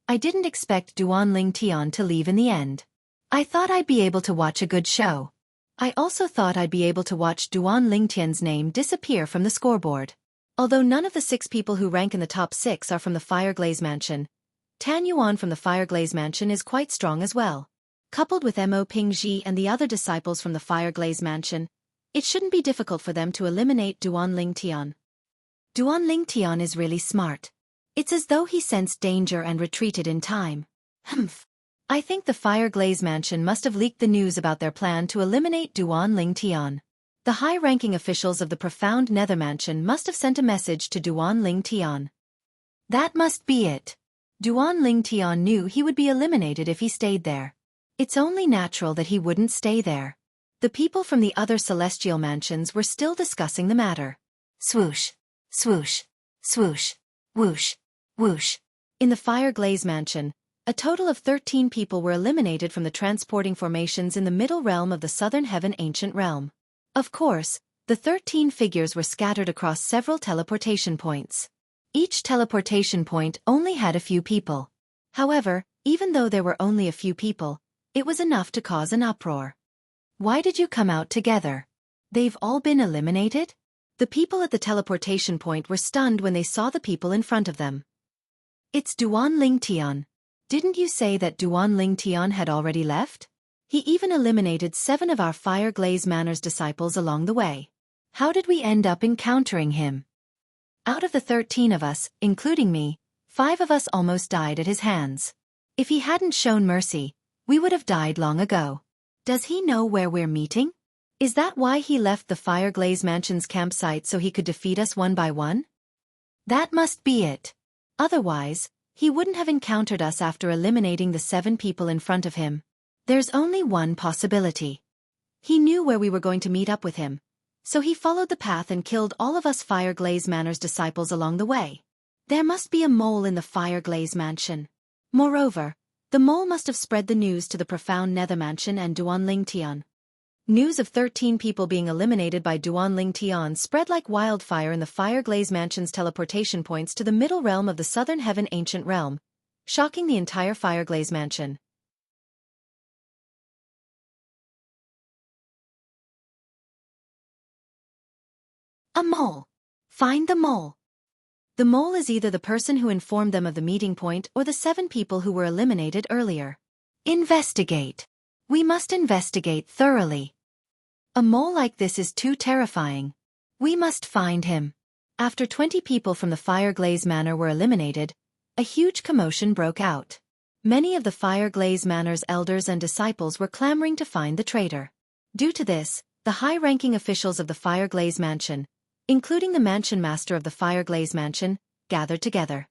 I didn't expect Duanling Tian to leave in the end. I thought I'd be able to watch a good show. I also thought I'd be able to watch Duan Lingtian's name disappear from the scoreboard. Although none of the 6 people who rank in the top 6 are from the Fireglaze Mansion, Tan Yuan from the Fireglaze Mansion is quite strong as well. Coupled with Mo Pingji and the other disciples from the Fireglaze Mansion, it shouldn't be difficult for them to eliminate Duan Lingtian. Duan Lingtian is really smart. It's as though he sensed danger and retreated in time. Humph. I think the Fireglaze Mansion must have leaked the news about their plan to eliminate Duan Lingtian. The high-ranking officials of the Profound Nether Mansion must have sent a message to Duan Lingtian. That must be it. Duan Lingtian knew he would be eliminated if he stayed there. It's only natural that he wouldn't stay there. The people from the other celestial mansions were still discussing the matter. Swoosh, swoosh, swoosh, whoosh, whoosh. In the Fireglaze Mansion, a total of 13 people were eliminated from the transporting formations in the middle realm of the Southern Heaven Ancient Realm. Of course, the 13 figures were scattered across several teleportation points. Each teleportation point only had a few people. However, even though there were only a few people, it was enough to cause an uproar. Why did you come out together? They've all been eliminated? The people at the teleportation point were stunned when they saw the people in front of them. It's Duan Lingtian. Didn't you say that Duan Lingtian had already left? He even eliminated 7 of our Fireglaze Manor's disciples along the way. How did we end up encountering him? Out of the 13 of us, including me, 5 of us almost died at his hands. If he hadn't shown mercy, we would have died long ago. Does he know where we're meeting? Is that why he left the Fireglaze Mansion's campsite so he could defeat us one by one? That must be it. Otherwise, he wouldn't have encountered us after eliminating the 7 people in front of him. There's only one possibility. He knew where we were going to meet up with him, so he followed the path and killed all of us Fireglaze Manor's disciples along the way. There must be a mole in the Fireglaze Mansion. Moreover, the mole must have spread the news to the Profound Nether Mansion and Duan Lingtian. News of 13 people being eliminated by Duan Lingtian spread like wildfire in the Fireglaze Mansion's teleportation points to the middle realm of the Southern Heaven Ancient Realm, shocking the entire Fireglaze Mansion. A mole. Find the mole. The mole is either the person who informed them of the meeting point or the 7 people who were eliminated earlier. Investigate. We must investigate thoroughly. A mole like this is too terrifying. We must find him. After 20 people from the Fireglaze Manor were eliminated, a huge commotion broke out. Many of the Fireglaze Manor's elders and disciples were clamoring to find the traitor. Due to this, the high-ranking officials of the Fireglaze Mansion, including the Mansion Master of the Fireglaze Mansion, gathered together.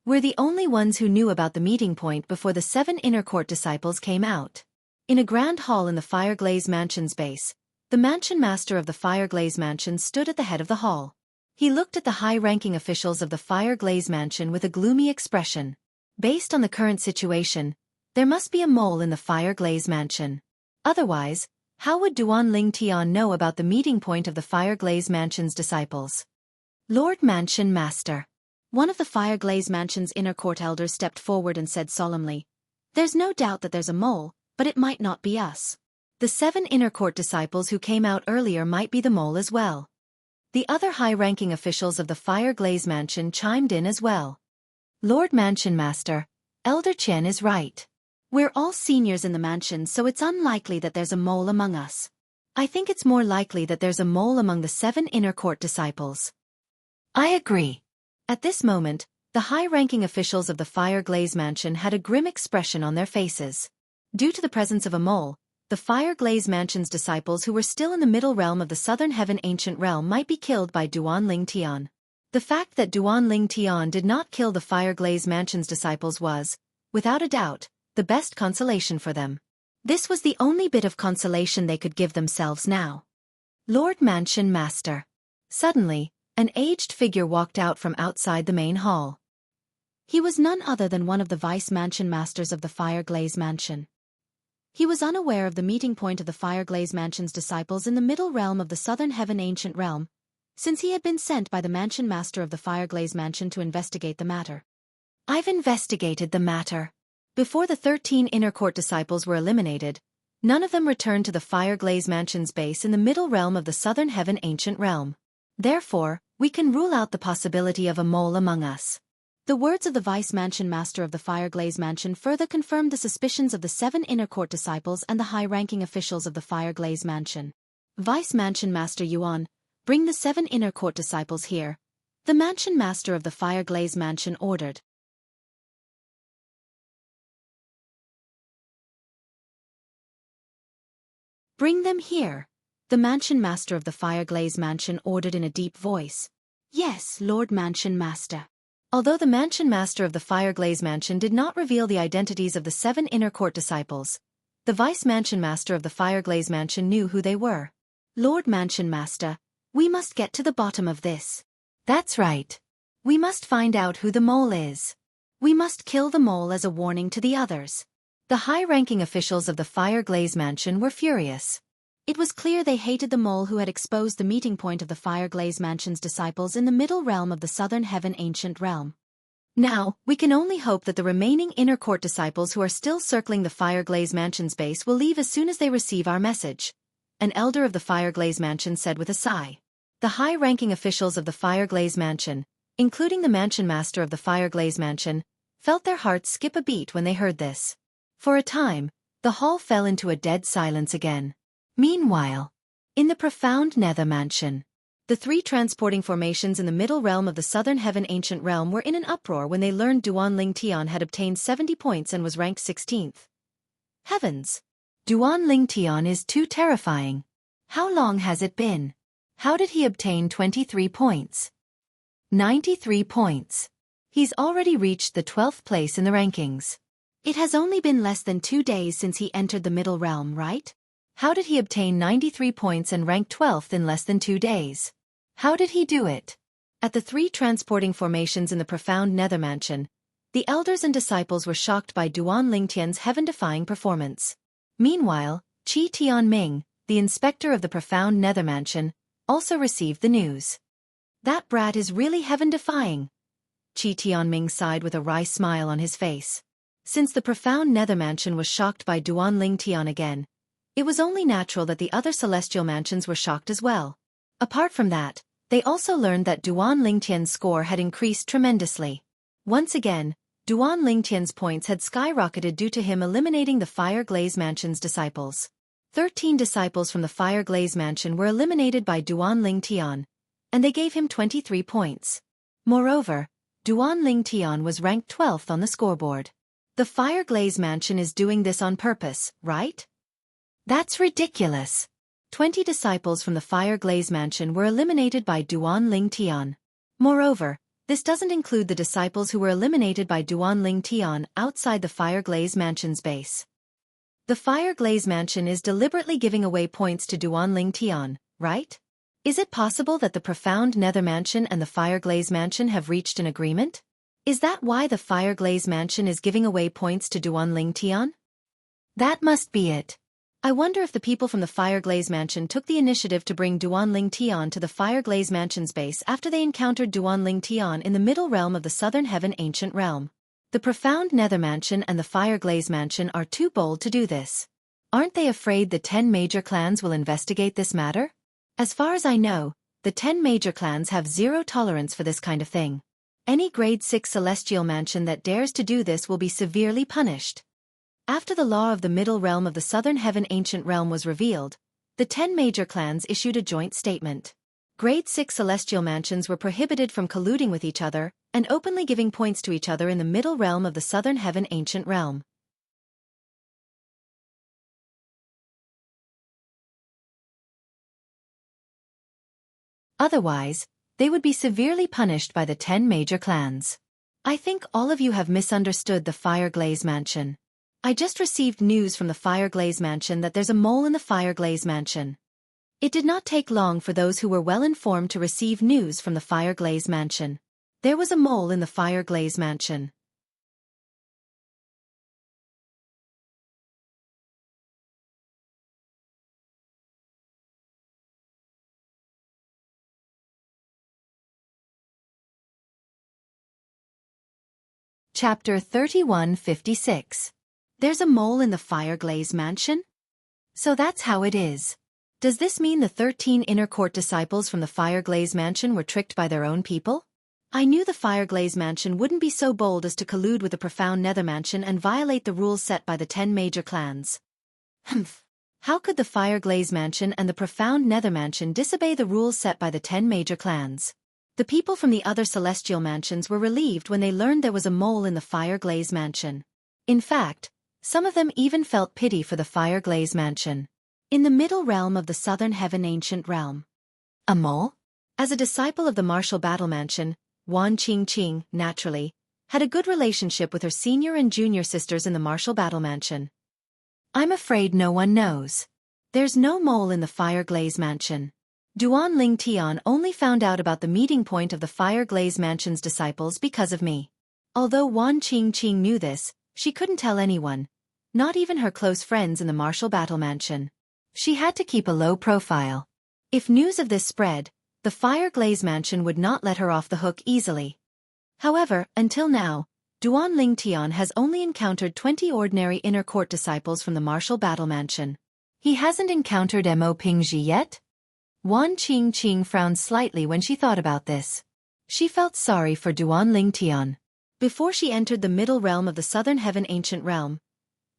We're the only ones who knew about the meeting point before the 7 inner court disciples came out. In a grand hall in the Fireglaze Mansion's base, the Mansion Master of the Fireglaze Mansion stood at the head of the hall. He looked at the high-ranking officials of the Fireglaze Mansion with a gloomy expression. Based on the current situation, there must be a mole in the Fireglaze Mansion. Otherwise, how would Duan Lingtian know about the meeting point of the Fireglaze Mansion's disciples? Lord Mansion Master. One of the Fireglaze Mansion's inner court elders stepped forward and said solemnly, "There's no doubt that there's a mole, but it might not be us. The 7 inner court disciples who came out earlier might be the mole as well." The other high-ranking officials of the Fireglaze Mansion chimed in as well. Lord Mansion Master, Elder Chen is right. We're all seniors in the mansion, so it's unlikely that there's a mole among us. I think it's more likely that there's a mole among the 7 inner court disciples. I agree. At this moment, the high-ranking officials of the Fireglaze Mansion had a grim expression on their faces. Due to the presence of a mole, the Fireglaze Mansion's disciples who were still in the middle realm of the Southern Heaven Ancient Realm might be killed by Duan Lingtian. The fact that Duan Lingtian did not kill the Fireglaze Mansion's disciples was, without a doubt, the best consolation for them. This was the only bit of consolation they could give themselves now. Lord Mansion Master. Suddenly, an aged figure walked out from outside the main hall. He was none other than one of the Vice Mansion Masters of the Fireglaze Mansion. He was unaware of the meeting point of the Fireglaze Mansion's disciples in the middle realm of the Southern Heaven Ancient Realm, since he had been sent by the Mansion Master of the Fireglaze Mansion to investigate the matter. I've investigated the matter. Before the 13 inner court disciples were eliminated, none of them returned to the Fireglaze Mansion's base in the middle realm of the Southern Heaven Ancient Realm. Therefore, we can rule out the possibility of a mole among us. The words of the Vice Mansion Master of the Fireglaze Mansion further confirmed the suspicions of the 7 inner court disciples and the high-ranking officials of the Fireglaze Mansion. Vice Mansion Master Yuan, bring the 7 inner court disciples here, the Mansion Master of the Fireglaze Mansion ordered. Bring them here, the Mansion Master of the Fireglaze Mansion ordered in a deep voice. Yes, Lord Mansion Master. Although the Mansion Master of the Fireglaze Mansion did not reveal the identities of the 7 inner court disciples, the Vice Mansion Master of the Fireglaze Mansion knew who they were. Lord Mansion Master, we must get to the bottom of this. That's right. We must find out who the mole is. We must kill the mole as a warning to the others. The high-ranking officials of the Fireglaze Mansion were furious. It was clear they hated the mole who had exposed the meeting point of the Fireglaze Mansion's disciples in the middle realm of the Southern Heaven Ancient Realm. Now, we can only hope that the remaining inner court disciples who are still circling the Fireglaze Mansion's base will leave as soon as they receive our message, an elder of the Fireglaze Mansion said with a sigh. The high-ranking officials of the Fireglaze Mansion, including the Mansion Master of the Fireglaze Mansion, felt their hearts skip a beat when they heard this. For a time, the hall fell into a dead silence again. Meanwhile, in the profound Nether Mansion, the 3 transporting formations in the middle realm of the Southern Heaven Ancient Realm were in an uproar when they learned Duan Ling Tian had obtained 70 points and was ranked 16th. Heavens! Duan Ling Tian is too terrifying. How long has it been? How did he obtain 23 points? 93 points. He's already reached the 12th place in the rankings. It has only been less than 2 days since he entered the middle realm, right? How did he obtain 93 points and rank 12th in less than 2 days? How did he do it? At the 3 transporting formations in the profound Nether Mansion, the elders and disciples were shocked by Duan Lingtian's heaven-defying performance. Meanwhile, Qi Tianming, the inspector of the profound Nether Mansion, also received the news. That brat is really heaven-defying. Qi Tianming sighed with a wry smile on his face. Since the profound Nether Mansion was shocked by Duan Lingtian again, it was only natural that the other celestial mansions were shocked as well. Apart from that, they also learned that Duan Lingtian's score had increased tremendously. Once again, Duan Lingtian's points had skyrocketed due to him eliminating the Fireglaze Mansion's disciples. 13 disciples from the Fireglaze Mansion were eliminated by Duan Lingtian, and they gave him 23 points. Moreover, Duan Lingtian was ranked 12th on the scoreboard. The Fireglaze Mansion is doing this on purpose, right? That's ridiculous. 20 disciples from the Fireglaze Mansion were eliminated by Duan Lingtian. Moreover, this doesn't include the disciples who were eliminated by Duan Lingtian outside the Fireglaze Mansion's base. The Fireglaze Mansion is deliberately giving away points to Duan Lingtian, right? Is it possible that the profound Nether Mansion and the Fireglaze Mansion have reached an agreement? Is that why the Fireglaze Mansion is giving away points to Duan Lingtian? That must be it. I wonder if the people from the Fireglaze Mansion took the initiative to bring Duan Lingtian to the Fireglaze Mansion's base after they encountered Duan Lingtian in the middle realm of the Southern Heaven Ancient Realm. The profound Nether Mansion and the Fireglaze Mansion are too bold to do this. Aren't they afraid the 10 major clans will investigate this matter? As far as I know, the 10 major clans have zero tolerance for this kind of thing. Any grade 6 celestial mansion that dares to do this will be severely punished. After the law of the middle realm of the Southern Heaven Ancient Realm was revealed, the 10 major clans issued a joint statement. Grade 6 celestial mansions were prohibited from colluding with each other and openly giving points to each other in the middle realm of the Southern Heaven Ancient Realm. Otherwise, they would be severely punished by the 10 major clans. I think all of you have misunderstood the Fireglaze Mansion. I just received news from the Fireglaze Mansion that there's a mole in the Fireglaze Mansion. It did not take long for those who were well informed to receive news from the Fireglaze Mansion. There was a mole in the Fireglaze Mansion. Chapter 3156. There's a mole in the Fireglaze mansion? So that's how it is. Does this mean the 13 inner court disciples from the Fireglaze mansion were tricked by their own people? I knew the Fireglaze mansion wouldn't be so bold as to collude with the profound Nether mansion and violate the rules set by the 10 major clans. Humph. How could the Fireglaze mansion and the profound Nether mansion disobey the rules set by the 10 major clans? The people from the other celestial mansions were relieved when they learned there was a mole in the Fireglaze mansion. In fact, some of them even felt pity for the Fireglaze mansion. In the middle realm of the Southern Heaven Ancient Realm. A mole? As a disciple of the Martial Battle Mansion, Wan Qingqing, naturally, had a good relationship with her senior and junior sisters in the Martial Battle Mansion. I'm afraid no one knows. There's no mole in the Fireglaze mansion. Duan Ling Tian only found out about the meeting point of the Fireglaze mansion's disciples because of me. Although Wan Qingqing knew this, she couldn't tell anyone, not even her close friends in the Martial Battle Mansion. She had to keep a low profile. If news of this spread, the Fireglaze mansion would not let her off the hook easily. However, until now, Duan Ling Tian has only encountered 20 ordinary inner court disciples from the Martial Battle Mansion. He hasn't encountered Mo Pingji yet? Wan Qingqing frowned slightly when she thought about this. She felt sorry for Duan Ling Tian. Before she entered the middle realm of the Southern Heaven Ancient Realm,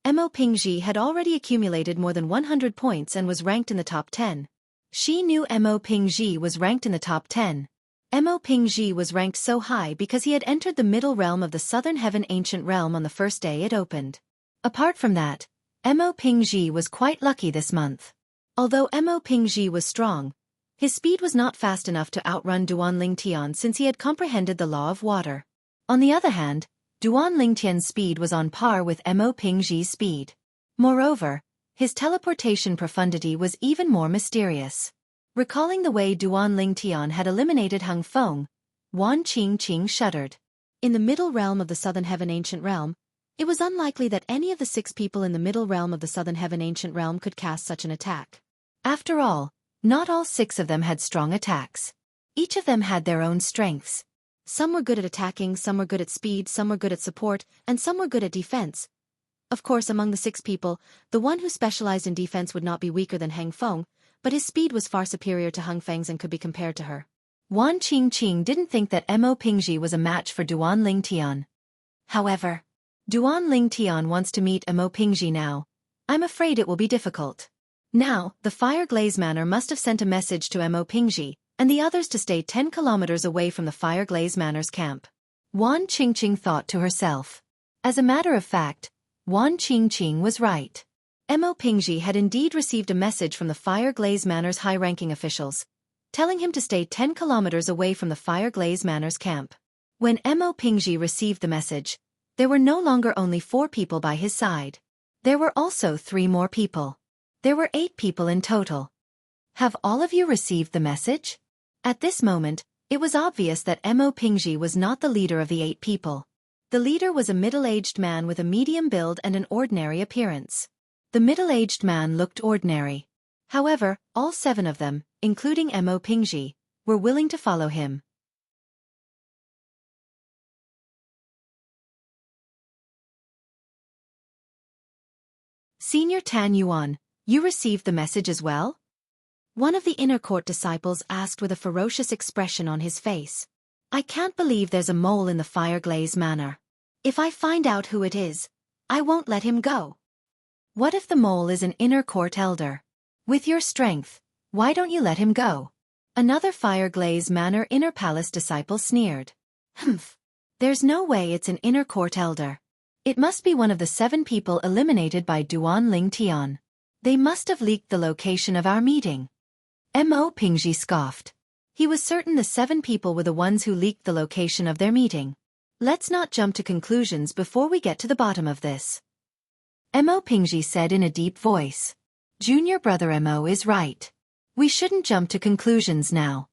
Mo Pingji had already accumulated more than 100 points and was ranked in the top 10. She knew Mo Pingji was ranked in the top 10. Mo Pingji was ranked so high because he had entered the middle realm of the Southern Heaven Ancient Realm on the first day it opened. Apart from that, Mo Pingji was quite lucky this month. Although Mo Pingji was strong, his speed was not fast enough to outrun Duan Ling Tian since he had comprehended the law of water. On the other hand, Duan Ling Tian's speed was on par with Mo Pingji's speed. Moreover, his teleportation profundity was even more mysterious. Recalling the way Duan Ling Tian had eliminated Hung Feng, Wan Qingqing shuddered. In the middle realm of the Southern Heaven Ancient Realm, it was unlikely that any of the 6 people in the middle realm of the Southern Heaven Ancient Realm could cast such an attack. After all, not all 6 of them had strong attacks. Each of them had their own strengths. Some were good at attacking, some were good at speed, some were good at support, and some were good at defense. Of course, among the 6 people, the one who specialized in defense would not be weaker than Hang Feng, but his speed was far superior to Hung Feng's and could be compared to her. Wan Qingqing didn't think that Mo Pingji was a match for Duan Ling Tian. However, Duan Ling Tian wants to meet Mo Pingji now. I'm afraid it will be difficult. Now, the Fireglaze Manor must have sent a message to Mo Pingji, and the others to stay 10 kilometers away from the Fireglaze Manor's camp. Wan Qingqing thought to herself. As a matter of fact, Wan Qingqing was right. Mo Pingji had indeed received a message from the Fireglaze Manor's high-ranking officials, telling him to stay 10 kilometers away from the Fireglaze Manor's camp. When Mo Pingji received the message, there were no longer only 4 people by his side. There were also 3 more people. There were 8 people in total. Have all of you received the message? At this moment, it was obvious that Mo Pingji was not the leader of the 8 people. The leader was a middle-aged man with a medium build and an ordinary appearance. The middle-aged man looked ordinary. However, all 7 of them, including Mo Pingji, were willing to follow him. Senior Tan Yuan, you received the message as well? One of the inner court disciples asked with a ferocious expression on his face. I can't believe there's a mole in the Fireglaze Manor. If I find out who it is, I won't let him go. What if the mole is an inner court elder? With your strength, why don't you let him go? Another Fireglaze Manor inner palace disciple sneered. Humph. There's no way it's an inner court elder. It must be one of the 7 people eliminated by Duan Ling Tian. They must have leaked the location of our meeting. Mo Pingji scoffed. He was certain the 7 people were the ones who leaked the location of their meeting. Let's not jump to conclusions before we get to the bottom of this. Mo Pingji said in a deep voice. Junior brother Mo is right. We shouldn't jump to conclusions now.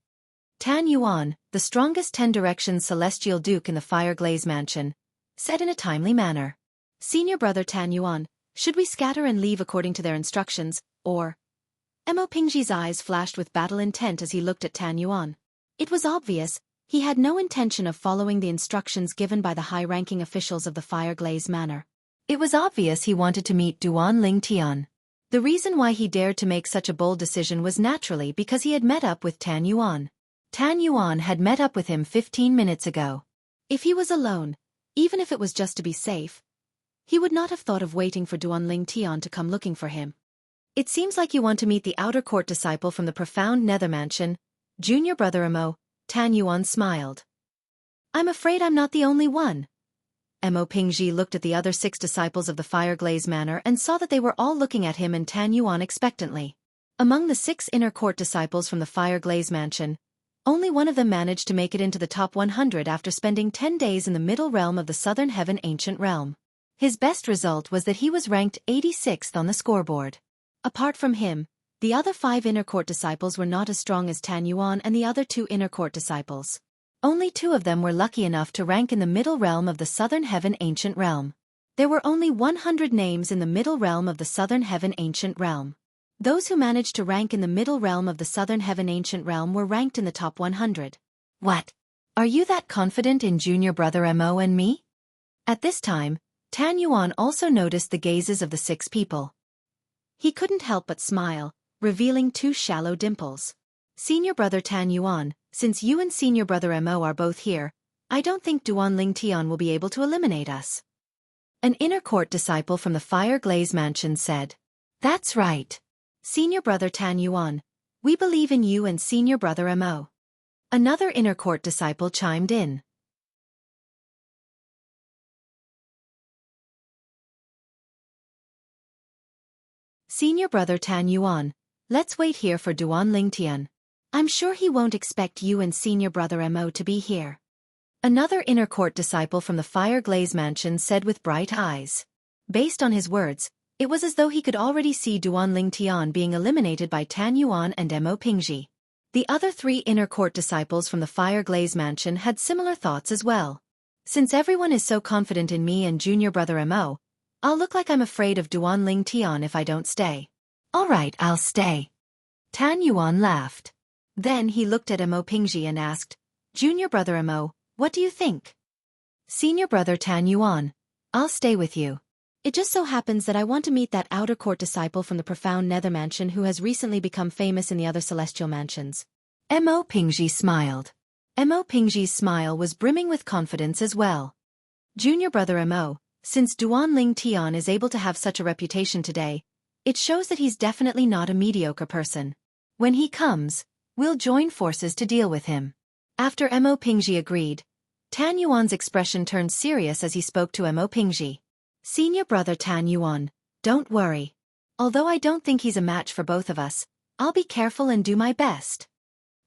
Tan Yuan, the strongest 10 Directions Celestial Duke in the Fireglaze Mansion, said in a timely manner. Senior brother Tan Yuan, should we scatter and leave according to their instructions, or? Mo Pingji's eyes flashed with battle intent as he looked at Tan Yuan. It was obvious, He had no intention of following the instructions given by the high-ranking officials of the Fireglaze Manor. It was obvious he wanted to meet Duan Lingtian. The reason why he dared to make such a bold decision was naturally because he had met up with Tan Yuan. Tan Yuan had met up with him 15 minutes ago. If he was alone, even if it was just to be safe, he would not have thought of waiting for Duan Lingtian to come looking for him. It seems like you want to meet the outer court disciple from the profound nether mansion, junior brother Mo. Tan Yuan smiled. I'm afraid I'm not the only one. Mo Pingji looked at the other 6 disciples of the Fireglaze Manor and saw that they were all looking at him and Tan Yuan expectantly. Among the 6 inner court disciples from the Fireglaze Mansion, only one of them managed to make it into the top 100 after spending 10 days in the middle realm of the Southern Heaven Ancient Realm. His best result was that he was ranked 86th on the scoreboard. Apart from him, the other 5 inner court disciples were not as strong as Tan Yuan and the other 2 inner court disciples. Only 2 of them were lucky enough to rank in the middle realm of the Southern Heaven Ancient Realm. There were only 100 names in the middle realm of the Southern Heaven Ancient Realm. Those who managed to rank in the middle realm of the Southern Heaven Ancient Realm were ranked in the top 100. What? Are you that confident in junior brother Mo and me? At this time, Tan Yuan also noticed the gazes of the 6 people. He couldn't help but smile, revealing 2 shallow dimples. Senior brother Tan Yuan, since you and senior brother Mo are both here, I don't think Duan Lingtian will be able to eliminate us. An inner court disciple from the Fireglaze Mansion said. That's right. Senior brother Tan Yuan, we believe in you and senior brother Mo. Another inner court disciple chimed in. Senior brother Tan Yuan, let's wait here for Duan Lingtian. I'm sure he won't expect you and senior brother Mo to be here. Another inner court disciple from the Fireglaze Mansion said with bright eyes. Based on his words, it was as though he could already see Duan Lingtian being eliminated by Tan Yuan and Mo Pingji. The other 3 inner court disciples from the Fireglaze Mansion had similar thoughts as well. Since everyone is so confident in me and junior brother Mo, I'll look like I'm afraid of Duan Lingtian if I don't stay. All right, I'll stay. Tan Yuan laughed. Then he looked at Mo Pingji and asked, Junior brother Mo, what do you think? Senior brother Tan Yuan, I'll stay with you. It just so happens that I want to meet that outer court disciple from the profound nether mansion who has recently become famous in the other celestial mansions. Mo Pingji smiled. Mo Pingji's smile was brimming with confidence as well. Junior brother Mo, since Duan Lingtian is able to have such a reputation today, it shows that he's definitely not a mediocre person. When he comes, we'll join forces to deal with him. After Mo Pingji agreed, Tan Yuan's expression turned serious as he spoke to Mo Pingji. Senior brother Tan Yuan, don't worry. Although I don't think he's a match for both of us, I'll be careful and do my best.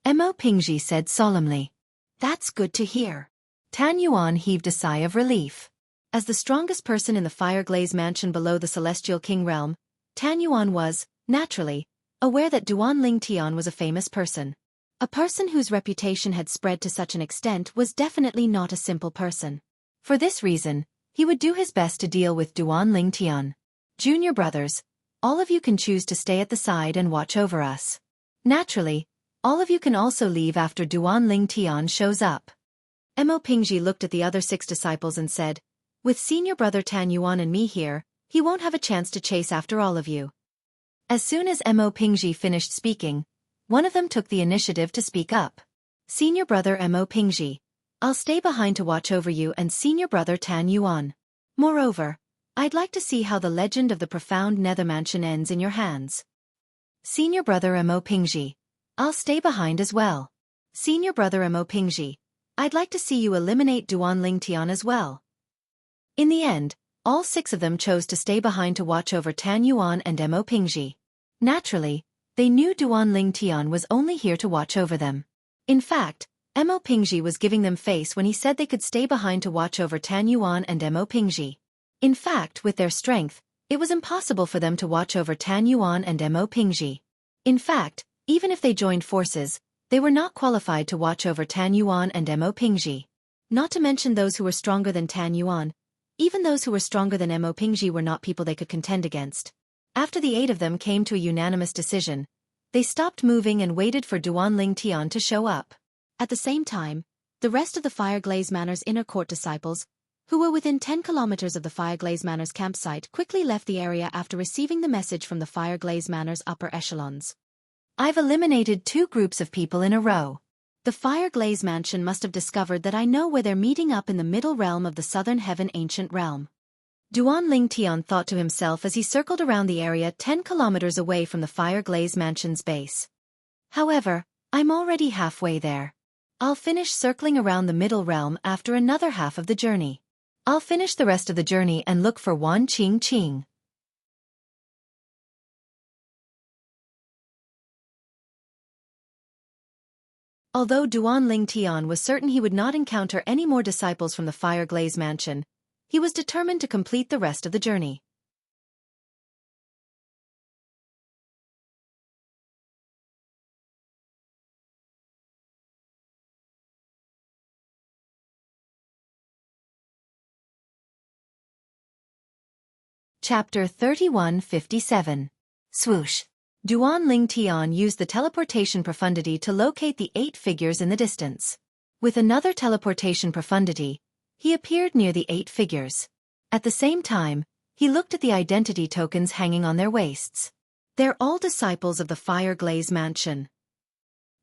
Mo Pingji said solemnly. That's good to hear. Tan Yuan heaved a sigh of relief. As the strongest person in the Fireglaze Mansion below the Celestial King realm, Tan Yuan was, naturally, aware that Duan Lingtian was a famous person. A person whose reputation had spread to such an extent was definitely not a simple person. For this reason, he would do his best to deal with Duan Lingtian. Junior brothers, all of you can choose to stay at the side and watch over us. Naturally, all of you can also leave after Duan Lingtian shows up. Mo Pingji looked at the other 6 disciples and said, with senior brother Tan Yuan and me here, he won't have a chance to chase after all of you. As soon as Mo Pingji finished speaking, one of them took the initiative to speak up. Senior brother Mo Pingji, I'll stay behind to watch over you and senior brother Tan Yuan. Moreover, I'd like to see how the legend of the profound nether mansion ends in your hands. Senior brother Mo Pingji, I'll stay behind as well. Senior brother Mo Pingji, I'd like to see you eliminate Duan Lingtian as well. In the end, all 6 of them chose to stay behind to watch over Tan Yuan and Mo Pingji. Naturally, they knew Duan Lingtian was only here to watch over them. In fact, Mo Pingji was giving them face when he said they could stay behind to watch over Tan Yuan and Mo Pingji. In fact, with their strength, it was impossible for them to watch over Tan Yuan and Mo Pingji. In fact, even if they joined forces, they were not qualified to watch over Tan Yuan and Mo Pingji. Not to mention those who were stronger than Tan Yuan. Even those who were stronger than Mo Pingji were not people they could contend against. After the 8 of them came to a unanimous decision, they stopped moving and waited for Duan Lingtian to show up. At the same time, The rest of the Fire Glaze Manor's inner court disciples, who were within 10 kilometers of the Fire Glaze Manor's campsite, quickly left the area after receiving the message from the Fire Glaze Manor's upper echelons. I've eliminated 2 groups of people in a row. The Fire Glaze Mansion must have discovered that I know where they're meeting up in the middle realm of the Southern Heaven Ancient Realm. Duan Lingtian thought to himself as he circled around the area 10 kilometers away from the Fire Glaze Mansion's base. However, I'm already halfway there. I'll finish circling around the middle realm after another half of the journey. I'll finish the rest of the journey and look for Wan Qing Qing. Although Duan Lingtian was certain he would not encounter any more disciples from the Fire Glaze Mansion, he was determined to complete the rest of the journey. Chapter 3157. Swoosh. Duan Lingtian used the teleportation profundity to locate the 8 figures in the distance. With another teleportation profundity, he appeared near the 8 figures. At the same time, he looked at the identity tokens hanging on their waists. They're all disciples of the Fire Glaze Mansion.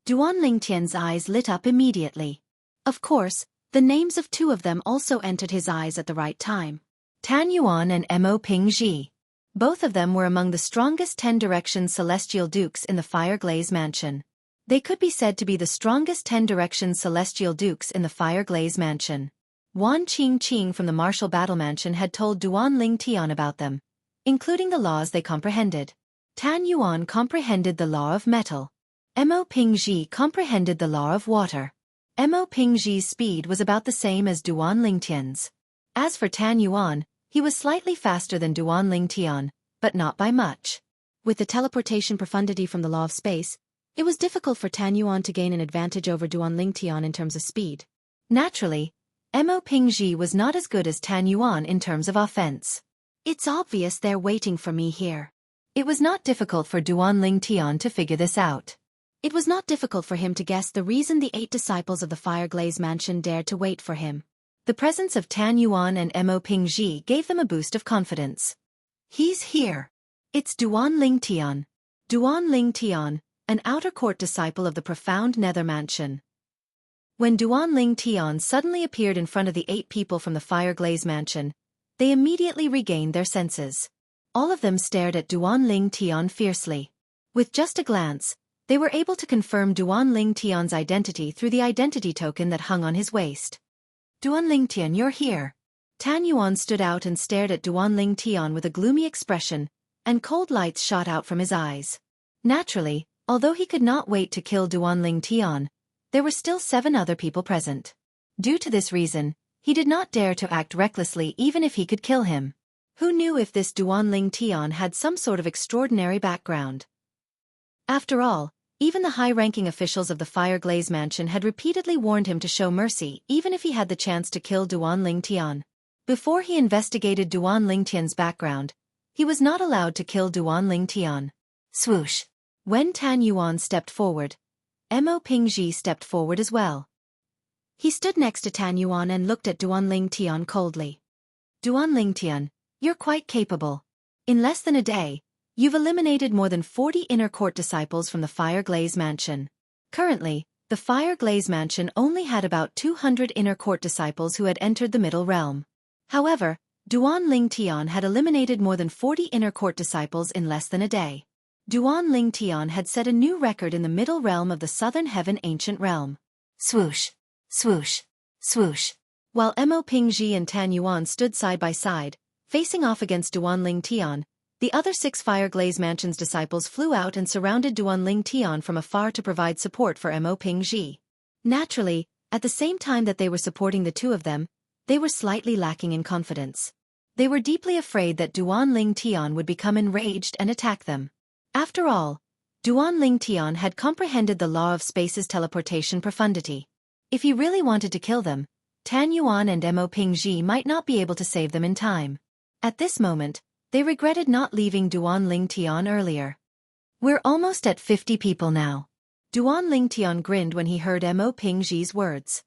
Duan Lingtian's eyes lit up immediately. Of course, the names of 2 of them also entered his eyes at the right time. Tan Yuan and Mo Pingji. Both of them were among the strongest 10 Directions Celestial Dukes in the Fire Glaze Mansion. They could be said to be the strongest 10 Directions Celestial Dukes in the Fire Glaze Mansion. Wan Qing Qing from the Martial Battle Mansion had told Duan Lingtian about them, including the laws they comprehended. Tan Yuan comprehended the law of metal. Mo Pingji comprehended the law of water. Mo Pingji's speed was about the same as Duan Lingtian's. As for Tan Yuan, he was slightly faster than Duan Lingtian, but not by much. With the teleportation profundity from the law of space, it was difficult for Tan Yuan to gain an advantage over Duan Lingtian in terms of speed. Naturally, Mo Pingji was not as good as Tan Yuan in terms of offense. It's obvious they're waiting for me here. It was not difficult for Duan Lingtian to figure this out. It was not difficult for him to guess the reason the 8 disciples of the Fire Glaze Mansion dared to wait for him. The presence of Tan Yuan and Mo Pingji gave them a boost of confidence. He's here. It's Duan Lingtian. Duan Lingtian, an outer court disciple of the profound Nether Mansion. When Duan Lingtian suddenly appeared in front of the 8 people from the Fire Glaze Mansion, they immediately regained their senses. All of them stared at Duan Lingtian fiercely. With just a glance, they were able to confirm Duan Lingtian's identity through the identity token that hung on his waist. Duan Lingtian, you're here. Tan Yuan stood out and stared at Duan Lingtian with a gloomy expression, and cold lights shot out from his eyes. Naturally, although he could not wait to kill Duan Lingtian, there were still 7 other people present. Due to this reason, he did not dare to act recklessly even if he could kill him. Who knew if this Duan Lingtian had some sort of extraordinary background? After all, even the high-ranking officials of the Fire Glaze Mansion had repeatedly warned him to show mercy even if he had the chance to kill Duan Lingtian. Before he investigated Duan Lingtian's background, he was not allowed to kill Duan Lingtian. Swoosh. When Tan Yuan stepped forward, Mo Pingji stepped forward as well. He stood next to Tan Yuan and looked at Duan Lingtian coldly. Duan Lingtian, you're quite capable. In less than a day, you've eliminated more than 40 inner court disciples from the Fire Glaze Mansion. Currently, the Fire Glaze Mansion only had about 200 inner court disciples who had entered the middle realm. However, Duan Lingtian had eliminated more than 40 inner court disciples in less than a day. Duan Lingtian had set a new record in the middle realm of the Southern Heaven Ancient Realm. Swoosh, swoosh, swoosh. While Mo Pingji and Tan Yuan stood side by side, facing off against Duan Lingtian, the other 6 Fire Glaze Mansion's disciples flew out and surrounded Duan Lingtian from afar to provide support for Mo Pingji. Naturally, at the same time that they were supporting the 2 of them, they were slightly lacking in confidence. They were deeply afraid that Duan Lingtian would become enraged and attack them. After all, Duan Lingtian had comprehended the law of space's teleportation profundity. If he really wanted to kill them, Tan Yuan and Mo Pingji might not be able to save them in time. At this moment, they regretted not leaving Duan Lingtian earlier. We're almost at 50 people now. Duan Lingtian grinned when he heard Mo Pingji's words.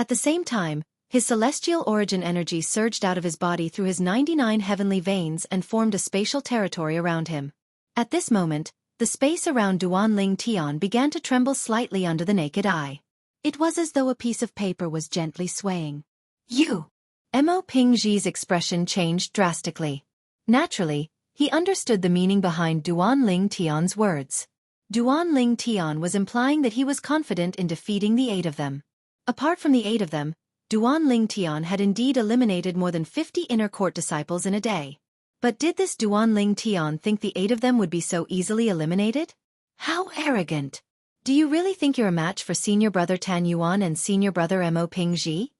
At the same time, his celestial origin energy surged out of his body through his 99 heavenly veins and formed a spatial territory around him. At this moment, the space around Duanling Tian began to tremble slightly under the naked eye. It was as though a piece of paper was gently swaying. You! Mo Pingji's expression changed drastically. Naturally, he understood the meaning behind Duanling Tian's words. Duanling Tian was implying that he was confident in defeating the 8 of them. Apart from the 8 of them, Duanling Tian had indeed eliminated more than 50 inner court disciples in a day. But did this Duanling Tian think the 8 of them would be so easily eliminated? How arrogant! Do you really think you're a match for senior brother Tan Yuan and senior brother Mo Pingji?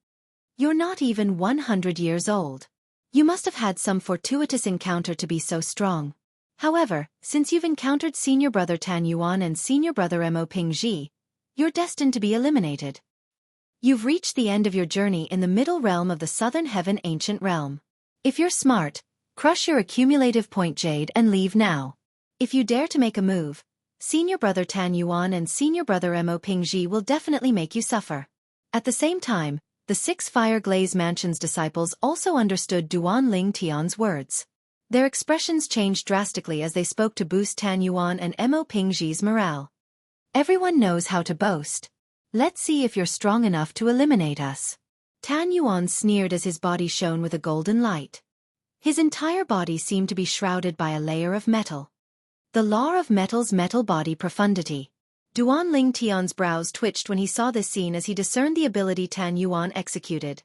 You're not even 100 years old. You must have had some fortuitous encounter to be so strong. However, since you've encountered senior brother Tan Yuan and senior brother Mo Pingji, you're destined to be eliminated. You've reached the end of your journey in the middle realm of the Southern Heaven Ancient Realm. If you're smart, crush your accumulative point jade and leave now. If you dare to make a move, senior brother Tan Yuan and senior brother Mo Pingji will definitely make you suffer. At the same time, the 6 Fire Glaze Mansion's disciples also understood Duanling Tian's words. Their expressions changed drastically as they spoke to boost Tan Yuan and Mo Pingji's morale. Everyone knows how to boast. Let's see if you're strong enough to eliminate us. Tan Yuan sneered as his body shone with a golden light. His entire body seemed to be shrouded by a layer of metal. The law of metal's metal body profundity. Duanling Tian's brows twitched when he saw this scene as he discerned the ability Tan Yuan executed.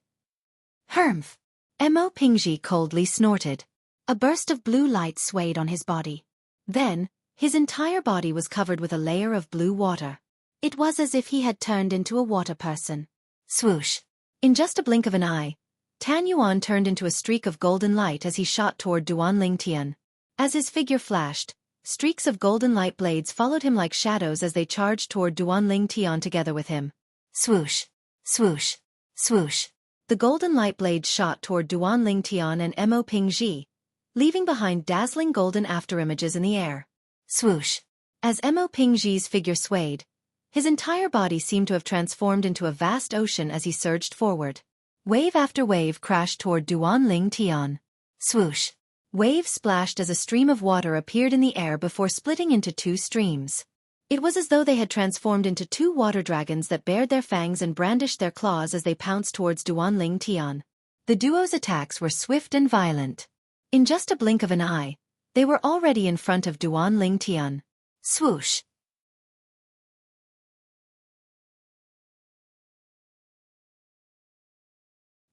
Humph! Mo Pingji coldly snorted. A burst of blue light swayed on his body. Then, his entire body was covered with a layer of blue water. It was as if he had turned into a water person. Swoosh! In just a blink of an eye, Tan Yuan turned into a streak of golden light as he shot toward Duanling Tian. As his figure flashed, streaks of golden light blades followed him like shadows as they charged toward Duanling Tian together with him. Swoosh! Swoosh! Swoosh! The golden light blades shot toward Duanling Tian and Mo Pingji, leaving behind dazzling golden afterimages in the air. Swoosh! As Mo Pingji's figure swayed, his entire body seemed to have transformed into a vast ocean as he surged forward. Wave after wave crashed toward Duanling Tian. Swoosh! Waves splashed as a stream of water appeared in the air before splitting into 2 streams. It was as though they had transformed into 2 water dragons that bared their fangs and brandished their claws as they pounced towards Duanling Tian. The duo's attacks were swift and violent. In just a blink of an eye, they were already in front of Duanling Tian. Swoosh!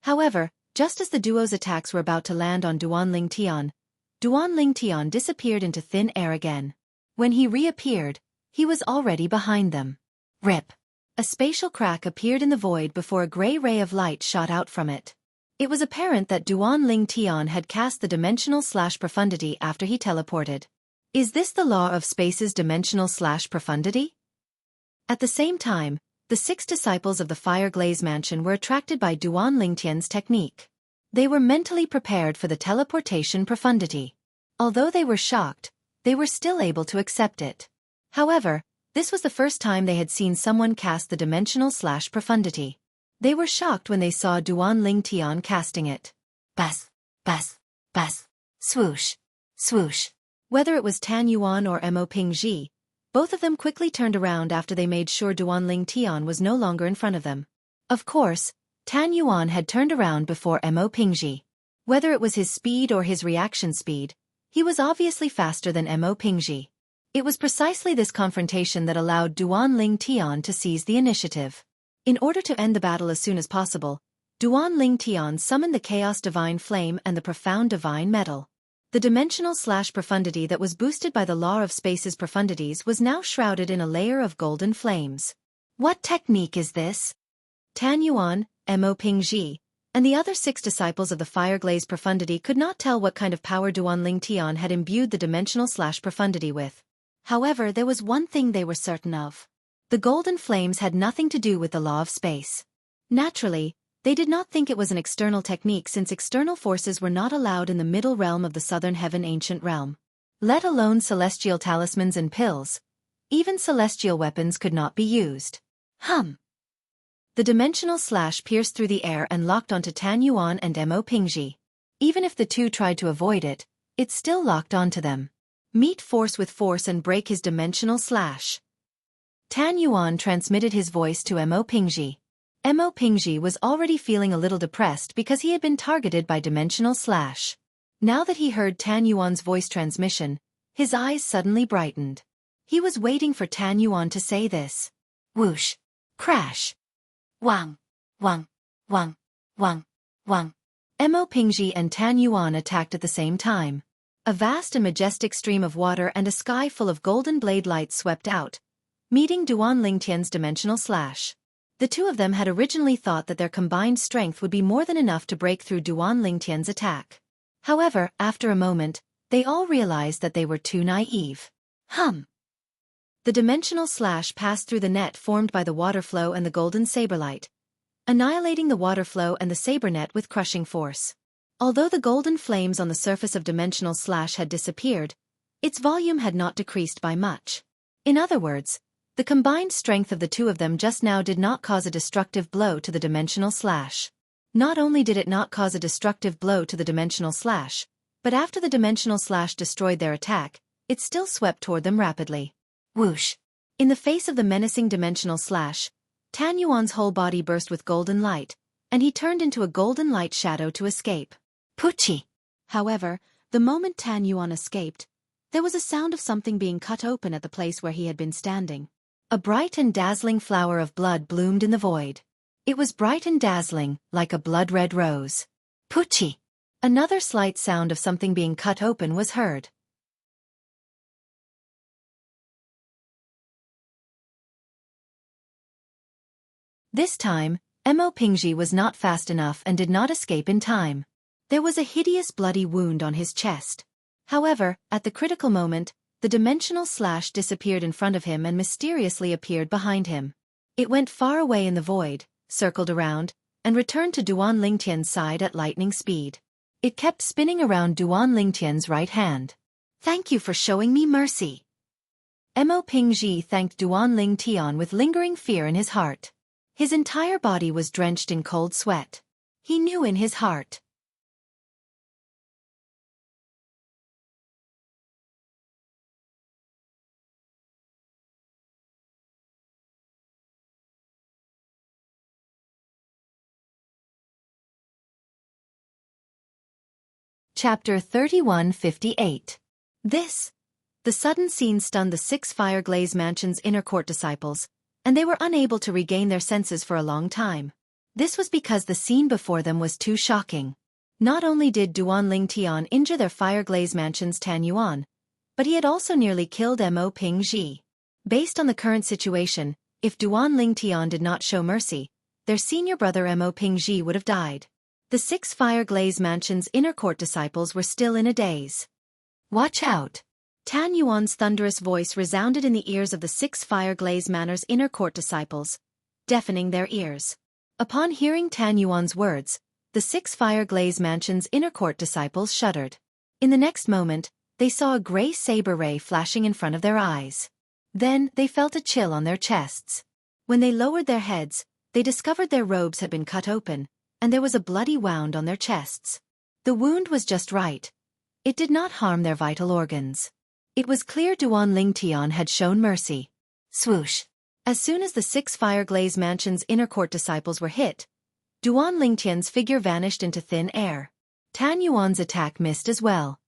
However, just as the duo's attacks were about to land on Duanling Tian disappeared into thin air again. When he reappeared, he was already behind them. Rip! A spatial crack appeared in the void before a gray ray of light shot out from it. It was apparent that Duanling Tian had cast the dimensional/profundity after he teleported. Is this the law of space's dimensional/profundity? At the same time, the 6 disciples of the Fire Glaze Mansion were attracted by Duanling Tian's technique. They were mentally prepared for the teleportation profundity. Although they were shocked, they were still able to accept it. However, this was the first time they had seen someone cast the dimensional/profundity. They were shocked when they saw Duanling Tian casting it. Bas, bas, bas, swoosh, swoosh. Whether it was Tan Yuan or Mo Pingji, both of them quickly turned around after they made sure Duanling Tian was no longer in front of them. Of course, Tan Yuan had turned around before Mo Pingji. Whether it was his speed or his reaction speed, he was obviously faster than Mo Pingji. It was precisely this confrontation that allowed Duanling Tian to seize the initiative. In order to end the battle as soon as possible, Duanling Tian summoned the Chaos Divine Flame and the Profound Divine Metal. The dimensional/profundity that was boosted by the law of space's profundities was now shrouded in a layer of golden flames. What technique is this? Tan Yuan, Mo Pingji, and the other 6 disciples of the Fire Glaze Profundity could not tell what kind of power Duanling Tian had imbued the dimensional/profundity with. However, there was one thing they were certain of. The golden flames had nothing to do with the law of space. Naturally, they did not think it was an external technique since external forces were not allowed in the middle realm of the Southern Heaven Ancient Realm. Let alone celestial talismans and pills. Even celestial weapons could not be used. The dimensional slash pierced through the air and locked onto Tan Yuan and Mo Pingji. Even if the two tried to avoid it, it still locked onto them. Meet force with force and break his dimensional slash. Tan Yuan transmitted his voice to Mo Pingji. Mo Pingji was already feeling a little depressed because he had been targeted by dimensional slash. Now that he heard Tan Yuan's voice transmission, his eyes suddenly brightened. He was waiting for Tan Yuan to say this. Whoosh! Crash! Wang! Wang! Wang! Wang! Wang! Mo Pingji and Tan Yuan attacked at the same time. A vast and majestic stream of water and a sky full of golden blade lights swept out, meeting Duan Lingtian's dimensional slash. The two of them had originally thought that their combined strength would be more than enough to break through Duan Lingtian's attack. However, after a moment, they all realized that they were too naive. The dimensional slash passed through the net formed by the water flow and the golden saber light, annihilating the water flow and the saber net with crushing force. Although the golden flames on the surface of dimensional slash had disappeared, its volume had not decreased by much. In other words, the combined strength of the two of them just now did not cause a destructive blow to the dimensional slash. Not only did it not cause a destructive blow to the dimensional slash, but after the dimensional slash destroyed their attack, it still swept toward them rapidly. Whoosh! In the face of the menacing dimensional slash, Tan Yuan's whole body burst with golden light, and he turned into a golden light shadow to escape. Puchi! However, the moment Tan Yuan escaped, there was a sound of something being cut open at the place where he had been standing. A bright and dazzling flower of blood bloomed in the void. It was bright and dazzling, like a blood-red rose. Puchi! Another slight sound of something being cut open was heard. This time, Mo Pingji was not fast enough and did not escape in time. There was a hideous bloody wound on his chest. However, at the critical moment, the dimensional slash disappeared in front of him and mysteriously appeared behind him. It went far away in the void, circled around, and returned to Duan Lingtian's side at lightning speed. It kept spinning around Duan Lingtian's right hand. Thank you for showing me mercy. Mo Pingji thanked Duan Lingtian with lingering fear in his heart. His entire body was drenched in cold sweat. He knew in his heart. Chapter 3158. The sudden scene stunned the 6 Fireglaze Mansion's inner court disciples, and they were unable to regain their senses for a long time. This was because the scene before them was too shocking. Not only did Duan Lingtian injure their Fireglaze Mansion's Tan Yuan, but he had also nearly killed Mo Pingji. Based on the current situation, if Duan Lingtian did not show mercy, their senior brother Mo Pingji would have died. The 6 Fireglaze Mansion's inner court disciples were still in a daze. Watch out! Tan Yuan's thunderous voice resounded in the ears of the 6 Fireglaze Manor's inner court disciples, deafening their ears. Upon hearing Tan Yuan's words, the 6 Fireglaze Mansion's inner court disciples shuddered. In the next moment, they saw a gray saber ray flashing in front of their eyes. Then, they felt a chill on their chests. When they lowered their heads, they discovered their robes had been cut open, and there was a bloody wound on their chests. The wound was just right. It did not harm their vital organs. It was clear Duan Lingtian had shown mercy. Swoosh! As soon as the 6 Fireglaze Mansion's inner court disciples were hit, Duan Lingtian's figure vanished into thin air. Tan Yuan's attack missed as well.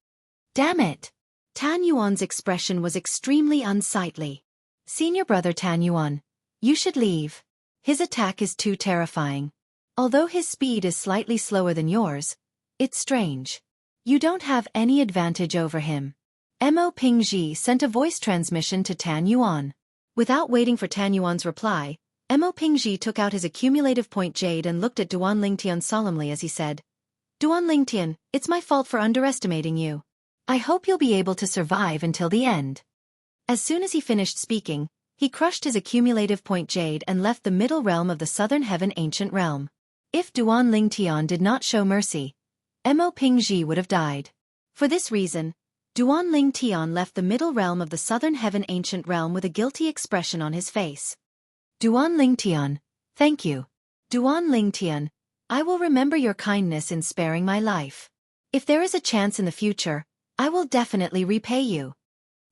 Damn it! Tan Yuan's expression was extremely unsightly. Senior brother Tan Yuan, you should leave. His attack is too terrifying. Although his speed is slightly slower than yours, it's strange. You don't have any advantage over him. Mo Pingji sent a voice transmission to Tan Yuan. Without waiting for Tan Yuan's reply, Mo Pingji took out his accumulative point jade and looked at Duan Lingtian solemnly as he said, Duan Lingtian, it's my fault for underestimating you. I hope you'll be able to survive until the end. As soon as he finished speaking, he crushed his accumulative point jade and left the middle realm of the Southern Heaven Ancient Realm. If Duan Lingtian did not show mercy, Mo Pingji would have died. For this reason, Duan Lingtian left the middle realm of the Southern Heaven Ancient Realm with a guilty expression on his face. Duan Lingtian, thank you. Duan Lingtian, I will remember your kindness in sparing my life. If there is a chance in the future, I will definitely repay you.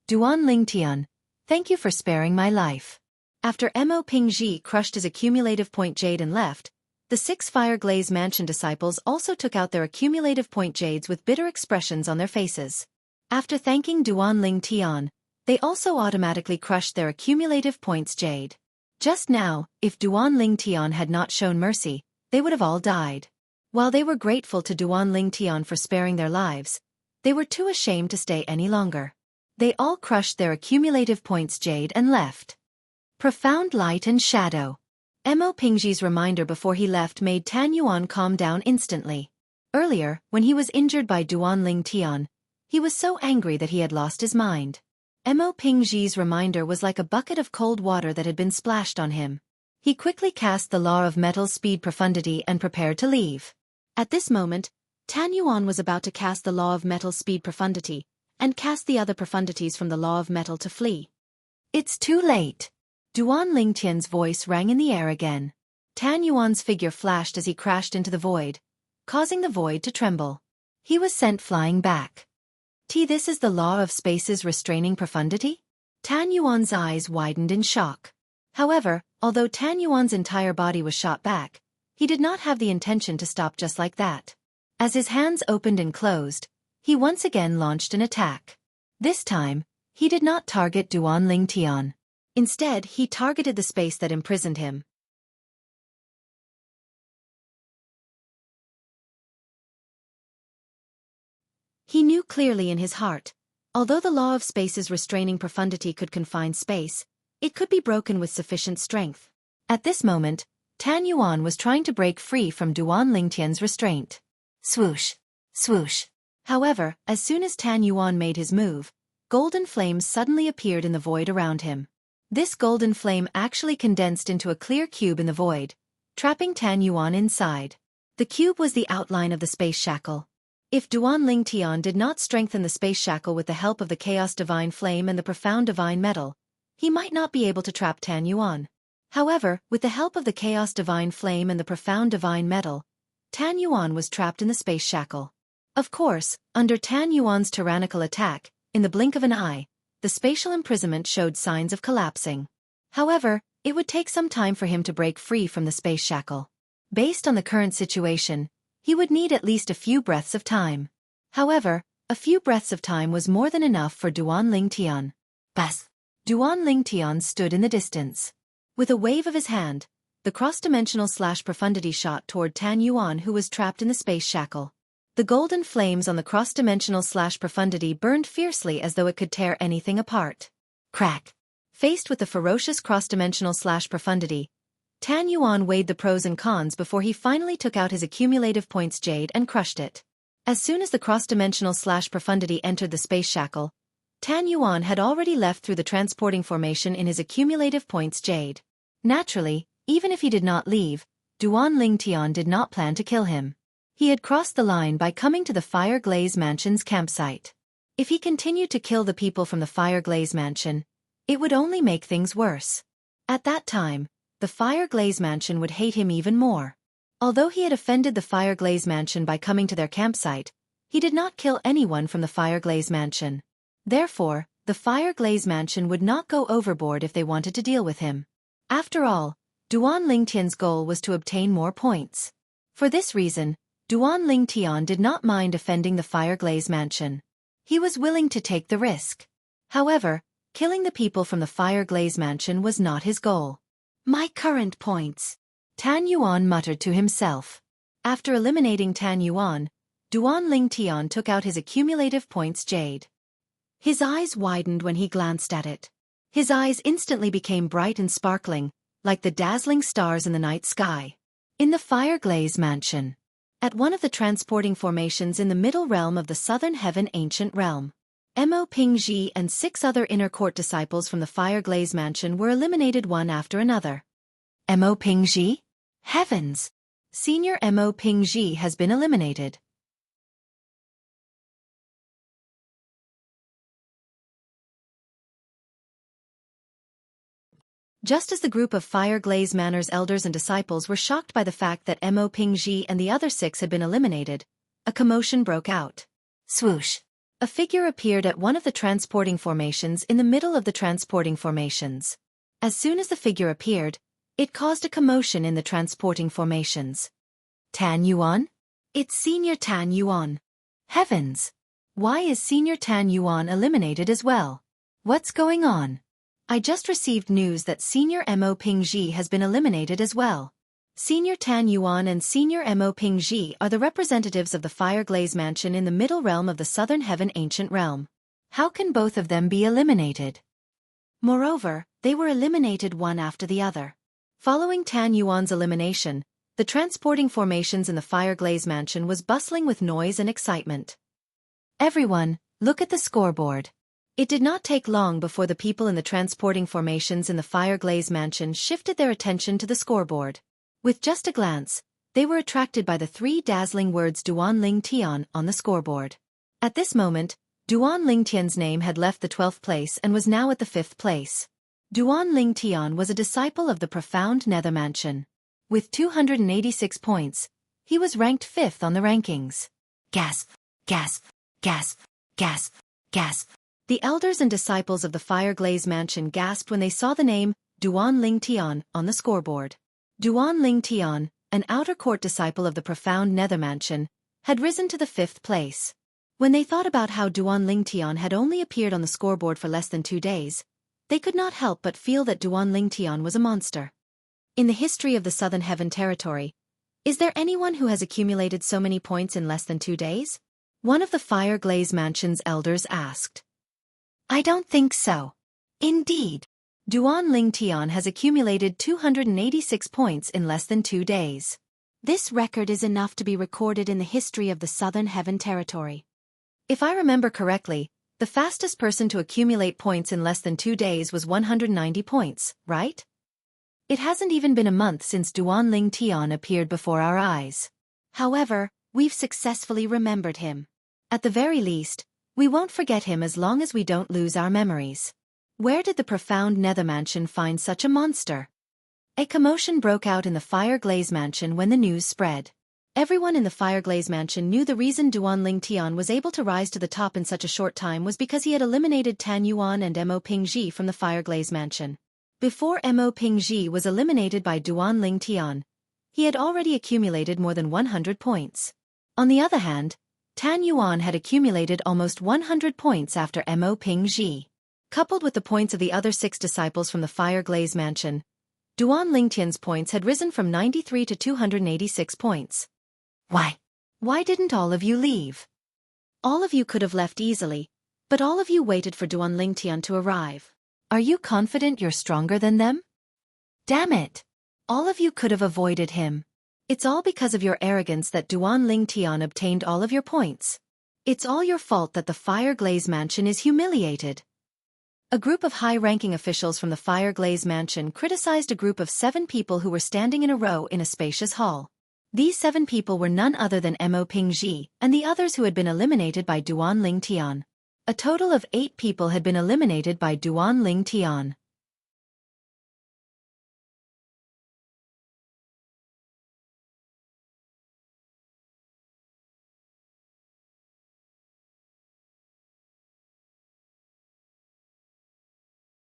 Duan Lingtian, thank you for sparing my life. After Mo Pingji crushed his accumulative point jade and left, the 6 Fire Glaze Mansion disciples also took out their accumulative point jades with bitter expressions on their faces. After thanking Duan Lingtian, they also automatically crushed their accumulative points jade. Just now, if Duan Lingtian had not shown mercy, they would have all died. While they were grateful to Duan Lingtian for sparing their lives, they were too ashamed to stay any longer. They all crushed their accumulative points jade and left. Profound light and shadow. Mo Pingji's reminder before he left made Tan Yuan calm down instantly. Earlier, when he was injured by Duan Lingtian, he was so angry that he had lost his mind. Mo Pingji's reminder was like a bucket of cold water that had been splashed on him. He quickly cast the Law of Metal Speed Profundity and prepared to leave. At this moment, Tan Yuan was about to cast the Law of Metal Speed Profundity, and cast the other profundities from the Law of Metal to flee. It's too late. Duan Lingtian's voice rang in the air again. Tan Yuan's figure flashed as he crashed into the void, causing the void to tremble. He was sent flying back. This is the Law of Space's restraining profundity? Tan Yuan's eyes widened in shock. However, although Tan Yuan's entire body was shot back, he did not have the intention to stop just like that. As his hands opened and closed, he once again launched an attack. This time, he did not target Duan Lingtian. Instead, he targeted the space that imprisoned him. He knew clearly in his heart, although the Law of Space's restraining profundity could confine space, it could be broken with sufficient strength. At this moment, Tan Yuan was trying to break free from Duan Lingtian's restraint. Swoosh! Swoosh! However, as soon as Tan Yuan made his move, golden flames suddenly appeared in the void around him. This golden flame actually condensed into a clear cube in the void, trapping Tan Yuan inside. The cube was the outline of the space shackle. If Duan Lingtian did not strengthen the space shackle with the help of the Chaos Divine Flame and the Profound Divine Metal, he might not be able to trap Tan Yuan. However, with the help of the Chaos Divine Flame and the Profound Divine Metal, Tan Yuan was trapped in the space shackle. Of course, under Tan Yuan's tyrannical attack, in the blink of an eye, the spatial imprisonment showed signs of collapsing. However, it would take some time for him to break free from the space shackle. Based on the current situation, he would need at least a few breaths of time. However, a few breaths of time was more than enough for Duan Lingtian. Bas! Duan Lingtian stood in the distance. With a wave of his hand, the cross-dimensional profundity shot toward Tan Yuan, who was trapped in the space shackle. The golden flames on the cross-dimensional profundity burned fiercely as though it could tear anything apart. Crack! Faced with the ferocious cross-dimensional profundity, Tan Yuan weighed the pros and cons before he finally took out his accumulative points jade and crushed it. As soon as the cross-dimensional profundity entered the space shackle, Tan Yuan had already left through the transporting formation in his accumulative points jade. Naturally, even if he did not leave, Duan Lingtian did not plan to kill him. He had crossed the line by coming to the Fire Glaze Mansion's campsite. If he continued to kill the people from the Fire Glaze Mansion, it would only make things worse. At that time, the Fire Glaze Mansion would hate him even more. Although he had offended the Fire Glaze Mansion by coming to their campsite, he did not kill anyone from the Fire Glaze Mansion. Therefore, the Fire Glaze Mansion would not go overboard if they wanted to deal with him. After all, Duan Lingtian's goal was to obtain more points. For this reason, Duan Lingtian did not mind offending the Fire Glaze Mansion. He was willing to take the risk. However, killing the people from the Fire Glaze Mansion was not his goal. My current points. Tan Yuan muttered to himself. After eliminating Tan Yuan, Duan Lingtian took out his accumulative points jade. His eyes widened when he glanced at it. His eyes instantly became bright and sparkling, like the dazzling stars in the night sky. In the Fire Glaze Mansion. At one of the transporting formations in the middle realm of the Southern Heaven Ancient Realm, Mo Pingji and 6 other inner court disciples from the Fire Glaze Mansion were eliminated one after another. Mo Pingji? Heavens! Senior Mo Pingji has been eliminated. Just as the group of Fire Glaze Manor's elders and disciples were shocked by the fact that Mo Pingji and the other 6 had been eliminated, a commotion broke out. Swoosh! A figure appeared at one of the transporting formations in the middle of the transporting formations. As soon as the figure appeared, it caused a commotion in the transporting formations. Tan Yuan? It's Senior Tan Yuan. Heavens! Why is Senior Tan Yuan eliminated as well? What's going on? I just received news that Senior Mo Pingji has been eliminated as well. Senior Tan Yuan and Senior Mo Pingji are the representatives of the Fire Glaze Mansion in the Middle Realm of the Southern Heaven Ancient Realm. How can both of them be eliminated? Moreover, they were eliminated one after the other. Following Tan Yuan's elimination, the transporting formations in the Fire Glaze Mansion was bustling with noise and excitement. Everyone, look at the scoreboard. It did not take long before the people in the transporting formations in the Fire Glaze Mansion shifted their attention to the scoreboard. With just a glance, they were attracted by the 3 dazzling words Duan Ling Tian on the scoreboard. At this moment, Duan Ling Tian's name had left the 12th place and was now at the 5th place. Duan Ling Tian was a disciple of the Profound Nether Mansion. With 286 points, he was ranked 5th on the rankings. Gasp! Gasp! Gasp! Gasp! Gasp! The elders and disciples of the Fire Glaze Mansion gasped when they saw the name, Duan Ling Tian, on the scoreboard. Duan Ling Tian, an outer court disciple of the Profound Nether Mansion, had risen to the 5th place. When they thought about how Duan Ling Tian had only appeared on the scoreboard for less than 2 days, they could not help but feel that Duan Ling Tian was a monster. In the history of the Southern Heaven Territory, is there anyone who has accumulated so many points in less than 2 days? One of the Fire Glaze Mansion's elders asked. I don't think so. Indeed. Duan Ling Tian has accumulated 286 points in less than 2 days. This record is enough to be recorded in the history of the Southern Heaven Territory. If I remember correctly, the fastest person to accumulate points in less than 2 days was 190 points, right? It hasn't even been a month since Duan Ling Tian appeared before our eyes. However, we've successfully remembered him. At the very least, we won't forget him as long as we don't lose our memories. Where did the Profound Nether Mansion find such a monster? A commotion broke out in the Fire Glaze Mansion when the news spread. Everyone in the Fire Glaze Mansion knew the reason Duan Ling Tian was able to rise to the top in such a short time was because he had eliminated Tan Yuan and Mo Pingji from the Fire Glaze Mansion. Before Mo Pingji was eliminated by Duan Ling Tian, he had already accumulated more than 100 points. On the other hand, Tan Yuan had accumulated almost 100 points after Mo Pingji. Coupled with the points of the other 6 disciples from the Fire Glaze Mansion, Duan Ling Tian's points had risen from 93 to 286 points. Why didn't all of you leave? All of you could have left easily, but all of you waited for Duan Ling Tian to arrive. Are you confident you're stronger than them? Damn it! All of you could have avoided him. It's all because of your arrogance that Duan Ling Tian obtained all of your points. It's all your fault that the Fire Glaze Mansion is humiliated. A group of high-ranking officials from the Fire Glaze Mansion criticized a group of 7 people who were standing in a row in a spacious hall. These 7 people were none other than Mo Pingji and the others who had been eliminated by Duan Ling Tian. A total of 8 people had been eliminated by Duan Ling Tian.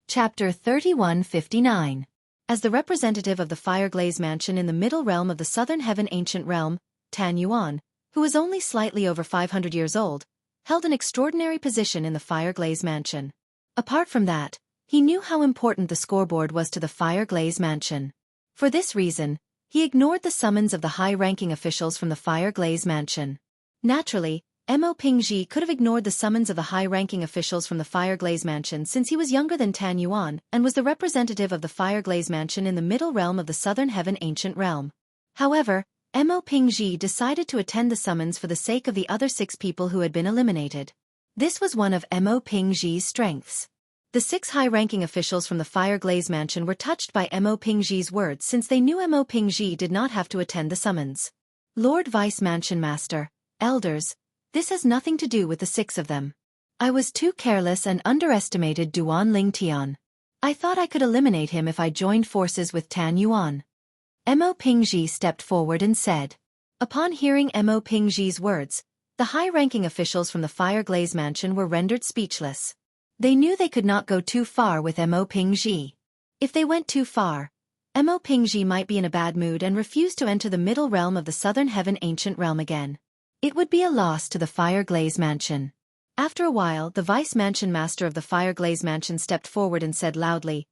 Chapter 3159. As the representative of the Fire Glaze Mansion in the Middle Realm of the Southern Heaven Ancient Realm, Tan Yuan, who was only slightly over 500 years old, held an extraordinary position in the Fire Glaze Mansion. Apart from that, he knew how important the scoreboard was to the Fire Glaze Mansion. For this reason, he ignored the summons of the high-ranking officials from the Fire Glaze Mansion. Naturally, Mo Pingji could have ignored the summons of the high-ranking officials from the Fire Glaze Mansion since he was younger than Tan Yuan and was the representative of the Fire Glaze Mansion in the Middle Realm of the Southern Heaven Ancient Realm. However, Mo Pingji decided to attend the summons for the sake of the other 6 people who had been eliminated. This was one of Mo Pingji's strengths. The 6 high-ranking officials from the Fire Glaze Mansion were touched by Mo Pingji's words since they knew Mo Pingji did not have to attend the summons. Lord Vice Mansion Master, Elders, this has nothing to do with the 6 of them. I was too careless and underestimated Duan Ling Tian. I thought I could eliminate him if I joined forces with Tan Yuan. Mo Pingji stepped forward and said. Upon hearing Mo Pingji's words, the high-ranking officials from the Fireglaze Mansion were rendered speechless. They knew they could not go too far with Mo Pingji. If they went too far, Mo Pingji might be in a bad mood and refuse to enter the middle realm of the Southern Heaven Ancient Realm again. It would be a loss to the Fireglaze Mansion. After a while, the Vice Mansion Master of the Fireglaze Mansion stepped forward and said loudly,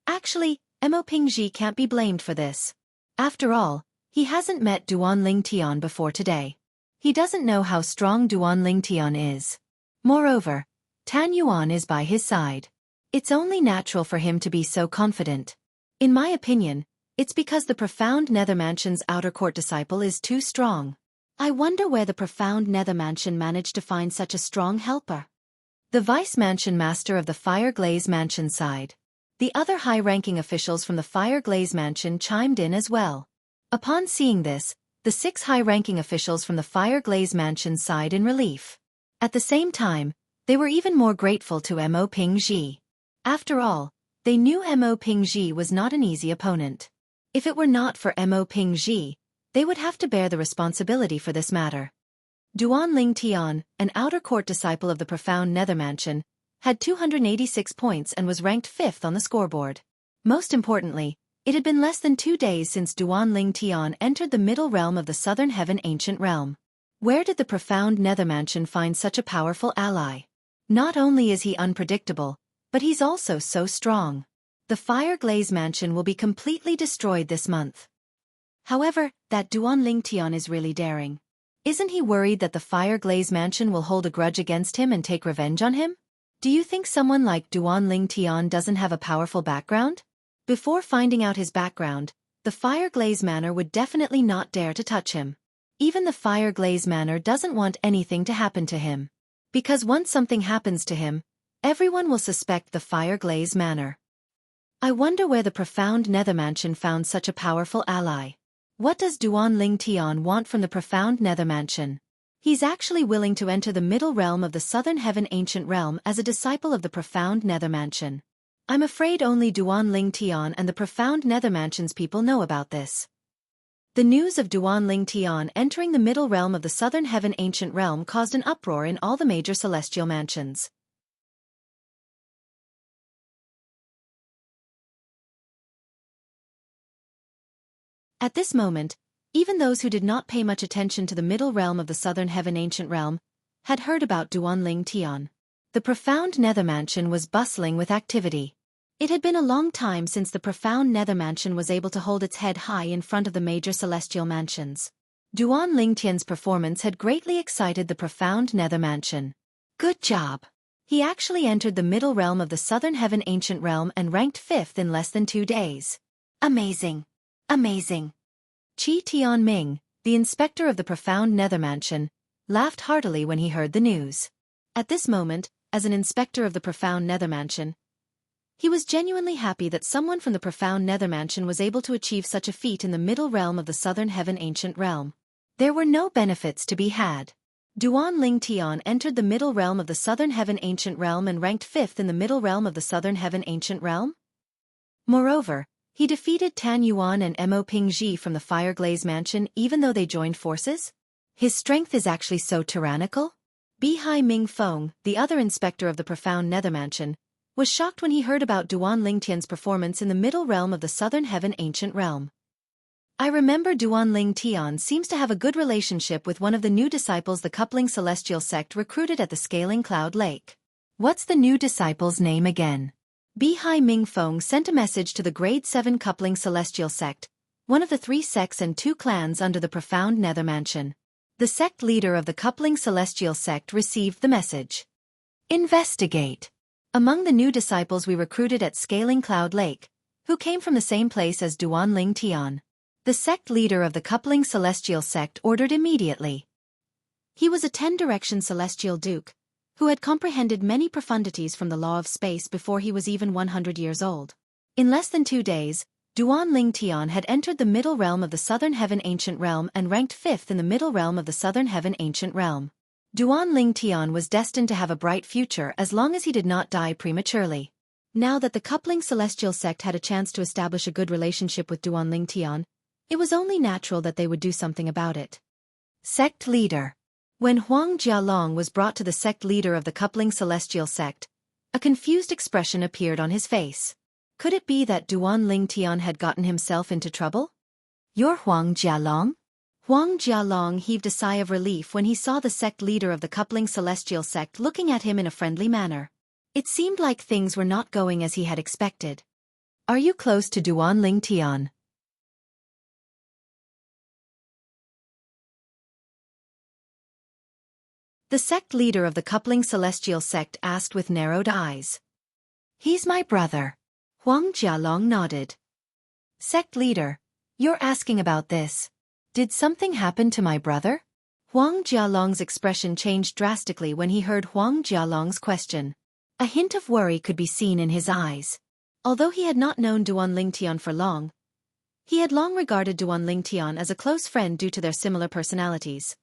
Actually, Mo Pingji can't be blamed for this. After all, he hasn't met Duan Lingtian before today. He doesn't know how strong Duan Lingtian is. Moreover, Tan Yuan is by his side. It's only natural for him to be so confident. In my opinion, it's because the Profound Nether Mansion's outer court disciple is too strong. I wonder where the Profound Nether Mansion managed to find such a strong helper. The Vice Mansion Master of the Fireglaze Mansion sighed. The other high-ranking officials from the Fireglaze Mansion chimed in as well. Upon seeing this, the 6 high-ranking officials from the Fireglaze Mansion sighed in relief. At the same time, they were even more grateful to Mo Pingji. After all, they knew Mo Pingji was not an easy opponent. If it were not for Mo Pingji, they would have to bear the responsibility for this matter. Duan Lingtian, an outer court disciple of the Profound Nether Mansion, had 286 points and was ranked 5th on the scoreboard. Most importantly, it had been less than 2 days since Duan Lingtian entered the middle realm of the Southern Heaven Ancient Realm. Where did the Profound Nether Mansion find such a powerful ally? Not only is he unpredictable, but he's also so strong. The Fireglaze Mansion will be completely destroyed this month. However, that Duan Lingtian is really daring. Isn't he worried that the Fireglaze Mansion will hold a grudge against him and take revenge on him? Do you think someone like Duan Lingtian doesn't have a powerful background? Before finding out his background, the Fireglaze Manor would definitely not dare to touch him. Even the Fireglaze Manor doesn't want anything to happen to him. Because once something happens to him, everyone will suspect the Fireglaze Manor. I wonder where the Profound Nether Mansion found such a powerful ally. What does Duan Lingtian want from the Profound Nether Mansion? He's actually willing to enter the middle realm of the Southern Heaven Ancient Realm as a disciple of the Profound Nether Mansion. I'm afraid only Duan Lingtian and the Profound Nether Mansion's people know about this. The news of Duan Lingtian entering the middle realm of the Southern Heaven Ancient Realm caused an uproar in all the major celestial mansions. At this moment, even those who did not pay much attention to the middle realm of the Southern Heaven Ancient Realm had heard about Duan Lingtian. The Profound Nether Mansion was bustling with activity. It had been a long time since the Profound Nether Mansion was able to hold its head high in front of the major celestial mansions. Duan Lingtian's performance had greatly excited the Profound Nether Mansion. Good job! He actually entered the middle realm of the Southern Heaven Ancient Realm and ranked 5th in less than 2 days. Amazing! Amazing! Qi Tianming, the inspector of the Profound Nether Mansion, laughed heartily when he heard the news. At this moment, as an inspector of the Profound Nether Mansion, he was genuinely happy that someone from the Profound Nether Mansion was able to achieve such a feat in the middle realm of the Southern Heaven Ancient Realm. There were no benefits to be had. Duan Lingtian entered the middle realm of the Southern Heaven Ancient Realm and ranked 5th in the middle realm of the Southern Heaven Ancient Realm. Moreover, he defeated Tan Yuan and Mo Pingji from the Fireglaze Mansion even though they joined forces? His strength is actually so tyrannical? Bihai Ming Feng, the other inspector of the Profound Nether Mansion, was shocked when he heard about Duan Lingtian's performance in the middle realm of the Southern Heaven Ancient Realm. I remember Duan Lingtian seems to have a good relationship with one of the new disciples the Coupling Celestial Sect recruited at the Scaling Cloud Lake. What's the new disciple's name again? Bihai Ming Feng sent a message to the Grade 7 Coupling Celestial Sect, one of the 3 sects and 2 clans under the Profound Nether Mansion. The sect leader of the Coupling Celestial Sect received the message. Investigate. Among the new disciples we recruited at Scaling Cloud Lake, who came from the same place as Duan Lingtian, the sect leader of the Coupling Celestial Sect ordered immediately. He was a 10-direction celestial duke, who had comprehended many profundities from the law of space before he was even 100 years old. In less than 2 days, Duan Lingtian had entered the middle realm of the Southern Heaven Ancient Realm and ranked 5th in the middle realm of the Southern Heaven Ancient Realm. Duan Lingtian was destined to have a bright future as long as he did not die prematurely. Now that the coupling celestial sect had a chance to establish a good relationship with Duanling Tian, it was only natural that they would do something about it. Sect leader. When Huang Jialong was brought to the sect leader of the coupling celestial sect, a confused expression appeared on his face. Could it be that Duanling Tian had gotten himself into trouble? You're Huang Jialong? Huang Jialong heaved a sigh of relief when he saw the sect leader of the coupling celestial sect looking at him in a friendly manner. It seemed like things were not going as he had expected. Are you close to Duanling Tian? The sect leader of the coupling celestial sect asked with narrowed eyes. He's my brother. Huang Jialong nodded. Sect leader, you're asking about this. Did something happen to my brother? Huang Jialong's expression changed drastically when he heard Huang Jialong's question. A hint of worry could be seen in his eyes. Although he had not known Duanling Tian for long, he had long regarded Duanling Tian as a close friend due to their similar personalities.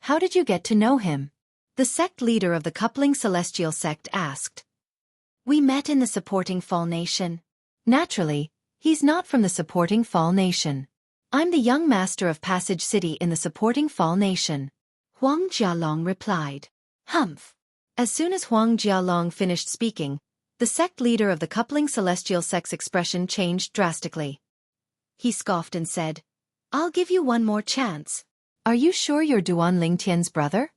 How did you get to know him? The sect leader of the coupling celestial sect asked. We met in the supporting Fall Nation. Naturally, he's not from the supporting Fall Nation. I'm the young master of Passage City in the supporting Fall Nation. Huang Jialong replied. Humph. As soon as Huang Jialong finished speaking, the sect leader of the coupling celestial sect's expression changed drastically. He scoffed and said, I'll give you one more chance. Are you sure you're Duanling Tian's brother?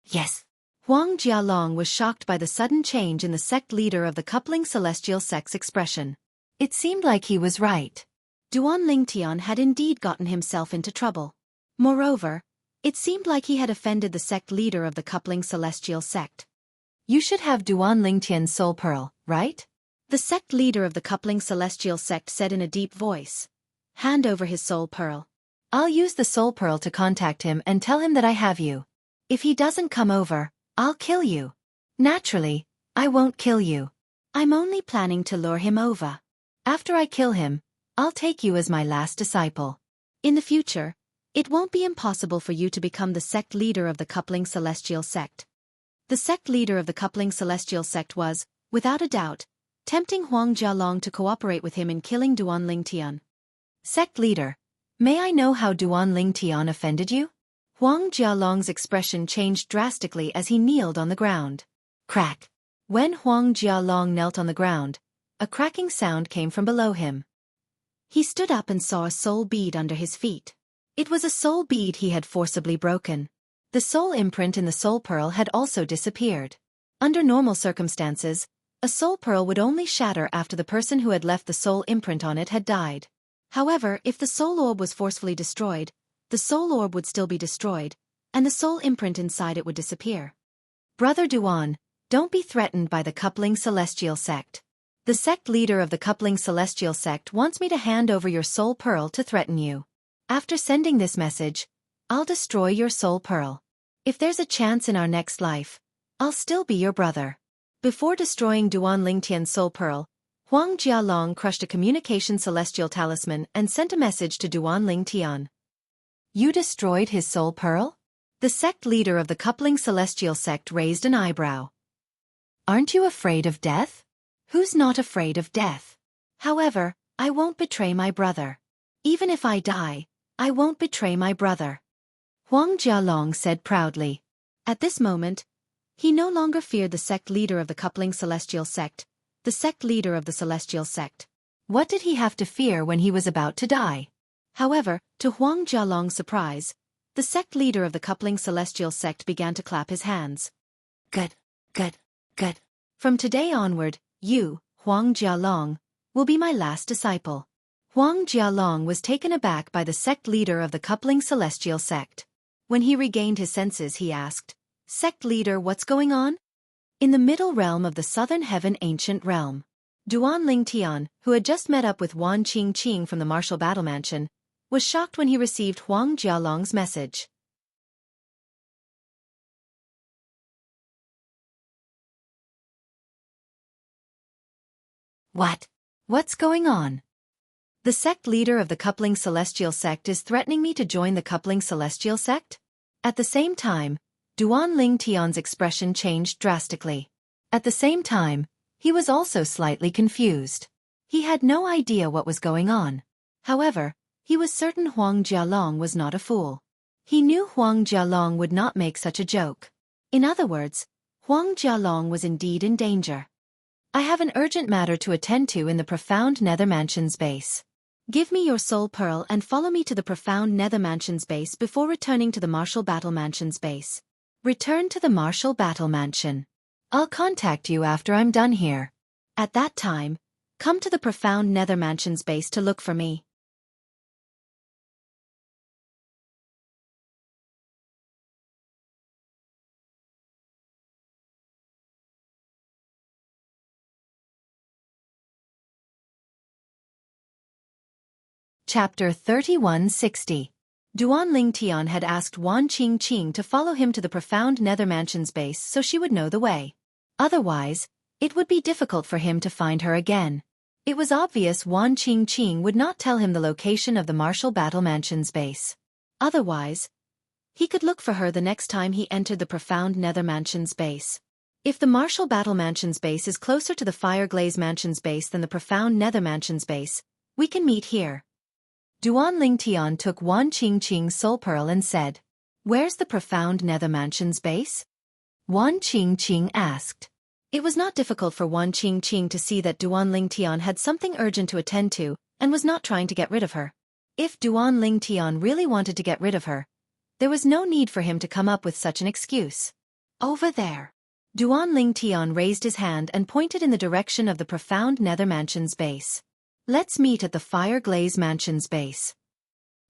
Yes. Huang Jialong was shocked by the sudden change in the sect leader of the coupling celestial sect's expression. It seemed like he was right. Duanling Tian had indeed gotten himself into trouble. Moreover, it seemed like he had offended the sect leader of the coupling celestial sect. You should have Duanling Tian's soul pearl, right? The sect leader of the coupling celestial sect said in a deep voice. Hand over his soul pearl. I'll use the soul pearl to contact him and tell him that I have you. If he doesn't come over, I'll kill you. Naturally, I won't kill you. I'm only planning to lure him over. After I kill him, I'll take you as my last disciple. In the future, it won't be impossible for you to become the sect leader of the coupling celestial sect. The sect leader of the coupling celestial sect was, without a doubt, tempting Huang Jialong to cooperate with him in killing Duanling Tian. Sect leader, may I know how Duanling Tian offended you? Huang Jialong's expression changed drastically as he kneeled on the ground. Crack. When Huang Jialong knelt on the ground, a cracking sound came from below him. He stood up and saw a soul bead under his feet. It was a soul bead he had forcibly broken. The soul imprint in the soul pearl had also disappeared. Under normal circumstances, a soul pearl would only shatter after the person who had left the soul imprint on it had died. However, if the soul orb was forcefully destroyed, the soul orb would still be destroyed, and the soul imprint inside it would disappear. Brother Duan, don't be threatened by the coupling celestial sect. The sect leader of the coupling celestial sect wants me to hand over your soul pearl to threaten you. After sending this message, I'll destroy your soul pearl. If there's a chance in our next life, I'll still be your brother. Before destroying Duanling Tian's soul pearl, Huang Jialong crushed a communication celestial talisman and sent a message to Duanling Tian. You destroyed his soul pearl? The sect leader of the coupling celestial sect raised an eyebrow. Aren't you afraid of death? Who's not afraid of death? However, I won't betray my brother. Even if I die, I won't betray my brother. Huang Jialong said proudly. At this moment, he no longer feared the sect leader of the coupling celestial sect, the sect leader of the celestial sect. What did he have to fear when he was about to die? However, to Huang Jialong's surprise, the sect leader of the coupling celestial sect began to clap his hands. Good, good, good. From today onward, you, Huang Jialong, will be my last disciple. Huang Jialong was taken aback by the sect leader of the coupling celestial sect. When he regained his senses, he asked, Sect leader, what's going on? In the middle realm of the southern heaven ancient realm, Duanling Tian, who had just met up with Wan Qingqing from the martial battle mansion, was shocked when he received Huang Jialong's message. What? What's going on? The sect leader of the coupling celestial sect is threatening me to join the coupling celestial sect? At the same time, Duanling Tian's expression changed drastically. At the same time, He was also slightly confused. He had no idea what was going on. However, he was certain Huang Jialong was not a fool. He knew Huang Jialong would not make such a joke. In other words, Huang Jialong was indeed in danger. I have an urgent matter to attend to in the profound Nether Mansion's base. Give me your soul pearl and follow me to the profound Nether Mansion's base before returning to the Martial Battle Mansion's base. Return to the Martial Battle Mansion. I'll contact you after I'm done here. At that time, come to the profound Nether Mansion's base to look for me. Chapter 3160. Duan Tian had asked Wan Qingqing to follow him to the profound Nether Mansion's base so she would know the way. Otherwise, it would be difficult for him to find her again. It was obvious Wan Qingqing would not tell him the location of the Martial Battle Mansion's base. Otherwise, he could look for her the next time he entered the profound Nether Mansion's base. If the Martial Battle Mansion's base is closer to the Fire Glaze Mansion's base than the profound Nether Mansion's base, we can meet here. Duan Tian took Wan Qingqing's soul pearl and said, "Where's the profound Nether Mansion's base?" Wan Qingqing asked. It was not difficult for Wan Qingqing to see that Duan Tian had something urgent to attend to and was not trying to get rid of her. If Duan Tian really wanted to get rid of her, there was no need for him to come up with such an excuse. Over there. Duan Tian raised his hand and pointed in the direction of the profound Nether Mansion's base. Let's meet at the Fire Glaze Mansion's base.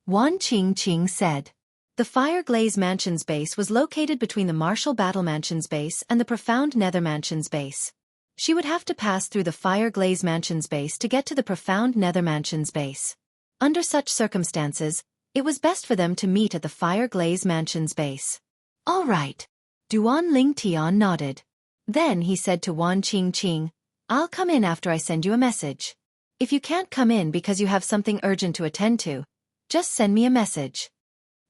Wan Qingqing said. The Fire Glaze Mansion's base was located between the Martial Battle Mansion's base and the profound Nether Mansion's base. She would have to pass through the Fire Glaze Mansion's base to get to the profound Nether Mansion's base. Under such circumstances, it was best for them to meet at the Fire Glaze Mansion's base. All right. Duan Tian nodded. Then he said to Wan Qingqing, I'll come in after I send you a message. If you can't come in because you have something urgent to attend to, just send me a message.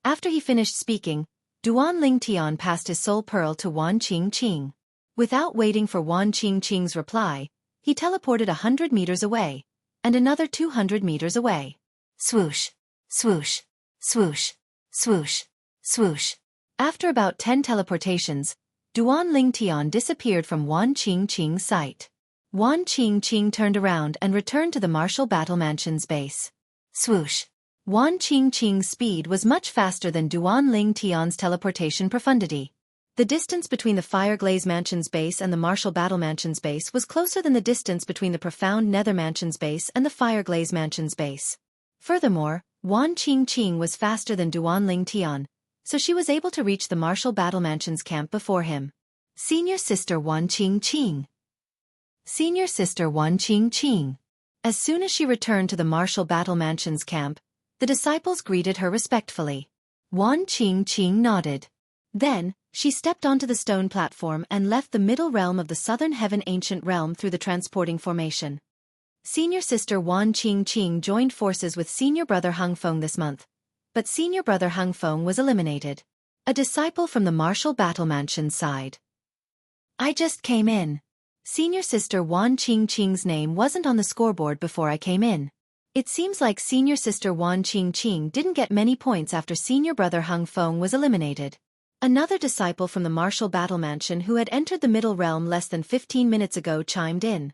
After he finished speaking, Duan Tian passed his soul pearl to Wan Qingqing. Without waiting for Wan Qingqing's reply, he teleported 100 meters away, and another 200 meters away. Swoosh, swoosh, swoosh, swoosh, swoosh. After about 10 teleportations, Duan Tian disappeared from Wan Qingqing's sight. Wan Qingqing turned around and returned to the Martial Battle Mansion's base. Swoosh. Wan Qingqing's speed was much faster than Duan Tian's teleportation profundity. The distance between the Fire Glaze Mansion's base and the Martial Battle Mansion's base was closer than the distance between the profound Nether Mansion's base and the Fire Glaze Mansion's base. Furthermore, Wan Qingqing was faster than Duan Tian, so she was able to reach the Martial Battle Mansion's camp before him. Senior Sister Wan Qingqing. Senior Sister Wan Qingqing. As soon as she returned to the Martial Battle Mansion's camp, the disciples greeted her respectfully. Wan Qingqing nodded. Then, she stepped onto the stone platform and left the middle realm of the Southern Heaven Ancient Realm through the transporting formation. Senior Sister Wan Qingqing joined forces with Senior Brother Hung Feng this month, but Senior Brother Hung Feng was eliminated. A disciple from the Martial Battle Mansion sighed. I just came in. Senior Sister Wan Qingqing's name wasn't on the scoreboard before I came in. It seems like Senior Sister Wan Qingqing didn't get many points after Senior Brother Hung Feng was eliminated. Another disciple from the Martial Battle Mansion who had entered the Middle Realm less than 15 minutes ago chimed in.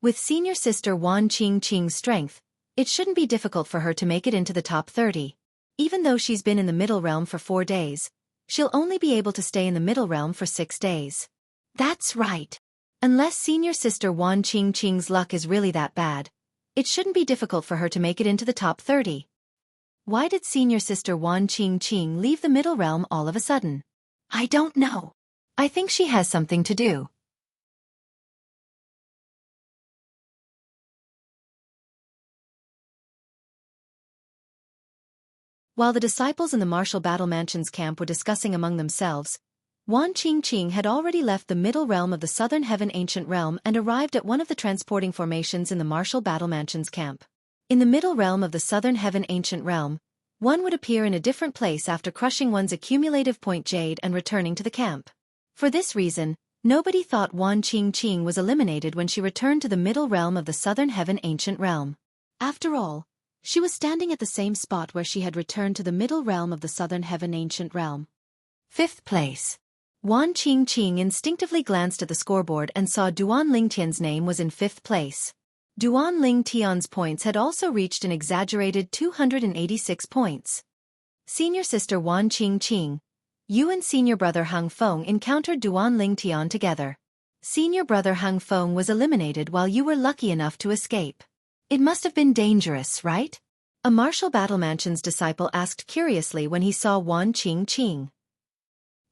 With Senior Sister Wan Qingqing's strength, it shouldn't be difficult for her to make it into the top 30. Even though she's been in the Middle Realm for 4 days, she'll only be able to stay in the Middle Realm for 6 days. That's right. Unless Senior Sister Wan Qingqing's luck is really that bad, it shouldn't be difficult for her to make it into the top 30. Why did Senior Sister Wan Qingqing leave the Middle Realm all of a sudden? I don't know. I think she has something to do. While the disciples in the Martial Battle Mansion's camp were discussing among themselves, Wan Qingqing had already left the middle realm of the Southern Heaven Ancient Realm and arrived at one of the transporting formations in the Martial Battle Mansion's camp. In the middle realm of the Southern Heaven Ancient Realm, one would appear in a different place after crushing one's accumulative point jade and returning to the camp. For this reason, Nobody thought Wan Qingqing was eliminated when she returned to the middle realm of the Southern Heaven Ancient Realm. After all, she was standing at the same spot where she had returned to the middle realm of the Southern Heaven Ancient Realm. 5th place. Wan Qingqing instinctively glanced at the scoreboard and saw Duan Lingtian's name was in 5th place. Duan Lingtian's points had also reached an exaggerated 286 points. Senior sister Wan Qingqing, you and senior brother Hung Feng encountered Duan Lingtian together. Senior brother Hung Feng was eliminated while you were lucky enough to escape. It must have been dangerous, right? A martial battle mansion's disciple asked curiously when he saw Wan Qingqing.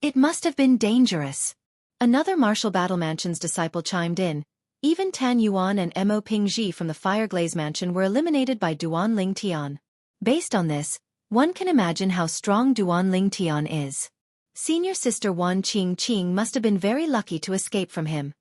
It must have been dangerous. Another martial battle mansion's disciple chimed in. Even Tan Yuan and Mo Pingji from the Fireglaze Mansion were eliminated by Duan Lingtian. Based on this, one can imagine how strong Duan Lingtian is. Senior sister Wan Qingqing must have been very lucky to escape from him.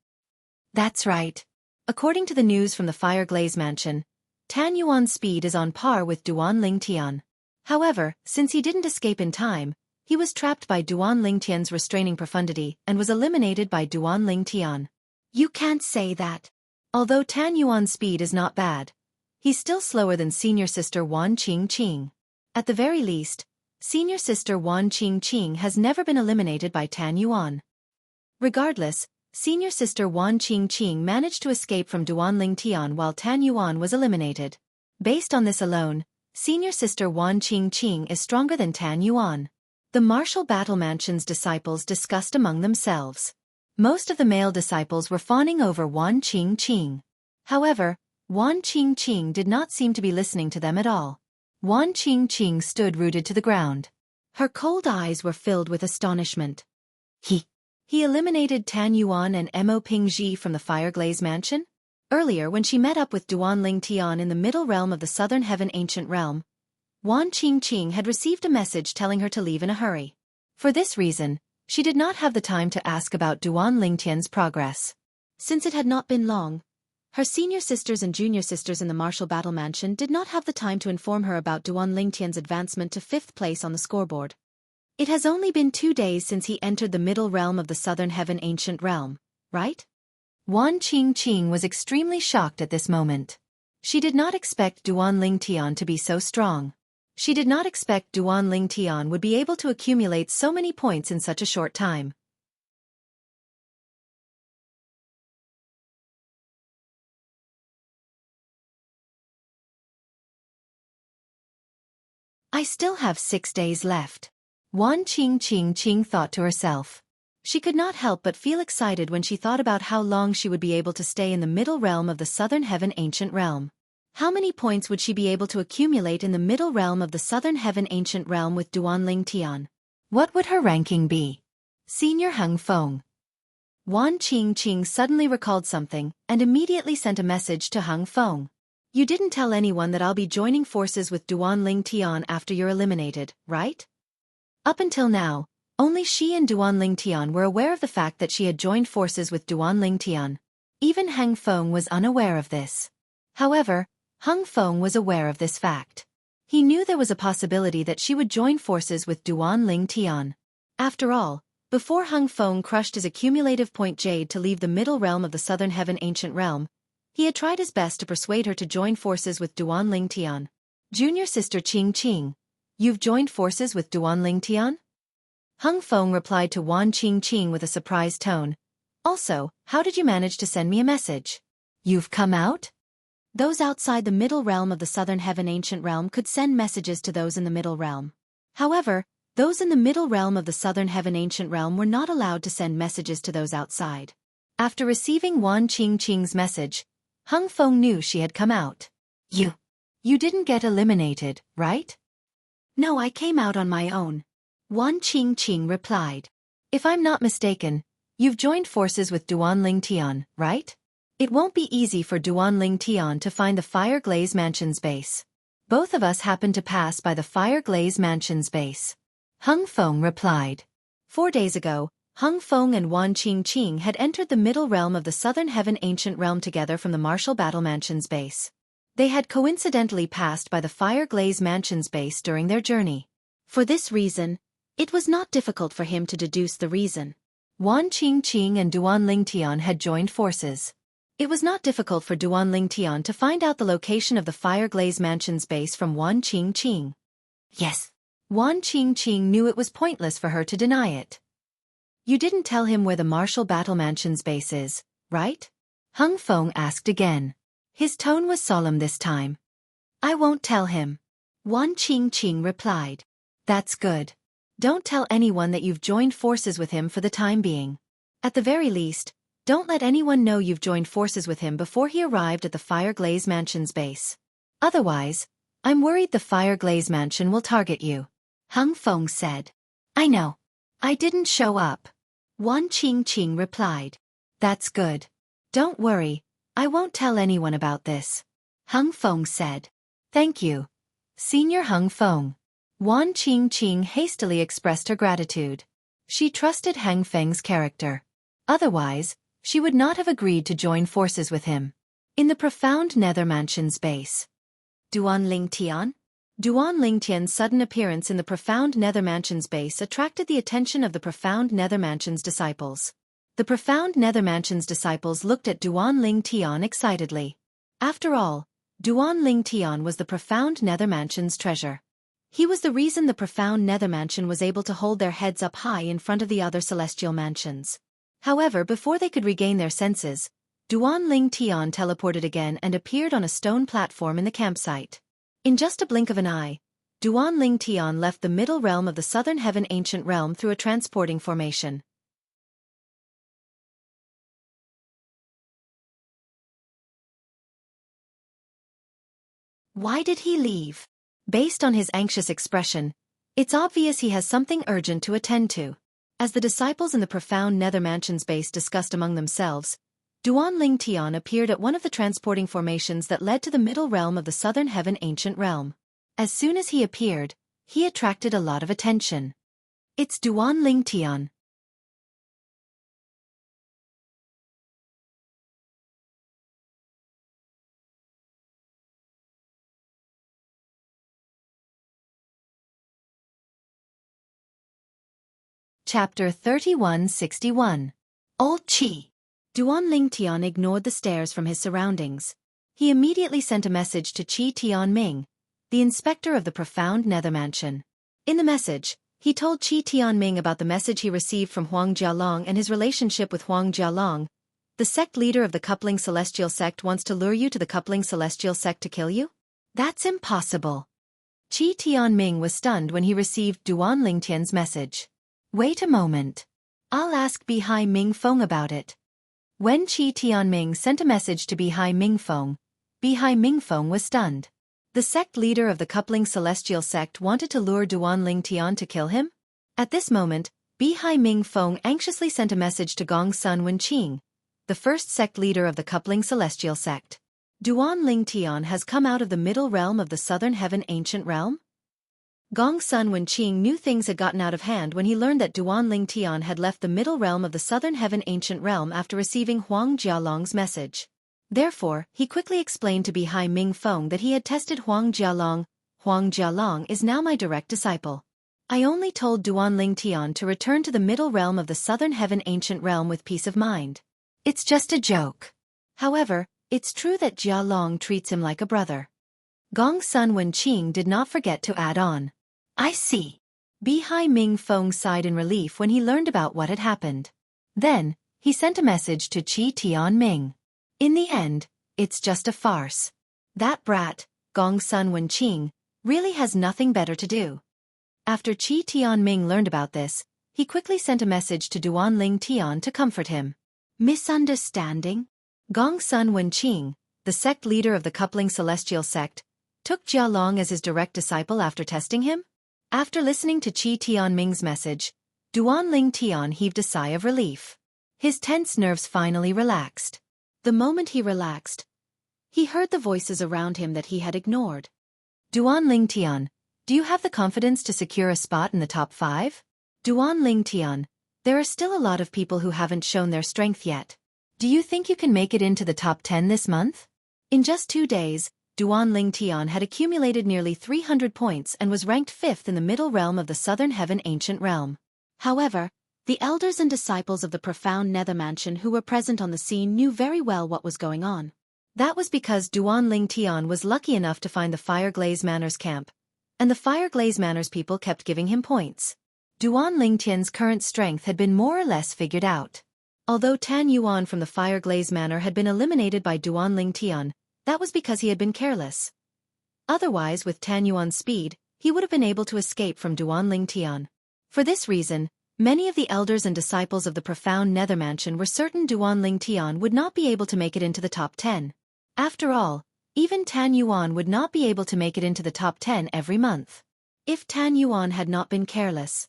That's right. According to the news from the Fireglaze Mansion, Tan Yuan's speed is on par with Duan Lingtian. However, since he didn't escape in time, he was trapped by Duan Lingtian's restraining profundity and was eliminated by Duan Lingtian. You can't say that. Although Tan Yuan's speed is not bad, he's still slower than senior sister Wan Qingqing. At the very least, senior sister Wan Qingqing has never been eliminated by Tan Yuan. Regardless, senior sister Wan Qingqing managed to escape from Duan Lingtian while Tan Yuan was eliminated. Based on this alone, senior sister Wan Qingqing is stronger than Tan Yuan. The martial battle mansion's disciples discussed among themselves. Most of the male disciples were fawning over Wan Qingqing. However, Wan Qingqing did not seem to be listening to them at all. Wan Qingqing stood rooted to the ground. Her cold eyes were filled with astonishment. He eliminated Tan Yuan and Mo Pingji from the Fireglaze Mansion? Earlier when she met up with Duan Lingtian in the middle realm of the Southern Heaven Ancient Realm, Wan Qingqing had received a message telling her to leave in a hurry. For this reason, she did not have the time to ask about Duan Lingtian's progress. Since it had not been long, her senior sisters and junior sisters in the martial battle mansion did not have the time to inform her about Duan Lingtian's advancement to 5th place on the scoreboard. It has only been 2 days since he entered the middle realm of the Southern Heaven Ancient Realm, right? Wan Qingqing was extremely shocked at this moment. She did not expect Duan Lingtian to be so strong. She did not expect Duan Lingtian would be able to accumulate so many points in such a short time. I still have 6 days left. Wan Qingqing thought to herself. She could not help but feel excited when she thought about how long she would be able to stay in the middle realm of the Southern Heaven Ancient Realm. How many points would she be able to accumulate in the middle realm of the Southern Heaven Ancient Realm with Duan Lingtian? What would her ranking be? Senior Hung Feng. Wan Qingqing suddenly recalled something and immediately sent a message to Hung Feng. You didn't tell anyone that I'll be joining forces with Duan Lingtian after you're eliminated, right? Up until now, only she and Duan Lingtian were aware of the fact that she had joined forces with Duan Lingtian. Even Hung Feng was unaware of this. However, Hung Feng was aware of this fact. He knew there was a possibility that she would join forces with Duan Lingtian. After all, before Hung Feng crushed his accumulative point jade to leave the middle realm of the Southern Heaven Ancient Realm, he had tried his best to persuade her to join forces with Duan Lingtian. Junior sister Qingqing, you've joined forces with Duan Lingtian? Hung Feng replied to Wan Qingqing with a surprised tone. Also, how did you manage to send me a message? You've come out? Those outside the middle realm of the Southern Heaven Ancient Realm could send messages to those in the middle realm. However, those in the middle realm of the Southern Heaven Ancient Realm were not allowed to send messages to those outside. After receiving Wan Qingqing's message, Hung Feng knew she had come out. You didn't get eliminated, right? No, I came out on my own. Wan Qingqing replied. If I'm not mistaken, you've joined forces with Duan Lingtian, right? It won't be easy for Duan Lingtian to find the Fireglaze Mansion's base. Both of us happened to pass by the Fireglaze Mansion's base. Hung Feng replied. 4 days ago, Hung Feng and Wan Qingqing had entered the middle realm of the Southern Heaven Ancient Realm together from the Martial Battle Mansion's base. They had coincidentally passed by the Fireglaze Mansion's base during their journey. For this reason, it was not difficult for him to deduce the reason. Wan Qingqing and Duan Lingtian had joined forces. It was not difficult for Duan Lingtian to find out the location of the Fireglaze Mansion's base from Wan Qingqing. Yes. Wan Qingqing knew it was pointless for her to deny it. You didn't tell him where the Martial Battle Mansion's base is, right? Hung Feng asked again. His tone was solemn this time. I won't tell him. Wan Qingqing replied. That's good. Don't tell anyone that you've joined forces with him for the time being. At the very least, don't let anyone know you've joined forces with him before he arrived at the Fireglaze Mansion's base. Otherwise, I'm worried the Fireglaze Mansion will target you. Hung Feng said. I know. I didn't show up. Wan Qingqing replied. That's good. Don't worry, I won't tell anyone about this. Hung Feng said. Thank you. Senior Hung Feng. Wan Qingqing hastily expressed her gratitude. She trusted Hang Feng's character. Otherwise, she would not have agreed to join forces with him. In the profound Nether Mansion's base. Duan Lingtian? Duan Lingtian's sudden appearance in the profound Nether Mansion's base attracted the attention of the profound Nether Mansion's disciples. The profound Nether Mansion's disciples looked at Duan Lingtian excitedly. After all, Duan Lingtian was the profound Nether Mansion's treasure. He was the reason the profound Nether Mansion was able to hold their heads up high in front of the other celestial mansions. However, before they could regain their senses, Duan Lingtian teleported again and appeared on a stone platform in the campsite. In just a blink of an eye, Duan Lingtian left the middle realm of the Southern Heaven Ancient Realm through a transporting formation. Why did he leave? Based on his anxious expression, it's obvious he has something urgent to attend to. As the disciples in the profound Nether Mansion's base discussed among themselves, Duan Lingtian appeared at one of the transporting formations that led to the middle realm of the Southern Heaven Ancient Realm. As soon as he appeared, he attracted a lot of attention. It's Duan Lingtian. Chapter 3161. Old Qi. Duan Lingtian ignored the stares from his surroundings. He immediately sent a message to Qi Tianming, the inspector of the profound Nether Mansion. In the message, he told Qi Tianming about the message he received from Huang Jialong and his relationship with Huang Jialong. The sect leader of the Coupling Celestial Sect wants to lure you to the Coupling Celestial Sect to kill you? That's impossible. Qi Tianming was stunned when he received Duan Lingtian's message. Wait a moment. I'll ask Bihai Mingfeng about it. When Qi Tianming sent a message to Bihai Mingfeng, Bihai Mingfeng was stunned. The sect leader of the Coupling Celestial Sect wanted to lure Duan Lingtian to kill him? At this moment, Bihai Mingfeng anxiously sent a message to Gong Sun Wenqing, the first sect leader of the Coupling Celestial Sect. Duan Lingtian has come out of the middle realm of the Southern Heaven Ancient Realm? Gong Sun Wenqing knew things had gotten out of hand when he learned that Duan Lingtian had left the middle realm of the Southern Heaven Ancient Realm after receiving Huang Jialong's message. Therefore, he quickly explained to Bihai Mingfeng that he had tested Huang Jialong. Huang Jialong is now my direct disciple. I only told Duan Lingtian to return to the middle realm of the Southern Heaven Ancient Realm with peace of mind. It's just a joke. However, it's true that Jialong treats him like a brother. Gong Sun Wenqing did not forget to add on. I see. Bihai Mingfeng sighed in relief when he learned about what had happened. Then, he sent a message to Qi Tianming. In the end, it's just a farce. That brat, Gong Sun Wenqing, really has nothing better to do. After Qi Tianming learned about this, he quickly sent a message to Duan Lingtian to comfort him. Misunderstanding? Gong Sun Wenqing, the sect leader of the Coupling Celestial Sect, took Jialong as his direct disciple after testing him? After listening to Qi Tianming's message, Duan Lingtian heaved a sigh of relief. His tense nerves finally relaxed. The moment he relaxed, he heard the voices around him that he had ignored. Duan Lingtian, do you have the confidence to secure a spot in the top 5? Duan Lingtian, there are still a lot of people who haven't shown their strength yet. Do you think you can make it into the top 10 this month? In just 2 days, Duan Lingtian had accumulated nearly 300 points and was ranked 5th in the middle realm of the Southern Heaven Ancient Realm. However, The elders and disciples of the profound nether mansion who were present on the scene knew very well what was going on. That was because Duan Ling Tian was lucky enough to find the Fireglaze Manor's camp, and the Fireglaze Manor's people kept giving him points. Duan Ling Tian's current strength had been more or less figured out. Although Tan Yuan from the Fireglaze Manor had been eliminated by Duan Ling Tian, that was because he had been careless. Otherwise, with Tan Yuan's speed, he would have been able to escape from Duan Ling Tian. For this reason, many of the elders and disciples of the profound nether mansion were certain Duan Ling Tian would not be able to make it into the top 10. After all, even Tan Yuan would not be able to make it into the top 10 every month. If Tan Yuan had not been careless,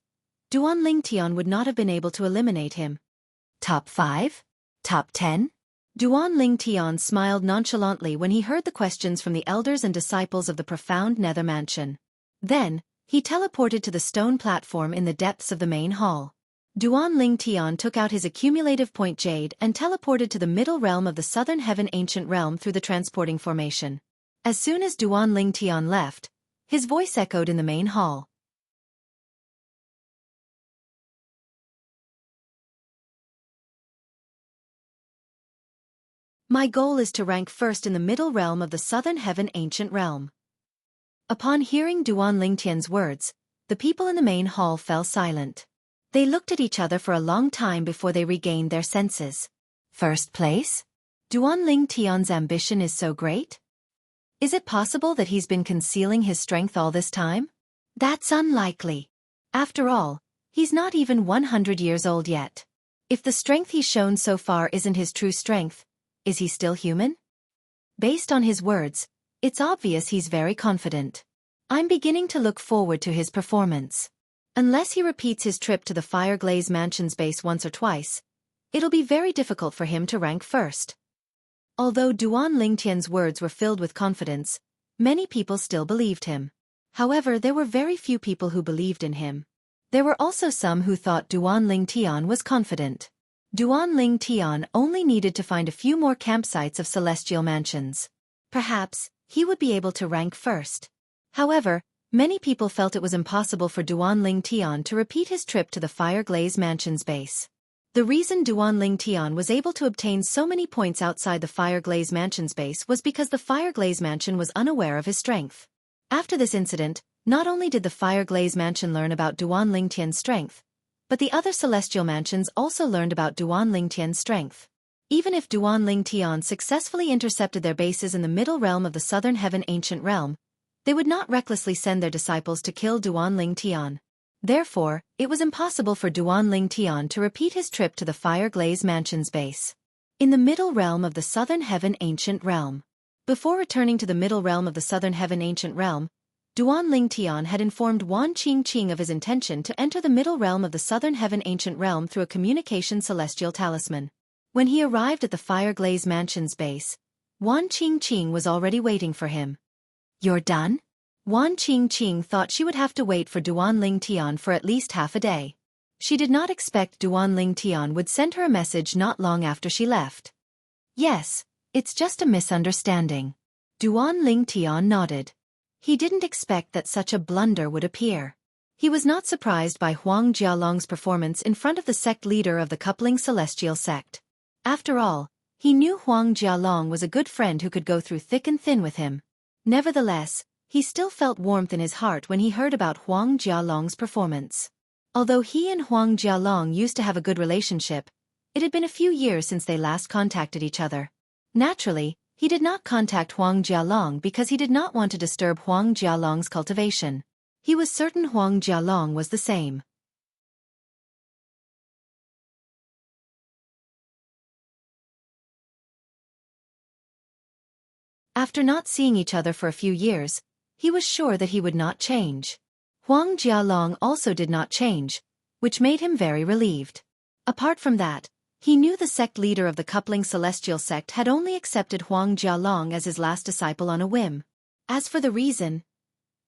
Duan Ling Tian would not have been able to eliminate him. Top 5? Top 10? Duan Ling Tian smiled nonchalantly when he heard the questions from the elders and disciples of the profound nether mansion. Then, he teleported to the stone platform in the depths of the main hall. Duan Ling Tian took out his accumulative point jade and teleported to the middle realm of the southern heaven ancient realm through the transporting formation. As soon as Duan Ling Tian left, his voice echoed in the main hall. My goal is to rank first in the middle realm of the southern heaven ancient realm. Upon hearing Duan Ling Tian's words, the people in the main hall fell silent. They looked at each other for a long time before they regained their senses. First place? Duan Ling Tian's ambition is so great? Is it possible that he's been concealing his strength all this time? That's unlikely. After all, he's not even 100 years old yet. If the strength he's shown so far isn't his true strength, is he still human? Based on his words, it's obvious he's very confident. I'm beginning to look forward to his performance. Unless he repeats his trip to the Fireglaze Mansion's base once or twice, it'll be very difficult for him to rank first. Although Duan Ling Tian's words were filled with confidence, many people still believed him. However, there were very few people who believed in him. There were also some who thought Duan Ling Tian was confident. Duan Ling Tian only needed to find a few more campsites of celestial mansions. Perhaps, he would be able to rank first. However, many people felt it was impossible for Duan Ling Tian to repeat his trip to the Fireglaze Mansion's base. The reason Duan Ling Tian was able to obtain so many points outside the Fireglaze Mansion's base was because the Fireglaze Mansion was unaware of his strength. After this incident, not only did the Fireglaze Mansion learn about Duan Ling Tian's strength, but the other celestial mansions also learned about Duan Ling Tian's strength. Even if Duan Ling Tian successfully intercepted their bases in the middle realm of the southern heaven ancient realm, they would not recklessly send their disciples to kill Duan Ling Tian. Therefore, it was impossible for Duan Ling Tian to repeat his trip to the Fireglaze Mansion's base. In the middle realm of the southern heaven ancient realm. Before returning to the middle realm of the southern heaven ancient realm, Duan Ling Tian had informed Wan Qingqing of his intention to enter the middle realm of the southern heaven ancient realm through a communication celestial talisman. When he arrived at the Fireglaze Mansion's base, Wan Qingqing was already waiting for him. You're done? Wan Qingqing thought she would have to wait for Duan Ling Tian for at least half a day. She did not expect Duan Ling Tian would send her a message not long after she left. Yes, it's just a misunderstanding. Duan Ling Tian nodded. He didn't expect that such a blunder would appear. He was not surprised by Huang Jialong's performance in front of the sect leader of the coupling celestial sect. After all, he knew Huang Jialong was a good friend who could go through thick and thin with him. Nevertheless, he still felt warmth in his heart when he heard about Huang Jialong's performance. Although he and Huang Jialong used to have a good relationship, it had been a few years since they last contacted each other. Naturally, he did not contact Huang Jialong because he did not want to disturb Huang Jialong's cultivation. He was certain Huang Jialong was the same. After not seeing each other for a few years, he was sure that he would not change. Huang Jialong also did not change, which made him very relieved. Apart from that, he knew the sect leader of the coupling celestial sect had only accepted Huang Jialong as his last disciple on a whim. As for the reason,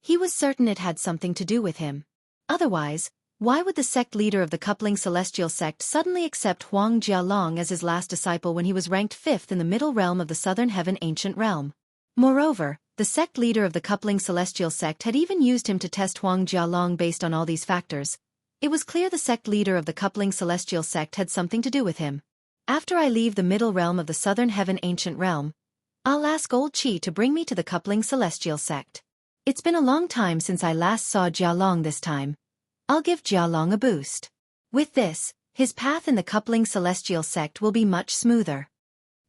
he was certain it had something to do with him. Otherwise, why would the sect leader of the coupling celestial sect suddenly accept Huang Jialong as his last disciple when he was ranked 5th in the middle realm of the southern heaven ancient realm? Moreover, the sect leader of the coupling celestial sect had even used him to test Huang Jialong. Based on all these factors, It was clear the sect leader of the coupling celestial sect had something to do with him. After I leave the middle realm of the southern heaven ancient realm, I'll ask old Qi to bring me to the coupling celestial sect. It's been a long time since I last saw Jialong this time. I'll give Jialong a boost. With this, his path in the coupling celestial sect will be much smoother.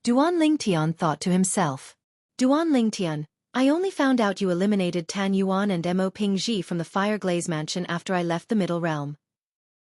Duan Lingtian thought to himself. Duan Lingtian, I only found out you eliminated Tan Yuan and Mo Pingji from the Fire Glaze Mansion after I left the middle realm.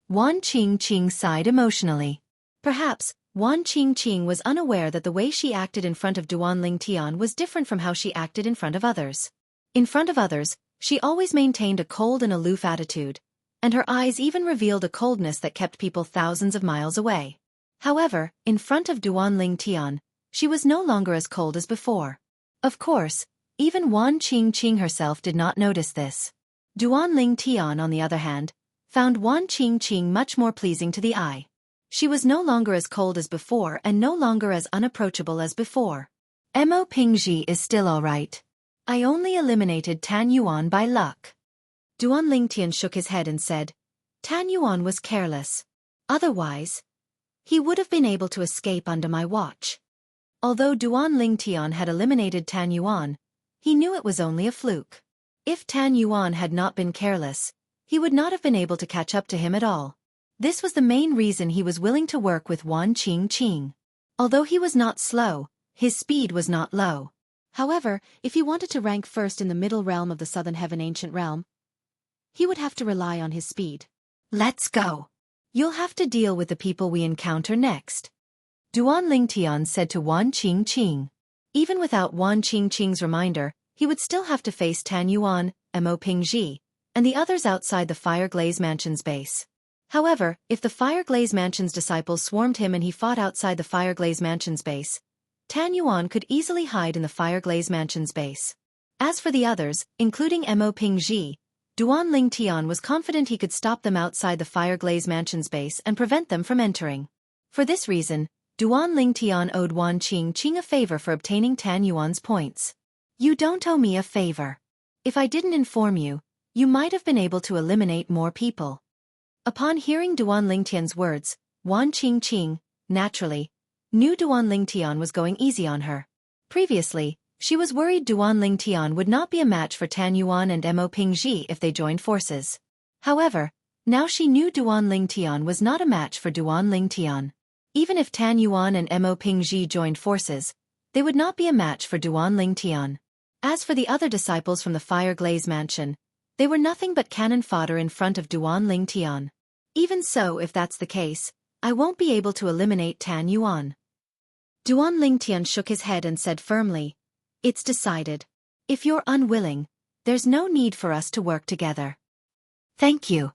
Wan Qingqing sighed emotionally. Perhaps, Wan Qingqing was unaware that the way she acted in front of Duan Lingtian was different from how she acted in front of others. In front of others, she always maintained a cold and aloof attitude, and her eyes even revealed a coldness that kept people thousands of miles away. However, in front of Duan Lingtian, she was no longer as cold as before. Of course, even Wan Qingqing herself did not notice this. Duan Lingtian, on the other hand, found Wan Qingqing much more pleasing to the eye. She was no longer as cold as before and no longer as unapproachable as before. Mo Pingji is still all right. I only eliminated Tan Yuan by luck. Duan Lingtian shook his head and said, Tan Yuan was careless. Otherwise, he would have been able to escape under my watch. Although Duan Lingtian had eliminated Tan Yuan, he knew it was only a fluke. If Tan Yuan had not been careless, he would not have been able to catch up to him at all. This was the main reason he was willing to work with Wan Qingqing. Although he was not slow, his speed was not low. However, if he wanted to rank first in the middle realm of the southern heaven ancient realm, he would have to rely on his speed. Let's go. You'll have to deal with the people we encounter next. Duan Lingtian said to Wan Qingqing. Even without Wan Qingqing's reminder, he would still have to face Tan Yuan, Mo Pingji, and the others outside the Fire Glaze Mansion's base. However, if the Fire Glaze Mansion's disciples swarmed him and he fought outside the Fire Glaze Mansion's base, Tan Yuan could easily hide in the Fire Glaze Mansion's base. As for the others, including Mo Pingji, Duan Lingtian was confident he could stop them outside the Fire Glaze Mansion's base and prevent them from entering. For this reason, Duan Lingtian owed Wan Qingqing a favor for obtaining Tan Yuan's points. You don't owe me a favor. If I didn't inform you, you might have been able to eliminate more people. Upon hearing Duan Lingtian's words, Wan Qingqing, naturally, knew Duan Lingtian was going easy on her. Previously, she was worried Duan Lingtian would not be a match for Tan Yuan and Mo Pingji if they joined forces. However, now she knew Duan Lingtian was not a match for Duan Lingtian. Even if Tan Yuan and Mo Pingji joined forces, they would not be a match for Duan Lingtian. As for the other disciples from the Fire Glaze Mansion, they were nothing but cannon fodder in front of Duan Lingtian. Even so, if that's the case, I won't be able to eliminate Tan Yuan. Duan Lingtian shook his head and said firmly, It's decided. If you're unwilling, there's no need for us to work together. Thank you.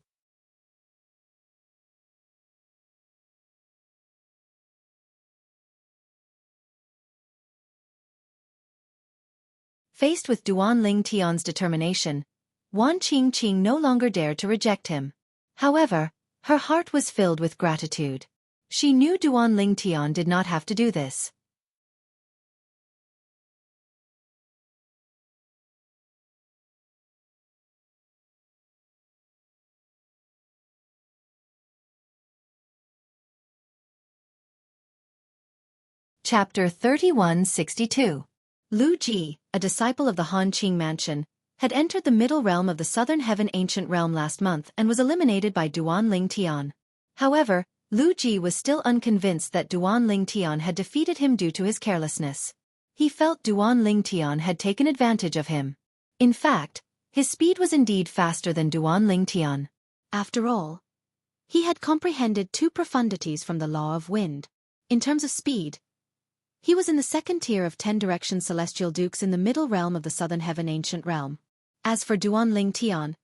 Faced with Duan Lingtian's determination, Wan Qingqing no longer dared to reject him. However, her heart was filled with gratitude. She knew Duan Lingtian did not have to do this. Chapter 3162. Lu Ji, a disciple of the Hanqing Mansion, had entered the middle realm of the southern heaven ancient realm last month and was eliminated by Duan Lingtian. However, Lu Ji was still unconvinced that Duan Lingtian had defeated him due to his carelessness. He felt Duan Lingtian had taken advantage of him. In fact, his speed was indeed faster than Duan Lingtian. After all, he had comprehended two profundities from the law of wind. In terms of speed, he was in the second tier of 10 direction celestial dukes in the middle realm of the southern heaven ancient realm. As for Duan Lingtian,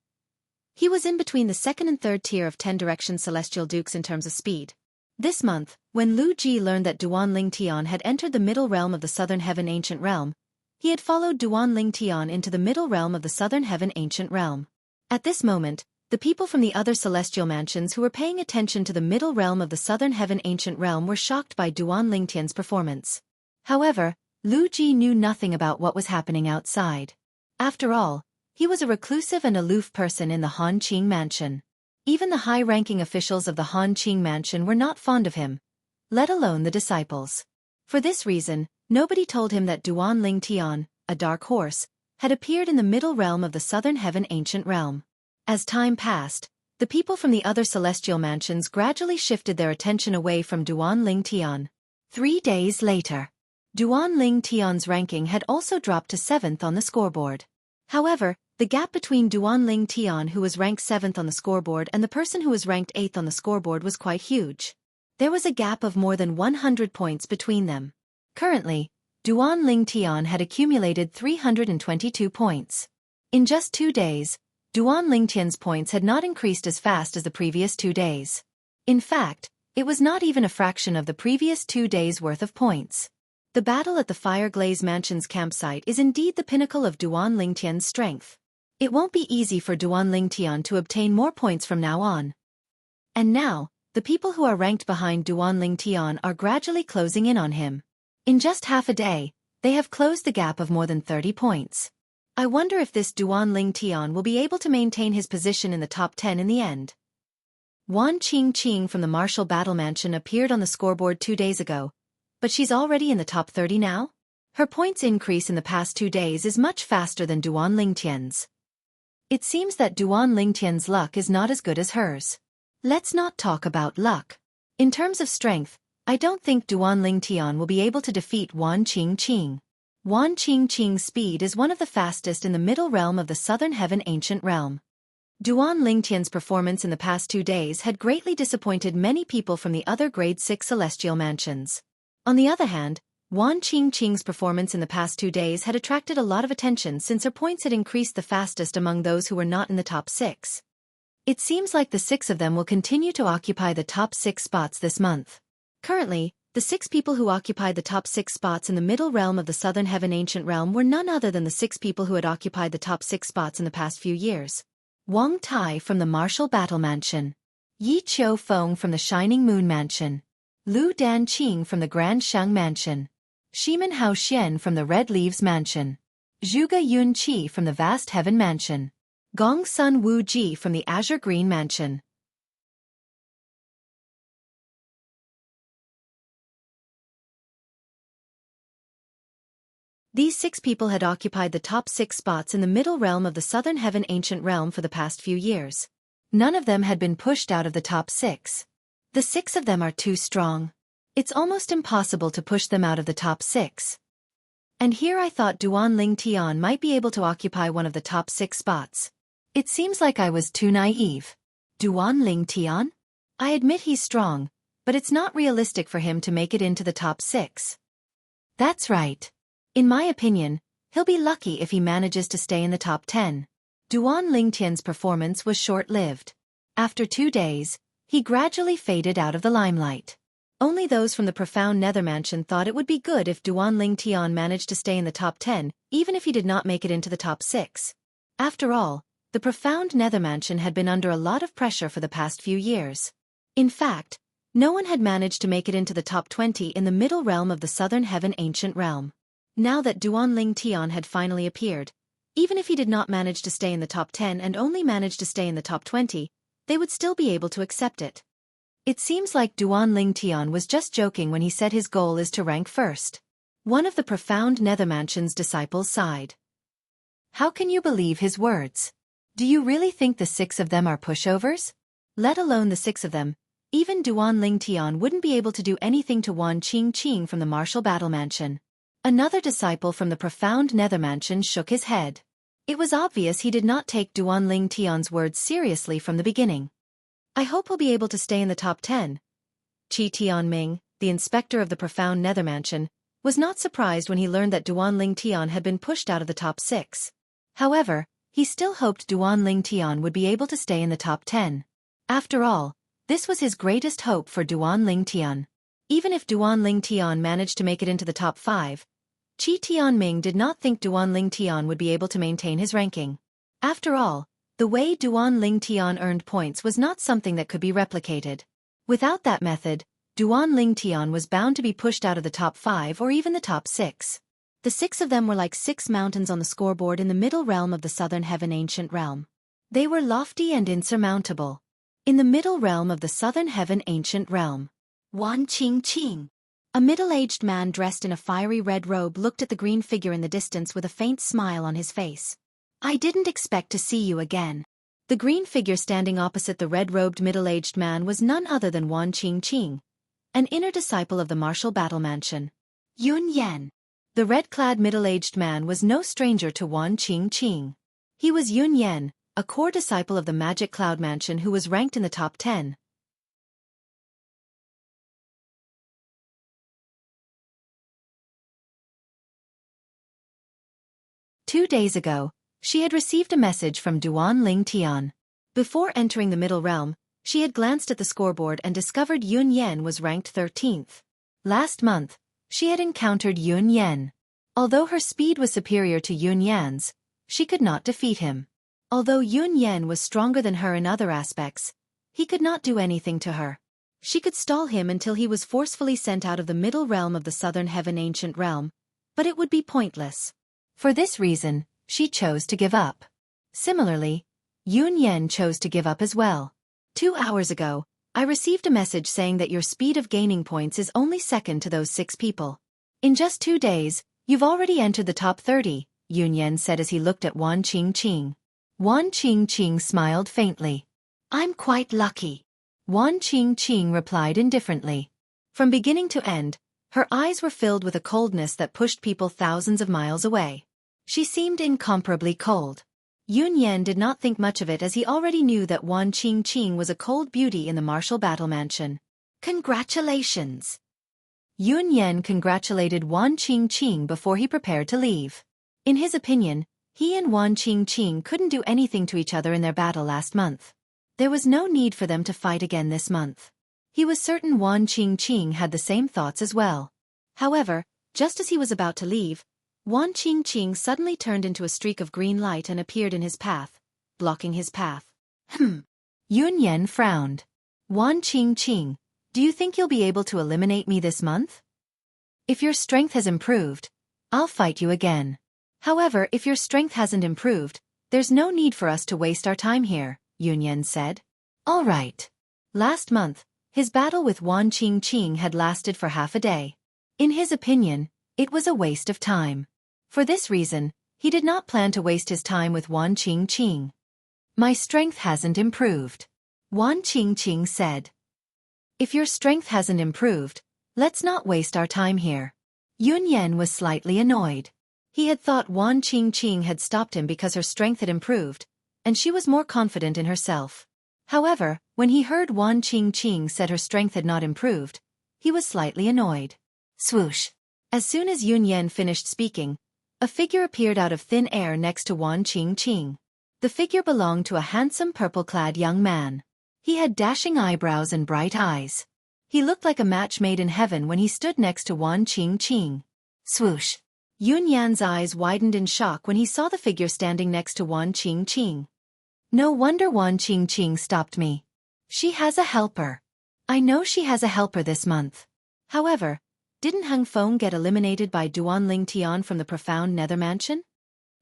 he was in between the second and third tier of 10 direction celestial dukes in terms of speed. This month, when Lu Ji learned that Duan Lingtian had entered the middle realm of the southern heaven ancient realm, he had followed Duan Lingtian into the middle realm of the southern heaven ancient realm. At this moment, the people from the other celestial mansions who were paying attention to the middle realm of the southern heaven ancient realm were shocked by Duan Lingtian's performance. However, Lu Ji knew nothing about what was happening outside. After all, he was a reclusive and aloof person in the Hanqing Mansion. Even the high-ranking officials of the Han Qing mansion were not fond of him, let alone the disciples. For this reason, nobody told him that Duan Ling Tian, a dark horse, had appeared in the middle realm of the southern heaven ancient realm. As time passed, the people from the other celestial mansions gradually shifted their attention away from Duan Ling Tian. 3 days later, Duan Ling Tian's ranking had also dropped to 7th on the scoreboard. However, the gap between Duan Ling Tian, who was ranked 7th on the scoreboard, and the person who was ranked 8th on the scoreboard was quite huge. There was a gap of more than 100 points between them. Currently, Duan Ling Tian had accumulated 322 points. In just 2 days, Duan Ling Tian's points had not increased as fast as the previous 2 days. In fact, it was not even a fraction of the previous 2 days' worth of points. The battle at the Fire Glaze Mansion's campsite is indeed the pinnacle of Duan Ling Tian's strength. It won't be easy for Duan Ling Tian to obtain more points from now on. And now, the people who are ranked behind Duan Ling Tian are gradually closing in on him. In just half a day, they have closed the gap of more than 30 points. I wonder if this Duan Ling Tian will be able to maintain his position in the top 10 in the end. Wan Qing from the Martial Battle Mansion appeared on the scoreboard 2 days ago, but she's already in the top 30 now? Her points increase in the past 2 days is much faster than Duan Ling Tian's. It seems that Duan Ling Tian's luck is not as good as hers. Let's not talk about luck. In terms of strength, I don't think Duan Ling Tian will be able to defeat Wan Qing. Wan Qing's speed is one of the fastest in the middle realm of the southern heaven ancient realm. Duan Ling Tian's performance in the past 2 days had greatly disappointed many people from the other grade 6 celestial mansions. On the other hand, Wan Qing's performance in the past 2 days had attracted a lot of attention since her points had increased the fastest among those who were not in the top 6. It seems like the 6 of them will continue to occupy the top 6 spots this month. Currently, the 6 people who occupied the top 6 spots in the middle realm of the southern heaven ancient realm were none other than the 6 people who had occupied the top 6 spots in the past few years. Wang Tai from the Martial Battle Mansion, Yi Qiu Feng from the Shining Moon Mansion, Lu Danqing from the Grand Shang Mansion, Shimen Hao Xian from the Red Leaves Mansion, Zhuge Yun Qi from the Vast Heaven Mansion, Gong Sun Wu Ji from the Azure Green Mansion. These 6 people had occupied the top 6 spots in the middle realm of the southern heaven ancient realm for the past few years. None of them had been pushed out of the top 6. The 6 of them are too strong. It's almost impossible to push them out of the top 6. And here I thought Duan Ling Tian might be able to occupy one of the top 6 spots. It seems like I was too naive. Duan Ling Tian? I admit he's strong, but it's not realistic for him to make it into the top 6. That's right. In my opinion, he'll be lucky if he manages to stay in the top 10. Duan Ling Tian's performance was short-lived. After 2 days, he gradually faded out of the limelight. Only those from the profound Nether Mansion thought it would be good if Duan Ling Tian managed to stay in the top 10, even if he did not make it into the top 6. After all, the profound Nether Mansion had been under a lot of pressure for the past few years. In fact, no one had managed to make it into the top 20 in the middle realm of the southern heaven ancient realm. Now that Duan Ling Tian had finally appeared, even if he did not manage to stay in the top 10 and only managed to stay in the top 20, they would still be able to accept it. It seems like Duan Ling Tian was just joking when he said his goal is to rank first. One of the profound Nether Mansion's disciples sighed. How can you believe his words? Do you really think the 6 of them are pushovers? Let alone the 6 of them, even Duan Ling Tian wouldn't be able to do anything to Wan Qing from the Martial Battle Mansion. Another disciple from the profound Nether Mansion shook his head. It was obvious he did not take Duan Ling Tian's words seriously from the beginning. I hope he'll be able to stay in the top 10. Qi Tianming, the inspector of the profound Nether Mansion, was not surprised when he learned that Duan Ling Tian had been pushed out of the top 6. However, he still hoped Duan Ling Tian would be able to stay in the top 10. After all, this was his greatest hope for Duan Ling Tian. Even if Duan Ling Tian managed to make it into the top 5, Qi Tianming did not think Duan Ling Tian would be able to maintain his ranking. After all, the way Duan Ling Tian earned points was not something that could be replicated. Without that method, Duan Ling Tian was bound to be pushed out of the top 5 or even the top 6. The 6 of them were like 6 mountains on the scoreboard in the middle realm of the southern heaven ancient realm. They were lofty and insurmountable. In the middle realm of the southern heaven ancient realm. Wan Qing. A middle-aged man dressed in a fiery red robe looked at the green figure in the distance with a faint smile on his face. I didn't expect to see you again. The green figure standing opposite the red-robed middle-aged man was none other than Wan Qing, an inner disciple of the martial battle mansion. Yun Yan. The red-clad middle-aged man was no stranger to Wan Qing. He was Yun Yan, a core disciple of the Magic Cloud Mansion who was ranked in the top 10. Two days ago, she had received a message from Duan Ling Tian. Before entering the middle realm, she had glanced at the scoreboard and discovered Yun Yan was ranked 13th. Last month, she had encountered Yun Yan. Although her speed was superior to Yun Yan's, she could not defeat him. Although Yun Yan was stronger than her in other aspects, he could not do anything to her. She could stall him until he was forcefully sent out of the middle realm of the southern heaven ancient realm, but it would be pointless. For this reason, she chose to give up. Similarly, Yun Yan chose to give up as well. 2 hours ago, I received a message saying that your speed of gaining points is only second to those 6 people. In just 2 days, you've already entered the top 30, Yun Yan said as he looked at Wan Qing. Wan Qing smiled faintly. I'm quite lucky. Wan Qing replied indifferently. From beginning to end, her eyes were filled with a coldness that pushed people thousands of miles away. She seemed incomparably cold. Yun Yan did not think much of it as he already knew that Wan Qing was a cold beauty in the martial battle mansion. Congratulations! Yun Yan congratulated Wan Qing before he prepared to leave. In his opinion, he and Wan Qing couldn't do anything to each other in their battle last month. There was no need for them to fight again this month. He was certain Wan Qing had the same thoughts as well. However, just as he was about to leave, Wan Qing suddenly turned into a streak of green light and appeared in his path, blocking his path. Yun Yan frowned. Wan Qing, do you think you'll be able to eliminate me this month? If your strength has improved, I'll fight you again. However, if your strength hasn't improved, there's no need for us to waste our time here, Yun Yan said. All right. Last month, his battle with Wan Qing had lasted for half a day. In his opinion, it was a waste of time. For this reason, he did not plan to waste his time with Wan Qing. My strength hasn't improved, Wan Qing said. If your strength hasn't improved, let's not waste our time here. Yun Yan was slightly annoyed. He had thought Wan Qing had stopped him because her strength had improved, and she was more confident in herself. However, when he heard Wan Qing said her strength had not improved, he was slightly annoyed. Swoosh. As soon as Yun Yan finished speaking, a figure appeared out of thin air next to Wan Qing. The figure belonged to a handsome purple-clad young man. He had dashing eyebrows and bright eyes. He looked like a match made in heaven when he stood next to Wan Qing. Swoosh. Yun Yan's eyes widened in shock when he saw the figure standing next to Wan Qing. No wonder Wan Qing stopped me. She has a helper. I know she has a helper this month. However, didn't Hang Feng get eliminated by Duan Ling Tian from the profound nether mansion?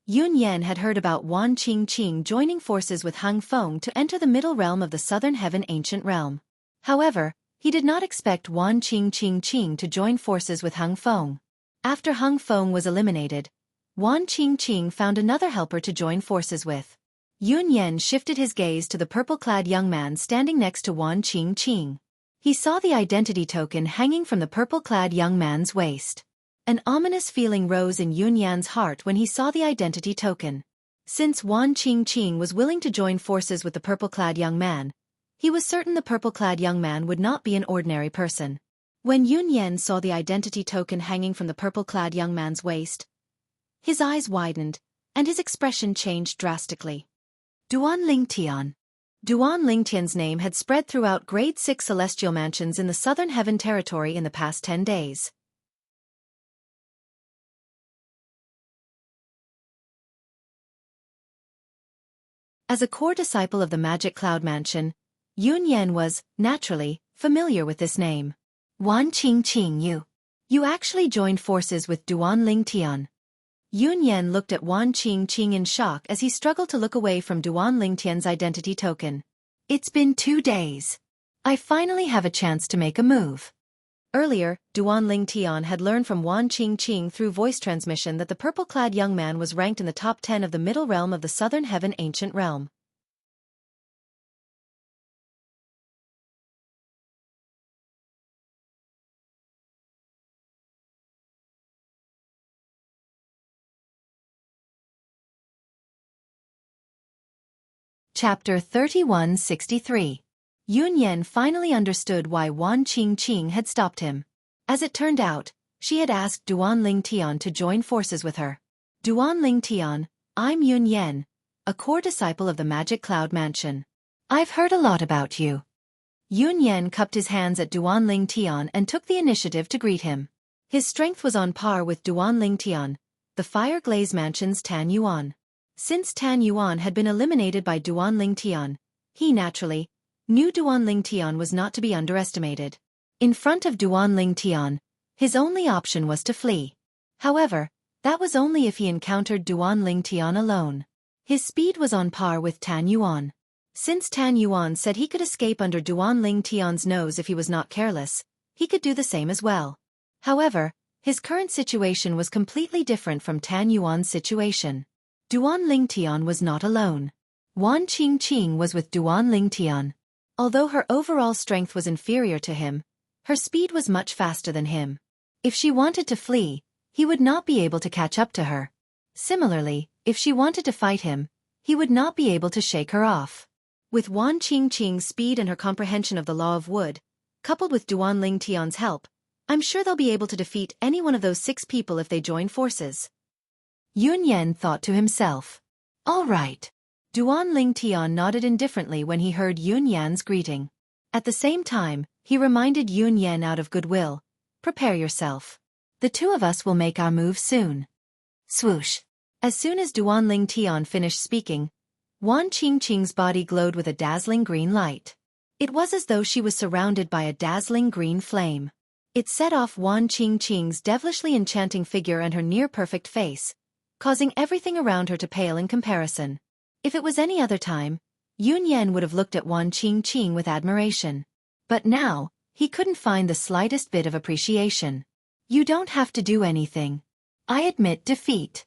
Yun Yan had heard about Wan Qing joining forces with Hang Feng to enter the middle realm of the southern heaven ancient realm. However, he did not expect Wan Qing to join forces with Hang Feng. After Hang Feng was eliminated, Wan Qing found another helper to join forces with. Yun Yan shifted his gaze to the purple-clad young man standing next to Wan Qing. He saw the identity token hanging from the purple-clad young man's waist. An ominous feeling rose in Yun Yan's heart when he saw the identity token. Since Wan Qing was willing to join forces with the purple-clad young man, he was certain the purple-clad young man would not be an ordinary person. When Yun Yan saw the identity token hanging from the purple-clad young man's waist, his eyes widened, and his expression changed drastically. Duan Ling Tian. Duan Ling Tian's name had spread throughout grade 6 celestial mansions in the southern heaven territory in the past 10 days. As a core disciple of the Magic Cloud Mansion, Yun Yan was, naturally, familiar with this name. Wan Qing, you actually joined forces with Duan Ling Tian. Yun Yan looked at Wan Qing in shock as he struggled to look away from Duan Ling Tian's identity token. It's been 2 days. I finally have a chance to make a move. Earlier, Duan Lingtian had learned from Wan Qingqing through voice transmission that the purple-clad young man was ranked in the top 10 of the middle realm of the Southern Heaven Ancient Realm. Chapter 3163. Yun Yan finally understood why Wan Qingqing had stopped him. As it turned out, she had asked Duan Lingtian to join forces with her. Duan Lingtian, I'm Yun Yan, a core disciple of the Magic Cloud Mansion. I've heard a lot about you. Yun Yan cupped his hands at Duan Lingtian and took the initiative to greet him. His strength was on par with Duan Lingtian, the Fire Glaze Mansion's Tan Yuan. Since Tan Yuan had been eliminated by Duan Lingtian, he naturally knew Duan Lingtian was not to be underestimated. In front of Duan Lingtian, his only option was to flee. However, that was only if he encountered Duan Lingtian alone. His speed was on par with Tan Yuan. Since Tan Yuan said he could escape under Duan Lingtian's nose if he was not careless, he could do the same as well. However, his current situation was completely different from Tan Yuan's situation. Duan Lingtian was not alone. Wan Qingqing was with Duan Lingtian. Although her overall strength was inferior to him, her speed was much faster than him. If she wanted to flee, he would not be able to catch up to her. Similarly, if she wanted to fight him, he would not be able to shake her off. With Wan Qingqing's speed and her comprehension of the law of wood, coupled with Duan Lingtian's help, I'm sure they'll be able to defeat any one of those 6 people if they join forces. Yun Yan thought to himself. All right. Duan Lingtian nodded indifferently when he heard Yun Yan's greeting. At the same time, he reminded Yun Yan out of goodwill, prepare yourself. The 2 of us will make our move soon. Swoosh. As soon as Duan Lingtian finished speaking, Wan Qingqing's body glowed with a dazzling green light. It was as though she was surrounded by a dazzling green flame. It set off Wan Qingqing's devilishly enchanting figure and her near-perfect face, causing everything around her to pale in comparison. If it was any other time, Yun Yan would have looked at Wan Qingqing with admiration. But now, he couldn't find the slightest bit of appreciation. You don't have to do anything. I admit defeat.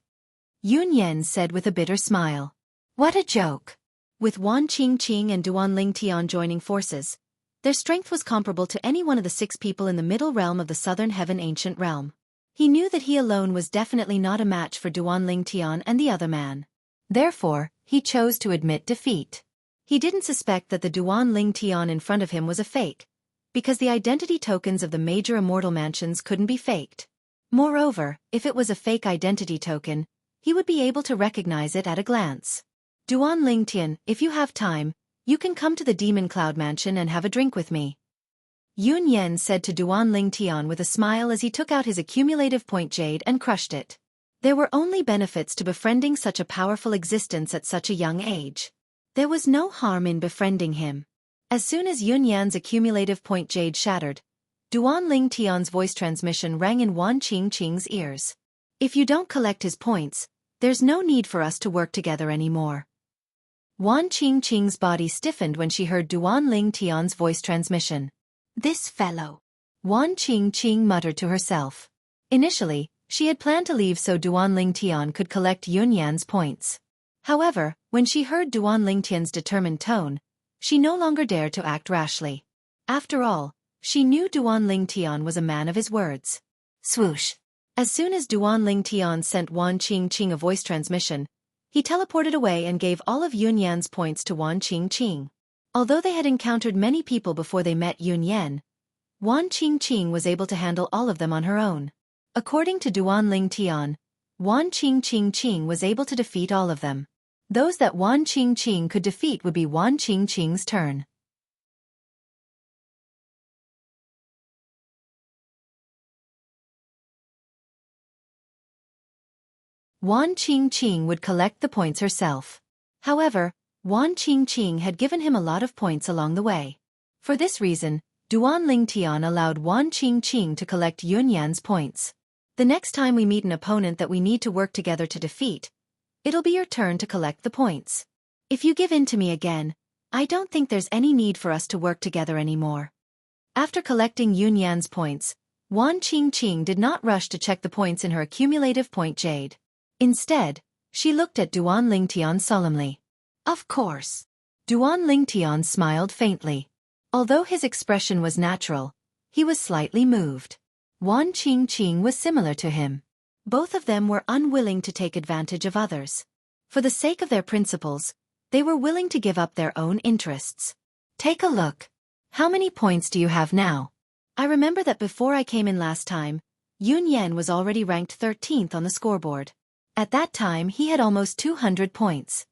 Yun Yan said with a bitter smile. What a joke. With Wan Qingqing and Duan Lingtian joining forces, their strength was comparable to any one of the 6 people in the middle realm of the Southern Heaven Ancient Realm. He knew that he alone was definitely not a match for Duan Lingtian and the other man. Therefore, he chose to admit defeat. He didn't suspect that the Duan Lingtian in front of him was a fake, because the identity tokens of the major immortal mansions couldn't be faked. Moreover, if it was a fake identity token, he would be able to recognize it at a glance. Duan Lingtian, if you have time, you can come to the Demon Cloud Mansion and have a drink with me. Yun Yan said to Duan Lingtian with a smile as he took out his accumulative point jade and crushed it. There were only benefits to befriending such a powerful existence at such a young age. There was no harm in befriending him. As soon as Yun Yan's accumulative point jade shattered, Duan Lingtian's voice transmission rang in Wan Qingqing's ears. If you don't collect his points, there's no need for us to work together anymore. Wan Qingqing's body stiffened when she heard Duan Lingtian's voice transmission. This fellow. Wan Qingqing muttered to herself. Initially, she had planned to leave so Duan Lingtian could collect Yun Yan's points. However, when she heard Duan Lingtian's determined tone, she no longer dared to act rashly. After all, she knew Duan Lingtian was a man of his words. Swoosh. As soon as Duan Lingtian sent Wan Qingqing a voice transmission, he teleported away and gave all of Yun Yan's points to Wan Qingqing. Although they had encountered many people before they met Yun Yan, Wan Qingqing was able to handle all of them on her own. According to Duan Lingtian, Wan Qingqing was able to defeat all of them. Those that Wan Qingqing could defeat would be Wan Qingqing's turn. Wan Qingqing would collect the points herself. However, Wan Qingqing had given him a lot of points along the way. For this reason, Duan Lingtian allowed Wan Qingqing to collect Yun Yan's points. The next time we meet an opponent that we need to work together to defeat, it'll be your turn to collect the points. If you give in to me again, I don't think there's any need for us to work together anymore. After collecting Yun Yan's points, Wan Qingqing did not rush to check the points in her accumulative point jade. Instead, she looked at Duan Lingtian solemnly. Of course. Duan Lingtian smiled faintly. Although his expression was natural, he was slightly moved. Wan Qingqing was similar to him. Both of them were unwilling to take advantage of others. For the sake of their principles, they were willing to give up their own interests. Take a look. How many points do you have now? I remember that before I came in last time, Yun Yan was already ranked 13th on the scoreboard. At that time he had almost 200 points.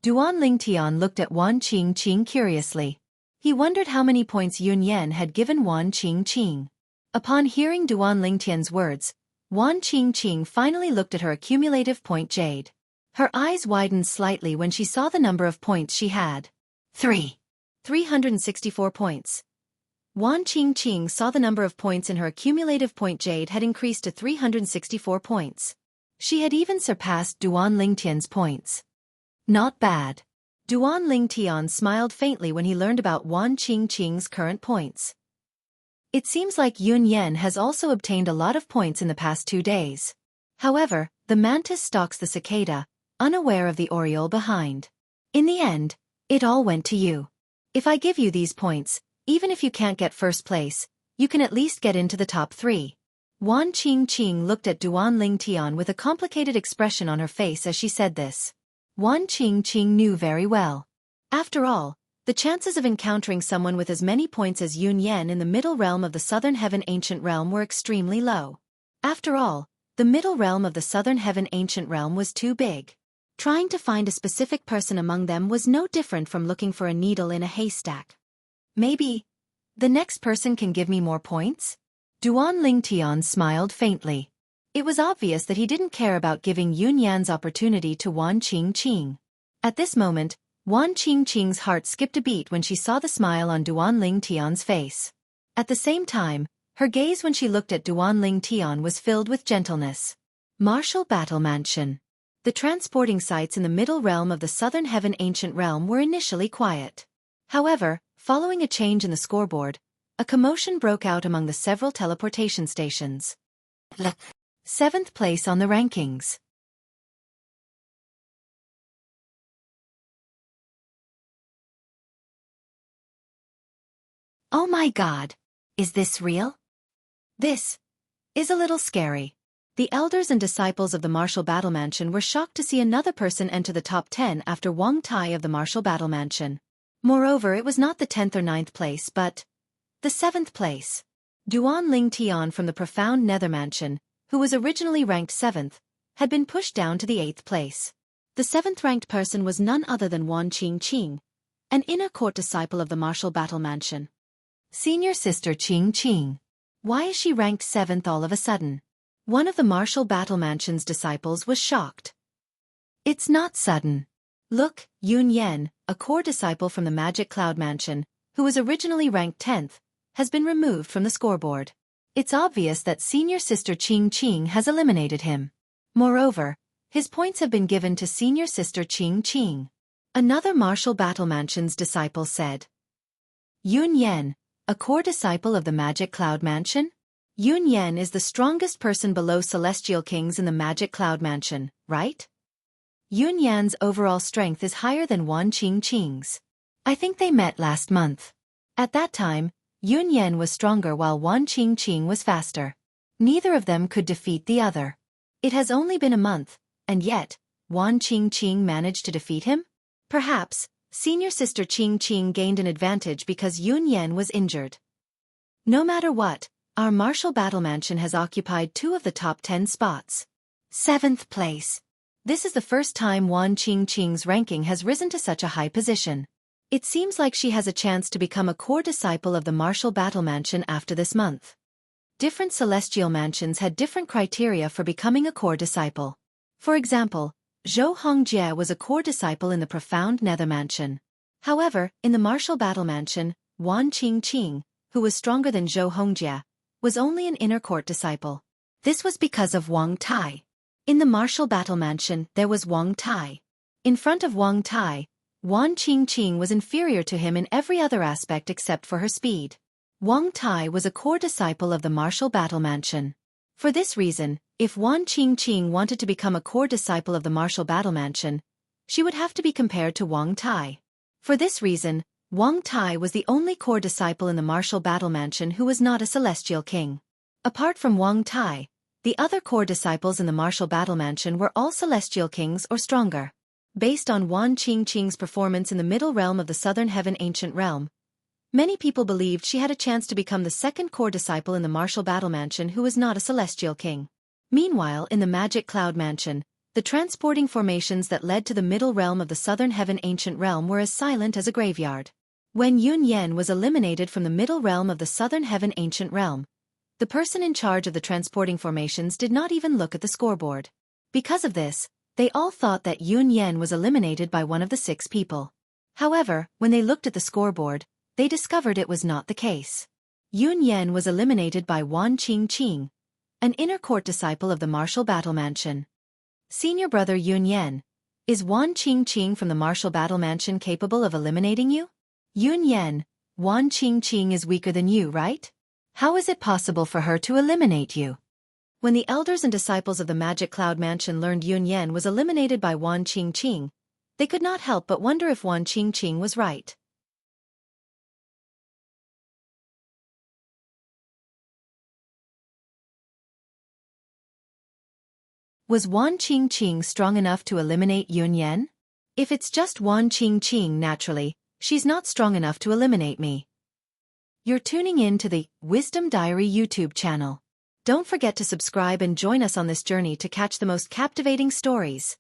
Duan Lingtian looked at Wan Qingqing curiously. He wondered how many points Yun Yan had given Wan Qingqing. Upon hearing Duan Lingtian's words, Wan Qingqing finally looked at her accumulative point jade. Her eyes widened slightly when she saw the number of points she had. 364 points. Wan Qingqing saw the number of points in her accumulative point jade had increased to 364 points. She had even surpassed Duan Lingtian's points. Not bad. Duan Lingtian smiled faintly when he learned about Wan Qingqing's current points. It seems like Yun Yan has also obtained a lot of points in the past 2 days. However, the mantis stalks the cicada, unaware of the oriole behind. In the end, it all went to you. If I give you these points, even if you can't get first place, you can at least get into the top 3. Wan Qingqing looked at Duan Lingtian with a complicated expression on her face as she said this. Wan Qingqing knew very well. After all, the chances of encountering someone with as many points as Yun Yan in the middle realm of the Southern Heaven Ancient Realm were extremely low. After all, the middle realm of the Southern Heaven Ancient Realm was too big. Trying to find a specific person among them was no different from looking for a needle in a haystack. Maybe the next person can give me more points? Duan Lingtian smiled faintly. It was obvious that he didn't care about giving Yun Yan's opportunity to Wan Qingqing. At this moment, Wan Qingqing's heart skipped a beat when she saw the smile on Duan Lingtian's face. At the same time, her gaze when she looked at Duan Lingtian was filled with gentleness. Martial Battle Mansion. The transporting sites in the middle realm of the Southern Heaven Ancient Realm were initially quiet. However, following a change in the scoreboard, a commotion broke out among the several teleportation stations. 7th place on the rankings. Oh my god! Is this real? This is a little scary. The elders and disciples of the Martial Battle Mansion were shocked to see another person enter the top 10 after Wang Tai of the Martial Battle Mansion. Moreover, it was not the 10th or 9th place but the 7th place. Duan Lingtian from the Profound Nether Mansion, who was originally ranked 7th, had been pushed down to the 8th place. The 7th-ranked person was none other than Wan Qingqing, an inner court disciple of the Martial Battle Mansion. Senior sister Qingqing. Why is she ranked 7th all of a sudden? One of the Martial Battle Mansion's disciples was shocked. It's not sudden. Look, Yun Yan, a core disciple from the Magic Cloud Mansion, who was originally ranked 10th, has been removed from the scoreboard. It's obvious that senior sister Qingqing has eliminated him. Moreover, his points have been given to senior sister Qingqing. Another Martial Battle Mansion's disciple said. Yun Yan, a core disciple of the Magic Cloud Mansion? Yun Yan is the strongest person below Celestial Kings in the Magic Cloud Mansion, right? Yun Yan's overall strength is higher than Wan Qingqing's. I think they met last month. At that time, Yun Yan was stronger while Wan Qingqing was faster. Neither of them could defeat the other. It has only been a month, and yet, Wan Qingqing managed to defeat him? Perhaps, senior sister Qingqing gained an advantage because Yun Yan was injured. No matter what, our Martial Battle Mansion has occupied 2 of the top 10 spots. 7th place. This is the first time Wan Qingqing's ranking has risen to such a high position. It seems like she has a chance to become a core disciple of the Martial Battle Mansion after this month. Different celestial mansions had different criteria for becoming a core disciple. For example, Zhou Hongjie was a core disciple in the Profound Nether Mansion. However, in the Martial Battle Mansion, Wan Qingqing, who was stronger than Zhou Hongjie, was only an inner court disciple. This was because of Wang Tai. In the Martial Battle Mansion, there was Wang Tai. In front of Wang Tai, Wan Qingqing was inferior to him in every other aspect except for her speed. Wang Tai was a core disciple of the martial battle mansion. For this reason, if Wan Qingqing wanted to become a core disciple of the martial battle mansion, she would have to be compared to Wang Tai. For this reason, Wang Tai was the only core disciple in the martial battle mansion who was not a celestial king. Apart from Wang Tai, the other core disciples in the martial battle mansion were all celestial kings or stronger. Based on Wan Qingqing's performance in the middle realm of the southern heaven ancient realm, many people believed she had a chance to become the second core disciple in the martial battle mansion who was not a celestial king. Meanwhile, in the magic cloud mansion, the transporting formations that led to the middle realm of the southern heaven ancient realm were as silent as a graveyard. When Yun Yan was eliminated from the middle realm of the southern heaven ancient realm, the person in charge of the transporting formations did not even look at the scoreboard. Because of this, they all thought that Yun Yan was eliminated by one of the 6 people. However, when they looked at the scoreboard, they discovered it was not the case. Yun Yan was eliminated by Wan Qingqing, an inner court disciple of the martial battle mansion. Senior brother Yun Yan, is Wan Qingqing from the martial battle mansion capable of eliminating you? Yun Yan, Wan Qingqing is weaker than you, right? How is it possible for her to eliminate you? When the elders and disciples of the magic cloud mansion learned Yun Yan was eliminated by Wan Qingqing, they could not help but wonder if Wan Qingqing was right. Was Wan Qingqing strong enough to eliminate Yun Yan? If it's just Wan Qingqing naturally, she's not strong enough to eliminate me. You're tuning in to the Wisdom Diary YouTube channel. Don't forget to subscribe and join us on this journey to catch the most captivating stories.